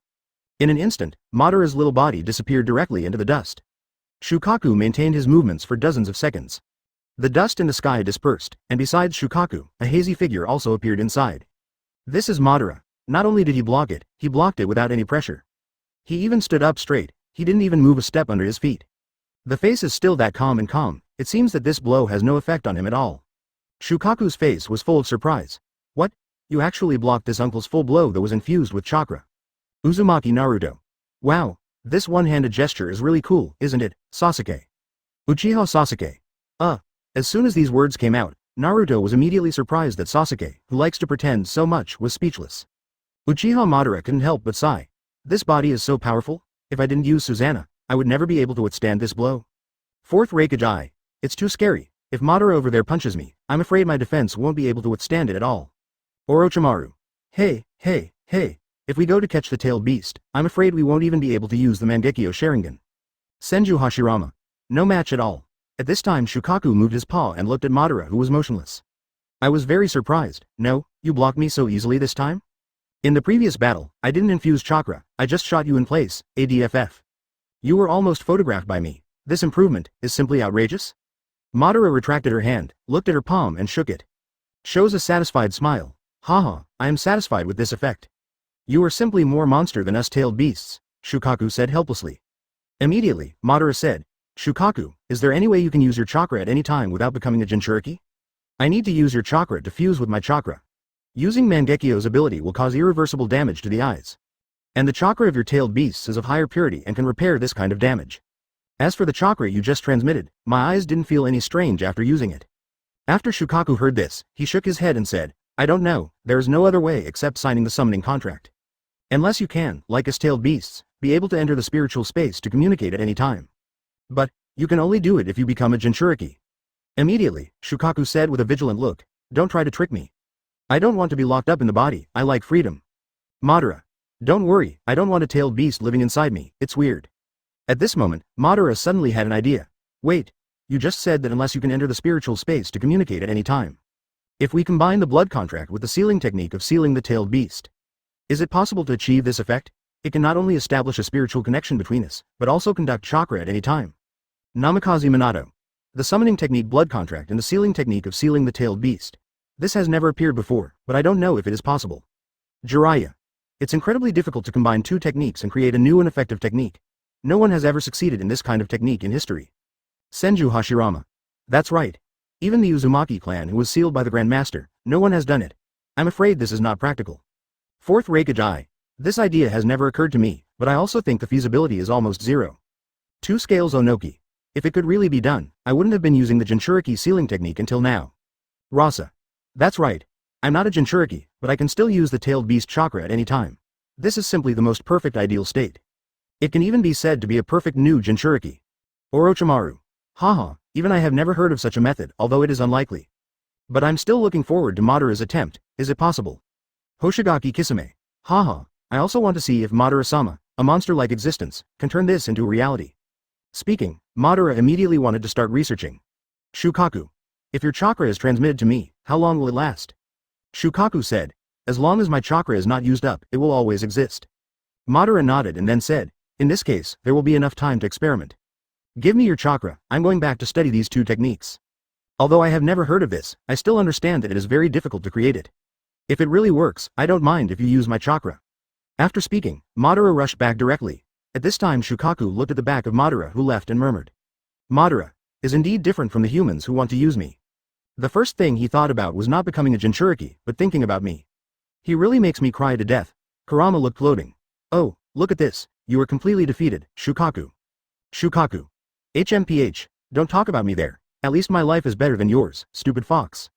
In an instant, Madara's little body disappeared directly into the dust. Shukaku maintained his movements for dozens of seconds. The dust in the sky dispersed, and besides Shukaku, a hazy figure also appeared inside. This is Madara. Not only did he blocked it without any pressure. He even stood up straight, he didn't even move a step under his feet. The face is still that calm and calm, it seems that this blow has no effect on him at all. Shukaku's face was full of surprise. What? You actually blocked this uncle's full blow that was infused with chakra. Uzumaki Naruto. Wow, this one-handed gesture is really cool, isn't it, Sasuke? Uchiha Sasuke. As soon as these words came out, Naruto was immediately surprised that Sasuke, who likes to pretend so much, was speechless. Uchiha Madara couldn't help but sigh. This body is so powerful, if I didn't use Susanna, I would never be able to withstand this blow. 4th Raikage. It's too scary. If Madara over there punches me, I'm afraid my defense won't be able to withstand it at all. Orochimaru. Hey, if we go to catch the tailed beast, I'm afraid we won't even be able to use the Mangekyo Sharingan. Senju Hashirama. No match at all. At this time Shukaku moved his paw and looked at Madara, who was motionless. I was very surprised. No, you blocked me so easily this time? In the previous battle, I didn't infuse chakra, I just shot you in place, ADFF. You were almost photographed by me. This improvement is simply outrageous? Madara retracted her hand, looked at her palm and shook it. Shows a satisfied smile. Haha, I am satisfied with this effect. You are simply more monster than us tailed beasts, Shukaku said helplessly. Immediately, Madara said, Shukaku, is there any way you can use your chakra at any time without becoming a Jinchuriki? I need to use your chakra to fuse with my chakra. Using Mangekyo's ability will cause irreversible damage to the eyes. And the chakra of your tailed beasts is of higher purity and can repair this kind of damage. As for the chakra you just transmitted, my eyes didn't feel any strange after using it. After Shukaku heard this, he shook his head and said, I don't know, there is no other way except signing the summoning contract. Unless you can, like us tailed beasts, be able to enter the spiritual space to communicate at any time. But, you can only do it if you become a Jinchuriki. Immediately, Shukaku said with a vigilant look, don't try to trick me. I don't want to be locked up in the body, I like freedom. Madara. Don't worry, I don't want a tailed beast living inside me, it's weird. At this moment, Madara suddenly had an idea. Wait, you just said that unless you can enter the spiritual space to communicate at any time. If we combine the blood contract with the sealing technique of sealing the tailed beast, is it possible to achieve this effect? It can not only establish a spiritual connection between us, but also conduct chakra at any time. Namikaze Minato. The summoning technique blood contract and the sealing technique of sealing the tailed beast. This has never appeared before, but I don't know if it is possible. Jiraiya. It's incredibly difficult to combine two techniques and create a new and effective technique. No one has ever succeeded in this kind of technique in history. Senju Hashirama. That's right. Even the Uzumaki clan who was sealed by the Grand Master, no one has done it. I'm afraid this is not practical. 4th Raikage. This idea has never occurred to me, but I also think the feasibility is almost zero. 2 scales Onoki. If it could really be done, I wouldn't have been using the Jinchuriki sealing technique until now. Rasa. That's right. I'm not a Jinchuriki, but I can still use the tailed beast chakra at any time. This is simply the most perfect ideal state. It can even be said to be a perfect new Jinchuriki. Orochimaru. Haha, even I have never heard of such a method, although it is unlikely. But I'm still looking forward to Madara's attempt, is it possible? Hoshigaki Kisame. Haha, I also want to see if Madara-sama, a monster-like existence, can turn this into a reality. Speaking, Madara immediately wanted to start researching. Shukaku. If your chakra is transmitted to me, how long will it last? Shukaku said, as long as my chakra is not used up, it will always exist. Madara nodded and then said, in this case, there will be enough time to experiment. Give me your chakra, I'm going back to study these two techniques. Although I have never heard of this, I still understand that it is very difficult to create it. If it really works, I don't mind if you use my chakra. After speaking, Madara rushed back directly. At this time Shukaku looked at the back of Madara who left and murmured. Madara is indeed different from the humans who want to use me. The first thing he thought about was not becoming a Jinchuriki, but thinking about me. He really makes me cry to death. Kurama looked gloating. Oh, look at this, you were completely defeated, Shukaku. Shukaku. HMPH, don't talk about me there. At least my life is better than yours, stupid fox.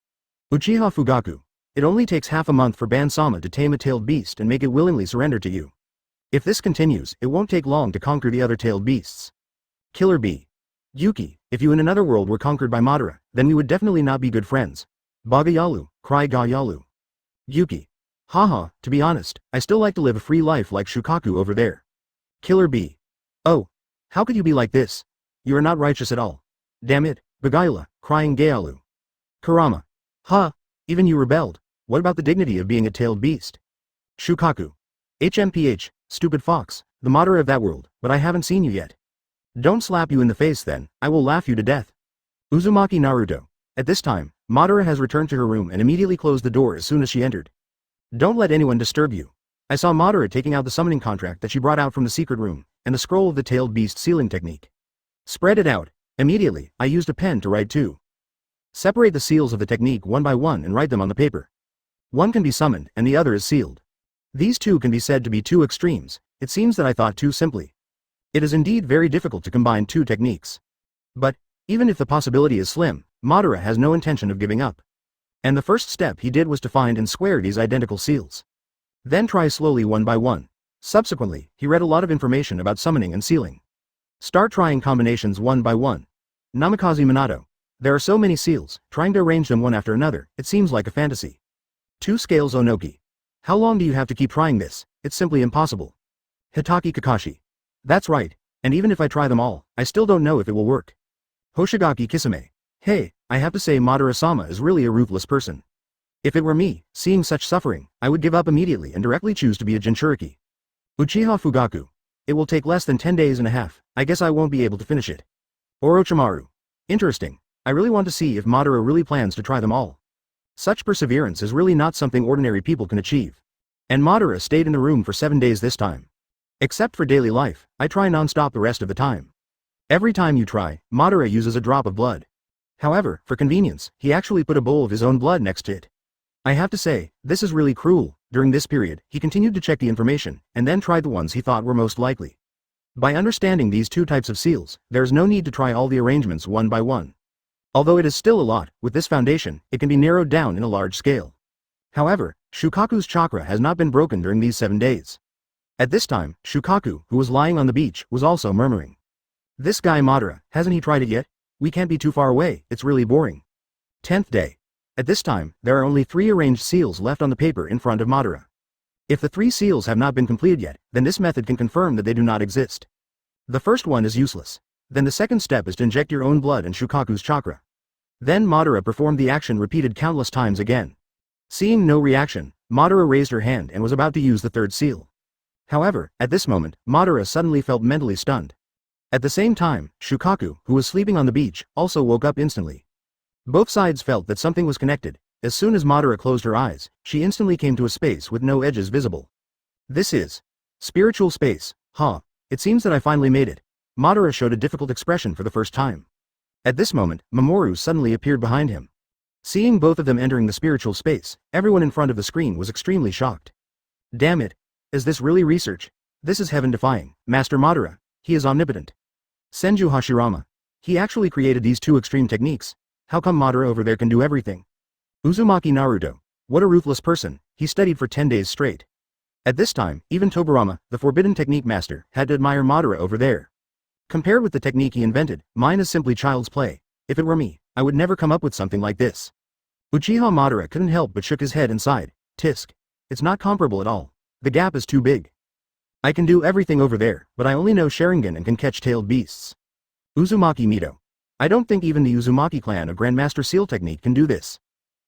Uchiha Fugaku. It only takes half a month for Ban-sama to tame a tailed beast and make it willingly surrender to you. If this continues, it won't take long to conquer the other tailed beasts. Killer Bee. Yuki, if you in another world were conquered by Madara, then we would definitely not be good friends. Bagayalu, cry Gayalu. Yuki. Haha, to be honest, I still like to live a free life like Shukaku over there. Killer Bee. Oh. How could you be like this? You are not righteous at all. Damn it, Bagayla, crying Gayalu. Kurama. Huh, even you rebelled. What about the dignity of being a tailed beast? Shukaku. HMPH, stupid fox, the Madara of that world, but I haven't seen you yet. Don't slap you in the face then, I will laugh you to death. Uzumaki Naruto. At this time, Madara has returned to her room and immediately closed the door as soon as she entered. Don't let anyone disturb you. I saw Madara taking out the summoning contract that she brought out from the secret room, and the scroll of the tailed beast sealing technique. Spread it out. Immediately, I used a pen to write too. Separate the seals of the technique one by one and write them on the paper. One can be summoned and the other is sealed. These two can be said to be two extremes. It seems that I thought too simply. It is indeed very difficult to combine two techniques. But, even if the possibility is slim, Madara has no intention of giving up. And the first step he did was to find and square these identical seals. Then try slowly one by one. Subsequently, he read a lot of information about summoning and sealing. Start trying combinations one by one. Namikaze Minato. There are so many seals, trying to arrange them one after another, it seems like a fantasy. 2 scales Onoki. How long do you have to keep trying this? It's simply impossible. Hitaki Kakashi. That's right, and even if I try them all, I still don't know if it will work. Hoshigaki Kisame. Hey, I have to say Madara-sama is really a ruthless person. If it were me, seeing such suffering, I would give up immediately and directly choose to be a Jinchuriki. Uchiha Fugaku. It will take less than 10 days and a half, I guess I won't be able to finish it. Orochimaru. Interesting. I really want to see if Madara really plans to try them all. Such perseverance is really not something ordinary people can achieve. And Madara stayed in the room for 7 days this time. Except for daily life, I try non-stop the rest of the time. Every time you try, Madara uses a drop of blood. However, for convenience, he actually put a bowl of his own blood next to it. I have to say, this is really cruel. During this period, he continued to check the information, and then tried the ones he thought were most likely. By understanding these two types of seals, there is no need to try all the arrangements one by one. Although it is still a lot, with this foundation, it can be narrowed down in a large scale. However, Shukaku's chakra has not been broken during these 7 days. At this time, Shukaku, who was lying on the beach, was also murmuring. This guy Madara, hasn't he tried it yet? We can't be too far away, it's really boring. 10th day. At this time, there are only 3 arranged seals left on the paper in front of Madara. If the 3 seals have not been completed yet, then this method can confirm that they do not exist. The first one is useless. Then the second step is to inject your own blood in Shukaku's chakra. Then Madara performed the action repeated countless times again. Seeing no reaction, Madara raised her hand and was about to use the third seal. However, at this moment, Madara suddenly felt mentally stunned. At the same time, Shukaku, who was sleeping on the beach, also woke up instantly. Both sides felt that something was connected. As soon as Madara closed her eyes, she instantly came to a space with no edges visible. This is spiritual space, huh? It seems that I finally made it. Madara showed a difficult expression for the first time. At this moment, Mamoru suddenly appeared behind him. Seeing both of them entering the spiritual space, everyone in front of the screen was extremely shocked. Damn it! Is this really research? This is heaven-defying. Master Madara, he is omnipotent. Senju Hashirama. He actually created these 2 extreme techniques. How come Madara over there can do everything? Uzumaki Naruto. What a ruthless person, he studied for 10 days straight. At this time, even Tobirama, the forbidden technique master, had to admire Madara over there. Compared with the technique he invented, mine is simply child's play. If it were me, I would never come up with something like this. Uchiha Madara couldn't help but shook his head and sighed. Tisk. It's not comparable at all. The gap is too big. I can do everything over there, but I only know Sharingan and can catch tailed beasts. Uzumaki Mito. I don't think even the Uzumaki clan of Grandmaster Seal technique can do this.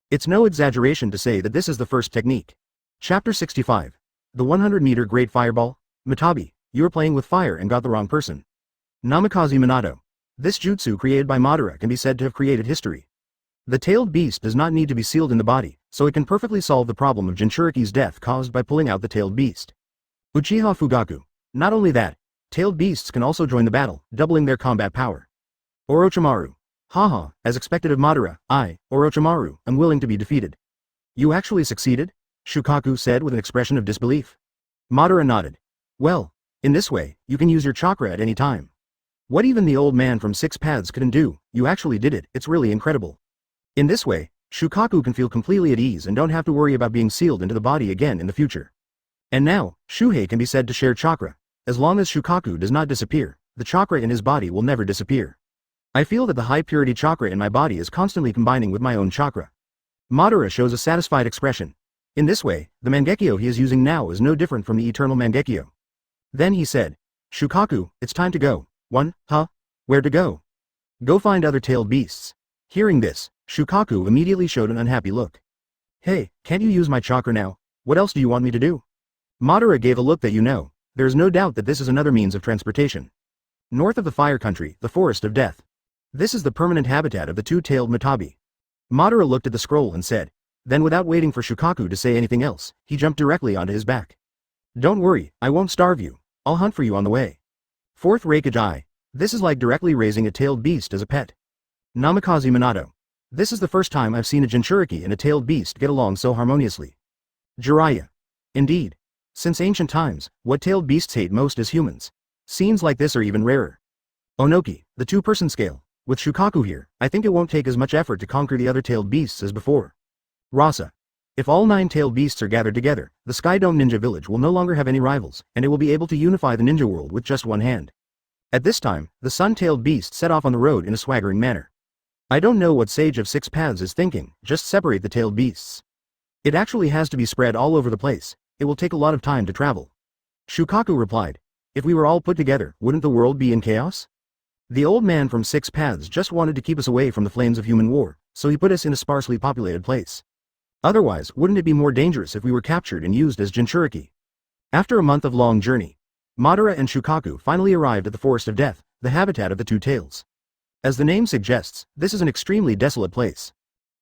It's no exaggeration to say that this is the first technique. Chapter 65. The 100-meter Great Fireball. Matabi, you are playing with fire and got the wrong person. Namikaze Minato. This jutsu created by Madara can be said to have created history. The tailed beast does not need to be sealed in the body, so it can perfectly solve the problem of Jinchuriki's death caused by pulling out the tailed beast. Uchiha Fugaku. Not only that, tailed beasts can also join the battle, doubling their combat power. Orochimaru. Haha, as expected of Madara, I, Orochimaru, am willing to be defeated. You actually succeeded? Shukaku said with an expression of disbelief. Madara nodded. Well, in this way, you can use your chakra at any time. What even the old man from 6 paths couldn't do, you actually did it, it's really incredible. In this way, Shukaku can feel completely at ease and don't have to worry about being sealed into the body again in the future. And now, Shuhei can be said to share chakra. As long as Shukaku does not disappear, the chakra in his body will never disappear. I feel that the high purity chakra in my body is constantly combining with my own chakra. Madara shows a satisfied expression. In this way, the Mangekyo he is using now is no different from the eternal Mangekyo. Then he said, Shukaku, it's time to go. Huh? Where to go? Go find other tailed beasts. Hearing this, Shukaku immediately showed an unhappy look. Hey, can't you use my chakra now? What else do you want me to do? Madara gave a look that there is no doubt that this is another means of transportation. North of the Fire Country, the Forest of Death. This is the permanent habitat of the two-tailed Matabi. Madara looked at the scroll and said, then without waiting for Shukaku to say anything else, he jumped directly onto his back. Don't worry, I won't starve you, I'll hunt for you on the way. Fourth Reikage. This is like directly raising a tailed beast as a pet. Namikaze Minato. This is the first time I've seen a Jinchuriki and a tailed beast get along so harmoniously. Jiraiya. Indeed. Since ancient times, what tailed beasts hate most is humans. Scenes like this are even rarer. Onoki, the two-person scale. With Shukaku here, I think it won't take as much effort to conquer the other tailed beasts as before. Rasa. If all 9 tailed beasts are gathered together, the Sky Dome Ninja Village will no longer have any rivals, and it will be able to unify the ninja world with just one hand. At this time, the sun-tailed beast set off on the road in a swaggering manner. I don't know what Sage of 6 Paths is thinking, just separate the tailed beasts. It actually has to be spread all over the place, it will take a lot of time to travel. Shukaku replied, if we were all put together, wouldn't the world be in chaos? The old man from 6 Paths just wanted to keep us away from the flames of human war, so he put us in a sparsely populated place. Otherwise, wouldn't it be more dangerous if we were captured and used as Jinchuriki? After a month of long journey, Madara and Shukaku finally arrived at the Forest of Death, the habitat of the Two Tails. As the name suggests, this is an extremely desolate place.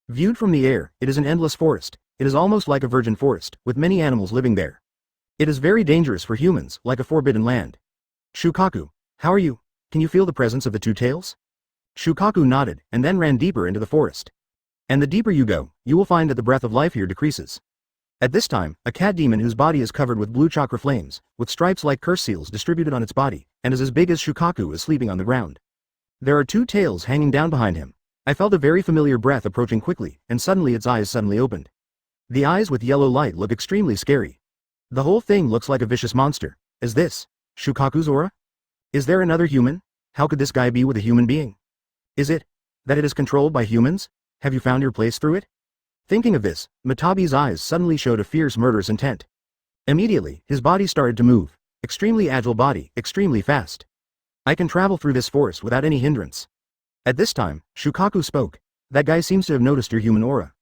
Viewed from the air, it is an endless forest. It is almost like a virgin forest, with many animals living there. It is very dangerous for humans, like a forbidden land. Shukaku, how are you? Can you feel the presence of the Two Tails? Shukaku nodded, and then ran deeper into the forest. And the deeper you go, you will find that the breath of life here decreases. At this time, a cat demon whose body is covered with blue chakra flames, with stripes like curse seals distributed on its body, and is as big as Shukaku is sleeping on the ground. There are 2 tails hanging down behind him. I felt a very familiar breath approaching quickly, and suddenly its eyes suddenly opened. The eyes with yellow light look extremely scary. The whole thing looks like a vicious monster. Is this Shukaku's aura? Is there another human? How could this guy be with a human being? Is it that it is controlled by humans? Have you found your place through it? Thinking of this, Matabi's eyes suddenly showed a fierce murderous intent. Immediately, his body started to move. Extremely agile body, extremely fast. I can travel through this forest without any hindrance. At this time, Shukaku spoke. That guy seems to have noticed your human aura.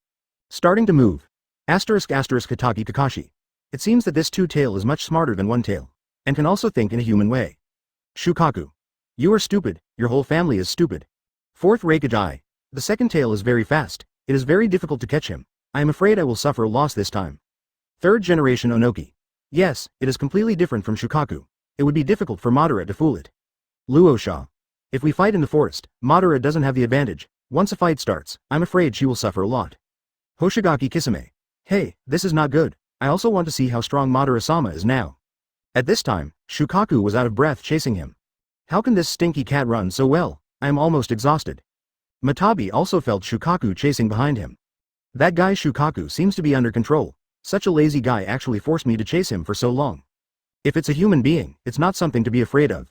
Starting to move. Hitaki Kakashi. It seems that this two-tail is much smarter than one tail, and can also think in a human way. Shukaku. You are stupid, your whole family is stupid. Fourth Reikage. The second tail is very fast, it is very difficult to catch him. I am afraid I will suffer a loss this time. Third generation Onoki. Yes, it is completely different from Shukaku. It would be difficult for Madara to fool it. Luosha. If we fight in the forest, Madara doesn't have the advantage. Once a fight starts, I'm afraid she will suffer a lot. Hoshigaki Kisame. Hey, this is not good. I also want to see how strong Madara-sama is now. At this time, Shukaku was out of breath chasing him. How can this stinky cat run so well? I am almost exhausted. Matabi also felt Shukaku chasing behind him. That guy Shukaku seems to be under control. Such a lazy guy actually forced me to chase him for so long. If it's a human being, it's not something to be afraid of.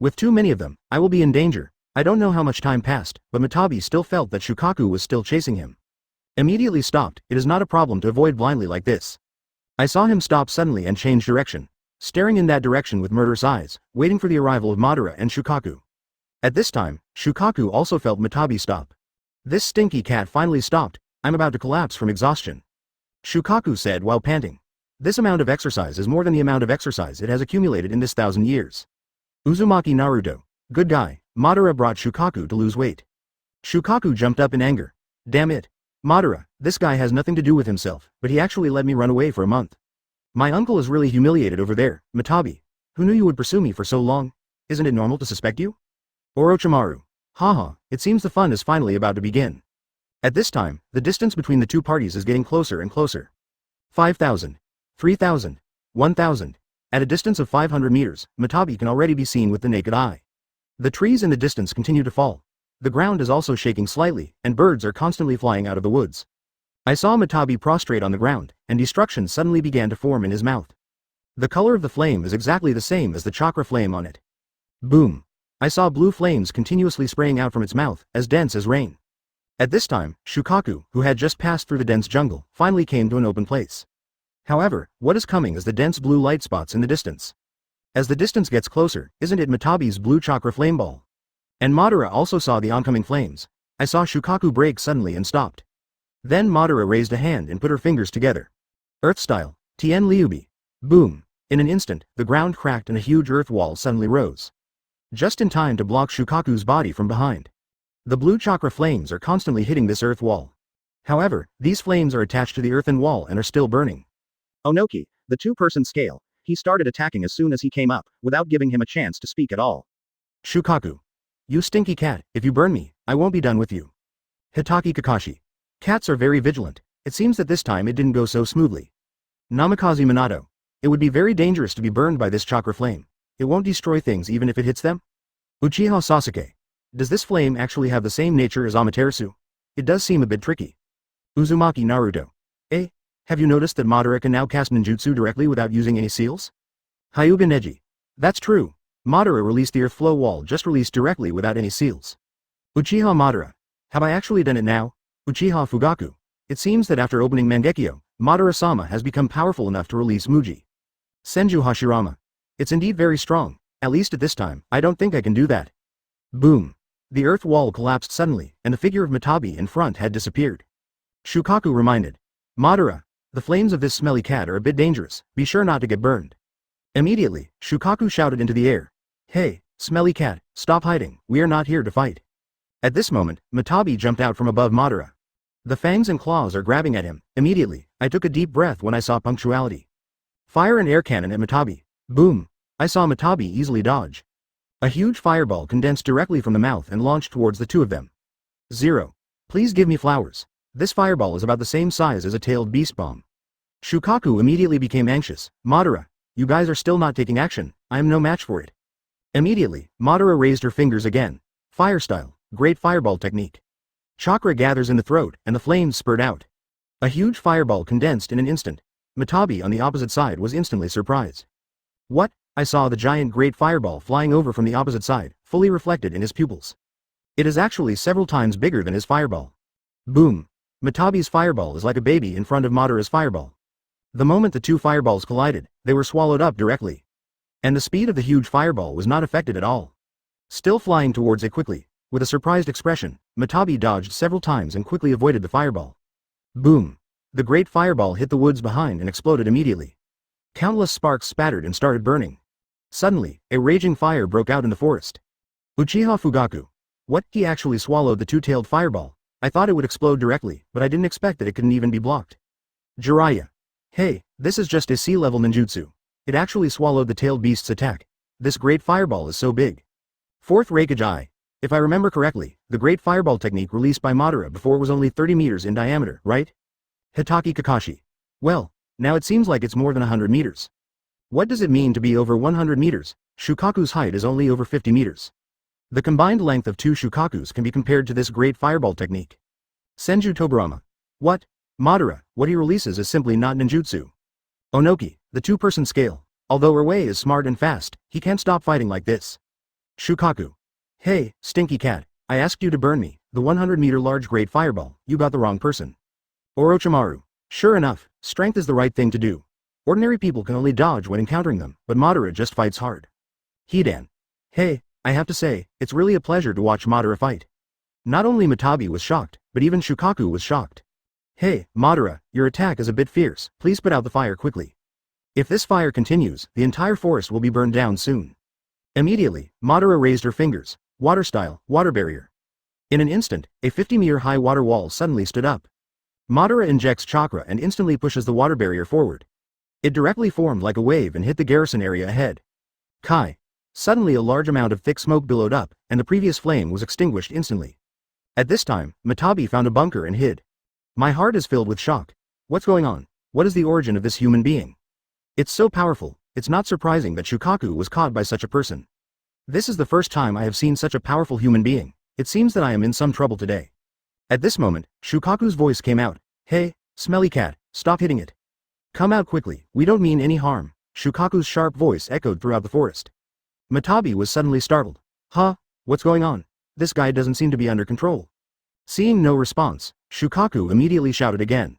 With too many of them, I will be in danger. I don't know how much time passed, but Matabi still felt that Shukaku was still chasing him. Immediately stopped, it is not a problem to avoid blindly like this. I saw him stop suddenly and change direction, staring in that direction with murderous eyes, waiting for the arrival of Madara and Shukaku. At this time, Shukaku also felt Matabi stop. This stinky cat finally stopped, I'm about to collapse from exhaustion. Shukaku said while panting. This amount of exercise is more than the amount of exercise it has accumulated in this 1,000 years. Uzumaki Naruto. Good guy, Madara brought Shukaku to lose weight. Shukaku jumped up in anger. Damn it. Madara, This guy has nothing to do with himself, but he actually let me run away for a month. My uncle is really humiliated over there, Matabi. Who knew you would pursue me for so long? Isn't it normal to suspect you? Orochimaru. Haha, it seems the fun is finally about to begin. At this time, the distance between the two parties is getting closer and closer. 5,000. 3,000. 1,000. At a distance of 500 meters, Matabi can already be seen with the naked eye. The trees in the distance continue to fall. The ground is also shaking slightly, and birds are constantly flying out of the woods. I saw Matabi prostrate on the ground, and destruction suddenly began to form in his mouth. The color of the flame is exactly the same as the chakra flame on it. Boom. I saw blue flames continuously spraying out from its mouth, as dense as rain. At this time, Shukaku, who had just passed through the dense jungle, finally came to an open place. However, what is coming is the dense blue light spots in the distance. As the distance gets closer, isn't it Matabi's blue chakra flame ball? And Madara also saw the oncoming flames. I saw Shukaku break suddenly and stopped. Then Madara raised a hand and put her fingers together. Earth style, Tien Liubi. Boom. In an instant, the ground cracked and a huge earth wall suddenly rose. Just in time to block Shukaku's body from behind. The blue chakra flames are constantly hitting this earth wall. However, these flames are attached to the earthen wall and are still burning. Onoki, the two-person scale, he started attacking as soon as he came up, without giving him a chance to speak at all. Shukaku. You stinky cat, if you burn me, I won't be done with you. Hitaki Kakashi. Cats are very vigilant. It seems that this time it didn't go so smoothly. Namikaze Minato. It would be very dangerous to be burned by this chakra flame. It won't destroy things even if it hits them? Uchiha Sasuke. Does this flame actually have the same nature as Amaterasu? It does seem a bit tricky. Uzumaki Naruto. Have you noticed that Madara can now cast ninjutsu directly without using any seals? Hyuga Neji. That's true. Madara released the earth flow wall just released directly without any seals. Uchiha Madara. Have I actually done it now? Uchiha Fugaku. It seems that after opening Mangekyo, Madara-sama has become powerful enough to release Muji. Senju Hashirama. It's indeed very strong. At least at this time, I don't think I can do that. Boom. The earth wall collapsed suddenly, and the figure of Matabi in front had disappeared. Shukaku reminded. Madara. The flames of this smelly cat are a bit dangerous, be sure not to get burned. Immediately, Shukaku shouted into the air. Hey, smelly cat, stop hiding, we are not here to fight. At this moment, Matabi jumped out from above Madara. The fangs and claws are grabbing at him. Immediately, I took a deep breath when I saw punctuality. Fire and air cannon at Matabi. Boom. I saw Matabi easily dodge. A huge fireball condensed directly from the mouth and launched towards the two of them. 0. Please give me flowers. This fireball is about the same size as a tailed beast bomb. Shukaku immediately became anxious. Madara, you guys are still not taking action, I am no match for it. Immediately, Madara raised her fingers again. Fire style, great fireball technique. Chakra gathers in the throat, and the flames spurt out. A huge fireball condensed in an instant. Matabi on the opposite side was instantly surprised. What? I saw the giant great fireball flying over from the opposite side, fully reflected in his pupils. It is actually several times bigger than his fireball. Boom. Matabi's fireball is like a baby in front of Madara's fireball. The moment the two fireballs collided, they were swallowed up directly. And the speed of the huge fireball was not affected at all. Still flying towards it quickly, with a surprised expression, Matabi dodged several times and quickly avoided the fireball. Boom. The great fireball hit the woods behind and exploded immediately. Countless sparks spattered and started burning. Suddenly, a raging fire broke out in the forest. Uchiha Fugaku. What? He actually swallowed the two-tailed fireball. I thought it would explode directly, but I didn't expect that it couldn't even be blocked. Jiraiya. Hey, this is just a sea-level ninjutsu. It actually swallowed the tailed beast's attack. This great fireball is so big. Fourth Raikage. If I remember correctly, the great fireball technique released by Madara before was only 30 meters in diameter, right? Hitaki Kakashi. Well, now it seems like it's more than 100 meters. What does it mean to be over 100 meters? Shukaku's height is only over 50 meters. The combined length of two Shukakus can be compared to this great fireball technique. Senju Tobirama. What? Madara, what he releases is simply not ninjutsu. Onoki, the two-person scale. Although Erway is smart and fast, he can't stop fighting like this. Shukaku. Hey, stinky cat, I asked you to burn me, the 100-meter large great fireball, you got the wrong person. Orochimaru. Sure enough, strength is the right thing to do. Ordinary people can only dodge when encountering them, but Madara just fights hard. Hidan. Hey, I have to say, it's really a pleasure to watch Madara fight. Not only Matabi was shocked, but even Shukaku was shocked. Hey, Madara, your attack is a bit fierce, please put out the fire quickly. If this fire continues, the entire forest will be burned down soon. Immediately, Madara raised her fingers. Water style, water barrier. In an instant, a 50-meter high water wall suddenly stood up. Madara injects chakra and instantly pushes the water barrier forward. It directly formed like a wave and hit the garrison area ahead. Kai. Suddenly a large amount of thick smoke billowed up, and the previous flame was extinguished instantly. At this time, Matabi found a bunker and hid. My heart is filled with shock. What's going on? What is the origin of this human being? It's so powerful, it's not surprising that Shukaku was caught by such a person. This is the first time I have seen such a powerful human being. It seems that I am in some trouble today. At this moment, Shukaku's voice came out. Hey, smelly cat, stop hitting it. Come out quickly, we don't mean any harm. Shukaku's sharp voice echoed throughout the forest. Matabi was suddenly startled. Huh? What's going on? This guy doesn't seem to be under control. Seeing no response, Shukaku immediately shouted again.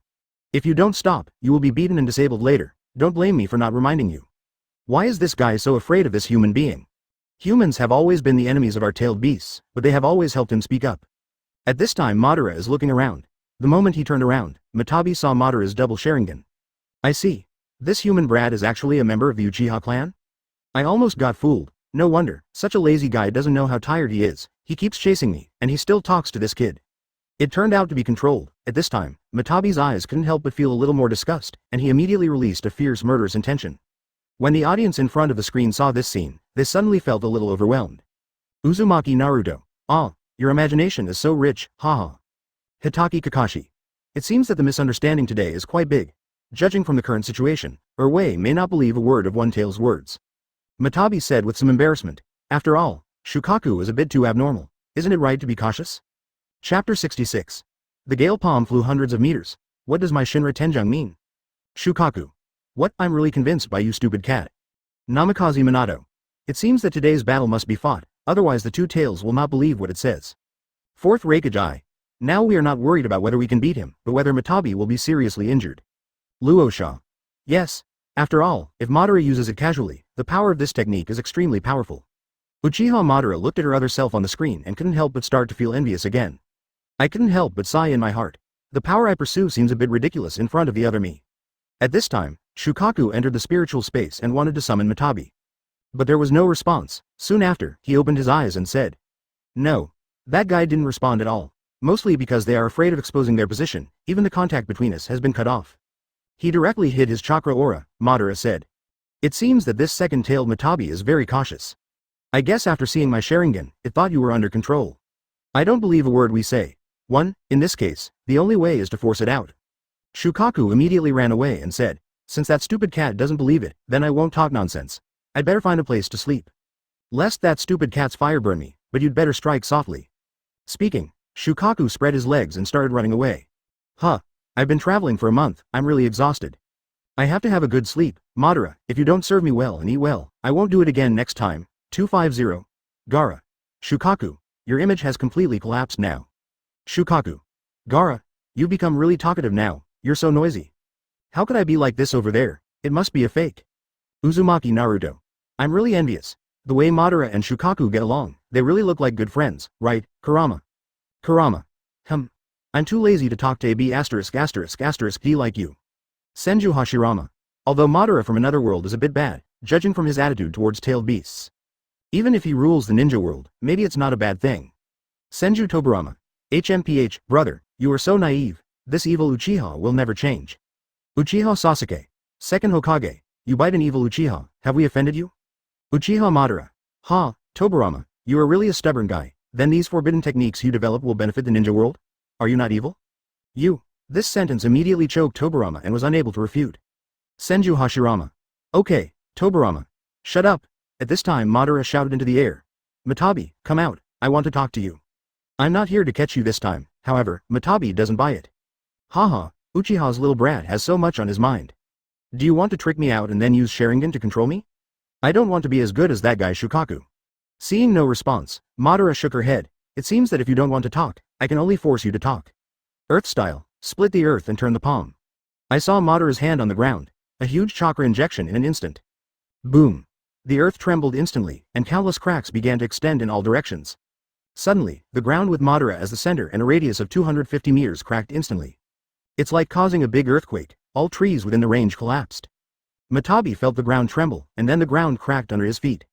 If you don't stop, you will be beaten and disabled later. Don't blame me for not reminding you. Why is this guy so afraid of this human being? Humans have always been the enemies of our tailed beasts, but they have always helped him speak up. At this time Madara is looking around. The moment he turned around, Matabi saw Madara's double Sharingan. I see. This human brat is actually a member of the Uchiha clan? I almost got fooled. No wonder, such a lazy guy doesn't know how tired he is. He keeps chasing me, and he still talks to this kid. It turned out to be controlled. At this time, Matabi's eyes couldn't help but feel a little more disgust, and he immediately released a fierce murderous intention. When the audience in front of the screen saw this scene, they suddenly felt a little overwhelmed. Uzumaki Naruto. Ah, your imagination is so rich, haha. Hitaki Kakashi. It seems that the misunderstanding today is quite big. Judging from the current situation, Urwei may not believe a word of One Tail's words. Matabi said with some embarrassment. After all, Shukaku is a bit too abnormal. Isn't it right to be cautious? Chapter 66. The gale palm flew hundreds of meters. What does my Shinra Tenjang mean? Shukaku. What? I'm really convinced by you, stupid cat. Namikaze Minato. It seems that today's battle must be fought, otherwise the two tails will not believe what it says. Fourth Reikage. Now we are not worried about whether we can beat him, but whether Matabi will be seriously injured. Luosha. Yes. After all, if Madara uses it casually, the power of this technique is extremely powerful. Uchiha Madara looked at her other self on the screen and couldn't help but start to feel envious again. I couldn't help but sigh in my heart. The power I pursue seems a bit ridiculous in front of the other me. At this time, Shukaku entered the spiritual space and wanted to summon Matabi. But there was no response. Soon after, he opened his eyes and said. No. That guy didn't respond at all. Mostly because they are afraid of exposing their position, even the contact between us has been cut off. He directly hid his chakra aura, Madara said. It seems that this second-tailed Matabi is very cautious. I guess after seeing my Sharingan, it thought you were under control. I don't believe a word we say. In this case, the only way is to force it out. Shukaku immediately ran away and said, since that stupid cat doesn't believe it, then I won't talk nonsense. I'd better find a place to sleep. Lest that stupid cat's fire burn me, but you'd better strike softly. Speaking, Shukaku spread his legs and started running away. Huh. I've been traveling for a month, I'm really exhausted. I have to have a good sleep, Madara, if you don't serve me well and eat well, I won't do it again next time. 250. Gaara. Shukaku, your image has completely collapsed now. Shukaku. Gaara, you've become really talkative now, you're so noisy. How could I be like this over there? It must be a fake. Uzumaki Naruto. I'm really envious. The way Madara and Shukaku get along, they really look like good friends, right, Kurama? Kurama. I'm too lazy to talk to AB*******D like you. Senju Hashirama. Although Madara from another world is a bit bad, judging from his attitude towards tailed beasts. Even if he rules the ninja world, maybe it's not a bad thing. Senju Toburama. HMPH, brother, you are so naive, this evil Uchiha will never change. Uchiha Sasuke. Second Hokage, you bite an evil Uchiha, have we offended you? Uchiha Madara. Ha, Toburama, you are really a stubborn guy, then these forbidden techniques you develop will benefit the ninja world? Are you not evil? You. This sentence immediately choked Toburama and was unable to refute. Senju Hashirama. Okay, Toburama. Shut up. At this time Madara shouted into the air. Matabi, come out, I want to talk to you. I'm not here to catch you this time, however, Matabi doesn't buy it. Haha, Uchiha's little brat has so much on his mind. Do you want to trick me out and then use Sharingan to control me? I don't want to be as good as that guy Shukaku. Seeing no response, Madara shook her head. It seems that if you don't want to talk, I can only force you to talk. Earth style, split the earth and turn the palm. I saw Madara's hand on the ground, a huge chakra injection in an instant. Boom. The earth trembled instantly, and countless cracks began to extend in all directions. Suddenly, the ground with Madara as the center and a radius of 250 meters cracked instantly. It's like causing a big earthquake, all trees within the range collapsed. Matabi felt the ground tremble, and then the ground cracked under his feet.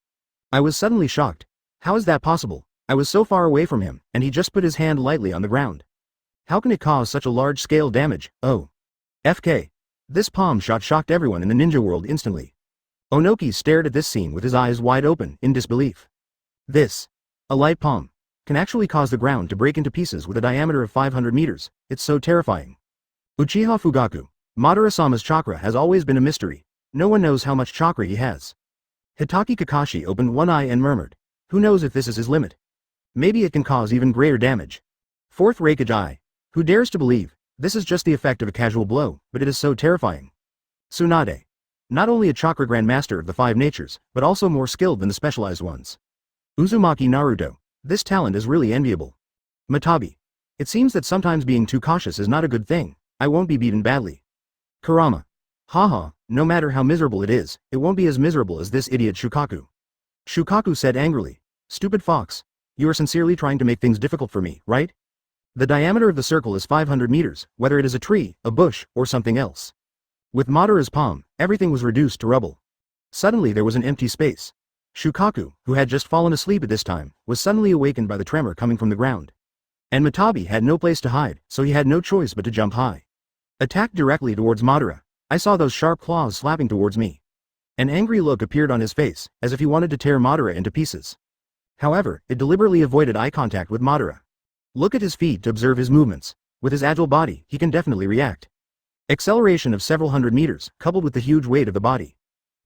I was suddenly shocked. How is that possible? I was so far away from him, and he just put his hand lightly on the ground. How can it cause such a large-scale damage? Oh. FK. This palm shot shocked everyone in the ninja world instantly. Onoki stared at this scene with his eyes wide open, in disbelief. This. A light palm. Can actually cause the ground to break into pieces with a diameter of 500 meters, it's so terrifying. Uchiha Fugaku. Madara-sama's chakra has always been a mystery. No one knows how much chakra he has. Hitaki Kakashi opened one eye and murmured. Who knows if this is his limit? Maybe it can cause even greater damage. Fourth Raikage Eye. Who dares to believe? This is just the effect of a casual blow, but it is so terrifying. Tsunade. Not only a chakra grandmaster of the five natures, but also more skilled than the specialized ones. Uzumaki Naruto. This talent is really enviable. Matabi. It seems that sometimes being too cautious is not a good thing. I won't be beaten badly. Kurama. Haha, no matter how miserable it won't be as miserable as this idiot Shukaku. Shukaku said angrily. Stupid fox. You are sincerely trying to make things difficult for me, right? The diameter of the circle is 500 meters, whether it is a tree, a bush, or something else. With Madara's palm, everything was reduced to rubble. Suddenly there was an empty space. Shukaku, who had just fallen asleep at this time, was suddenly awakened by the tremor coming from the ground. And Matabi had no place to hide, so he had no choice but to jump high. Attacked directly towards Madara. I saw those sharp claws slapping towards me. An angry look appeared on his face, as if he wanted to tear Madara into pieces. However, it deliberately avoided eye contact with Madara. Look at his feet to observe his movements. With his agile body, he can definitely react. Acceleration of several hundred meters, coupled with the huge weight of the body.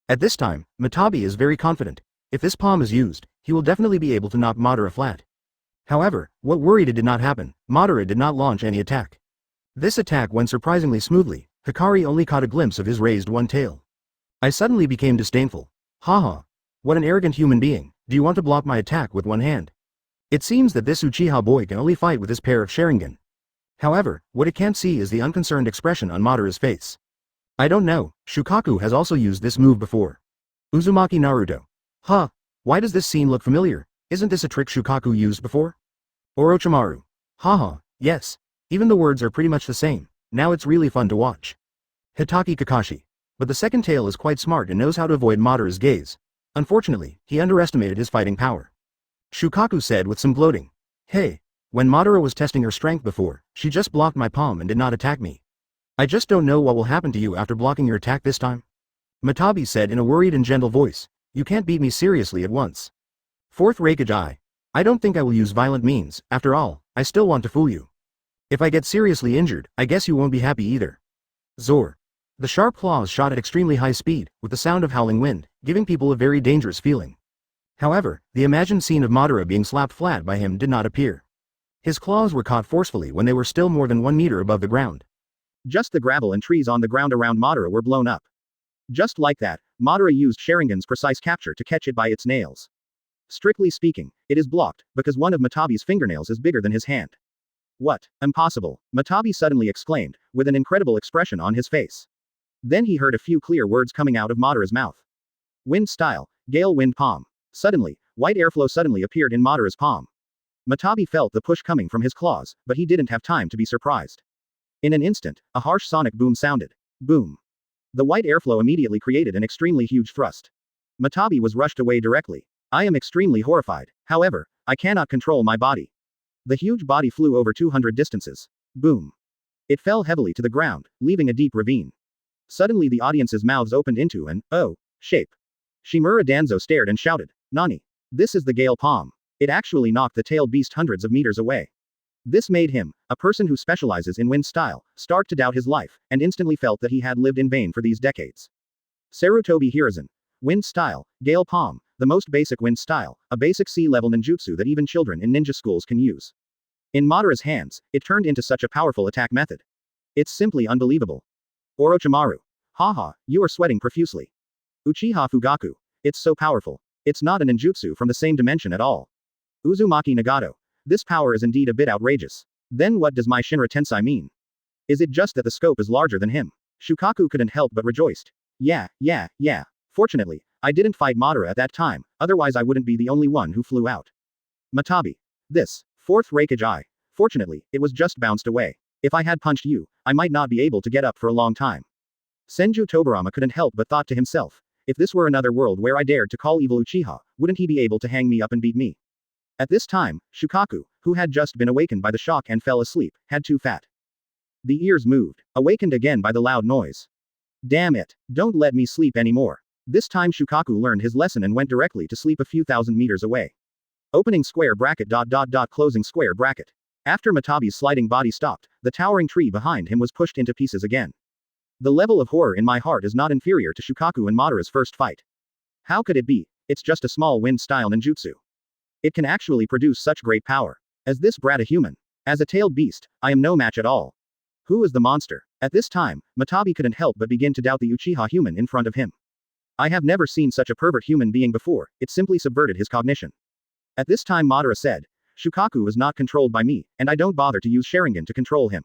At this time, Matabi is very confident. If this palm is used, he will definitely be able to knock Madara flat. However, what worried it did not happen. Madara did not launch any attack. This attack went surprisingly smoothly. Hikari only caught a glimpse of his raised one tail. I suddenly became disdainful. Haha. What an arrogant human being. Do you want to block my attack with one hand? It seems that this Uchiha boy can only fight with his pair of Sharingan. However, what it can't see is the unconcerned expression on Madara's face. I don't know, Shukaku has also used this move before. Uzumaki Naruto. Huh, why does this scene look familiar? Isn't this a trick Shukaku used before? Orochimaru. Haha, yes. Even the words are pretty much the same. Now it's really fun to watch. Hitaki Kakashi. But the second tail is quite smart and knows how to avoid Madara's gaze. Unfortunately, he underestimated his fighting power. Shukaku said with some gloating. Hey, when Madara was testing her strength before, she just blocked my palm and did not attack me. I just don't know what will happen to you after blocking your attack this time. Matabi said in a worried and gentle voice. You can't beat me seriously at once. Fourth Raikage Eye. I don't think I will use violent means. After all, I still want to fool you. If I get seriously injured, I guess you won't be happy either. Zor. The sharp claws shot at extremely high speed, with the sound of howling wind, giving people a very dangerous feeling. However, the imagined scene of Madara being slapped flat by him did not appear. His claws were caught forcefully when they were still more than 1 meter above the ground. Just the gravel and trees on the ground around Madara were blown up. Just like that, Madara used Sharingan's precise capture to catch it by its nails. Strictly speaking, it is blocked, because one of Matabi's fingernails is bigger than his hand. What? Impossible, Matabi suddenly exclaimed, with an incredible expression on his face. Then he heard a few clear words coming out of Madara's mouth. Wind style, gale wind palm. Suddenly, white airflow suddenly appeared in Madara's palm. Matabi felt the push coming from his claws, but he didn't have time to be surprised. In an instant, a harsh sonic boom sounded. Boom. The white airflow immediately created an extremely huge thrust. Matabi was rushed away directly. I am extremely horrified. However, I cannot control my body. The huge body flew over 200 distances. Boom. It fell heavily to the ground, leaving a deep ravine. Suddenly the audience's mouths opened into an, oh, shape. Shimura Danzo stared and shouted, Nani? This is the gale palm. It actually knocked the tailed beast hundreds of meters away. This made him, a person who specializes in wind style, start to doubt his life, and instantly felt that he had lived in vain for these decades. Sarutobi Hiruzen. Wind style, gale palm, the most basic wind style, a basic sea-level ninjutsu that even children in ninja schools can use. In Madara's hands, it turned into such a powerful attack method. It's simply unbelievable. Orochimaru. Haha, you are sweating profusely. Uchiha Fugaku. It's so powerful. It's not a ninjutsu from the same dimension at all. Uzumaki Nagato. This power is indeed a bit outrageous. Then what does my Shinra Tensei mean? Is it just that the scope is larger than him? Shukaku couldn't help but rejoiced. Yeah. Fortunately, I didn't fight Madara at that time, otherwise I wouldn't be the only one who flew out. Matabi. This. Fourth Raikage Eye. Fortunately, it was just bounced away. If I had punched you, I might not be able to get up for a long time. Senju Tobarama couldn't help but thought to himself. If this were another world where I dared to call evil Uchiha, wouldn't he be able to hang me up and beat me? At this time, Shukaku, who had just been awakened by the shock and fell asleep, had too fat. The ears moved, awakened again by the loud noise. Damn it, don't let me sleep anymore. This time Shukaku learned his lesson and went directly to sleep a few thousand meters away. Opening square bracket ... closing square bracket. After Matabi's sliding body stopped, the towering tree behind him was pushed into pieces again. The level of horror in my heart is not inferior to Shukaku and Madara's first fight. How could it be? It's just a small wind-style ninjutsu. It can actually produce such great power. As this brat a human? As a tailed beast, I am no match at all. Who is the monster? At this time, Matabi couldn't help but begin to doubt the Uchiha human in front of him. I have never seen such a pervert human being before, it simply subverted his cognition. At this time Madara said, Shukaku is not controlled by me, and I don't bother to use Sharingan to control him.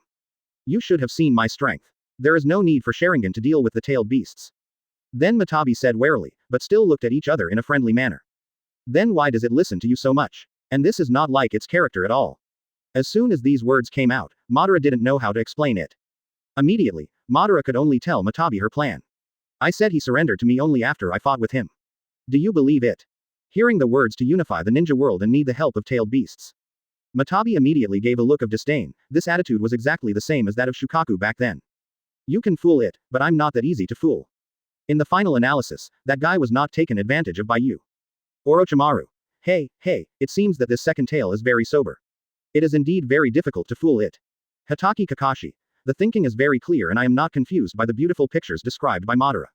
You should have seen my strength. There is no need for Sharingan to deal with the tailed beasts. Then Matabi said warily, but still looked at each other in a friendly manner. Then why does it listen to you so much? And this is not like its character at all. As soon as these words came out, Madara didn't know how to explain it. Immediately, Madara could only tell Matabi her plan. I said he surrendered to me only after I fought with him. Do you believe it? Hearing the words to unify the ninja world and need the help of tailed beasts. Matabi immediately gave a look of disdain. This attitude was exactly the same as that of Shukaku back then. You can fool it, but I'm not that easy to fool. In the final analysis, that guy was not taken advantage of by you. Orochimaru. Hey, it seems that this second tail is very sober. It is indeed very difficult to fool it. Hatake Kakashi. The thinking is very clear and I am not confused by the beautiful pictures described by Madara.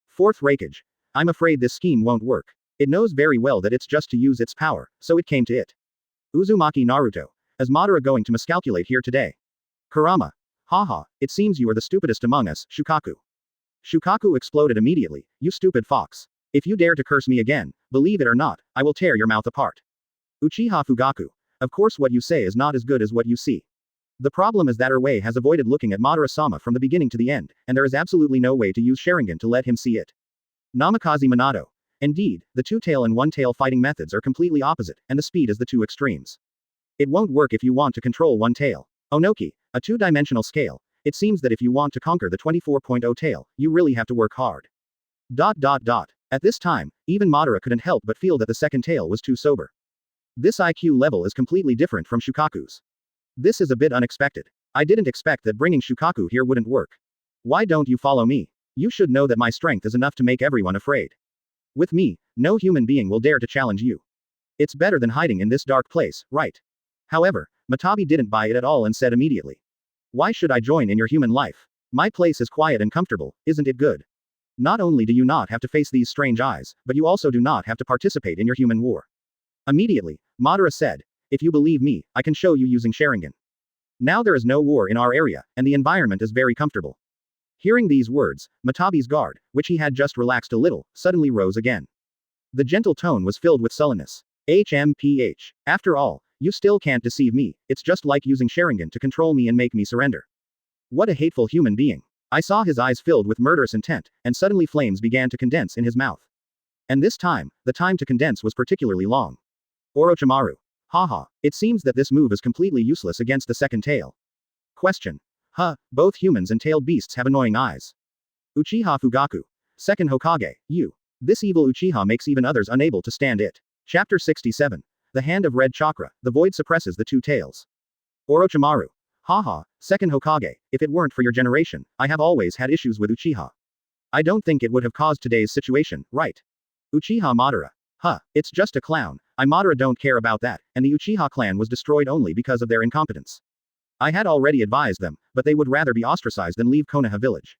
Fourth Raikage. I'm afraid this scheme won't work. It knows very well that it's just to use its power, so it came to it. Uzumaki Naruto. Is Madara going to miscalculate here today? Kurama. Haha, it seems you are the stupidest among us, Shukaku. Shukaku exploded immediately, you stupid fox. If you dare to curse me again, believe it or not, I will tear your mouth apart. Uchiha Fugaku. Of course what you say is not as good as what you see. The problem is that Erway has avoided looking at Madara-sama from the beginning to the end, and there is absolutely no way to use Sharingan to let him see it. Namikaze Minato. Indeed, the two-tail and one-tail fighting methods are completely opposite, and the speed is the two extremes. It won't work if you want to control one tail. Onoki, a two-dimensional scale. It seems that if you want to conquer the 24.0 tail, you really have to work hard. At this time, even Madara couldn't help but feel that the second tail was too sober. This IQ level is completely different from Shukaku's. This is a bit unexpected. I didn't expect that bringing Shukaku here wouldn't work. Why don't you follow me? You should know that my strength is enough to make everyone afraid. With me, no human being will dare to challenge you. It's better than hiding in this dark place, right? However, Matabi didn't buy it at all and said immediately. Why should I join in your human life? My place is quiet and comfortable, isn't it good? Not only do you not have to face these strange eyes, but you also do not have to participate in your human war. Immediately, Madara said, if you believe me, I can show you using Sharingan. Now there is no war in our area, and the environment is very comfortable. Hearing these words, Matabi's guard, which he had just relaxed a little, suddenly rose again. The gentle tone was filled with sullenness. HMPH. After all, you still can't deceive me, it's just like using Sharingan to control me and make me surrender. What a hateful human being. I saw his eyes filled with murderous intent, and suddenly flames began to condense in his mouth. And this time, the time to condense was particularly long. Orochimaru. Haha, it seems that this move is completely useless against the second tail. Question. Both humans and tailed beasts have annoying eyes. Uchiha Fugaku. Second Hokage, you. This evil Uchiha makes even others unable to stand it. Chapter 67. The Hand of Red Chakra, the void suppresses the two tails. Orochimaru. Haha, second Hokage, if it weren't for your generation, I have always had issues with Uchiha. I don't think it would have caused today's situation, right? Uchiha Madara. It's just a clown, I Madara don't care about that, and the Uchiha clan was destroyed only because of their incompetence. I had already advised them, but they would rather be ostracized than leave Konoha Village.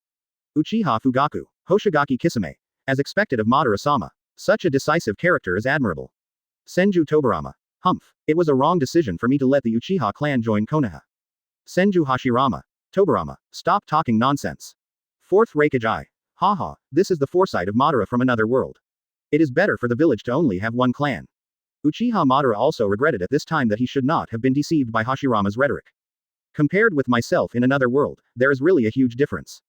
Uchiha Fugaku. Hoshigaki Kisame. As expected of Madara-sama. Such a decisive character is admirable. Senju Tobirama. Humph. It was a wrong decision for me to let the Uchiha clan join Konoha. Senju Hashirama. Tobirama. Stop talking nonsense. Fourth Raikage. Haha, this is the foresight of Madara from another world. It is better for the village to only have one clan. Uchiha Madara also regretted at this time that he should not have been deceived by Hashirama's rhetoric. Compared with myself in another world, there is really a huge difference.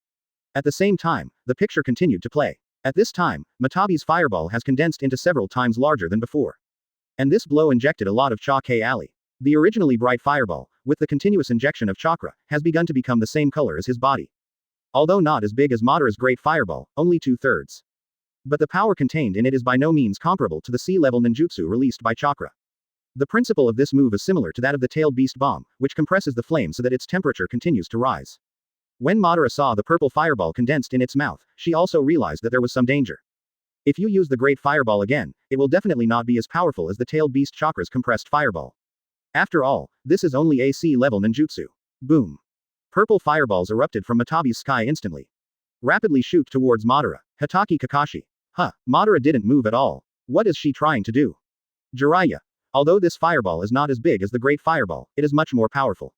At the same time, the picture continued to play. At this time, Matabi's fireball has condensed into several times larger than before. And this blow injected a lot of Cha-K-Ali. The originally bright fireball, with the continuous injection of chakra, has begun to become the same color as his body. Although not as big as Madara's great fireball, only 2/3. But the power contained in it is by no means comparable to the sea-level ninjutsu released by chakra. The principle of this move is similar to that of the tailed beast bomb, which compresses the flame so that its temperature continues to rise. When Madara saw the purple fireball condensed in its mouth, she also realized that there was some danger. If you use the great fireball again, it will definitely not be as powerful as the tailed beast chakra's compressed fireball. After all, this is only AC level ninjutsu. Boom. Purple fireballs erupted from Matabi's sky instantly. Rapidly shoot towards Madara. Hatake Kakashi. Madara didn't move at all. What is she trying to do? Jiraiya. Although this fireball is not as big as the great fireball, it is much more powerful.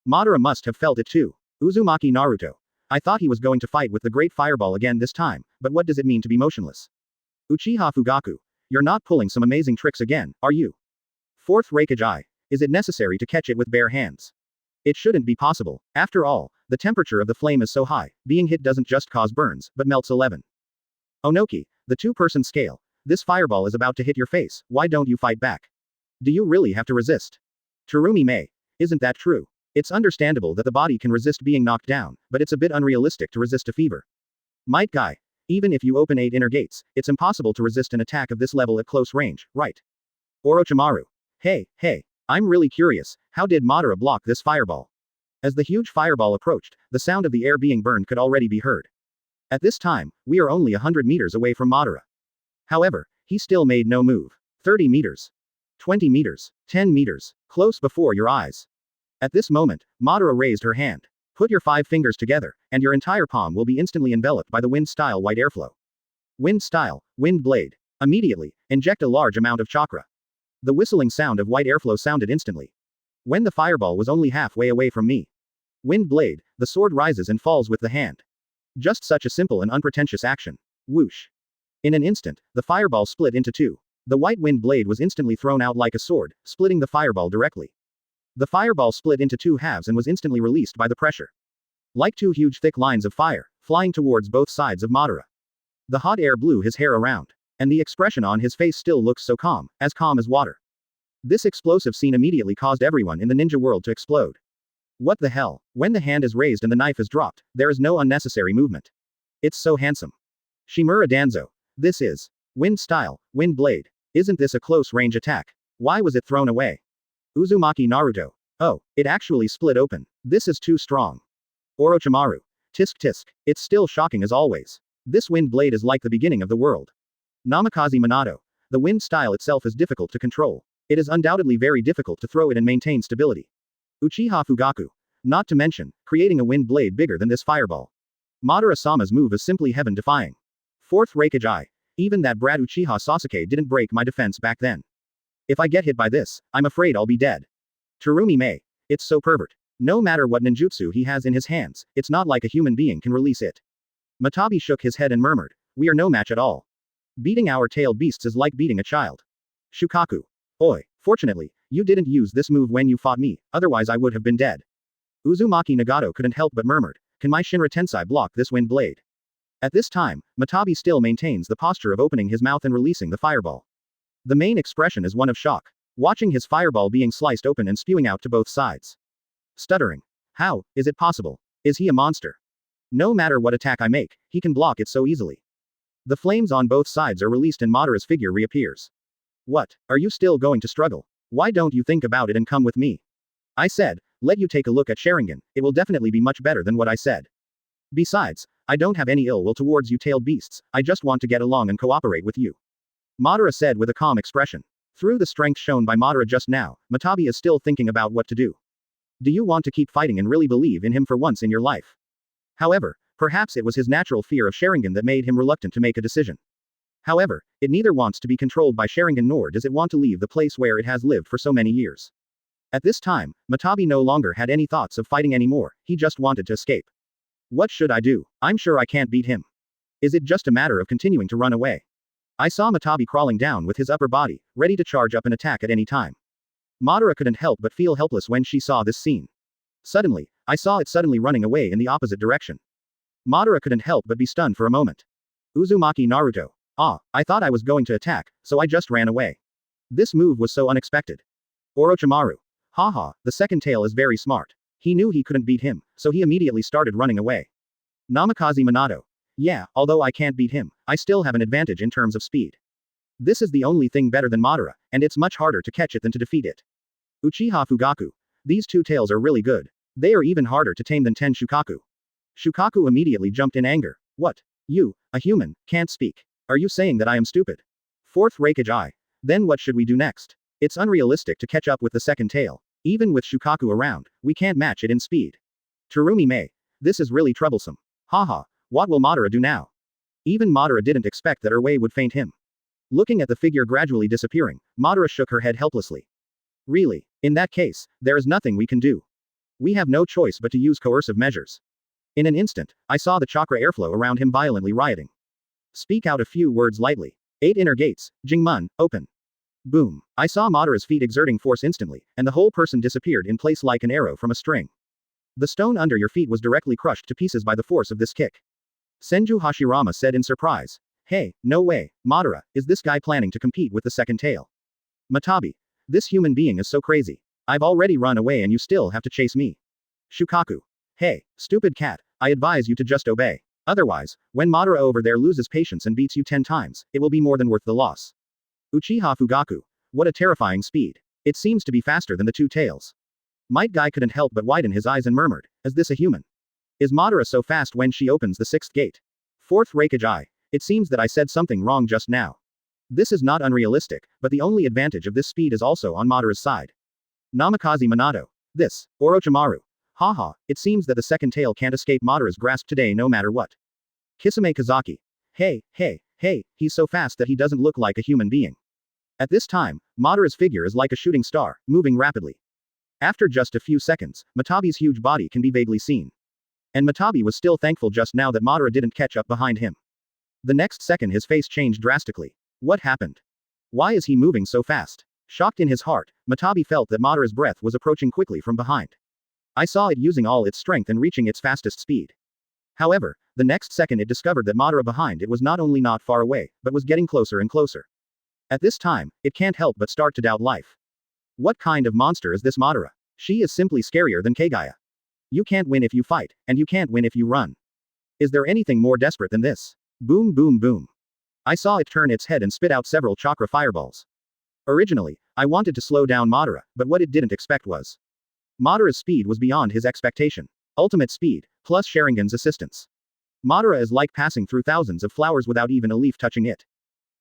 Madara must have felt it too. Uzumaki Naruto. I thought he was going to fight with the great fireball again this time, but what does it mean to be motionless? Uchiha Fugaku. You're not pulling some amazing tricks again, are you? Fourth Raikage. Is it necessary to catch it with bare hands? It shouldn't be possible. After all, the temperature of the flame is so high, being hit doesn't just cause burns, but melts 11. Onoki, the two-person scale. This fireball is about to hit your face, why don't you fight back? Do you really have to resist? Terumi Mei. Isn't that true? It's understandable that the body can resist being knocked down, but it's a bit unrealistic to resist a fever. Might Guy. Even if you open 8 inner gates, it's impossible to resist an attack of this level at close range, right? Orochimaru. Hey. I'm really curious, how did Madara block this fireball? As the huge fireball approached, the sound of the air being burned could already be heard. At this time, we are only 100 meters away from Madara. However, he still made no move. 30 meters. 20 meters. 10 meters. Close before your eyes. At this moment, Madara raised her hand. Put your 5 fingers together, and your entire palm will be instantly enveloped by the wind-style white airflow. Wind-style, wind blade. Immediately, inject a large amount of chakra. The whistling sound of white airflow sounded instantly. When the fireball was only halfway away from me. Wind blade, the sword rises and falls with the hand. Just such a simple and unpretentious action. Whoosh. In an instant, the fireball split into 2. The white wind blade was instantly thrown out like a sword, splitting the fireball directly. The fireball split into 2 halves and was instantly released by the pressure. Like 2 huge thick lines of fire, flying towards both sides of Madara. The hot air blew his hair around. And the expression on his face still looks so calm as water. This explosive scene immediately caused everyone in the ninja world to explode. What the hell? When the hand is raised and the knife is dropped, there is no unnecessary movement. It's so handsome. Shimura Danzo. This is wind style, wind blade. Isn't this a close range attack? Why was it thrown away? Uzumaki Naruto. Oh, it actually split open. This is too strong. Orochimaru. Tisk. It's still shocking as always. This wind blade is like the beginning of the world. Namikaze Minato. The wind style itself is difficult to control. It is undoubtedly very difficult to throw it and maintain stability. Uchiha Fugaku. Not to mention, creating a wind blade bigger than this fireball. Madara-sama's move is simply heaven-defying. Fourth Raikage. Even that brat Uchiha Sasuke didn't break my defense back then. If I get hit by this, I'm afraid I'll be dead. Terumi Mei. It's so pervert. No matter what ninjutsu he has in his hands, it's not like a human being can release it. Matabi shook his head and murmured, we are no match at all. Beating our tailed beasts is like beating a child. Shukaku. Oi, fortunately, you didn't use this move when you fought me, otherwise I would have been dead. Uzumaki Nagato couldn't help but murmured, can my Shinra Tensei block this wind blade? At this time, Matabi still maintains the posture of opening his mouth and releasing the fireball. The main expression is one of shock, watching his fireball being sliced open and spewing out to both sides. Stuttering. How is it possible? Is he a monster? No matter what attack I make, he can block it so easily. The flames on both sides are released and Madara's figure reappears. What? Are you still going to struggle? Why don't you think about it and come with me? I said, let you take a look at Sharingan, it will definitely be much better than what I said. Besides, I don't have any ill will towards you tailed beasts, I just want to get along and cooperate with you. Madara said with a calm expression. Through the strength shown by Madara just now, Matabi is still thinking about what to do. Do you want to keep fighting and really believe in him for once in your life? However, perhaps it was his natural fear of Sharingan that made him reluctant to make a decision. However, it neither wants to be controlled by Sharingan nor does it want to leave the place where it has lived for so many years. At this time, Matabi no longer had any thoughts of fighting anymore, he just wanted to escape. What should I do? I'm sure I can't beat him. Is it just a matter of continuing to run away? I saw Matabi crawling down with his upper body, ready to charge up an attack at any time. Madara couldn't help but feel helpless when she saw this scene. Suddenly, I saw it suddenly running away in the opposite direction. Madara couldn't help but be stunned for a moment. Uzumaki Naruto. I thought I was going to attack, so I just ran away. This move was so unexpected. Orochimaru. Haha, the second tail is very smart. He knew he couldn't beat him, so he immediately started running away. Namikaze Minato. Yeah, although I can't beat him, I still have an advantage in terms of speed. This is the only thing better than Madara, and it's much harder to catch it than to defeat it. Uchiha Fugaku. These two tails are really good. They are even harder to tame than 10 Shukaku. Shukaku immediately jumped in anger. What? You, a human, can't speak. Are you saying that I am stupid? Fourth Raikage. Then what should we do next? It's unrealistic to catch up with the second tail. Even with Shukaku around, we can't match it in speed. Terumi Mei. This is really troublesome. Haha, what will Madara do now? Even Madara didn't expect that Erway would faint him. Looking at the figure gradually disappearing, Madara shook her head helplessly. Really? In that case, there is nothing we can do. We have no choice but to use coercive measures. In an instant, I saw the chakra airflow around him violently rioting. Speak out a few words lightly. 8 inner gates, Jingmun, open. Boom. I saw Madara's feet exerting force instantly, and the whole person disappeared in place like an arrow from a string. The stone under your feet was directly crushed to pieces by the force of this kick. Senju Hashirama said in surprise. Hey, no way, Madara, is this guy planning to compete with the second tail? Matabi. This human being is so crazy. I've already run away and you still have to chase me. Shukaku. Hey, stupid cat, I advise you to just obey. Otherwise, when Madara over there loses patience and beats you 10 times, it will be more than worth the loss. Uchiha Fugaku. What a terrifying speed. It seems to be faster than the two tails. Might Guy couldn't help but widen his eyes and murmured, is this a human? Is Madara so fast when she opens the sixth gate? Fourth Raikage. It seems that I said something wrong just now. This is not unrealistic, but the only advantage of this speed is also on Madara's side. Namikaze Minato. This, Orochimaru. Haha, it seems that the second tail can't escape Madara's grasp today no matter what. Kisame Kazaki. Hey, he's so fast that he doesn't look like a human being. At this time, Madara's figure is like a shooting star, moving rapidly. After just a few seconds, Matabi's huge body can be vaguely seen. And Matabi was still thankful just now that Madara didn't catch up behind him. The next second his face changed drastically. What happened? Why is he moving so fast? Shocked in his heart, Matabi felt that Madara's breath was approaching quickly from behind. I saw it using all its strength and reaching its fastest speed. However, the next second it discovered that Madara behind it was not only not far away, but was getting closer and closer. At this time, it can't help but start to doubt life. What kind of monster is this Madara? She is simply scarier than Kaguya. You can't win if you fight, and you can't win if you run. Is there anything more desperate than this? Boom boom boom. I saw it turn its head and spit out several chakra fireballs. Originally, I wanted to slow down Madara, but what it didn't expect was. Madara's speed was beyond his expectation. Ultimate speed, plus Sharingan's assistance. Madara is like passing through thousands of flowers without even a leaf touching it.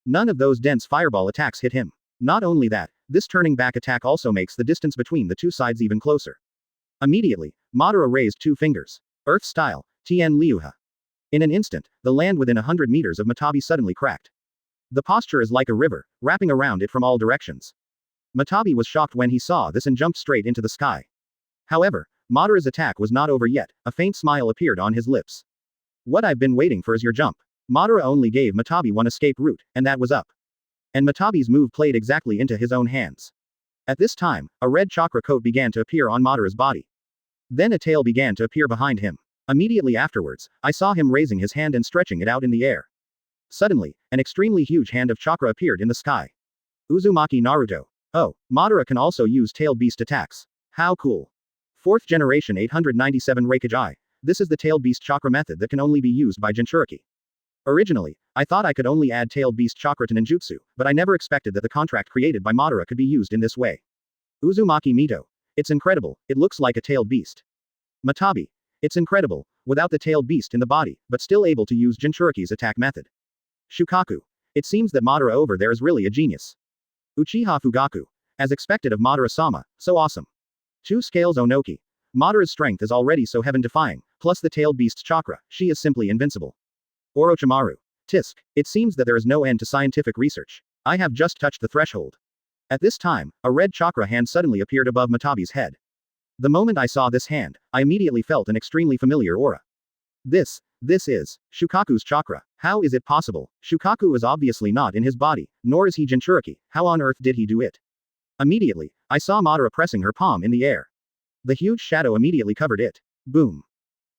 None of those dense fireball attacks hit him. Not only that, this turning back attack also makes the distance between the two sides even closer. Immediately, Madara raised two fingers. Earth style, Tien Liuha. In an instant, the land within 100 meters of Matabi suddenly cracked. The posture is like a river, wrapping around it from all directions. Matabi was shocked when he saw this and jumped straight into the sky. However, Madara's attack was not over yet, a faint smile appeared on his lips. What I've been waiting for is your jump. Madara only gave Matabi one escape route, and that was up. And Matabi's move played exactly into his own hands. At this time, a red chakra coat began to appear on Madara's body. Then a tail began to appear behind him. Immediately afterwards, I saw him raising his hand and stretching it out in the air. Suddenly, an extremely huge hand of chakra appeared in the sky. Uzumaki Naruto. Oh, Madara can also use tailed beast attacks. How cool. 4th generation 897 Raikage. This is the tailed beast chakra method that can only be used by Jinchuriki. Originally, I thought I could only add tailed beast chakra to ninjutsu, but I never expected that the contract created by Madara could be used in this way. Uzumaki Mito. It's incredible, it looks like a tailed beast. Matabi. It's incredible, without the tailed beast in the body, but still able to use Jinchuriki's attack method. Shukaku. It seems that Madara over there is really a genius. Uchiha Fugaku. As expected of Madara-sama, so awesome. 2 scales Onoki. Madara's strength is already so heaven-defying, plus the tailed beast's chakra, she is simply invincible. Orochimaru. Tisk. It seems that there is no end to scientific research. I have just touched the threshold. At this time, a red chakra hand suddenly appeared above Matabi's head. The moment I saw this hand, I immediately felt an extremely familiar aura. This is Shukaku's chakra. How is it possible? Shukaku is obviously not in his body, nor is he Jinchuriki. How on earth did he do it? Immediately, I saw Madara pressing her palm in the air. The huge shadow immediately covered it. Boom.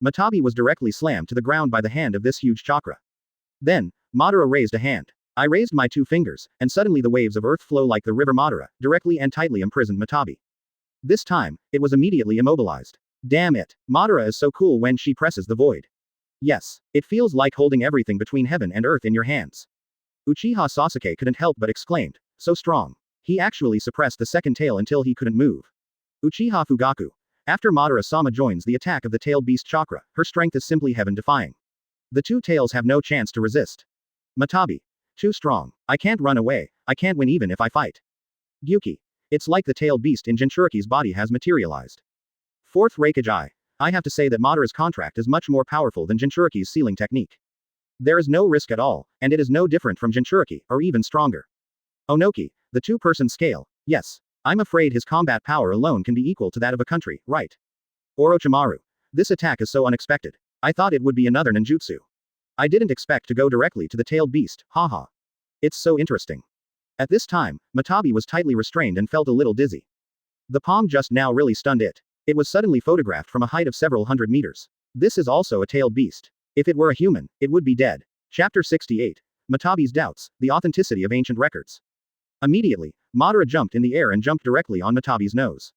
Matabi was directly slammed to the ground by the hand of this huge chakra. Then, Madara raised a hand. I raised my 2 fingers, and suddenly the waves of earth flow like the river Madara, directly and tightly imprisoned Matabi. This time, it was immediately immobilized. Damn it, Madara is so cool when she presses the void. Yes, it feels like holding everything between heaven and earth in your hands. Uchiha Sasuke couldn't help but exclaimed, so strong. He actually suppressed the second tail until he couldn't move. Uchiha Fugaku. After Madara-sama joins the attack of the tailed beast chakra, her strength is simply heaven-defying. The two tails have no chance to resist. Matabi. Too strong. I can't run away, I can't win even if I fight. Gyuki. It's like the tailed beast in Jinchuriki's body has materialized. Fourth Reikage. I have to say that Madara's contract is much more powerful than Jinchuriki's sealing technique. There is no risk at all, and it is no different from Jinchuriki, or even stronger. Onoki. The two-person scale. Yes. I'm afraid his combat power alone can be equal to that of a country, right? Orochimaru. This attack is so unexpected. I thought it would be another ninjutsu. I didn't expect to go directly to the tailed beast, haha. It's so interesting. At this time, Matabi was tightly restrained and felt a little dizzy. The palm just now really stunned it. It was suddenly photographed from a height of several hundred meters. This is also a tailed beast. If it were a human, it would be dead. Chapter 68. Matabi's doubts, the authenticity of ancient records. Immediately, Madara jumped in the air and jumped directly on Matabi's nose.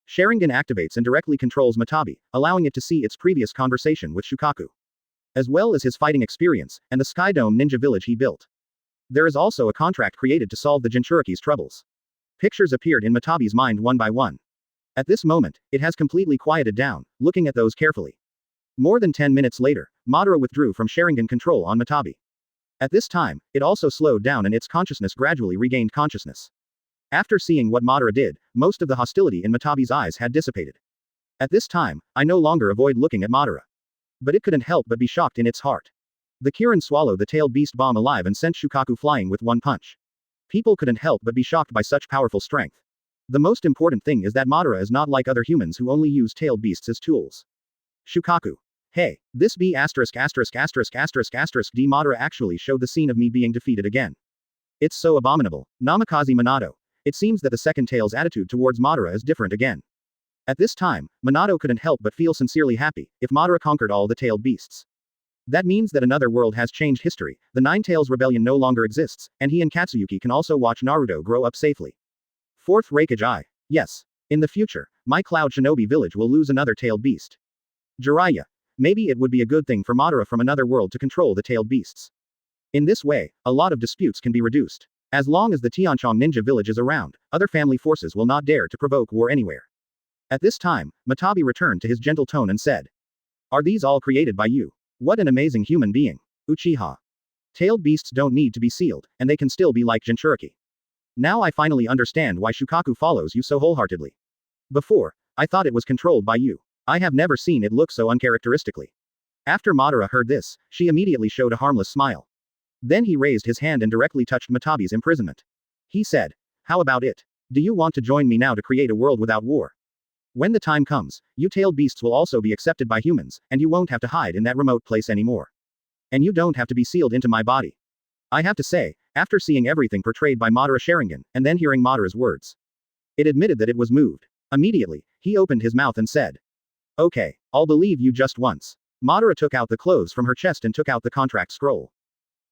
Sharingan activates and directly controls Matabi, allowing it to see its previous conversation with Shukaku. As well as his fighting experience, and the Sky Dome ninja village he built. There is also a contract created to solve the Jinchuriki's troubles. Pictures appeared in Matabi's mind one by one. At this moment, it has completely quieted down, looking at those carefully. More than 10 minutes later, Madara withdrew from Sharingan control on Matabi. At this time, it also slowed down and its consciousness gradually regained consciousness. After seeing what Madara did, most of the hostility in Matabi's eyes had dissipated. At this time, I no longer avoid looking at Madara. But it couldn't help but be shocked in its heart. The Kirin swallowed the tailed beast bomb alive and sent Shukaku flying with one punch. People couldn't help but be shocked by such powerful strength. The most important thing is that Madara is not like other humans who only use tailed beasts as tools. Shukaku. Hey, this B************* D Madara actually showed the scene of me being defeated again. It's so abominable. Namikaze Minato. It seems that the second tail's attitude towards Madara is different again. At this time, Minato couldn't help but feel sincerely happy, if Madara conquered all the tailed beasts. That means that another world has changed history, the Nine Tails Rebellion no longer exists, and he and Katsuyuki can also watch Naruto grow up safely. Fourth Reikage. Yes. In the future, my Cloud Shinobi village will lose another tailed beast. Jiraiya. Maybe it would be a good thing for Madara from another world to control the tailed beasts. In this way, a lot of disputes can be reduced. As long as the Tianchong ninja village is around, other family forces will not dare to provoke war anywhere. At this time, Matabi returned to his gentle tone and said. Are these all created by you? What an amazing human being. Uchiha. Tailed beasts don't need to be sealed, and they can still be like Jinchuriki. Now I finally understand why Shukaku follows you so wholeheartedly. Before, I thought it was controlled by you. I have never seen it look so uncharacteristically. After Madara heard this, she immediately showed a harmless smile. Then he raised his hand and directly touched Matabi's imprisonment. He said, how about it? Do you want to join me now to create a world without war? When the time comes, you tailed beasts will also be accepted by humans, and you won't have to hide in that remote place anymore. And you don't have to be sealed into my body. I have to say, after seeing everything portrayed by Madara Sharingan, and then hearing Madara's words, it admitted that it was moved. Immediately, he opened his mouth and said, okay, I'll believe you just once. Madara took out the clothes from her chest and took out the contract scroll.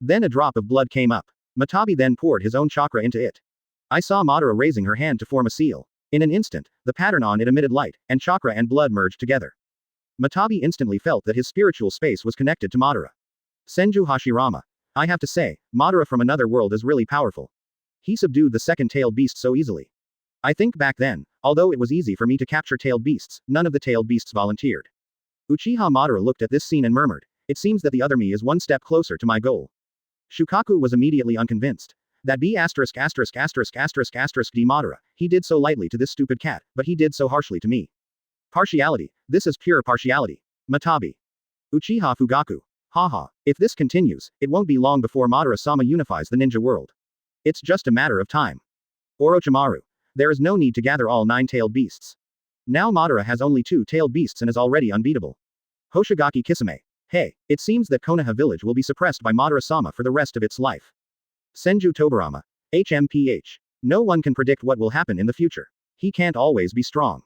Then a drop of blood came up. Matabi then poured his own chakra into it. I saw Madara raising her hand to form a seal. In an instant, the pattern on it emitted light, and chakra and blood merged together. Matabi instantly felt that his spiritual space was connected to Madara. Senju Hashirama. I have to say, Madara from another world is really powerful. He subdued the second tailed beast so easily. I think back then, although it was easy for me to capture tailed beasts, none of the tailed beasts volunteered. Uchiha Madara looked at this scene and murmured, it seems that the other me is one step closer to my goal. Shukaku was immediately unconvinced. That D Madara, he did so lightly to this stupid cat, but he did so harshly to me. Partiality, this is pure partiality. Matabi. Uchiha Fugaku. Haha, if this continues, it won't be long before Madara-sama unifies the ninja world. It's just a matter of time. Orochimaru. There is no need to gather all 9 tailed beasts. Now Madara has only 2 tailed beasts and is already unbeatable. Hoshigaki Kisame. Hey, it seems that Konoha Village will be suppressed by Madara-sama for the rest of its life. Senju Tobarama. HMPH. No one can predict what will happen in the future. He can't always be strong.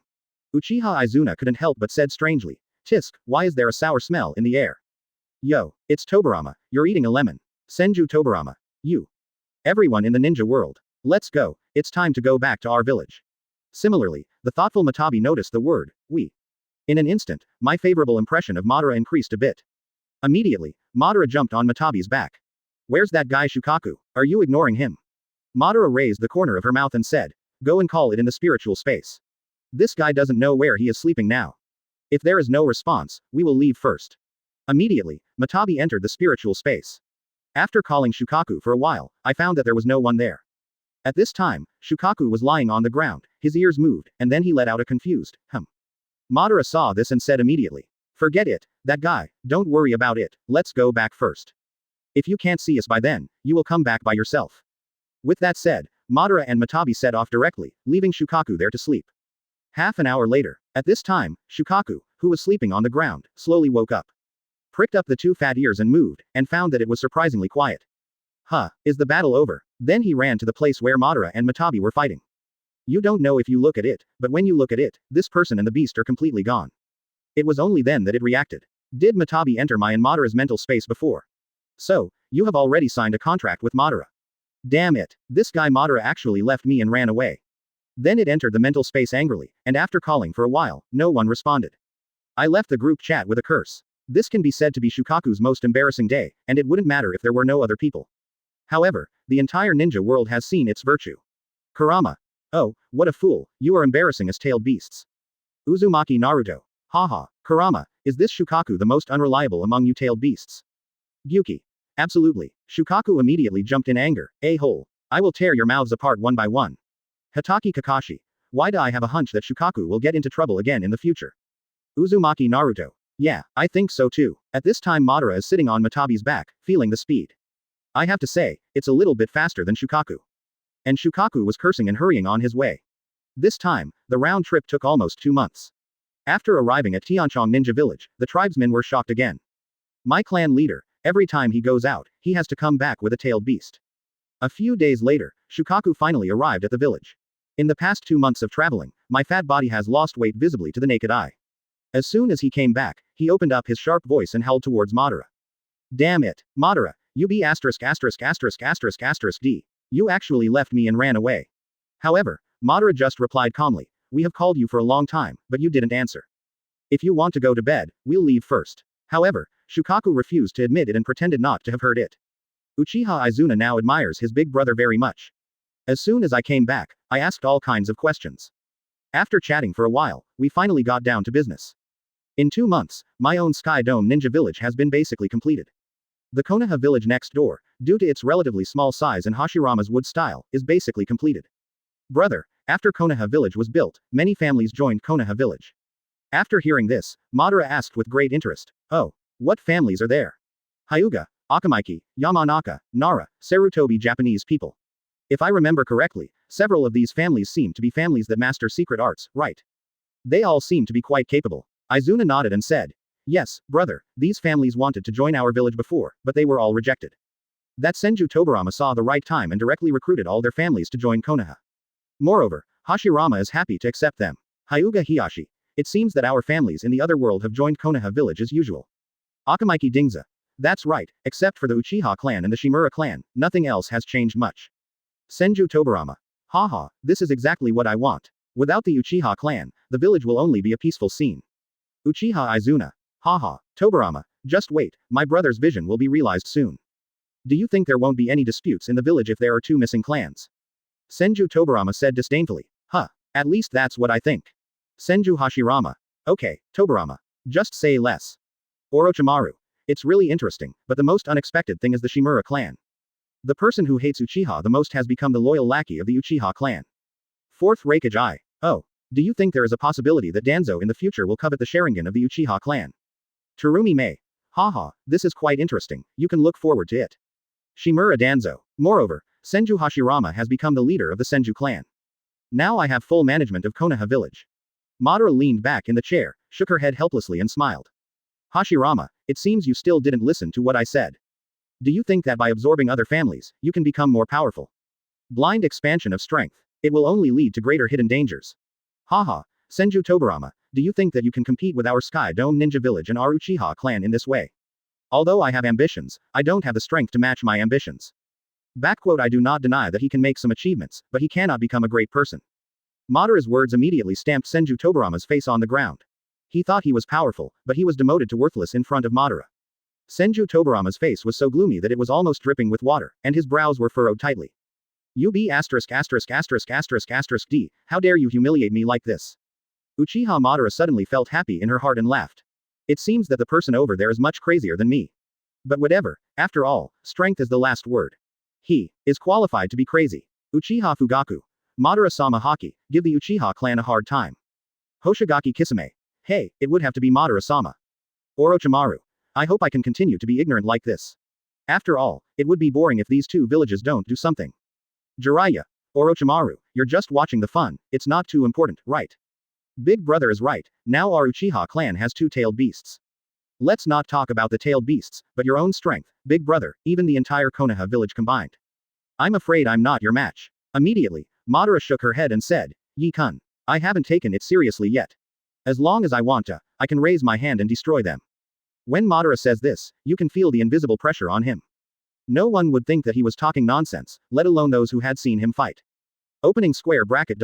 Uchiha Izuna couldn't help but said strangely, Tisk, why is there a sour smell in the air? Yo, it's Tobarama, you're eating a lemon. Senju Tobarama. You. Everyone in the ninja world. Let's go, it's time to go back to our village. Similarly, the thoughtful Matabi noticed the word, we. In an instant, my favorable impression of Madara increased a bit. Immediately, Madara jumped on Matabi's back. Where's that guy Shukaku? Are you ignoring him? Madara raised the corner of her mouth and said, "Go and call it in the spiritual space. This guy doesn't know where he is sleeping now. If there is no response, we will leave first." Immediately, Matabi entered the spiritual space. After calling Shukaku for a while, I found that there was no one there. At this time, Shukaku was lying on the ground, his ears moved, and then he let out a confused, "Hum." Madara saw this and said immediately, "Forget it, that guy, don't worry about it, let's go back first. If you can't see us by then, you will come back by yourself." With that said, Madara and Matabi set off directly, leaving Shukaku there to sleep. Half an hour later, at this time, Shukaku, who was sleeping on the ground, slowly woke up. Pricked up the two fat ears and moved, and found that it was surprisingly quiet. Huh, is the battle over? Then he ran to the place where Madara and Matabi were fighting. You don't know if you look at it, but when you look at it, this person and the beast are completely gone. It was only then that it reacted. Did Matabi enter my and Madara's mental space before? So, you have already signed a contract with Madara. Damn it, this guy Madara actually left me and ran away. Then it entered the mental space angrily, and after calling for a while, no one responded. I left the group chat with a curse. This can be said to be Shukaku's most embarrassing day, and it wouldn't matter if there were no other people. However, the entire ninja world has seen its virtue. Kurama. Oh, what a fool, you are embarrassing us tailed beasts. Uzumaki Naruto. Haha, Kurama, is this Shukaku the most unreliable among you tailed beasts? Gyuki. Absolutely. Shukaku immediately jumped in anger, a-hole. I will tear your mouths apart one by one. Hataki Kakashi. Why do I have a hunch that Shukaku will get into trouble again in the future? Uzumaki Naruto. Yeah, I think so too. At this time Madara is sitting on Matabi's back, feeling the speed. I have to say, it's a little bit faster than Shukaku. And Shukaku was cursing and hurrying on his way. This time, the round trip took almost 2 months. After arriving at Tianchong Ninja Village, the tribesmen were shocked again. My clan leader, every time he goes out, he has to come back with a tailed beast. A few days later, Shukaku finally arrived at the village. In the past 2 months of traveling, my fat body has lost weight visibly to the naked eye. As soon as he came back, he opened up his sharp voice and howled towards Madara. Damn it, Madara, you be asterisk asterisk asterisk asterisk asterisk d. You actually left me and ran away. However, Madara just replied calmly, we have called you for a long time, but you didn't answer. If you want to go to bed, we'll leave first. However, Shukaku refused to admit it and pretended not to have heard it. Uchiha Izuna now admires his big brother very much. As soon as I came back, I asked all kinds of questions. After chatting for a while, we finally got down to business. In 2 months, my own Sky Dome Ninja Village has been basically completed. The Konoha Village next door, due to its relatively small size and Hashirama's wood style, is basically completed. Brother, after Konoha Village was built, many families joined Konoha Village. After hearing this, Madara asked with great interest, oh, what families are there? Hyuga, Akamaiki, Yamanaka, Nara, Sarutobi Japanese people. If I remember correctly, several of these families seem to be families that master secret arts, right? They all seem to be quite capable. Izuna nodded and said, yes, brother, these families wanted to join our village before, but they were all rejected. That Senju Tobarama saw the right time and directly recruited all their families to join Konoha. Moreover, Hashirama is happy to accept them. Hyuga Hiyashi. It seems that our families in the other world have joined Konoha Village as usual. Akamaiki Dingza. That's right, except for the Uchiha clan and the Shimura clan, nothing else has changed much. Senju Tobarama. Haha, this is exactly what I want. Without the Uchiha clan, the village will only be a peaceful scene. Uchiha Izuna. Haha, Tobarama, just wait, my brother's vision will be realized soon. Do you think there won't be any disputes in the village if there are 2 missing clans? Senju Tobarama said disdainfully. Huh, at least that's what I think. Senju Hashirama. Okay, Tobarama. Just say less. Orochimaru. It's really interesting, but the most unexpected thing is the Shimura clan. The person who hates Uchiha the most has become the loyal lackey of the Uchiha clan. Fourth Raikage I. Oh. Do you think there is a possibility that Danzo in the future will covet the Sharingan of the Uchiha clan? Terumi Mei. Haha, this is quite interesting, you can look forward to it. Shimura Danzo. Moreover, Senju Hashirama has become the leader of the Senju clan. Now I have full management of Konoha Village. Madara leaned back in the chair, shook her head helplessly and smiled. Hashirama, it seems you still didn't listen to what I said. Do you think that by absorbing other families, you can become more powerful? Blind expansion of strength. It will only lead to greater hidden dangers. Haha, Senju Tobarama, do you think that you can compete with our Sky Dome Ninja Village and our Uchiha clan in this way? Although I have ambitions, I don't have the strength to match my ambitions. Backquote I do not deny that he can make some achievements, but he cannot become a great person. Madara's words immediately stamped Senju Tobarama's face on the ground. He thought he was powerful, but he was demoted to worthless in front of Madara. Senju Tobarama's face was so gloomy that it was almost dripping with water, and his brows were furrowed tightly. UB asterisk asterisk asterisk asterisk asterisk D, how dare you humiliate me like this? Uchiha Madara suddenly felt happy in her heart and laughed. It seems that the person over there is much crazier than me. But whatever, after all, strength is the last word. He is qualified to be crazy. Uchiha Fugaku. Madara-sama Haki, give the Uchiha clan a hard time. Hoshigaki Kisame. Hey, it would have to be Madara-sama. Orochimaru. I hope I can continue to be ignorant like this. After all, it would be boring if these two villages don't do something. Jiraiya. Orochimaru, you're just watching the fun, it's not too important, right? Big brother is right, now our Uchiha clan has two tailed beasts. Let's not talk about the tailed beasts, but your own strength, big brother, even the entire Konoha village combined. I'm afraid I'm not your match. Immediately, Madara shook her head and said, Yi-kun. I haven't taken it seriously yet. As long as I want to, I can raise my hand and destroy them. When Madara says this, you can feel the invisible pressure on him. No one would think that he was talking nonsense, let alone those who had seen him fight. Opening square bracket ...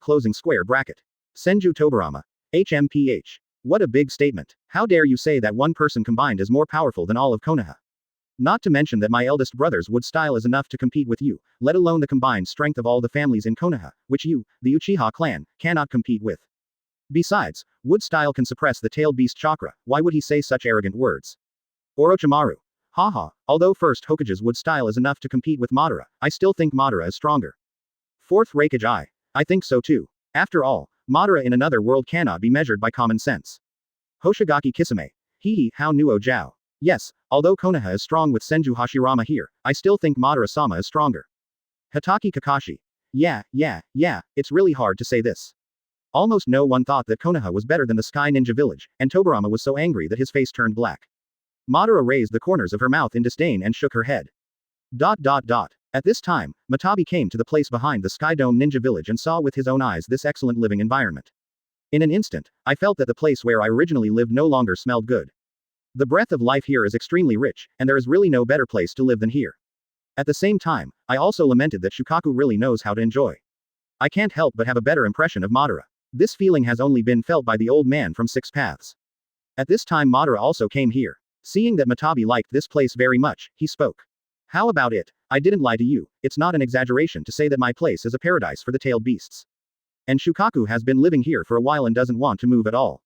closing square bracket. Senju Tobarama. HMPH. What a big statement. How dare you say that one person combined is more powerful than all of Konoha? Not to mention that my eldest brother's wood style is enough to compete with you, let alone the combined strength of all the families in Konoha, which you, the Uchiha clan, cannot compete with. Besides, wood style can suppress the tailed beast chakra, why would he say such arrogant words? Orochimaru. Haha, although first Hokage's wood style is enough to compete with Madara, I still think Madara is stronger. Fourth Raikage I think so too. After all, Madara in another world cannot be measured by common sense. Hoshigaki Kisame. Hehe, how nuo jiao. Yes, although Konoha is strong with Senju Hashirama here, I still think Madara-sama is stronger. Hatake Kakashi. Yeah, it's really hard to say this. Almost no one thought that Konoha was better than the Sky Ninja Village, and Tobarama was so angry that his face turned black. Madara raised the corners of her mouth in disdain and shook her head. At this time, Matabi came to the place behind the Sky Dome Ninja Village and saw with his own eyes this excellent living environment. In an instant, I felt that the place where I originally lived no longer smelled good. The breath of life here is extremely rich, and there is really no better place to live than here. At the same time, I also lamented that Shukaku really knows how to enjoy. I can't help but have a better impression of Madara. This feeling has only been felt by the old man from Six Paths. At this time Madara also came here. Seeing that Matabi liked this place very much, he spoke. How about it? I didn't lie to you, it's not an exaggeration to say that my place is a paradise for the tailed beasts. And Shukaku has been living here for a while and doesn't want to move at all.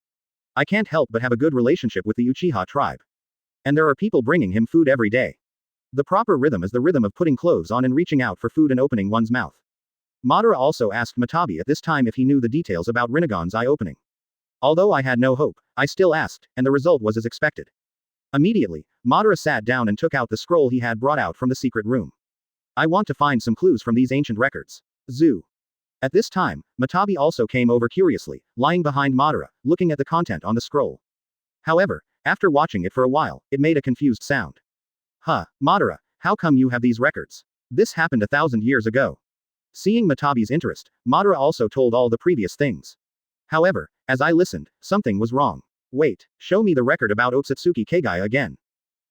I can't help but have a good relationship with the Uchiha tribe. And there are people bringing him food every day. The proper rhythm is the rhythm of putting clothes on and reaching out for food and opening one's mouth. Madara also asked Matabi at this time if he knew the details about Rinnegan's eye opening. Although I had no hope, I still asked, and the result was as expected. Immediately, Madara sat down and took out the scroll he had brought out from the secret room. I want to find some clues from these ancient records. Zoo. At this time, Matabi also came over curiously, lying behind Madara, looking at the content on the scroll. However, after watching it for a while, it made a confused sound. Huh, Madara, how come you have these records? This happened 1,000 years ago. Seeing Matabi's interest, Madara also told all the previous things. However, as I listened, something was wrong. Wait, show me the record about Otsutsuki Kaguya again.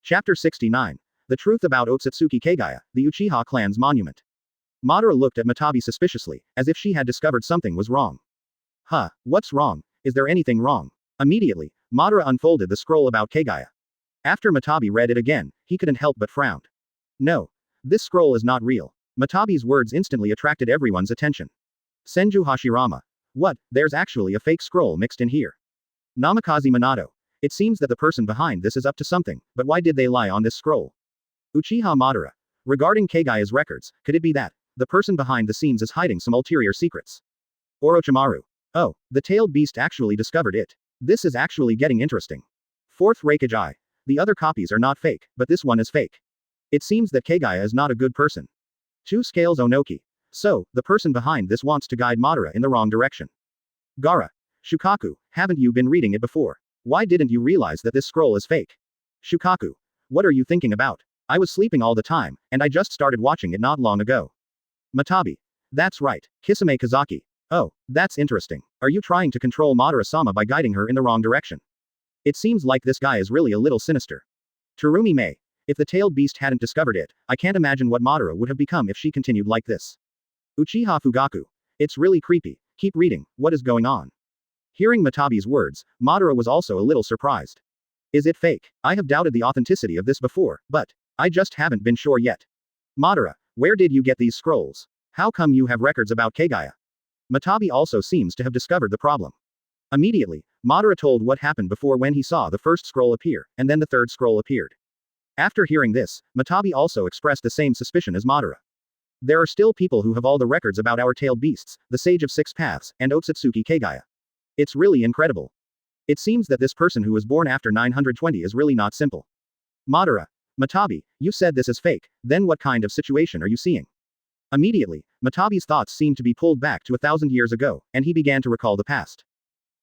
Chapter 69. The truth about Otsutsuki Kaguya, the Uchiha clan's monument. Madara looked at Matabi suspiciously, as if she had discovered something was wrong. Huh, what's wrong? Is there anything wrong? Immediately, Madara unfolded the scroll about Kaguya. After Matabi read it again, he couldn't help but frown. No. This scroll is not real. Matabi's words instantly attracted everyone's attention. Senju Hashirama. What, there's actually a fake scroll mixed in here. Namikaze Minato. It seems that the person behind this is up to something, but why did they lie on this scroll? Uchiha Madara. Regarding Kaguya's records, could it be that the person behind the scenes is hiding some ulterior secrets? Orochimaru. Oh, the tailed beast actually discovered it. This is actually getting interesting. Fourth Raikage I. The other copies are not fake, but this one is fake. It seems that Kaguya is not a good person. Two Scales Onoki. So, the person behind this wants to guide Madara in the wrong direction. Gaara. Shukaku, haven't you been reading it before? Why didn't you realize that this scroll is fake? Shukaku. What are you thinking about? I was sleeping all the time, and I just started watching it not long ago. Matabi. That's right, Kisame Kazaki. Oh, that's interesting. Are you trying to control Madara-sama by guiding her in the wrong direction? It seems like this guy is really a little sinister. Terumi Mei. If the tailed beast hadn't discovered it, I can't imagine what Madara would have become if she continued like this. Uchiha Fugaku. It's really creepy. Keep reading, what is going on? Hearing Matabi's words, Madara was also a little surprised. Is it fake? I have doubted the authenticity of this before, but I just haven't been sure yet. Madara, Where did you get these scrolls? How come you have records about Kaguya? Matabi also seems to have discovered the problem. Immediately, Madara told what happened before when he saw the first scroll appear, and then the third scroll appeared. After hearing this, Matabi also expressed the same suspicion as Madara. There are still people who have all the records about our tailed beasts, the Sage of Six Paths, and Otsutsuki Kaguya. It's really incredible. It seems that this person who was born after 920 is really not simple. Madara. Matabi, you said this is fake, then what kind of situation are you seeing? Immediately, Matabi's thoughts seemed to be pulled back to 1,000 years ago, and he began to recall the past.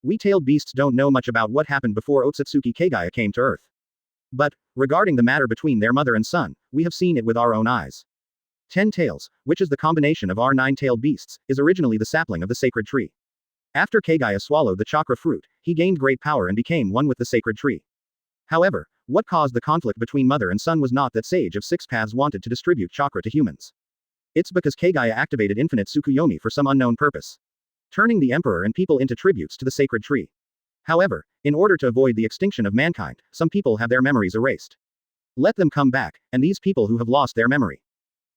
We tailed beasts don't know much about what happened before Otsutsuki Kaguya came to Earth. But, regarding the matter between their mother and son, we have seen it with our own eyes. 10 tails, which is the combination of our 9-tailed beasts, is originally the sapling of the sacred tree. After Kaguya swallowed the chakra fruit, he gained great power and became one with the sacred tree. However, what caused the conflict between mother and son was not that Sage of Six Paths wanted to distribute chakra to humans. It's because Kaguya activated infinite Tsukuyomi for some unknown purpose, turning the emperor and people into tributes to the sacred tree. However, in order to avoid the extinction of mankind, some people have their memories erased. Let them come back, and these people who have lost their memory.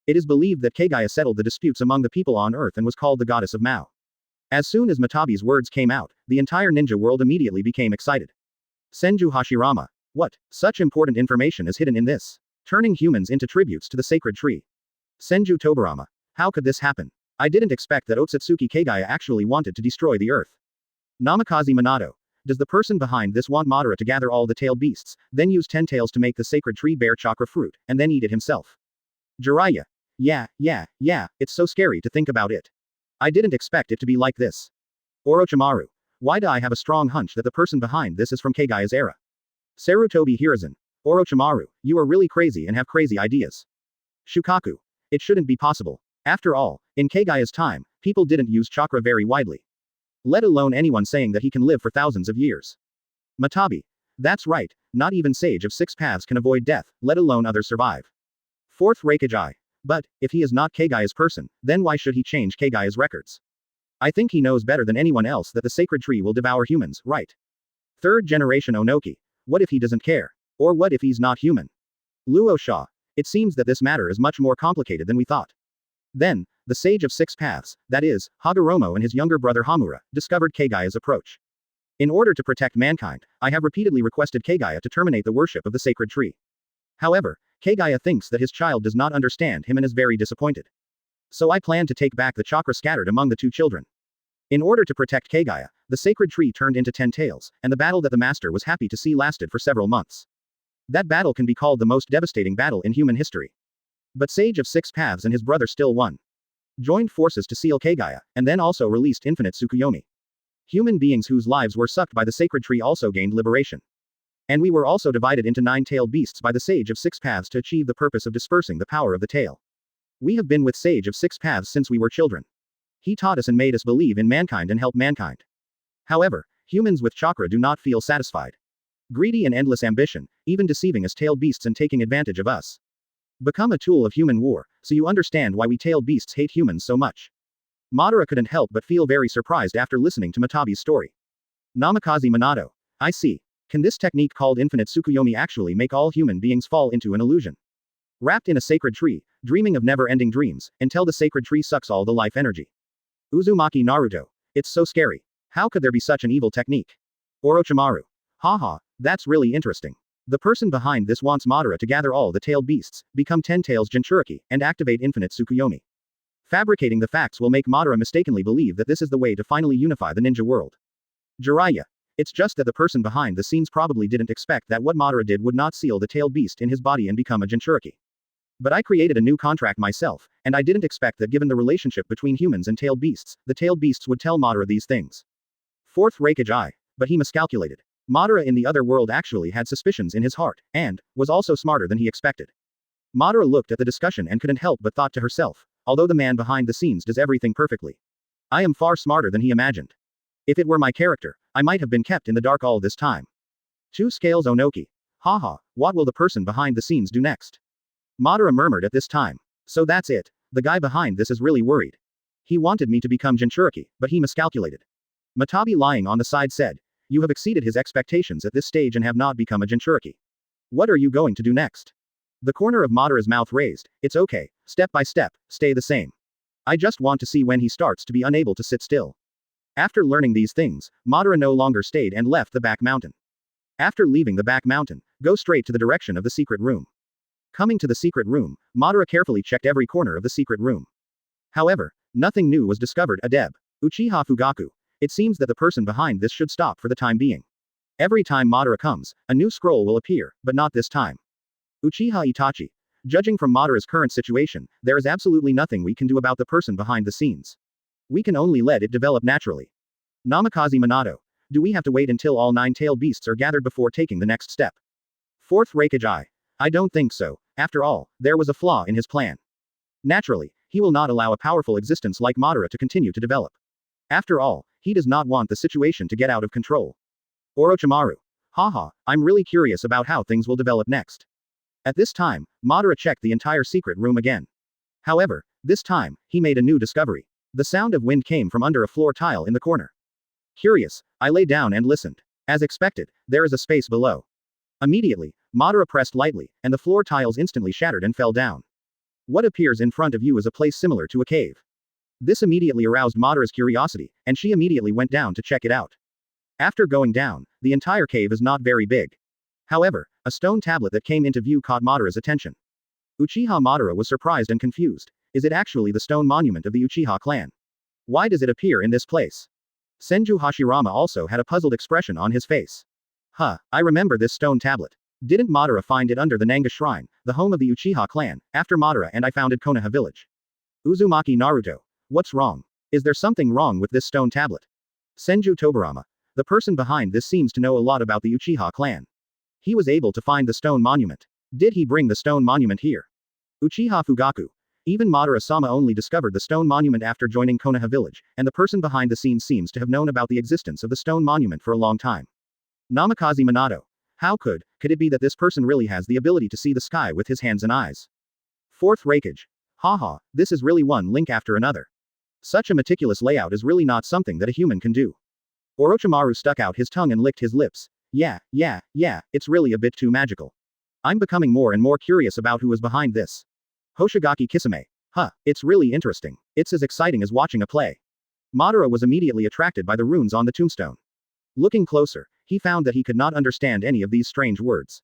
It is believed that Kaguya settled the disputes among the people on Earth and was called the goddess of Mao. As soon as Matabi's words came out, the entire ninja world immediately became excited. Senju Hashirama. What? Such important information is hidden in this. Turning humans into tributes to the sacred tree. Senju Tobarama. How could this happen? I didn't expect that Otsutsuki Kaguya actually wanted to destroy the earth. Namikaze Minato. Does the person behind this want Madara to gather all the tailed beasts, then use 10 tails to make the sacred tree bear chakra fruit, and then eat it himself? Jiraiya. Yeah, it's so scary to think about it. I didn't expect it to be like this. Orochimaru. Why do I have a strong hunch that the person behind this is from Kaguya's era? Sarutobi Hiruzen. Orochimaru, you are really crazy and have crazy ideas. Shukaku. It shouldn't be possible. After all, in Kaguya's time, people didn't use chakra very widely. Let alone anyone saying that he can live for thousands of years. Matabi. That's right, not even Sage of Six Paths can avoid death, let alone others survive. Fourth Reikage. But, if he is not Kaguya's person, then why should he change Kaguya's records? I think he knows better than anyone else that the sacred tree will devour humans, right? Third generation Onoki. What if he doesn't care? Or what if he's not human? Luo Sha. It seems that this matter is much more complicated than we thought. Then, the Sage of Six Paths, that is, Hagoromo and his younger brother Hamura, discovered Kaguya's approach. In order to protect mankind, I have repeatedly requested Kaguya to terminate the worship of the sacred tree. However, Kaguya thinks that his child does not understand him and is very disappointed. So I plan to take back the chakra scattered among the two children. In order to protect Kaguya, the sacred tree turned into 10 tails, and the battle that the master was happy to see lasted for several months. That battle can be called the most devastating battle in human history. But Sage of Six Paths and his brother still won. Joined forces to seal Kaguya, and then also released infinite Tsukuyomi. Human beings whose lives were sucked by the sacred tree also gained liberation. And we were also divided into 9-tailed beasts by the Sage of Six Paths to achieve the purpose of dispersing the power of the tail. We have been with Sage of Six Paths since we were children. He taught us and made us believe in mankind and help mankind. However, humans with chakra do not feel satisfied. Greedy and endless ambition, even deceiving us tailed beasts and taking advantage of us. Become a tool of human war, so you understand why we tailed beasts hate humans so much. Madara couldn't help but feel very surprised after listening to Matabi's story. Namikaze Minato. I see. Can this technique called infinite Tsukuyomi actually make all human beings fall into an illusion? Wrapped in a sacred tree, dreaming of never-ending dreams, until the sacred tree sucks all the life energy. Uzumaki Naruto. It's so scary. How could there be such an evil technique? Orochimaru. Haha, that's really interesting. The person behind this wants Madara to gather all the tailed beasts, become 10 tails Jinchuriki, and activate infinite Tsukuyomi. Fabricating the facts will make Madara mistakenly believe that this is the way to finally unify the ninja world. Jiraiya. It's just that the person behind the scenes probably didn't expect that what Madara did would not seal the tailed beast in his body and become a Jinchuriki. But I created a new contract myself, and I didn't expect that given the relationship between humans and tailed beasts, the tailed beasts would tell Madara these things. Fourth Reikage. But he miscalculated. Madara in the other world actually had suspicions in his heart, and was also smarter than he expected. Madara looked at the discussion and couldn't help but thought to herself, although the man behind the scenes does everything perfectly, I am far smarter than he imagined. If it were my character, I might have been kept in the dark all this time. 2 scales Onoki. Haha, what will the person behind the scenes do next? Madara murmured at this time. So that's it. The guy behind this is really worried. He wanted me to become Jinchuriki, but he miscalculated. Matabi lying on the side said, you have exceeded his expectations at this stage and have not become a Jinchuriki. What are you going to do next? The corner of Madara's mouth raised. It's okay, step by step, stay the same. I just want to see when he starts to be unable to sit still. After learning these things, Madara no longer stayed and left the back mountain. After leaving the back mountain, go straight to the direction of the secret room. Coming to the secret room, Madara carefully checked every corner of the secret room. However, nothing new was discovered. Adeb. Uchiha Fugaku. It seems that the person behind this should stop for the time being. Every time Madara comes, a new scroll will appear, but not this time. Uchiha Itachi. Judging from Madara's current situation, there is absolutely nothing we can do about the person behind the scenes. We can only let it develop naturally. Namikaze Minato. Do we have to wait until all 9-tailed beasts are gathered before taking the next step? Fourth Raikage. I don't think so. After all, there was a flaw in his plan. Naturally, he will not allow a powerful existence like Madara to continue to develop. After all, he does not want the situation to get out of control. Orochimaru. Haha, I'm really curious about how things will develop next. At this time, Madara checked the entire secret room again. However, this time, he made a new discovery. The sound of wind came from under a floor tile in the corner. Curious, I lay down and listened. As expected, there is a space below. Immediately, Madara pressed lightly, and the floor tiles instantly shattered and fell down. What appears in front of you is a place similar to a cave. This immediately aroused Madara's curiosity, and she immediately went down to check it out. After going down, the entire cave is not very big. However, a stone tablet that came into view caught Madara's attention. Uchiha Madara was surprised and confused. Is it actually the stone monument of the Uchiha clan? Why does it appear in this place? Senju Hashirama also had a puzzled expression on his face. I remember this stone tablet. Didn't Madara find it under the Nanga Shrine, the home of the Uchiha clan, after Madara and I founded Konoha Village? Uzumaki Naruto. What's wrong? Is there something wrong with this stone tablet? Senju Tobirama. The person behind this seems to know a lot about the Uchiha clan. He was able to find the stone monument. Did he bring the stone monument here? Uchiha Fugaku. Even Madara-sama only discovered the stone monument after joining Konoha Village, and the person behind the scenes seems to have known about the existence of the stone monument for a long time. Namikaze Minato. How could it be that this person really has the ability to see the sky with his hands and eyes? Fourth Raikage. Haha, this is really one link after another. Such a meticulous layout is really not something that a human can do. Orochimaru stuck out his tongue and licked his lips. Yeah, it's really a bit too magical. I'm becoming more and more curious about who is behind this. Hoshigaki Kisame. It's really interesting. It's as exciting as watching a play. Madara was immediately attracted by the runes on the tombstone. Looking closer, he found that he could not understand any of these strange words.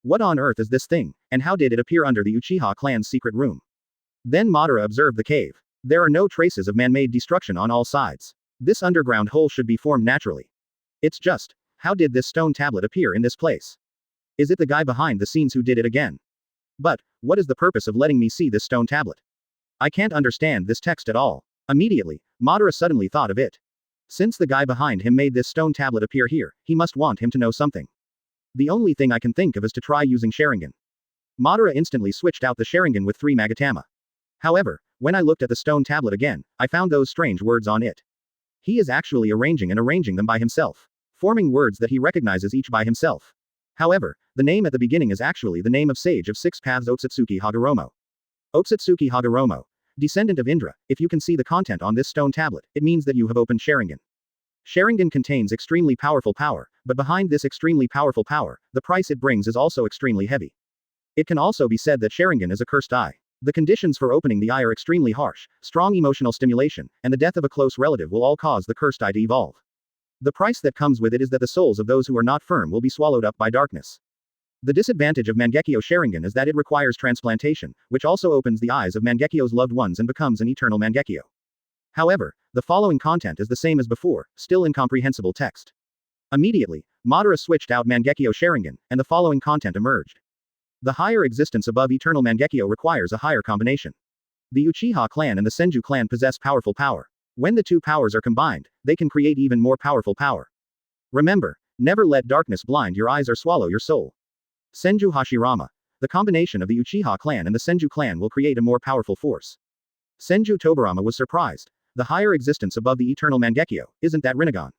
What on earth is this thing, and how did it appear under the Uchiha clan's secret room? Then Madara observed the cave. There are no traces of man-made destruction on all sides. This underground hole should be formed naturally. It's just, how did this stone tablet appear in this place? Is it the guy behind the scenes who did it again? But, what is the purpose of letting me see this stone tablet? I can't understand this text at all. Immediately, Madara suddenly thought of it. Since the guy behind him made this stone tablet appear here, he must want him to know something. The only thing I can think of is to try using Sharingan. Madara instantly switched out the Sharingan with 3 Magatama. However, when I looked at the stone tablet again, I found those strange words on it. He is actually arranging them by himself, forming words that he recognizes each by himself. However, the name at the beginning is actually the name of Sage of 6 Paths Otsutsuki Hagoromo. Otsutsuki Hagoromo. Descendant of Indra, if you can see the content on this stone tablet, it means that you have opened Sharingan. Sharingan contains extremely powerful power, but behind this extremely powerful power, the price it brings is also extremely heavy. It can also be said that Sharingan is a cursed eye. The conditions for opening the eye are extremely harsh, strong emotional stimulation, and the death of a close relative will all cause the cursed eye to evolve. The price that comes with it is that the souls of those who are not firm will be swallowed up by darkness. The disadvantage of Mangekyo Sharingan is that it requires transplantation, which also opens the eyes of Mangekyo's loved ones and becomes an eternal Mangekyo. However, the following content is the same as before, still incomprehensible text. Immediately, Madara switched out Mangekyo Sharingan, and the following content emerged. The higher existence above eternal Mangekyo requires a higher combination. The Uchiha clan and the Senju clan possess powerful power. When the two powers are combined, they can create even more powerful power. Remember, never let darkness blind your eyes or swallow your soul. Senju Hashirama. The combination of the Uchiha clan and the Senju clan will create a more powerful force. Senju Tobirama was surprised. The higher existence above the eternal Mangekyo, isn't that Rinnegan?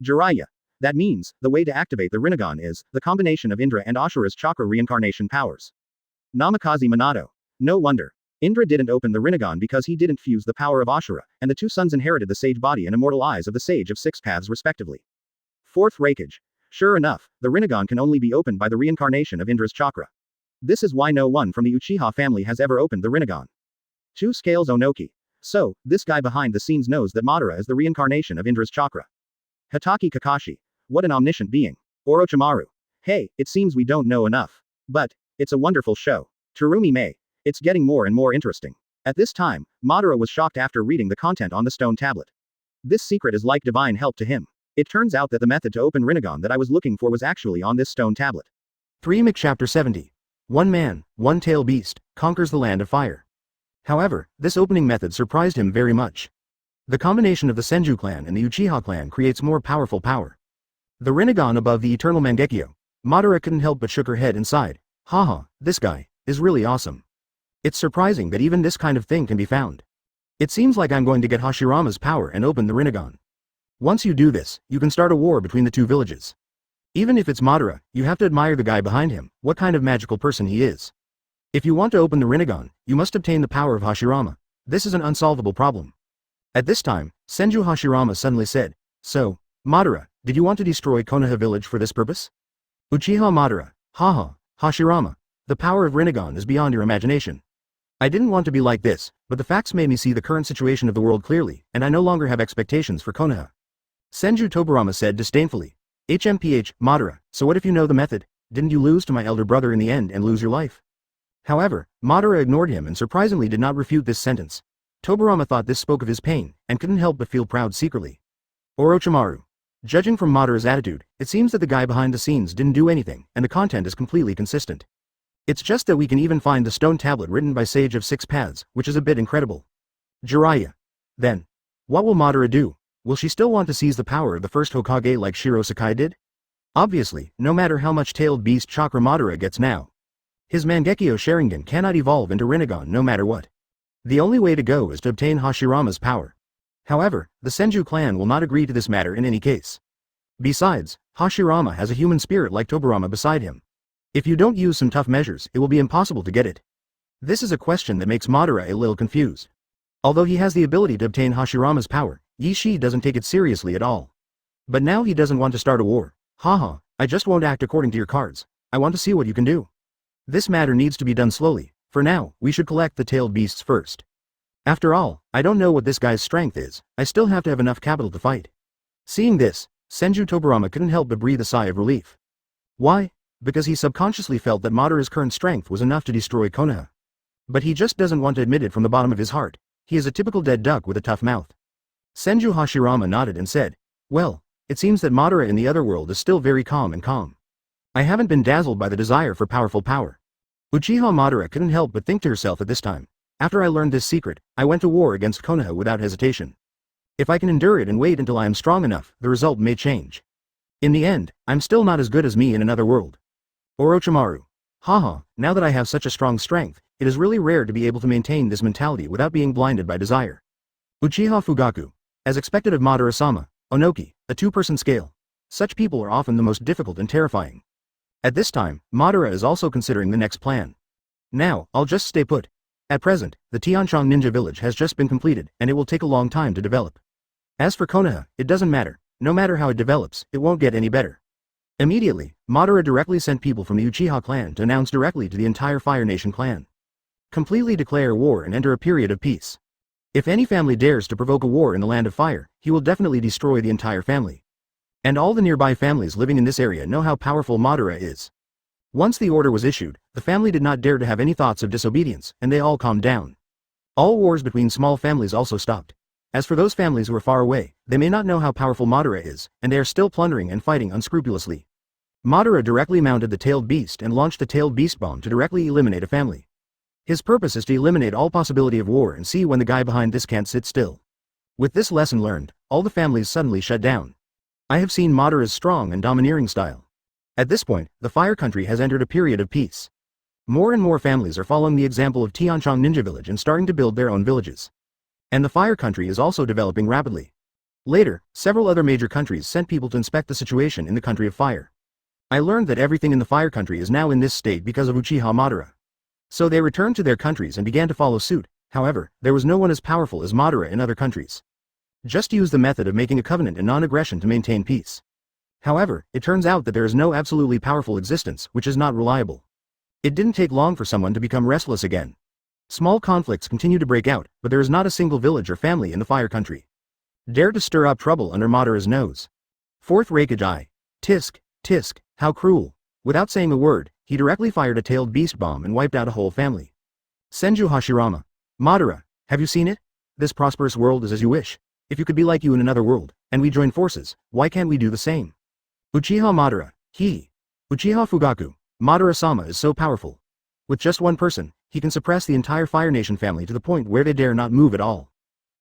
Jiraiya. That means, the way to activate the Rinnegan is, the combination of Indra and Ashura's chakra reincarnation powers. Namikaze Minato. No wonder. Indra didn't open the Rinnegan because he didn't fuse the power of Ashura, and the two sons inherited the sage body and immortal eyes of the Sage of 6 Paths respectively. Fourth Raikage. Sure enough, the Rinnegan can only be opened by the reincarnation of Indra's chakra. This is why no one from the Uchiha family has ever opened the Rinnegan. 2 Scales Onoki. So, this guy behind the scenes knows that Madara is the reincarnation of Indra's chakra. Hatake Kakashi. What an omniscient being. Orochimaru. Hey, it seems we don't know enough. But, it's a wonderful show. Terumi Mei. It's getting more and more interesting. At this time, Madara was shocked after reading the content on the stone tablet. This secret is like divine help to him. It turns out that the method to open Rinnegan that I was looking for was actually on this stone tablet. 3 Mc Chapter 70. One man, one tail beast, conquers the land of fire. However, this opening method surprised him very much. The combination of the Senju clan and the Uchiha clan creates more powerful power. The Rinnegan above the eternal Mangekyo. Madara couldn't help but shook her head and sighed. Haha, this guy is really awesome. It's surprising that even this kind of thing can be found. It seems like I'm going to get Hashirama's power and open the Rinnegan. Once you do this, you can start a war between the two villages. Even if it's Madara, you have to admire the guy behind him, what kind of magical person he is. If you want to open the Rinnegan, you must obtain the power of Hashirama. This is an unsolvable problem. At this time, Senju Hashirama suddenly said, So, Madara, did you want to destroy Konoha Village for this purpose? Uchiha Madara. Haha, Hashirama. The power of Rinnegan is beyond your imagination. I didn't want to be like this, but the facts made me see the current situation of the world clearly, and I no longer have expectations for Konoha. Senju Tobirama said disdainfully. HMPH, Madara, so what if you know the method? Didn't you lose to my elder brother in the end and lose your life? However, Madara ignored him and surprisingly did not refute this sentence. Tobirama thought this spoke of his pain, and couldn't help but feel proud secretly. Orochimaru. Judging from Madara's attitude, it seems that the guy behind the scenes didn't do anything, and the content is completely consistent. It's just that we can even find the stone tablet written by Sage of Six Paths, which is a bit incredible. Jiraiya. Then, what will Madara do? Will she still want to seize the power of the first Hokage like Shiro Sakai did? Obviously, no matter how much tailed beast chakra Madara gets now, his Mangekyo Sharingan cannot evolve into Rinnegan no matter what. The only way to go is to obtain Hashirama's power. However, the Senju clan will not agree to this matter in any case. Besides, Hashirama has a human spirit like Tobirama beside him. If you don't use some tough measures, it will be impossible to get it. This is a question that makes Madara a little confused. Although he has the ability to obtain Hashirama's power, Yi Shi doesn't take it seriously at all. But now he doesn't want to start a war. Haha, I just won't act according to your cards. I want to see what you can do. This matter needs to be done slowly. For now, we should collect the tailed beasts first. After all, I don't know what this guy's strength is, I still have to have enough capital to fight. Seeing this, Senju Tobirama couldn't help but breathe a sigh of relief. Why? Because he subconsciously felt that Madara's current strength was enough to destroy Konoha. But he just doesn't want to admit it from the bottom of his heart. He is a typical dead duck with a tough mouth. Senju Hashirama nodded and said, Well, it seems that Madara in the other world is still very calm and calm. I haven't been dazzled by the desire for powerful power. Uchiha Madara couldn't help but think to herself at this time. After I learned this secret, I went to war against Konoha without hesitation. If I can endure it and wait until I am strong enough, the result may change. In the end, I'm still not as good as me in another world. Orochimaru. Haha, now that I have such a strong strength, it is really rare to be able to maintain this mentality without being blinded by desire. Uchiha Fugaku. As expected of Madara-sama, Onoki, a two-person scale. Such people are often the most difficult and terrifying. At this time, Madara is also considering the next plan. Now, I'll just stay put. At present, the Tianchong Ninja Village has just been completed, and it will take a long time to develop. As for Konoha, it doesn't matter. No matter how it develops, it won't get any better. Immediately, Madara directly sent people from the Uchiha clan to announce directly to the entire Fire Nation clan. Completely declare war and enter a period of peace. If any family dares to provoke a war in the land of fire, he will definitely destroy the entire family. And all the nearby families living in this area know how powerful Madara is. Once the order was issued, the family did not dare to have any thoughts of disobedience, and they all calmed down. All wars between small families also stopped. As for those families who are far away, they may not know how powerful Madara is, and they are still plundering and fighting unscrupulously. Madara directly mounted the tailed beast and launched the tailed beast bomb to directly eliminate a family. His purpose is to eliminate all possibility of war and see when the guy behind this can't sit still. With this lesson learned, all the families suddenly shut down. I have seen Madara's strong and domineering style. At this point, the Fire Country has entered a period of peace. More and more families are following the example of Tianchong Ninja Village and starting to build their own villages. And the Fire Country is also developing rapidly. Later, several other major countries sent people to inspect the situation in the Country of Fire. I learned that everything in the Fire Country is now in this state because of Uchiha Madara. So they returned to their countries and began to follow suit. However, there was no one as powerful as Madara in other countries. Just use the method of making a covenant and non-aggression to maintain peace. However, it turns out that there is no absolutely powerful existence which is not reliable. It didn't take long for someone to become restless again. Small conflicts continue to break out, but there is not a single village or family in the Fire Country dare to stir up trouble under Madara's nose. Fourth Raikage Eye. Tisk, tisk, how cruel. Without saying a word, he directly fired a tailed beast bomb and wiped out a whole family. Senju Hashirama. Madara, have you seen it? This prosperous world is as you wish. If you could be like you in another world, and we join forces, why can't we do the same? Uchiha Madara. Uchiha Fugaku. Madara-sama is so powerful. With just one person, he can suppress the entire Fire Nation family to the point where they dare not move at all.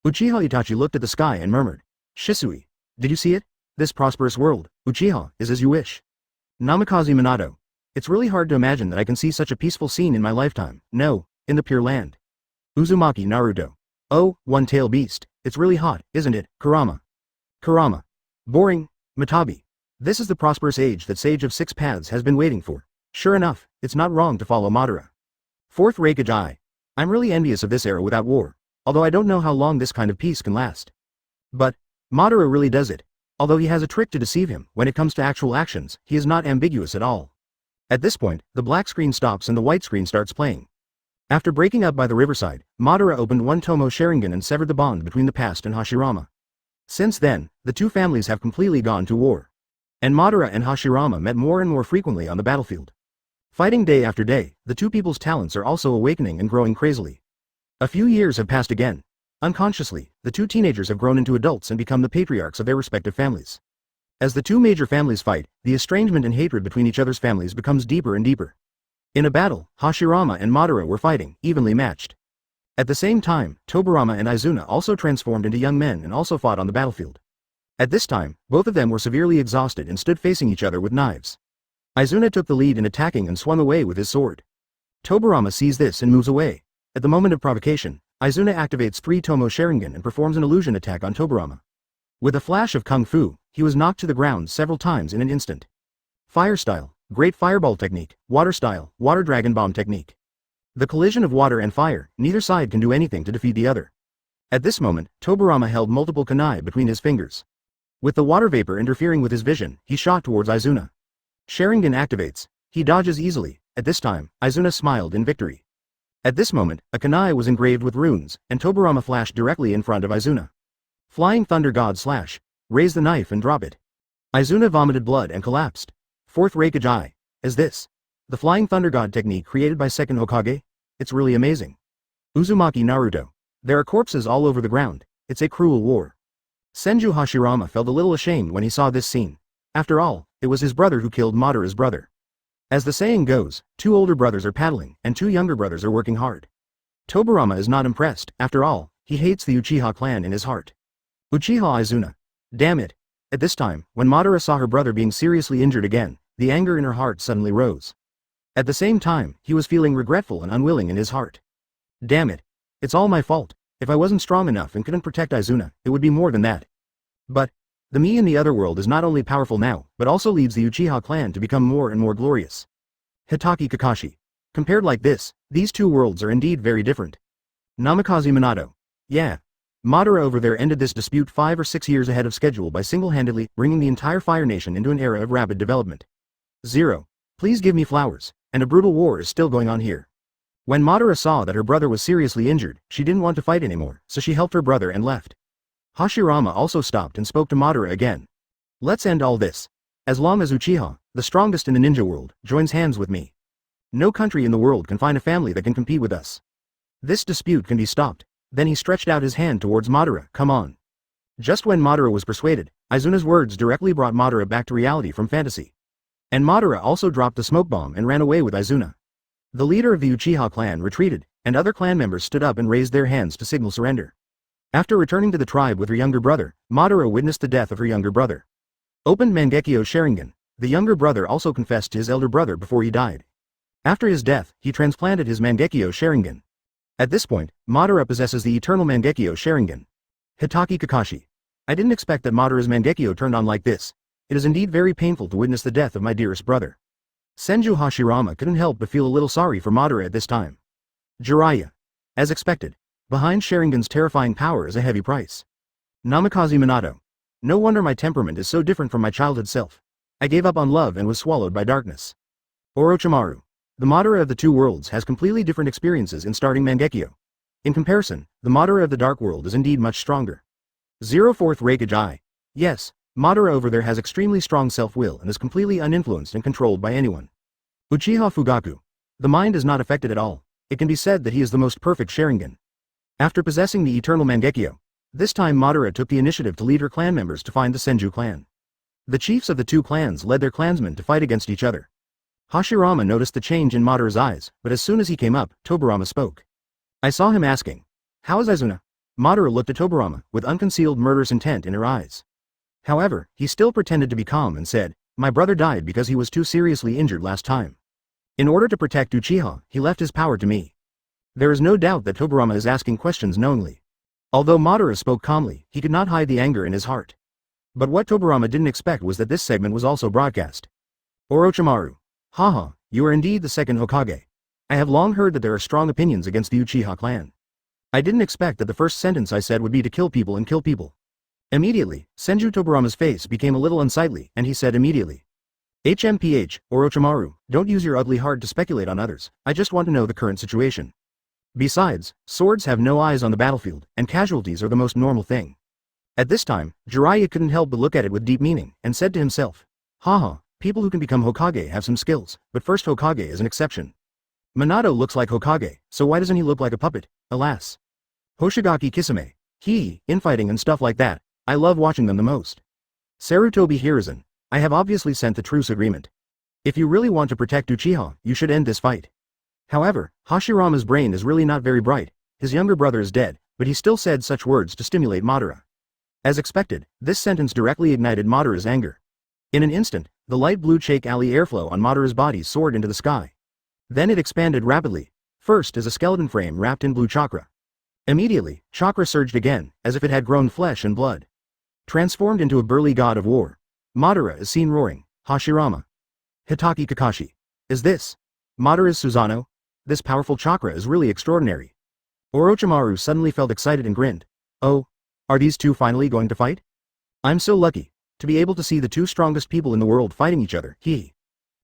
Uchiha Itachi looked at the sky and murmured. Shisui. Did you see it? This prosperous world, Uchiha, is as you wish. Namikaze Minato. It's really hard to imagine that I can see such a peaceful scene in my lifetime, no, in the Pure Land. Uzumaki Naruto. Oh, one-tailed beast, it's really hot, isn't it, Kurama? Boring, Matabi. This is the prosperous age that Sage of Six Paths has been waiting for. Sure enough, it's not wrong to follow Madara. Fourth Raikage Eye. I'm really envious of this era without war, although I don't know how long this kind of peace can last. But Madara really does it. Although he has a trick to deceive him, when it comes to actual actions, he is not ambiguous at all. At this point, the black screen stops and the white screen starts playing. After breaking up by the riverside, Madara opened one Tomo Sharingan and severed the bond between the past and Hashirama. Since then, the two families have completely gone to war. And Madara and Hashirama met more and more frequently on the battlefield. Fighting day after day, the two people's talents are also awakening and growing crazily. A few years have passed again. Unconsciously, the two teenagers have grown into adults and become the patriarchs of their respective families. As the two major families fight, the estrangement and hatred between each other's families becomes deeper and deeper. In a battle, Hashirama and Madara were fighting, evenly matched. At the same time, Tobirama and Izuna also transformed into young men and also fought on the battlefield. At this time, both of them were severely exhausted and stood facing each other with knives. Izuna took the lead in attacking and swung away with his sword. Tobirama sees this and moves away. At the moment of provocation, Izuna activates 3 Tomo Sharingan and performs an illusion attack on Tobirama. With a flash of kung fu, he was knocked to the ground several times in an instant. Fire style, great fireball technique, water style, water dragon bomb technique. The collision of water and fire, neither side can do anything to defeat the other. At this moment, Tobirama held multiple kunai between his fingers. With the water vapor interfering with his vision, he shot towards Izuna. Sharingan activates. He dodges easily. At this time, Izuna smiled in victory. At this moment, a kunai was engraved with runes, and Tobirama flashed directly in front of Izuna. Flying Thunder God Slash. Raise the knife and drop it. Izuna vomited blood and collapsed. Fourth Raikage Eye. Is this the Flying Thunder God technique created by Second Hokage? It's really amazing. Uzumaki Naruto. There are corpses all over the ground. It's a cruel war. Senju Hashirama felt a little ashamed when he saw this scene. After all, it was his brother who killed Madara's brother. As the saying goes, 2 older brothers are paddling, and 2 younger brothers are working hard. Tobirama is not impressed. After all, he hates the Uchiha clan in his heart. Uchiha Izuna. Damn it. At this time, when Madara saw her brother being seriously injured again, the anger in her heart suddenly rose. At the same time, he was feeling regretful and unwilling in his heart. Damn it. It's all my fault. If I wasn't strong enough and couldn't protect Izuna, it would be more than that. But the me in the other world is not only powerful now, but also leads the Uchiha clan to become more and more glorious. Hitaki Kakashi. Compared like this, these two worlds are indeed very different. Namikaze Minato. Yeah. Madara over there ended this dispute 5 or 6 years ahead of schedule by single-handedly bringing the entire Fire Nation into an era of rapid development. 0. Please give me flowers, and a brutal war is still going on here. When Madara saw that her brother was seriously injured, she didn't want to fight anymore, so she helped her brother and left. Hashirama also stopped and spoke to Madara again. Let's end all this. As long as Uchiha, the strongest in the ninja world, joins hands with me. No country in the world can find a family that can compete with us. This dispute can be stopped. Then he stretched out his hand towards Madara. Come on. Just when Madara was persuaded, Izuna's words directly brought Madara back to reality from fantasy. And Madara also dropped the smoke bomb and ran away with Izuna. The leader of the Uchiha clan retreated, and other clan members stood up and raised their hands to signal surrender. After returning to the tribe with her younger brother, Madara witnessed the death of her younger brother. Opened Mangekyo Sharingan. The younger brother also confessed to his elder brother before he died. After his death, he transplanted his Mangekyo Sharingan. At this point, Madara possesses the eternal Mangekyo Sharingan. Hitaki Kakashi. I didn't expect that Madara's Mangekyo turned on like this. It is indeed very painful to witness the death of my dearest brother. Senju Hashirama couldn't help but feel a little sorry for Madara at this time. Jiraiya. As expected, behind Sharingan's terrifying power is a heavy price. Namikaze Minato. No wonder my temperament is so different from my childhood self. I gave up on love and was swallowed by darkness. Orochimaru. The Madara of the two worlds has completely different experiences in starting Mangekyo. In comparison, the Madara of the Dark World is indeed much stronger. 04th Raikage I. Yes, Madara over there has extremely strong self-will and is completely uninfluenced and controlled by anyone. Uchiha Fugaku. The mind is not affected at all. It can be said that he is the most perfect Sharingan. After possessing the eternal Mangekyo, this time Madara took the initiative to lead her clan members to find the Senju clan. The chiefs of the two clans led their clansmen to fight against each other. Hashirama noticed the change in Madara's eyes, but as soon as he came up, Tobirama spoke. I saw him asking, "How is Izuna?" Madara looked at Tobirama, with unconcealed murderous intent in her eyes. However, he still pretended to be calm and said, "My brother died because he was too seriously injured last time. In order to protect Uchiha, he left his power to me." There is no doubt that Tobirama is asking questions knowingly. Although Madara spoke calmly, he could not hide the anger in his heart. But what Tobirama didn't expect was that this segment was also broadcast. Orochimaru. Haha, you are indeed the second Hokage. I have long heard that there are strong opinions against the Uchiha clan. I didn't expect that the first sentence I said would be to kill people and kill people. Immediately, Senju Tobirama's face became a little unsightly, and he said immediately. HMPH, Orochimaru, don't use your ugly heart to speculate on others, I just want to know the current situation. Besides, swords have no eyes on the battlefield, and casualties are the most normal thing. At this time, Jiraiya couldn't help but look at it with deep meaning, and said to himself, haha, people who can become Hokage have some skills, but first Hokage is an exception. Minato looks like Hokage, so why doesn't he look like a puppet, alas. Hoshigaki Kisame. Infighting and stuff like that, I love watching them the most. Sarutobi Hiruzen. I have obviously sent the truce agreement. If you really want to protect Uchiha, you should end this fight. However, Hashirama's brain is really not very bright, his younger brother is dead, but he still said such words to stimulate Madara. As expected, this sentence directly ignited Madara's anger. In an instant, the light blue Cheik alley airflow on Madara's body soared into the sky. Then it expanded rapidly, first as a skeleton frame wrapped in blue chakra. Immediately, chakra surged again, as if it had grown flesh and blood. Transformed into a burly god of war, Madara is seen roaring, Hashirama. Hitaki Kakashi. Is this Madara's Susanoo? This powerful chakra is really extraordinary. Orochimaru suddenly felt excited and grinned. Oh, are these two finally going to fight? I'm so lucky to be able to see the two strongest people in the world fighting each other,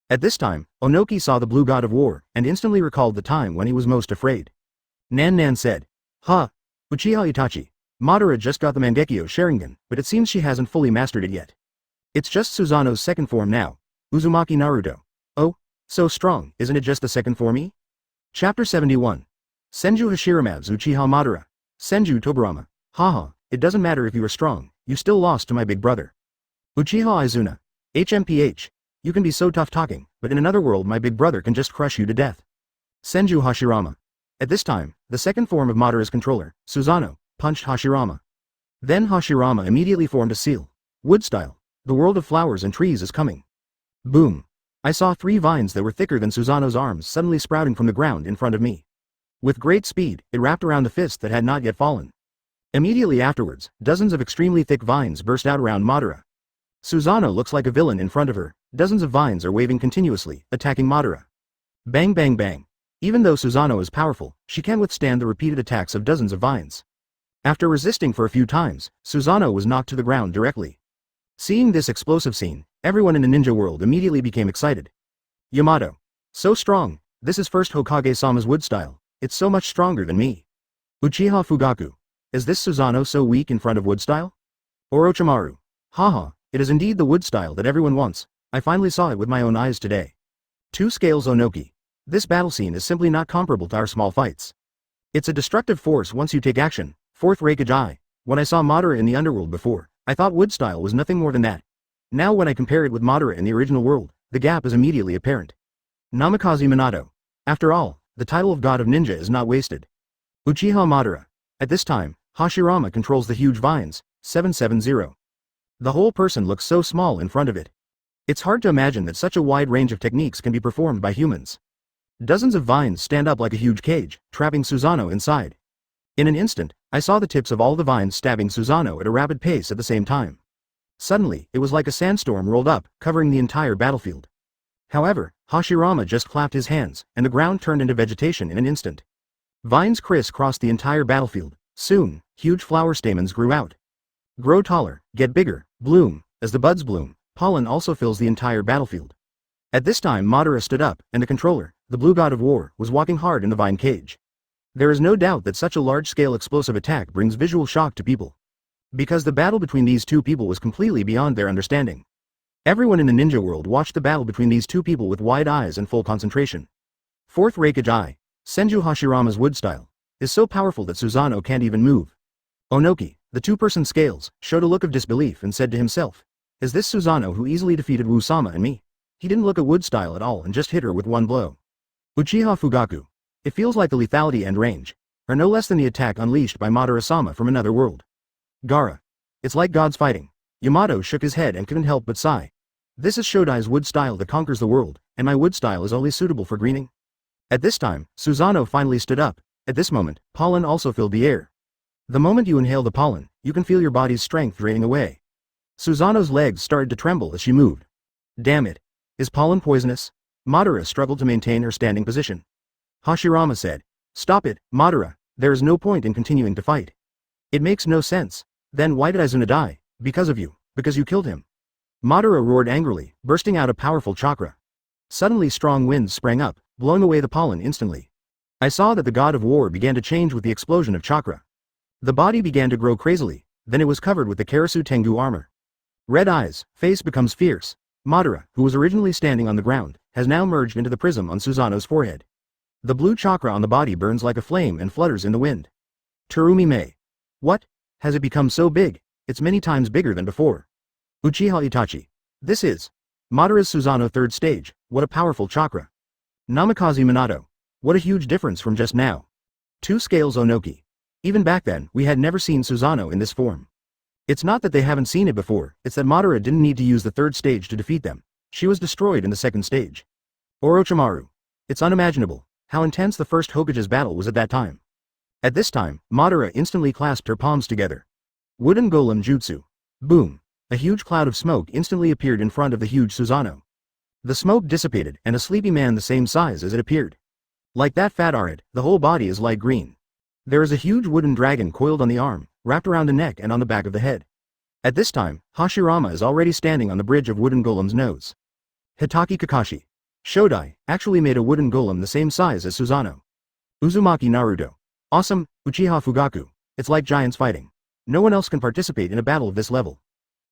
At this time, Onoki saw the blue god of war, and instantly recalled the time when he was most afraid. Nan said, Uchiha Itachi. Madara just got the Mangekyo Sharingan, but it seems she hasn't fully mastered it yet. It's just Susanoo's second form now, Uzumaki Naruto. Oh, so strong, isn't it just the second form? Chapter 71. Senju Hashirama's Uchiha Madara. Senju Tobirama. Haha, it doesn't matter if you are strong, you still lost to my big brother. Uchiha Izuna. HMPH. You can be so tough talking, but in another world my big brother can just crush you to death. Senju Hashirama. At this time, the second form of Madara's controller, Susanoo, punched Hashirama. Then Hashirama immediately formed a seal. Wood style. The world of flowers and trees is coming. Boom. I saw 3 vines that were thicker than Susanoo's arms suddenly sprouting from the ground in front of me. With great speed, it wrapped around the fist that had not yet fallen. Immediately afterwards, dozens of extremely thick vines burst out around Madara. Susanoo looks like a villain in front of her, dozens of vines are waving continuously, attacking Madara. Bang bang bang. Even though Susanoo is powerful, she can withstand the repeated attacks of dozens of vines. After resisting for a few times, Susanoo was knocked to the ground directly. Seeing this explosive scene, everyone in the ninja world immediately became excited. Yamato. So strong, this is first Hokage-sama's wood style, it's so much stronger than me. Uchiha Fugaku. Is this Susanoo so weak in front of wood style? Orochimaru. Haha, it is indeed the wood style that everyone wants, I finally saw it with my own eyes today. 2 scales Onoki. This battle scene is simply not comparable to our small fights. It's a destructive force once you take action. 4th Raikage I. When I saw Madara in the underworld before, I thought wood style was nothing more than that. Now when I compare it with Madara in the original world, the gap is immediately apparent. Namikaze Minato. After all, the title of God of Ninja is not wasted. Uchiha Madara. At this time, Hashirama controls the huge vines, 770. The whole person looks so small in front of it. It's hard to imagine that such a wide range of techniques can be performed by humans. Dozens of vines stand up like a huge cage, trapping Susanoo inside. In an instant, I saw the tips of all the vines stabbing Susanoo at a rapid pace at the same time. Suddenly, it was like a sandstorm rolled up, covering the entire battlefield. However, Hashirama just clapped his hands, and the ground turned into vegetation in an instant. Vines crisscrossed the entire battlefield. Soon, huge flower stamens grew out. Grow taller, get bigger, bloom. As the buds bloom, pollen also fills the entire battlefield. At this time Madara stood up, and the controller, the blue god of war, was walking hard in the vine cage. There is no doubt that such a large-scale explosive attack brings visual shock to people. Because the battle between these two people was completely beyond their understanding. Everyone in the ninja world watched the battle between these two people with wide eyes and full concentration. Fourth Raikage Eye, Senju Hashirama's wood style, is so powerful that Susanoo can't even move. Onoki, the two-person scales, showed a look of disbelief and said to himself, "Is this Susanoo who easily defeated Wu-sama and me?" He didn't look at wood style at all and just hit her with one blow. Uchiha Fugaku. It feels like the lethality and range are no less than the attack unleashed by Madara-sama from another world. Gaara. It's like gods fighting. Yamato shook his head and couldn't help but sigh. This is Shodai's wood style that conquers the world, and my wood style is only suitable for greening. At this time, Susanoo finally stood up. At this moment, pollen also filled the air. The moment you inhale the pollen, you can feel your body's strength draining away. Susanoo's legs started to tremble as she moved. Damn it. Is pollen poisonous? Madara struggled to maintain her standing position. Hashirama said, "Stop it, Madara, there is no point in continuing to fight. It makes no sense. Then why did Izuna die? Because of you. Because you killed him." Madara roared angrily, bursting out a powerful chakra. Suddenly strong winds sprang up, blowing away the pollen instantly. I saw that the god of war began to change with the explosion of chakra. The body began to grow crazily, then it was covered with the Karasu Tengu armor. Red eyes, face becomes fierce. Madara, who was originally standing on the ground, has now merged into the prism on Susanoo's forehead. The blue chakra on the body burns like a flame and flutters in the wind. Terumi Mei. What? Has it become so big? It's many times bigger than before. Uchiha Itachi. This is Madara's Susanoo third stage. What a powerful chakra. Namikaze Minato. What a huge difference from just now. Two scales Onoki. Even back then, we had never seen Susanoo in this form. It's not that they haven't seen it before, it's that Madara didn't need to use the third stage to defeat them. She was destroyed in the second stage. Orochimaru. It's unimaginable how intense the first Hokage's battle was at that time. At this time, Madara instantly clasped her palms together. Wooden Golem Jutsu. Boom. A huge cloud of smoke instantly appeared in front of the huge Susanoo. The smoke dissipated and a sleepy man the same size as it appeared. Like that fat Arid, the whole body is light green. There is a huge wooden dragon coiled on the arm, wrapped around the neck and on the back of the head. At this time, Hashirama is already standing on the bridge of Wooden Golem's nose. Hitaki Kakashi. Shodai actually made a wooden golem the same size as Susanoo. Uzumaki Naruto. Awesome, Uchiha Fugaku. It's like giants fighting. No one else can participate in a battle of this level.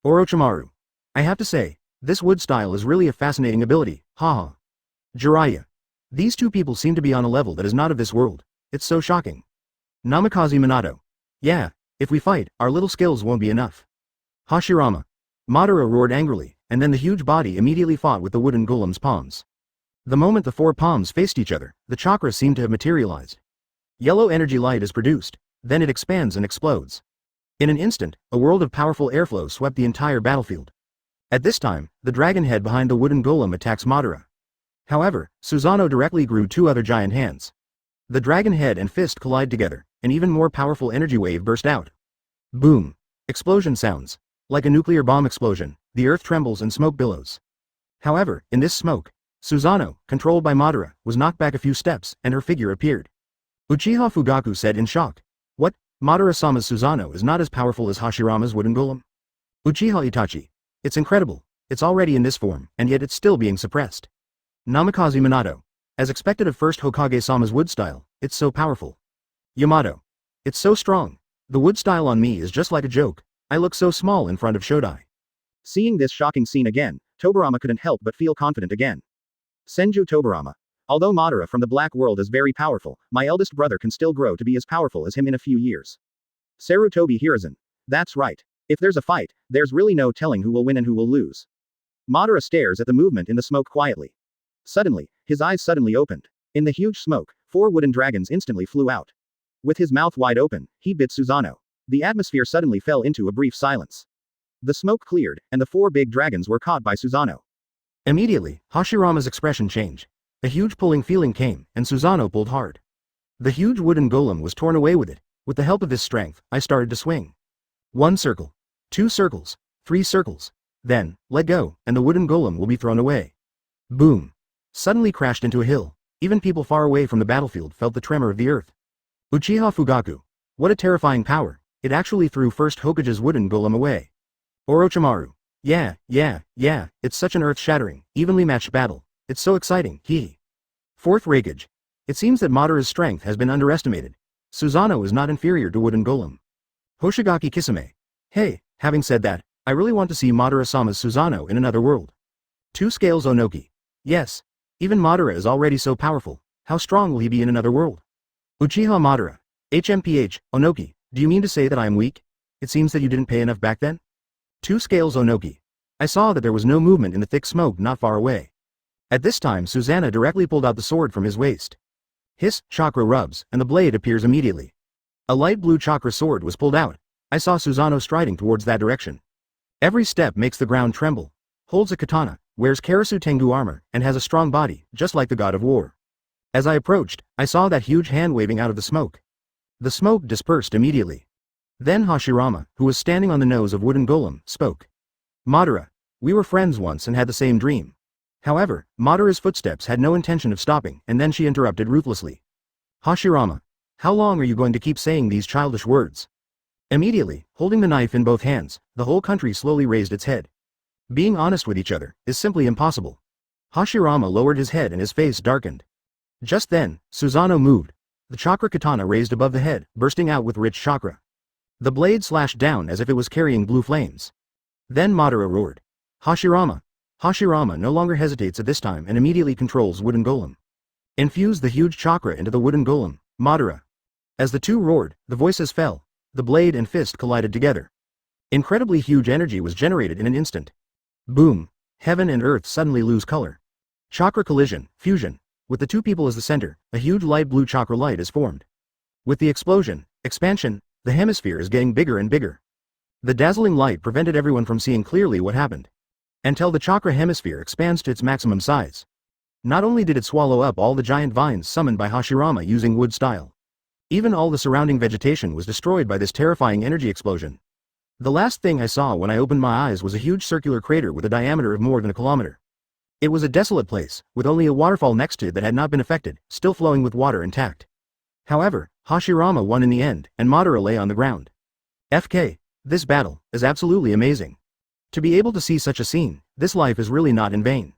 Orochimaru. I have to say, this wood style is really a fascinating ability, haha. Jiraiya. These two people seem to be on a level that is not of this world. It's so shocking. Namikaze Minato. Yeah, if we fight, our little skills won't be enough. Hashirama. Madara roared angrily, and then the huge body immediately fought with the wooden golem's palms. The moment the four palms faced each other, the chakra seemed to have materialized. Yellow energy light is produced, then it expands and explodes. In an instant, a world of powerful airflow swept the entire battlefield. At this time, the dragon head behind the wooden golem attacks Madara. However, Susanoo directly grew two other giant hands. The dragon head and fist collide together, an even more powerful energy wave burst out. Boom. Explosion sounds. Like a nuclear bomb explosion, the earth trembles and smoke billows. However, in this smoke, Susanoo, controlled by Madara, was knocked back a few steps, and her figure appeared. Uchiha Fugaku said in shock. What? Madara-sama's Susanoo is not as powerful as Hashirama's wooden golem? Uchiha Itachi. It's incredible. It's already in this form, and yet it's still being suppressed. Namikaze Minato. As expected of first Hokage-sama's wood style, it's so powerful. Yamato. It's so strong. The wood style on me is just like a joke. I look so small in front of Shodai. Seeing this shocking scene again, Tobirama couldn't help but feel confident again. Senju Tobirama. Although Madara from the Black World is very powerful, my eldest brother can still grow to be as powerful as him in a few years. Sarutobi Hiruzen. That's right. If there's a fight, there's really no telling who will win and who will lose. Madara stares at the movement in the smoke quietly. Suddenly, his eyes suddenly opened. In the huge smoke, four wooden dragons instantly flew out. With his mouth wide open, he bit Susanoo. The atmosphere suddenly fell into a brief silence. The smoke cleared, and the four big dragons were caught by Susanoo. Immediately, Hashirama's expression changed. A huge pulling feeling came, and Susanoo pulled hard. The huge wooden golem was torn away with it. With the help of his strength, I started to swing. 1 circle. 2 circles. 3 circles. Then, let go, and the wooden golem will be thrown away. Boom. Suddenly crashed into a hill. Even people far away from the battlefield felt the tremor of the earth. Uchiha Fugaku. What a terrifying power. It actually threw first Hokage's wooden golem away. Orochimaru. Yeah, it's such an earth-shattering, evenly matched battle. It's so exciting, hee. Fourth Raikage. It seems that Madara's strength has been underestimated. Susanoo is not inferior to Wooden Golem. Hoshigaki Kisame. Hey, having said that, I really want to see Madara-sama's Susanoo in another world. 2 Scales Onoki. Yes. Even Madara is already so powerful. How strong will he be in another world? Uchiha Madara. HMPH, Onoki, do you mean to say that I am weak? It seems that you didn't pay enough back then? 2 Scales Onoki. I saw that there was no movement in the thick smoke not far away. At this time Susanoo directly pulled out the sword from his waist. Hiss, chakra rubs, and the blade appears immediately. A light blue chakra sword was pulled out. I saw Susanoo striding towards that direction. Every step makes the ground tremble. Holds a katana, wears Karasu Tengu armor, and has a strong body, just like the god of war. As I approached, I saw that huge hand waving out of the smoke. The smoke dispersed immediately. Then Hashirama, who was standing on the nose of Wooden Golem, spoke. Madara, we were friends once and had the same dream. However, Madara's footsteps had no intention of stopping, and then she interrupted ruthlessly. Hashirama, how long are you going to keep saying these childish words? Immediately, holding the knife in both hands, the whole country slowly raised its head. Being honest with each other is simply impossible. Hashirama lowered his head and his face darkened. Just then, Susanoo moved. The chakra katana raised above the head, bursting out with rich chakra. The blade slashed down as if it was carrying blue flames. Then Madara roared. Hashirama. Hashirama no longer hesitates at this time and immediately controls Wooden Golem. Infuse the huge chakra into the Wooden Golem, Madara. As the two roared, the voices fell. The blade and fist collided together. Incredibly huge energy was generated in an instant. Boom! Heaven and earth suddenly lose color. Chakra collision, fusion. With the two people as the center, a huge light blue chakra light is formed. With the explosion, expansion, the hemisphere is getting bigger and bigger. The dazzling light prevented everyone from seeing clearly what happened. Until the chakra hemisphere expands to its maximum size. Not only did it swallow up all the giant vines summoned by Hashirama using wood style. Even all the surrounding vegetation was destroyed by this terrifying energy explosion. The last thing I saw when I opened my eyes was a huge circular crater with a diameter of more than a kilometer. It was a desolate place, with only a waterfall next to it that had not been affected, still flowing with water intact. However, Hashirama won in the end, and Madara lay on the ground. FK, this battle is absolutely amazing. To be able to see such a scene, this life is really not in vain.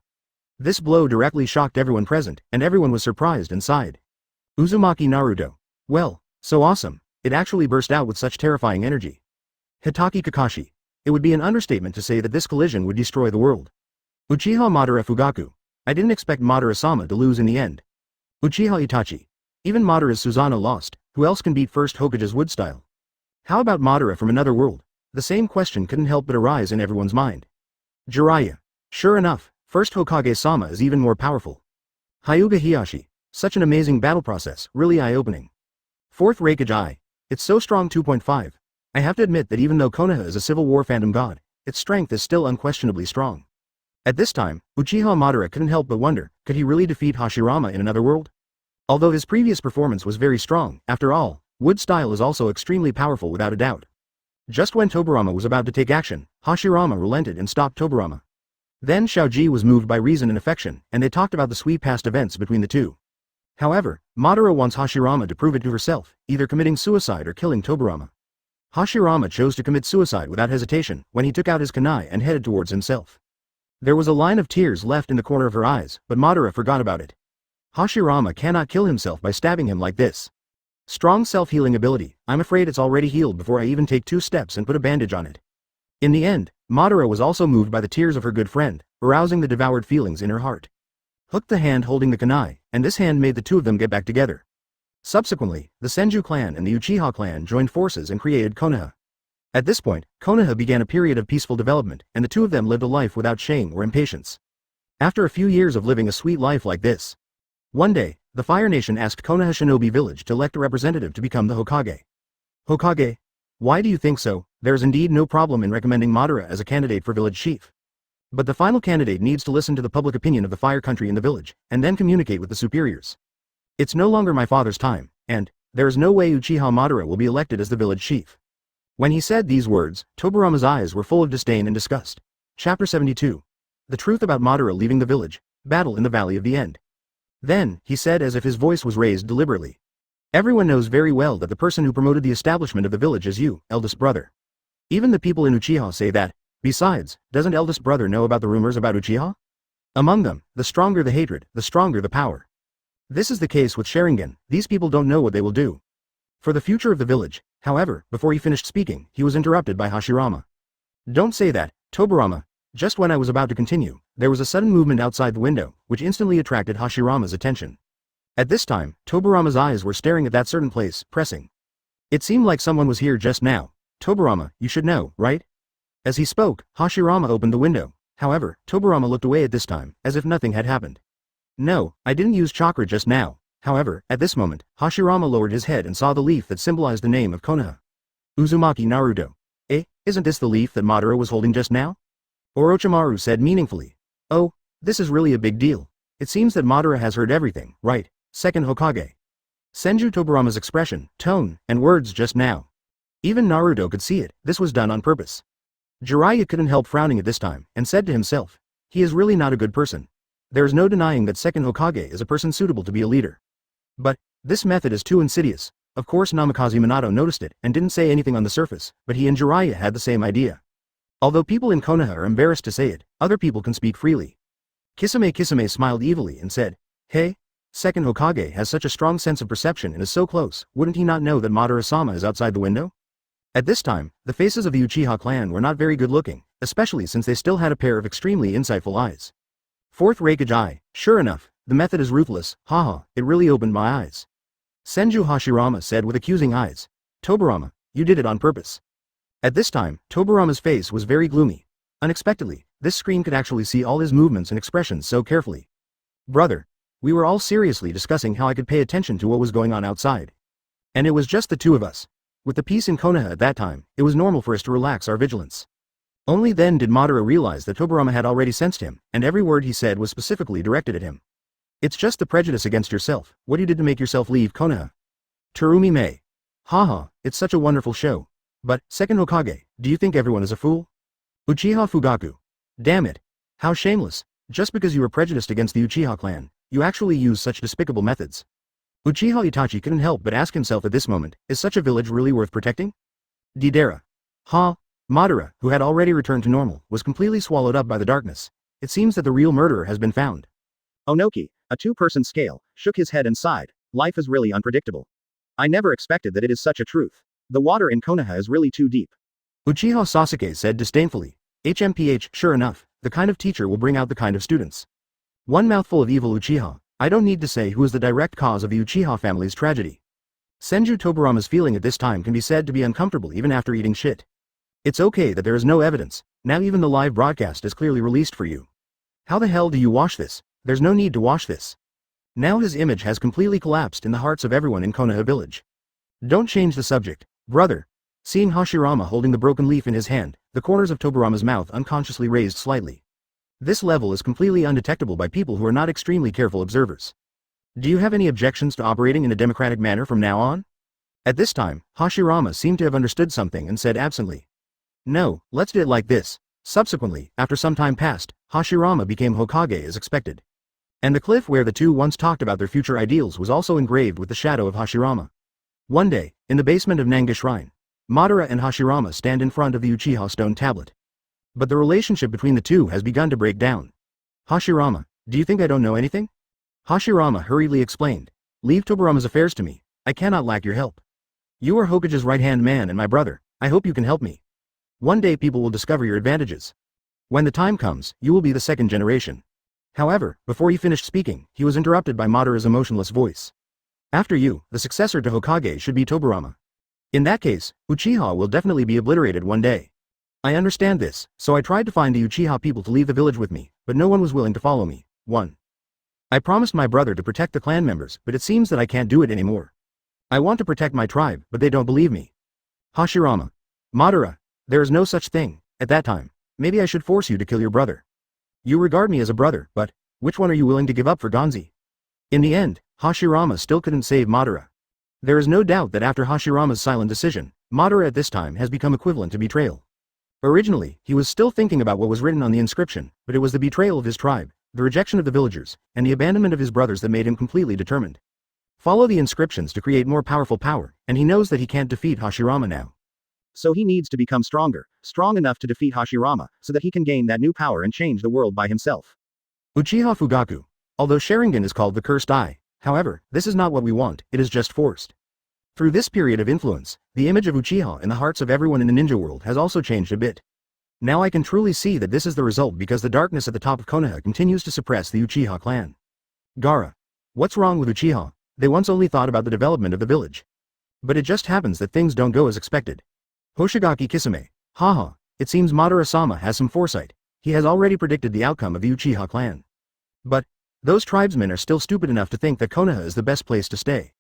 This blow directly shocked everyone present, and everyone was surprised and sighed. Uzumaki Naruto. Well, so awesome, it actually burst out with such terrifying energy. Hitaki Kakashi. It would be an understatement to say that this collision would destroy the world. Uchiha Madara Fugaku. I didn't expect Madara-sama to lose in the end. Uchiha Itachi. Even Madara's Susanoo lost, who else can beat first Hokage's wood style? How about Madara from another world? The same question couldn't help but arise in everyone's mind. Jiraiya. Sure enough, first Hokage-sama is even more powerful. Hyuga Hiyashi. Such an amazing battle process, really eye-opening. Fourth Raikage I. It's so strong 2.5. I have to admit that even though Konoha is a civil war phantom god, its strength is still unquestionably strong. At this time, Uchiha Madara couldn't help but wonder, could he really defeat Hashirama in another world? Although his previous performance was very strong, after all, wood style is also extremely powerful without a doubt. Just when Tobirama was about to take action, Hashirama relented and stopped Tobirama. Then Shaoji was moved by reason and affection, and they talked about the sweet past events between the two. However, Madara wants Hashirama to prove it to herself, either committing suicide or killing Tobirama. Hashirama chose to commit suicide without hesitation when he took out his kunai and headed towards himself. There was a line of tears left in the corner of her eyes, but Madara forgot about it. Hashirama cannot kill himself by stabbing him like this. Strong self-healing ability, I'm afraid it's already healed before I even take 2 steps and put a bandage on it. In the end, Madara was also moved by the tears of her good friend, arousing the devoured feelings in her heart. Hooked the hand holding the kunai, and this hand made the two of them get back together. Subsequently, the Senju clan and the Uchiha clan joined forces and created Konoha. At this point, Konoha began a period of peaceful development, and the two of them lived a life without shame or impatience. After a few years of living a sweet life like this, one day, the Fire Nation asked Konoha Shinobi Village to elect a representative to become the Hokage. Hokage? Why do you think so? There is indeed no problem in recommending Madara as a candidate for village chief. But the final candidate needs to listen to the public opinion of the fire country in the village, and then communicate with the superiors. It's no longer my father's time, and there is no way Uchiha Madara will be elected as the village chief. When he said these words, Tobirama's eyes were full of disdain and disgust. Chapter 72. The truth about Madara leaving the village. Battle in the Valley of the End. Then, he said as if his voice was raised deliberately. Everyone knows very well that the person who promoted the establishment of the village is you, eldest brother. Even the people in Uchiha say that. Besides, doesn't eldest brother know about the rumors about Uchiha? Among them, the stronger the hatred, the stronger the power. This is the case with Sharingan, these people don't know what they will do. For the future of the village, however, before he finished speaking, he was interrupted by Hashirama. Don't say that, Tobirama. Just when I was about to continue, there was a sudden movement outside the window, which instantly attracted Hashirama's attention. At this time, Tobirama's eyes were staring at that certain place, pressing. It seemed like someone was here just now. Tobirama, you should know, right? As he spoke, Hashirama opened the window. However, Tobirama looked away at this time, as if nothing had happened. No, I didn't use chakra just now. However, at this moment, Hashirama lowered his head and saw the leaf that symbolized the name of Konoha. Uzumaki Naruto. Isn't this the leaf that Madara was holding just now? Orochimaru said meaningfully. Oh, this is really a big deal. It seems that Madara has heard everything, right? Second Hokage. Senju Tobirama's expression, tone, and words just now. Even Naruto could see it, this was done on purpose. Jiraiya couldn't help frowning at this time, and said to himself, he is really not a good person. There is no denying that Second Hokage is a person suitable to be a leader. But, this method is too insidious. Of course Namikaze Minato noticed it and didn't say anything on the surface, but he and Jiraiya had the same idea. Although people in Konoha are embarrassed to say it, other people can speak freely. Kisame smiled evilly and said, hey, Second Hokage has such a strong sense of perception and is so close, wouldn't he not know that Madara-sama is outside the window? At this time, the faces of the Uchiha clan were not very good looking, especially since they still had a pair of extremely insightful eyes. Fourth Raikage eye, sure enough, the method is ruthless, haha, it really opened my eyes. Senju Hashirama said with accusing eyes. Tobirama, you did it on purpose. At this time, Tobirama's face was very gloomy. Unexpectedly, this screen could actually see all his movements and expressions so carefully. Brother. We were all seriously discussing how I could pay attention to what was going on outside. And it was just the two of us. With the peace in Konoha at that time, it was normal for us to relax our vigilance. Only then did Madara realize that Tobirama had already sensed him, and every word he said was specifically directed at him. It's just the prejudice against yourself, what you did to make yourself leave Konoha. Terumi Mei. Haha, it's such a wonderful show. But, Second Hokage, do you think everyone is a fool? Uchiha Fugaku. Damn it. How shameless. Just because you were prejudiced against the Uchiha clan, you actually use such despicable methods. Uchiha Itachi couldn't help but ask himself at this moment, is such a village really worth protecting? Deidara. Madara, who had already returned to normal, was completely swallowed up by the darkness. It seems that the real murderer has been found. Onoki, a two-person scale, shook his head and sighed. Life is really unpredictable. I never expected that it is such a truth. The water in Konoha is really too deep. Uchiha Sasuke said disdainfully. HMPH, sure enough, the kind of teacher will bring out the kind of students. One mouthful of evil Uchiha. I don't need to say who is the direct cause of the Uchiha family's tragedy. Senju Tobirama's feeling at this time can be said to be uncomfortable even after eating shit. It's okay that there is no evidence, now even the live broadcast is clearly released for you. How the hell do you wash this? There's no need to wash this. Now his image has completely collapsed in the hearts of everyone in Konoha Village. Don't change the subject, brother. Seeing Hashirama holding the broken leaf in his hand, the corners of Tobirama's mouth unconsciously raised slightly. This level is completely undetectable by people who are not extremely careful observers. Do you have any objections to operating in a democratic manner from now on? At this time, Hashirama seemed to have understood something and said absently. No, let's do it like this. Subsequently, after some time passed, Hashirama became Hokage as expected. And the cliff where the two once talked about their future ideals was also engraved with the shadow of Hashirama. One day, in the basement of Nanga Shrine, Madara and Hashirama stand in front of the Uchiha stone tablet. But the relationship between the two has begun to break down. Hashirama, do you think I don't know anything? Hashirama hurriedly explained. Leave Tobirama's affairs to me, I cannot lack your help. You are Hokage's right-hand man and my brother, I hope you can help me. One day people will discover your advantages. When the time comes, you will be the second generation. However, before he finished speaking, he was interrupted by Madara's emotionless voice. After you, the successor to Hokage should be Tobirama. In that case, Uchiha will definitely be obliterated one day. I understand this, so I tried to find the Uchiha people to leave the village with me, but no one was willing to follow me. 1. I promised my brother to protect the clan members, but it seems that I can't do it anymore. I want to protect my tribe, but they don't believe me. Hashirama. Madara. There is no such thing. At that time, maybe I should force you to kill your brother. You regard me as a brother, but which one are you willing to give up for Gonzi? In the end, Hashirama still couldn't save Madara. There is no doubt that after Hashirama's silent decision, Madara at this time has become equivalent to betrayal. Originally, he was still thinking about what was written on the inscription, but it was the betrayal of his tribe, the rejection of the villagers, and the abandonment of his brothers that made him completely determined. Follow the inscriptions to create more powerful power, and he knows that he can't defeat Hashirama now. So he needs to become stronger, strong enough to defeat Hashirama, so that he can gain that new power and change the world by himself. Uchiha Fugaku. Although Sharingan is called the Cursed Eye, However, this is not what we want, it is just forced. Through this period of influence, the image of Uchiha in the hearts of everyone in the ninja world has also changed a bit. Now I can truly see that this is the result because the darkness at the top of Konoha continues to suppress the Uchiha clan. Gaara. What's wrong with Uchiha? They once only thought about the development of the village. But it just happens that things don't go as expected. Hoshigaki Kisame. Haha, it seems Madara-sama has some foresight. He has already predicted the outcome of the Uchiha clan. But those tribesmen are still stupid enough to think that Konoha is the best place to stay.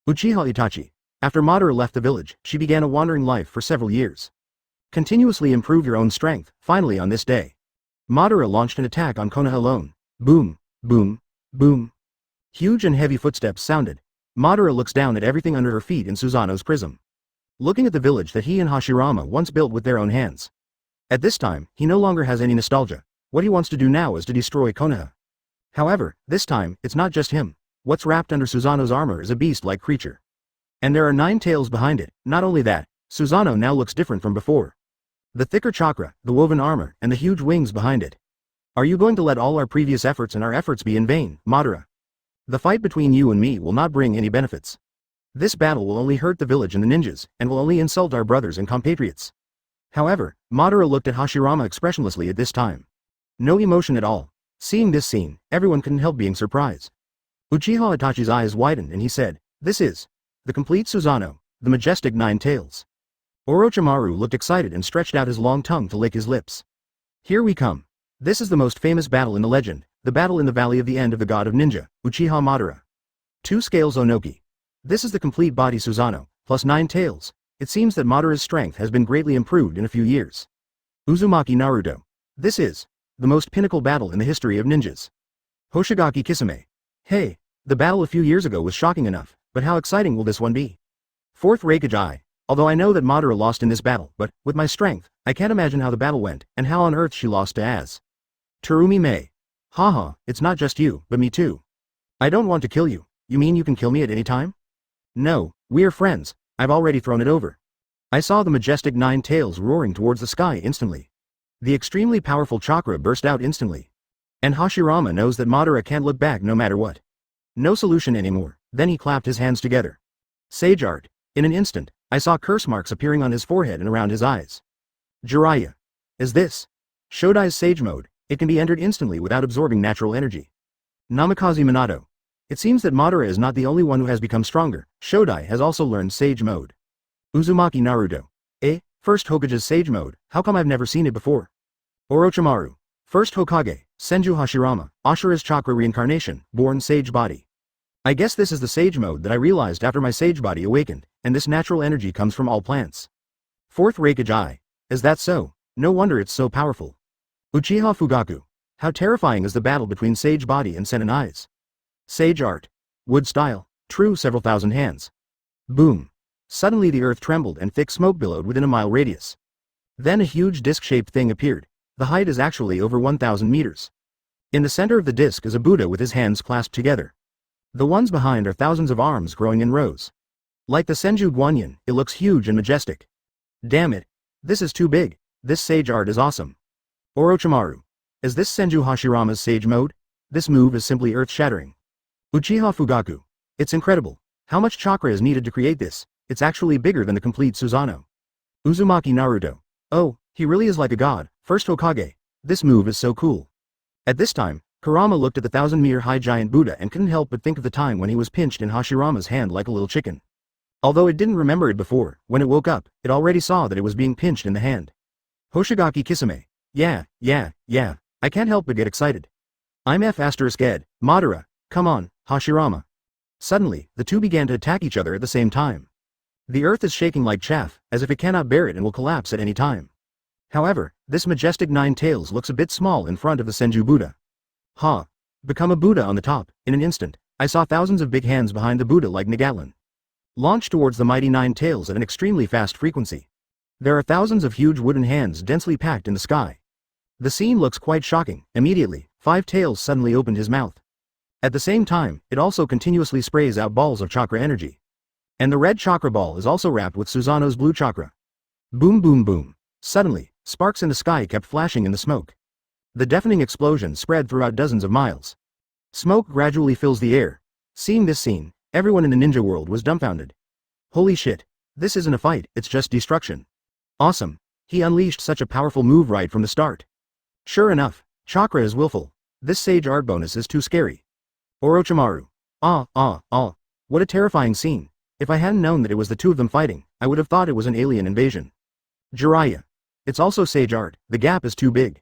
Uchiha Itachi. After Madara left the village, she began a wandering life for several years. Continuously improve your own strength, finally on this day. Madara launched an attack on Konoha alone. Boom, boom, boom. Huge and heavy footsteps sounded. Madara looks down at everything under her feet in Susanoo's prism. Looking at the village that he and Hashirama once built with their own hands. At this time, he no longer has any nostalgia. What he wants to do now is to destroy Konoha. However, this time, it's not just him. What's wrapped under Susanoo's armor is a beast-like creature. And there are 9 tails behind it. Not only that, Susanoo now looks different from before. The thicker chakra, the woven armor, and the huge wings behind it. Are you going to let all our previous efforts and our efforts be in vain, Madara? The fight between you and me will not bring any benefits. This battle will only hurt the village and the ninjas, and will only insult our brothers and compatriots. However, Madara looked at Hashirama expressionlessly at this time. No emotion at all. Seeing this scene, everyone couldn't help being surprised. Uchiha Itachi's eyes widened and he said, "This is the complete Susanoo, the majestic 9 tails." Orochimaru looked excited and stretched out his long tongue to lick his lips. Here we come. This is the most famous battle in the legend, the battle in the Valley of the End of the God of Ninja, Uchiha Madara. 2 scales Onoki. This is the complete body Susanoo, plus 9 tails. It seems that Madara's strength has been greatly improved in a few years. Uzumaki Naruto. This is the most pinnacle battle in the history of ninjas. Hoshigaki Kisame. Hey, the battle a few years ago was shocking enough, but how exciting will this one be? 4th Raikage I. Although I know that Madara lost in this battle, but, with my strength, I can't imagine how the battle went, and how on earth she lost to Az. Terumi Mei. Haha, it's not just you, but me too. I don't want to kill you. You mean you can kill me at any time? No, we are friends. I've already thrown it over. I saw the majestic 9 tails roaring towards the sky instantly. The extremely powerful chakra burst out instantly. And Hashirama knows that Madara can't look back no matter what. No solution anymore. Then he clapped his hands together. Sage art. In an instant, I saw curse marks appearing on his forehead and around his eyes. Jiraiya. Is this Shodai's Sage Mode? It can be entered instantly without absorbing natural energy. Namikaze Minato. It seems that Madara is not the only one who has become stronger. Shodai has also learned Sage Mode. Uzumaki Naruto. First Hokage's Sage Mode, how come I've never seen it before? Orochimaru. First Hokage, Senju Hashirama, Ashura's chakra reincarnation, born Sage Body. I guess this is the Sage Mode that I realized after my Sage Body awakened, and this natural energy comes from all plants. 4th Raikage I. Is that so? No wonder it's so powerful. Uchiha Fugaku. How terrifying is the battle between Sage Body and Senin Eyes. Sage Art. Wood Style. True several thousand hands. Boom. Suddenly the earth trembled and thick smoke billowed within a mile radius. Then a huge disc-shaped thing appeared. The height is actually over 1,000 meters. In the center of the disc is a Buddha with his hands clasped together. The ones behind are thousands of arms growing in rows. Like the Senju Guanyin, it looks huge and majestic. Damn it. This is too big. This sage art is awesome. Orochimaru. Is this Senju Hashirama's Sage Mode? This move is simply earth-shattering. Uchiha Fugaku. It's incredible. How much chakra is needed to create this? It's actually bigger than the complete Susanoo. Uzumaki Naruto. Oh, he really is like a god. First Hokage. This move is so cool. At this time, Kurama looked at the 1,000-meter-high giant Buddha and couldn't help but think of the time when he was pinched in Hashirama's hand like a little chicken. Although it didn't remember it before, when it woke up, it already saw that it was being pinched in the hand. Hoshigaki Kisame. Yeah, I can't help but get excited. I'm F***ed, Madara, come on, Hashirama. Suddenly, the two began to attack each other at the same time. The earth is shaking like chaff, as if it cannot bear it and will collapse at any time. However, this majestic 9 tails looks a bit small in front of the Senju Buddha. Ha! Become a Buddha on the top. In an instant, I saw thousands of big hands behind the Buddha like Nagatlan. Launch towards the mighty 9 tails at an extremely fast frequency. There are thousands of huge wooden hands densely packed in the sky. The scene looks quite shocking. Immediately, 5 tails suddenly opened his mouth. At the same time, it also continuously sprays out balls of chakra energy. And the red chakra ball is also wrapped with Susanoo's blue chakra. Boom boom boom. Suddenly, sparks in the sky kept flashing in the smoke. The deafening explosion spread throughout dozens of miles. Smoke gradually fills the air. Seeing this scene, everyone in the ninja world was dumbfounded. Holy shit. This isn't a fight, it's just destruction. Awesome. He unleashed such a powerful move right from the start. Sure enough, chakra is willful. This sage art bonus is too scary. Orochimaru. What a terrifying scene. If I hadn't known that it was the two of them fighting, I would have thought it was an alien invasion. Jiraiya. It's also sage art, the gap is too big.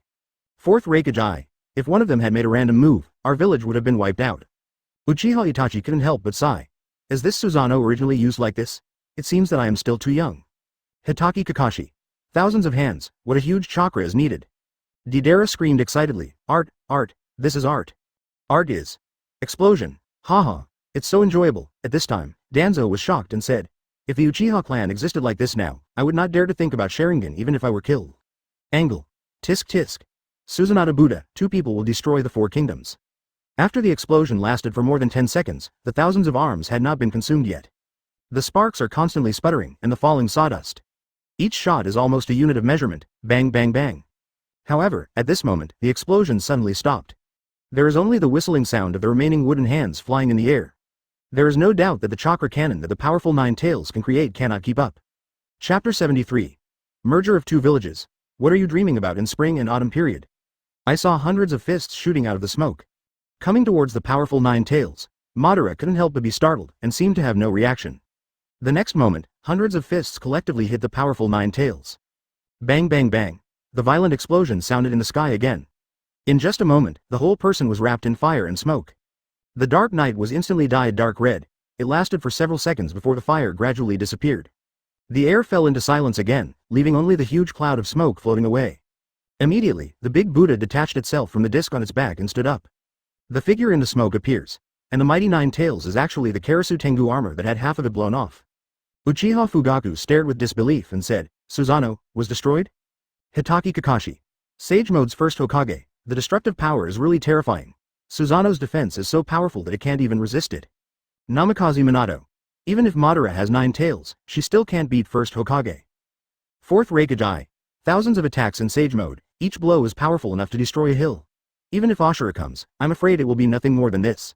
Fourth Raikage. If one of them had made a random move, our village would have been wiped out. Uchiha Itachi couldn't help but sigh. Is this Susanoo originally used like this? It seems that I am still too young. Hitaki Kakashi. Thousands of hands, what a huge chakra is needed. Deidara screamed excitedly, art, this is art. Art is. Explosion. Haha, it's so enjoyable. At this time, Danzo was shocked and said, if the Uchiha clan existed like this now, I would not dare to think about Sharingan even if I were killed. Angle. Tisk tisk. Susanoo Buddha, two people will destroy the four kingdoms. After the explosion lasted for more than 10 seconds, the thousands of arms had not been consumed yet. The sparks are constantly sputtering and the falling sawdust. Each shot is almost a unit of measurement, bang bang bang. However, at this moment, the explosion suddenly stopped. There is only the whistling sound of the remaining wooden hands flying in the air. There is no doubt that the chakra cannon that the powerful Nine Tails can create cannot keep up. Chapter 73. Merger of two villages. What are you dreaming about in spring and autumn period? I saw hundreds of fists shooting out of the smoke. Coming towards the powerful Nine Tails, Madara couldn't help but be startled and seemed to have no reaction. The next moment, hundreds of fists collectively hit the powerful Nine Tails. Bang bang bang. The violent explosion sounded in the sky again. In just a moment, the whole person was wrapped in fire and smoke. The dark night was instantly dyed dark red. It lasted for several seconds before the fire gradually disappeared. The air fell into silence again, leaving only the huge cloud of smoke floating away. Immediately, the big Buddha detached itself from the disc on its back and stood up. The figure in the smoke appears, and the mighty Nine Tails is actually the Karasu Tengu armor that had half of it blown off. Uchiha Fugaku stared with disbelief and said, Susanoo, was destroyed? Hitaki Kakashi. Sage Mode's first Hokage, the destructive power is really terrifying. Susanoo's defense is so powerful that it can't even resist it. Namikaze Minato. Even if Madara has 9 tails, she still can't beat first Hokage. Fourth Raikage. Thousands of attacks in Sage Mode, each blow is powerful enough to destroy a hill. Even if Ashura comes, I'm afraid it will be nothing more than this.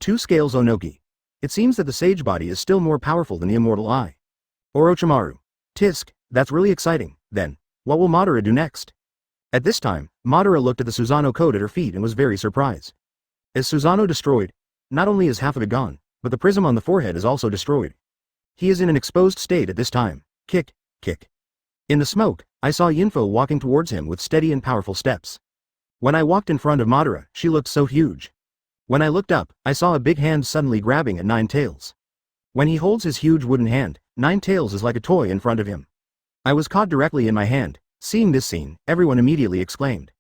2 Scales Onoki. It seems that the Sage body is still more powerful than the Immortal Eye. Orochimaru. Tisk, that's really exciting. Then, what will Madara do next? At this time, Madara looked at the Susanoo code at her feet and was very surprised. Is Susanoo destroyed? Not only is half of it gone, but the prism on the forehead is also destroyed. He is in an exposed state at this time. Kick. In the smoke, I saw Yinfo walking towards him with steady and powerful steps. When I walked in front of Madara, she looked so huge. When I looked up, I saw a big hand suddenly grabbing at 9 tails. When he holds his huge wooden hand, 9 tails is like a toy in front of him. I was caught directly in my hand. Seeing this scene, everyone immediately exclaimed.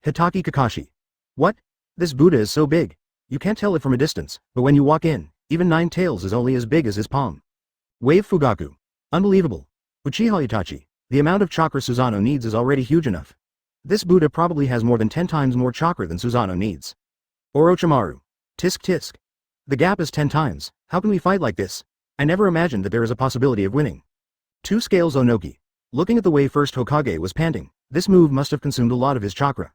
Hitaki Kakashi. What? This Buddha is so big. You can't tell it from a distance, but when you walk in, even 9 tails is only as big as his palm. Wave Fugaku. Unbelievable. Uchiha Itachi. The amount of chakra Susanoo needs is already huge enough. This Buddha probably has more than 10 times more chakra than Susanoo needs. Orochimaru. Tisk. The gap is 10 times, how can we fight like this? I never imagined that there is a possibility of winning. 2 Scales Onoki. Looking at the way first Hokage was panting, this move must have consumed a lot of his chakra.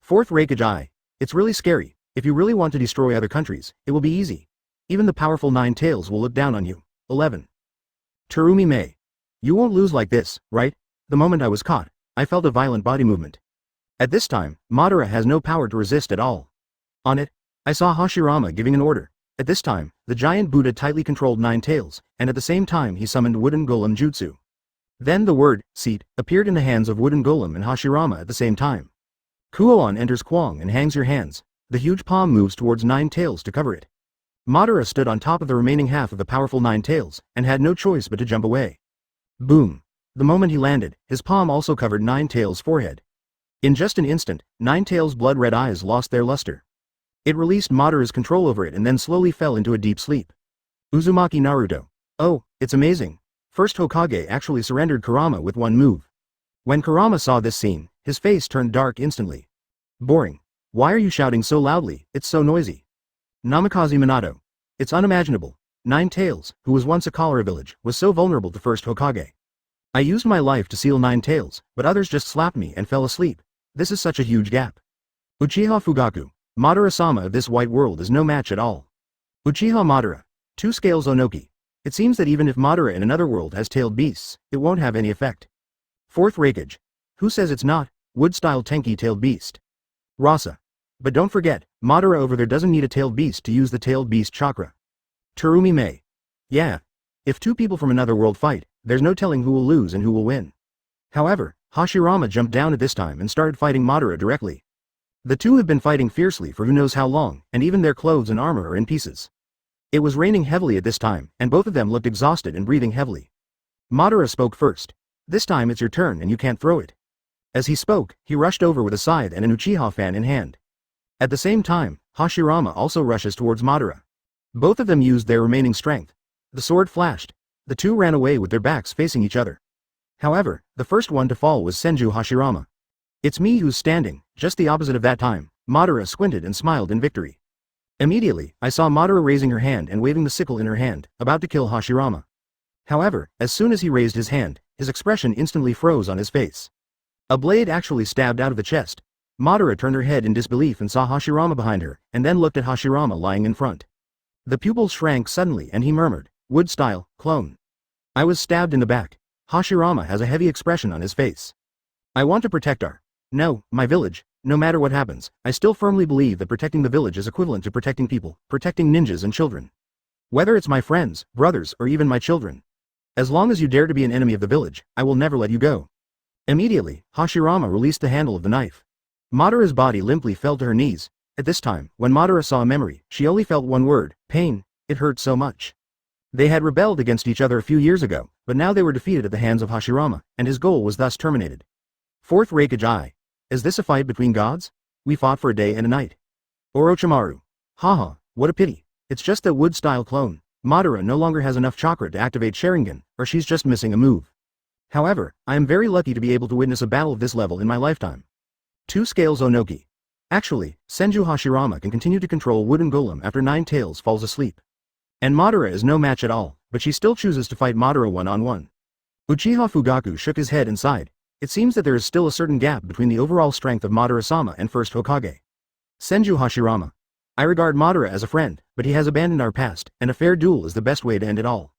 Fourth Raikage. It's really scary. If you really want to destroy other countries, it will be easy. Even the powerful 9 tails will look down on you. 11. Terumi Mei. You won't lose like this, right? The moment I was caught, I felt a violent body movement. At this time, Madara has no power to resist at all. On it, I saw Hashirama giving an order. At this time, the giant Buddha tightly controlled 9 tails, and at the same time he summoned Wooden Golem Jutsu. Then the word, seat, appeared in the hands of Wooden Golem and Hashirama at the same time. Kuoan enters Kwang and hangs your hands. The huge palm moves towards 9 tails to cover it. Madara stood on top of the remaining half of the powerful 9 tails, and had no choice but to jump away. Boom. The moment he landed, his palm also covered 9 tails' forehead. In just an instant, 9 tails' blood-red eyes lost their luster. It released Madara's control over it and then slowly fell into a deep sleep. Uzumaki Naruto. Oh, it's amazing. First Hokage actually surrendered Kurama with one move. When Kurama saw this scene, his face turned dark instantly. Boring. Why are you shouting so loudly? It's so noisy. Namikaze Minato. It's unimaginable. 9 Tails, who was once a Konoha Village, was so vulnerable to first Hokage. I used my life to seal 9 Tails, but others just slapped me and fell asleep. This is such a huge gap. Uchiha Fugaku. Madara-sama of this white world is no match at all. Uchiha Madara. 2 scales Onoki. It seems that even if Madara in another world has tailed beasts, it won't have any effect. 4th Raikage. Who says it's not? Wood-style Tenki tailed beast. Rasa. But don't forget, Madara over there doesn't need a tailed beast to use the tailed beast chakra. Terumi Mei. Yeah. If 2 people from another world fight, there's no telling who will lose and who will win. However, Hashirama jumped down at this time and started fighting Madara directly. The two have been fighting fiercely for who knows how long, and even their clothes and armor are in pieces. It was raining heavily at this time, and both of them looked exhausted and breathing heavily. Madara spoke first. This time it's your turn and you can't throw it. As he spoke, he rushed over with a scythe and an Uchiha fan in hand. At the same time, Hashirama also rushes towards Madara. Both of them used their remaining strength. The sword flashed. The two ran away with their backs facing each other. However, the first one to fall was Senju Hashirama. It's me who's standing, just the opposite of that time. Madara squinted and smiled in victory. Immediately, I saw Madara raising her hand and waving the sickle in her hand, about to kill Hashirama. However, as soon as he raised his hand, his expression instantly froze on his face. A blade actually stabbed out of the chest. Madara turned her head in disbelief and saw Hashirama behind her, and then looked at Hashirama lying in front. The pupils shrank suddenly and he murmured, "Wood style, clone. I was stabbed in the back." Hashirama has a heavy expression on his face. "I want to protect my village. No matter what happens, I still firmly believe that protecting the village is equivalent to protecting people, protecting ninjas and children. Whether it's my friends, brothers, or even my children. As long as you dare to be an enemy of the village, I will never let you go." Immediately, Hashirama released the handle of the knife. Madara's body limply fell to her knees. At this time, when Madara saw a memory, she only felt one word: pain. It hurt so much. They had rebelled against each other a few years ago, but now they were defeated at the hands of Hashirama, and his goal was thus terminated. 4th Raikage. Is this a fight between gods? We fought for a day and a night. Orochimaru. Haha, what a pity. It's just that wood-style clone. Madara no longer has enough chakra to activate Sharingan, or she's just missing a move. However, I am very lucky to be able to witness a battle of this level in my lifetime. 2 scales Onoki. Actually, Senju Hashirama can continue to control Wooden Golem after 9 Tails falls asleep. And Madara is no match at all, but she still chooses to fight Madara one-on-one. Uchiha Fugaku shook his head and sighed. It seems that there is still a certain gap between the overall strength of Madara-sama and first Hokage. Senju Hashirama. I regard Madara as a friend, but he has abandoned our past, and a fair duel is the best way to end it all.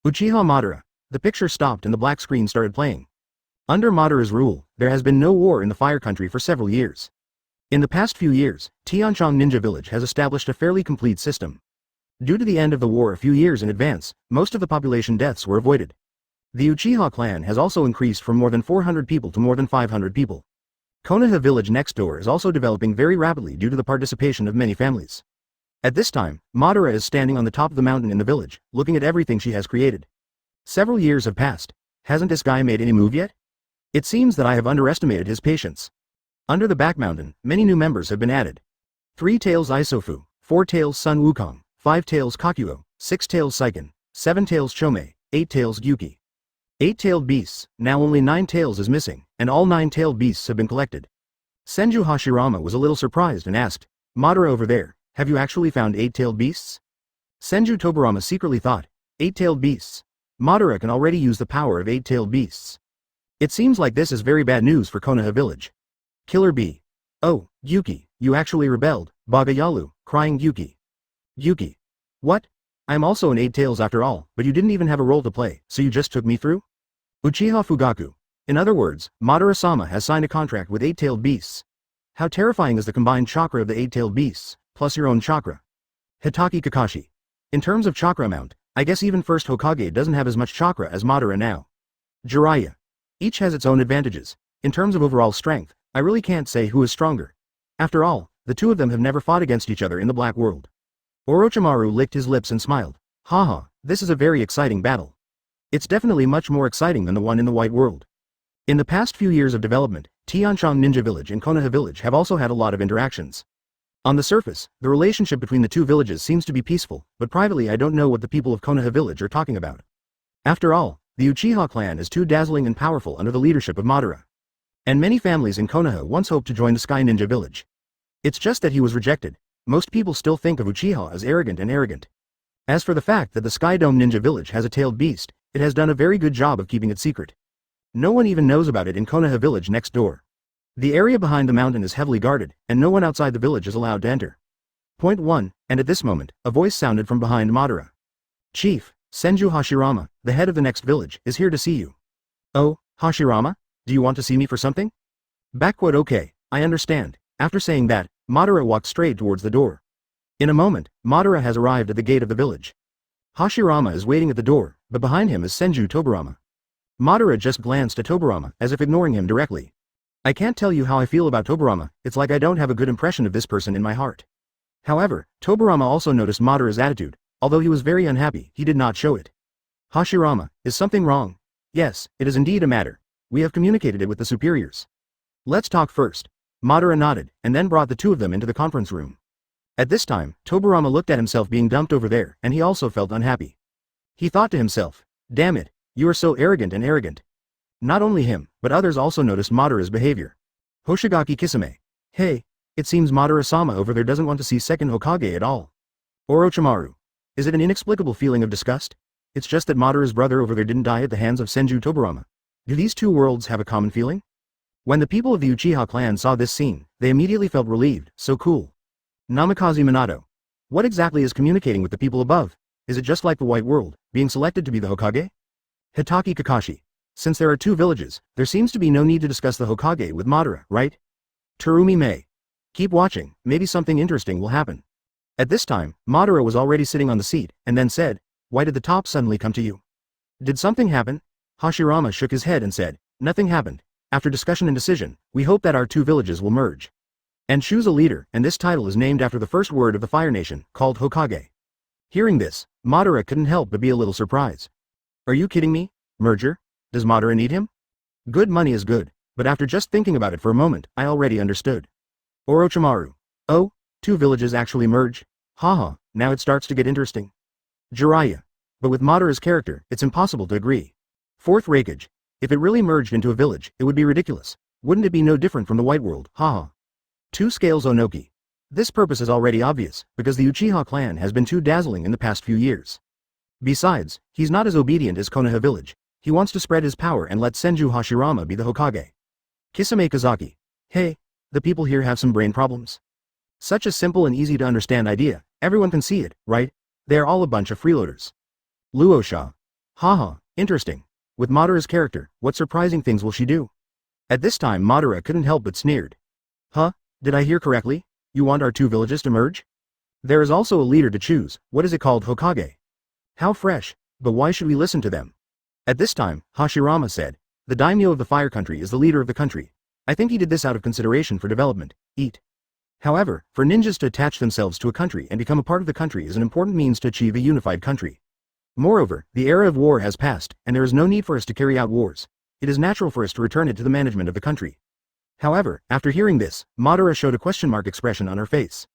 Uchiha Madara. The picture stopped and the black screen started playing. Under Madara's rule, there has been no war in the Fire Country for several years. In the past few years, Tianchong Ninja Village has established a fairly complete system. Due to the end of the war a few years in advance, most of the population deaths were avoided. The Uchiha clan has also increased from more than 400 people to more than 500 people. Konoha Village next door is also developing very rapidly due to the participation of many families. At this time, Madara is standing on the top of the mountain in the village, looking at everything she has created. Several years have passed. Hasn't this guy made any move yet? It seems that I have underestimated his patience. Under the back mountain, many new members have been added. 3 Tails Isofu, 4 Tails Sun Wukong, 5 Tails Kakuyo, 6 Tails Seiken, 7 Tails Chome, 8 Tails Gyuki. 8-tailed beasts, now only 9 tails is missing, and all 9-tailed beasts have been collected. Senju Hashirama was a little surprised and asked, Madara over there, have you actually found 8-tailed beasts? Senju Tobirama secretly thought, 8-tailed beasts. Madara can already use the power of 8-tailed beasts. It seems like this is very bad news for Konoha Village. Killer Bee. Oh, Gyuki, you actually rebelled, Bagayalu, crying Gyuki. Gyuki. What? I'm also an 8 tails after all, but you didn't even have a role to play, so you just took me through? Uchiha Fugaku. In other words, Madara-sama has signed a contract with 8-tailed beasts. How terrifying is the combined chakra of the 8-tailed beasts, plus your own chakra? Hitaki Kakashi. In terms of chakra amount, I guess even first Hokage doesn't have as much chakra as Madara now. Jiraiya. Each has its own advantages. In terms of overall strength, I really can't say who is stronger. After all, the two of them have never fought against each other in the Black World. Orochimaru licked his lips and smiled. Haha, this is a very exciting battle. It's definitely much more exciting than the one in the White World. In the past few years of development, Tianchong Ninja Village and Konoha Village have also had a lot of interactions. On the surface, the relationship between the two villages seems to be peaceful, but privately I don't know what the people of Konoha Village are talking about. After all, the Uchiha clan is too dazzling and powerful under the leadership of Madara. And many families in Konoha once hoped to join the Sky Ninja Village. It's just that he was rejected. Most people still think of Uchiha as arrogant. As for the fact that the Sky Dome Ninja Village has a tailed beast, it has done a very good job of keeping it secret. No one even knows about it in Konoha Village next door. The area behind the mountain is heavily guarded, and no one outside the village is allowed to enter. Point 1. And at this moment, a voice sounded from behind Madara. Chief, Senju Hashirama, the head of the next village, is here to see you. Oh, Hashirama? Do you want to see me for something? Okay, I understand. After saying that, Madara walked straight towards the door. In a moment, Madara has arrived at the gate of the village. Hashirama is waiting at the door, but behind him is Senju Tobirama. Madara just glanced at Tobirama, as if ignoring him directly. I can't tell you how I feel about Tobirama, it's like I don't have a good impression of this person in my heart. However, Tobirama also noticed Madara's attitude. Although he was very unhappy, he did not show it. Hashirama, is something wrong? Yes, it is indeed a matter. We have communicated it with the superiors. Let's talk first. Madara nodded, and then brought the two of them into the conference room. At this time, Tobirama looked at himself being dumped over there, and he also felt unhappy. He thought to himself, damn it, you are so arrogant and arrogant. Not only him, but others also noticed Madara's behavior. Hoshigaki Kisame. Hey, it seems Madara-sama over there doesn't want to see second Hokage at all. Orochimaru. Is it an inexplicable feeling of disgust? It's just that Madara's brother over there didn't die at the hands of Senju Tobirama. Do these two worlds have a common feeling? When the people of the Uchiha clan saw this scene, they immediately felt relieved, so cool. Namikaze Minato. What exactly is communicating with the people above? Is it just like the white world, being selected to be the Hokage? Hitaki Kakashi. Since there are two villages, there seems to be no need to discuss the Hokage with Madara, right? Terumi Mei. Keep watching, maybe something interesting will happen. At this time, Madara was already sitting on the seat, and then said, why did the top suddenly come to you? Did something happen? Hashirama shook his head and said, nothing happened. After discussion and decision, we hope that our two villages will merge. And choose a leader, and this title is named after the first word of the Fire Nation, called Hokage. Hearing this, Madara couldn't help but be a little surprised. Are you kidding me? Merger? Does Madara need him? Good money is good, but after just thinking about it for a moment, I already understood. Orochimaru. Oh, two villages actually merge? Haha, now it starts to get interesting. Jiraiya. But with Madara's character, it's impossible to agree. Fourth Raikage. If it really merged into a village, it would be ridiculous. Wouldn't it be no different from the white world, haha. Two Scales Onoki. This purpose is already obvious, because the Uchiha clan has been too dazzling in the past few years. Besides, he's not as obedient as Konoha Village. He wants to spread his power and let Senju Hashirama be the Hokage. Kisame Kazaki. Hey, the people here have some brain problems. Such a simple and easy to understand idea, everyone can see it, right? They are all a bunch of freeloaders. Luosha. Haha, interesting. With Madara's character, what surprising things will she do? At this time Madara couldn't help but sneered. Huh? Did I hear correctly? You want our two villages to merge? There is also a leader to choose, what is it called, Hokage? How fresh, but why should we listen to them? At this time, Hashirama said, the daimyo of the fire country is the leader of the country. I think he did this out of consideration for development, eat. However, for ninjas to attach themselves to a country and become a part of the country is an important means to achieve a unified country. Moreover, the era of war has passed, and there is no need for us to carry out wars. It is natural for us to return it to the management of the country. However, after hearing this, Madara showed a question mark expression on her face.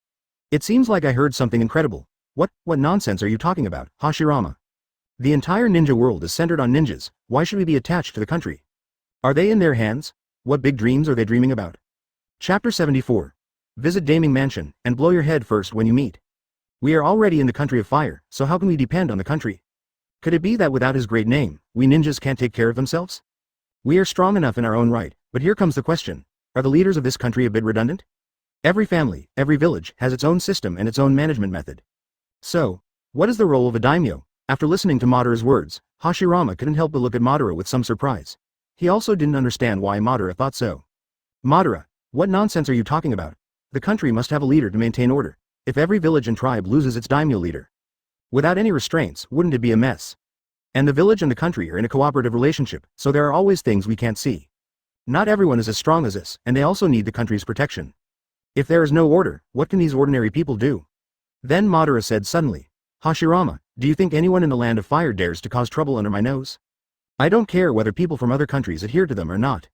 It seems like I heard something incredible. What nonsense are you talking about, Hashirama? The entire ninja world is centered on ninjas, why should we be attached to the country? Are they in their hands? What big dreams are they dreaming about? Chapter 74. Visit Daming Mansion, and blow your head first when you meet. We are already in the country of fire, so how can we depend on the country? Could it be that without his great name, we ninjas can't take care of themselves? We are strong enough in our own right, but here comes the question. Are the leaders of this country a bit redundant? Every family, every village, has its own system and its own management method. So, what is the role of a daimyo? After listening to Madara's words, Hashirama couldn't help but look at Madara with some surprise. He also didn't understand why Madara thought so. Madara, what nonsense are you talking about? The country must have a leader to maintain order. If every village and tribe loses its daimyo leader, without any restraints, wouldn't it be a mess? And the village and the country are in a cooperative relationship, so there are always things we can't see. Not everyone is as strong as us, and they also need the country's protection. If there is no order, what can these ordinary people do? Then Madara said suddenly, Hashirama, do you think anyone in the land of fire dares to cause trouble under my nose? I don't care whether people from other countries adhere to them or not.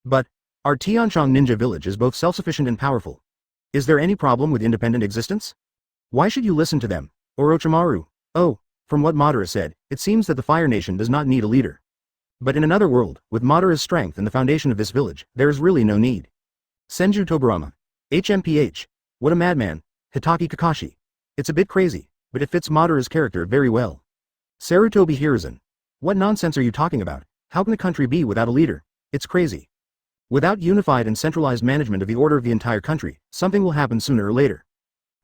But, our Tianshang ninja village is both self-sufficient and powerful. Is there any problem with independent existence? Why should you listen to them? Orochimaru. Oh, from what Madara said, it seems that the Fire Nation does not need a leader. But in another world, with Madara's strength and the foundation of this village, there is really no need. Senju Tobirama. HMPH. What a madman. Hitaki Kakashi. It's a bit crazy, but it fits Madara's character very well. Sarutobi Hiruzen. What nonsense are you talking about? How can a country be without a leader? It's crazy. Without unified and centralized management of the order of the entire country, something will happen sooner or later.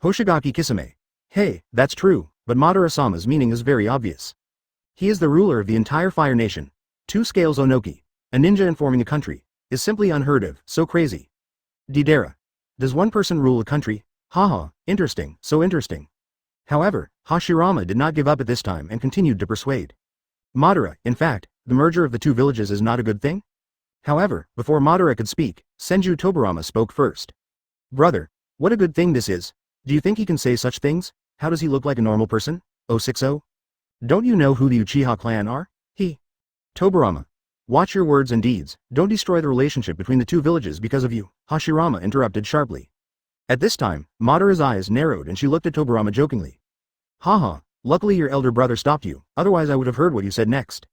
Hoshigaki Kisame. Hey, that's true, but Madara-sama's meaning is very obvious. He is the ruler of the entire Fire Nation. 2 scales Onoki, a ninja informing a country, is simply unheard of, so crazy. Deidara. Does one person rule a country? Haha, interesting, so interesting. However, Hashirama did not give up at this time and continued to persuade. Madara, in fact, the merger of the 2 villages is not a good thing? However, before Madara could speak, Senju Tobirama spoke first. Brother, what a good thing this is. Do you think he can say such things? How does he look like a normal person? 060? Don't you know who the Uchiha clan are? Tobirama. Watch your words and deeds, don't destroy the relationship between the 2 villages because of you, Hashirama interrupted sharply. At this time, Madara's eyes narrowed and she looked at Tobirama jokingly. Haha, luckily your elder brother stopped you, otherwise I would have heard what you said next.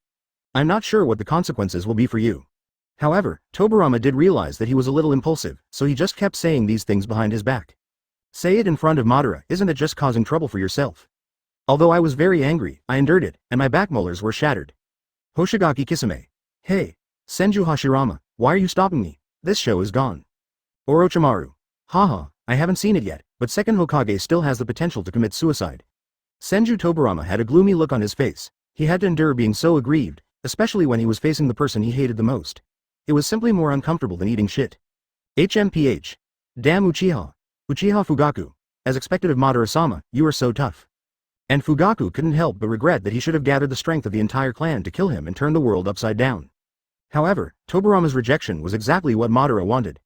I'm not sure what the consequences will be for you. However, Tobirama did realize that he was a little impulsive, so he just kept saying these things behind his back. Say it in front of Madara, isn't it just causing trouble for yourself? Although I was very angry, I endured it, and my back molars were shattered. Hoshigaki Kisame. Hey, Senju Hashirama, why are you stopping me? This show is gone. Orochimaru. Haha, I haven't seen it yet, but second Hokage still has the potential to commit suicide. Senju Tobirama had a gloomy look on his face. He had to endure being so aggrieved, especially when he was facing the person he hated the most. It was simply more uncomfortable than eating shit. HMPH. Damn Uchiha. Uchiha Fugaku. As expected of Madara-sama, you are so tough. And Fugaku couldn't help but regret that he should have gathered the strength of the entire clan to kill him and turn the world upside down. However, Tobirama's rejection was exactly what Madara wanted.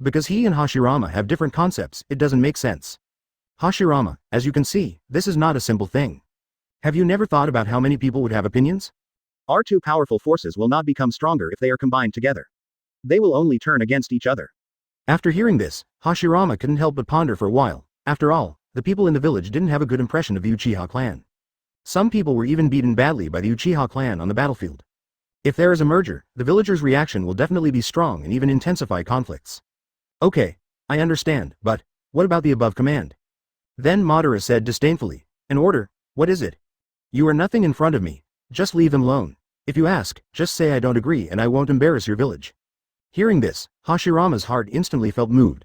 Because he and Hashirama have different concepts, it doesn't make sense. Hashirama, as you can see, this is not a simple thing. Have you never thought about how many people would have opinions? Our 2 powerful forces will not become stronger if they are combined together. They will only turn against each other. After hearing this, Hashirama couldn't help but ponder for a while. After all, the people in the village didn't have a good impression of the Uchiha clan. Some people were even beaten badly by the Uchiha clan on the battlefield. If there is a merger, the villagers' reaction will definitely be strong and even intensify conflicts. Okay, I understand, but what about the above command? Then Madara said disdainfully, an order, what is it? You are nothing in front of me, just leave them alone. If you ask, just say I don't agree and I won't embarrass your village. Hearing this, Hashirama's heart instantly felt moved.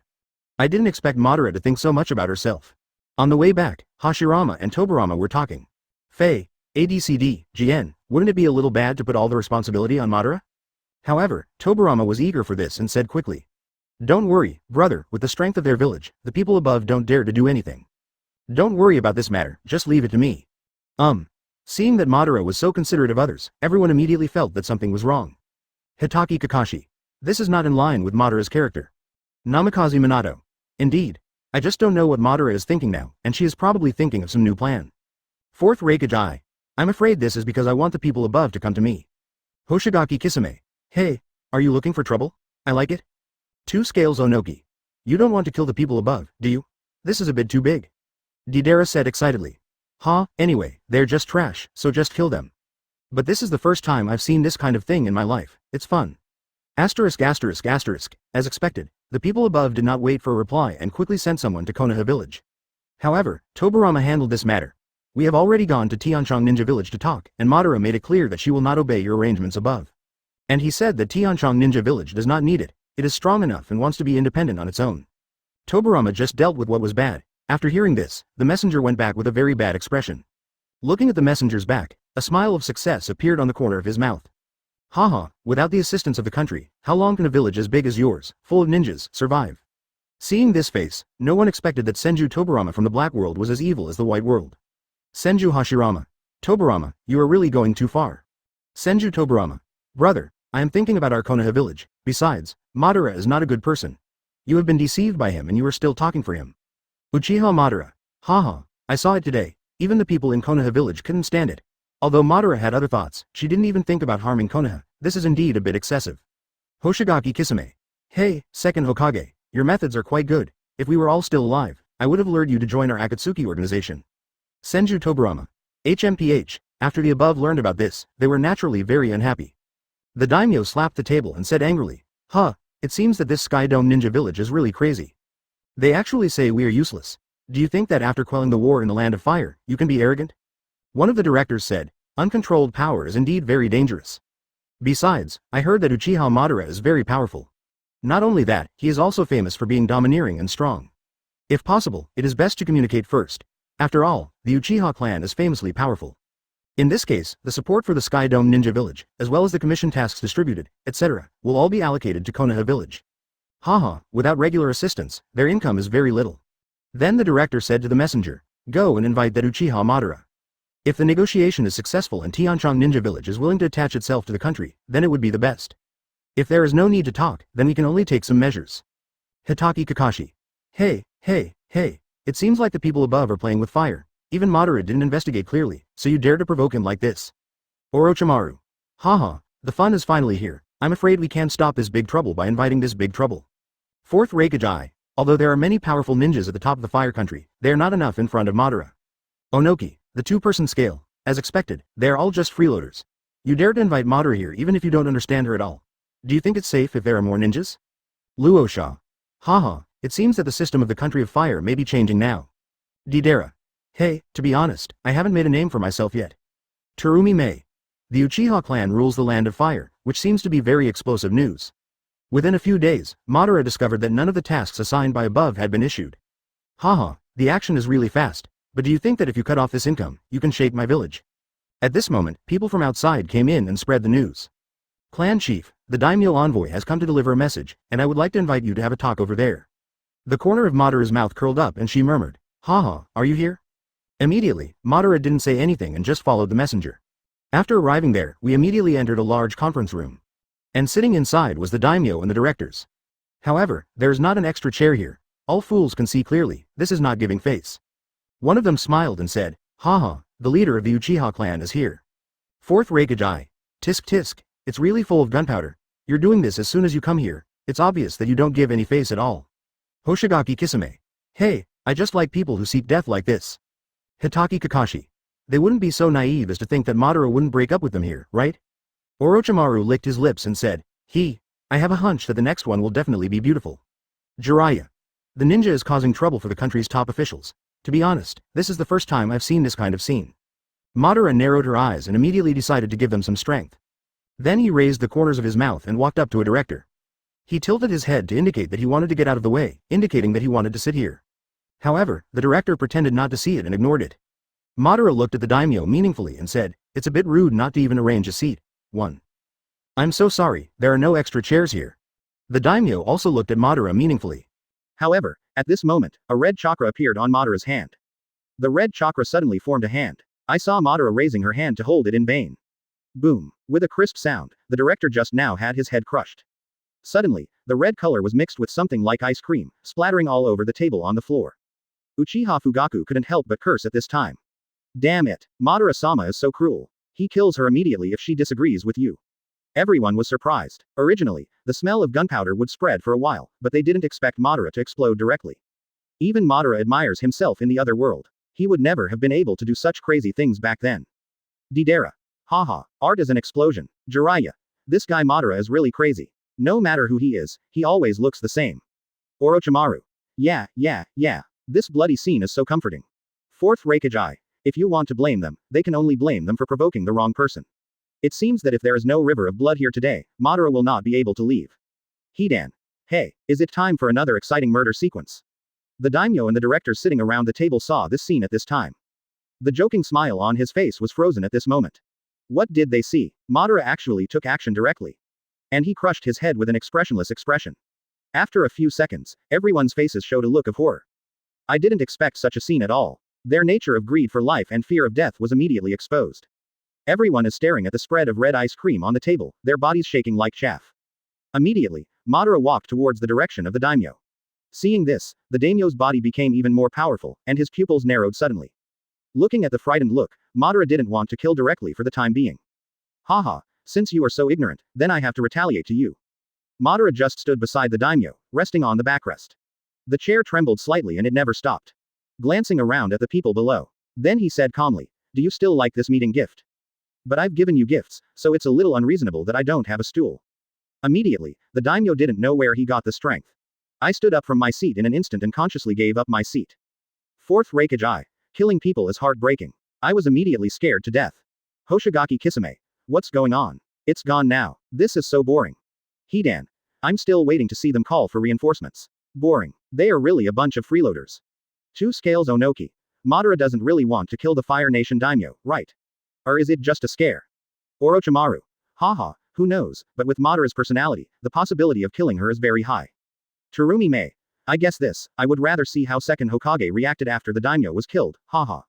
I didn't expect Madara to think so much about herself. On the way back, Hashirama and Tobirama were talking. Faye, ADCD, GN, wouldn't it be a little bad to put all the responsibility on Madara? However, Tobirama was eager for this and said quickly. Don't worry, brother, with the strength of their village, the people above don't dare to do anything. Don't worry about this matter, just leave it to me. Seeing that Madara was so considerate of others, everyone immediately felt that something was wrong. Hitaki Kakashi. This is not in line with Madara's character. Namikaze Minato. Indeed. I just don't know what Madara is thinking now, and she is probably thinking of some new plan. Fourth Reikage. I'm afraid this is because I want the people above to come to me. Hoshigaki Kisame. Hey, are you looking for trouble? I like it. 2 scales Onoki. You don't want to kill the people above, do you? This is a bit too big. Deidara said excitedly. Anyway, they're just trash, so just kill them. But this is the first time I've seen this kind of thing in my life, it's fun. As expected, the people above did not wait for a reply and quickly sent someone to Konoha Village. However, Tobirama handled this matter. We have already gone to Tianchong Ninja Village to talk, and Madara made it clear that she will not obey your arrangements above. And he said that Tianchong Ninja Village does not need it, it is strong enough and wants to be independent on its own. Tobirama just dealt with what was bad. After hearing this, the messenger went back with a very bad expression. Looking at the messenger's back, a smile of success appeared on the corner of his mouth. Haha, without the assistance of the country, how long can a village as big as yours, full of ninjas, survive? Seeing this face, no one expected that Senju Tobirama from the Black World was as evil as the White World. Senju Hashirama. Tobirama, you are really going too far. Senju Tobirama. Brother, I am thinking about our Konoha village. Besides, Madara is not a good person. You have been deceived by him and you are still talking for him. Uchiha Madara. Haha, I saw it today. Even the people in Konoha village couldn't stand it. Although Madara had other thoughts, she didn't even think about harming Konoha. This is indeed a bit excessive. Hoshigaki Kisame. Hey, second Hokage, your methods are quite good. If we were all still alive, I would have lured you to join our Akatsuki organization. Senju Tobirama. HMPH. After the above learned about this, they were naturally very unhappy. The daimyo slapped the table and said angrily, it seems that this Sky Dome Ninja Village is really crazy. They actually say we are useless. Do you think that after quelling the war in the Land of Fire, you can be arrogant? One of the directors said, uncontrolled power is indeed very dangerous. Besides, I heard that Uchiha Madara is very powerful. Not only that, he is also famous for being domineering and strong. If possible, it is best to communicate first. After all, the Uchiha clan is famously powerful. In this case, the support for the Sky Dome Ninja Village, as well as the commission tasks distributed, etc., will all be allocated to Konoha Village. Haha, without regular assistance, their income is very little. Then the director said to the messenger, "Go and invite that Uchiha Madara. If the negotiation is successful and Tianchong Ninja Village is willing to attach itself to the country, then it would be the best. If there is no need to talk, then we can only take some measures." Hitaki Kakashi. Hey, it seems like the people above are playing with fire. Even Madara didn't investigate clearly, so you dare to provoke him like this. Orochimaru. Haha, the fun is finally here. I'm afraid we can't stop this big trouble by inviting this big trouble. Fourth Raikage. Although there are many powerful ninjas at the top of the fire country, they are not enough in front of Madara. Onoki. The two-person scale. As expected, they are all just freeloaders. You dare to invite Madara here even if you don't understand her at all. Do you think it's safe if there are more ninjas? Luosha. Haha, it seems that the system of the country of fire may be changing now. Deidara. Hey, to be honest, I haven't made a name for myself yet. Terumi Mei. The Uchiha clan rules the land of fire, which seems to be very explosive news. Within a few days, Madara discovered that none of the tasks assigned by above had been issued. Haha, the action is really fast, but do you think that if you cut off this income, you can shake my village? At this moment, people from outside came in and spread the news. Clan Chief, the daimyo envoy has come to deliver a message, and I would like to invite you to have a talk over there. The corner of Madara's mouth curled up and she murmured, "Haha, are you here?" Immediately, Madara didn't say anything and just followed the messenger. After arriving there, we immediately entered a large conference room. And sitting inside was the daimyo and the directors. However, there is not an extra chair here. All fools can see clearly, this is not giving face. One of them smiled and said, "Haha, the leader of the Uchiha clan is here." Fourth Raikage. Tisk tisk, it's really full of gunpowder. You're doing this as soon as you come here. It's obvious that you don't give any face at all. Hoshigaki Kisame. Hey, I just like people who seek death like this. Hitaki Kakashi. They wouldn't be so naive as to think that Madara wouldn't break up with them here, right? Orochimaru licked his lips and said, I have a hunch that the next one will definitely be beautiful. Jiraiya. The ninja is causing trouble for the country's top officials. To be honest, this is the first time I've seen this kind of scene. Madara narrowed her eyes and immediately decided to give them some strength. Then he raised the corners of his mouth and walked up to a director. He tilted his head to indicate that he wanted to get out of the way, indicating that he wanted to sit here. However, the director pretended not to see it and ignored it. Madara looked at the daimyo meaningfully and said, "It's a bit rude not to even arrange a seat." 1. I'm so sorry, there are no extra chairs here. The daimyo also looked at Madara meaningfully. However, at this moment, a red chakra appeared on Madara's hand. The red chakra suddenly formed a hand. I saw Madara raising her hand to hold it in vain. Boom. With a crisp sound, the director just now had his head crushed. Suddenly, the red color was mixed with something like ice cream, splattering all over the table on the floor. Uchiha Fugaku couldn't help but curse at this time. Damn it, Madara-sama is so cruel. He kills her immediately if she disagrees with you. Everyone was surprised. Originally, the smell of gunpowder would spread for a while, but they didn't expect Madara to explode directly. Even Madara admires himself in the other world. He would never have been able to do such crazy things back then. Deidara. Haha, art is an explosion. Jiraiya. This guy Madara is really crazy. No matter who he is, he always looks the same. Orochimaru. Yeah. This bloody scene is so comforting. Fourth Raikage. If you want to blame them, they can only blame them for provoking the wrong person. It seems that if there is no river of blood here today, Madara will not be able to leave. Hidan. Hey, is it time for another exciting murder sequence? The daimyo and the directors sitting around the table saw this scene at this time. The joking smile on his face was frozen at this moment. What did they see? Madara actually took action directly. And he crushed his head with an expressionless expression. After a few seconds, everyone's faces showed a look of horror. I didn't expect such a scene at all. Their nature of greed for life and fear of death was immediately exposed. Everyone is staring at the spread of red ice cream on the table, their bodies shaking like chaff. Immediately, Madara walked towards the direction of the daimyo. Seeing this, the daimyo's body became even more powerful, and his pupils narrowed suddenly. Looking at the frightened look, Madara didn't want to kill directly for the time being. Haha, since you are so ignorant, then I have to retaliate to you. Madara just stood beside the daimyo, resting on the backrest. The chair trembled slightly and it never stopped. Glancing around at the people below. Then he said calmly, "Do you still like this meeting gift? But I've given you gifts, so it's a little unreasonable that I don't have a stool." Immediately, the daimyo didn't know where he got the strength. I stood up from my seat in an instant and consciously gave up my seat. Fourth Raikage. Killing people is heartbreaking. I was immediately scared to death. Hoshigaki Kisame. What's going on? It's gone now. This is so boring. Hidan. I'm still waiting to see them call for reinforcements. Boring. They are really a bunch of freeloaders. 2 Scales Onoki. Madara doesn't really want to kill the Fire Nation daimyo, right? Or is it just a scare? Orochimaru. Haha, who knows, but with Madara's personality, the possibility of killing her is very high. Terumi Mei. I guess this, I would rather see how second Hokage reacted after the daimyo was killed, haha.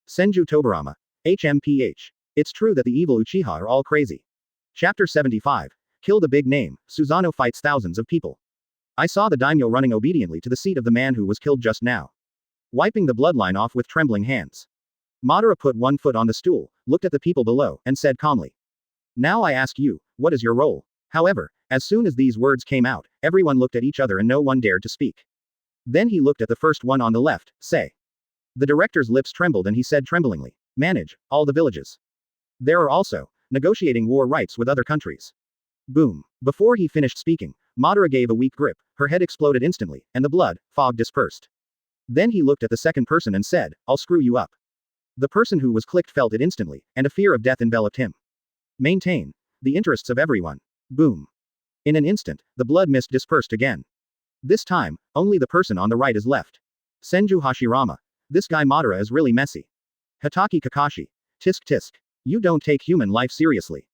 Senju Tobarama. HMPH. It's true that the evil Uchiha are all crazy. Chapter 75. Kill the big name, Susanoo fights thousands of people. I saw the daimyo running obediently to the seat of the man who was killed just now. Wiping the bloodline off with trembling hands. Madara put one foot on the stool, looked at the people below, and said calmly. Now I ask you, what is your role? However, as soon as these words came out, everyone looked at each other and no one dared to speak. Then he looked at the first one on the left, say. The director's lips trembled and he said tremblingly, manage, all the villages. There are also, negotiating war rights with other countries. Boom. Before he finished speaking, Madara gave a weak grip, her head exploded instantly, and the blood, fog dispersed. Then he looked at the second person and said, I'll screw you up. The person who was clicked felt it instantly, and a fear of death enveloped him. Maintain the interests of everyone. Boom. In an instant, the blood mist dispersed again. This time, only the person on the right is left. Senju Hashirama. This guy Madara is really messy. Hitaki Kakashi. Tisk tisk. You don't take human life seriously.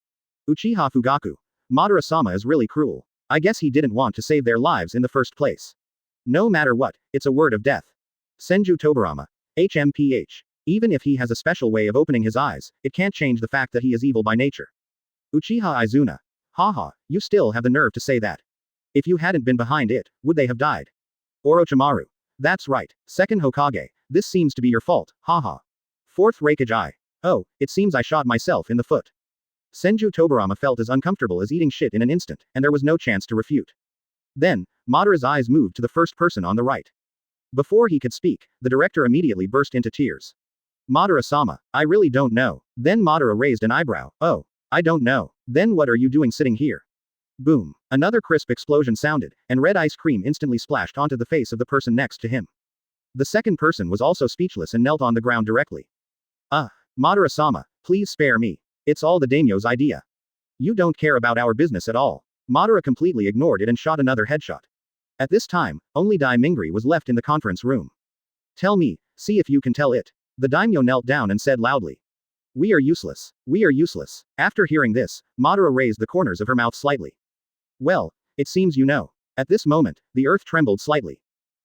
Uchiha Fugaku. Madara-sama is really cruel. I guess he didn't want to save their lives in the first place. No matter what, it's a word of death. Senju Tobarama. HMPH. Even if he has a special way of opening his eyes, it can't change the fact that he is evil by nature. Uchiha Izuna. Haha, you still have the nerve to say that. If you hadn't been behind it, would they have died? Orochimaru. That's right, second Hokage, this seems to be your fault, haha. Fourth Raikage. Oh, it seems I shot myself in the foot. Senju Tobarama felt as uncomfortable as eating shit in an instant, and there was no chance to refute. Then, Madara's eyes moved to the first person on the right. Before he could speak, the director immediately burst into tears. Madara-sama, I really don't know. Then Madara raised an eyebrow, oh, I don't know. Then what are you doing sitting here? Boom. Another crisp explosion sounded, and red ice cream instantly splashed onto the face of the person next to him. The second person was also speechless and knelt on the ground directly. Madara-sama, please spare me. It's all the daimyo's idea. You don't care about our business at all. Madara completely ignored it and shot another headshot. At this time, only Dai Mingri was left in the conference room. Tell me, see if you can tell it. The daimyo knelt down and said loudly. We are useless. We are useless. After hearing this, Madara raised the corners of her mouth slightly. Well, it seems you know. At this moment, the earth trembled slightly.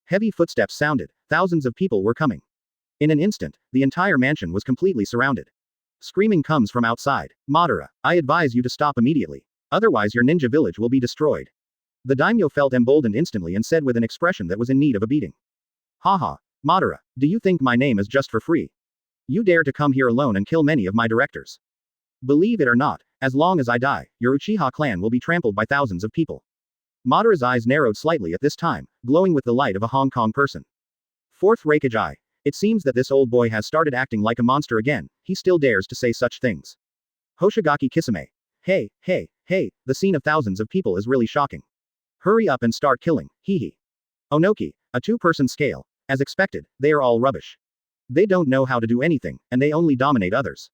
Heavy footsteps sounded, thousands of people were coming. In an instant, the entire mansion was completely surrounded. Screaming comes from outside. Madara, I advise you to stop immediately. Otherwise your ninja village will be destroyed. The daimyo felt emboldened instantly and said with an expression that was in need of a beating. Haha, Madara, do you think my name is just for free? You dare to come here alone and kill many of my directors. Believe it or not, as long as I die, your Uchiha clan will be trampled by thousands of people. Madara's eyes narrowed slightly at this time, glowing with the light of a Hong Kong person. Fourth Raikage. It seems that this old boy has started acting like a monster again, he still dares to say such things. Hoshigaki Kisame. Hey, the scene of thousands of people is really shocking. Hurry up and start killing, hee. Onoki, a two-person scale. As expected, they are all rubbish. They don't know how to do anything, and they only dominate others.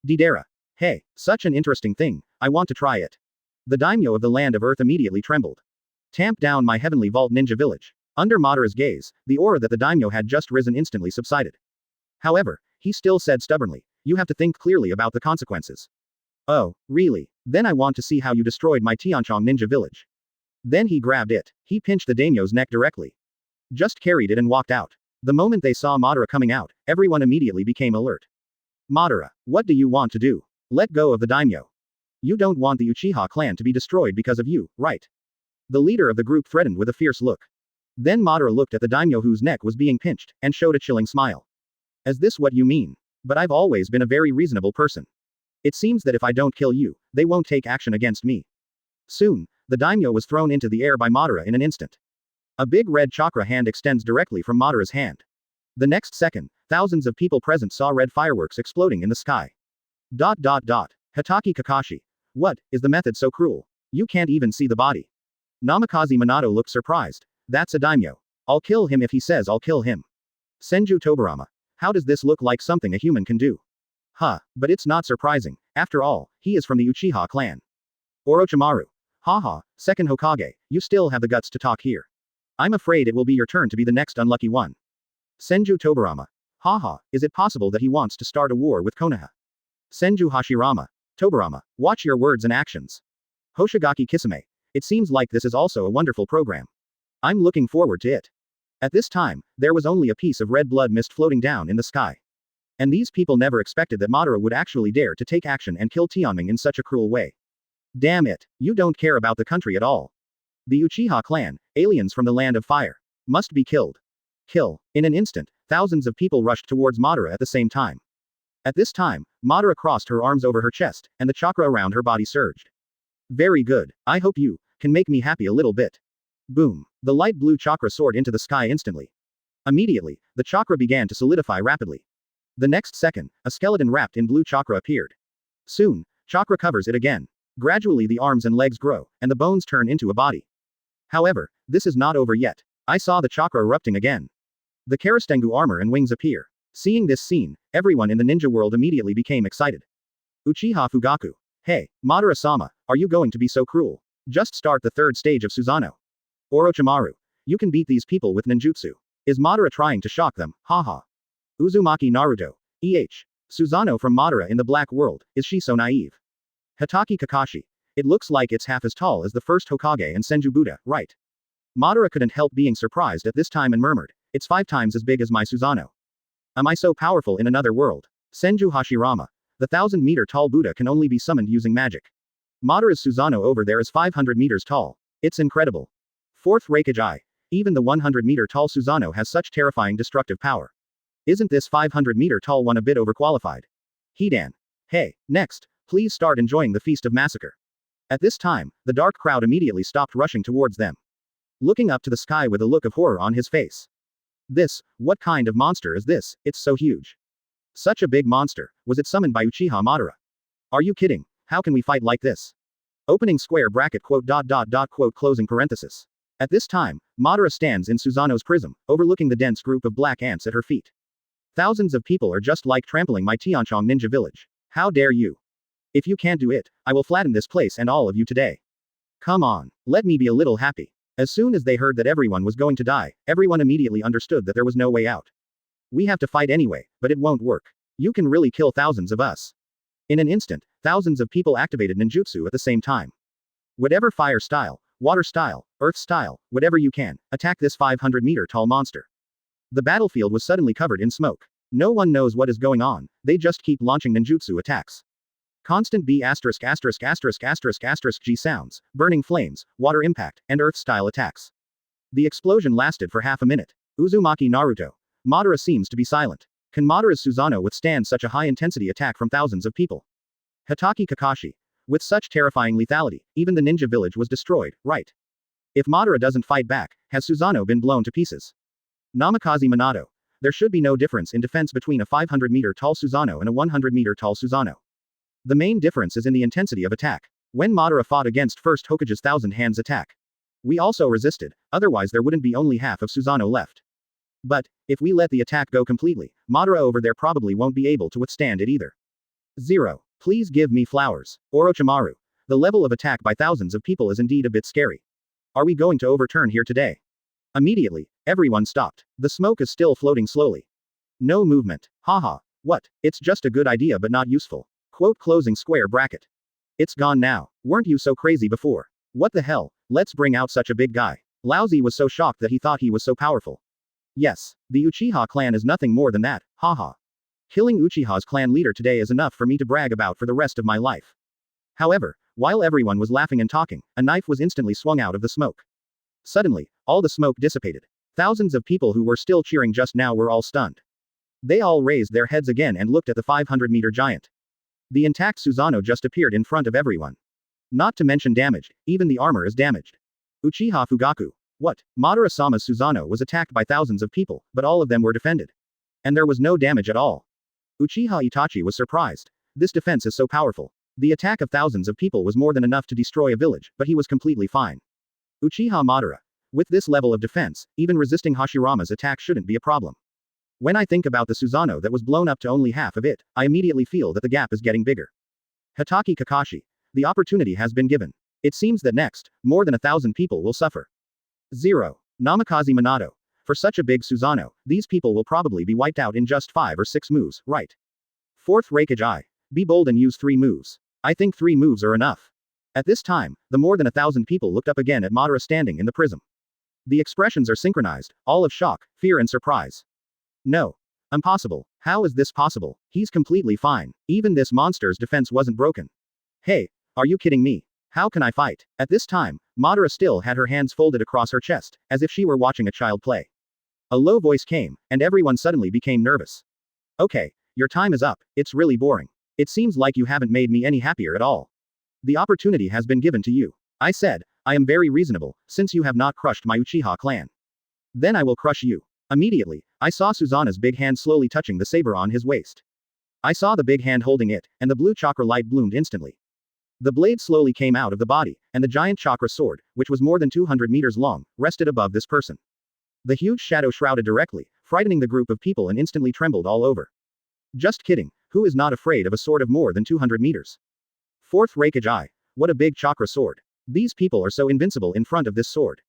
Deidara. Hey, such an interesting thing, I want to try it. The daimyo of the land of earth immediately trembled. Tamp down my heavenly vault ninja village. Under Madara's gaze, the aura that the daimyo had just risen instantly subsided. However, he still said stubbornly, you have to think clearly about the consequences. Oh, really? Then I want to see how you destroyed my Tianchong ninja village. Then he grabbed it. He pinched the daimyo's neck directly. Just carried it and walked out. The moment they saw Madara coming out, everyone immediately became alert. Madara, what do you want to do? Let go of the daimyo. You don't want the Uchiha clan to be destroyed because of you, right? The leader of the group threatened with a fierce look. Then Madara looked at the daimyo whose neck was being pinched, and showed a chilling smile. Is this what you mean? But I've always been a very reasonable person. It seems that if I don't kill you, they won't take action against me. Soon, the daimyo was thrown into the air by Madara in an instant. A big red chakra hand extends directly from Madara's hand. The next second, thousands of people present saw red fireworks exploding in the sky. Hitaki Kakashi. What, is the method so cruel? You can't even see the body. Namikaze Minato looked surprised. That's a daimyo. I'll kill him if he says I'll kill him. Senju Tobarama. How does this look like something a human can do? But it's not surprising. After all, he is from the Uchiha clan. Orochimaru. Haha, second Hokage, you still have the guts to talk here. I'm afraid it will be your turn to be the next unlucky one. Senju Tobarama. Haha, is it possible that he wants to start a war with Konoha? Senju Hashirama. Tobarama, watch your words and actions. Hoshigaki Kisame. It seems like this is also a wonderful program. I'm looking forward to it. At this time, there was only a piece of red blood mist floating down in the sky. And these people never expected that Madara would actually dare to take action and kill Tianming in such a cruel way. Damn it, you don't care about the country at all. The Uchiha clan, aliens from the land of fire, must be killed. Kill. In an instant, thousands of people rushed towards Madara at the same time. At this time, Madara crossed her arms over her chest, and the chakra around her body surged. Very good, I hope you can make me happy a little bit. Boom. The light blue chakra soared into the sky instantly. Immediately, the chakra began to solidify rapidly. The next second, a skeleton wrapped in blue chakra appeared. Soon, chakra covers it again. Gradually the arms and legs grow, and the bones turn into a body. However, this is not over yet. I saw the chakra erupting again. The Karastengu armor and wings appear. Seeing this scene, everyone in the ninja world immediately became excited. Uchiha Fugaku. Hey, Madara-sama, are you going to be so cruel? Just start the third stage of Susanoo. Orochimaru. You can beat these people with ninjutsu. Is Madara trying to shock them? Haha. Uzumaki Naruto. Susanoo from Madara in the Black World, is she so naive? Hatake Kakashi. It looks like it's half as tall as the first Hokage and Senju Buddha, right? Madara couldn't help being surprised at this time and murmured, it's 5 times as big as my Susanoo. Am I so powerful in another world? Senju Hashirama. The 1,000-meter tall Buddha can only be summoned using magic. Madara's Susanoo over there is 500 meters tall. It's incredible. Fourth Raikage Eye. Even the 100-meter tall Susanoo has such terrifying destructive power. Isn't this 500-meter tall one a bit overqualified? Hidan. Hey, next, please start enjoying the Feast of Massacre. At this time, the dark crowd immediately stopped rushing towards them. Looking up to the sky with a look of horror on his face. What kind of monster is this? It's so huge. Such a big monster. Was it summoned by Uchiha Madara? Are you kidding? How can we fight like this? Opening square bracket quote closing parenthesis. At this time, Madara stands in Susanoo's prism, overlooking the dense group of black ants at her feet. Thousands of people are just like trampling my Tianchong ninja village. How dare you? If you can't do it, I will flatten this place and all of you today. Come on, let me be a little happy. As soon as they heard that everyone was going to die, everyone immediately understood that there was no way out. We have to fight anyway, but it won't work. You can really kill thousands of us. In an instant, thousands of people activated ninjutsu at the same time. Whatever fire style, water style, earth style, whatever you can, attack this 500-meter tall monster. The battlefield was suddenly covered in smoke. No one knows what is going on, they just keep launching ninjutsu attacks. Constant B********* G sounds, burning flames, water impact, and earth-style attacks. The explosion lasted for half a minute. Uzumaki Naruto. Madara seems to be silent. Can Madara's Susanoo withstand such a high-intensity attack from thousands of people? Hatake Kakashi. With such terrifying lethality, even the ninja village was destroyed, right? If Madara doesn't fight back, has Susanoo been blown to pieces? Namikaze Minato. There should be no difference in defense between a 500-meter tall Susanoo and a 100-meter tall Susanoo. The main difference is in the intensity of attack. When Madara fought against First Hokage's 1,000 hands attack, we also resisted, otherwise there wouldn't be only half of Susanoo left. But, if we let the attack go completely, Madara over there probably won't be able to withstand it either. 0. Please give me flowers. Orochimaru. The level of attack by thousands of people is indeed a bit scary. Are we going to overturn here today? Immediately, everyone stopped. The smoke is still floating slowly. No movement. Haha. What? It's just a good idea but not useful. Quote closing square bracket. It's gone now. Weren't you so crazy before? What the hell? Let's bring out such a big guy. Laozi was so shocked that he thought he was so powerful. Yes, the Uchiha clan is nothing more than that, haha. Killing Uchiha's clan leader today is enough for me to brag about for the rest of my life. However, while everyone was laughing and talking, a knife was instantly swung out of the smoke. Suddenly, all the smoke dissipated. Thousands of people who were still cheering just now were all stunned. They all raised their heads again and looked at the 500-meter giant. The intact Susanoo just appeared in front of everyone. Not to mention damaged, even the armor is damaged. Uchiha Fugaku. What? Madara-sama's Susanoo was attacked by thousands of people, but all of them were defended. And there was no damage at all. Uchiha Itachi was surprised. This defense is so powerful. The attack of thousands of people was more than enough to destroy a village, but he was completely fine. Uchiha Madara. With this level of defense, even resisting Hashirama's attack shouldn't be a problem. When I think about the Susanoo that was blown up to only half of it, I immediately feel that the gap is getting bigger. Hatake Kakashi. The opportunity has been given. It seems that next, more than 1,000 people will suffer. 0. Namikaze Minato. For such a big Susanoo, these people will probably be wiped out in just 5 or 6 moves, right? Fourth Raikage. Be bold and use 3 moves. I think 3 moves are enough. At this time, the more than 1,000 people looked up again at Madara standing in the prism. The expressions are synchronized, all of shock, fear and surprise. No. Impossible. How is this possible? He's completely fine. Even this monster's defense wasn't broken. Hey, are you kidding me? How can I fight? At this time, Madara still had her hands folded across her chest, as if she were watching a child play. A low voice came, and everyone suddenly became nervous. Okay, your time is up, it's really boring. It seems like you haven't made me any happier at all. The opportunity has been given to you. I said, I am very reasonable, since you have not crushed my Uchiha clan. Then I will crush you. Immediately, I saw Susanoo's big hand slowly touching the saber on his waist. I saw the big hand holding it, and the blue chakra light bloomed instantly. The blade slowly came out of the body, and the giant chakra sword, which was more than 200 meters long, rested above this person. The huge shadow shrouded directly, frightening the group of people and instantly trembled all over. Just kidding, who is not afraid of a sword of more than 200 meters? Fourth Raikage. What a big chakra sword. These people are so invincible in front of this sword.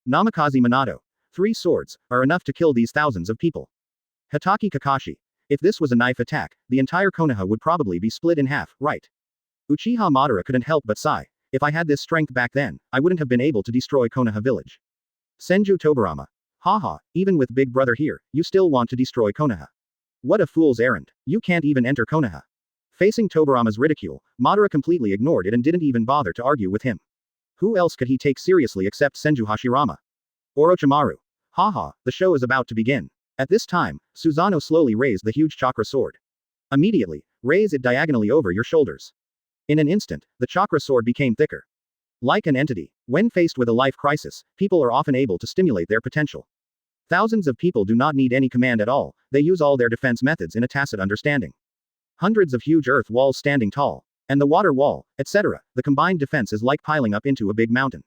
Namikaze Minato. 3 swords are enough to kill these thousands of people. Hatake Kakashi. If this was a knife attack, the entire Konoha would probably be split in half, right? Uchiha Madara couldn't help but sigh. If I had this strength back then, I wouldn't have been able to destroy Konoha Village. Senju Tobirama. Haha, even with Big Brother here, you still want to destroy Konoha. What a fool's errand. You can't even enter Konoha. Facing Tobirama's ridicule, Madara completely ignored it and didn't even bother to argue with him. Who else could he take seriously except Senju Hashirama? Orochimaru. Haha, the show is about to begin. At this time, Susanoo slowly raised the huge chakra sword. Immediately, raise it diagonally over your shoulders. In an instant, the chakra sword became thicker. Like an entity, when faced with a life crisis, people are often able to stimulate their potential. Thousands of people do not need any command at all, they use all their defense methods in a tacit understanding. Hundreds of huge earth walls standing tall, and the water wall, etc., the combined defense is like piling up into a big mountain.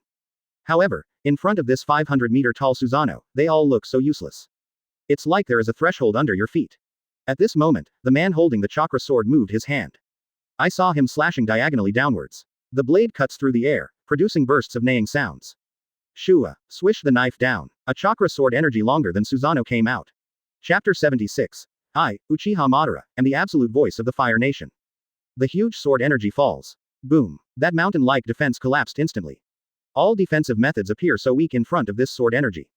However, in front of this 500-meter tall Susanoo, they all look so useless. It's like there is a threshold under your feet. At this moment, the man holding the chakra sword moved his hand. I saw him slashing diagonally downwards. The blade cuts through the air, producing bursts of neighing sounds. Shua, swish the knife down. A chakra sword energy longer than Susanoo came out. Chapter 76. I, Uchiha Madara, am the absolute voice of the Fire Nation. The huge sword energy falls. Boom. That mountain-like defense collapsed instantly. All defensive methods appear so weak in front of this sword energy.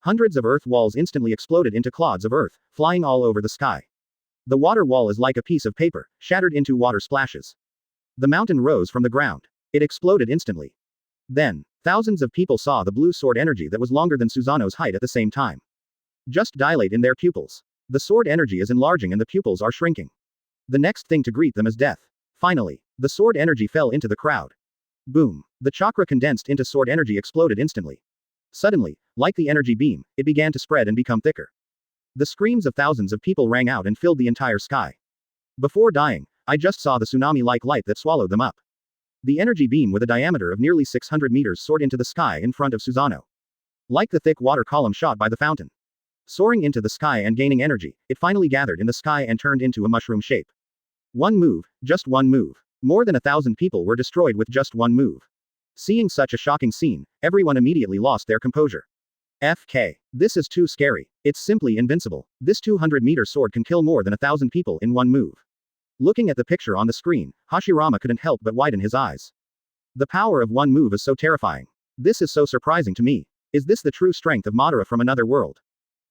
Hundreds of earth walls instantly exploded into clods of earth, flying all over the sky. The water wall is like a piece of paper, shattered into water splashes. The mountain rose from the ground. It exploded instantly. Then, thousands of people saw the blue sword energy that was longer than Susanoo's height at the same time. Just dilate in their pupils. The sword energy is enlarging and the pupils are shrinking. The next thing to greet them is death. Finally, the sword energy fell into the crowd. Boom. The chakra condensed into sword energy exploded instantly. Suddenly, like the energy beam, it began to spread and become thicker. The screams of thousands of people rang out and filled the entire sky. Before dying, I just saw the tsunami-like light that swallowed them up. The energy beam with a diameter of nearly 600 meters soared into the sky in front of Susanoo. Like the thick water column shot by the fountain. Soaring into the sky and gaining energy, it finally gathered in the sky and turned into a mushroom shape. One move, just one move. More than 1,000 people were destroyed with just one move. Seeing such a shocking scene, everyone immediately lost their composure. FK. This is too scary. It's simply invincible. This 200-meter sword can kill more than 1,000 people in one move. Looking at the picture on the screen, Hashirama couldn't help but widen his eyes. The power of one move is so terrifying. This is so surprising to me. Is this the true strength of Madara from another world?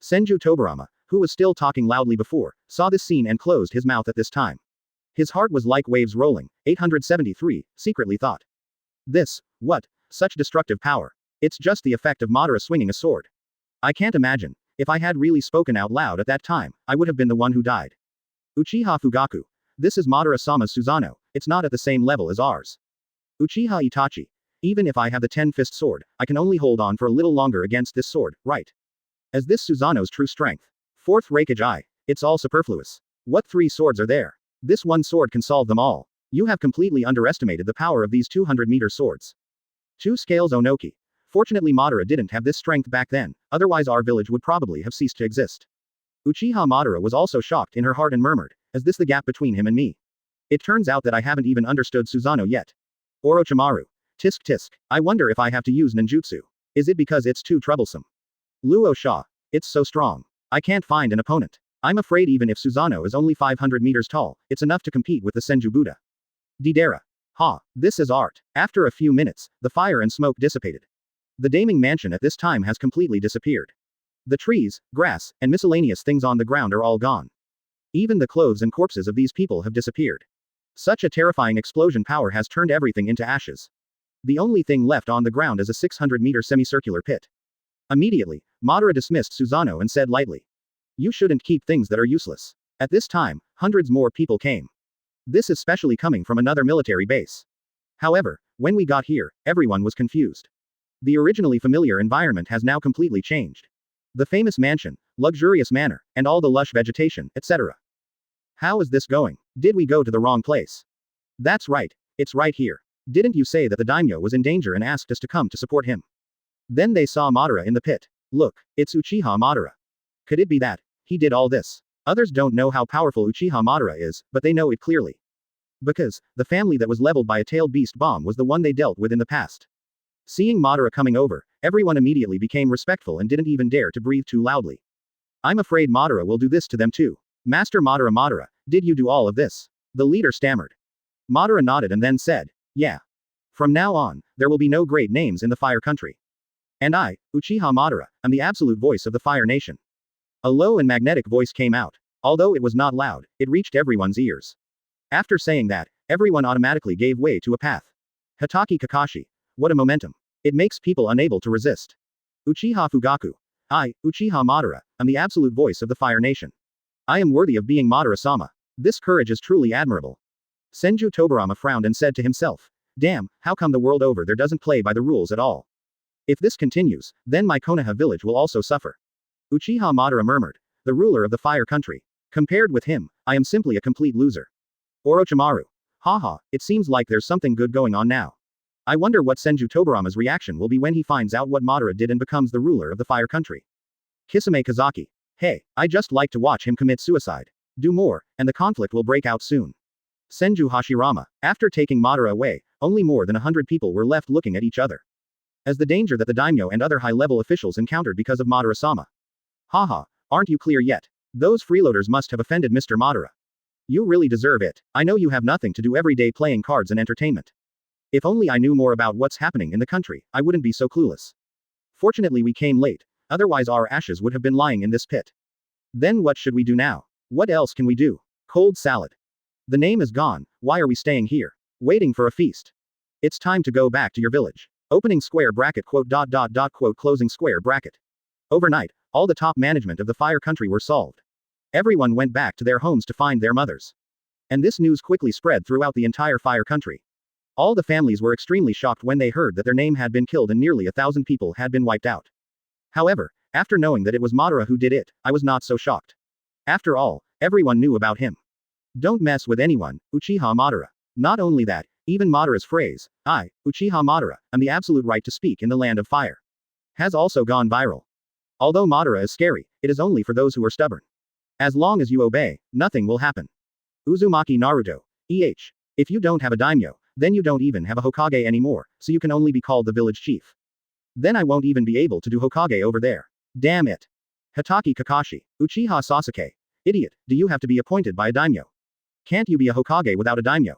Senju Tobirama, who was still talking loudly before, saw this scene and closed his mouth at this time. His heart was like waves rolling. 873, secretly thought. What? Such destructive power. It's just the effect of Madara swinging a sword. I can't imagine. If I had really spoken out loud at that time, I would have been the one who died. Uchiha Fugaku. This is Madara-sama's Susanoo, it's not at the same level as ours. Uchiha Itachi. Even if I have the 10-fist sword, I can only hold on for a little longer against this sword, right? As this Susanoo's true strength. Fourth Raikage. It's all superfluous. What 3 swords are there? This one sword can solve them all. You have completely underestimated the power of these 200-meter swords. 2 scales Onoki. Fortunately Madara didn't have this strength back then, otherwise our village would probably have ceased to exist. Uchiha Madara was also shocked in her heart and murmured, is this the gap between him and me? It turns out that I haven't even understood Susanoo yet. Orochimaru. Tisk tisk. I wonder if I have to use ninjutsu. Is it because it's too troublesome? Luo Sha. It's so strong. I can't find an opponent. I'm afraid even if Susanoo is only 500 meters tall, it's enough to compete with the Senju Buddha. Deidara. Ha, this is art. After a few minutes, the fire and smoke dissipated. The Daming Mansion at this time has completely disappeared. The trees, grass, and miscellaneous things on the ground are all gone. Even the clothes and corpses of these people have disappeared. Such a terrifying explosion power has turned everything into ashes. The only thing left on the ground is a 600-meter semicircular pit. Immediately, Madara dismissed Susanoo and said lightly, "You shouldn't keep things that are useless." At this time, hundreds more people came. This is especially coming from another military base. However, when we got here, everyone was confused. The originally familiar environment has now completely changed. The famous mansion, luxurious manor, and all the lush vegetation, etc. How is this going? Did we go to the wrong place? That's right, it's right here. Didn't you say that the daimyo was in danger and asked us to come to support him? Then they saw Madara in the pit. Look, it's Uchiha Madara. Could it be that he did all this? Others don't know how powerful Uchiha Madara is, but they know it clearly. Because the family that was leveled by a tailed beast bomb was the one they dealt with in the past. Seeing Madara coming over, everyone immediately became respectful and didn't even dare to breathe too loudly. I'm afraid Madara will do this to them too. Master Madara, did you do all of this? The leader stammered. Madara nodded and then said, yeah. From now on, there will be no great names in the Fire Country. And I, Uchiha Madara, am the absolute voice of the Fire Nation. A low and magnetic voice came out. Although it was not loud, it reached everyone's ears. After saying that, everyone automatically gave way to a path. Hatake Kakashi. What a momentum. It makes people unable to resist. Uchiha Fugaku. I, Uchiha Madara, am the absolute voice of the Fire Nation. I am worthy of being Madara-sama. This courage is truly admirable. Senju Tobirama frowned and said to himself, damn, how come the world over there doesn't play by the rules at all? If this continues, then my Konoha village will also suffer. Uchiha Madara murmured, the ruler of the Fire Country. Compared with him, I am simply a complete loser. Orochimaru. Haha, it seems like there's something good going on now. I wonder what Senju Tobirama's reaction will be when he finds out what Madara did and becomes the ruler of the Fire Country. Kisame Kazaki. Hey, I just like to watch him commit suicide. Do more, and the conflict will break out soon. Senju Hashirama. After taking Madara away, only more than 100 people were left looking at each other. As the danger that the daimyo and other high-level officials encountered because of Madara-sama. Haha, aren't you clear yet? Those freeloaders must have offended Mr. Madara. You really deserve it. I know you have nothing to do every day playing cards and entertainment. If only I knew more about what's happening in the country, I wouldn't be so clueless. Fortunately we came late, otherwise our ashes would have been lying in this pit. Then what should we do now? What else can we do? Cold salad. The name is gone, why are we staying here? Waiting for a feast. It's time to go back to your village. Opening square bracket quote quote closing square bracket. Overnight, all the top management of the Fire Country were solved. Everyone went back to their homes to find their mothers. And this news quickly spread throughout the entire Fire Country. All the families were extremely shocked when they heard that their name had been killed and nearly 1,000 people had been wiped out. However, after knowing that it was Madara who did it, I was not so shocked. After all, everyone knew about him. Don't mess with anyone, Uchiha Madara. Not only that, even Madara's phrase, I, Uchiha Madara, am the absolute right to speak in the land of fire, has also gone viral. Although Madara is scary, it is only for those who are stubborn. As long as you obey, nothing will happen. Uzumaki Naruto. If you don't have a daimyo, then you don't even have a Hokage anymore, so you can only be called the village chief. Then I won't even be able to do Hokage over there. Damn it. Hatake Kakashi. Uchiha Sasuke. Idiot, do you have to be appointed by a daimyo? Can't you be a Hokage without a daimyo?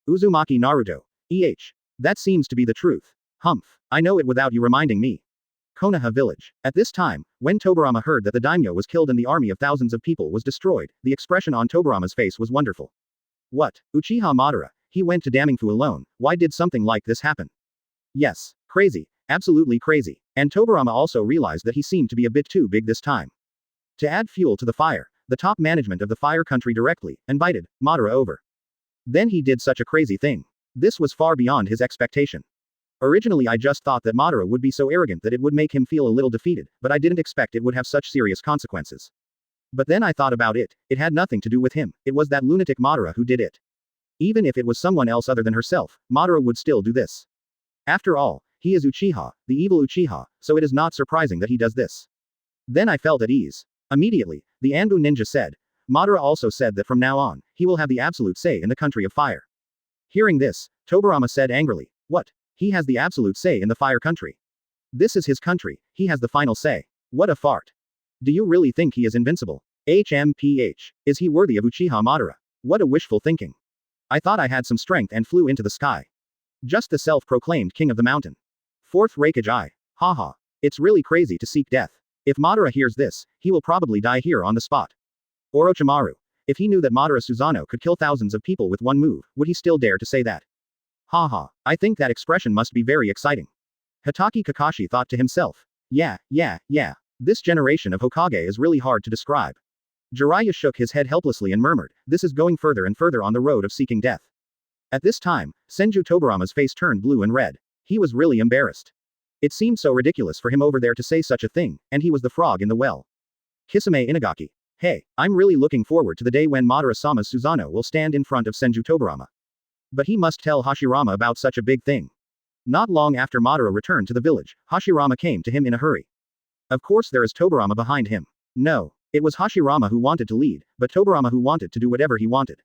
Uzumaki Naruto. That seems to be the truth. Humph. I know it without you reminding me. Konoha Village. At this time, when Tobirama heard that the daimyo was killed and the army of thousands of people was destroyed, the expression on Tobirama's face was wonderful. What? Uchiha Madara, he went to Damingfu alone, why did something like this happen? Yes. Crazy. Absolutely crazy. And Tobirama also realized that he seemed to be a bit too big this time. To add fuel to the fire, the top management of the Fire Country directly invited Madara over. Then he did such a crazy thing. This was far beyond his expectation. Originally I just thought that Madara would be so arrogant that it would make him feel a little defeated, but I didn't expect it would have such serious consequences. But then I thought about it, it had nothing to do with him, it was that lunatic Madara who did it. Even if it was someone else other than herself, Madara would still do this. After all, he is Uchiha, the evil Uchiha, so it is not surprising that he does this. Then I felt at ease. Immediately, the Anbu ninja said, Madara also said that from now on, he will have the absolute say in the country of fire. Hearing this, Tobirama said angrily, what? He has the absolute say in the Fire Country. This is his country, he has the final say. What a fart. Do you really think he is invincible? HMPH. Is he worthy of Uchiha Madara? What a wishful thinking. I thought I had some strength and flew into the sky. Just the self-proclaimed king of the mountain. Fourth Raikage I. Haha. It's really crazy to seek death. If Madara hears this, he will probably die here on the spot. Orochimaru. If he knew that Madara Susanoo could kill thousands of people with one move, would he still dare to say that? Haha. I think that expression must be very exciting. Hatake Kakashi thought to himself. Yeah. This generation of Hokage is really hard to describe. Jiraiya shook his head helplessly and murmured, this is going further and further on the road of seeking death. At this time, Senju Tobarama's face turned blue and red. He was really embarrassed. It seemed so ridiculous for him over there to say such a thing, and he was the frog in the well. Kisame Inagaki. Hey, I'm really looking forward to the day when Madara-sama's Susanoo will stand in front of Senju Tobarama. But he must tell Hashirama about such a big thing. Not long after Madara returned to the village, Hashirama came to him in a hurry. Of course there is Tobarama behind him. No. It was Hashirama who wanted to lead, but Tobarama who wanted to do whatever he wanted.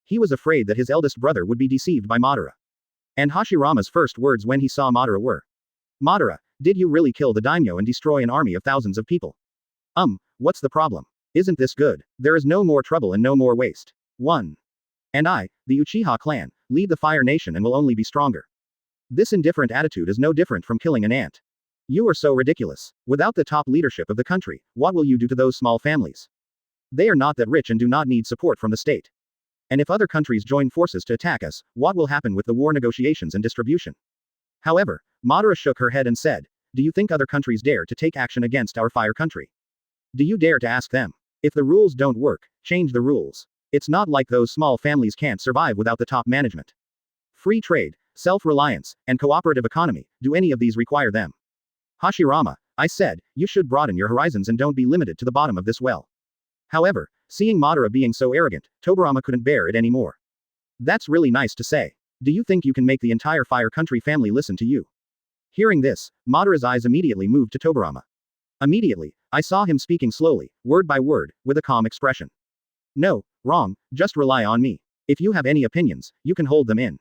He was afraid that his eldest brother would be deceived by Madara. And Hashirama's first words when he saw Madara were, Madara, did you really kill the daimyo and destroy an army of thousands of people? What's the problem? Isn't this good? There is no more trouble and no more waste. 1. And I, the Uchiha clan, lead the Fire Nation and will only be stronger. This indifferent attitude is no different from killing an ant. You are so ridiculous. Without the top leadership of the country, what will you do to those small families? They are not that rich and do not need support from the state. And if other countries join forces to attack us, what will happen with the war negotiations and distribution? However, Madara shook her head and said, do you think other countries dare to take action against our fire country? Do you dare to ask them? If the rules don't work, change the rules. It's not like those small families can't survive without the top management. Free trade, self-reliance, and cooperative economy, do any of these require them? Hashirama, I said, you should broaden your horizons and don't be limited to the bottom of this well. However, seeing Madara being so arrogant, Tobarama couldn't bear it anymore. That's really nice to say. Do you think you can make the entire fire country family listen to you? Hearing this, Madara's eyes immediately moved to Tobarama. Immediately, I saw him speaking slowly, word by word, with a calm expression. No, wrong, just rely on me. If you have any opinions, you can hold them in.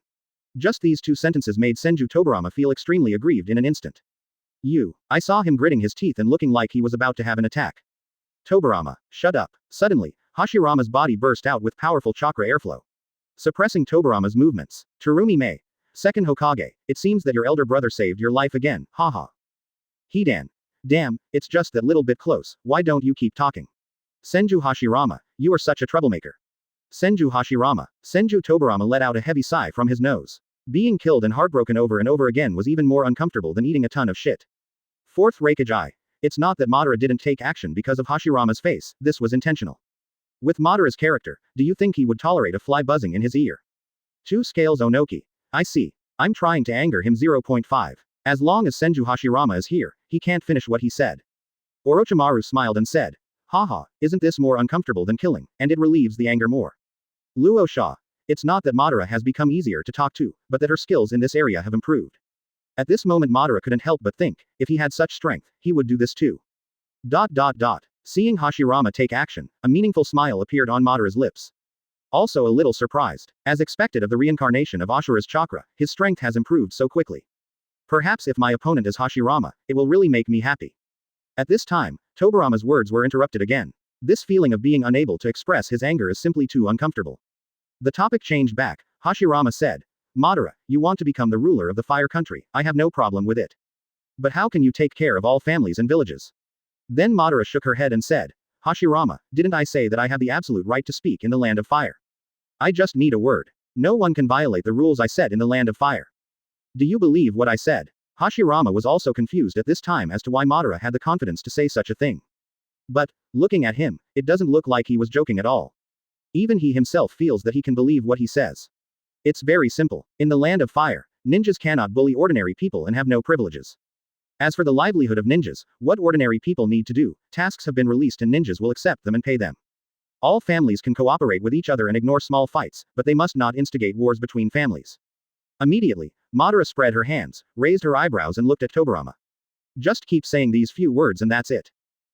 Just these two sentences made Senju Tobarama feel extremely aggrieved in an instant. I saw him gritting his teeth and looking like he was about to have an attack. Tobarama, shut up. Suddenly, Hashirama's body burst out with powerful chakra airflow, suppressing Tobarama's movements. Terumi Mei. Second Hokage, it seems that your elder brother saved your life again, haha. Hidan. Damn, it's just that little bit close, why don't you keep talking? Senju Hashirama, you are such a troublemaker. Senju Hashirama. Senju Tobarama let out a heavy sigh from his nose. Being killed and heartbroken over and over again was even more uncomfortable than eating a ton of shit. Fourth Raikage I. It's not that Madara didn't take action because of Hashirama's face, this was intentional. With Madara's character, do you think he would tolerate a fly buzzing in his ear? 2 Scales Onoki. I see. I'm trying to anger him 0.5. As long as Senju Hashirama is here, he can't finish what he said. Orochimaru smiled and said, haha, isn't this more uncomfortable than killing, and it relieves the anger more. Luo Sha. It's not that Madara has become easier to talk to, but that her skills in this area have improved. At this moment Madara couldn't help but think, if he had such strength, he would do this too. Seeing Hashirama take action, a meaningful smile appeared on Madara's lips. Also a little surprised. As expected of the reincarnation of Ashura's chakra, his strength has improved so quickly. Perhaps if my opponent is Hashirama, it will really make me happy. At this time, Tobarama's words were interrupted again. This feeling of being unable to express his anger is simply too uncomfortable. The topic changed back. Hashirama said, Madara, you want to become the ruler of the fire country, I have no problem with it. But how can you take care of all families and villages? Then Madara shook her head and said, Hashirama, didn't I say that I have the absolute right to speak in the land of fire? I just need a word. No one can violate the rules I set in the land of fire. Do you believe what I said? Hashirama was also confused at this time as to why Madara had the confidence to say such a thing. But, looking at him, it doesn't look like he was joking at all. Even he himself feels that he can believe what he says. It's very simple. In the land of fire, ninjas cannot bully ordinary people and have no privileges. As for the livelihood of ninjas, what ordinary people need to do, tasks have been released and ninjas will accept them and pay them. All families can cooperate with each other and ignore small fights, but they must not instigate wars between families. Immediately, Madara spread her hands, raised her eyebrows and looked at Tobarama. Just keep saying these few words and that's it.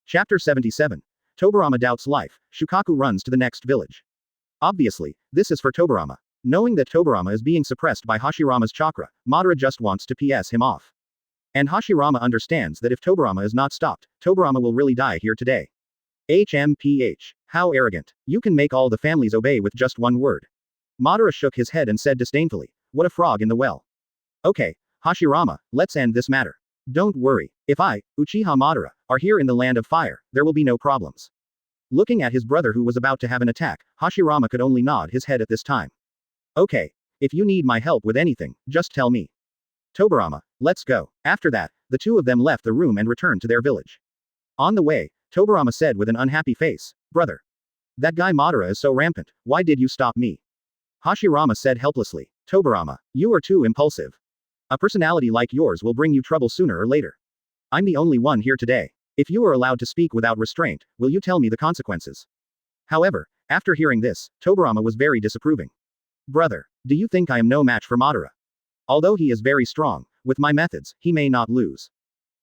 Chapter 77. Tobarama doubts life, Shukaku runs to the next village. Obviously, this is for Tobarama. Knowing that Tobarama is being suppressed by Hashirama's chakra, Madara just wants to piss him off. And Hashirama understands that if Tobarama is not stopped, Tobarama will really die here today. HMPH. How arrogant. You can make all the families obey with just one word. Madara shook his head and said disdainfully, what a frog in the well. Okay, Hashirama, let's end this matter. Don't worry, if I, Uchiha Madara, are here in the land of fire, there will be no problems. Looking at his brother who was about to have an attack, Hashirama could only nod his head at this time. Okay, if you need my help with anything, just tell me. Tobirama, let's go. After that, the two of them left the room and returned to their village. On the way, Tobirama said with an unhappy face, brother. That guy Madara is so rampant, why did you stop me? Hashirama said helplessly, Tobirama, you are too impulsive. A personality like yours will bring you trouble sooner or later. I'm the only one here today. If you are allowed to speak without restraint, will you tell me the consequences? However, after hearing this, Tobirama was very disapproving. Brother, do you think I am no match for Madara? Although he is very strong, with my methods, he may not lose.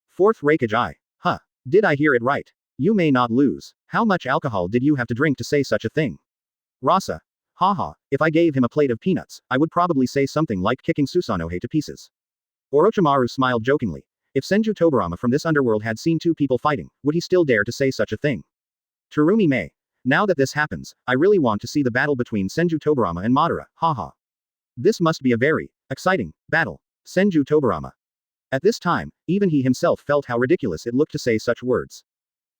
Fourth Raikage I. Huh. Did I hear it right? You may not lose. How much alcohol did you have to drink to say such a thing? Rasa. Haha, if I gave him a plate of peanuts, I would probably say something like kicking Susanoo to pieces. Orochimaru smiled jokingly. If Senju Tobirama from this underworld had seen two people fighting, would he still dare to say such a thing? Terumi May. Now that this happens, I really want to see the battle between Senju Tobirama and Madara, haha. This must be a very exciting battle. Senju Tobirama. At this time, even he himself felt how ridiculous it looked to say such words.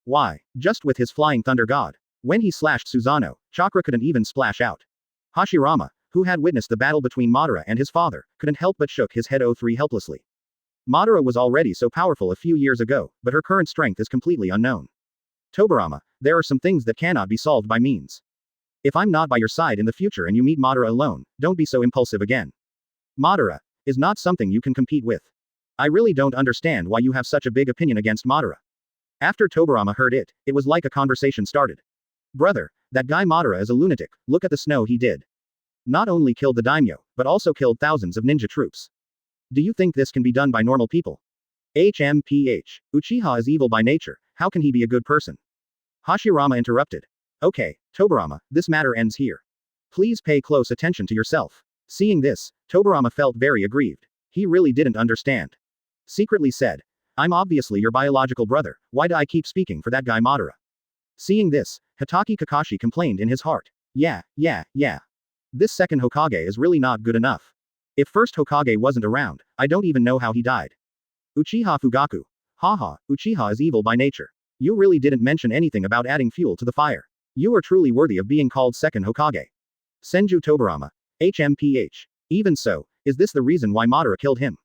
Why, just with his flying thunder god. When he slashed Susanoo, chakra couldn't even splash out. Hashirama, who had witnessed the battle between Madara and his father, couldn't help but shook his head O3 helplessly. Madara was already so powerful a few years ago, but her current strength is completely unknown. Tobirama, there are some things that cannot be solved by means. If I'm not by your side in the future and you meet Madara alone, don't be so impulsive again. Madara is not something you can compete with. I really don't understand why you have such a big opinion against Madara. After Tobirama heard it, it was like a conversation started. Brother, that guy Madara is a lunatic, look at the snow he did. Not only killed the daimyo, but also killed thousands of ninja troops. Do you think this can be done by normal people? HMPH. Uchiha is evil by nature, how can he be a good person? Hashirama interrupted. Okay, Tobirama, this matter ends here. Please pay close attention to yourself. Seeing this, Tobirama felt very aggrieved. He really didn't understand. Secretly said, I'm obviously your biological brother, why do I keep speaking for that guy Madara? Seeing this, Hitaki Kakashi complained in his heart. Yeah. This second Hokage is really not good enough. If first Hokage wasn't around, I don't even know how he died. Uchiha Fugaku. Haha, Uchiha is evil by nature. You really didn't mention anything about adding fuel to the fire. You are truly worthy of being called second Hokage. Senju Tobirama. HMPH. Even so, is this the reason why Madara killed him?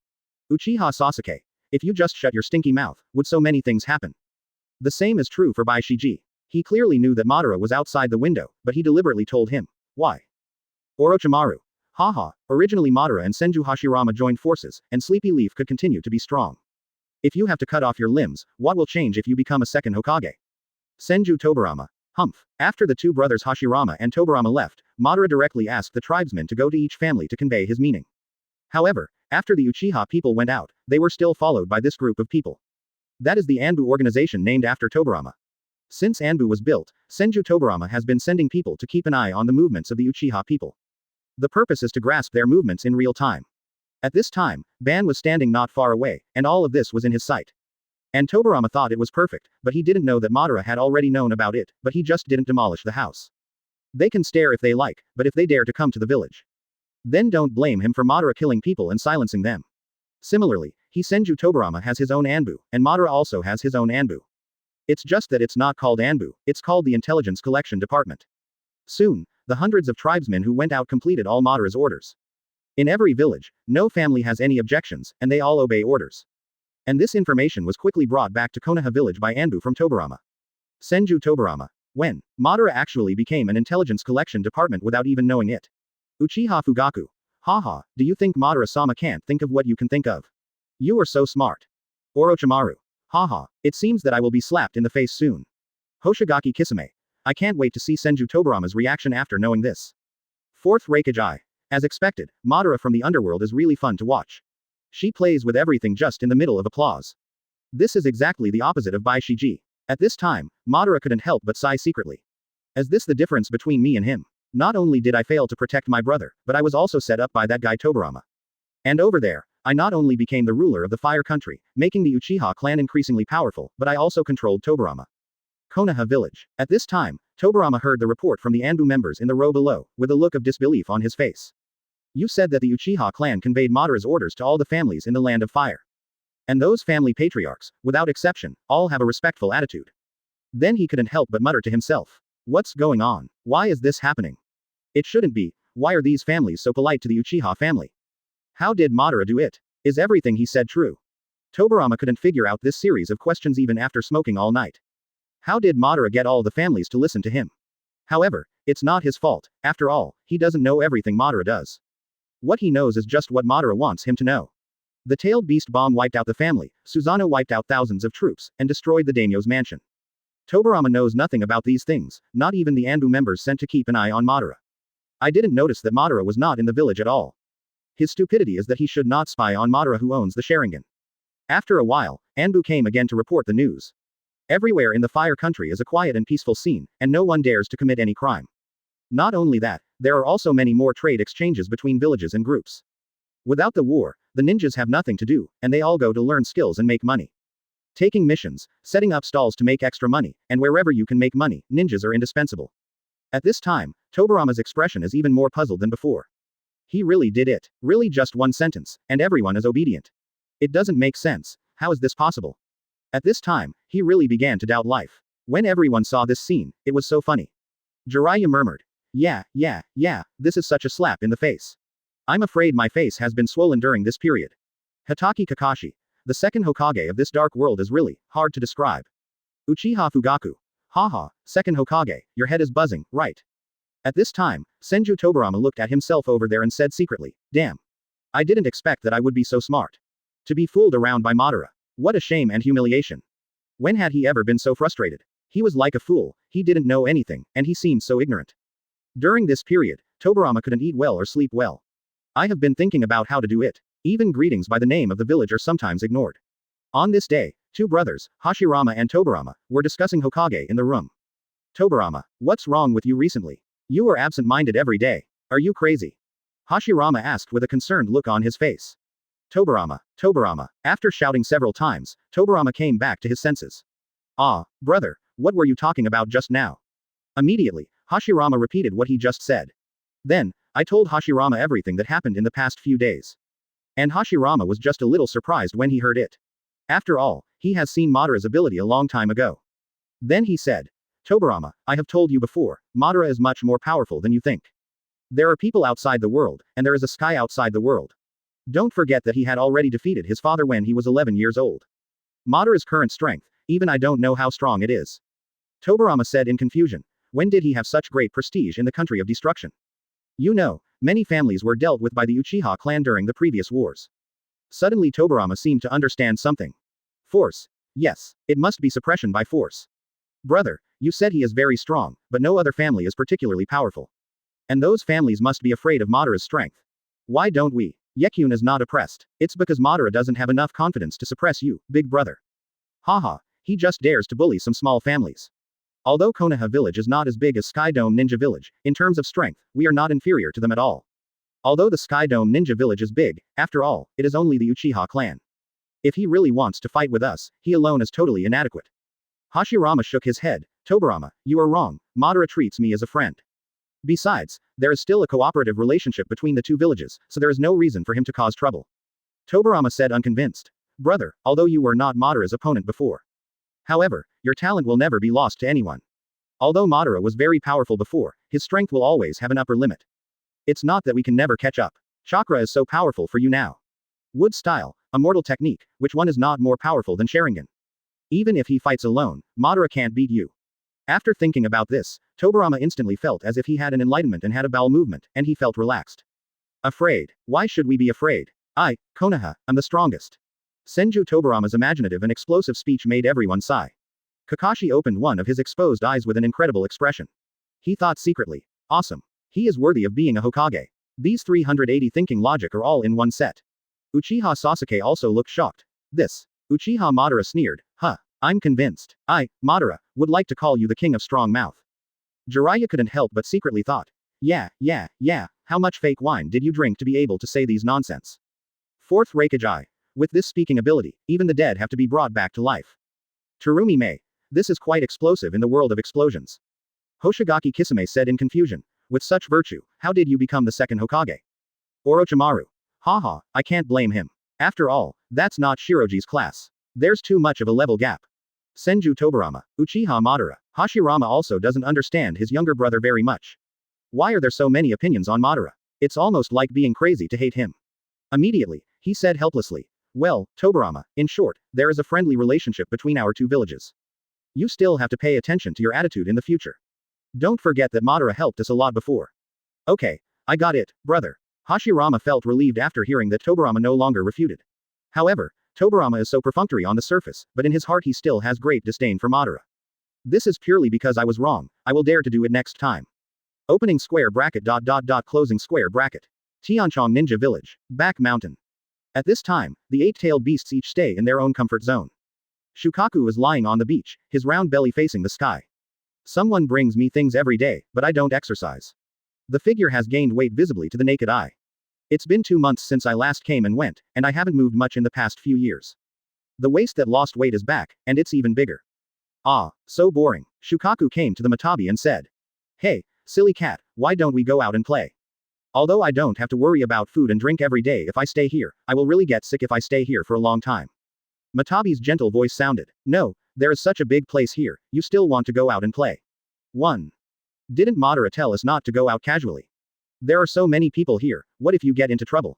Uchiha Sasuke. If you just shut your stinky mouth, would so many things happen? The same is true for Bai Shiji. He clearly knew that Madara was outside the window, but he deliberately told him. Why? Orochimaru. Haha, originally Madara and Senju Hashirama joined forces, and Sleepy Leaf could continue to be strong. If you have to cut off your limbs, what will change if you become a second Hokage? Senju Tobirama. Humph. After the two brothers Hashirama and Tobirama left, Madara directly asked the tribesmen to go to each family to convey his meaning. However, after the Uchiha people went out, they were still followed by this group of people. That is the Anbu organization named after Tobirama. Since Anbu was built, Senju Tobirama has been sending people to keep an eye on the movements of the Uchiha people. The purpose is to grasp their movements in real time. At this time, Ban was standing not far away, and all of this was in his sight. And Tobirama thought it was perfect, but he didn't know that Madara had already known about it, but he just didn't demolish the house. They can stare if they like, but if they dare to come to the village, then don't blame him for Madara killing people and silencing them. Similarly, Senju Tobirama has his own Anbu, and Madara also has his own Anbu. It's just that it's not called Anbu, it's called the Intelligence Collection Department. Soon, the hundreds of tribesmen who went out completed all Madara's orders. In every village, no family has any objections, and they all obey orders. And this information was quickly brought back to Konoha Village by Anbu from Tobirama. Senju Tobirama. When Madara actually became an intelligence collection department without even knowing it. Uchiha Fugaku. Haha, do you think Madara-sama can't think of what you can think of? You are so smart. Orochimaru. Haha, it seems that I will be slapped in the face soon. Hoshigaki Kisame. I can't wait to see Senju Tobirama's reaction after knowing this. Fourth Raikage I. As expected, Madara from the underworld is really fun to watch. She plays with everything just in the middle of applause. This is exactly the opposite of Bai Shiji. At this time, Madara couldn't help but sigh secretly. Is this the difference between me and him? Not only did I fail to protect my brother, but I was also set up by that guy Tobirama. And over there, I not only became the ruler of the Fire Country, making the Uchiha clan increasingly powerful, but I also controlled Tobirama. Konoha Village. At this time, Tobirama heard the report from the Anbu members in the row below, with a look of disbelief on his face. You said that the Uchiha clan conveyed Madara's orders to all the families in the Land of Fire. And those family patriarchs, without exception, all have a respectful attitude. Then he couldn't help but mutter to himself. What's going on? Why is this happening? It shouldn't be. Why are these families so polite to the Uchiha family? How did Madara do it? Is everything he said true? Tobirama couldn't figure out this series of questions even after smoking all night. How did Madara get all the families to listen to him? However, it's not his fault. After all, he doesn't know everything Madara does. What he knows is just what Madara wants him to know. The tailed beast bomb wiped out the family, Susanoo wiped out thousands of troops, and destroyed the daimyo's mansion. Tobirama knows nothing about these things, not even the Anbu members sent to keep an eye on Madara. I didn't notice that Madara was not in the village at all. His stupidity is that he should not spy on Madara who owns the Sharingan. After a while, Anbu came again to report the news. Everywhere in the Fire Country is a quiet and peaceful scene, and no one dares to commit any crime. Not only that, there are also many more trade exchanges between villages and groups. Without the war, the ninjas have nothing to do, and they all go to learn skills and make money. Taking missions, setting up stalls to make extra money, and wherever you can make money, ninjas are indispensable. At this time, Tobirama's expression is even more puzzled than before. He really did it. Really just one sentence, and everyone is obedient. It doesn't make sense. How is this possible? At this time, he really began to doubt life. When everyone saw this scene, it was so funny. Jiraiya murmured. Yeah, this is such a slap in the face. I'm afraid my face has been swollen during this period. Hitaki Kakashi. The second Hokage of this dark world is really hard to describe. Uchiha Fugaku. Haha, second Hokage, your head is buzzing, right? At this time, Senju Tobirama looked at himself over there and said secretly, damn. I didn't expect that I would be so smart. To be fooled around by Madara. What a shame and humiliation. When had he ever been so frustrated? He was like a fool, he didn't know anything, and he seemed so ignorant. During this period, Tobirama couldn't eat well or sleep well. I have been thinking about how to do it. Even greetings by the name of the village are sometimes ignored. On this day, two brothers, Hashirama and Tobirama, were discussing Hokage in the room. Tobirama, what's wrong with you recently? You are absent-minded every day. Are you crazy? Hashirama asked with a concerned look on his face. Tobirama. After shouting several times, Tobirama came back to his senses. Ah, brother, what were you talking about just now? Immediately, Hashirama repeated what he just said. Then, I told Hashirama everything that happened in the past few days. And Hashirama was just a little surprised when he heard it. After all, he has seen Madara's ability a long time ago. Then he said, Tobirama, I have told you before, Madara is much more powerful than you think. There are people outside the world, and there is a sky outside the world. Don't forget that he had already defeated his father when he was 11 years old. Madara's current strength, even I don't know how strong it is. Tobirama said in confusion. When did he have such great prestige in the country of destruction? You know, many families were dealt with by the Uchiha clan during the previous wars. Suddenly Tobirama seemed to understand something. Force. Yes, it must be suppression by force. Brother, you said he is very strong, but no other family is particularly powerful. And those families must be afraid of Madara's strength. Why don't we? Yekyun is not oppressed. It's because Madara doesn't have enough confidence to suppress you, big brother. Haha, he just dares to bully some small families. Although Konoha Village is not as big as Sky Dome Ninja Village, in terms of strength, we are not inferior to them at all. Although the Sky Dome Ninja Village is big, after all, it is only the Uchiha clan. If he really wants to fight with us, he alone is totally inadequate. Hashirama shook his head. Tobirama, you are wrong, Madara treats me as a friend. Besides, there is still a cooperative relationship between the two villages, so there is no reason for him to cause trouble. Tobirama said unconvinced. Brother, although you were not Madara's opponent before. However, your talent will never be lost to anyone. Although Madara was very powerful before, his strength will always have an upper limit. It's not that we can never catch up. Chakra is so powerful for you now. Wood style, a mortal technique, which one is not more powerful than Sharingan? Even if he fights alone, Madara can't beat you. After thinking about this, Tobirama instantly felt as if he had an enlightenment and had a bowel movement, and he felt relaxed. Afraid? Why should we be afraid? I, Konoha, am the strongest. Senju Tobirama's imaginative and explosive speech made everyone sigh. Kakashi opened one of his exposed eyes with an incredible expression. He thought secretly, awesome. He is worthy of being a Hokage. These 380 thinking logic are all in one set. Uchiha Sasuke also looked shocked. This. Uchiha Madara sneered, I'm convinced. I, Madara, would like to call you the king of strong mouth. Jiraiya couldn't help but secretly thought. Yeah, how much fake wine did you drink to be able to say these nonsense? Fourth Raikage. With this speaking ability, even the dead have to be brought back to life. Terumi Mei. This is quite explosive in the world of explosions. Hoshigaki Kisame said in confusion. With such virtue, how did you become the second Hokage? Orochimaru. Haha, I can't blame him. After all, that's not Shiroji's class. There's too much of a level gap. Senju Tobirama, Uchiha Madara. Hashirama also doesn't understand his younger brother very much. Why are there so many opinions on Madara? It's almost like being crazy to hate him. Immediately, he said helplessly. Well, Tobirama, in short, there is a friendly relationship between our two villages. You still have to pay attention to your attitude in the future. Don't forget that Madara helped us a lot before. Okay, I got it, brother. Hashirama felt relieved after hearing that Tobirama no longer refuted. However, Tobirama is so perfunctory on the surface, but in his heart he still has great disdain for Madara. This is purely because I was wrong, I will dare to do it next time. Opening square bracket ... closing square bracket. Tianchong Ninja Village, Back Mountain. At this time, the eight-tailed beasts each stay in their own comfort zone. Shukaku is lying on the beach, his round belly facing the sky. Someone brings me things every day, but I don't exercise. The figure has gained weight visibly to the naked eye. It's been 2 months since I last came and went, and I haven't moved much in the past few years. The waist that lost weight is back, and it's even bigger. Ah, so boring. Shukaku came to the Matabi and said. Hey, silly cat, why don't we go out and play? Although I don't have to worry about food and drink every day if I stay here, I will really get sick if I stay here for a long time. Matabi's gentle voice sounded. No, there is such a big place here, you still want to go out and play. 1. Didn't Madara tell us not to go out casually? There are so many people here, what if you get into trouble?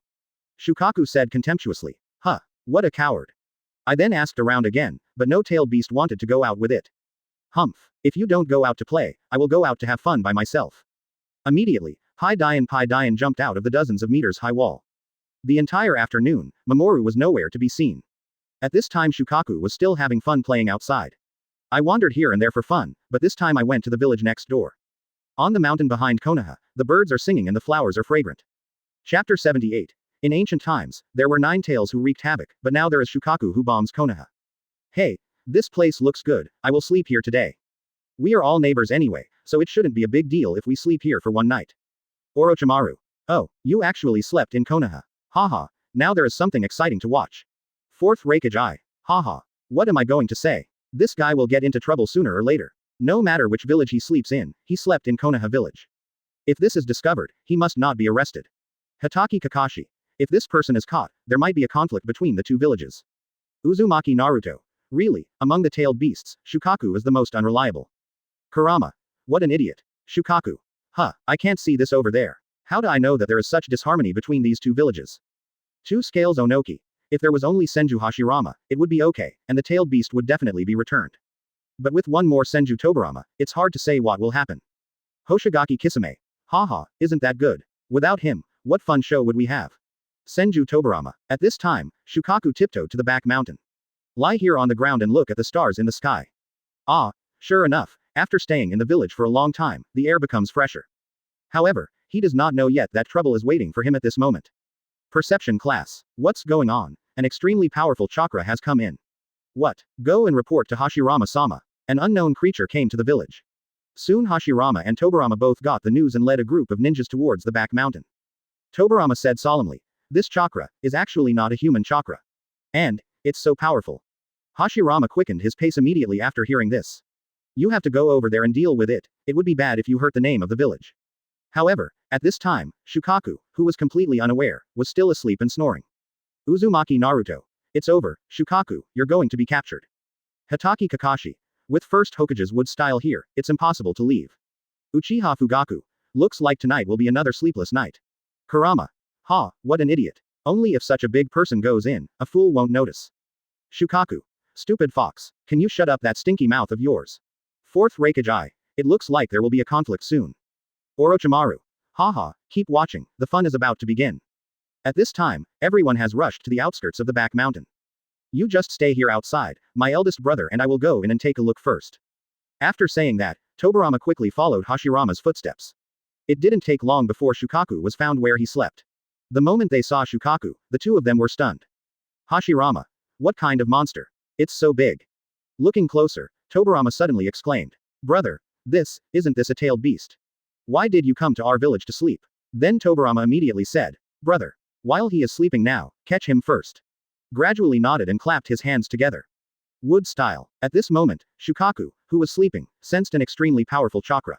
Shukaku said contemptuously. Huh, what a coward. I then asked around again, but no tailed beast wanted to go out with it. Humph, if you don't go out to play, I will go out to have fun by myself. Immediately, Pai Dian jumped out of the dozens of meters high wall. The entire afternoon, Mamoru was nowhere to be seen. At this time Shukaku was still having fun playing outside. I wandered here and there for fun, but this time I went to the village next door. On the mountain behind Konoha, the birds are singing and the flowers are fragrant. Chapter 78. In ancient times, there were 9 tails who wreaked havoc, but now there is Shukaku who bombs Konoha. Hey, this place looks good, I will sleep here today. We are all neighbors anyway, so it shouldn't be a big deal if we sleep here for one night. Orochimaru. Oh, you actually slept in Konoha. Haha, now there is something exciting to watch. 4th Raikage I. Haha. What am I going to say? This guy will get into trouble sooner or later. No matter which village he sleeps in, he slept in Konoha Village. If this is discovered, he must not be arrested. Hitaki Kakashi. If this person is caught, there might be a conflict between the two villages. Uzumaki Naruto. Really, among the tailed beasts, Shukaku is the most unreliable. Kurama. What an idiot. Shukaku. Huh, I can't see this over there. How do I know that there is such disharmony between these two villages? 2 Scales Onoki. If there was only Senju Hashirama, it would be okay, and the tailed beast would definitely be returned. But with one more Senju Tobirama, it's hard to say what will happen. Hoshigaki Kisame. Haha, isn't that good? Without him, what fun show would we have? Senju Tobirama. At this time, Shukaku tiptoed to the back mountain. Lie here on the ground and look at the stars in the sky. Ah, sure enough, after staying in the village for a long time, the air becomes fresher. However, he does not know yet that trouble is waiting for him at this moment. Perception class. What's going on? An extremely powerful chakra has come in. What? Go and report to Hashirama-sama. An unknown creature came to the village. Soon Hashirama and Tobirama both got the news and led a group of ninjas towards the back mountain. Tobirama said solemnly. This chakra is actually not a human chakra. And it's so powerful. Hashirama quickened his pace immediately after hearing this. You have to go over there and deal with it, it would be bad if you hurt the name of the village. However, at this time, Shukaku, who was completely unaware, was still asleep and snoring. Uzumaki Naruto. It's over, Shukaku, you're going to be captured. Hitaki Kakashi. With first Hokage's wood style here, it's impossible to leave. Uchiha Fugaku. Looks like tonight will be another sleepless night. Kurama. Ha, what an idiot. Only if such a big person goes in, a fool won't notice. Shukaku. Stupid fox, can you shut up that stinky mouth of yours? 4th Raikage I. It looks like there will be a conflict soon. Orochimaru. Haha, keep watching, the fun is about to begin. At this time, everyone has rushed to the outskirts of the back mountain. You just stay here outside, my eldest brother and I will go in and take a look first. After saying that, Tobirama quickly followed Hashirama's footsteps. It didn't take long before Shukaku was found where he slept. The moment they saw Shukaku, the two of them were stunned. Hashirama. What kind of monster? It's so big. Looking closer, Tobirama suddenly exclaimed. Brother, isn't this a tailed beast? Why did you come to our village to sleep? Then Tobirama immediately said. Brother. While he is sleeping now, catch him first. Gradually nodded and clapped his hands together. Wood style. At this moment, Shukaku, who was sleeping, sensed an extremely powerful chakra.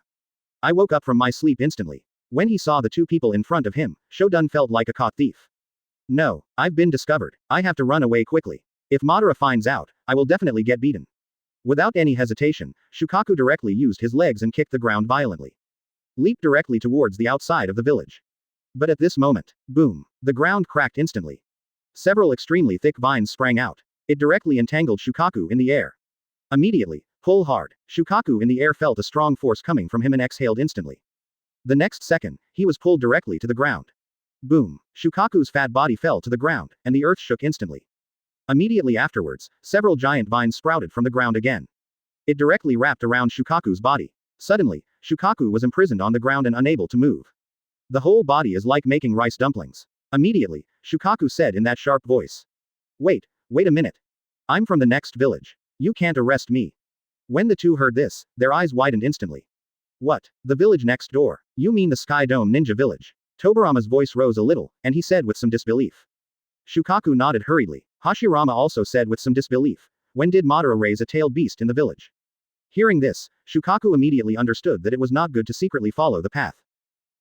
I woke up from my sleep instantly. When he saw the two people in front of him, Shodan felt like a caught thief. No, I've been discovered. I have to run away quickly. If Madara finds out, I will definitely get beaten. Without any hesitation, Shukaku directly used his legs and kicked the ground violently. Leaped directly towards the outside of the village. But at this moment, boom, the ground cracked instantly. Several extremely thick vines sprang out. It directly entangled Shukaku in the air. Immediately, pull hard, Shukaku in the air felt a strong force coming from him and exhaled instantly. The next second, he was pulled directly to the ground. Boom, Shukaku's fat body fell to the ground, and the earth shook instantly. Immediately afterwards, several giant vines sprouted from the ground again. It directly wrapped around Shukaku's body. Suddenly, Shukaku was imprisoned on the ground and unable to move. The whole body is like making rice dumplings. Immediately, Shukaku said in that sharp voice. Wait a minute. I'm from the next village. You can't arrest me. When the two heard this, their eyes widened instantly. What? The village next door? You mean the Sky Dome Ninja Village? Tobarama's voice rose a little, and he said with some disbelief. Shukaku nodded hurriedly. Hashirama also said with some disbelief. When did Madara raise a tailed beast in the village? Hearing this, Shukaku immediately understood that it was not good to secretly follow the path.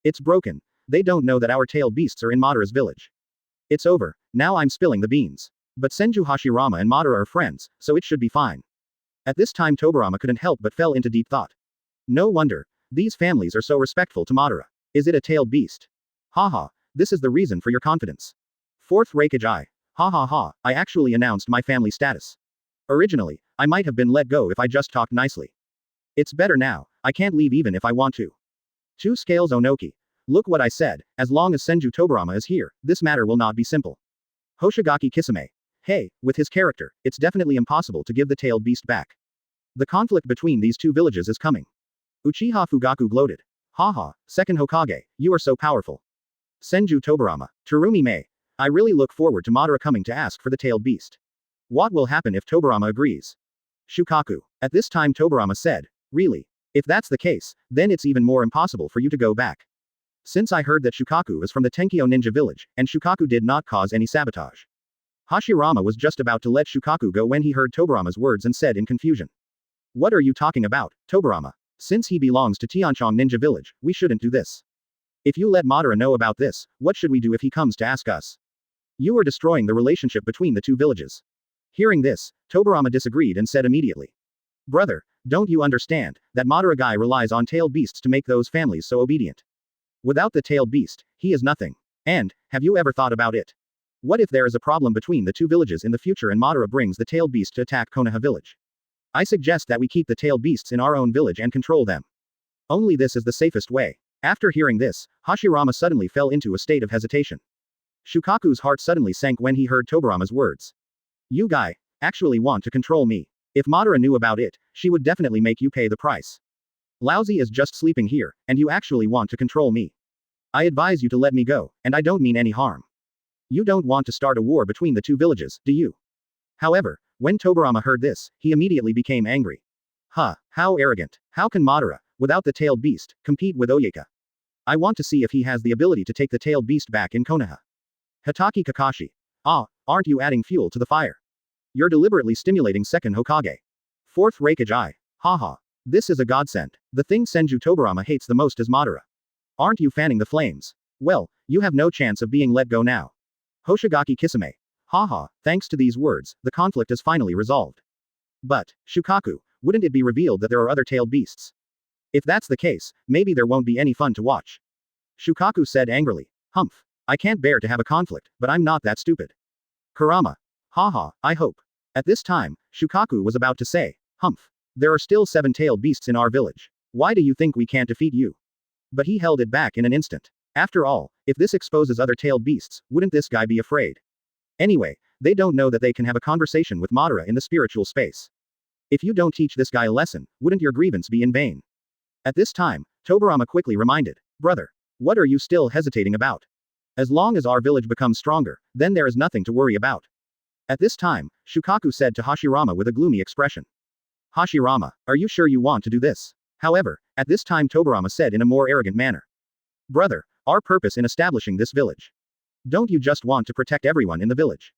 It's broken. They don't know that our tailed beasts are in Madara's village. It's over. Now I'm spilling the beans. But Senju Hashirama and Madara are friends, so it should be fine. At this time Tobarama couldn't help but fell into deep thought. No wonder. These families are so respectful to Madara. Is it a tailed beast? Haha, this is the reason for your confidence. Fourth Raikage I. Ha ha ha, I actually announced my family status. Originally, I might have been let go if I just talked nicely. It's better now, I can't leave even if I want to. Two Scales Onoki. Look what I said, as long as Senju Tobarama is here, this matter will not be simple. Hoshigaki Kisame. Hey, with his character, it's definitely impossible to give the tailed beast back. The conflict between these two villages is coming. Uchiha Fugaku gloated. Haha, second Hokage, you are so powerful. Senju Tobarama. Terumi Mei. I really look forward to Madara coming to ask for the tailed beast. What will happen if Tobarama agrees? Shukaku. At this time Tobarama said, really? If that's the case, then it's even more impossible for you to go back. Since I heard that Shukaku is from the Tenkyo Ninja Village, and Shukaku did not cause any sabotage. Hashirama was just about to let Shukaku go when he heard Tobarama's words and said in confusion. What are you talking about, Tobarama? Since he belongs to Tianchong Ninja Village, we shouldn't do this. If you let Madara know about this, what should we do if he comes to ask us? You are destroying the relationship between the two villages. Hearing this, Tobarama disagreed and said immediately. Brother, don't you understand, that Madara guy relies on tailed beasts to make those families so obedient? Without the tailed beast, he is nothing. And, have you ever thought about it? What if there is a problem between the two villages in the future and Madara brings the tailed beast to attack Konoha Village? I suggest that we keep the tailed beasts in our own village and control them. Only this is the safest way. After hearing this, Hashirama suddenly fell into a state of hesitation. Shukaku's heart suddenly sank when he heard Tobarama's words. You guy, actually want to control me. If Madara knew about it, she would definitely make you pay the price. Laozi is just sleeping here, and you actually want to control me. I advise you to let me go, and I don't mean any harm. You don't want to start a war between the two villages, do you? However, when Tobarama heard this, he immediately became angry. Huh, how arrogant. How can Madara, without the tailed beast, compete with Oyeka? I want to see if he has the ability to take the tailed beast back in Konoha. Hataki Kakashi. Ah, aren't you adding fuel to the fire? You're deliberately stimulating second Hokage. Fourth Raikage I. Haha. This is a godsend. The thing Senju Tobarama hates the most is Madara. Aren't you fanning the flames? Well, you have no chance of being let go now. Hoshigaki Kisame. Haha, thanks to these words, the conflict is finally resolved. But, Shukaku, wouldn't it be revealed that there are other tailed beasts? If that's the case, maybe there won't be any fun to watch. Shukaku said angrily. Humph. I can't bear to have a conflict, but I'm not that stupid. Kurama. Haha, I hope. At this time, Shukaku was about to say, Humph. There are still 7 tailed beasts in our village. Why do you think we can't defeat you? But he held it back in an instant. After all, if this exposes other tailed beasts, wouldn't this guy be afraid? Anyway, they don't know that they can have a conversation with Madara in the spiritual space. If you don't teach this guy a lesson, wouldn't your grievance be in vain? At this time, Tobarama quickly reminded, Brother, what are you still hesitating about? As long as our village becomes stronger, then there is nothing to worry about. At this time, Shukaku said to Hashirama with a gloomy expression. Hashirama, are you sure you want to do this? However, at this time Tobarama said in a more arrogant manner. Brother, our purpose in establishing this village. Don't you just want to protect everyone in the village?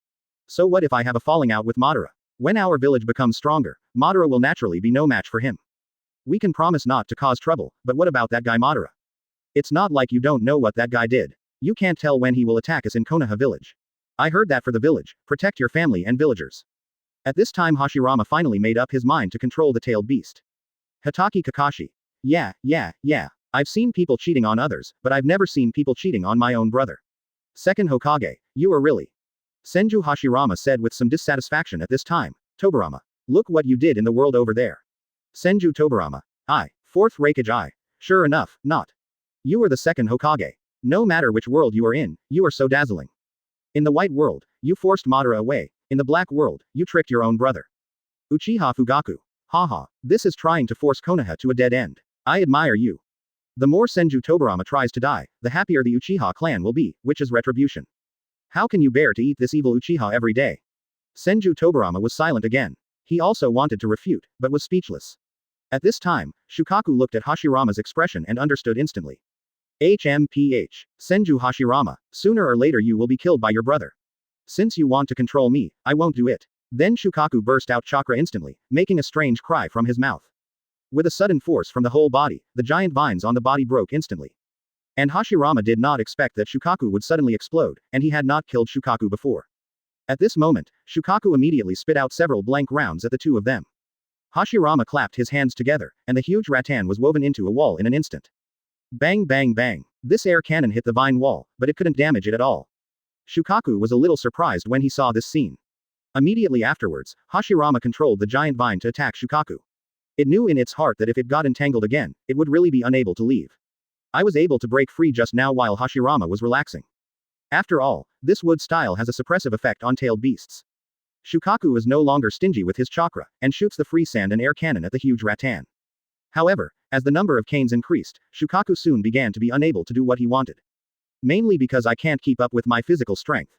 So what if I have a falling out with Madara? When our village becomes stronger, Madara will naturally be no match for him. We can promise not to cause trouble, but what about that guy Madara? It's not like you don't know what that guy did. You can't tell when he will attack us in Konoha Village. I heard that for the village, protect your family and villagers. At this time Hashirama finally made up his mind to control the tailed beast. Hatake Kakashi. Yeah. I've seen people cheating on others, but I've never seen people cheating on my own brother. Second Hokage, you are really. Senju Hashirama said with some dissatisfaction at this time. Tobirama. Look what you did in the world over there. Senju Tobirama. Fourth Raikage. Sure enough, not. You are the second Hokage. No matter which world you are in, you are so dazzling. In the white world, you forced Madara away. In the black world, you tricked your own brother. Uchiha Fugaku. Haha, this is trying to force Konoha to a dead end. I admire you. The more Senju Tobirama tries to die, the happier the Uchiha clan will be, which is retribution. How can you bear to eat this evil Uchiha every day? Senju Tobirama was silent again. He also wanted to refute, but was speechless. At this time, Shukaku looked at Hashirama's expression and understood instantly. HMPH. Senju Hashirama, sooner or later you will be killed by your brother. Since you want to control me, I won't do it. Then Shukaku burst out chakra instantly, making a strange cry from his mouth. With a sudden force from the whole body, the giant vines on the body broke instantly. And Hashirama did not expect that Shukaku would suddenly explode, and he had not killed Shukaku before. At this moment, Shukaku immediately spit out several blank rounds at the two of them. Hashirama clapped his hands together, and the huge rattan was woven into a wall in an instant. Bang bang bang. This air cannon hit the vine wall, but it couldn't damage it at all. Shukaku was a little surprised when he saw this scene. Immediately afterwards, Hashirama controlled the giant vine to attack Shukaku. It knew in its heart that if it got entangled again, it would really be unable to leave. I was able to break free just now while Hashirama was relaxing. After all, this wood style has a suppressive effect on tailed beasts. Shukaku is no longer stingy with his chakra, and shoots the free sand and air cannon at the huge rattan. However, as the number of canes increased, Shukaku soon began to be unable to do what he wanted. Mainly because I can't keep up with my physical strength.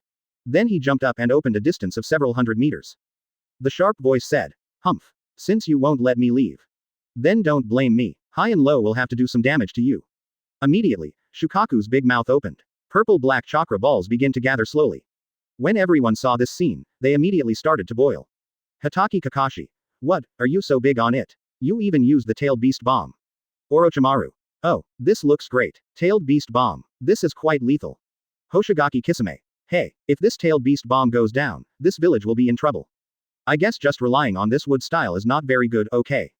Then he jumped up and opened a distance of several hundred meters. The sharp voice said, Humph. Since you won't let me leave. Then don't blame me. High and low will have to do some damage to you. Immediately, Shukaku's big mouth opened. Purple-black chakra balls began to gather slowly. When everyone saw this scene, they immediately started to boil. Hatake Kakashi. What, are you so big on it? You even used the tailed beast bomb. Orochimaru. Oh, this looks great. Tailed beast bomb. This is quite lethal. Hoshigaki Kisame. Hey, if this tailed beast bomb goes down, this village will be in trouble. I guess just relying on this wood style is not very good, okay.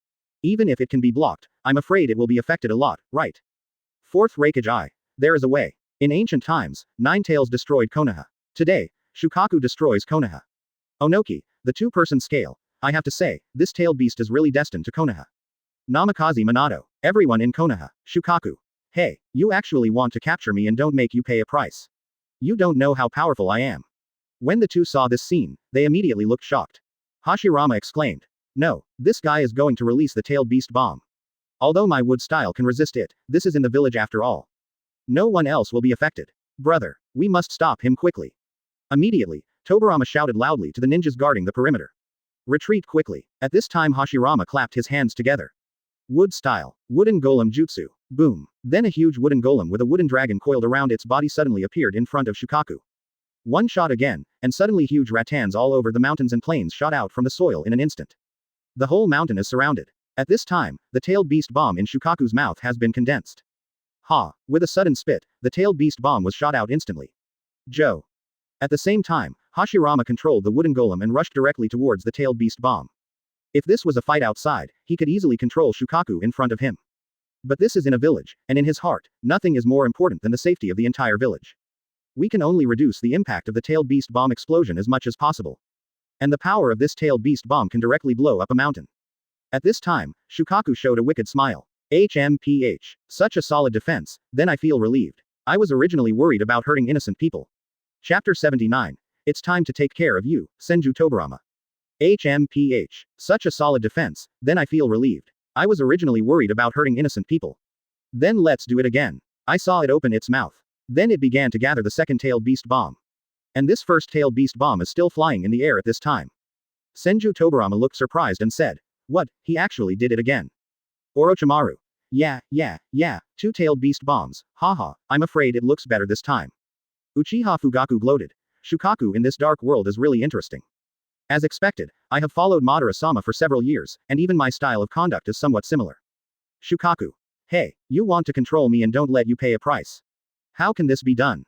Even if it can be blocked, I'm afraid it will be affected a lot, right? Fourth Raikage. There is a way. In ancient times, Nine Tails destroyed Konoha. Today, Shukaku destroys Konoha. Onoki, the two-person scale. I have to say, this tailed beast is really destined to Konoha. Namikaze Minato. Everyone in Konoha. Shukaku. Hey, you actually want to capture me and don't make you pay a price. You don't know how powerful I am. When the two saw this scene, they immediately looked shocked. Hashirama exclaimed. No, this guy is going to release the tailed beast bomb. Although my wood style can resist it, this is in the village after all. No one else will be affected. Brother, we must stop him quickly. Immediately, Tobirama shouted loudly to the ninjas guarding the perimeter. Retreat quickly. At this time Hashirama clapped his hands together. Wood style. Wooden golem jutsu. Boom. Then a huge wooden golem with a wooden dragon coiled around its body suddenly appeared in front of Shukaku. One shot again, and suddenly huge rattans all over the mountains and plains shot out from the soil in an instant. The whole mountain is surrounded. At this time, the tailed beast bomb in Shukaku's mouth has been condensed. Ha! With a sudden spit, the tailed beast bomb was shot out instantly. Joe. At the same time, Hashirama controlled the wooden golem and rushed directly towards the tailed beast bomb. If this was a fight outside, he could easily control Shukaku in front of him. But this is in a village, and in his heart, nothing is more important than the safety of the entire village. We can only reduce the impact of the tailed beast bomb explosion as much as possible. And the power of this tailed beast bomb can directly blow up a mountain. At this time, Shukaku showed a wicked smile. HMPH. Such a solid defense, then I feel relieved. I was originally worried about hurting innocent people. Chapter 79. It's time to take care of you, Senju Tobirama. HMPH. Such a solid defense, then I feel relieved. I was originally worried about hurting innocent people. Then let's do it again. I saw it open its mouth. Then it began to gather the second tailed beast bomb. And this first tailed beast bomb is still flying in the air at this time. Senju Tobirama looked surprised and said, What, he actually did it again. Orochimaru. Yeah, two tailed beast bombs, haha, I'm afraid it looks better this time. Uchiha Fugaku gloated. Shukaku in this dark world is really interesting. As expected, I have followed Madara-sama for several years, and even my style of conduct is somewhat similar. Shukaku. Hey, you want to control me and don't let you pay a price. How can this be done?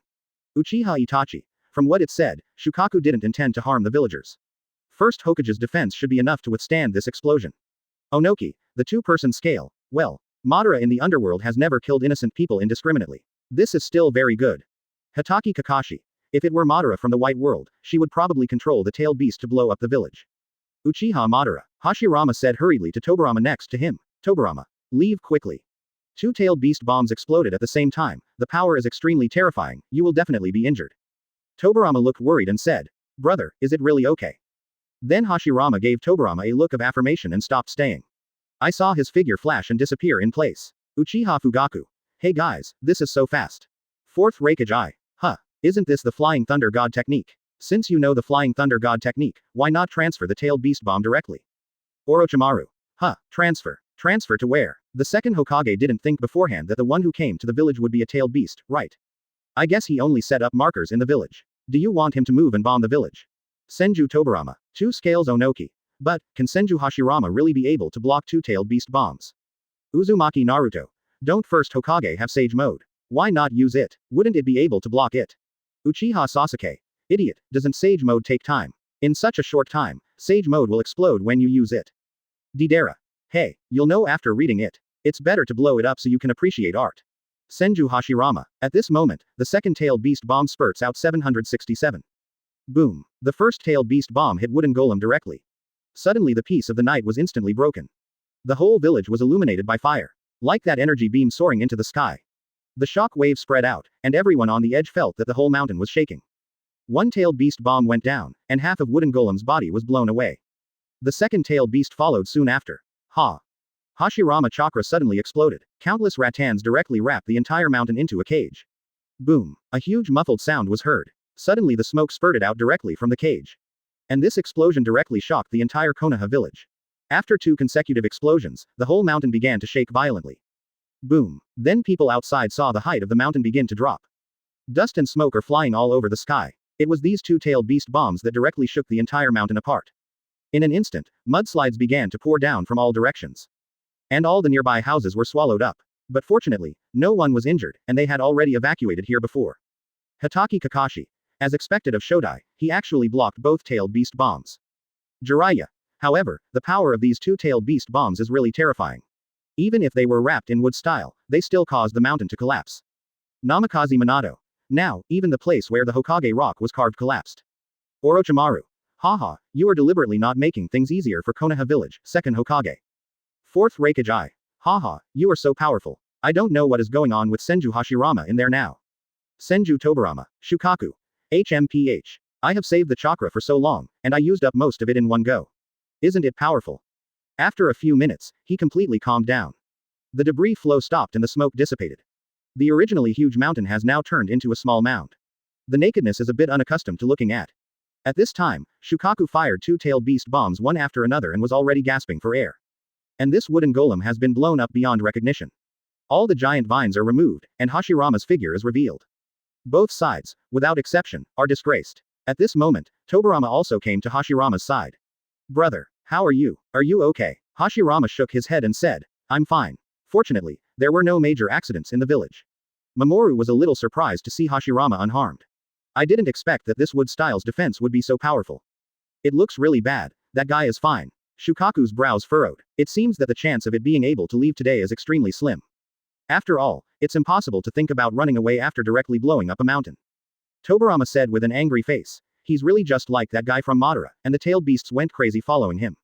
Uchiha Itachi. From what it said, Shukaku didn't intend to harm the villagers. First Hokage's defense should be enough to withstand this explosion. Onoki, the two-person scale, well, Madara in the underworld has never killed innocent people indiscriminately. This is still very good. Hatake Kakashi. If it were Madara from the White World, she would probably control the tailed beast to blow up the village. Uchiha Madara. Hashirama said hurriedly to Tobirama next to him. Tobirama. Leave quickly. Two-tailed beast bombs exploded at the same time. The power is extremely terrifying, you will definitely be injured. Tobirama looked worried and said, brother, is it really okay? Then Hashirama gave Tobirama a look of affirmation and stopped staying. I saw his figure flash and disappear in place. Uchiha Fugaku. Hey guys, this is so fast. Fourth Raikage I. Huh. Isn't this the Flying Thunder God technique? Since you know the Flying Thunder God technique, why not transfer the tailed beast bomb directly? Orochimaru. Huh. Transfer. Transfer to where? The second Hokage didn't think beforehand that the one who came to the village would be a tailed beast, right? I guess he only set up markers in the village. Do you want him to move and bomb the village? Senju Tobirama. Two scales Onoki. But, can Senju Hashirama really be able to block two-tailed beast bombs? Uzumaki Naruto. Don't first Hokage have Sage Mode? Why not use it? Wouldn't it be able to block it? Uchiha Sasuke. Idiot, doesn't Sage Mode take time? In such a short time, Sage Mode will explode when you use it. Deidara. Hey, you'll know after reading it. It's better to blow it up so you can appreciate art. Senju Hashirama. At this moment, the second tailed beast bomb spurts out 767. Boom. The first tailed beast bomb hit wooden golem directly. Suddenly the peace of the night was instantly broken. The whole village was illuminated by fire. Like that energy beam soaring into the sky. The shock wave spread out, and everyone on the edge felt that the whole mountain was shaking. One tailed beast bomb went down, and half of wooden golem's body was blown away. The second tailed beast followed soon after. Ha! Hashirama chakra suddenly exploded. Countless rattans directly wrapped the entire mountain into a cage. Boom! A huge muffled sound was heard. Suddenly the smoke spurted out directly from the cage. And this explosion directly shocked the entire Konoha village. After two consecutive explosions, the whole mountain began to shake violently. Boom! Then people outside saw the height of the mountain begin to drop. Dust and smoke are flying all over the sky. It was these two-tailed beast bombs that directly shook the entire mountain apart. In an instant, mudslides began to pour down from all directions. And all the nearby houses were swallowed up. But fortunately, no one was injured, and they had already evacuated here before. Hatake Kakashi. As expected of Shodai, he actually blocked both tailed beast bombs. Jiraiya. However, the power of these two-tailed beast bombs is really terrifying. Even if they were wrapped in wood style, they still caused the mountain to collapse. Namikaze Minato. Now, even the place where the Hokage rock was carved collapsed. Orochimaru. Haha, you are deliberately not making things easier for Konoha Village, second Hokage. Fourth Raikage I. Haha, you are so powerful. I don't know what is going on with Senju Hashirama in there now. Senju Tobirama. Shukaku. HMPH. I have saved the chakra for so long, and I used up most of it in one go. Isn't it powerful? After a few minutes, he completely calmed down. The debris flow stopped and the smoke dissipated. The originally huge mountain has now turned into a small mound. The nakedness is a bit unaccustomed to looking at. At this time, Shukaku fired two-tailed beast bombs one after another and was already gasping for air. And this wooden golem has been blown up beyond recognition. All the giant vines are removed, and Hashirama's figure is revealed. Both sides, without exception, are disgraced. At this moment, Tobirama also came to Hashirama's side. Brother, how are you? Are you okay? Hashirama shook his head and said, I'm fine. Fortunately, there were no major accidents in the village. Mamoru was a little surprised to see Hashirama unharmed. I didn't expect that this wood style's defense would be so powerful. It looks really bad. That guy is fine. Shukaku's brows furrowed. It seems that the chance of it being able to leave today is extremely slim. After all, it's impossible to think about running away after directly blowing up a mountain. Tobirama said with an angry face. He's really just like that guy from Madara, and the tailed beasts went crazy following him.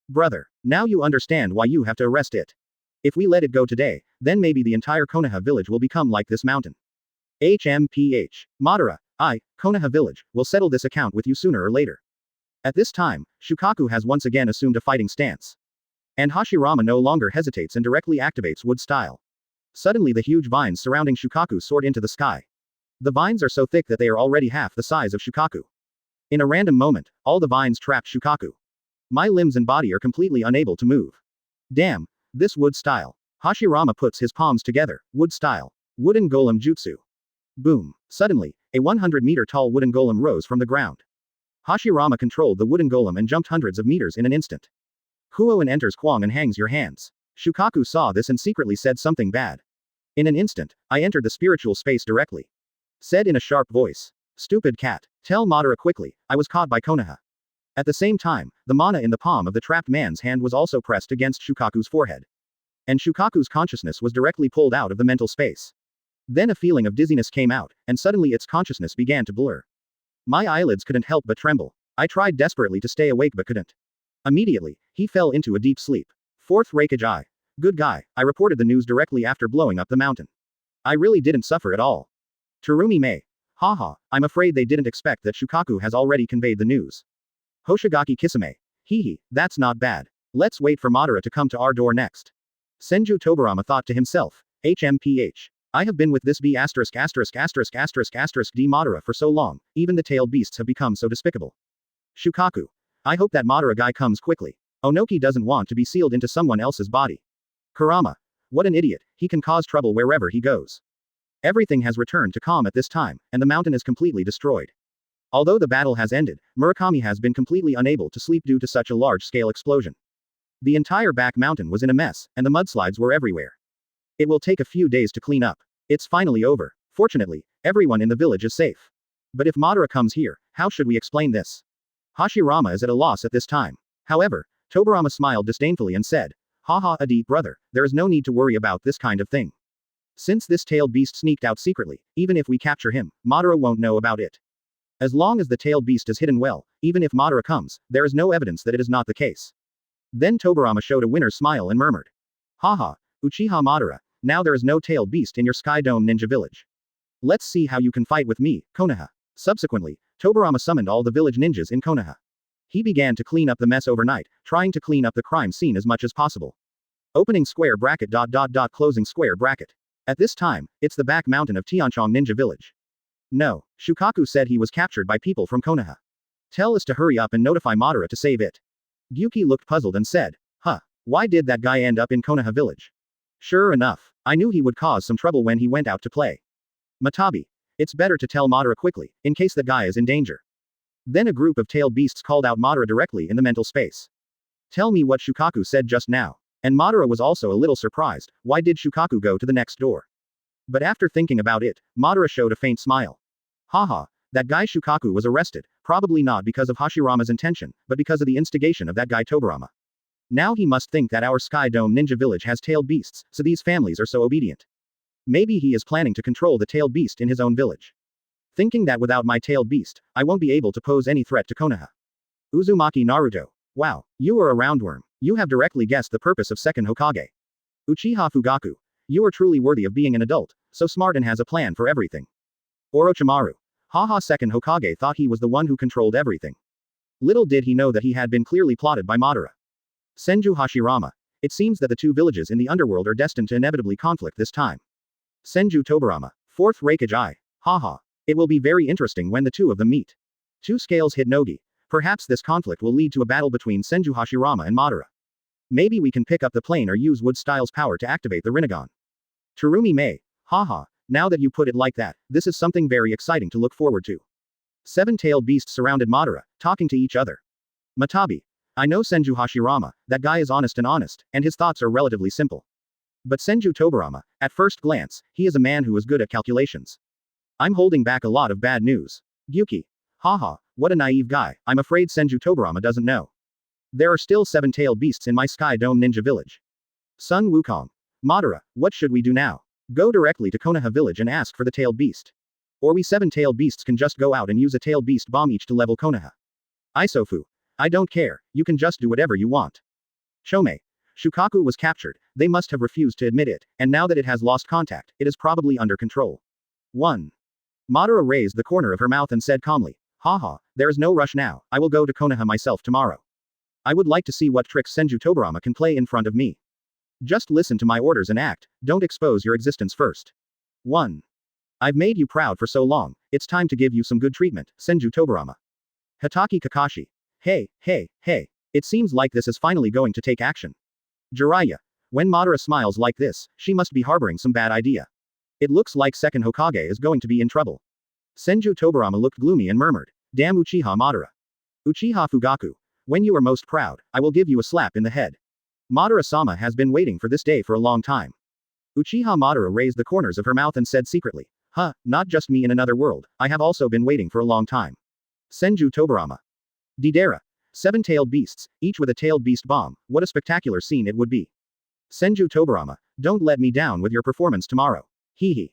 Brother, now you understand why you have to arrest it. If we let it go today, then maybe the entire Konoha village will become like this mountain. HMPH. Madara, Konoha village, will settle this account with you sooner or later. At this time, Shukaku has once again assumed a fighting stance. And Hashirama no longer hesitates and directly activates wood style. Suddenly the huge vines surrounding Shukaku soared into the sky. The vines are so thick that they are already half the size of Shukaku. In a random moment, all the vines trapped Shukaku. My limbs and body are completely unable to move. Damn, this wood style. Hashirama puts his palms together, wood style. Wooden golem jutsu. Boom. Suddenly, a 100-meter tall wooden golem rose from the ground. Hashirama controlled the wooden golem and jumped hundreds of meters in an instant. Huoen enters Kwang and hangs your hands. Shukaku saw this and secretly said something bad. In an instant, I entered the spiritual space directly. Said in a sharp voice. Stupid cat. Tell Madara quickly, I was caught by Konoha. At the same time, the mana in the palm of the trapped man's hand was also pressed against Shukaku's forehead. And Shukaku's consciousness was directly pulled out of the mental space. Then a feeling of dizziness came out, and suddenly its consciousness began to blur. My eyelids couldn't help but tremble. I tried desperately to stay awake but couldn't. Immediately, he fell into a deep sleep. Fourth Raikage I. Good guy, I reported the news directly after blowing up the mountain. I really didn't suffer at all. Terumi Mei. Haha, I'm afraid they didn't expect that Shukaku has already conveyed the news. Hoshigaki Kisame. Hehe, that's not bad. Let's wait for Madara to come to our door next. Senju Tobarama thought to himself. HMPH. I have been with this B************* D Madara for so long, even the tailed beasts have become so despicable. Shukaku. I hope that Madara guy comes quickly. Onoki doesn't want to be sealed into someone else's body. Kurama. What an idiot, he can cause trouble wherever he goes. Everything has returned to calm at this time, and the mountain is completely destroyed. Although the battle has ended, Murakami has been completely unable to sleep due to such a large-scale explosion. The entire back mountain was in a mess, and the mudslides were everywhere. It will take a few days to clean up. It's finally over. Fortunately, everyone in the village is safe. But if Madara comes here, how should we explain this? Hashirama is at a loss at this time. However, Tobarama smiled disdainfully and said, Haha, Adi, brother, there is no need to worry about this kind of thing. Since this tailed beast sneaked out secretly, even if we capture him, Madara won't know about it. As long as the tailed beast is hidden well, even if Madara comes, there is no evidence that it is not the case. Then Tobarama showed a winner's smile and murmured. Haha, Uchiha Madara, now there is no tailed beast in your Sky Dome Ninja Village. Let's see how you can fight with me, Konoha. Subsequently, Tobarama summoned all the village ninjas in Konoha. He began to clean up the mess overnight, trying to clean up the crime scene as much as possible. Opening square bracket ... closing square bracket. At this time, it's the back mountain of Tianchong Ninja Village. No, Shukaku said he was captured by people from Konoha. Tell us to hurry up and notify Madara to save it. Gyuki looked puzzled and said, why did that guy end up in Konoha Village? Sure enough, I knew he would cause some trouble when he went out to play. Matabi. It's better to tell Madara quickly, in case that guy is in danger. Then a group of tailed beasts called out Madara directly in the mental space. Tell me what Shukaku said just now. And Madara was also a little surprised, why did Shukaku go to the next door? But after thinking about it, Madara showed a faint smile. Haha, that guy Shukaku was arrested, probably not because of Hashirama's intention, but because of the instigation of that guy Tobarama. Now he must think that our Sky Dome Ninja Village has tailed beasts, so these families are so obedient. Maybe he is planning to control the tailed beast in his own village. Thinking that without my tailed beast, I won't be able to pose any threat to Konoha. Uzumaki Naruto. Wow, you are a roundworm. You have directly guessed the purpose of second Hokage. Uchiha Fugaku. You are truly worthy of being an adult, so smart and has a plan for everything. Orochimaru. Haha, second Hokage thought he was the one who controlled everything. Little did he know that he had been clearly plotted by Madara. Senju Hashirama. It seems that the two villages in the underworld are destined to inevitably conflict this time. Senju Tobarama. Fourth Raikage I. Haha. It will be very interesting when the two of them meet. Two scales hit Nogi. Perhaps this conflict will lead to a battle between Senju Hashirama and Madara. Maybe we can pick up the plane or use Wood Styles' power to activate the Rinnegan. Terumi Mei. Haha, now that you put it like that, this is something very exciting to look forward to. Seven-tailed beasts surrounded Madara, talking to each other. Matabi. I know Senju Hashirama, that guy is honest, and his thoughts are relatively simple. But Senju Tobarama, at first glance, he is a man who is good at calculations. I'm holding back a lot of bad news. Gyuki. Haha, what a naive guy, I'm afraid Senju Tobarama doesn't know. There are still seven-tailed beasts in my Sky Dome Ninja Village. Sun Wukong. Madara, what should we do now? Go directly to Konoha Village and ask for the tailed beast. Or we seven-tailed beasts can just go out and use a tailed beast bomb each to level Konoha. Isofu. I don't care, you can just do whatever you want. Chome. Shukaku was captured, they must have refused to admit it, and now that it has lost contact, it is probably under control. 1. Madara raised the corner of her mouth and said calmly, Haha, there is no rush now, I will go to Konoha myself tomorrow. I would like to see what tricks Senju Tobarama can play in front of me. Just listen to my orders and act, don't expose your existence first. 1. I've made you proud for so long, it's time to give you some good treatment, Senju Tobarama. Hataki Kakashi. Hey, it seems like this is finally going to take action. Jiraiya. When Madara smiles like this, she must be harboring some bad idea. It looks like second Hokage is going to be in trouble. Senju Tobarama looked gloomy and murmured, Damn Uchiha Madara. Uchiha Fugaku. When you are most proud, I will give you a slap in the head. Madara-sama has been waiting for this day for a long time. Uchiha Madara raised the corners of her mouth and said secretly. Huh, not just me in another world, I have also been waiting for a long time. Senju Tobarama. Deidara. 7-tailed beasts, each with a tailed beast bomb, what a spectacular scene it would be. Senju Tobarama, don't let me down with your performance tomorrow. Hee hee.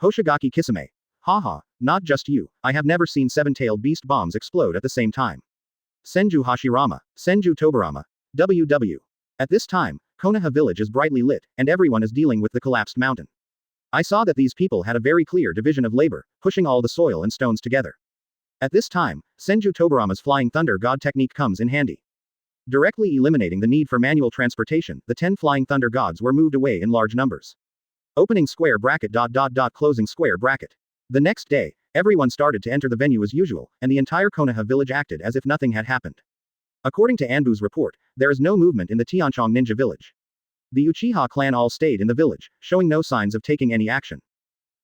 Hoshigaki Kisame. Haha, not just you, I have never seen 7-tailed beast bombs explode at the same time. Senju Hashirama. Senju Tobarama. WW. At this time, Konoha Village is brightly lit, and everyone is dealing with the collapsed mountain. I saw that these people had a very clear division of labor, pushing all the soil and stones together. At this time, Senju Tobarama's Flying Thunder God technique comes in handy. Directly eliminating the need for manual transportation, the 10 Flying Thunder Gods were moved away in large numbers. Opening square bracket ... closing square bracket. The next day, everyone started to enter the venue as usual, and the entire Konoha village acted as if nothing had happened. According to Anbu's report, there is no movement in the Tianchong ninja village. The Uchiha clan all stayed in the village, showing no signs of taking any action.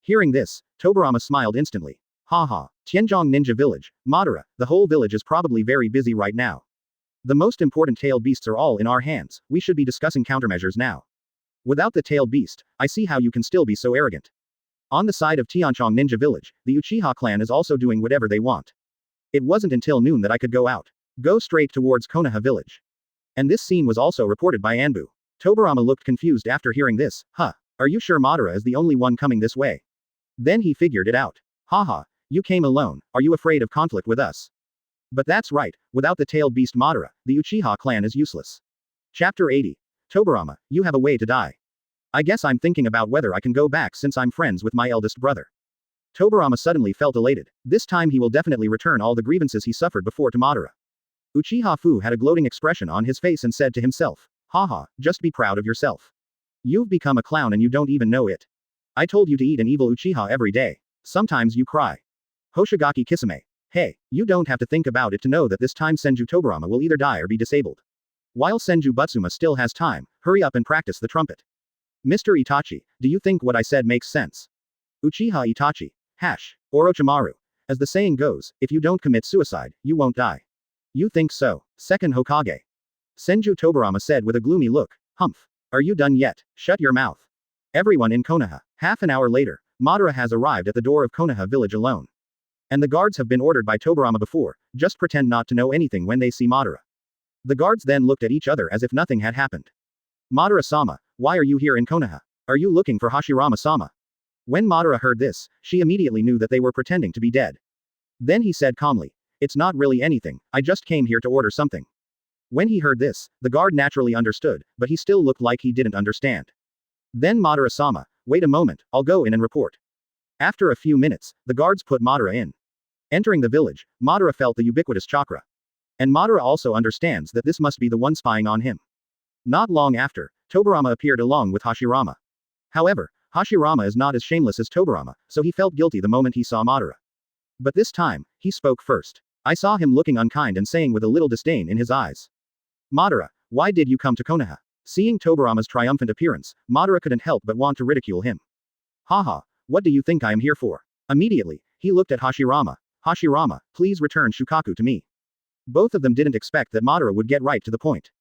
Hearing this, Tobarama smiled instantly. Haha, Tianchong ninja village, Madara, the whole village is probably very busy right now. The most important tailed beasts are all in our hands, we should be discussing countermeasures now. Without the tailed beast, I see how you can still be so arrogant. On the side of Tianchong ninja village, the Uchiha clan is also doing whatever they want. It wasn't until noon that I could go out. Go straight towards Konoha village. And this scene was also reported by Anbu. Tobarama looked confused after hearing this. Huh. Are you sure Madara is the only one coming this way? Then he figured it out. Haha. You came alone, are you afraid of conflict with us? But that's right, without the tailed beast Madara, the Uchiha clan is useless. Chapter 80. Tobarama, you have a way to die. I guess I'm thinking about whether I can go back since I'm friends with my eldest brother. Tobarama suddenly felt elated. This time he will definitely return all the grievances he suffered before to Madara. Uchiha Fu had a gloating expression on his face and said to himself, haha, just be proud of yourself. You've become a clown and you don't even know it. I told you to eat an evil Uchiha every day. Sometimes you cry. Hoshigaki Kisame. Hey, you don't have to think about it to know that this time Senju Tobarama will either die or be disabled. While Senju Butsuma still has time, hurry up and practice the trumpet. Mr. Itachi, do you think what I said makes sense? Uchiha Itachi. Orochimaru. As the saying goes, if you don't commit suicide, you won't die. You think so? Second Hokage. Senju Tobarama said with a gloomy look. Humph. Are you done yet? Shut your mouth. Everyone in Konoha. Half an hour later, Madara has arrived at the door of Konoha village alone. And the guards have been ordered by Tobarama before, just pretend not to know anything when they see Madara. The guards then looked at each other as if nothing had happened. Madara-sama, why are you here in Konoha? Are you looking for Hashirama-sama? When Madara heard this, she immediately knew that they were pretending to be dead. Then he said calmly, it's not really anything, I just came here to order something. When he heard this, the guard naturally understood, but he still looked like he didn't understand. Then Madara-sama, wait a moment, I'll go in and report. After a few minutes, the guards put Madara in. Entering the village, Madara felt the ubiquitous chakra. And Madara also understands that this must be the one spying on him. Not long after, Tobarama appeared along with Hashirama. However, Hashirama is not as shameless as Tobarama, so he felt guilty the moment he saw Madara. But this time, he spoke first. I saw him looking unkind and saying with a little disdain in his eyes. Madara, why did you come to Konoha? Seeing Tobarama's triumphant appearance, Madara couldn't help but want to ridicule him. Haha, what do you think I am here for? Immediately, he looked at Hashirama. Hashirama, please return Shukaku to me. Both of them didn't expect that Madara would get right to the point.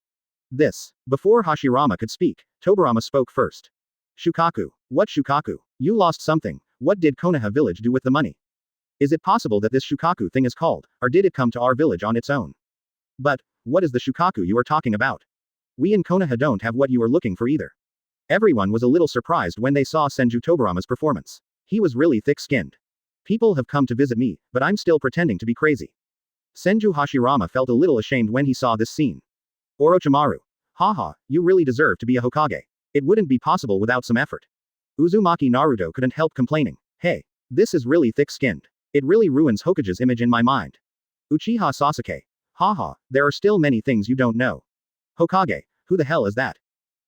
Before Hashirama could speak, Tobarama spoke first. Shukaku. What Shukaku? You lost something, what did Konoha village do with the money? Is it possible that this Shukaku thing is called, or did it come to our village on its own? But, what is the Shukaku you are talking about? We in Konoha don't have what you are looking for either. Everyone was a little surprised when they saw Senju Tobarama's performance. He was really thick-skinned. People have come to visit me, but I'm still pretending to be crazy. Senju Hashirama felt a little ashamed when he saw this scene. Orochimaru. Haha, you really deserve to be a Hokage. It wouldn't be possible without some effort. Uzumaki Naruto couldn't help complaining. Hey, this is really thick-skinned. It really ruins Hokage's image in my mind. Uchiha Sasuke. Haha, there are still many things you don't know. Hokage, who the hell is that?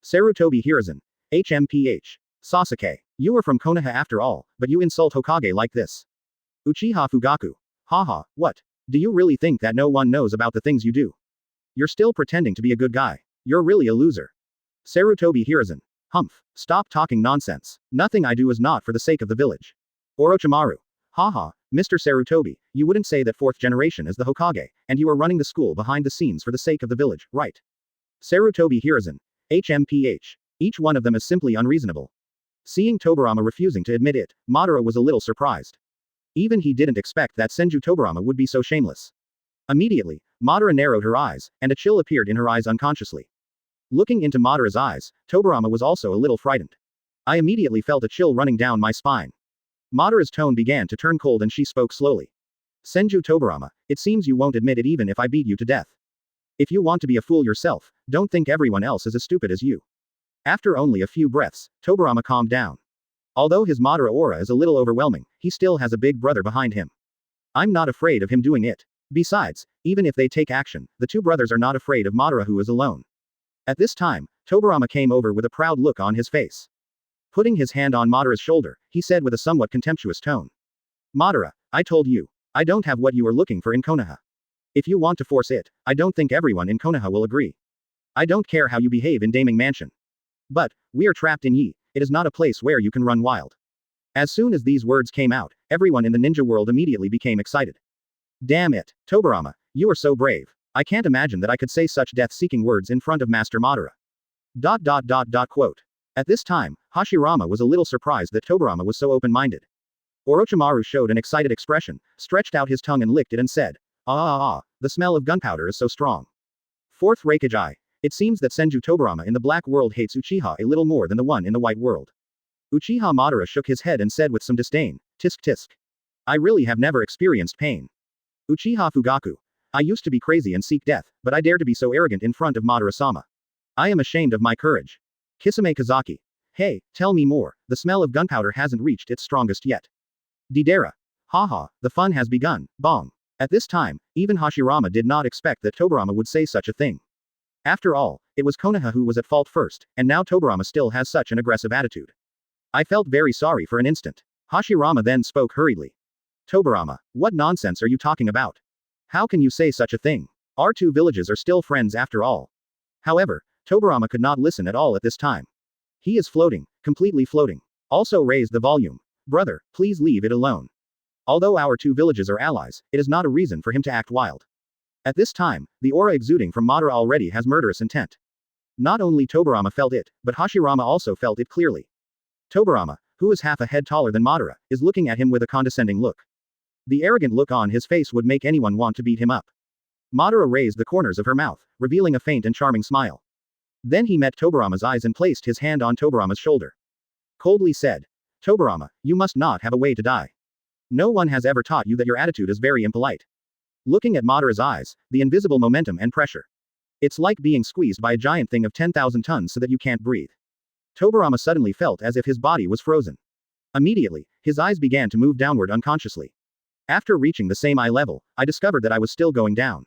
Sarutobi Hiruzen. HMPH. Sasuke. You are from Konoha after all, but you insult Hokage like this. Uchiha Fugaku. Haha, what? Do you really think that no one knows about the things you do? You're still pretending to be a good guy. You're really a loser. Sarutobi Hiruzen. Humph. Stop talking nonsense. Nothing I do is not for the sake of the village. Orochimaru. Haha, Mr. Sarutobi, you wouldn't say that 4th generation is the Hokage, and you are running the school behind the scenes for the sake of the village, right? Sarutobi Hiruzen. HMPH. Each one of them is simply unreasonable. Seeing Tobirama refusing to admit it, Madara was a little surprised. Even he didn't expect that Senju Tobirama would be so shameless. Immediately, Madara narrowed her eyes, and a chill appeared in her eyes unconsciously. Looking into Madara's eyes, Tobirama was also a little frightened. I immediately felt a chill running down my spine. Madara's tone began to turn cold and she spoke slowly. Senju Tobirama, it seems you won't admit it even if I beat you to death. If you want to be a fool yourself, don't think everyone else is as stupid as you. After only a few breaths, Tobirama calmed down. Although his Madara aura is a little overwhelming, he still has a big brother behind him. I'm not afraid of him doing it. Besides, even if they take action, the two brothers are not afraid of Madara who is alone. At this time, Tobirama came over with a proud look on his face. Putting his hand on Madara's shoulder, he said with a somewhat contemptuous tone. Madara, I told you. I don't have what you are looking for in Konoha. If you want to force it, I don't think everyone in Konoha will agree. I don't care how you behave in Daming Mansion. But, we are trapped in Yi, it is not a place where you can run wild. As soon as these words came out, everyone in the ninja world immediately became excited. Damn it, Tobirama, you are so brave. I can't imagine that I could say such death-seeking words in front of Master Madara. Quote. At this time, Hashirama was a little surprised that Tobirama was so open-minded. Orochimaru showed an excited expression, stretched out his tongue and licked it and said, the smell of gunpowder is so strong. 4th Raikage. It seems that Senju Tobirama in the black world hates Uchiha a little more than the one in the white world. Uchiha Madara shook his head and said with some disdain, tisk tisk. I really have never experienced pain. Uchiha Fugaku. I used to be crazy and seek death, but I dare to be so arrogant in front of Madara-sama. I am ashamed of my courage. Kisame Kazaki. Hey, tell me more, the smell of gunpowder hasn't reached its strongest yet. Didera. Haha, the fun has begun, bong. At this time, even Hashirama did not expect that Tobirama would say such a thing. After all, it was Konoha who was at fault first, and now Tobirama still has such an aggressive attitude. I felt very sorry for an instant. Hashirama then spoke hurriedly. Tobirama, what nonsense are you talking about? How can you say such a thing? Our two villages are still friends after all. However, Tobirama could not listen at all at this time. He is floating, completely floating. Also raise the volume. Brother, please leave it alone. Although our two villages are allies, it is not a reason for him to act wild. At this time, the aura exuding from Madara already has murderous intent. Not only Tobirama felt it, but Hashirama also felt it clearly. Tobirama, who is half a head taller than Madara, is looking at him with a condescending look. The arrogant look on his face would make anyone want to beat him up. Madara raised the corners of her mouth, revealing a faint and charming smile. Then he met Tobirama's eyes and placed his hand on Tobirama's shoulder. Coldly said, Tobirama, you must not have a way to die. No one has ever taught you that your attitude is very impolite. Looking at Madara's eyes, the invisible momentum and pressure. It's like being squeezed by a giant thing of 10,000 tons so that you can't breathe. Tobirama suddenly felt as if his body was frozen. Immediately, his eyes began to move downward unconsciously. After reaching the same eye level, I discovered that I was still going down.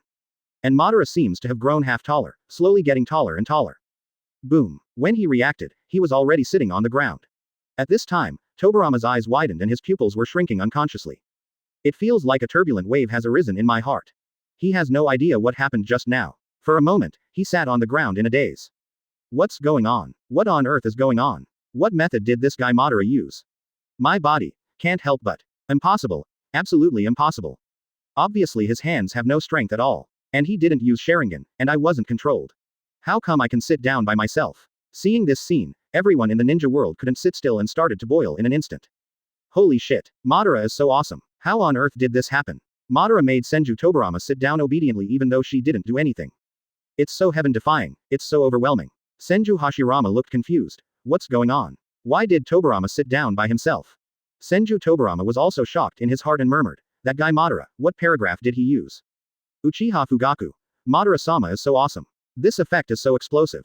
And Madara seems to have grown half taller, slowly getting taller and taller. Boom. When he reacted, he was already sitting on the ground. At this time, Tobirama's eyes widened and his pupils were shrinking unconsciously. It feels like a turbulent wave has arisen in my heart. He has no idea what happened just now. For a moment, he sat on the ground in a daze. What's going on? What on earth is going on? What method did this guy Madara use? My body. Can't help but. Impossible. Absolutely impossible. Obviously his hands have no strength at all. And he didn't use Sharingan, and I wasn't controlled. How come I can sit down by myself? Seeing this scene, everyone in the ninja world couldn't sit still and started to boil in an instant. Holy shit. Madara is so awesome. How on earth did this happen? Madara made Senju Tobirama sit down obediently even though she didn't do anything. It's so heaven-defying, it's so overwhelming. Senju Hashirama looked confused. What's going on? Why did Tobirama sit down by himself? Senju Tobirama was also shocked in his heart and murmured, that guy Madara, what paragraph did he use? Uchiha Fugaku. Madara-sama is so awesome. This effect is so explosive.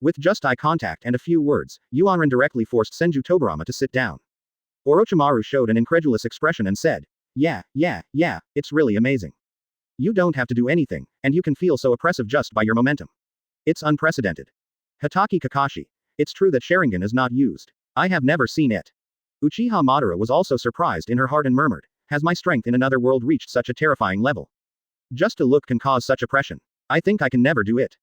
With just eye contact and a few words, Yuanren directly forced Senju Tobirama to sit down. Orochimaru showed an incredulous expression and said, yeah, it's really amazing. You don't have to do anything, and you can feel so oppressive just by your momentum. It's unprecedented. Hatake Kakashi. It's true that Sharingan is not used. I have never seen it. Uchiha Madara was also surprised in her heart and murmured, has my strength in another world reached such a terrifying level? Just a look can cause such oppression. I think I can never do it.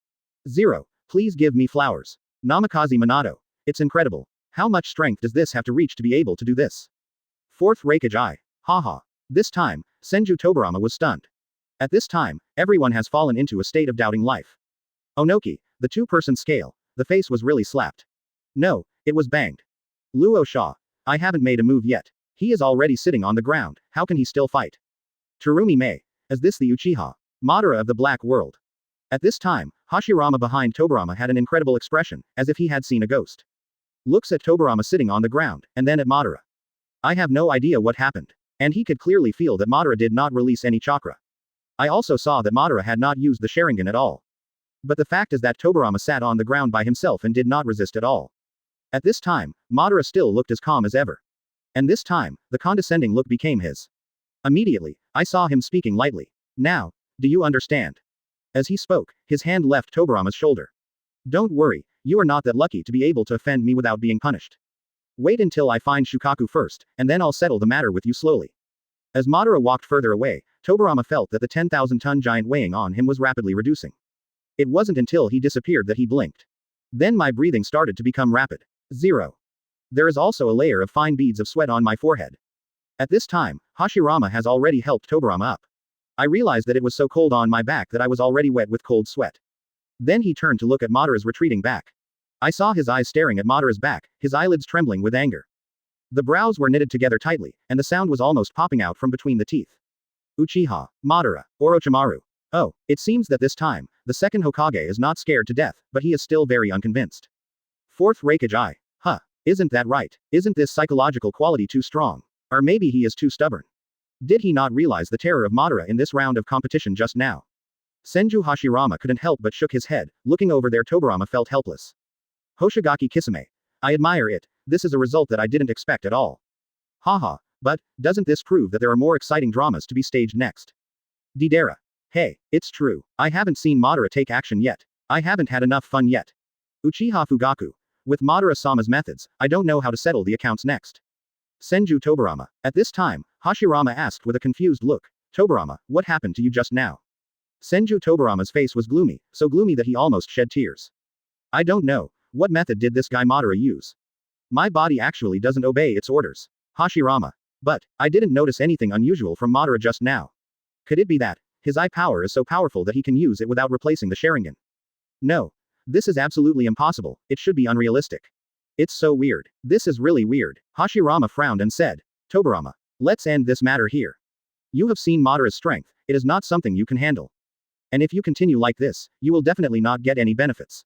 0. Please give me flowers. Namikaze Minato. It's incredible. How much strength does this have to reach to be able to do this? 4th Raikage. Haha. This time, Senju Tobirama was stunned. At this time, everyone has fallen into a state of doubting life. Onoki, the two-person scale, the face was really slapped. No, it was banged. Luo Sha. I haven't made a move yet. He is already sitting on the ground, how can he still fight? Terumi Mei. Is this the Uchiha Madara of the Black World? At this time, Hashirama behind Tobirama had an incredible expression, as if he had seen a ghost. Looks at Tobirama sitting on the ground, and then at Madara. I have no idea what happened. And he could clearly feel that Madara did not release any chakra. I also saw that Madara had not used the Sharingan at all. But the fact is that Tobirama sat on the ground by himself and did not resist at all. At this time, Madara still looked as calm as ever. And this time, the condescending look became his. Immediately, I saw him speaking lightly. Now, do you understand? As he spoke, his hand left Tobirama's shoulder. Don't worry, you are not that lucky to be able to offend me without being punished. Wait until I find Shukaku first, and then I'll settle the matter with you slowly. As Madara walked further away, Tobirama felt that the 10,000-ton giant weighing on him was rapidly reducing. It wasn't until he disappeared that he blinked. Then my breathing started to become rapid. 0. There is also a layer of fine beads of sweat on my forehead. At this time, Hashirama has already helped Tobirama up. I realized that it was so cold on my back that I was already wet with cold sweat. Then he turned to look at Madara's retreating back. I saw his eyes staring at Madara's back, his eyelids trembling with anger. The brows were knitted together tightly, and the sound was almost popping out from between the teeth. Uchiha Madara, Orochimaru. Oh, it seems that this time, the second Hokage is not scared to death, but he is still very unconvinced. Fourth Raikage Eye. Huh. Isn't that right? Isn't this psychological quality too strong? Or maybe he is too stubborn. Did he not realize the terror of Madara in this round of competition just now? Senju Hashirama couldn't help but shook his head, looking over there. Tobirama felt helpless. Hoshigaki Kisame. I admire it, this is a result that I didn't expect at all. Haha, but, doesn't this prove that there are more exciting dramas to be staged next? Deidara. Hey, it's true, I haven't seen Madara take action yet. I haven't had enough fun yet. Uchiha Fugaku. With Madara-sama's methods, I don't know how to settle the accounts next. Senju Tobirama. At this time, Hashirama asked with a confused look. Tobirama, what happened to you just now? Senju Tobirama's face was gloomy, so gloomy that he almost shed tears. I don't know. What method did this guy Madara use? My body actually doesn't obey its orders. Hashirama. But, I didn't notice anything unusual from Madara just now. Could it be that his eye power is so powerful that he can use it without replacing the Sharingan? No. This is absolutely impossible, it should be unrealistic. It's so weird. This is really weird. Hashirama frowned and said, Tobirama. Let's end this matter here. You have seen Madara's strength, it is not something you can handle. And if you continue like this, you will definitely not get any benefits.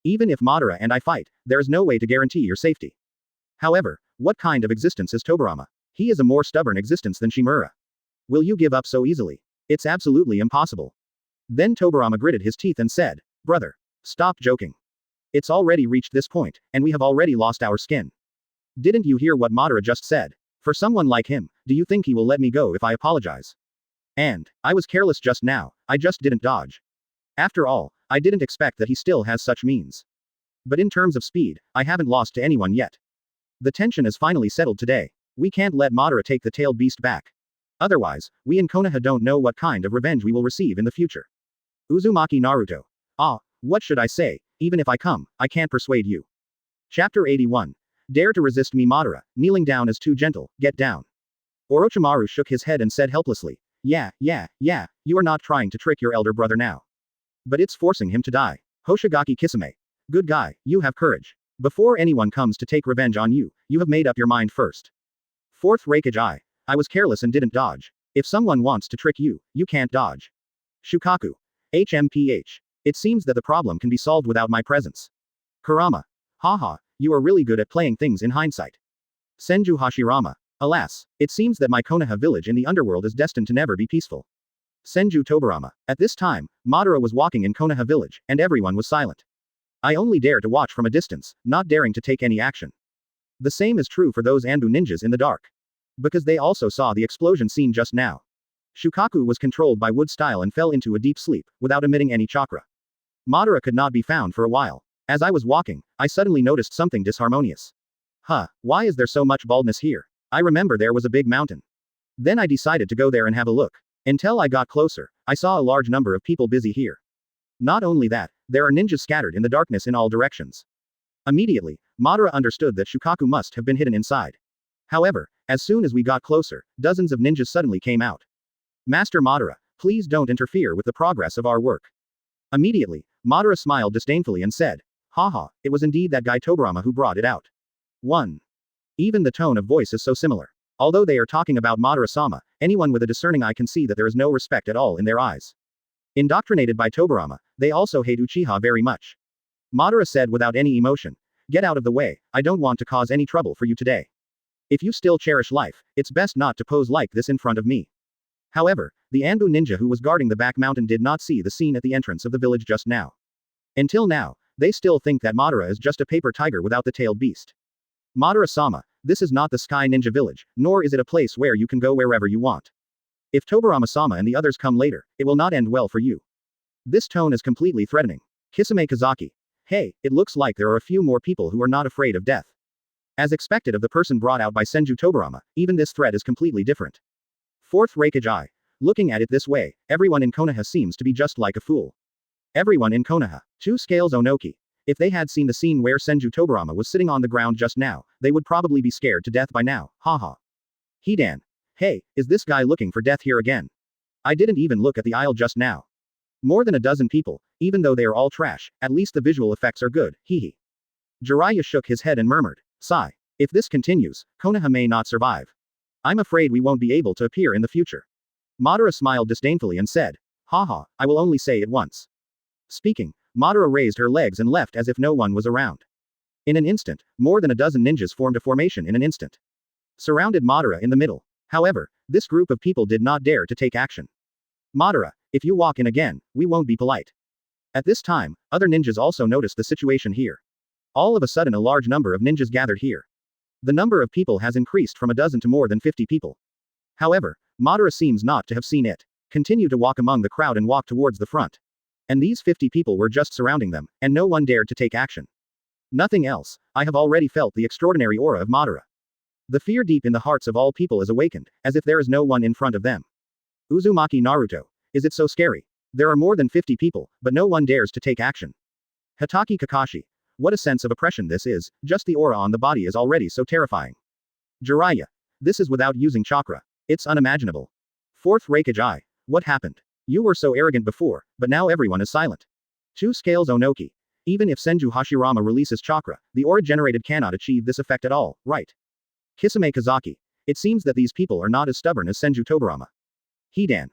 Even if Madara and I fight, there is no way to guarantee your safety. However, what kind of existence is Tobirama? He is a more stubborn existence than Shimura. Will you give up so easily? It's absolutely impossible. Then Tobirama gritted his teeth and said, Brother. Stop joking. It's already reached this point, and we have already lost our skin. Didn't you hear what Madara just said? For someone like him, do you think he will let me go if I apologize? And, I was careless just now, I just didn't dodge. After all, I didn't expect that he still has such means. But in terms of speed, I haven't lost to anyone yet. The tension is finally settled today. We can't let Madara take the tailed beast back. Otherwise, we in Konoha don't know what kind of revenge we will receive in the future. Uzumaki Naruto. Ah, what should I say? Even if I come, I can't persuade you. Chapter 81. Dare to resist me Madara, kneeling down is too gentle, get down. Orochimaru shook his head and said helplessly. Yeah, you are not trying to trick your elder brother now. But it's forcing him to die. Hoshigaki Kisame. Good guy, you have courage. Before anyone comes to take revenge on you, you have made up your mind first. Fourth Raikage Eye. I was careless and didn't dodge. If someone wants to trick you, you can't dodge. Shukaku. HMPH. It seems that the problem can be solved without my presence. Kurama. Haha, you are really good at playing things in hindsight. Senju Hashirama. Alas, it seems that my Konoha village in the underworld is destined to never be peaceful. Senju Tobirama. At this time, Madara was walking in Konoha village, and everyone was silent. I only dare to watch from a distance, not daring to take any action. The same is true for those Anbu ninjas in the dark. Because they also saw the explosion scene just now. Shukaku was controlled by wood style and fell into a deep sleep, without emitting any chakra. Madara could not be found for a while. As I was walking, I suddenly noticed something disharmonious. Why is there so much baldness here? I remember there was a big mountain. Then I decided to go there and have a look. Until I got closer, I saw a large number of people busy here. Not only that, there are ninjas scattered in the darkness in all directions. Immediately, Madara understood that Shukaku must have been hidden inside. However, as soon as we got closer, dozens of ninjas suddenly came out. Master Madara, please don't interfere with the progress of our work. Immediately, Madara smiled disdainfully and said, haha, it was indeed that guy Tobirama who brought it out. 1. Even the tone of voice is so similar. Although they are talking about Madara-sama, anyone with a discerning eye can see that there is no respect at all in their eyes. Indoctrinated by Tobirama, they also hate Uchiha very much. Madara said without any emotion, get out of the way, I don't want to cause any trouble for you today. If you still cherish life, it's best not to pose like this in front of me. However, the Anbu ninja who was guarding the back mountain did not see the scene at the entrance of the village just now. Until now, they still think that Madara is just a paper tiger without the tailed beast. Madara-sama, this is not the Sky Ninja Village, nor is it a place where you can go wherever you want. If Tobirama-sama and the others come later, it will not end well for you. This tone is completely threatening. Kisame Kazaki. Hey, it looks like there are a few more people who are not afraid of death. As expected of the person brought out by Senju Tobirama, even this threat is completely different. Fourth Raikage Eye. Looking at it this way, everyone in Konoha seems to be just like a fool. Everyone in Konoha. 2 Scales Onoki. If they had seen the scene where Senju Tobirama was sitting on the ground just now, they would probably be scared to death by now, haha. Hidan. Hey, is this guy looking for death here again? I didn't even look at the aisle just now. More than a dozen people, even though they are all trash, at least the visual effects are good, hehe. Jiraiya shook his head and murmured, sigh. If this continues, Konoha may not survive. I'm afraid we won't be able to appear in the future. Madara smiled disdainfully and said, haha, I will only say it once. Speaking, Madara raised her legs and left as if no one was around. In an instant, more than a dozen ninjas formed a formation in an instant. Surrounded Madara in the middle. However, this group of people did not dare to take action. Madara, if you walk in again, we won't be polite. At this time, other ninjas also noticed the situation here. All of a sudden a large number of ninjas gathered here. The number of people has increased from a dozen to more than 50 people. However, Madara seems not to have seen it. Continue to walk among the crowd and walk towards the front. And these 50 people were just surrounding them, and no one dared to take action. Nothing else, I have already felt the extraordinary aura of Madara. The fear deep in the hearts of all people is awakened, as if there is no one in front of them. Uzumaki Naruto. Is it so scary? There are more than 50 people, but no one dares to take action. Hatake Kakashi. What a sense of oppression this is, just the aura on the body is already so terrifying. Jiraiya. This is without using chakra. It's unimaginable. Fourth Raikage Eye. What happened? You were so arrogant before, but now everyone is silent. 2 Scales Onoki. Even if Senju Hashirama releases chakra, the aura generated cannot achieve this effect at all, right? Kisame Kazaki. It seems that these people are not as stubborn as Senju Tobirama. Hidan.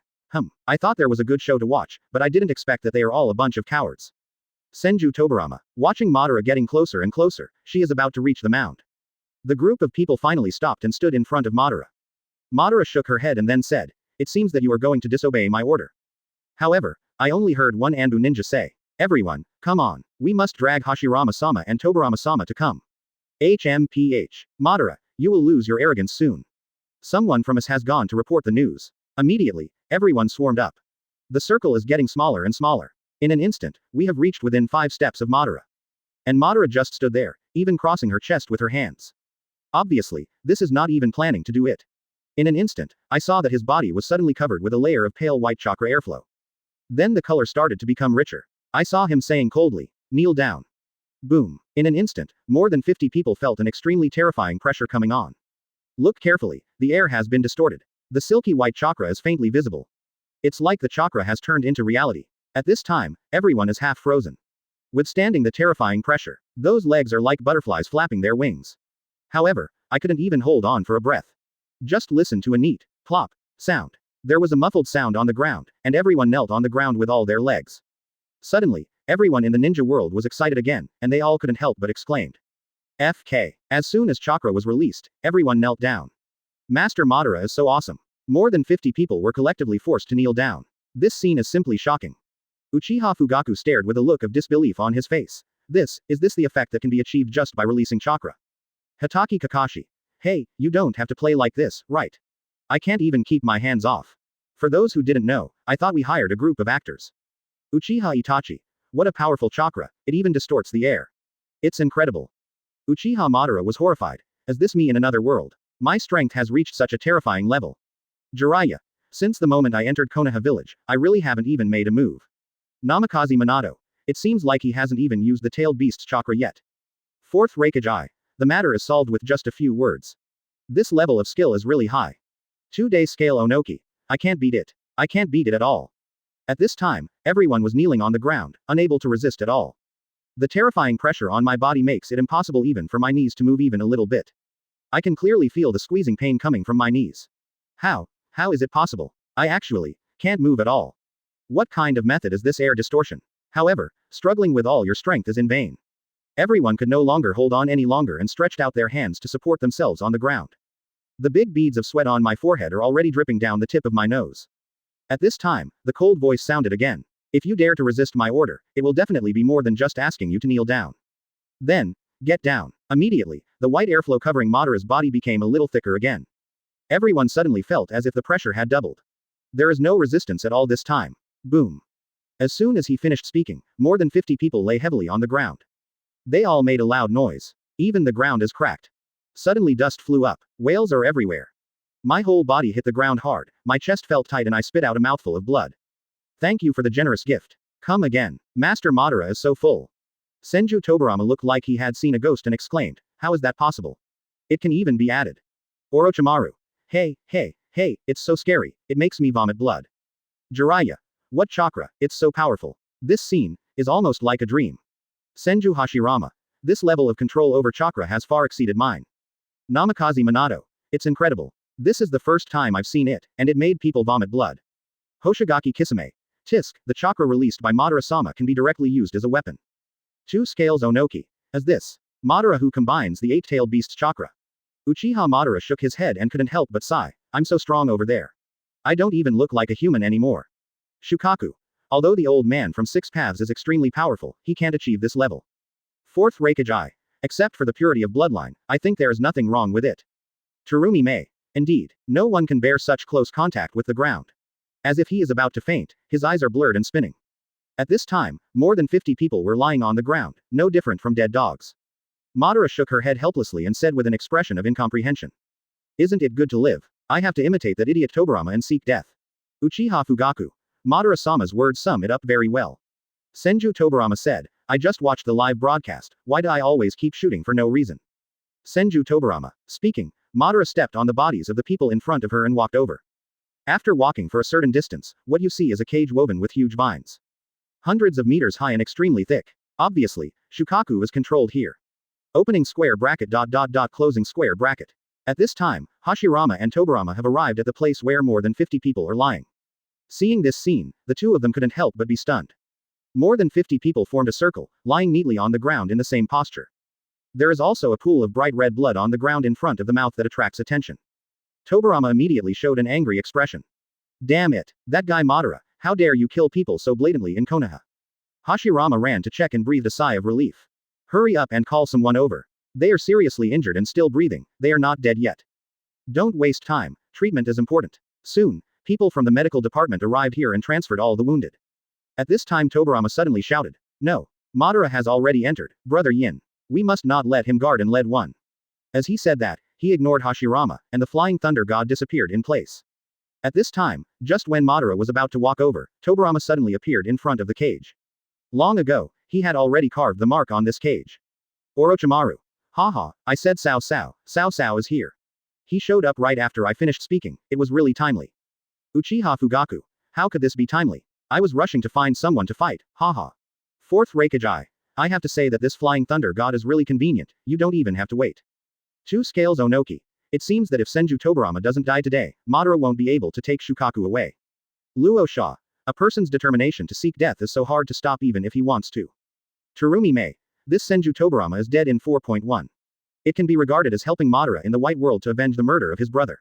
I thought there was a good show to watch, but I didn't expect that they are all a bunch of cowards. Senju Tobirama. Watching Madara getting closer and closer, she is about to reach the mound. The group of people finally stopped and stood in front of Madara. Madara shook her head and then said, it seems that you are going to disobey my order. However, I only heard one Anbu ninja say, everyone, come on, we must drag Hashirama-sama and Tobirama-sama to come. HMPH. Madara, you will lose your arrogance soon. Someone from us has gone to report the news. Immediately, everyone swarmed up. The circle is getting smaller and smaller. In an instant, we have reached within 5 steps of Madara. And Madara just stood there, even crossing her chest with her hands. Obviously, this is not even planning to do it. In an instant, I saw that his body was suddenly covered with a layer of pale white chakra airflow. Then the color started to become richer. I saw him saying coldly, kneel down. Boom. In an instant, more than 50 people felt an extremely terrifying pressure coming on. Look carefully, the air has been distorted. The silky white chakra is faintly visible. It's like the chakra has turned into reality. At this time, everyone is half frozen. Withstanding the terrifying pressure, those legs are like butterflies flapping their wings. However, I couldn't even hold on for a breath. Just listen to a neat, plop, sound. There was a muffled sound on the ground, and everyone knelt on the ground with all their legs. Suddenly, everyone in the ninja world was excited again, and they all couldn't help but exclaimed. FK. As soon as chakra was released, everyone knelt down. Master Madara is so awesome. More than 50 people were collectively forced to kneel down. This scene is simply shocking. Uchiha Fugaku stared with a look of disbelief on his face. Is this the effect that can be achieved just by releasing chakra? Hatake Kakashi. Hey, you don't have to play like this, right? I can't even keep my hands off. For those who didn't know, I thought we hired a group of actors. Uchiha Itachi. What a powerful chakra, it even distorts the air. It's incredible. Uchiha Madara was horrified. Is this me in another world? My strength has reached such a terrifying level. Jiraiya. Since the moment I entered Konoha Village, I really haven't even made a move. Namikaze Minato. It seems like he hasn't even used the tailed beast's chakra yet. Fourth Raikage Eye. The matter is solved with just a few words. This level of skill is really high. 2-day scale Onoki. I can't beat it. I can't beat it at all. At this time, everyone was kneeling on the ground, unable to resist at all. The terrifying pressure on my body makes it impossible even for my knees to move even a little bit. I can clearly feel the squeezing pain coming from my knees. How is it possible? I actually can't move at all. What kind of method is this air distortion? However, struggling with all your strength is in vain. Everyone could no longer hold on any longer and stretched out their hands to support themselves on the ground. The big beads of sweat on my forehead are already dripping down the tip of my nose. At this time, the cold voice sounded again. If you dare to resist my order, it will definitely be more than just asking you to kneel down. Then, get down. Immediately, the white airflow covering Madara's body became a little thicker again. Everyone suddenly felt as if the pressure had doubled. There is no resistance at all this time. Boom. As soon as he finished speaking, more than 50 people lay heavily on the ground. They all made a loud noise. Even the ground is cracked. Suddenly dust flew up. Whales are everywhere. My whole body hit the ground hard, my chest felt tight and I spit out a mouthful of blood. Thank you for the generous gift. Come again. Master Madara is so full. Senju Tobirama looked like he had seen a ghost and exclaimed, how is that possible? It can even be added. Orochimaru. Hey, it's so scary, it makes me vomit blood. Jiraiya. What chakra, it's so powerful. This scene is almost like a dream. Senju Hashirama. This level of control over chakra has far exceeded mine. Namikaze Minato. It's incredible. This is the first time I've seen it, and it made people vomit blood. Hoshigaki Kisame. Tisk, the chakra released by Madara-sama can be directly used as a weapon. 2 scales Onoki. As this. Madara who combines the 8-tailed beast's chakra. Uchiha Madara shook his head and couldn't help but sigh. I'm so strong over there. I don't even look like a human anymore. Shukaku. Although the old man from 6 paths is extremely powerful, he can't achieve this level. 4th Reikage. Except for the purity of bloodline, I think there is nothing wrong with it. Terumi Mei. Indeed, no one can bear such close contact with the ground. As if he is about to faint, his eyes are blurred and spinning. At this time, more than 50 people were lying on the ground, no different from dead dogs. Madara shook her head helplessly and said with an expression of incomprehension. Isn't it good to live? I have to imitate that idiot Tobirama and seek death. Uchiha Fugaku. Madara-sama's words sum it up very well. Senju Tobirama said, I just watched the live broadcast, why do I always keep shooting for no reason? Senju Tobirama. Speaking, Madara stepped on the bodies of the people in front of her and walked over. After walking for a certain distance, what you see is a cage woven with huge vines. Hundreds of meters high and extremely thick. Obviously, Shukaku is controlled here. Opening square bracket ... closing square bracket. At this time, Hashirama and Tobirama have arrived at the place where more than 50 people are lying. Seeing this scene, the two of them couldn't help but be stunned. More than 50 people formed a circle, lying neatly on the ground in the same posture. There is also a pool of bright red blood on the ground in front of the mouth that attracts attention. Tobirama immediately showed an angry expression. Damn it, that guy Madara, how dare you kill people so blatantly in Konoha? Hashirama ran to check and breathed a sigh of relief. Hurry up and call someone over. They are seriously injured and still breathing, they are not dead yet. Don't waste time, treatment is important. Soon, people from the medical department arrived here and transferred all the wounded. At this time Tobirama suddenly shouted. No. Madara has already entered, Brother Yin. We must not let him guard and lead one. As he said that, he ignored Hashirama, and the flying thunder god disappeared in place. At this time, just when Madara was about to walk over, Tobirama suddenly appeared in front of the cage. Long ago, he had already carved the mark on this cage. Orochimaru. Haha, I said Cao Cao is here. He showed up right after I finished speaking, it was really timely. Uchiha Fugaku. How could this be timely? I was rushing to find someone to fight, haha. 4th Reikage. I have to say that this flying thunder god is really convenient, you don't even have to wait. 2 scales Onoki. It seems that if Senju Tobirama doesn't die today, Madara won't be able to take Shukaku away. Luo Sha. A person's determination to seek death is so hard to stop even if he wants to. Terumi Mei. This Senju Tobirama is dead in 4.1. It can be regarded as helping Madara in the white world to avenge the murder of his brother.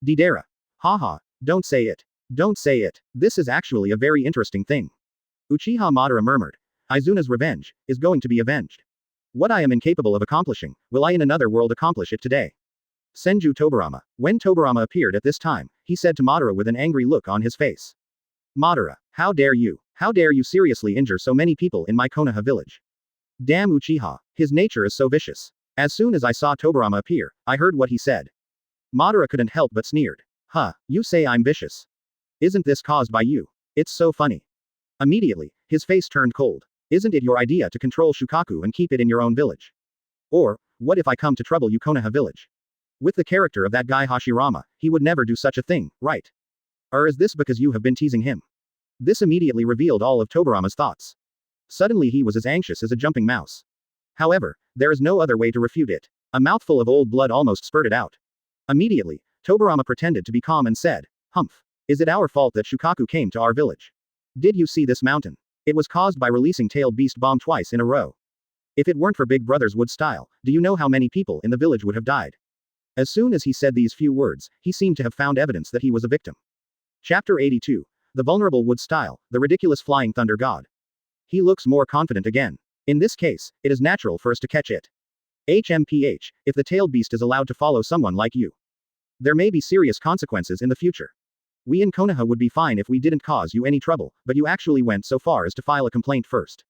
Deidara. Haha, don't say it. Don't say it. This is actually a very interesting thing. Uchiha Madara murmured. Izuna's revenge is going to be avenged. What I am incapable of accomplishing, will I in another world accomplish it today? Senju Tobirama. When Tobirama appeared at this time, he said to Madara with an angry look on his face. Madara, how dare you? How dare you seriously injure so many people in my Konoha village? Damn Uchiha, his nature is so vicious. As soon as I saw Tobirama appear, I heard what he said. Madara couldn't help but sneered. Huh, you say I'm vicious. Isn't this caused by you? It's so funny. Immediately, his face turned cold. Isn't it your idea to control Shukaku and keep it in your own village? Or, what if I come to trouble you Konoha village? With the character of that guy Hashirama, he would never do such a thing, right? Or is this because you have been teasing him? This immediately revealed all of Tobarama's thoughts. Suddenly he was as anxious as a jumping mouse. However, there is no other way to refute it. A mouthful of old blood almost spurted out. Immediately, Tobarama pretended to be calm and said, "Humph. Is it our fault that Shukaku came to our village? Did you see this mountain? It was caused by releasing tailed beast bomb twice in a row. If it weren't for Big Brother's wood style, do you know how many people in the village would have died?" As soon as he said these few words, he seemed to have found evidence that he was a victim. Chapter 82. The vulnerable wood style, the ridiculous flying thunder god. He looks more confident again. In this case, it is natural for us to catch it. HMPH, if the tailed beast is allowed to follow someone like you, there may be serious consequences in the future. We in Konoha would be fine if we didn't cause you any trouble, but you actually went so far as to file a complaint first.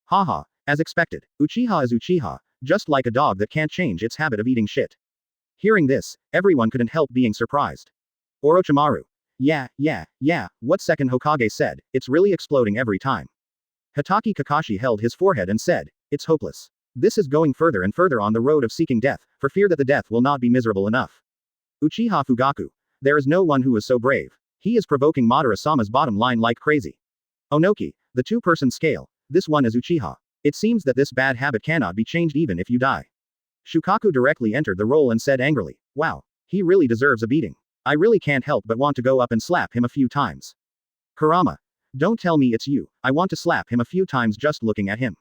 Haha, as expected, Uchiha is Uchiha, just like a dog that can't change its habit of eating shit. Hearing this, everyone couldn't help being surprised. Orochimaru. Yeah, what second Hokage said, it's really exploding every time. Hatake Kakashi held his forehead and said, "It's hopeless. This is going further and further on the road of seeking death, for fear that the death will not be miserable enough." Uchiha Fugaku. There is no one who is so brave. He is provoking Madara-sama's bottom line like crazy. Onoki, the two-person scale, this one is Uchiha. It seems that this bad habit cannot be changed even if you die. Shukaku directly entered the role and said angrily, "Wow. He really deserves a beating. I really can't help but want to go up and slap him a few times." Kurama. Don't tell me it's you, I want to slap him a few times just looking at him.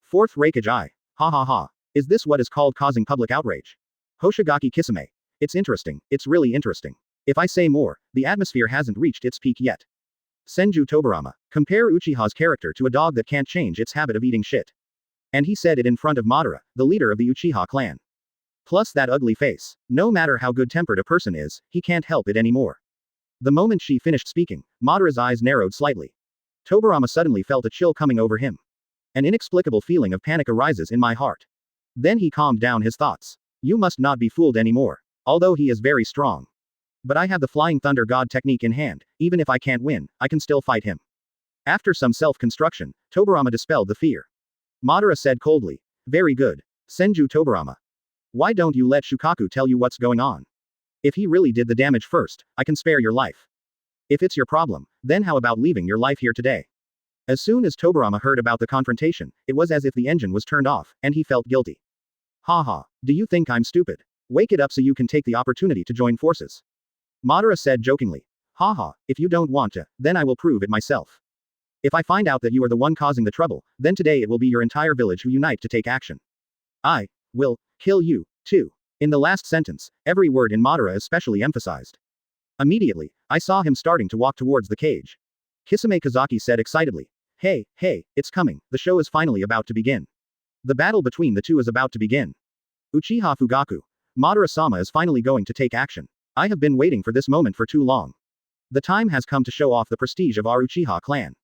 Fourth Raikage I. Ha ha ha. Is this what is called causing public outrage? Hoshigaki Kisame. It's interesting, it's really interesting. If I say more, the atmosphere hasn't reached its peak yet. Senju Tobarama. Compare Uchiha's character to a dog that can't change its habit of eating shit. And he said it in front of Madara, the leader of the Uchiha clan. Plus that ugly face. No matter how good-tempered a person is, he can't help it anymore. The moment she finished speaking, Madara's eyes narrowed slightly. Tobarama suddenly felt a chill coming over him. An inexplicable feeling of panic arises in my heart. Then he calmed down his thoughts. You must not be fooled anymore. Although he is very strong. But I have the Flying Thunder God technique in hand, even if I can't win, I can still fight him. After some self-construction, Tobarama dispelled the fear. Madara said coldly, "Very good. Senju Tobarama. Why don't you let Shukaku tell you what's going on? If he really did the damage first, I can spare your life. If it's your problem, then how about leaving your life here today?" As soon as Tobarama heard about the confrontation, it was as if the engine was turned off, and he felt guilty. Haha, do you think I'm stupid? Wake it up so you can take the opportunity to join forces. Madara said jokingly. Haha, if you don't want to, then I will prove it myself. If I find out that you are the one causing the trouble, then today it will be your entire village who unite to take action. I will kill you, too. In the last sentence, every word in Madara is specially emphasized. Immediately, I saw him starting to walk towards the cage. Kisame Kazaki said excitedly. Hey, it's coming, the show is finally about to begin. The battle between the two is about to begin. Uchiha Fugaku. Madara-sama is finally going to take action. I have been waiting for this moment for too long. The time has come to show off the prestige of our Uchiha clan.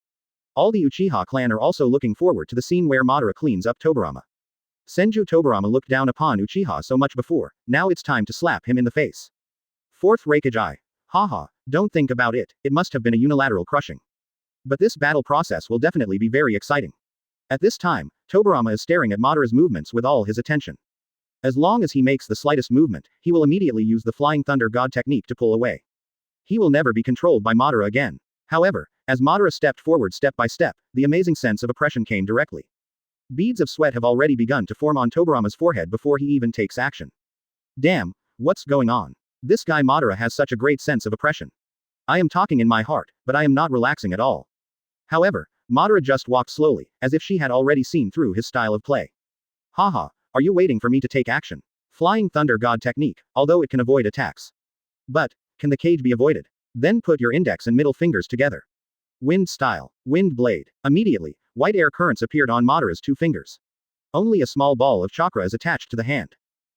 All the Uchiha clan are also looking forward to the scene where Madara cleans up Tobarama. Senju Tobarama looked down upon Uchiha so much before, now it's time to slap him in the face. Fourth Raikage I. Haha, don't think about it, it must have been a unilateral crushing. But this battle process will definitely be very exciting. At this time, Tobarama is staring at Madara's movements with all his attention. As long as he makes the slightest movement, he will immediately use the Flying Thunder God technique to pull away. He will never be controlled by Madara again. However, as Madara stepped forward step by step, the amazing sense of oppression came directly. Beads of sweat have already begun to form on Tobarama's forehead before he even takes action. Damn, what's going on? This guy Madara has such a great sense of oppression. I am talking in my heart, but I am not relaxing at all. However, Madara just walked slowly, as if she had already seen through his style of play. Haha, are you waiting for me to take action? Flying Thunder God technique, although it can avoid attacks. But, can the cage be avoided? Then put your index and middle fingers together. Wind style, wind blade. Immediately, white air currents appeared on Madara's two fingers. Only a small ball of chakra is attached to the hand.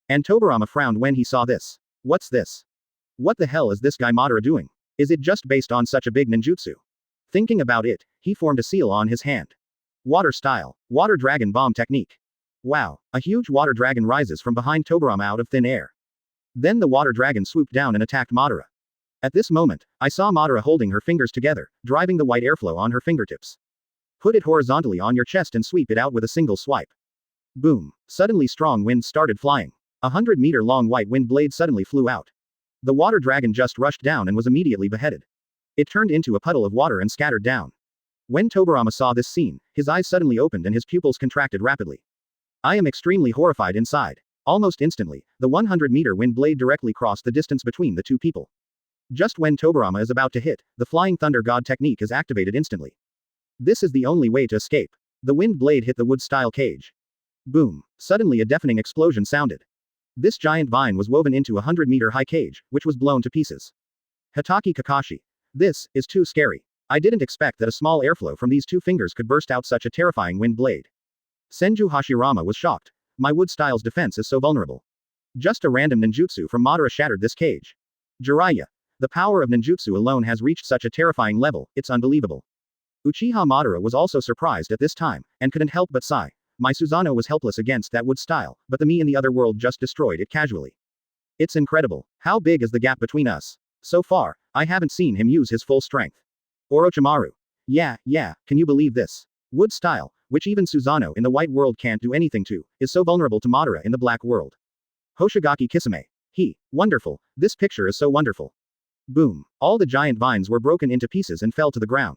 And Tobarama frowned when he saw this. What's this? What the hell is this guy Madara doing? Is it just based on such a big ninjutsu? Thinking about it, he formed a seal on his hand. Water style, water dragon bomb technique. Wow, a huge water dragon rises from behind Tobarama out of thin air. Then the water dragon swooped down and attacked Madara. At this moment, I saw Madara holding her fingers together, driving the white airflow on her fingertips. Put it horizontally on your chest and sweep it out with a single swipe. Boom. Suddenly strong wind started flying. 100-meter-long white wind blade suddenly flew out. The water dragon just rushed down and was immediately beheaded. It turned into a puddle of water and scattered down. When Tobirama saw this scene, his eyes suddenly opened and his pupils contracted rapidly. I am extremely horrified inside. Almost instantly, the 100-meter wind blade directly crossed the distance between the two people. Just when Tobirama is about to hit, the Flying Thunder God technique is activated instantly. This is the only way to escape. The wind blade hit the wood-style cage. Boom! Suddenly a deafening explosion sounded. This giant vine was woven into a 100-meter-high cage, which was blown to pieces. Hitaki Kakashi. This is too scary. I didn't expect that a small airflow from these two fingers could burst out such a terrifying wind blade. Senju Hashirama was shocked. My wood-style's defense is so vulnerable. Just a random ninjutsu from Madara shattered this cage. Jiraiya. The power of ninjutsu alone has reached such a terrifying level, it's unbelievable. Uchiha Madara was also surprised at this time, and couldn't help but sigh. My Susanoo was helpless against that wood style, but the me in the other world just destroyed it casually. It's incredible. How big is the gap between us? So far, I haven't seen him use his full strength. Orochimaru. Yeah, can you believe this? Wood style, which even Susanoo in the white world can't do anything to, is so vulnerable to Madara in the black world. Hoshigaki Kisame. Wonderful, this picture is so wonderful. Boom. All the giant vines were broken into pieces and fell to the ground.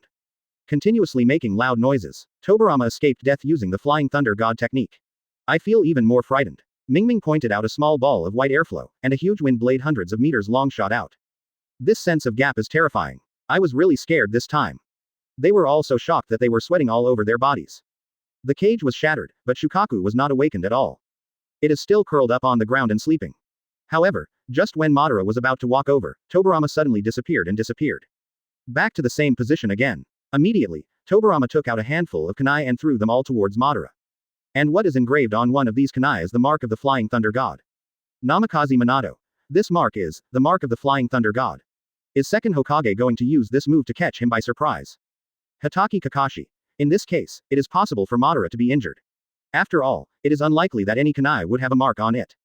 Continuously making loud noises, Tobirama escaped death using the Flying Thunder God technique. I feel even more frightened. Mingming pointed out a small ball of white airflow, and a huge wind blade hundreds of meters long shot out. This sense of gap is terrifying. I was really scared this time. They were all so shocked that they were sweating all over their bodies. The cage was shattered, but Shukaku was not awakened at all. It is still curled up on the ground and sleeping. However, just when Madara was about to walk over, Tobirama suddenly disappeared. Back to the same position again. Immediately, Tobirama took out a handful of kunai and threw them all towards Madara. And what is engraved on one of these kunai is the mark of the Flying Thunder God. Namikaze Minato. This mark is the mark of the Flying Thunder God. Is second Hokage going to use this move to catch him by surprise? Hitaki Kakashi. In this case, it is possible for Madara to be injured. After all, it is unlikely that any kunai would have a mark on it.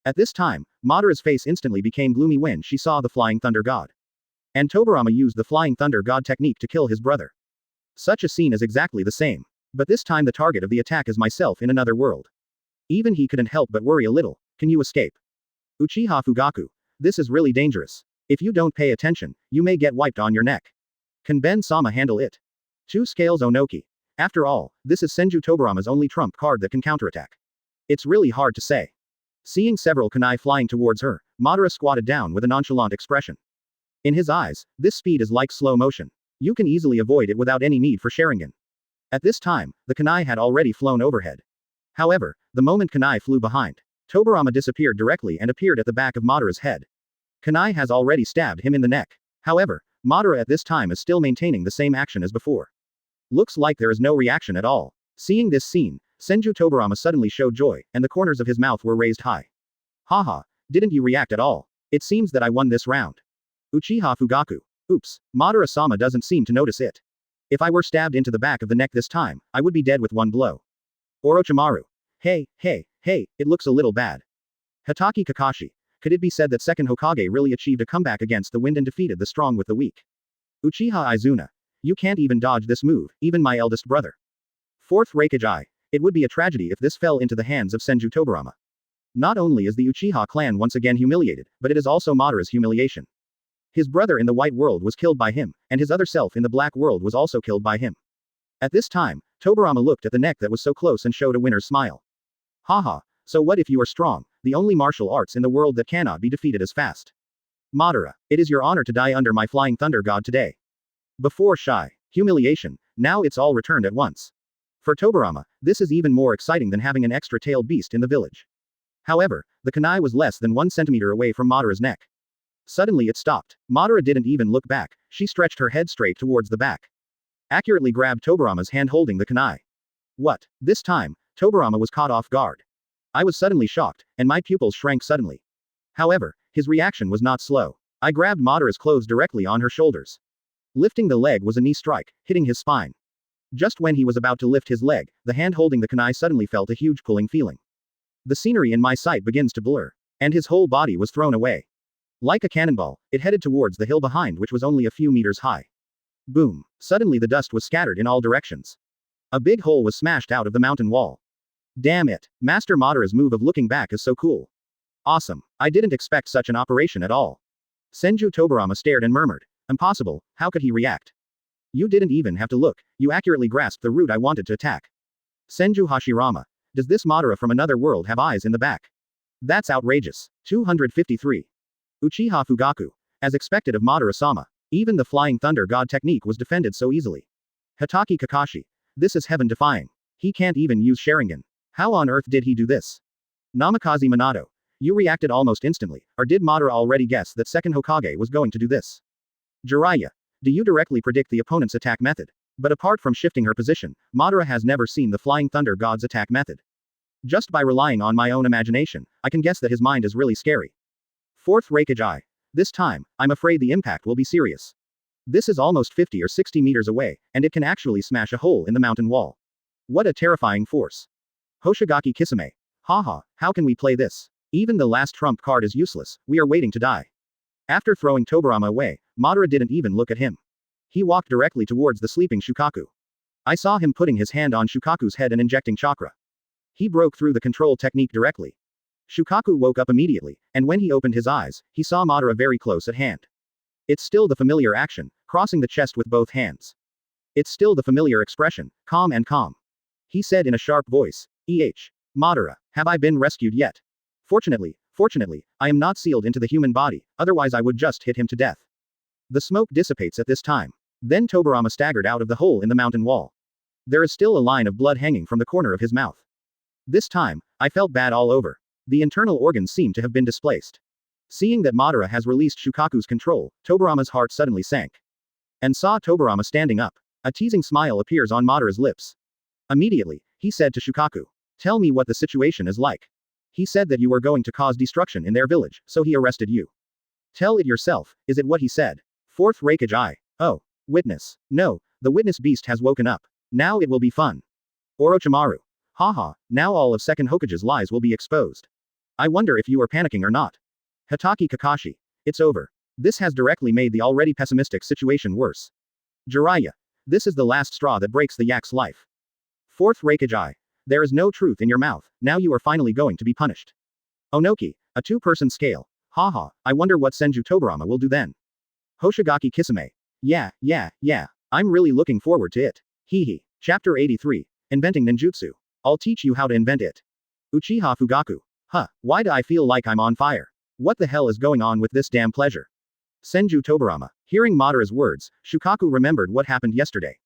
At this time, Madara's face instantly became gloomy when she saw the Flying Thunder God. And Tobirama used the Flying Thunder God technique to kill his brother. Such a scene is exactly the same. But this time the target of the attack is myself in another world. Even he couldn't help but worry a little. Can you escape? Uchiha Fugaku. This is really dangerous. If you don't pay attention, you may get wiped on your neck. Can Ben-sama handle it? 2 Scales Onoki. After all, this is Senju Tobirama's only trump card that can counterattack. It's really hard to say. Seeing several kunai flying towards her, Madara squatted down with a nonchalant expression. In his eyes, this speed is like slow motion. You can easily avoid it without any need for Sharingan. At this time, the kunai had already flown overhead. However, the moment kunai flew behind, Tobirama disappeared directly and appeared at the back of Madara's head. Kunai has already stabbed him in the neck. However, Madara at this time is still maintaining the same action as before. Looks like there is no reaction at all. Seeing this scene, Senju Tobirama suddenly showed joy, and the corners of his mouth were raised high. Haha, didn't you react at all? It seems that I won this round. Uchiha Fugaku. Oops, Madara-sama doesn't seem to notice it. If I were stabbed into the back of the neck this time, I would be dead with one blow. Orochimaru. Hey, it looks a little bad. Hitaki Kakashi. Could it be said that second Hokage really achieved a comeback against the wind and defeated the strong with the weak? Uchiha Izuna. You can't even dodge this move, even my eldest brother. Fourth Raikage. It would be a tragedy if this fell into the hands of Senju Tobirama. Not only is the Uchiha clan once again humiliated, but it is also Madara's humiliation. His brother in the white world was killed by him, and his other self in the black world was also killed by him. At this time, Tobirama looked at the neck that was so close and showed a winner's smile. Haha, so what if you are strong, the only martial arts in the world that cannot be defeated as fast? Madara, it is your honor to die under my Flying Thunder God today. Before shy, humiliation, now it's all returned at once. For Tobirama, this is even more exciting than having an extra-tailed beast in the village. However, the kunai was less than 1 centimeter away from Madara's neck. Suddenly it stopped. Madara didn't even look back, she stretched her head straight towards the back. Accurately grabbed Tobirama's hand holding the kunai. What? This time, Tobirama was caught off guard. I was suddenly shocked, and my pupils shrank suddenly. However, his reaction was not slow. I grabbed Madara's clothes directly on her shoulders. Lifting the leg was a knee strike, hitting his spine. Just when he was about to lift his leg, the hand holding the kunai suddenly felt a huge pulling feeling. The scenery in my sight begins to blur. And his whole body was thrown away. Like a cannonball, it headed towards the hill behind, which was only a few meters high. Boom. Suddenly the dust was scattered in all directions. A big hole was smashed out of the mountain wall. Damn it. Master Madara's move of looking back is so cool. Awesome. I didn't expect such an operation at all. Senju Tobarama stared and murmured. Impossible, how could he react? You didn't even have to look, you accurately grasped the route I wanted to attack. Senju Hashirama. Does this Madara from another world have eyes in the back? That's outrageous. 253. Uchiha Fugaku. As expected of Madara-sama, even the Flying Thunder God technique was defended so easily. Hatake Kakashi. This is heaven-defying. He can't even use Sharingan. How on earth did he do this? Namikaze Minato. You reacted almost instantly, or did Madara already guess that second Hokage was going to do this? Jiraiya. Do you directly predict the opponent's attack method? But apart from shifting her position, Madara has never seen the Flying Thunder God's attack method. Just by relying on my own imagination, I can guess that his mind is really scary. Fourth Raikage. This time, I'm afraid the impact will be serious. This is almost 50 or 60 meters away, and it can actually smash a hole in the mountain wall. What a terrifying force. Hoshigaki Kisame. Haha, how can we play this? Even the last trump card is useless, we are waiting to die. After throwing Tobarama away, Madara didn't even look at him. He walked directly towards the sleeping Shukaku. I saw him putting his hand on Shukaku's head and injecting chakra. He broke through the control technique directly. Shukaku woke up immediately, and when he opened his eyes, he saw Madara very close at hand. It's still the familiar action, crossing the chest with both hands. It's still the familiar expression, calm and calm. He said in a sharp voice, Madara, have I been rescued yet? Fortunately, I am not sealed into the human body, otherwise I would just hit him to death. The smoke dissipates at this time. Then Tobarama staggered out of the hole in the mountain wall. There is still a line of blood hanging from the corner of his mouth. This time, I felt bad all over. The internal organs seem to have been displaced. Seeing that Madara has released Shukaku's control, Tobarama's heart suddenly sank. And saw Tobarama standing up. A teasing smile appears on Madara's lips. Immediately, he said to Shukaku, tell me what the situation is like. He said that you were going to cause destruction in their village, so he arrested you. Tell it yourself, is it what he said? Fourth Raikage. Oh. Witness. No, the witness beast has woken up. Now it will be fun. Orochimaru. Haha, now all of second Hokage's lies will be exposed. I wonder if you are panicking or not. Hatake Kakashi. It's over. This has directly made the already pessimistic situation worse. Jiraiya. This is the last straw that breaks the yak's life. Fourth Raikage. There is no truth in your mouth, now you are finally going to be punished. Onoki. A two-person scale. Haha, I wonder what Senju Tobarama will do then. Hoshigaki Kisame. Yeah, I'm really looking forward to it. Hehe. Chapter 83. Inventing Ninjutsu. I'll teach you how to invent it. Uchiha Fugaku. Why do I feel like I'm on fire? What the hell is going on with this damn pleasure? Senju Tobarama. Hearing Madara's words, Shukaku remembered what happened yesterday.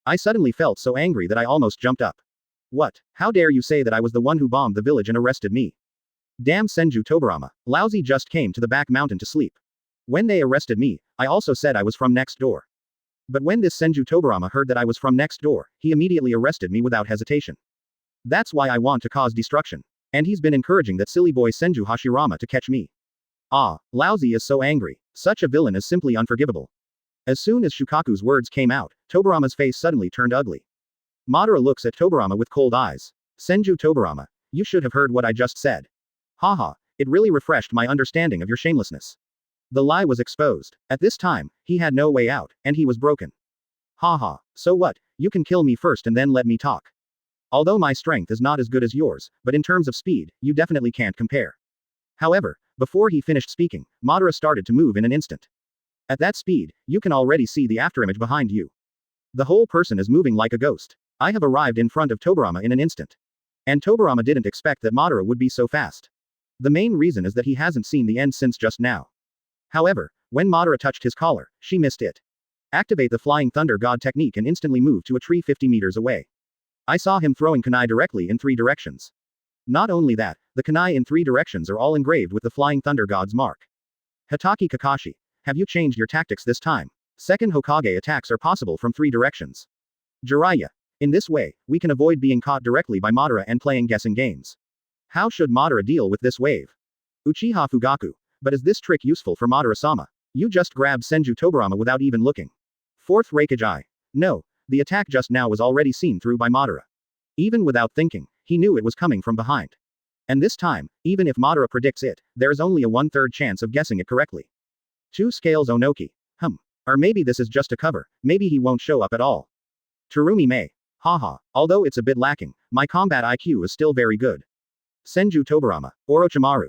I suddenly felt so angry that I almost jumped up. What? How dare you say that I was the one who bombed the village and arrested me? Damn Senju Tobarama. Lousy just came to the back mountain to sleep. When they arrested me, I also said I was from next door. But when this Senju Tobarama heard that I was from next door, he immediately arrested me without hesitation. That's why I want to cause destruction. And he's been encouraging that silly boy Senju Hashirama to catch me. Lousy is so angry. Such a villain is simply unforgivable. As soon as Shukaku's words came out, Tobarama's face suddenly turned ugly. Madara looks at Tobarama with cold eyes. Senju Tobarama, you should have heard what I just said. Haha, it really refreshed my understanding of your shamelessness. The lie was exposed. At this time, he had no way out, and he was broken. Haha, so what, you can kill me first and then let me talk. Although my strength is not as good as yours, but in terms of speed, you definitely can't compare. However, before he finished speaking, Madara started to move in an instant. At that speed, you can already see the afterimage behind you. The whole person is moving like a ghost. I have arrived in front of Tobarama in an instant. And Tobarama didn't expect that Madara would be so fast. The main reason is that he hasn't seen the end since just now. However, when Madara touched his collar, she missed it. Activate the Flying Thunder God technique and instantly move to a tree 50 meters away. I saw him throwing kunai directly in 3 directions. Not only that, the kunai in 3 directions are all engraved with the Flying Thunder God's mark. Hatake Kakashi. Have you changed your tactics this time? Second Hokage attacks are possible from 3 directions. Jiraiya. In this way, we can avoid being caught directly by Madara and playing guessing games. How should Madara deal with this wave? Uchiha Fugaku. But is this trick useful for Madara-sama? You just grabbed Senju Tobarama without even looking. Fourth Raikage. No, the attack just now was already seen through by Madara. Even without thinking, he knew it was coming from behind. And this time, even if Madara predicts it, there is only a 1/3 chance of guessing it correctly. 2 scales Onoki. Or maybe this is just a cover, maybe he won't show up at all. Terumi Mei. Haha, although it's a bit lacking, my combat IQ is still very good. Senju Tobarama. Orochimaru.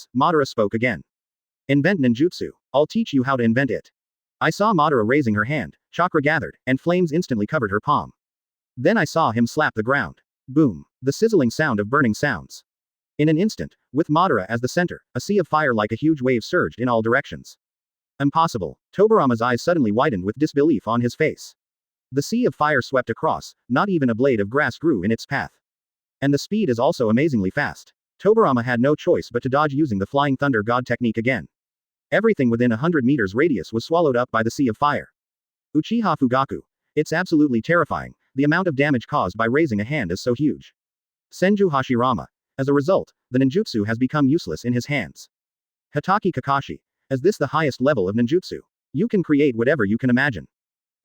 seconds, Madara spoke again. Invent ninjutsu. I'll teach you how to invent it. I saw Madara raising her hand, chakra gathered, and flames instantly covered her palm. Then I saw him slap the ground. Boom. The sizzling sound of burning sounds. In an instant, with Madara as the center, a sea of fire like a huge wave surged in all directions. Impossible. Tobirama's eyes suddenly widened with disbelief on his face. The sea of fire swept across, not even a blade of grass grew in its path. And the speed is also amazingly fast. Tobirama had no choice but to dodge using the Flying Thunder God technique again. Everything within 100 meters radius was swallowed up by the sea of fire. Uchiha Fugaku. It's absolutely terrifying, the amount of damage caused by raising a hand is so huge. Senju Hashirama. As a result, the ninjutsu has become useless in his hands. Hitaki Kakashi. Is this the highest level of ninjutsu? You can create whatever you can imagine.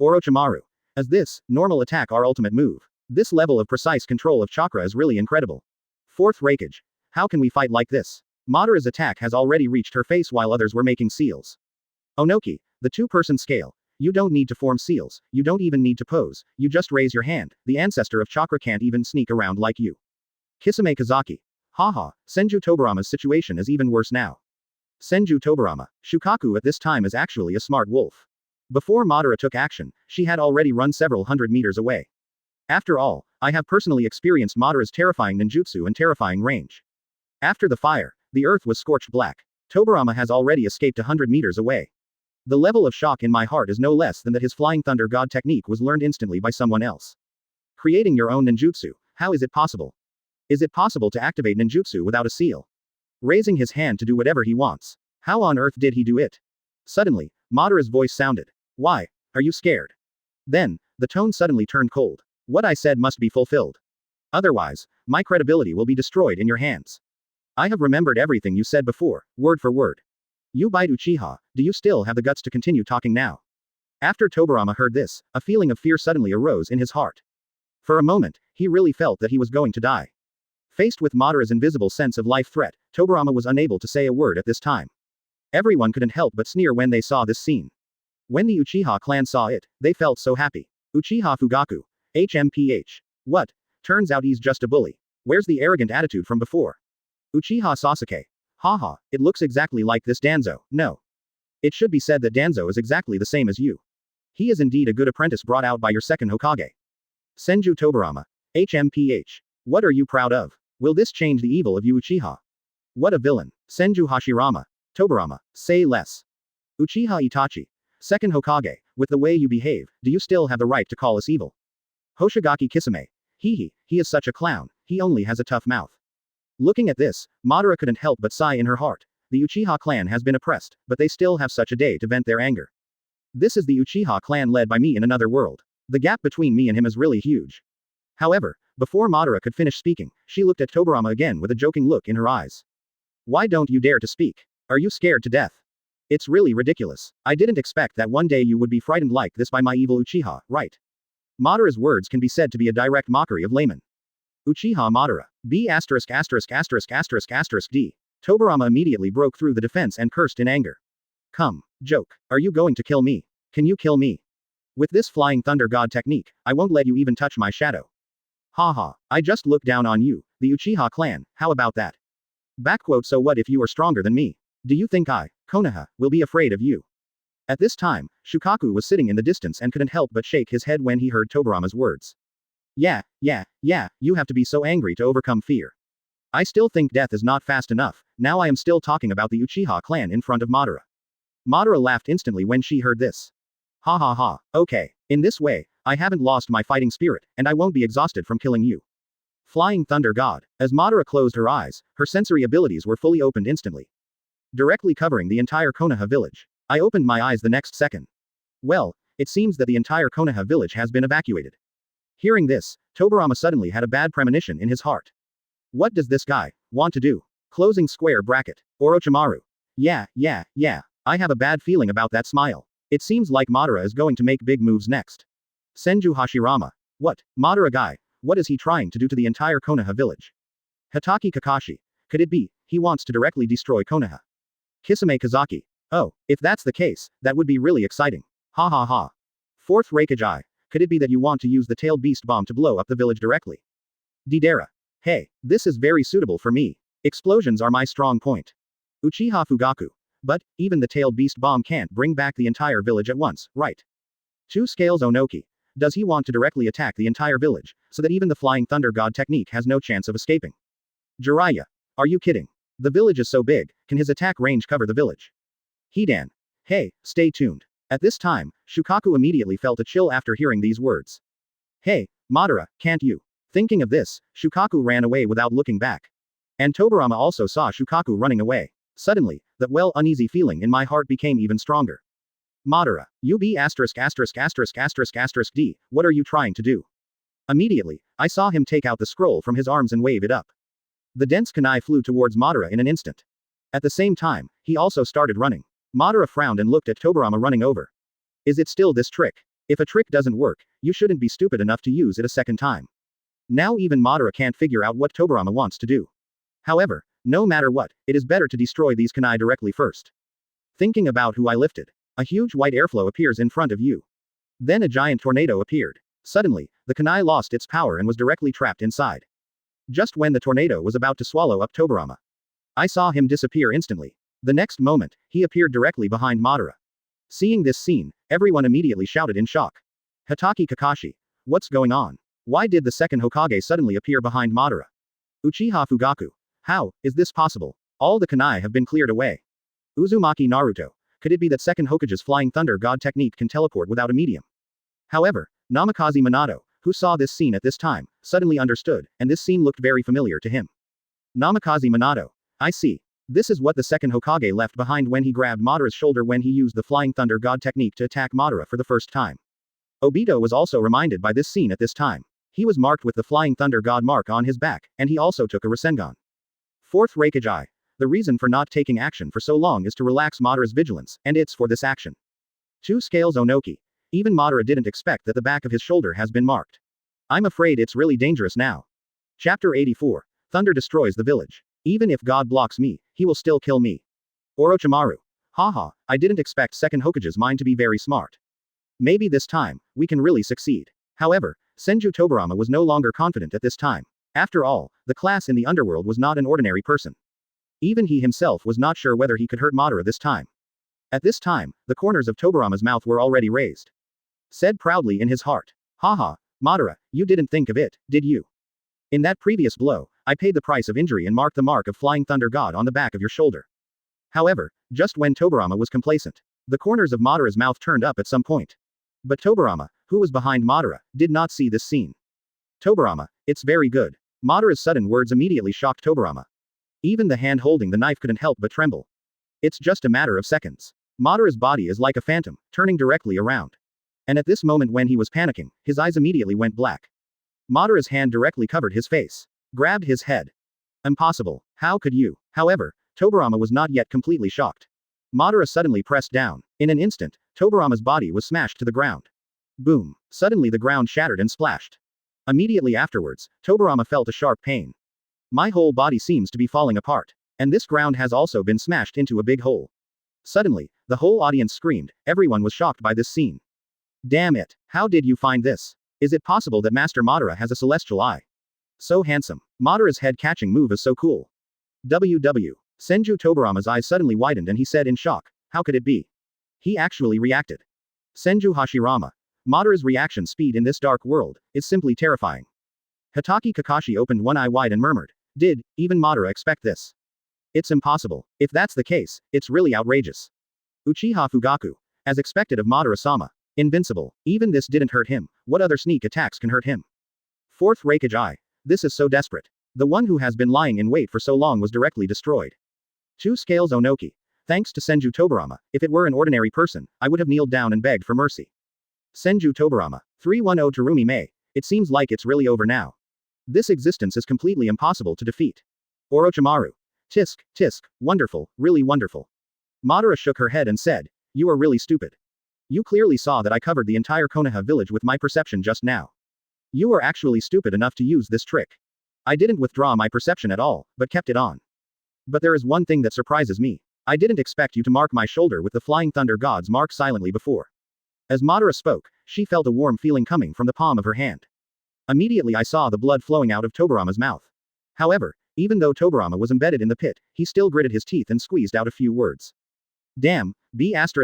Orochimaru. As this, normal attack our ultimate move. This level of precise control of chakra is really incredible. Fourth Raikage. How can we fight like this? Madara's attack has already reached her face while others were making seals. Onoki, the two-person scale. You don't need to form seals, you don't even need to pose, you just raise your hand, the ancestor of chakra can't even sneak around like you. Kisame Kazaki. Haha, Senju Tobirama's situation is even worse now. Senju Tobirama. Shukaku at this time is actually a smart wolf. Before Madara took action, she had already run several hundred meters away. After all, I have personally experienced Madara's terrifying ninjutsu and terrifying range. After the fire, the earth was scorched black. Tobirama has already escaped 100 meters away. The level of shock in my heart is no less than that his Flying Thunder God technique was learned instantly by someone else. Creating your own ninjutsu, how is it possible? Is it possible to activate ninjutsu without a seal? Raising his hand to do whatever he wants. How on earth did he do it? Suddenly, Madara's voice sounded. Why, are you scared? Then, the tone suddenly turned cold. What I said must be fulfilled. Otherwise, my credibility will be destroyed in your hands. I have remembered everything you said before, word for word. You bite Uchiha, do you still have the guts to continue talking now? After Tobirama heard this, a feeling of fear suddenly arose in his heart. For a moment, he really felt that he was going to die. Faced with Madara's invisible sense of life threat, Tobirama was unable to say a word at this time. Everyone couldn't help but sneer when they saw this scene. When the Uchiha clan saw it, they felt so happy. Uchiha Fugaku. HMPH. What? Turns out he's just a bully. Where's the arrogant attitude from before? Uchiha Sasuke. Haha, it looks exactly like this Danzo, no. It should be said that Danzo is exactly the same as you. He is indeed a good apprentice brought out by your second Hokage. Senju Tobirama. HMPH. What are you proud of? Will this change the evil of you Uchiha? What a villain. Senju Hashirama. Tobirama. Say less. Uchiha Itachi. Second Hokage, with the way you behave, do you still have the right to call us evil? Hoshigaki Kisame. He is such a clown, he only has a tough mouth. Looking at this, Madara couldn't help but sigh in her heart. The Uchiha clan has been oppressed, but they still have such a day to vent their anger. This is the Uchiha clan led by me in another world. The gap between me and him is really huge. However, before Madara could finish speaking, she looked at Tobirama again with a joking look in her eyes. Why don't you dare to speak? Are you scared to death? It's really ridiculous. I didn't expect that one day you would be frightened like this by my evil Uchiha, right? Madara's words can be said to be a direct mockery of layman. Uchiha Madara. B*****************. D. Tobirama immediately broke through the defense and cursed in anger. Come. Joke. Are you going to kill me? Can you kill me? With this flying thunder god technique, I won't let you even touch my shadow. Haha, I just look down on you, the Uchiha clan, how about that? Backquote so what if you are stronger than me? Do you think I, Konoha, will be afraid of you? At this time, Shukaku was sitting in the distance and couldn't help but shake his head when he heard Tobirama's words. Yeah, you have to be so angry to overcome fear. I still think death is not fast enough, now I am still talking about the Uchiha clan in front of Madara. Madara laughed instantly when she heard this. Ha ha ha, okay, in this way, I haven't lost my fighting spirit, and I won't be exhausted from killing you. Flying Thunder God. As Madara closed her eyes, her sensory abilities were fully opened instantly. Directly covering the entire Konoha village. I opened my eyes the next second. Well, it seems that the entire Konoha village has been evacuated. Hearing this, Tobirama suddenly had a bad premonition in his heart. What does this guy want to do? Closing square bracket. Orochimaru. Yeah, I have a bad feeling about that smile. It seems like Madara is going to make big moves next. Senju Hashirama. What? Madara guy, what is he trying to do to the entire Konoha village? Hatake Kakashi. Could it be, he wants to directly destroy Konoha? Kisame Kazaki. Oh, if that's the case, that would be really exciting. Ha ha ha. Fourth Raikage. Could it be that you want to use the tailed beast bomb to blow up the village directly? Deidara. Hey, this is very suitable for me. Explosions are my strong point. Uchiha Fugaku. But, even the tailed beast bomb can't bring back the entire village at once, right? Two Scales Onoki. Does he want to directly attack the entire village, so that even the Flying Thunder God technique has no chance of escaping? Jiraiya. Are you kidding? The village is so big, can his attack range cover the village? Hidan. Hey, stay tuned. At this time, Shukaku immediately felt a chill after hearing these words. Hey, Madara, can't you? Thinking of this, Shukaku ran away without looking back. And Tobirama also saw Shukaku running away. Suddenly, that uneasy feeling in my heart became even stronger. Madara, you be D, what are you trying to do? Immediately, I saw him take out the scroll from his arms and wave it up. The dense kunai flew towards Madara in an instant. At the same time, he also started running. Madara frowned and looked at Tobirama running over. Is it still this trick? If a trick doesn't work, you shouldn't be stupid enough to use it a second time. Now even Madara can't figure out what Tobirama wants to do. However, no matter what, it is better to destroy these kunai directly first. Thinking about who I lifted. A huge white airflow appears in front of you. Then a giant tornado appeared. Suddenly, the kunai lost its power and was directly trapped inside. Just when the tornado was about to swallow up Tobirama, I saw him disappear instantly. The next moment, he appeared directly behind Madara. Seeing this scene, everyone immediately shouted in shock. Hatake Kakashi. What's going on? Why did the second Hokage suddenly appear behind Madara? Uchiha Fugaku. How is this possible? All the kunai have been cleared away. Uzumaki Naruto. Could it be that second Hokage's flying thunder god technique can teleport without a medium? However, Namikaze Minato, who saw this scene at this time, suddenly understood, and this scene looked very familiar to him. Namikaze Minato. I see. This is what the second Hokage left behind when he grabbed Madara's shoulder when he used the flying thunder god technique to attack Madara for the first time. Obito was also reminded by this scene at this time. He was marked with the flying thunder god mark on his back, and he also took a Rasengan. Fourth Raikage. The reason for not taking action for so long is to relax Madara's vigilance, and it's for this action. Two Scales Onoki. Even Madara didn't expect that the back of his shoulder has been marked. I'm afraid it's really dangerous now. Chapter 84. Thunder destroys the village. Even if God blocks me, he will still kill me. Orochimaru. Haha, I didn't expect second Hokage's mind to be very smart. Maybe this time, we can really succeed. However, Senju Tobirama was no longer confident at this time. After all, the class in the underworld was not an ordinary person. Even he himself was not sure whether he could hurt Madara this time. At this time, the corners of Tobarama's mouth were already raised. Said proudly in his heart. Haha, Madara, you didn't think of it, did you? In that previous blow, I paid the price of injury and marked the mark of Flying Thunder God on the back of your shoulder. However, just when Tobarama was complacent, the corners of Madara's mouth turned up at some point. But Tobarama, who was behind Madara, did not see this scene. Tobarama, it's very good. Madara's sudden words immediately shocked Tobarama. Even the hand holding the knife couldn't help but tremble. It's just a matter of seconds. Madara's body is like a phantom, turning directly around. And at this moment when he was panicking, his eyes immediately went black. Madara's hand directly covered his face. Grabbed his head. Impossible. How could you? However, Tobarama was not yet completely shocked. Madara suddenly pressed down. In an instant, Tobarama's body was smashed to the ground. Boom. Suddenly the ground shattered and splashed. Immediately afterwards, Tobarama felt a sharp pain. My whole body seems to be falling apart. And this ground has also been smashed into a big hole. Suddenly, the whole audience screamed. Everyone was shocked by this scene. Damn it. How did you find this? Is it possible that Master Madara has a celestial eye? So handsome. Madara's head-catching move is so cool. WW. Senju Tobarama's eyes suddenly widened and he said in shock, how could it be? He actually reacted. Senju Hashirama. Madara's reaction speed in this dark world is simply terrifying. Hatake Kakashi opened one eye wide and murmured, did even Madara expect this? It's impossible. If that's the case, it's really outrageous. Uchiha Fugaku. As expected of Madara-sama. Invincible. Even this didn't hurt him. What other sneak attacks can hurt him? Fourth Raikage Eye. This is so desperate. The one who has been lying in wait for so long was directly destroyed. 2 Scales Onoki. Thanks to Senju Tobarama, if it were an ordinary person, I would have kneeled down and begged for mercy. Senju Tobarama. 310 Terumi Mei. It seems like it's really over now. This existence is completely impossible to defeat. Orochimaru. Tisk, tisk, wonderful, really wonderful. Madara shook her head and said, you are really stupid. You clearly saw that I covered the entire Konoha village with my perception just now. You are actually stupid enough to use this trick. I didn't withdraw my perception at all, but kept it on. But there is one thing that surprises me. I didn't expect you to mark my shoulder with the Flying Thunder God's mark silently before. As Madara spoke, she felt a warm feeling coming from the palm of her hand. Immediately I saw the blood flowing out of Tobarama's mouth. However, even though Tobarama was embedded in the pit, he still gritted his teeth and squeezed out a few words. Damn, B*******************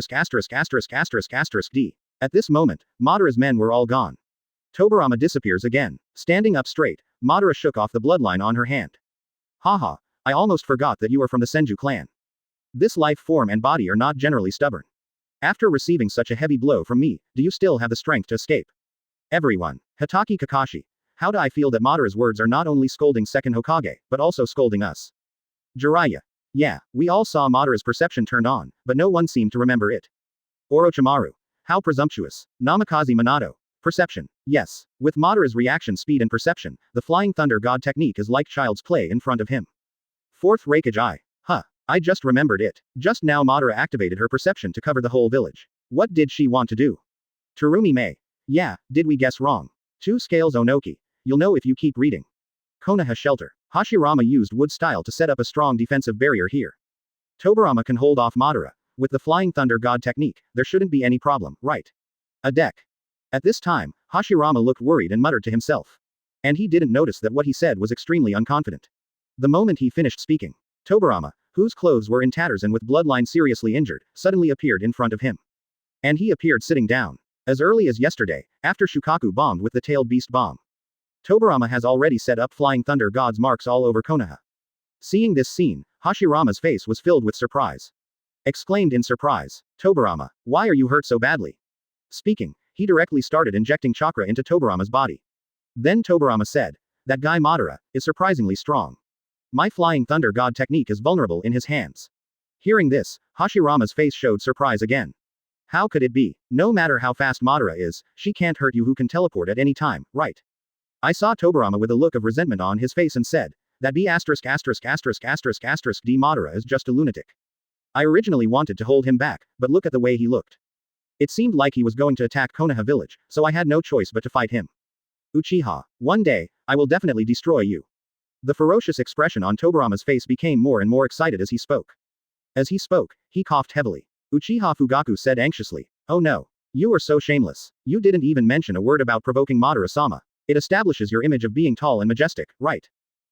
D. At this moment, Madara's men were all gone. Tobarama disappears again. Standing up straight, Madara shook off the bloodline on her hand. Haha, I almost forgot that you are from the Senju clan. This life form and body are not generally stubborn. After receiving such a heavy blow from me, do you still have the strength to escape? Everyone. Hatake Kakashi. How do I feel that Madara's words are not only scolding second Hokage, but also scolding us? Jiraiya. Yeah, we all saw Madara's perception turned on, but no one seemed to remember it. Orochimaru. How presumptuous. Namikaze Minato. Perception. Yes. With Madara's reaction speed and perception, the Flying Thunder God technique is like child's play in front of him. Fourth Raikage Eye. Huh. I just remembered it. Just now Madara activated her perception to cover the whole village. What did she want to do? Terumi Mei. Yeah, did we guess wrong? 2 Scales Onoki. You'll know if you keep reading. Konoha Shelter. Hashirama used wood style to set up a strong defensive barrier here. Tobarama can hold off Madara. With the Flying Thunder God technique, there shouldn't be any problem, right? A deck. At this time, Hashirama looked worried and muttered to himself. And he didn't notice that what he said was extremely unconfident. The moment he finished speaking, Tobarama, whose clothes were in tatters and with bloodline seriously injured, suddenly appeared in front of him. And he appeared sitting down. As early as yesterday, after Shukaku bombed with the tailed beast bomb. Tobarama has already set up Flying Thunder God's marks all over Konoha. Seeing this scene, Hashirama's face was filled with surprise. Exclaimed in surprise, Tobarama, why are you hurt so badly? Speaking, he directly started injecting chakra into Tobarama's body. Then Tobarama said, that guy Madara is surprisingly strong. My Flying Thunder God technique is vulnerable in his hands. Hearing this, Hashirama's face showed surprise again. How could it be? No matter how fast Madara is, she can't hurt you who can teleport at any time, right? I saw Tobarama with a look of resentment on his face and said, that B************* D Madara is just a lunatic. I originally wanted to hold him back, but look at the way he looked. It seemed like he was going to attack Konoha Village, so I had no choice but to fight him. Uchiha, one day, I will definitely destroy you. The ferocious expression on Tobarama's face became more and more excited as he spoke. As he spoke, he coughed heavily. Uchiha Fugaku said anxiously, oh no. You are so shameless. You didn't even mention a word about provoking Madara-sama. It establishes your image of being tall and majestic, right?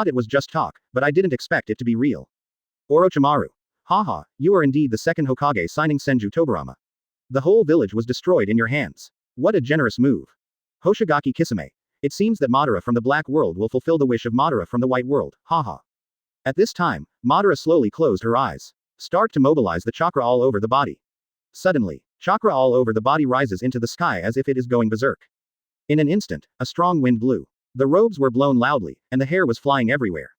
thought it was just talk, but I didn't expect it to be real. Orochimaru. Haha, you are indeed the second Hokage signing Senju Tobarama. The whole village was destroyed in your hands. What a generous move. Hoshigaki Kisame. It seems that Madara from the Black World will fulfill the wish of Madara from the White World, haha. At this time, Madara slowly closed her eyes. Start to mobilize the chakra all over the body. Suddenly, chakra all over the body rises into the sky as if it is going berserk. In an instant, a strong wind blew. The robes were blown loudly, and the hair was flying everywhere.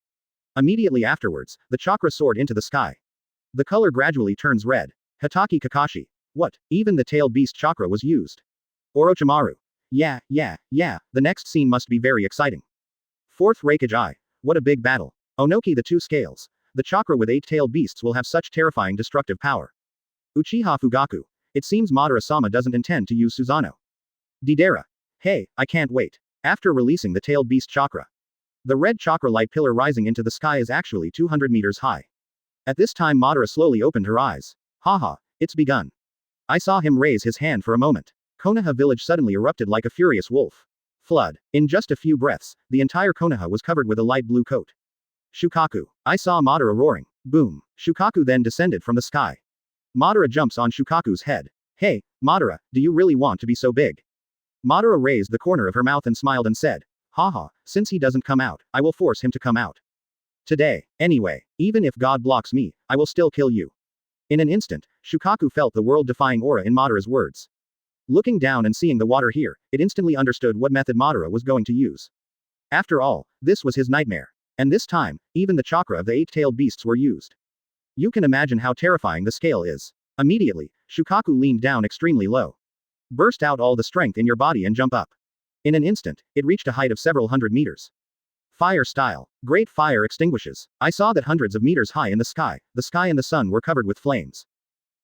Immediately afterwards, the chakra soared into the sky. The color gradually turns red. Hatake Kakashi. What, even the tailed beast chakra was used? Orochimaru. Yeah, the next scene must be very exciting. Fourth Raikage Eye. What a big battle. Onoki the two scales. The chakra with 8 tailed beasts will have such terrifying destructive power. Uchiha Fugaku. It seems Madara-sama doesn't intend to use Susanoo. Deidara. Hey, I can't wait. After releasing the tailed beast chakra. The red chakra light pillar rising into the sky is actually 200 meters high. At this time Madara slowly opened her eyes. Haha, it's begun. I saw him raise his hand for a moment. Konoha Village suddenly erupted like a furious wolf. Flood. In just a few breaths, the entire Konoha was covered with a light blue coat. Shukaku. I saw Madara roaring. Boom. Shukaku then descended from the sky. Madara jumps on Shukaku's head. Hey, Madara, do you really want to be so big? Madara raised the corner of her mouth and smiled and said, haha, since he doesn't come out, I will force him to come out. Today, anyway, even if God blocks me, I will still kill you. In an instant, Shukaku felt the world-defying aura in Madara's words. Looking down and seeing the water here, it instantly understood what method Madara was going to use. After all, this was his nightmare. And this time, even the chakra of the 8-tailed beasts were used. You can imagine how terrifying the scale is. Immediately, Shukaku leaned down extremely low. Burst out all the strength in your body and jump up. In an instant, it reached a height of several hundred meters. Fire style. Great fire extinguishes. I saw that hundreds of meters high in the sky and the sun were covered with flames.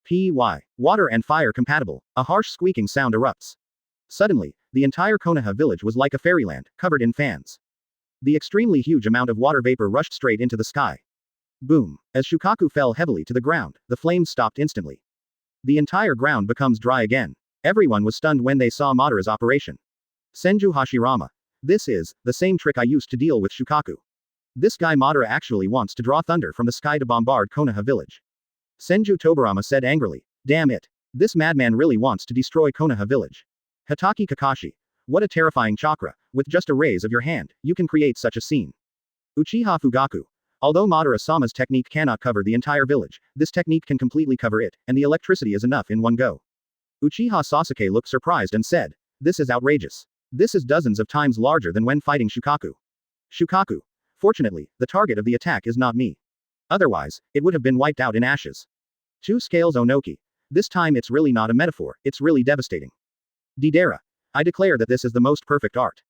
PY. Water and fire compatible. A harsh squeaking sound erupts. Suddenly, the entire Konoha village was like a fairyland, covered in fans. The extremely huge amount of water vapor rushed straight into the sky. Boom. As Shukaku fell heavily to the ground, the flames stopped instantly. The entire ground becomes dry again. Everyone was stunned when they saw Madara's operation. Senju Hashirama. This is the same trick I used to deal with Shukaku. This guy Madara actually wants to draw thunder from the sky to bombard Konoha village. Senju Tobarama said angrily. Damn it. This madman really wants to destroy Konoha village. Hatake Kakashi. What a terrifying chakra. With just a raise of your hand, you can create such a scene. Uchiha Fugaku. Although Madara-sama's technique cannot cover the entire village, this technique can completely cover it, and the electricity is enough in one go. Uchiha Sasuke looked surprised and said, this is outrageous. This is dozens of times larger than when fighting Shukaku. Shukaku. Fortunately, the target of the attack is not me. Otherwise, it would have been wiped out in ashes. 2 scales Onoki. This time it's really not a metaphor, it's really devastating. Deidara. I declare that this is the most perfect art. ...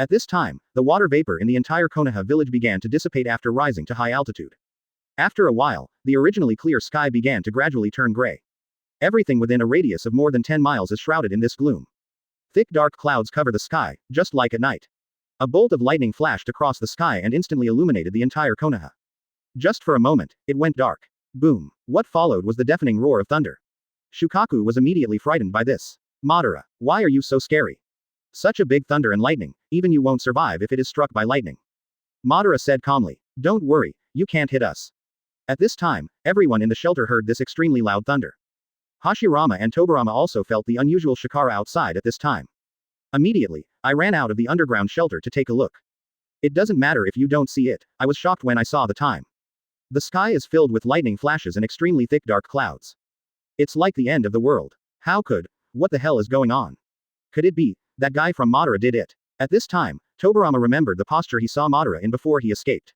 At this time, the water vapor in the entire Konoha village began to dissipate after rising to high altitude. After a while, the originally clear sky began to gradually turn gray. Everything within a radius of more than 10 miles is shrouded in this gloom. Thick dark clouds cover the sky, just like at night. A bolt of lightning flashed across the sky and instantly illuminated the entire Konoha. Just for a moment, it went dark. Boom. What followed was the deafening roar of thunder. Shukaku was immediately frightened by this. Madara, why are you so scary? Such a big thunder and lightning, even you won't survive if it is struck by lightning. Madara said calmly, don't worry, you can't hit us. At this time, everyone in the shelter heard this extremely loud thunder. Hashirama and Tobirama also felt the unusual shakara outside at this time. Immediately, I ran out of the underground shelter to take a look. It doesn't matter if you don't see it, I was shocked when I saw the time. The sky is filled with lightning flashes and extremely thick dark clouds. It's like the end of the world. What the hell is going on? Could it be that guy from Madara did it? At this time, Tobirama remembered the posture he saw Madara in before he escaped.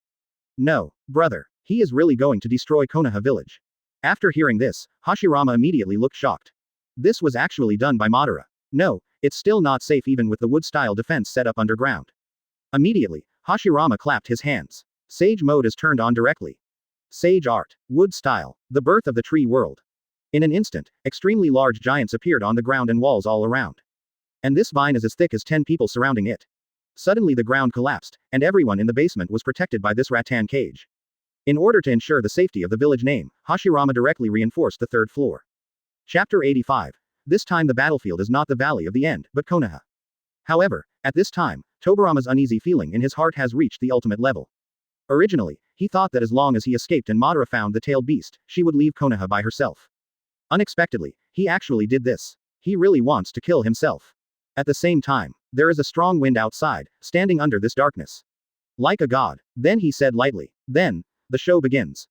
No, brother, he is really going to destroy Konoha Village. After hearing this, Hashirama immediately looked shocked. This was actually done by Madara. No, it's still not safe even with the wood-style defense set up underground. Immediately, Hashirama clapped his hands. Sage mode is turned on directly. Sage art. Wood style. The birth of the tree world. In an instant, extremely large giants appeared on the ground and walls all around. And this vine is as thick as 10 people surrounding it. Suddenly the ground collapsed, and everyone in the basement was protected by this rattan cage. In order to ensure the safety of the village name, Hashirama directly reinforced the third floor. Chapter 85. This time the battlefield is not the Valley of the End, but Konoha. However, at this time, Tobirama's uneasy feeling in his heart has reached the ultimate level. Originally, he thought that as long as he escaped and Madara found the tailed beast, she would leave Konoha by herself. Unexpectedly, he actually did this. He really wants to kill himself. At the same time, there is a strong wind outside, standing under this darkness. Like a god. Then he said lightly. Then, the show begins.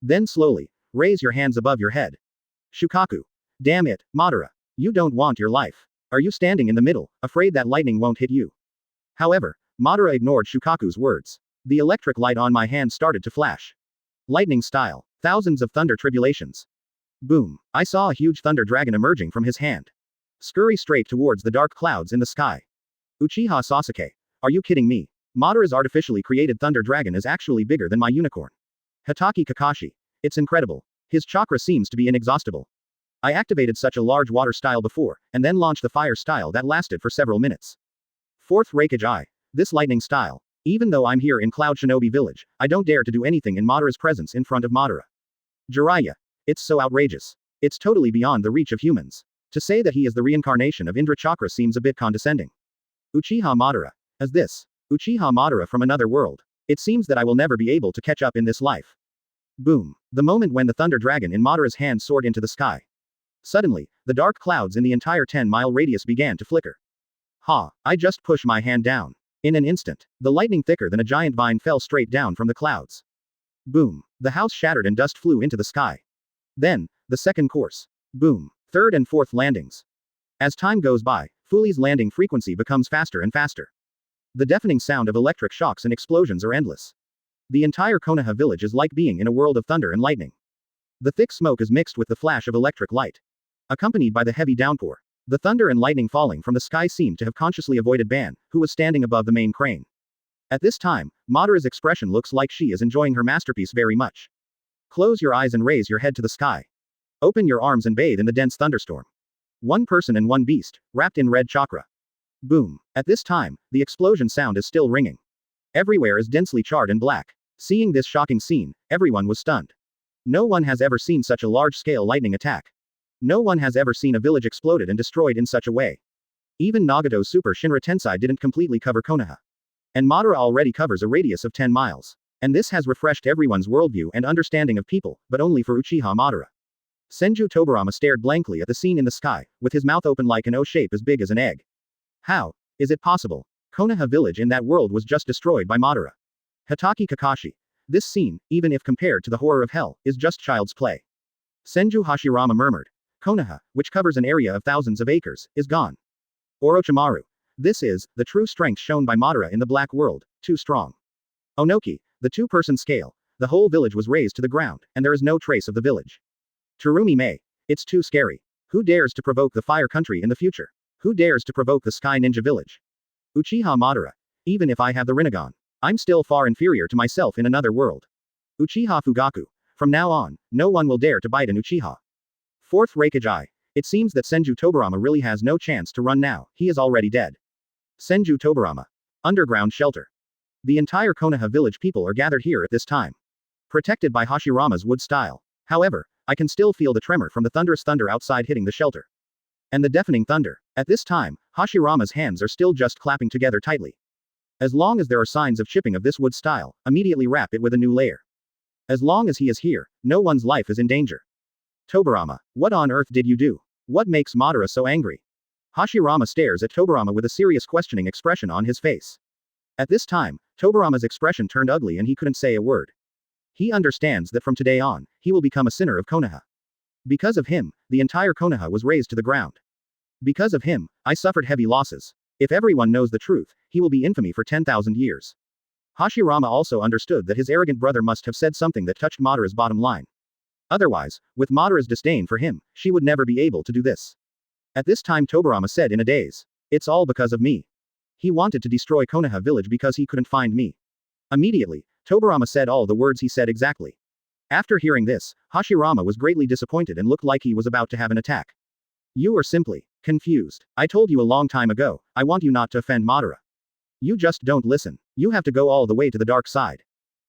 Then slowly, raise your hands above your head. Shukaku. Damn it, Madara. You don't want your life. Are you standing in the middle, afraid that lightning won't hit you? However, Madara ignored Shukaku's words. The electric light on my hand started to flash. Lightning style. Thousands of thunder tribulations. Boom. I saw a huge thunder dragon emerging from his hand. Scurry straight towards the dark clouds in the sky. Uchiha Sasuke. Are you kidding me? Madara's artificially created thunder dragon is actually bigger than my unicorn. Hatake Kakashi. It's incredible. His chakra seems to be inexhaustible. I activated such a large water style before, and then launched the fire style that lasted for several minutes. Fourth Raikage I. This lightning style. Even though I'm here in Cloud Shinobi Village, I don't dare to do anything in Madara's presence in front of Madara. Jiraiya. It's so outrageous. It's totally beyond the reach of humans. To say that he is the reincarnation of Indra Chakra seems a bit condescending. Uchiha Madara. As this. Uchiha Madara from another world. It seems that I will never be able to catch up in this life. Boom. The moment when the thunder dragon in Madara's hand soared into the sky. Suddenly, the dark clouds in the entire 10-mile radius began to flicker. I just pushed my hand down. In an instant, the lightning thicker than a giant vine fell straight down from the clouds. Boom. The house shattered and dust flew into the sky. Then, the second course. Boom. Third and fourth landings. As time goes by, Fuli's landing frequency becomes faster and faster. The deafening sound of electric shocks and explosions are endless. The entire Konoha village is like being in a world of thunder and lightning. The thick smoke is mixed with the flash of electric light. Accompanied by the heavy downpour. The thunder and lightning falling from the sky seemed to have consciously avoided Ban, who was standing above the main crane. At this time, Madara's expression looks like she is enjoying her masterpiece very much. Close your eyes and raise your head to the sky. Open your arms and bathe in the dense thunderstorm. One person and one beast, wrapped in red chakra. Boom. At this time, the explosion sound is still ringing. Everywhere is densely charred and black. Seeing this shocking scene, everyone was stunned. No one has ever seen such a large-scale lightning attack. No one has ever seen a village exploded and destroyed in such a way. Even Nagato's Super Shinra Tensei didn't completely cover Konoha. And Madara already covers a radius of 10 miles. And this has refreshed everyone's worldview and understanding of people, but only for Uchiha Madara. Senju Tobirama stared blankly at the scene in the sky, with his mouth open like an O shape as big as an egg. How is it possible? Konoha village in that world was just destroyed by Madara. Hatake Kakashi. This scene, even if compared to the horror of hell, is just child's play. Senju Hashirama murmured. Konoha, which covers an area of thousands of acres, is gone. Orochimaru. This is the true strength shown by Madara in the Black World, too strong. Onoki. The two-person scale. The whole village was razed to the ground, and there is no trace of the village. Terumi Mei. It's too scary. Who dares to provoke the Fire Country in the future? Who dares to provoke the Sky Ninja Village? Uchiha Madara. Even if I have the Rinnegan, I'm still far inferior to myself in another world. Uchiha Fugaku. From now on, no one will dare to bite an Uchiha. Fourth Reikage. It seems that Senju Tobarama really has no chance to run now, he is already dead. Senju Tobarama. Underground shelter. The entire Konoha village people are gathered here at this time. Protected by Hashirama's wood style. However, I can still feel the tremor from the thunderous thunder outside hitting the shelter. And the deafening thunder. At this time, Hashirama's hands are still just clapping together tightly. As long as there are signs of chipping of this wood style, immediately wrap it with a new layer. As long as he is here, no one's life is in danger. Tobarama, what on earth did you do? What makes Madara so angry? Hashirama stares at Tobarama with a serious questioning expression on his face. At this time, Tobarama's expression turned ugly and he couldn't say a word. He understands that from today on, he will become a sinner of Konoha. Because of him, the entire Konoha was razed to the ground. Because of him, I suffered heavy losses. If everyone knows the truth, he will be infamy for 10,000 years. Hashirama also understood that his arrogant brother must have said something that touched Madara's bottom line. Otherwise, with Madara's disdain for him, she would never be able to do this. At this time Tobarama said in a daze. It's all because of me. He wanted to destroy Konoha village because he couldn't find me. Immediately, Tobarama said all the words he said exactly. After hearing this, Hashirama was greatly disappointed and looked like he was about to have an attack. You are simply confused. I told you a long time ago, I want you not to offend Madara. You just don't listen. You have to go all the way to the dark side.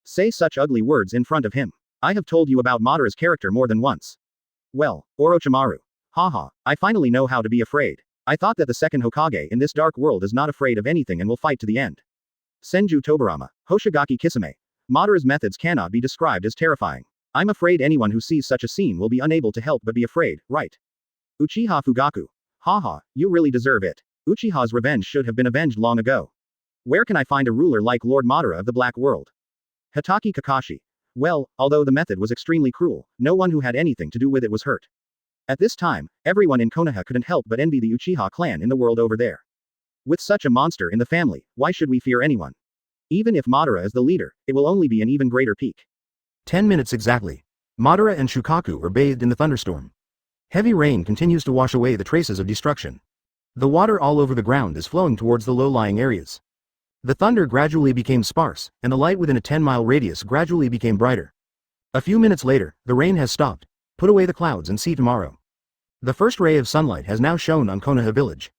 Say such ugly words in front of him. I have told you about Madara's character more than once. Well, Orochimaru. Haha, I finally know how to be afraid. I thought that the second Hokage in this dark world is not afraid of anything and will fight to the end. Senju Tobarama, Hoshigaki Kisame. Madara's methods cannot be described as terrifying. I'm afraid anyone who sees such a scene will be unable to help but be afraid, right? Uchiha Fugaku. Haha, you really deserve it. Uchiha's revenge should have been avenged long ago. Where can I find a ruler like Lord Madara of the Black World? Hatake Kakashi. Well, although the method was extremely cruel, no one who had anything to do with it was hurt. At this time, everyone in Konoha couldn't help but envy the Uchiha clan in the world over there. With such a monster in the family, why should we fear anyone? Even if Madara is the leader, it will only be an even greater peak. 10 minutes exactly. Madara and Shukaku are bathed in the thunderstorm. Heavy rain continues to wash away the traces of destruction. The water all over the ground is flowing towards the low-lying areas. The thunder gradually became sparse, and the light within a 10-mile radius gradually became brighter. A few minutes later, the rain has stopped. Put away the clouds and see tomorrow. The first ray of sunlight has now shone on Konoha village.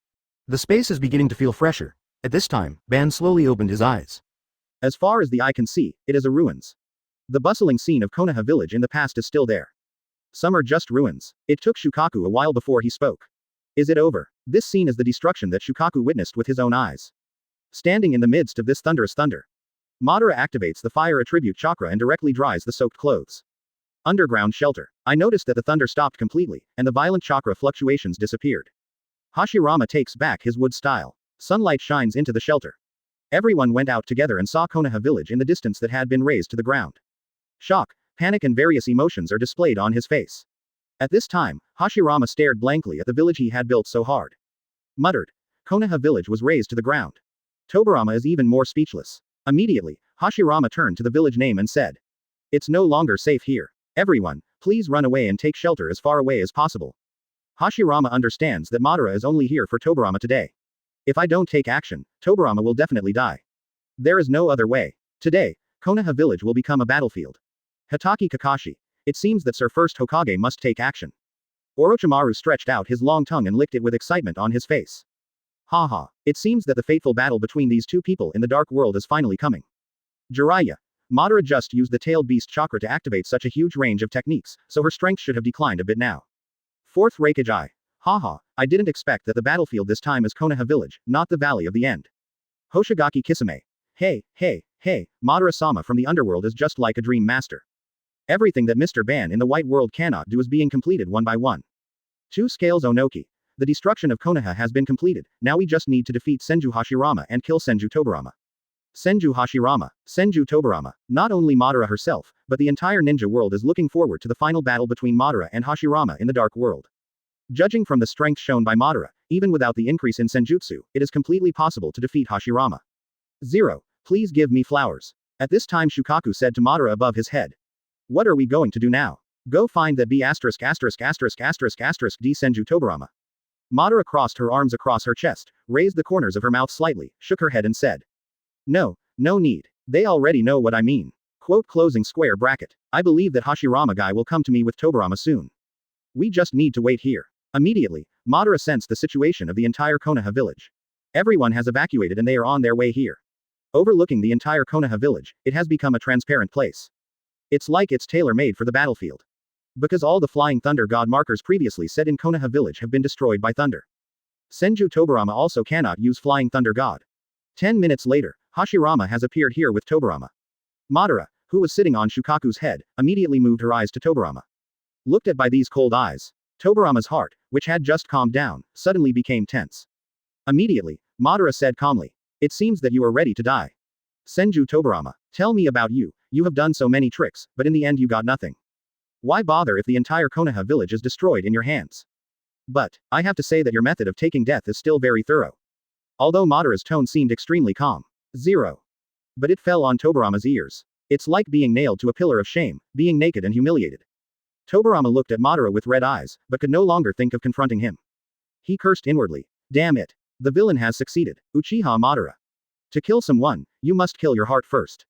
The space is beginning to feel fresher. At this time, Ban slowly opened his eyes. As far as the eye can see, it is a ruins. The bustling scene of Konoha village in the past is still there. Some are just ruins. It took Shukaku a while before he spoke. Is it over? This scene is the destruction that Shukaku witnessed with his own eyes. Standing in the midst of this thunderous thunder, Madara activates the fire attribute chakra and directly dries the soaked clothes. Underground shelter. I noticed that the thunder stopped completely, and the violent chakra fluctuations disappeared. Hashirama takes back his wood style. Sunlight shines into the shelter. Everyone went out together and saw Konoha village in the distance that had been razed to the ground. Shock, panic and various emotions are displayed on his face. At this time, Hashirama stared blankly at the village he had built so hard. Muttered. Konoha village was razed to the ground. Tobarama is even more speechless. Immediately, Hashirama turned to the village name and said. It's no longer safe here. Everyone, please run away and take shelter as far away as possible. Hashirama understands that Madara is only here for Tobarama today. If I don't take action, Tobarama will definitely die. There is no other way. Today, Konoha village will become a battlefield. Hatake Kakashi. It seems that Sir First Hokage must take action. Orochimaru stretched out his long tongue and licked it with excitement on his face. Haha, it seems that the fateful battle between these two people in the dark world is finally coming. Jiraiya. Madara just used the tailed beast chakra to activate such a huge range of techniques, so her strength should have declined a bit now. Fourth Reikage. Haha, I didn't expect that the battlefield this time is Konoha village, not the Valley of the End. Hoshigaki Kisame. Hey, Madara-sama from the underworld is just like a dream master. Everything that Mr. Ban in the white world cannot do is being completed one by one. 2 Scales Onoki. The destruction of Konoha has been completed, now we just need to defeat Senju Hashirama and kill Senju Tobarama. Senju Hashirama, Senju Tobarama. Not only Madara herself, but the entire ninja world is looking forward to the final battle between Madara and Hashirama in the dark world. Judging from the strength shown by Madara, even without the increase in Senjutsu, it is completely possible to defeat Hashirama. 0. Please give me flowers. At this time Shukaku said to Madara above his head. What are we going to do now? Go find that B*********** D Senju Tobarama. Madara crossed her arms across her chest, raised the corners of her mouth slightly, shook her head and said. No need. They already know what I mean. Quote closing square bracket. I believe that Hashirama guy will come to me with Tobirama soon. We just need to wait here. Immediately, Madara sensed the situation of the entire Konoha village. Everyone has evacuated and they are on their way here. Overlooking the entire Konoha village, it has become a transparent place. It's like it's tailor-made for the battlefield. Because all the flying thunder god markers previously set in Konoha village have been destroyed by thunder. Senju Tobirama also cannot use flying thunder god. 10 minutes later, Hashirama has appeared here with Tobirama. Madara, who was sitting on Shukaku's head, immediately moved her eyes to Tobirama. Looked at by these cold eyes, Tobirama's heart, which had just calmed down, suddenly became tense. Immediately, Madara said calmly, "It seems that you are ready to die. Senju Tobirama, tell me about you, you have done so many tricks, but in the end you got nothing. Why bother if the entire Konoha village is destroyed in your hands? But, I have to say that your method of taking death is still very thorough." Although Madara's tone seemed extremely calm. 0. But it fell on Tobirama's ears. It's like being nailed to a pillar of shame, being naked and humiliated. Tobirama looked at Madara with red eyes, but could no longer think of confronting him. He cursed inwardly. Damn it. The villain has succeeded. Uchiha Madara. To kill someone, you must kill your heart first.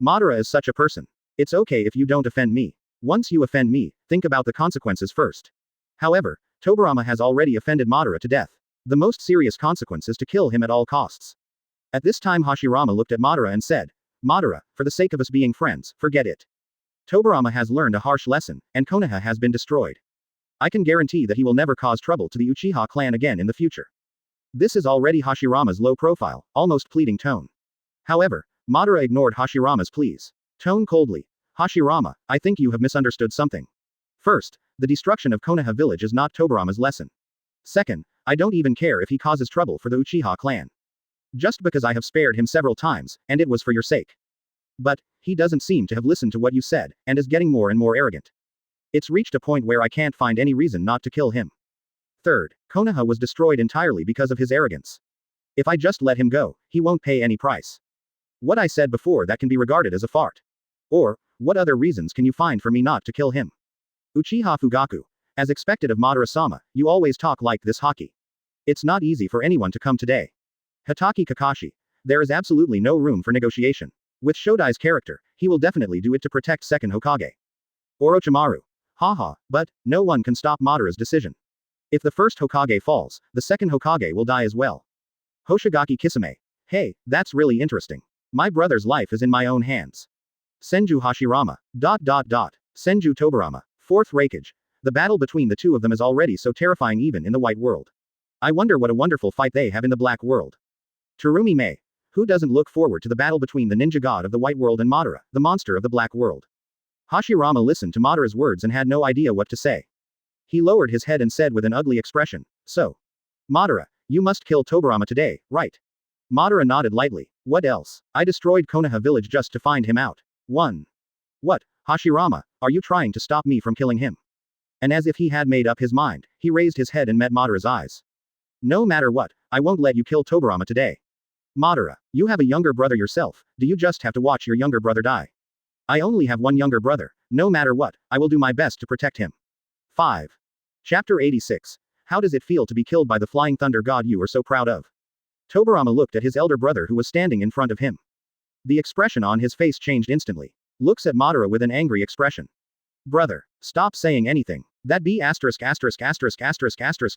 Madara is such a person. It's okay if you don't offend me. Once you offend me, think about the consequences first. However, Tobirama has already offended Madara to death. The most serious consequence is to kill him at all costs. At this time Hashirama looked at Madara and said, "Madara, for the sake of us being friends, forget it. Tobirama has learned a harsh lesson, and Konoha has been destroyed. I can guarantee that he will never cause trouble to the Uchiha clan again in the future." This is already Hashirama's low profile, almost pleading tone. However, Madara ignored Hashirama's pleas. Tone coldly. "Hashirama, I think you have misunderstood something. First, the destruction of Konoha village is not Tobirama's lesson. Second, I don't even care if he causes trouble for the Uchiha clan. Just because I have spared him several times, and it was for your sake. But, he doesn't seem to have listened to what you said, and is getting more and more arrogant. It's reached a point where I can't find any reason not to kill him. Third, Konoha was destroyed entirely because of his arrogance. If I just let him go, he won't pay any price. What I said before that can be regarded as a fart. Or, what other reasons can you find for me not to kill him? Uchiha Fugaku. As expected of Madara-sama, you always talk like this hockey. It's not easy for anyone to come today. Hatake Kakashi. There is absolutely no room for negotiation. With Shodai's character, he will definitely do it to protect second Hokage. Orochimaru. Haha, but, no one can stop Madara's decision. If the first Hokage falls, the second Hokage will die as well. Hoshigaki Kisame. Hey, that's really interesting. My brother's life is in my own hands. Senju Hashirama. Senju Tobirama. Fourth Raikage. The battle between the two of them is already so terrifying even in the white world. I wonder what a wonderful fight they have in the black world. Terumi Mei. Who doesn't look forward to the battle between the ninja god of the white world and Madara, the monster of the black world? Hashirama listened to Madara's words and had no idea what to say. He lowered his head and said with an ugly expression, "So. Madara, you must kill Tobirama today, right?" Madara nodded lightly. "What else? I destroyed Konoha village just to find him out. 1. What, Hashirama, are you trying to stop me from killing him?" And as if he had made up his mind, he raised his head and met Madara's eyes. "No matter what, I won't let you kill Tobirama today. Madara, you have a younger brother yourself, do you just have to watch your younger brother die? I only have one younger brother, no matter what, I will do my best to protect him." 5. Chapter 86. How does it feel to be killed by the flying thunder god you are so proud of? Tobirama looked at his elder brother who was standing in front of him. The expression on his face changed instantly. Looks at Madara with an angry expression. "Brother, stop saying anything. That B***********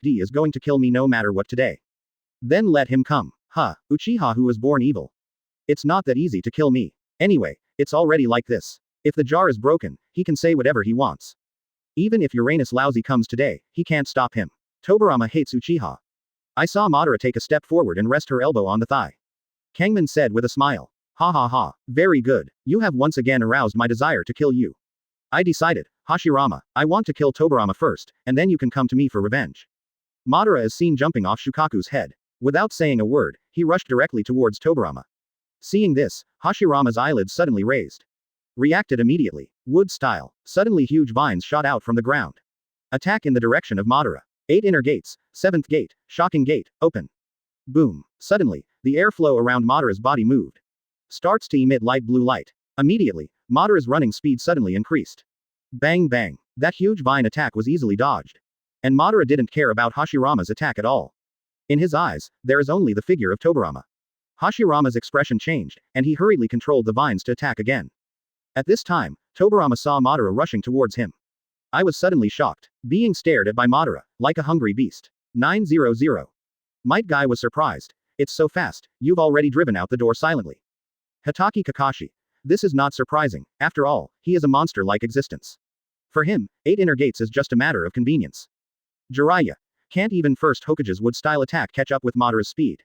D is going to kill me no matter what today. Then let him come. Uchiha who was born evil. It's not that easy to kill me. Anyway, it's already like this. If the jar is broken, he can say whatever he wants. Even if Uranus Lousy comes today, he can't stop him. Tobirama hates Uchiha." I saw Madara take a step forward and rest her elbow on the thigh. Kangman said with a smile. "Ha ha ha, very good, you have once again aroused my desire to kill you. I decided, Hashirama, I want to kill Tobirama first, and then you can come to me for revenge." Madara is seen jumping off Shukaku's head. Without saying a word, he rushed directly towards Tobirama. Seeing this, Hashirama's eyelids suddenly raised. Reacted immediately. Wood style. Suddenly huge vines shot out from the ground. Attack in the direction of Madara. 8 inner gates, 7th gate, shocking gate, open. Boom. Suddenly, the airflow around Madara's body moved. Starts to emit light blue light. Immediately, Madara's running speed suddenly increased. Bang bang. That huge vine attack was easily dodged. And Madara didn't care about Hashirama's attack at all. In his eyes, there is only the figure of Tobirama. Hashirama's expression changed, and he hurriedly controlled the vines to attack again. At this time, Tobirama saw Madara rushing towards him. I was suddenly shocked, being stared at by Madara, like a hungry beast. 900. Might Guy was surprised. It's so fast, you've already driven out the door silently. Hatake Kakashi. This is not surprising, after all, he is a monster-like existence. For him, 8 inner gates is just a matter of convenience. Jiraiya. Can't even first Hokage's wood-style attack catch up with Madara's speed.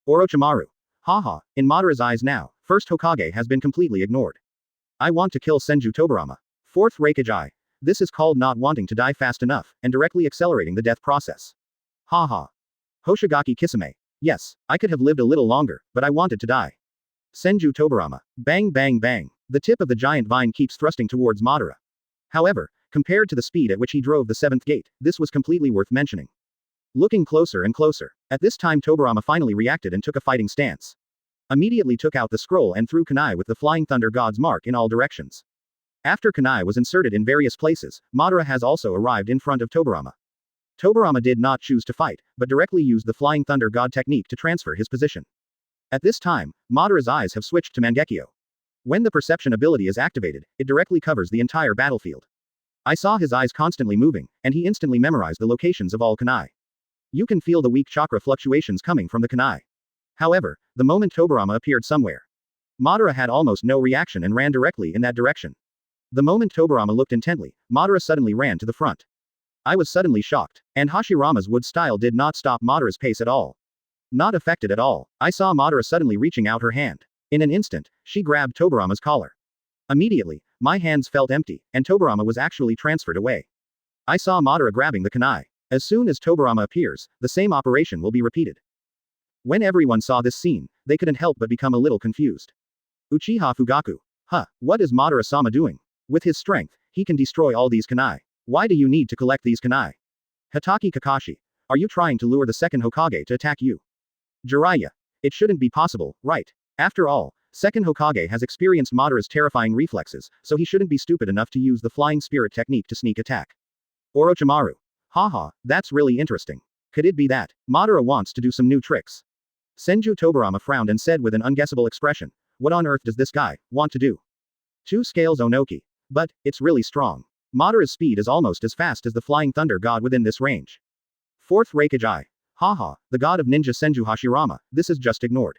Orochimaru. Haha, in Madara's eyes now, first Hokage has been completely ignored. I want to kill Senju Tobirama. 4th Raikage. This is called not wanting to die fast enough, and directly accelerating the death process. Haha. Hoshigaki Kisame. Yes, I could have lived a little longer, but I wanted to die. Senju Tobirama. Bang bang bang. The tip of the giant vine keeps thrusting towards Madara. However, compared to the speed at which he drove the 7th gate, this was completely worth mentioning. Looking closer and closer. At this time Tobirama finally reacted and took a fighting stance. Immediately took out the scroll and threw kunai with the Flying Thunder God's mark in all directions. After kunai was inserted in various places, Madara has also arrived in front of Tobirama. Tobirama did not choose to fight, but directly used the Flying Thunder God technique to transfer his position. At this time, Madara's eyes have switched to Mangekyo. When the perception ability is activated, it directly covers the entire battlefield. I saw his eyes constantly moving, and he instantly memorized the locations of all kunai. You can feel the weak chakra fluctuations coming from the kunai. However, the moment Tobirama appeared somewhere, Madara had almost no reaction and ran directly in that direction. The moment Tobirama looked intently, Madara suddenly ran to the front. I was suddenly shocked, and Hashirama's wood style did not stop Madara's pace at all. Not affected at all, I saw Madara suddenly reaching out her hand. In an instant, she grabbed Tobirama's collar. Immediately, my hands felt empty, and Tobirama was actually transferred away. I saw Madara grabbing the kunai. As soon as Tobirama appears, the same operation will be repeated. When everyone saw this scene, they couldn't help but become a little confused. Uchiha Fugaku. Huh, what is Madara-sama doing? With his strength, he can destroy all these kunai. Why do you need to collect these kunai? Hatake Kakashi. Are you trying to lure the second Hokage to attack you? Jiraiya. It shouldn't be possible, right? After all, second Hokage has experienced Madara's terrifying reflexes, so he shouldn't be stupid enough to use the flying spirit technique to sneak attack. Orochimaru. Haha, that's really interesting. Could it be that Madara wants to do some new tricks? Senju Tobirama frowned and said with an unguessable expression, what on earth does this guy want to do? 2 scales Onoki. But, it's really strong. Madara's speed is almost as fast as the Flying Thunder God within this range. 4th Raikage. Haha, the god of ninja Senju Hashirama, this is just ignored.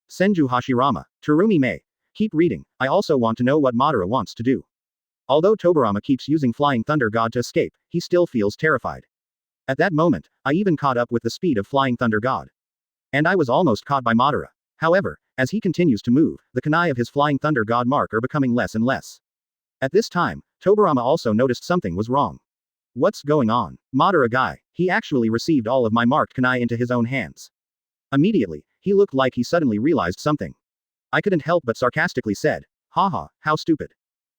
Senju Hashirama. Terumi Mei. Keep reading, I also want to know what Madara wants to do. Although Tobirama keeps using Flying Thunder God to escape, he still feels terrified. At that moment, I even caught up with the speed of Flying Thunder God. And I was almost caught by Madara. However, as he continues to move, the kunai of his Flying Thunder God mark are becoming less and less. At this time, Tobirama also noticed something was wrong. What's going on? Madara guy, he actually received all of my marked kunai into his own hands. Immediately, he looked like he suddenly realized something. I couldn't help but sarcastically said, haha, how stupid.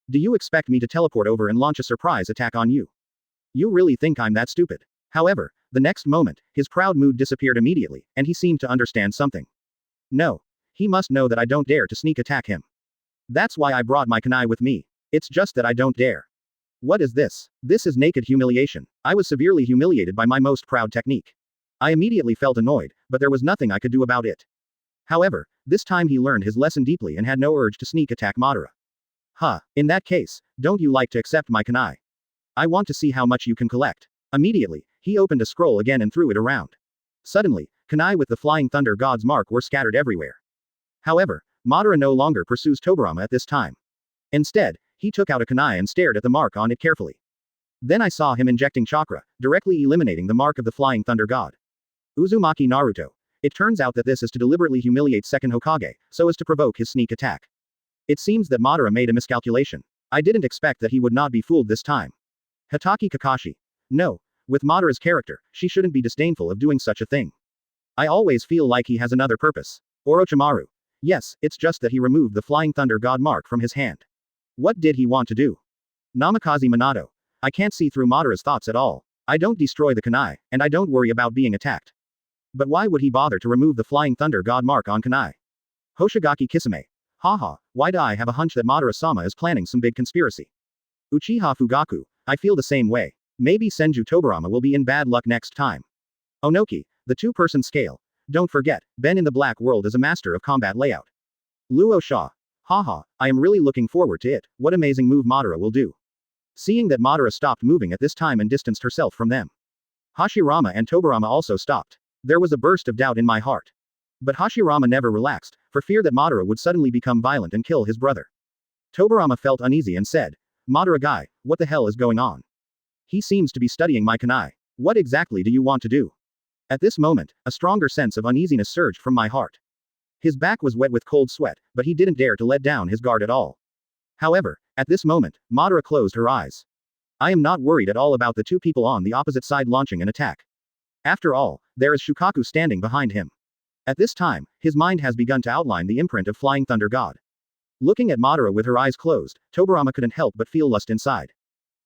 Do you expect me to teleport over and launch a surprise attack on you? You really think I'm that stupid? However, the next moment, his proud mood disappeared immediately, and he seemed to understand something. No. He must know that I don't dare to sneak attack him. That's why I brought my kunai with me. It's just that I don't dare. What is this? This is naked humiliation. I was severely humiliated by my most proud technique. I immediately felt annoyed, but there was nothing I could do about it. However, this time he learned his lesson deeply and had no urge to sneak attack Madara. Huh, in that case, don't you like to accept my kunai? I want to see how much you can collect. Immediately, he opened a scroll again and threw it around. Suddenly, kunai with the Flying Thunder God's mark were scattered everywhere. However, Madara no longer pursues Tobirama at this time. Instead, he took out a kunai and stared at the mark on it carefully. Then I saw him injecting chakra, directly eliminating the mark of the Flying Thunder God. Uzumaki Naruto. It turns out that this is to deliberately humiliate second Hokage, so as to provoke his sneak attack. It seems that Madara made a miscalculation. I didn't expect that he would not be fooled this time. Hatake Kakashi. No, with Madara's character, she shouldn't be disdainful of doing such a thing. I always feel like he has another purpose. Orochimaru. Yes, it's just that he removed the Flying Thunder God mark from his hand. What did he want to do? Namikaze Minato. I can't see through Madara's thoughts at all. I don't destroy the kunai, and I don't worry about being attacked. But why would he bother to remove the Flying Thunder God mark on kunai? Hoshigaki Kisame. Haha, why do I have a hunch that Madara-sama is planning some big conspiracy? Uchiha Fugaku. I feel the same way. Maybe Senju Tobirama will be in bad luck next time. Onoki. The 2-person scale. Don't forget, Ben in the Black World is a master of combat layout. Luo Sha. Haha, I am really looking forward to it, what amazing move Madara will do. Seeing that Madara stopped moving at this time and distanced herself from them. Hashirama and Tobirama also stopped. There was a burst of doubt in my heart. But Hashirama never relaxed, for fear that Madara would suddenly become violent and kill his brother. Tobirama felt uneasy and said, Madara guy, what the hell is going on? He seems to be studying my kunai. What exactly do you want to do? At this moment, a stronger sense of uneasiness surged from my heart. His back was wet with cold sweat, but he didn't dare to let down his guard at all. However, at this moment, Madara closed her eyes. I am not worried at all about the two people on the opposite side launching an attack. After all, there is Shukaku standing behind him. At this time, his mind has begun to outline the imprint of Flying Thunder God. Looking at Madara with her eyes closed, Tobirama couldn't help but feel lust inside.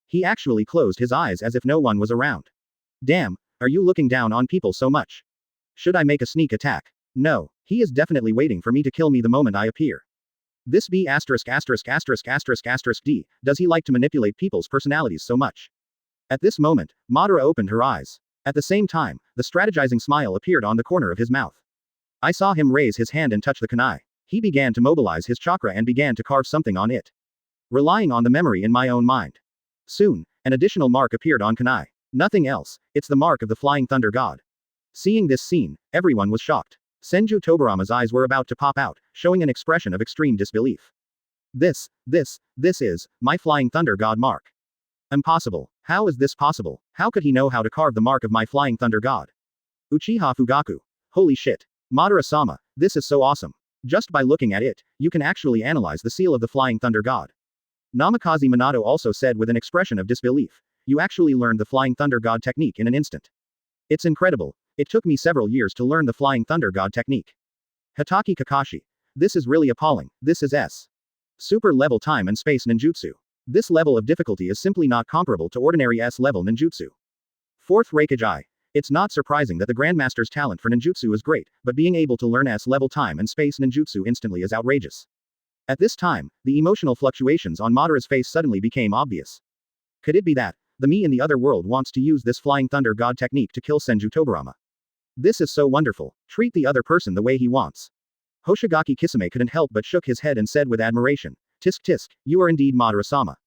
He actually closed his eyes as if no one was around. Damn, are you looking down on people so much? Should I make a sneak attack? No, he is definitely waiting for me to kill me the moment I appear. This B********************* D, does he like to manipulate people's personalities so much? At this moment, Madara opened her eyes. At the same time, the strategizing smile appeared on the corner of his mouth. I saw him raise his hand and touch the kunai. He began to mobilize his chakra and began to carve something on it. Relying on the memory in my own mind. Soon, an additional mark appeared on kunai. Nothing else, it's the mark of the Flying Thunder God. Seeing this scene, everyone was shocked. Senju Tobirama's eyes were about to pop out, showing an expression of extreme disbelief. This is my Flying Thunder God mark. Impossible. How is this possible? How could he know how to carve the mark of my Flying Thunder God? Uchiha Fugaku. Holy shit. Madara-sama, this is so awesome. Just by looking at it, you can actually analyze the seal of the Flying Thunder God. Namikaze Minato also said with an expression of disbelief. You actually learned the Flying Thunder God technique in an instant. It's incredible. It took me several years to learn the Flying Thunder God technique. Hatake Kakashi. This is really appalling. This is S. Super level time and space ninjutsu. This level of difficulty is simply not comparable to ordinary S level ninjutsu. Fourth Reikage. It's not surprising that the Grandmaster's talent for ninjutsu is great, but being able to learn S level time and space ninjutsu instantly is outrageous. At this time, the emotional fluctuations on Madara's face suddenly became obvious. Could it be that the me in the other world wants to use this Flying Thunder God technique to kill Senju Tobirama? This is so wonderful. Treat the other person the way he wants. Hoshigaki Kisame couldn't help but shook his head and said with admiration, Tisk tisk, you are indeed Madara-sama.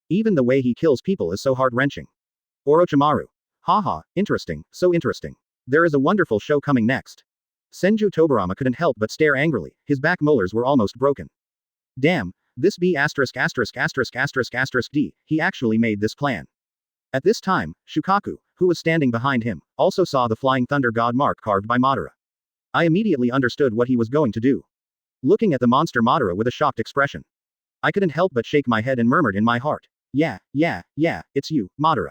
Even the way he kills people is so heart-wrenching. Orochimaru. Haha, interesting, so interesting. There is a wonderful show coming next. Senju Tobirama couldn't help but stare angrily, his back molars were almost broken. Damn, this B************************ D, he actually made this plan. At this time, Shukaku, who was standing behind him, also saw the Flying Thunder God mark carved by Madara. I immediately understood what he was going to do. Looking at the monster Madara with a shocked expression. I couldn't help but shake my head and murmured in my heart. Yeah, it's you, Madara.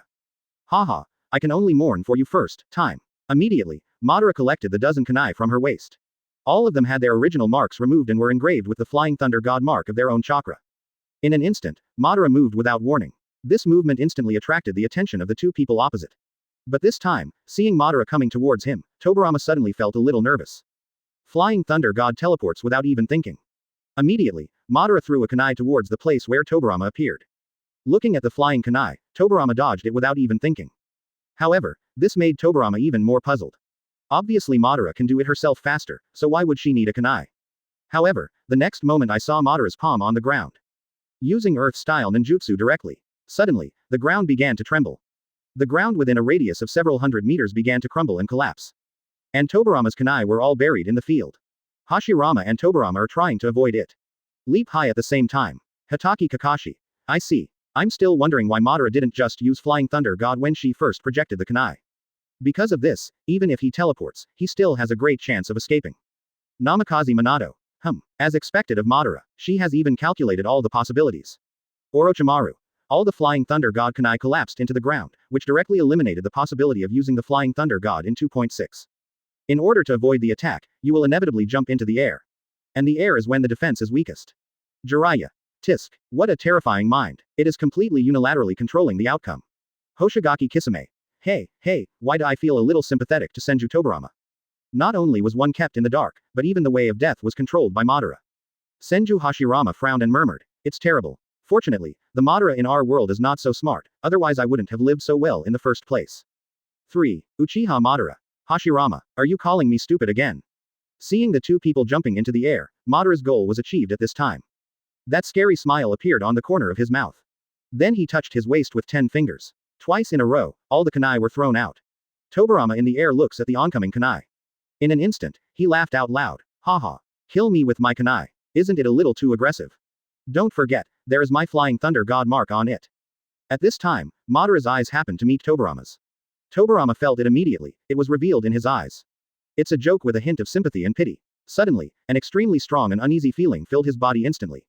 Haha, I can only mourn for you first, time. Immediately, Madara collected the dozen kunai from her waist. All of them had their original marks removed and were engraved with the Flying Thunder God mark of their own chakra. In an instant, Madara moved without warning. This movement instantly attracted the attention of the two people opposite. But this time, seeing Madara coming towards him, Tobirama suddenly felt a little nervous. Flying Thunder God teleports without even thinking. Immediately, Madara threw a kunai towards the place where Tobirama appeared. Looking at the flying kunai, Tobirama dodged it without even thinking. However, this made Tobirama even more puzzled. Obviously Madara can do it herself faster, so why would she need a kunai? However, the next moment I saw Madara's palm on the ground. Using earth-style ninjutsu directly. Suddenly, the ground began to tremble. The ground within a radius of several hundred meters began to crumble and collapse. And Tobirama's kunai were all buried in the field. Hashirama and Tobirama are trying to avoid it. Leap high at the same time. Hatake Kakashi. I see. I'm still wondering why Madara didn't just use Flying Thunder God when she first projected the kunai. Because of this, even if he teleports, he still has a great chance of escaping. Namikaze Minato. As expected of Madara, she has even calculated all the possibilities. Orochimaru. All the Flying Thunder God kunai collapsed into the ground, which directly eliminated the possibility of using the Flying Thunder God in 2.6. In order to avoid the attack, you will inevitably jump into the air. And the air is when the defense is weakest. Jiraiya. Tisk. What a terrifying mind. It is completely unilaterally controlling the outcome. Hoshigaki Kisame. Hey, why do I feel a little sympathetic to Senju Tobirama? Not only was one kept in the dark, but even the way of death was controlled by Madara. Senju Hashirama frowned and murmured. It's terrible. Fortunately, the Madara in our world is not so smart, otherwise I wouldn't have lived so well in the first place. 3. Uchiha Madara. Hashirama, are you calling me stupid again? Seeing the two people jumping into the air, Madara's goal was achieved at this time. That scary smile appeared on the corner of his mouth. Then he touched his waist with 10 fingers. Twice in a row, all the kunai were thrown out. Tobirama in the air looks at the oncoming kunai. In an instant, he laughed out loud. Haha. Kill me with my kunai. Isn't it a little too aggressive? Don't forget, there is my flying thunder god mark on it. At this time, Madara's eyes happened to meet Tobirama's. Tobirama felt it immediately, it was revealed in his eyes. It's a joke with a hint of sympathy and pity. Suddenly, an extremely strong and uneasy feeling filled his body instantly.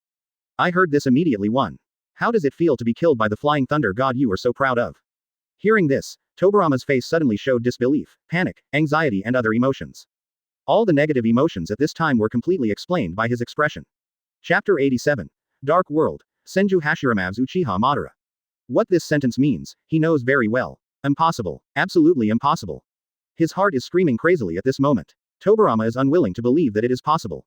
I heard this immediately. How does it feel to be killed by the flying thunder god you are so proud of? Hearing this, Tobirama's face suddenly showed disbelief, panic, anxiety and other emotions. All the negative emotions at this time were completely explained by his expression. Chapter 87. Dark World, Senju Hashirama's Uchiha Madara. What this sentence means, he knows very well. Impossible. Absolutely impossible. His heart is screaming crazily at this moment. Tobirama is unwilling to believe that it is possible.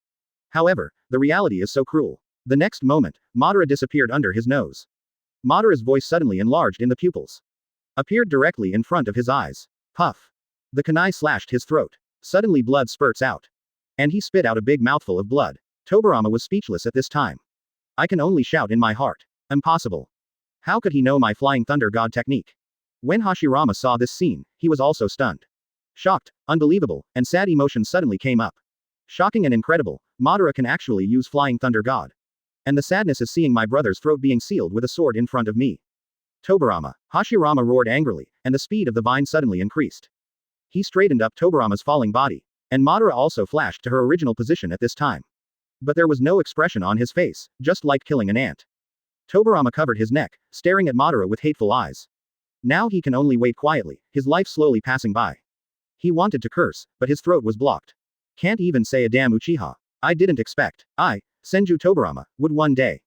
However, the reality is so cruel. The next moment, Madara disappeared under his nose. Madara's voice suddenly enlarged in the pupils. Appeared directly in front of his eyes. Puff. The kunai slashed his throat. Suddenly blood spurts out. And he spit out a big mouthful of blood. Tobirama was speechless at this time. I can only shout in my heart. Impossible. How could he know my flying thunder god technique? When Hashirama saw this scene, he was also stunned. Shocked, unbelievable, and sad emotions suddenly came up. Shocking and incredible, Madara can actually use flying thunder god. And the sadness is seeing my brother's throat being sealed with a sword in front of me. Tobirama. Hashirama roared angrily, and the speed of the vine suddenly increased. He straightened up Tobirama's falling body, and Madara also flashed to her original position at this time. But there was no expression on his face, just like killing an ant. Tobirama covered his neck, staring at Madara with hateful eyes. Now he can only wait quietly, his life slowly passing by. He wanted to curse, but his throat was blocked. Can't even say a damn Uchiha. I didn't expect, Senju Tobirama, would one day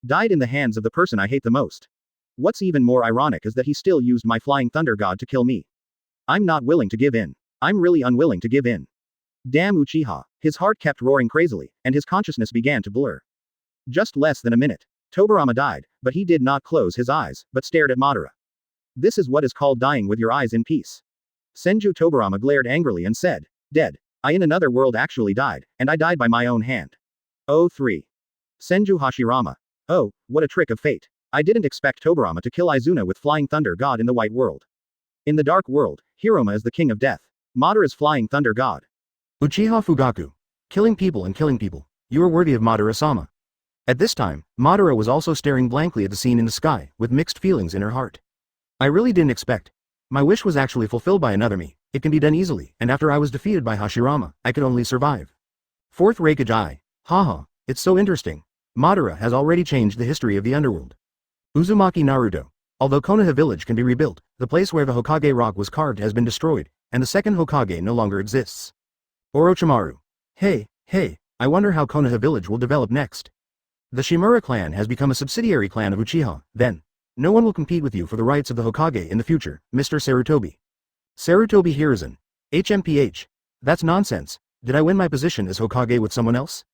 died in the hands of the person I hate the most. What's even more ironic is that he still used my flying thunder god to kill me. I'm not willing to give in. I'm really unwilling to give in. Damn Uchiha. His heart kept roaring crazily, and his consciousness began to blur. Just less than a minute. Tobirama died, but he did not close his eyes, but stared at Madara. This is what is called dying with your eyes in peace. Senju Tobirama glared angrily and said, dead. I in another world actually died, and I died by my own hand. Oh 3. Senju Hashirama. Oh, what a trick of fate. I didn't expect Tobirama to kill Izuna with flying thunder god in the white world. In the dark world, Hiroma is the king of death. Madara's flying thunder god. Uchiha Fugaku. Killing people and killing people. You are worthy of Madara-sama. At this time, Madara was also staring blankly at the scene in the sky, with mixed feelings in her heart. I really didn't expect. My wish was actually fulfilled by another me. It can be done easily, and after I was defeated by Hashirama, I could only survive. Fourth Raikage. Haha, it's so interesting. Madara has already changed the history of the underworld. Uzumaki Naruto. Although Konoha Village can be rebuilt, the place where the Hokage rock was carved has been destroyed, and the second Hokage no longer exists. Orochimaru. Hey, I wonder how Konoha Village will develop next. The Shimura clan has become a subsidiary clan of Uchiha, then. No one will compete with you for the rights of the Hokage in the future, Mr. Sarutobi. Sarutobi Hiruzen. HMPH. That's nonsense. Did I win my position as Hokage with someone else?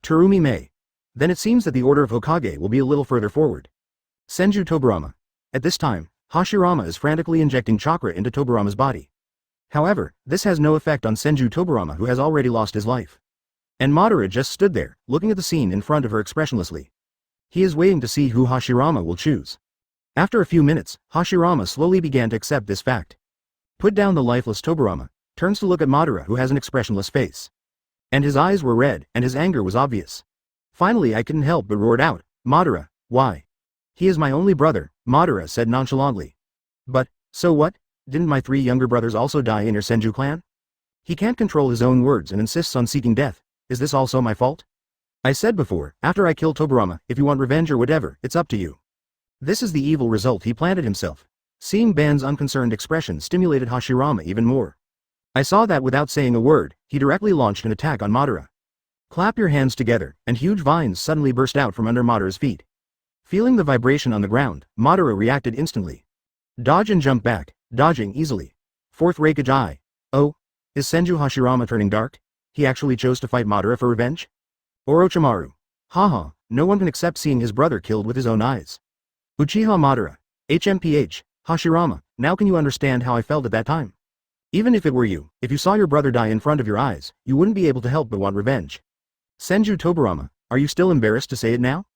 Terumi Mei. Then it seems that the order of Hokage will be a little further forward. Senju Tobirama. At this time, Hashirama is frantically injecting chakra into Tobirama's body. However, this has no effect on Senju Tobirama, who has already lost his life. And Madara just stood there, looking at the scene in front of her expressionlessly. He is waiting to see who Hashirama will choose. After a few minutes, Hashirama slowly began to accept this fact. Put down the lifeless Tobirama, turns to look at Madara, who has an expressionless face. And his eyes were red, and his anger was obvious. Finally I couldn't help but roared out, Madara, why? He is my only brother, Madara said nonchalantly. But, so what? Didn't my 3 younger brothers also die in your Senju clan? He can't control his own words and insists on seeking death. Is this also my fault? I said before, after I kill Tobirama, if you want revenge or whatever, it's up to you. This is the evil result he planted himself. Seeing Ban's unconcerned expression stimulated Hashirama even more. I saw that without saying a word, he directly launched an attack on Madara. Clap your hands together, and huge vines suddenly burst out from under Madara's feet. Feeling the vibration on the ground, Madara reacted instantly. Dodge and jump back, dodging easily. Fourth Raikage. Oh, is Senju Hashirama turning dark? He actually chose to fight Madara for revenge? Orochimaru. Haha, no one can accept seeing his brother killed with his own eyes. Uchiha Madara. HMPH. Hashirama, now can you understand how I felt at that time? Even if it were you, if you saw your brother die in front of your eyes, you wouldn't be able to help but want revenge. Senju Tobirama, are you still embarrassed to say it now?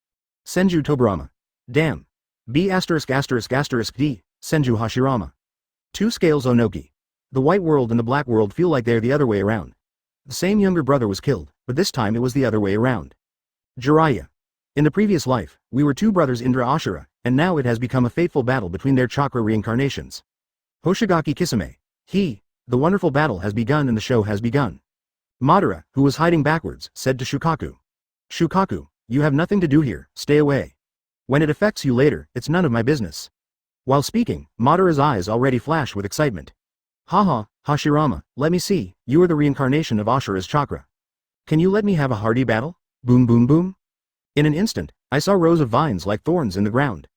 Senju Tobarama. Damn. B*******, D. Senju Hashirama. Two scales Onoki. The white world and the black world feel like they're the other way around. The same younger brother was killed, but this time it was the other way around. Jiraiya. In the previous life, we were two brothers Indra Ashura, and now it has become a fateful battle between their chakra reincarnations. Hoshigaki Kisame. The wonderful battle has begun and the show has begun. Madara, who was hiding backwards, said to Shukaku. Shukaku, you have nothing to do here, stay away. When it affects you later, it's none of my business. While speaking, Madara's eyes already flash with excitement. Haha, Hashirama, let me see, you are the reincarnation of Ashura's chakra. Can you let me have a hearty battle? Boom boom boom. In an instant, I saw rows of vines like thorns in the ground.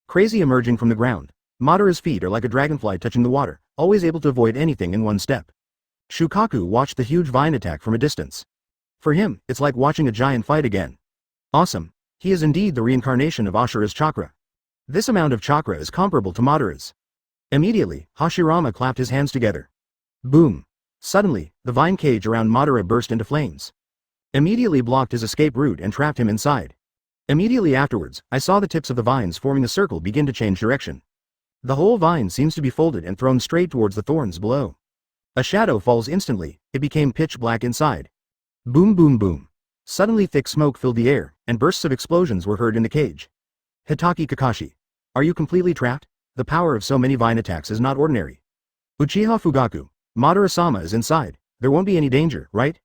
Crazy emerging from the ground. Madara's feet are like a dragonfly touching the water, always able to avoid anything in one step. Shukaku watched the huge vine attack from a distance. For him, it's like watching a giant fight again. Awesome. He is indeed the reincarnation of Ashura's chakra. This amount of chakra is comparable to Madara's. Immediately, Hashirama clapped his hands together. Boom. Suddenly, the vine cage around Madara burst into flames. Immediately blocked his escape route and trapped him inside. Immediately afterwards, I saw the tips of the vines forming a circle begin to change direction. The whole vine seems to be folded and thrown straight towards the thorns below. A shadow falls instantly, it became pitch black inside. Boom boom boom. Suddenly thick smoke filled the air, and bursts of explosions were heard in the cage. Hitaki Kakashi. Are you completely trapped? The power of so many vine attacks is not ordinary. Uchiha Fugaku. Madara-sama is inside, there won't be any danger, right?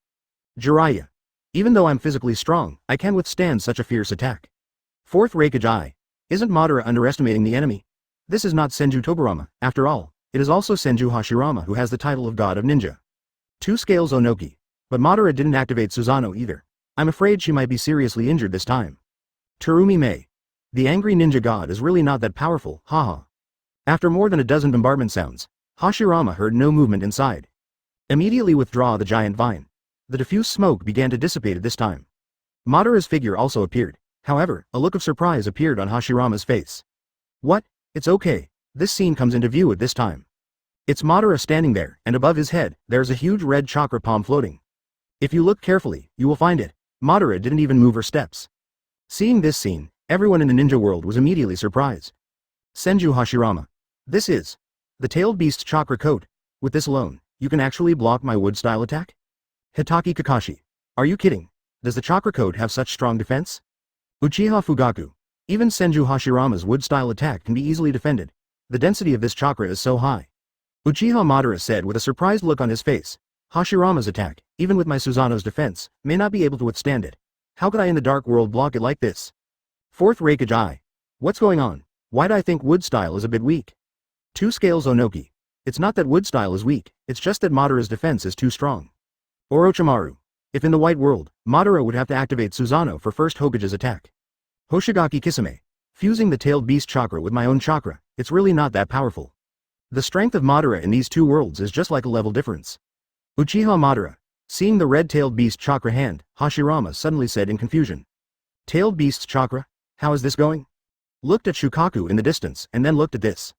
Jiraiya. Even though I'm physically strong, I can withstand such a fierce attack. Fourth Raikage. Isn't Madara underestimating the enemy? This is not Senju Tobarama, after all, it is also Senju Hashirama who has the title of God of Ninja. Two scales Onoki. But Madara didn't activate Susanoo either. I'm afraid she might be seriously injured this time. Terumi Mei. The angry ninja god is really not that powerful, haha. After more than a dozen bombardment sounds, Hashirama heard no movement inside. Immediately withdraw the giant vine. The diffuse smoke began to dissipate at this time. Madara's figure also appeared, however, a look of surprise appeared on Hashirama's face. What? It's okay, this scene comes into view at this time. It's Madara standing there, and above his head, there's a huge red chakra palm floating. If you look carefully, you will find it. Madara didn't even move her steps. Seeing this scene, everyone in the ninja world was immediately surprised. Senju Hashirama. This is the tailed beast's chakra coat. With this alone, you can actually block my wood-style attack? Hitaki Kakashi. Are you kidding? Does the chakra coat have such strong defense? Uchiha Fugaku. Even Senju Hashirama's wood-style attack can be easily defended. The density of this chakra is so high. Uchiha Madara said with a surprised look on his face. Hashirama's attack, even with my Susanoo's defense, may not be able to withstand it. How could I in the dark world block it like this? Fourth Raikage. What's going on? Why'd I think wood style is a bit weak? Two scales Onoki. It's not that wood style is weak, it's just that Madara's defense is too strong. Orochimaru. If in the white world, Madara would have to activate Susanoo for first Hokage's attack. Hoshigaki Kisame. Fusing the tailed beast chakra with my own chakra, it's really not that powerful. The strength of Madara in these two worlds is just like a level difference. Uchiha Madara. Seeing the red-tailed beast chakra hand, Hashirama suddenly said in confusion. Tailed beast's chakra? How is this going? Looked at Shukaku in the distance and then looked at this.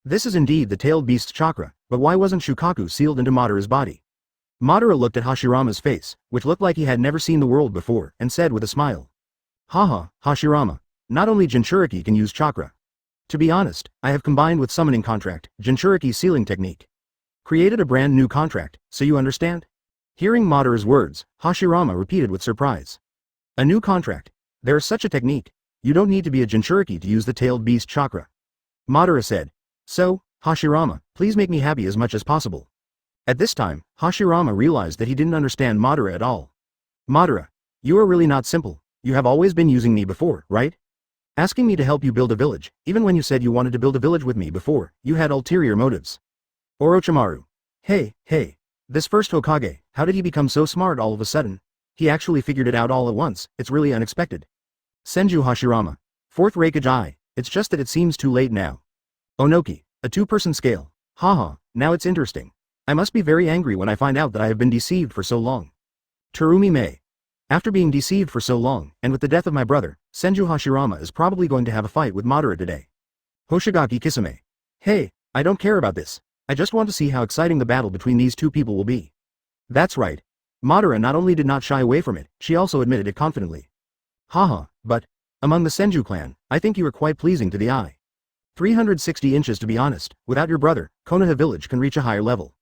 This is indeed the tailed beast's chakra, but why wasn't Shukaku sealed into Madara's body? Madara looked at Hashirama's face, which looked like he had never seen the world before, and said with a smile. Haha, Hashirama. Not only Jinchuriki can use chakra. To be honest, I have combined with summoning contract, Jinchuriki sealing technique. Created a brand new contract, so you understand? Hearing Madara's words, Hashirama repeated with surprise. A new contract. There is such a technique. You don't need to be a Jinchuriki to use the tailed beast chakra. Madara said. So, Hashirama, please make me happy as much as possible. At this time, Hashirama realized that he didn't understand Madara at all. Madara, you are really not simple. You have always been using me before, right? Asking me to help you build a village, even when you said you wanted to build a village with me before, you had ulterior motives. Orochimaru. Hey, this first Hokage, how did he become so smart all of a sudden? He actually figured it out all at once, it's really unexpected. Senju Hashirama. Fourth Raikage. It's just that it seems too late now. Onoki. A two-person scale. Haha, now it's interesting. I must be very angry when I find out that I have been deceived for so long. Terumi Mei. After being deceived for so long, and with the death of my brother, Senju Hashirama is probably going to have a fight with Madara today. Hoshigaki Kisame. Hey, I don't care about this. I just want to see how exciting the battle between these two people will be. That's right. Madara not only did not shy away from it, she also admitted it confidently. Haha, but Among the Senju clan, I think you are quite pleasing to the eye. 360 inches to be honest, without your brother, Konoha Village can reach a higher level.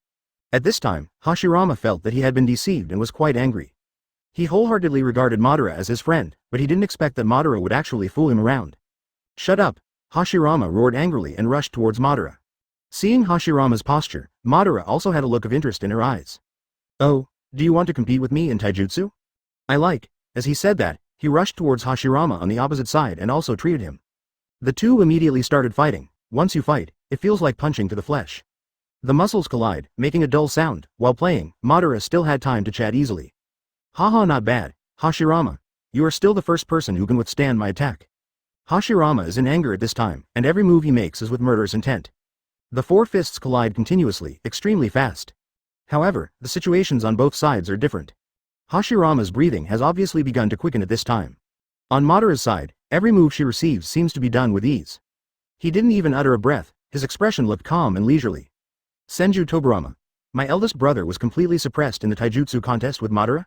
At this time, Hashirama felt that he had been deceived and was quite angry. He wholeheartedly regarded Madara as his friend, but he didn't expect that Madara would actually fool him around. Shut up! Hashirama roared angrily and rushed towards Madara. Seeing Hashirama's posture, Madara also had a look of interest in her eyes. Oh, do you want to compete with me in taijutsu? As he said that, he rushed towards Hashirama on the opposite side and also treated him. The two immediately started fighting. Once you fight, it feels like punching to the flesh. The muscles collide, making a dull sound. While playing, Madara still had time to chat easily. Haha, not bad, Hashirama. You are still the first person who can withstand my attack. Hashirama is in anger at this time, and every move he makes is with murderous intent. The four fists collide continuously, extremely fast. However, the situations on both sides are different. Hashirama's breathing has obviously begun to quicken at this time. On Madara's side, every move she receives seems to be done with ease. He didn't even utter a breath, his expression looked calm and leisurely. Senju Tobirama. My eldest brother was completely suppressed in the taijutsu contest with Madara?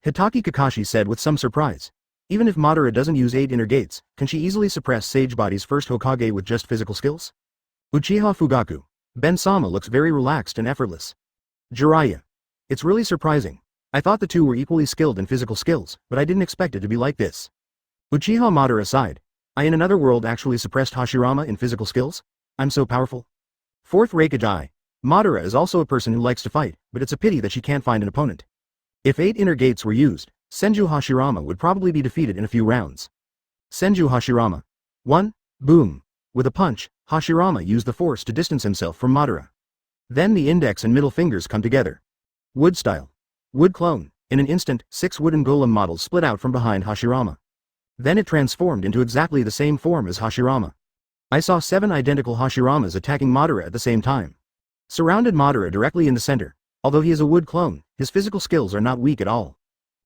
Hitaki Kakashi said with some surprise. Even if Madara doesn't use 8 inner gates, can she easily suppress Sage Body's first Hokage with just physical skills? Uchiha Fugaku. Ben-sama looks very relaxed and effortless. Jiraiya. It's really surprising. I thought the two were equally skilled in physical skills, but I didn't expect it to be like this. Uchiha Madara sighed. I in another world actually suppressed Hashirama in physical skills? I'm so powerful. Fourth Raikage. Madara is also a person who likes to fight, but it's a pity that she can't find an opponent. If 8 inner gates were used, Senju Hashirama would probably be defeated in a few rounds. Senju Hashirama. 1. Boom. With a punch, Hashirama used the force to distance himself from Madara. Then the index and middle fingers come together. Wood style. Wood clone. In an instant, 6 wooden golem models split out from behind Hashirama. Then it transformed into exactly the same form as Hashirama. I saw 7 identical Hashiramas attacking Madara at the same time. Surrounded Madara directly in the center. Although he is a wood clone, his physical skills are not weak at all.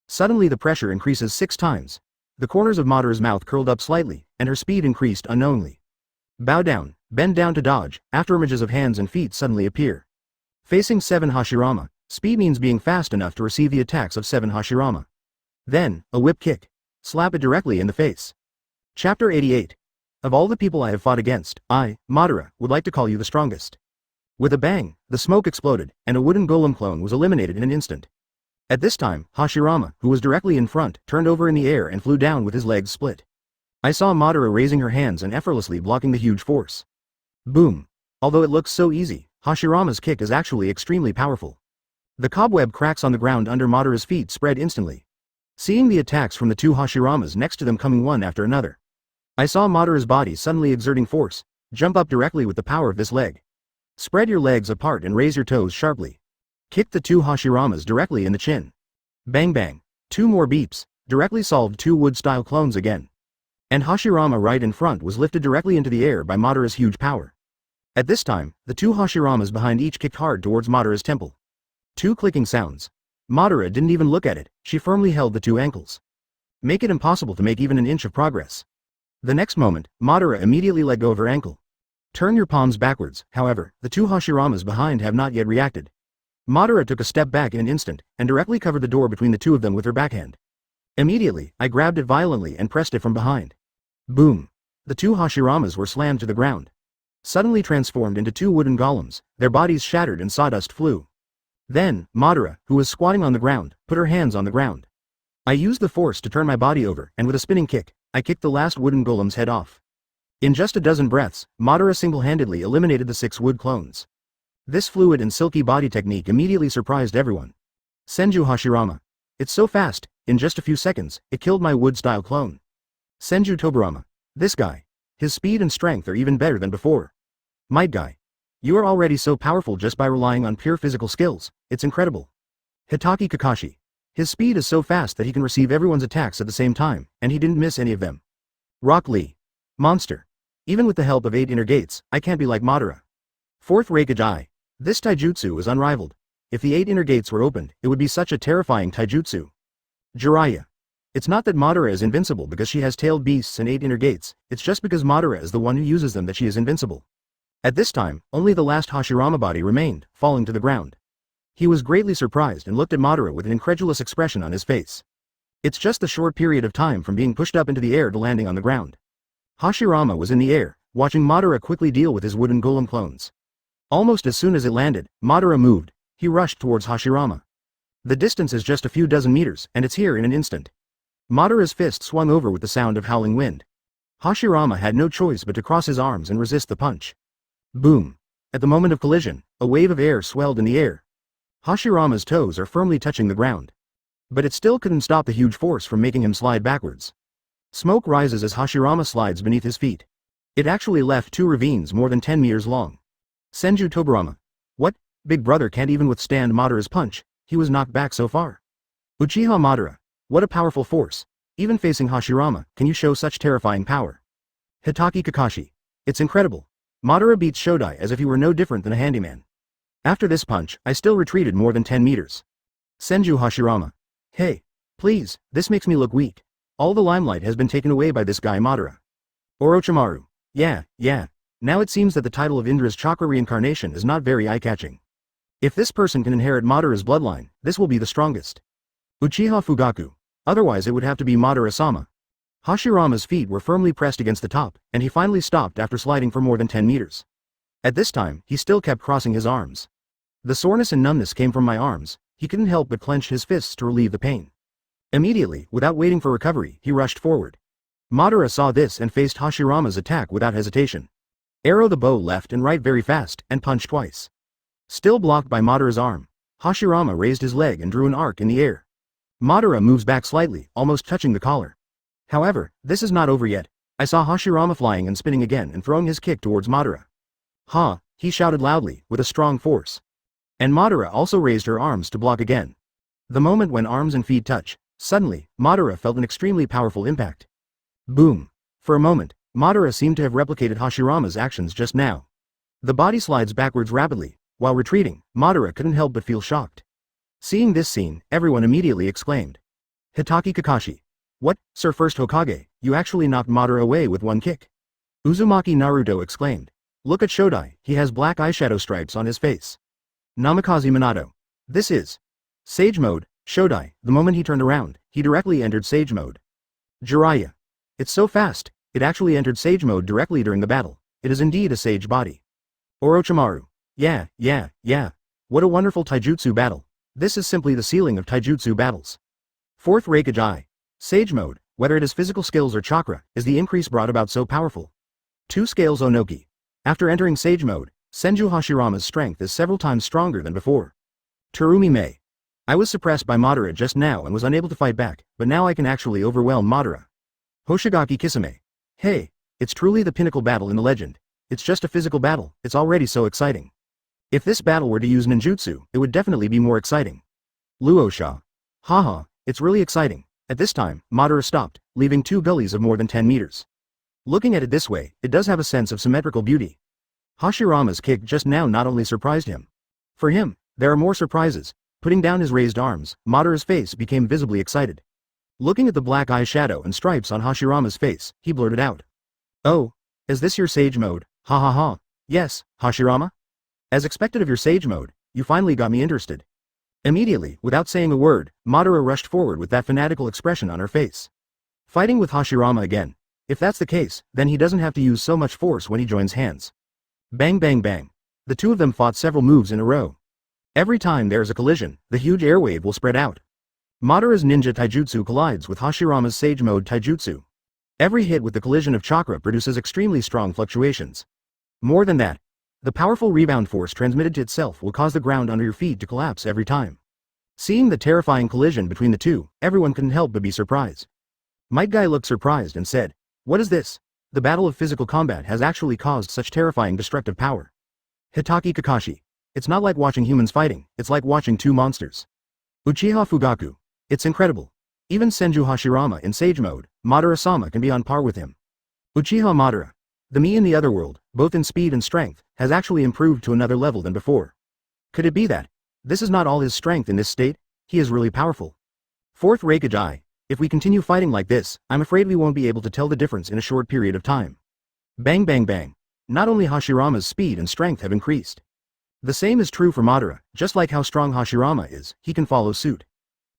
Suddenly the pressure increases 6 times. The corners of Madara's mouth curled up slightly, and her speed increased unknowingly. Bow down, bend down to dodge, afterimages of hands and feet suddenly appear. Facing 7 Hashirama, speed means being fast enough to receive the attacks of 7 Hashirama. Then, a whip kick. Slap it directly in the face. Chapter 88. Of all the people I have fought against, I, Madara, would like to call you the strongest. With a bang, the smoke exploded, and a wooden golem clone was eliminated in an instant. At this time, Hashirama, who was directly in front, turned over in the air and flew down with his legs split. I saw Madara raising her hands and effortlessly blocking the huge force. Boom. Although it looks so easy, Hashirama's kick is actually extremely powerful. The cobweb cracks on the ground under Madara's feet spread instantly. Seeing the attacks from the 2 Hashiramas next to them coming one after another, I saw Madara's body suddenly exerting force, jump up directly with the power of this leg. Spread your legs apart and raise your toes sharply. Kick the 2 Hashiramas directly in the chin. Bang bang. 2 more beeps, directly solved 2 wood-style clones again. And Hashirama right in front was lifted directly into the air by Madara's huge power. At this time, the 2 Hashiramas behind each kicked hard towards Madara's temple. 2 clicking sounds. Madara didn't even look at it, she firmly held the 2 ankles. Make it impossible to make even an inch of progress. The next moment, Madara immediately let go of her ankle. Turn your palms backwards. However, the 2 Hashiramas behind have not yet reacted. Madara took a step back in an instant, and directly covered the door between the 2 of them with her backhand. Immediately, I grabbed it violently and pressed it from behind. Boom. The 2 Hashiramas were slammed to the ground. Suddenly transformed into 2 wooden golems, their bodies shattered and sawdust flew. Then, Madara, who was squatting on the ground, put her hands on the ground. I used the force to turn my body over, and with a spinning kick, I kicked the last wooden golem's head off. In just a dozen breaths, Madara single-handedly eliminated the 6 wood clones. This fluid and silky body technique immediately surprised everyone. Senju Hashirama. It's so fast, in just a few seconds, it killed my wood-style clone. Senju Tobirama. This guy. His speed and strength are even better than before. Might guy. You are already so powerful just by relying on pure physical skills, it's incredible. Hitaki Kakashi. His speed is so fast that he can receive everyone's attacks at the same time, and he didn't miss any of them. Rock Lee. Monster. Even with the help of 8 inner gates, I can't be like Madara. Fourth Raikage. This taijutsu is unrivaled. If the 8 inner gates were opened, it would be such a terrifying taijutsu. Jiraiya. It's not that Madara is invincible because she has tailed beasts and 8 inner gates, it's just because Madara is the one who uses them that she is invincible. At this time, only the last Hashirama body remained, falling to the ground. He was greatly surprised and looked at Madara with an incredulous expression on his face. It's just the short period of time from being pushed up into the air to landing on the ground. Hashirama was in the air, watching Madara quickly deal with his wooden golem clones. Almost as soon as it landed, Madara moved. He rushed towards Hashirama. The distance is just a few dozen meters, and it's here in an instant. Madara's fist swung over with the sound of howling wind. Hashirama had no choice but to cross his arms and resist the punch. Boom! At the moment of collision, a wave of air swelled in the air. Hashirama's toes are firmly touching the ground. But it still couldn't stop the huge force from making him slide backwards. Smoke rises as Hashirama slides beneath his feet. It actually left 2 ravines more than 10 meters long. Senju Tobirama. What? Big brother can't even withstand Madara's punch, he was knocked back so far. Uchiha Madara. What a powerful force. Even facing Hashirama, can you show such terrifying power? Hitaki Kakashi. It's incredible. Madara beats Shodai as if he were no different than a handyman. After this punch, I still retreated more than 10 meters. Senju Hashirama. Hey. Please, this makes me look weak. All the limelight has been taken away by this guy Madara. Orochimaru. Yeah. Now it seems that the title of Indra's chakra reincarnation is not very eye-catching. If this person can inherit Madara's bloodline, this will be the strongest. Uchiha Fugaku. Otherwise it would have to be Madara-sama. Hashirama's feet were firmly pressed against the top, and he finally stopped after sliding for more than 10 meters. At this time, he still kept crossing his arms. The soreness and numbness came from my arms, he couldn't help but clench his fists to relieve the pain. Immediately, without waiting for recovery, he rushed forward. Madara saw this and faced Hashirama's attack without hesitation. Arrow the bow left and right very fast, and punched twice. Still blocked by Madara's arm, Hashirama raised his leg and drew an arc in the air. Madara moves back slightly, almost touching the collar. However, this is not over yet. I saw Hashirama flying and spinning again and throwing his kick towards Madara. Ha! He shouted loudly, with a strong force. And Madara also raised her arms to block again. The moment when arms and feet touch, suddenly, Madara felt an extremely powerful impact. Boom! For a moment, Madara seemed to have replicated Hashirama's actions just now. The body slides backwards rapidly. While retreating, Madara couldn't help but feel shocked. Seeing this scene, everyone immediately exclaimed. Hitaki Kakashi. What, Sir First Hokage, you actually knocked Madara away with one kick. Uzumaki Naruto exclaimed. Look at Shodai, he has black eyeshadow stripes on his face. Namikaze Minato. This is Sage Mode. Shodai, the moment he turned around, he directly entered Sage Mode. Jiraiya. It's so fast, it actually entered Sage Mode directly during the battle. It is indeed a sage body. Orochimaru. Yeah. What a wonderful taijutsu battle. This is simply the ceiling of taijutsu battles. Fourth Raikage Eye. Sage Mode, whether it is physical skills or chakra, is the increase brought about so powerful. 2 Scales Onoki. After entering Sage Mode, Senju Hashirama's strength is several times stronger than before. Terumi Mei. I was suppressed by Madara just now and was unable to fight back, but now I can actually overwhelm Madara. Hoshigaki Kisame. Hey, it's truly the pinnacle battle in the legend. It's just a physical battle, it's already so exciting. If this battle were to use ninjutsu, it would definitely be more exciting. Luosha. Haha, it's really exciting. At this time, Madara stopped, leaving 2 gullies of more than 10 meters. Looking at it this way, it does have a sense of symmetrical beauty. Hashirama's kick just now not only surprised him. For him, there are more surprises. Putting down his raised arms, Madara's face became visibly excited. Looking at the black eyeshadow and stripes on Hashirama's face, he blurted out. Oh, is this your Sage Mode? Ha ha ha. Yes, Hashirama? As expected of your Sage Mode, you finally got me interested. Immediately, without saying a word, Madara rushed forward with that fanatical expression on her face. Fighting with Hashirama again. If that's the case, then he doesn't have to use so much force when he joins hands. Bang bang bang. The two of them fought several moves in a row. Every time there is a collision, the huge airwave will spread out. Madara's ninja taijutsu collides with Hashirama's Sage Mode taijutsu. Every hit with the collision of chakra produces extremely strong fluctuations. More than that, the powerful rebound force transmitted to itself will cause the ground under your feet to collapse every time. Seeing the terrifying collision between the two, everyone couldn't help but be surprised. Might Guy looked surprised and said, "What is this? The battle of physical combat has actually caused such terrifying destructive power." Hitaki Kakashi. It's not like watching humans fighting, it's like watching 2 monsters. Uchiha Fugaku. It's incredible. Even Senju Hashirama in Sage Mode, Madara-sama can be on par with him. Uchiha Madara. The me in the other world, both in speed and strength, has actually improved to another level than before. Could it be that this is not all his strength in this state? He is really powerful. Fourth Raikage Eye. If we continue fighting like this, I'm afraid we won't be able to tell the difference in a short period of time. Bang bang bang. Not only Hashirama's speed and strength have increased. The same is true for Madara, just like how strong Hashirama is, he can follow suit.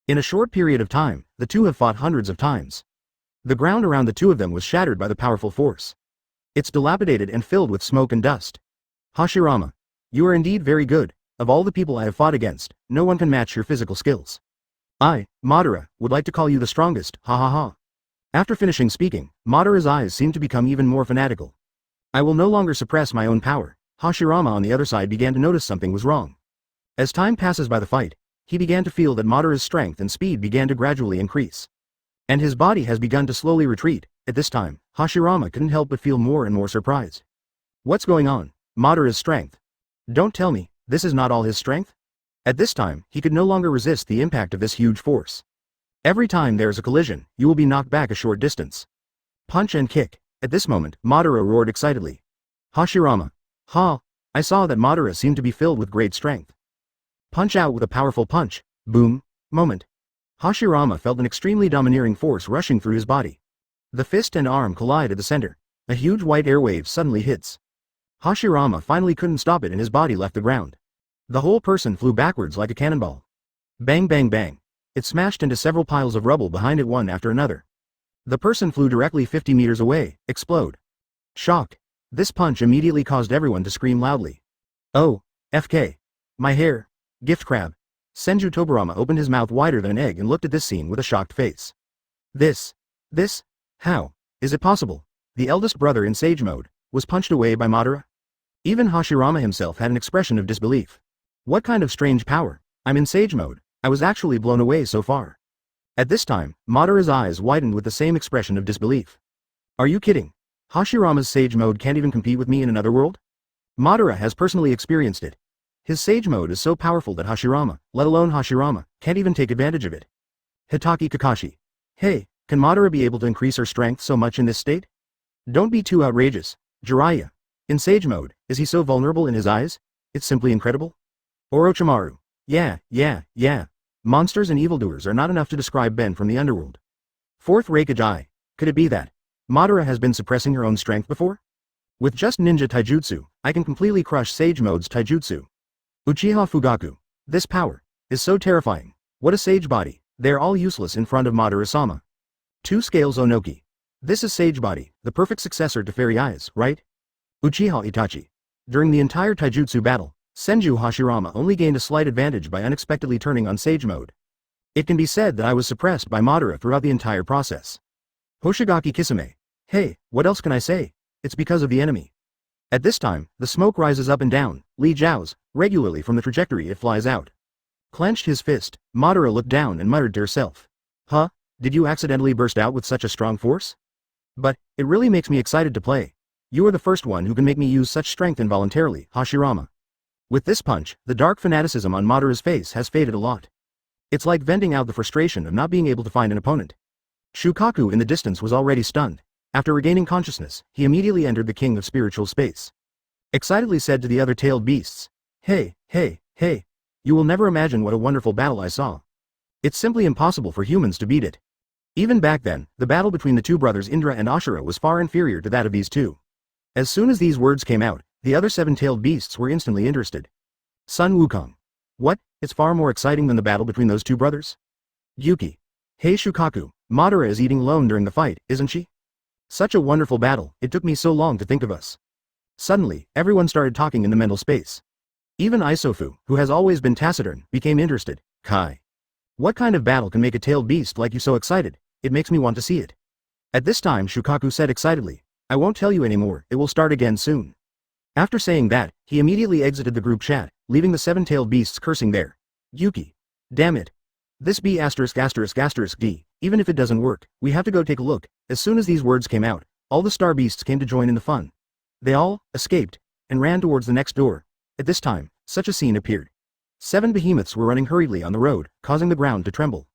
In a short period of time, the two have fought hundreds of times. The ground around the two of them was shattered by the powerful force. It's dilapidated and filled with smoke and dust. Hashirama, you are indeed very good. Of all the people I have fought against, no one can match your physical skills. I, Madara, would like to call you the strongest, ha ha ha. After finishing speaking, Madara's eyes seemed to become even more fanatical. I will no longer suppress my own power. Hashirama on the other side began to notice something was wrong. As time passes by the fight, he began to feel that Madara's strength and speed began to gradually increase. And his body has begun to slowly retreat. At this time, Hashirama couldn't help but feel more and more surprised. What's going on? Madara's strength. Don't tell me, this is not all his strength? At this time, he could no longer resist the impact of this huge force. Every time there is a collision, you will be knocked back a short distance. Punch and kick. At this moment, Madara roared excitedly. Hashirama. Ha! I saw that Madara seemed to be filled with great strength. Punch out with a powerful punch. Boom. Moment. Hashirama felt an extremely domineering force rushing through his body. The fist and arm collide at the center. A huge white airwave suddenly hits. Hashirama finally couldn't stop it and his body left the ground. The whole person flew backwards like a cannonball. Bang bang bang. It smashed into several piles of rubble behind it one after another. The person flew directly 50 meters away, explode. Shock. This punch immediately caused everyone to scream loudly. Oh, FK. My hair. Gift crab. Senju Tobirama opened his mouth wider than an egg and looked at this scene with a shocked face. This? How? Is it possible? The eldest brother in Sage Mode was punched away by Madara? Even Hashirama himself had an expression of disbelief. What kind of strange power? I'm in Sage Mode. I was actually blown away so far. At this time, Madara's eyes widened with the same expression of disbelief. Are you kidding? Hashirama's Sage Mode can't even compete with me in another world? Madara has personally experienced it. His Sage Mode is so powerful that Hashirama, let alone Hashirama, can't even take advantage of it. Hitaki Kakashi. Hey, can Madara be able to increase her strength so much in this state? Don't be too outrageous. Jiraiya. In Sage Mode, is he so vulnerable in his eyes? It's simply incredible. Orochimaru. Yeah. Monsters and evildoers are not enough to describe Ben from the underworld. Fourth Raikage. Could it be that Madara has been suppressing her own strength before? With just ninja taijutsu, I can completely crush Sage Mode's taijutsu. Uchiha Fugaku. This power is so terrifying. What a sage body. They are all useless in front of Madara-sama. Two Scales Onoki. This is Sage Body, the perfect successor to Fairy Eyes, right? Uchiha Itachi. During the entire taijutsu battle, Senju Hashirama only gained a slight advantage by unexpectedly turning on Sage Mode. It can be said that I was suppressed by Madara throughout the entire process. Hoshigaki Kisame. Hey, what else can I say? It's because of the enemy. At this time, the smoke rises up and down, Li Zhao's, regularly from the trajectory it flies out. Clenched his fist, Madara looked down and muttered to herself. Huh? Did you accidentally burst out with such a strong force? But, it really makes me excited to play. You are the first one who can make me use such strength involuntarily, Hashirama. With this punch, the dark fanaticism on Madara's face has faded a lot. It's like venting out the frustration of not being able to find an opponent. Shukaku in the distance was already stunned. After regaining consciousness, he immediately entered the King of Spiritual Space. Excitedly said to the other tailed beasts, Hey, you will never imagine what a wonderful battle I saw. It's simply impossible for humans to beat it. Even back then, the battle between the two brothers Indra and Ashura was far inferior to that of these two. As soon as these words came out, the other seven-tailed beasts were instantly interested. Sun Wukong. What? It's far more exciting than the battle between those two brothers? Yuki. Hey Shukaku, Madara is eating alone during the fight, isn't she? Such a wonderful battle, it took me so long to think of us. Suddenly, everyone started talking in the mental space. Even Isofu, who has always been taciturn, became interested. Kai. What kind of battle can make a tailed beast like you so excited? It makes me want to see it. At this time Shukaku said excitedly, I won't tell you anymore, it will start again soon. After saying that, he immediately exited the group chat, leaving the seven-tailed beasts cursing there. Yuki. Damn it. This B*******, D, even if it doesn't work, we have to go take a look. As soon as these words came out, all the star beasts came to join in the fun. They all escaped and ran towards the next door. At this time, such a scene appeared. 7 behemoths were running hurriedly on the road, causing the ground to tremble.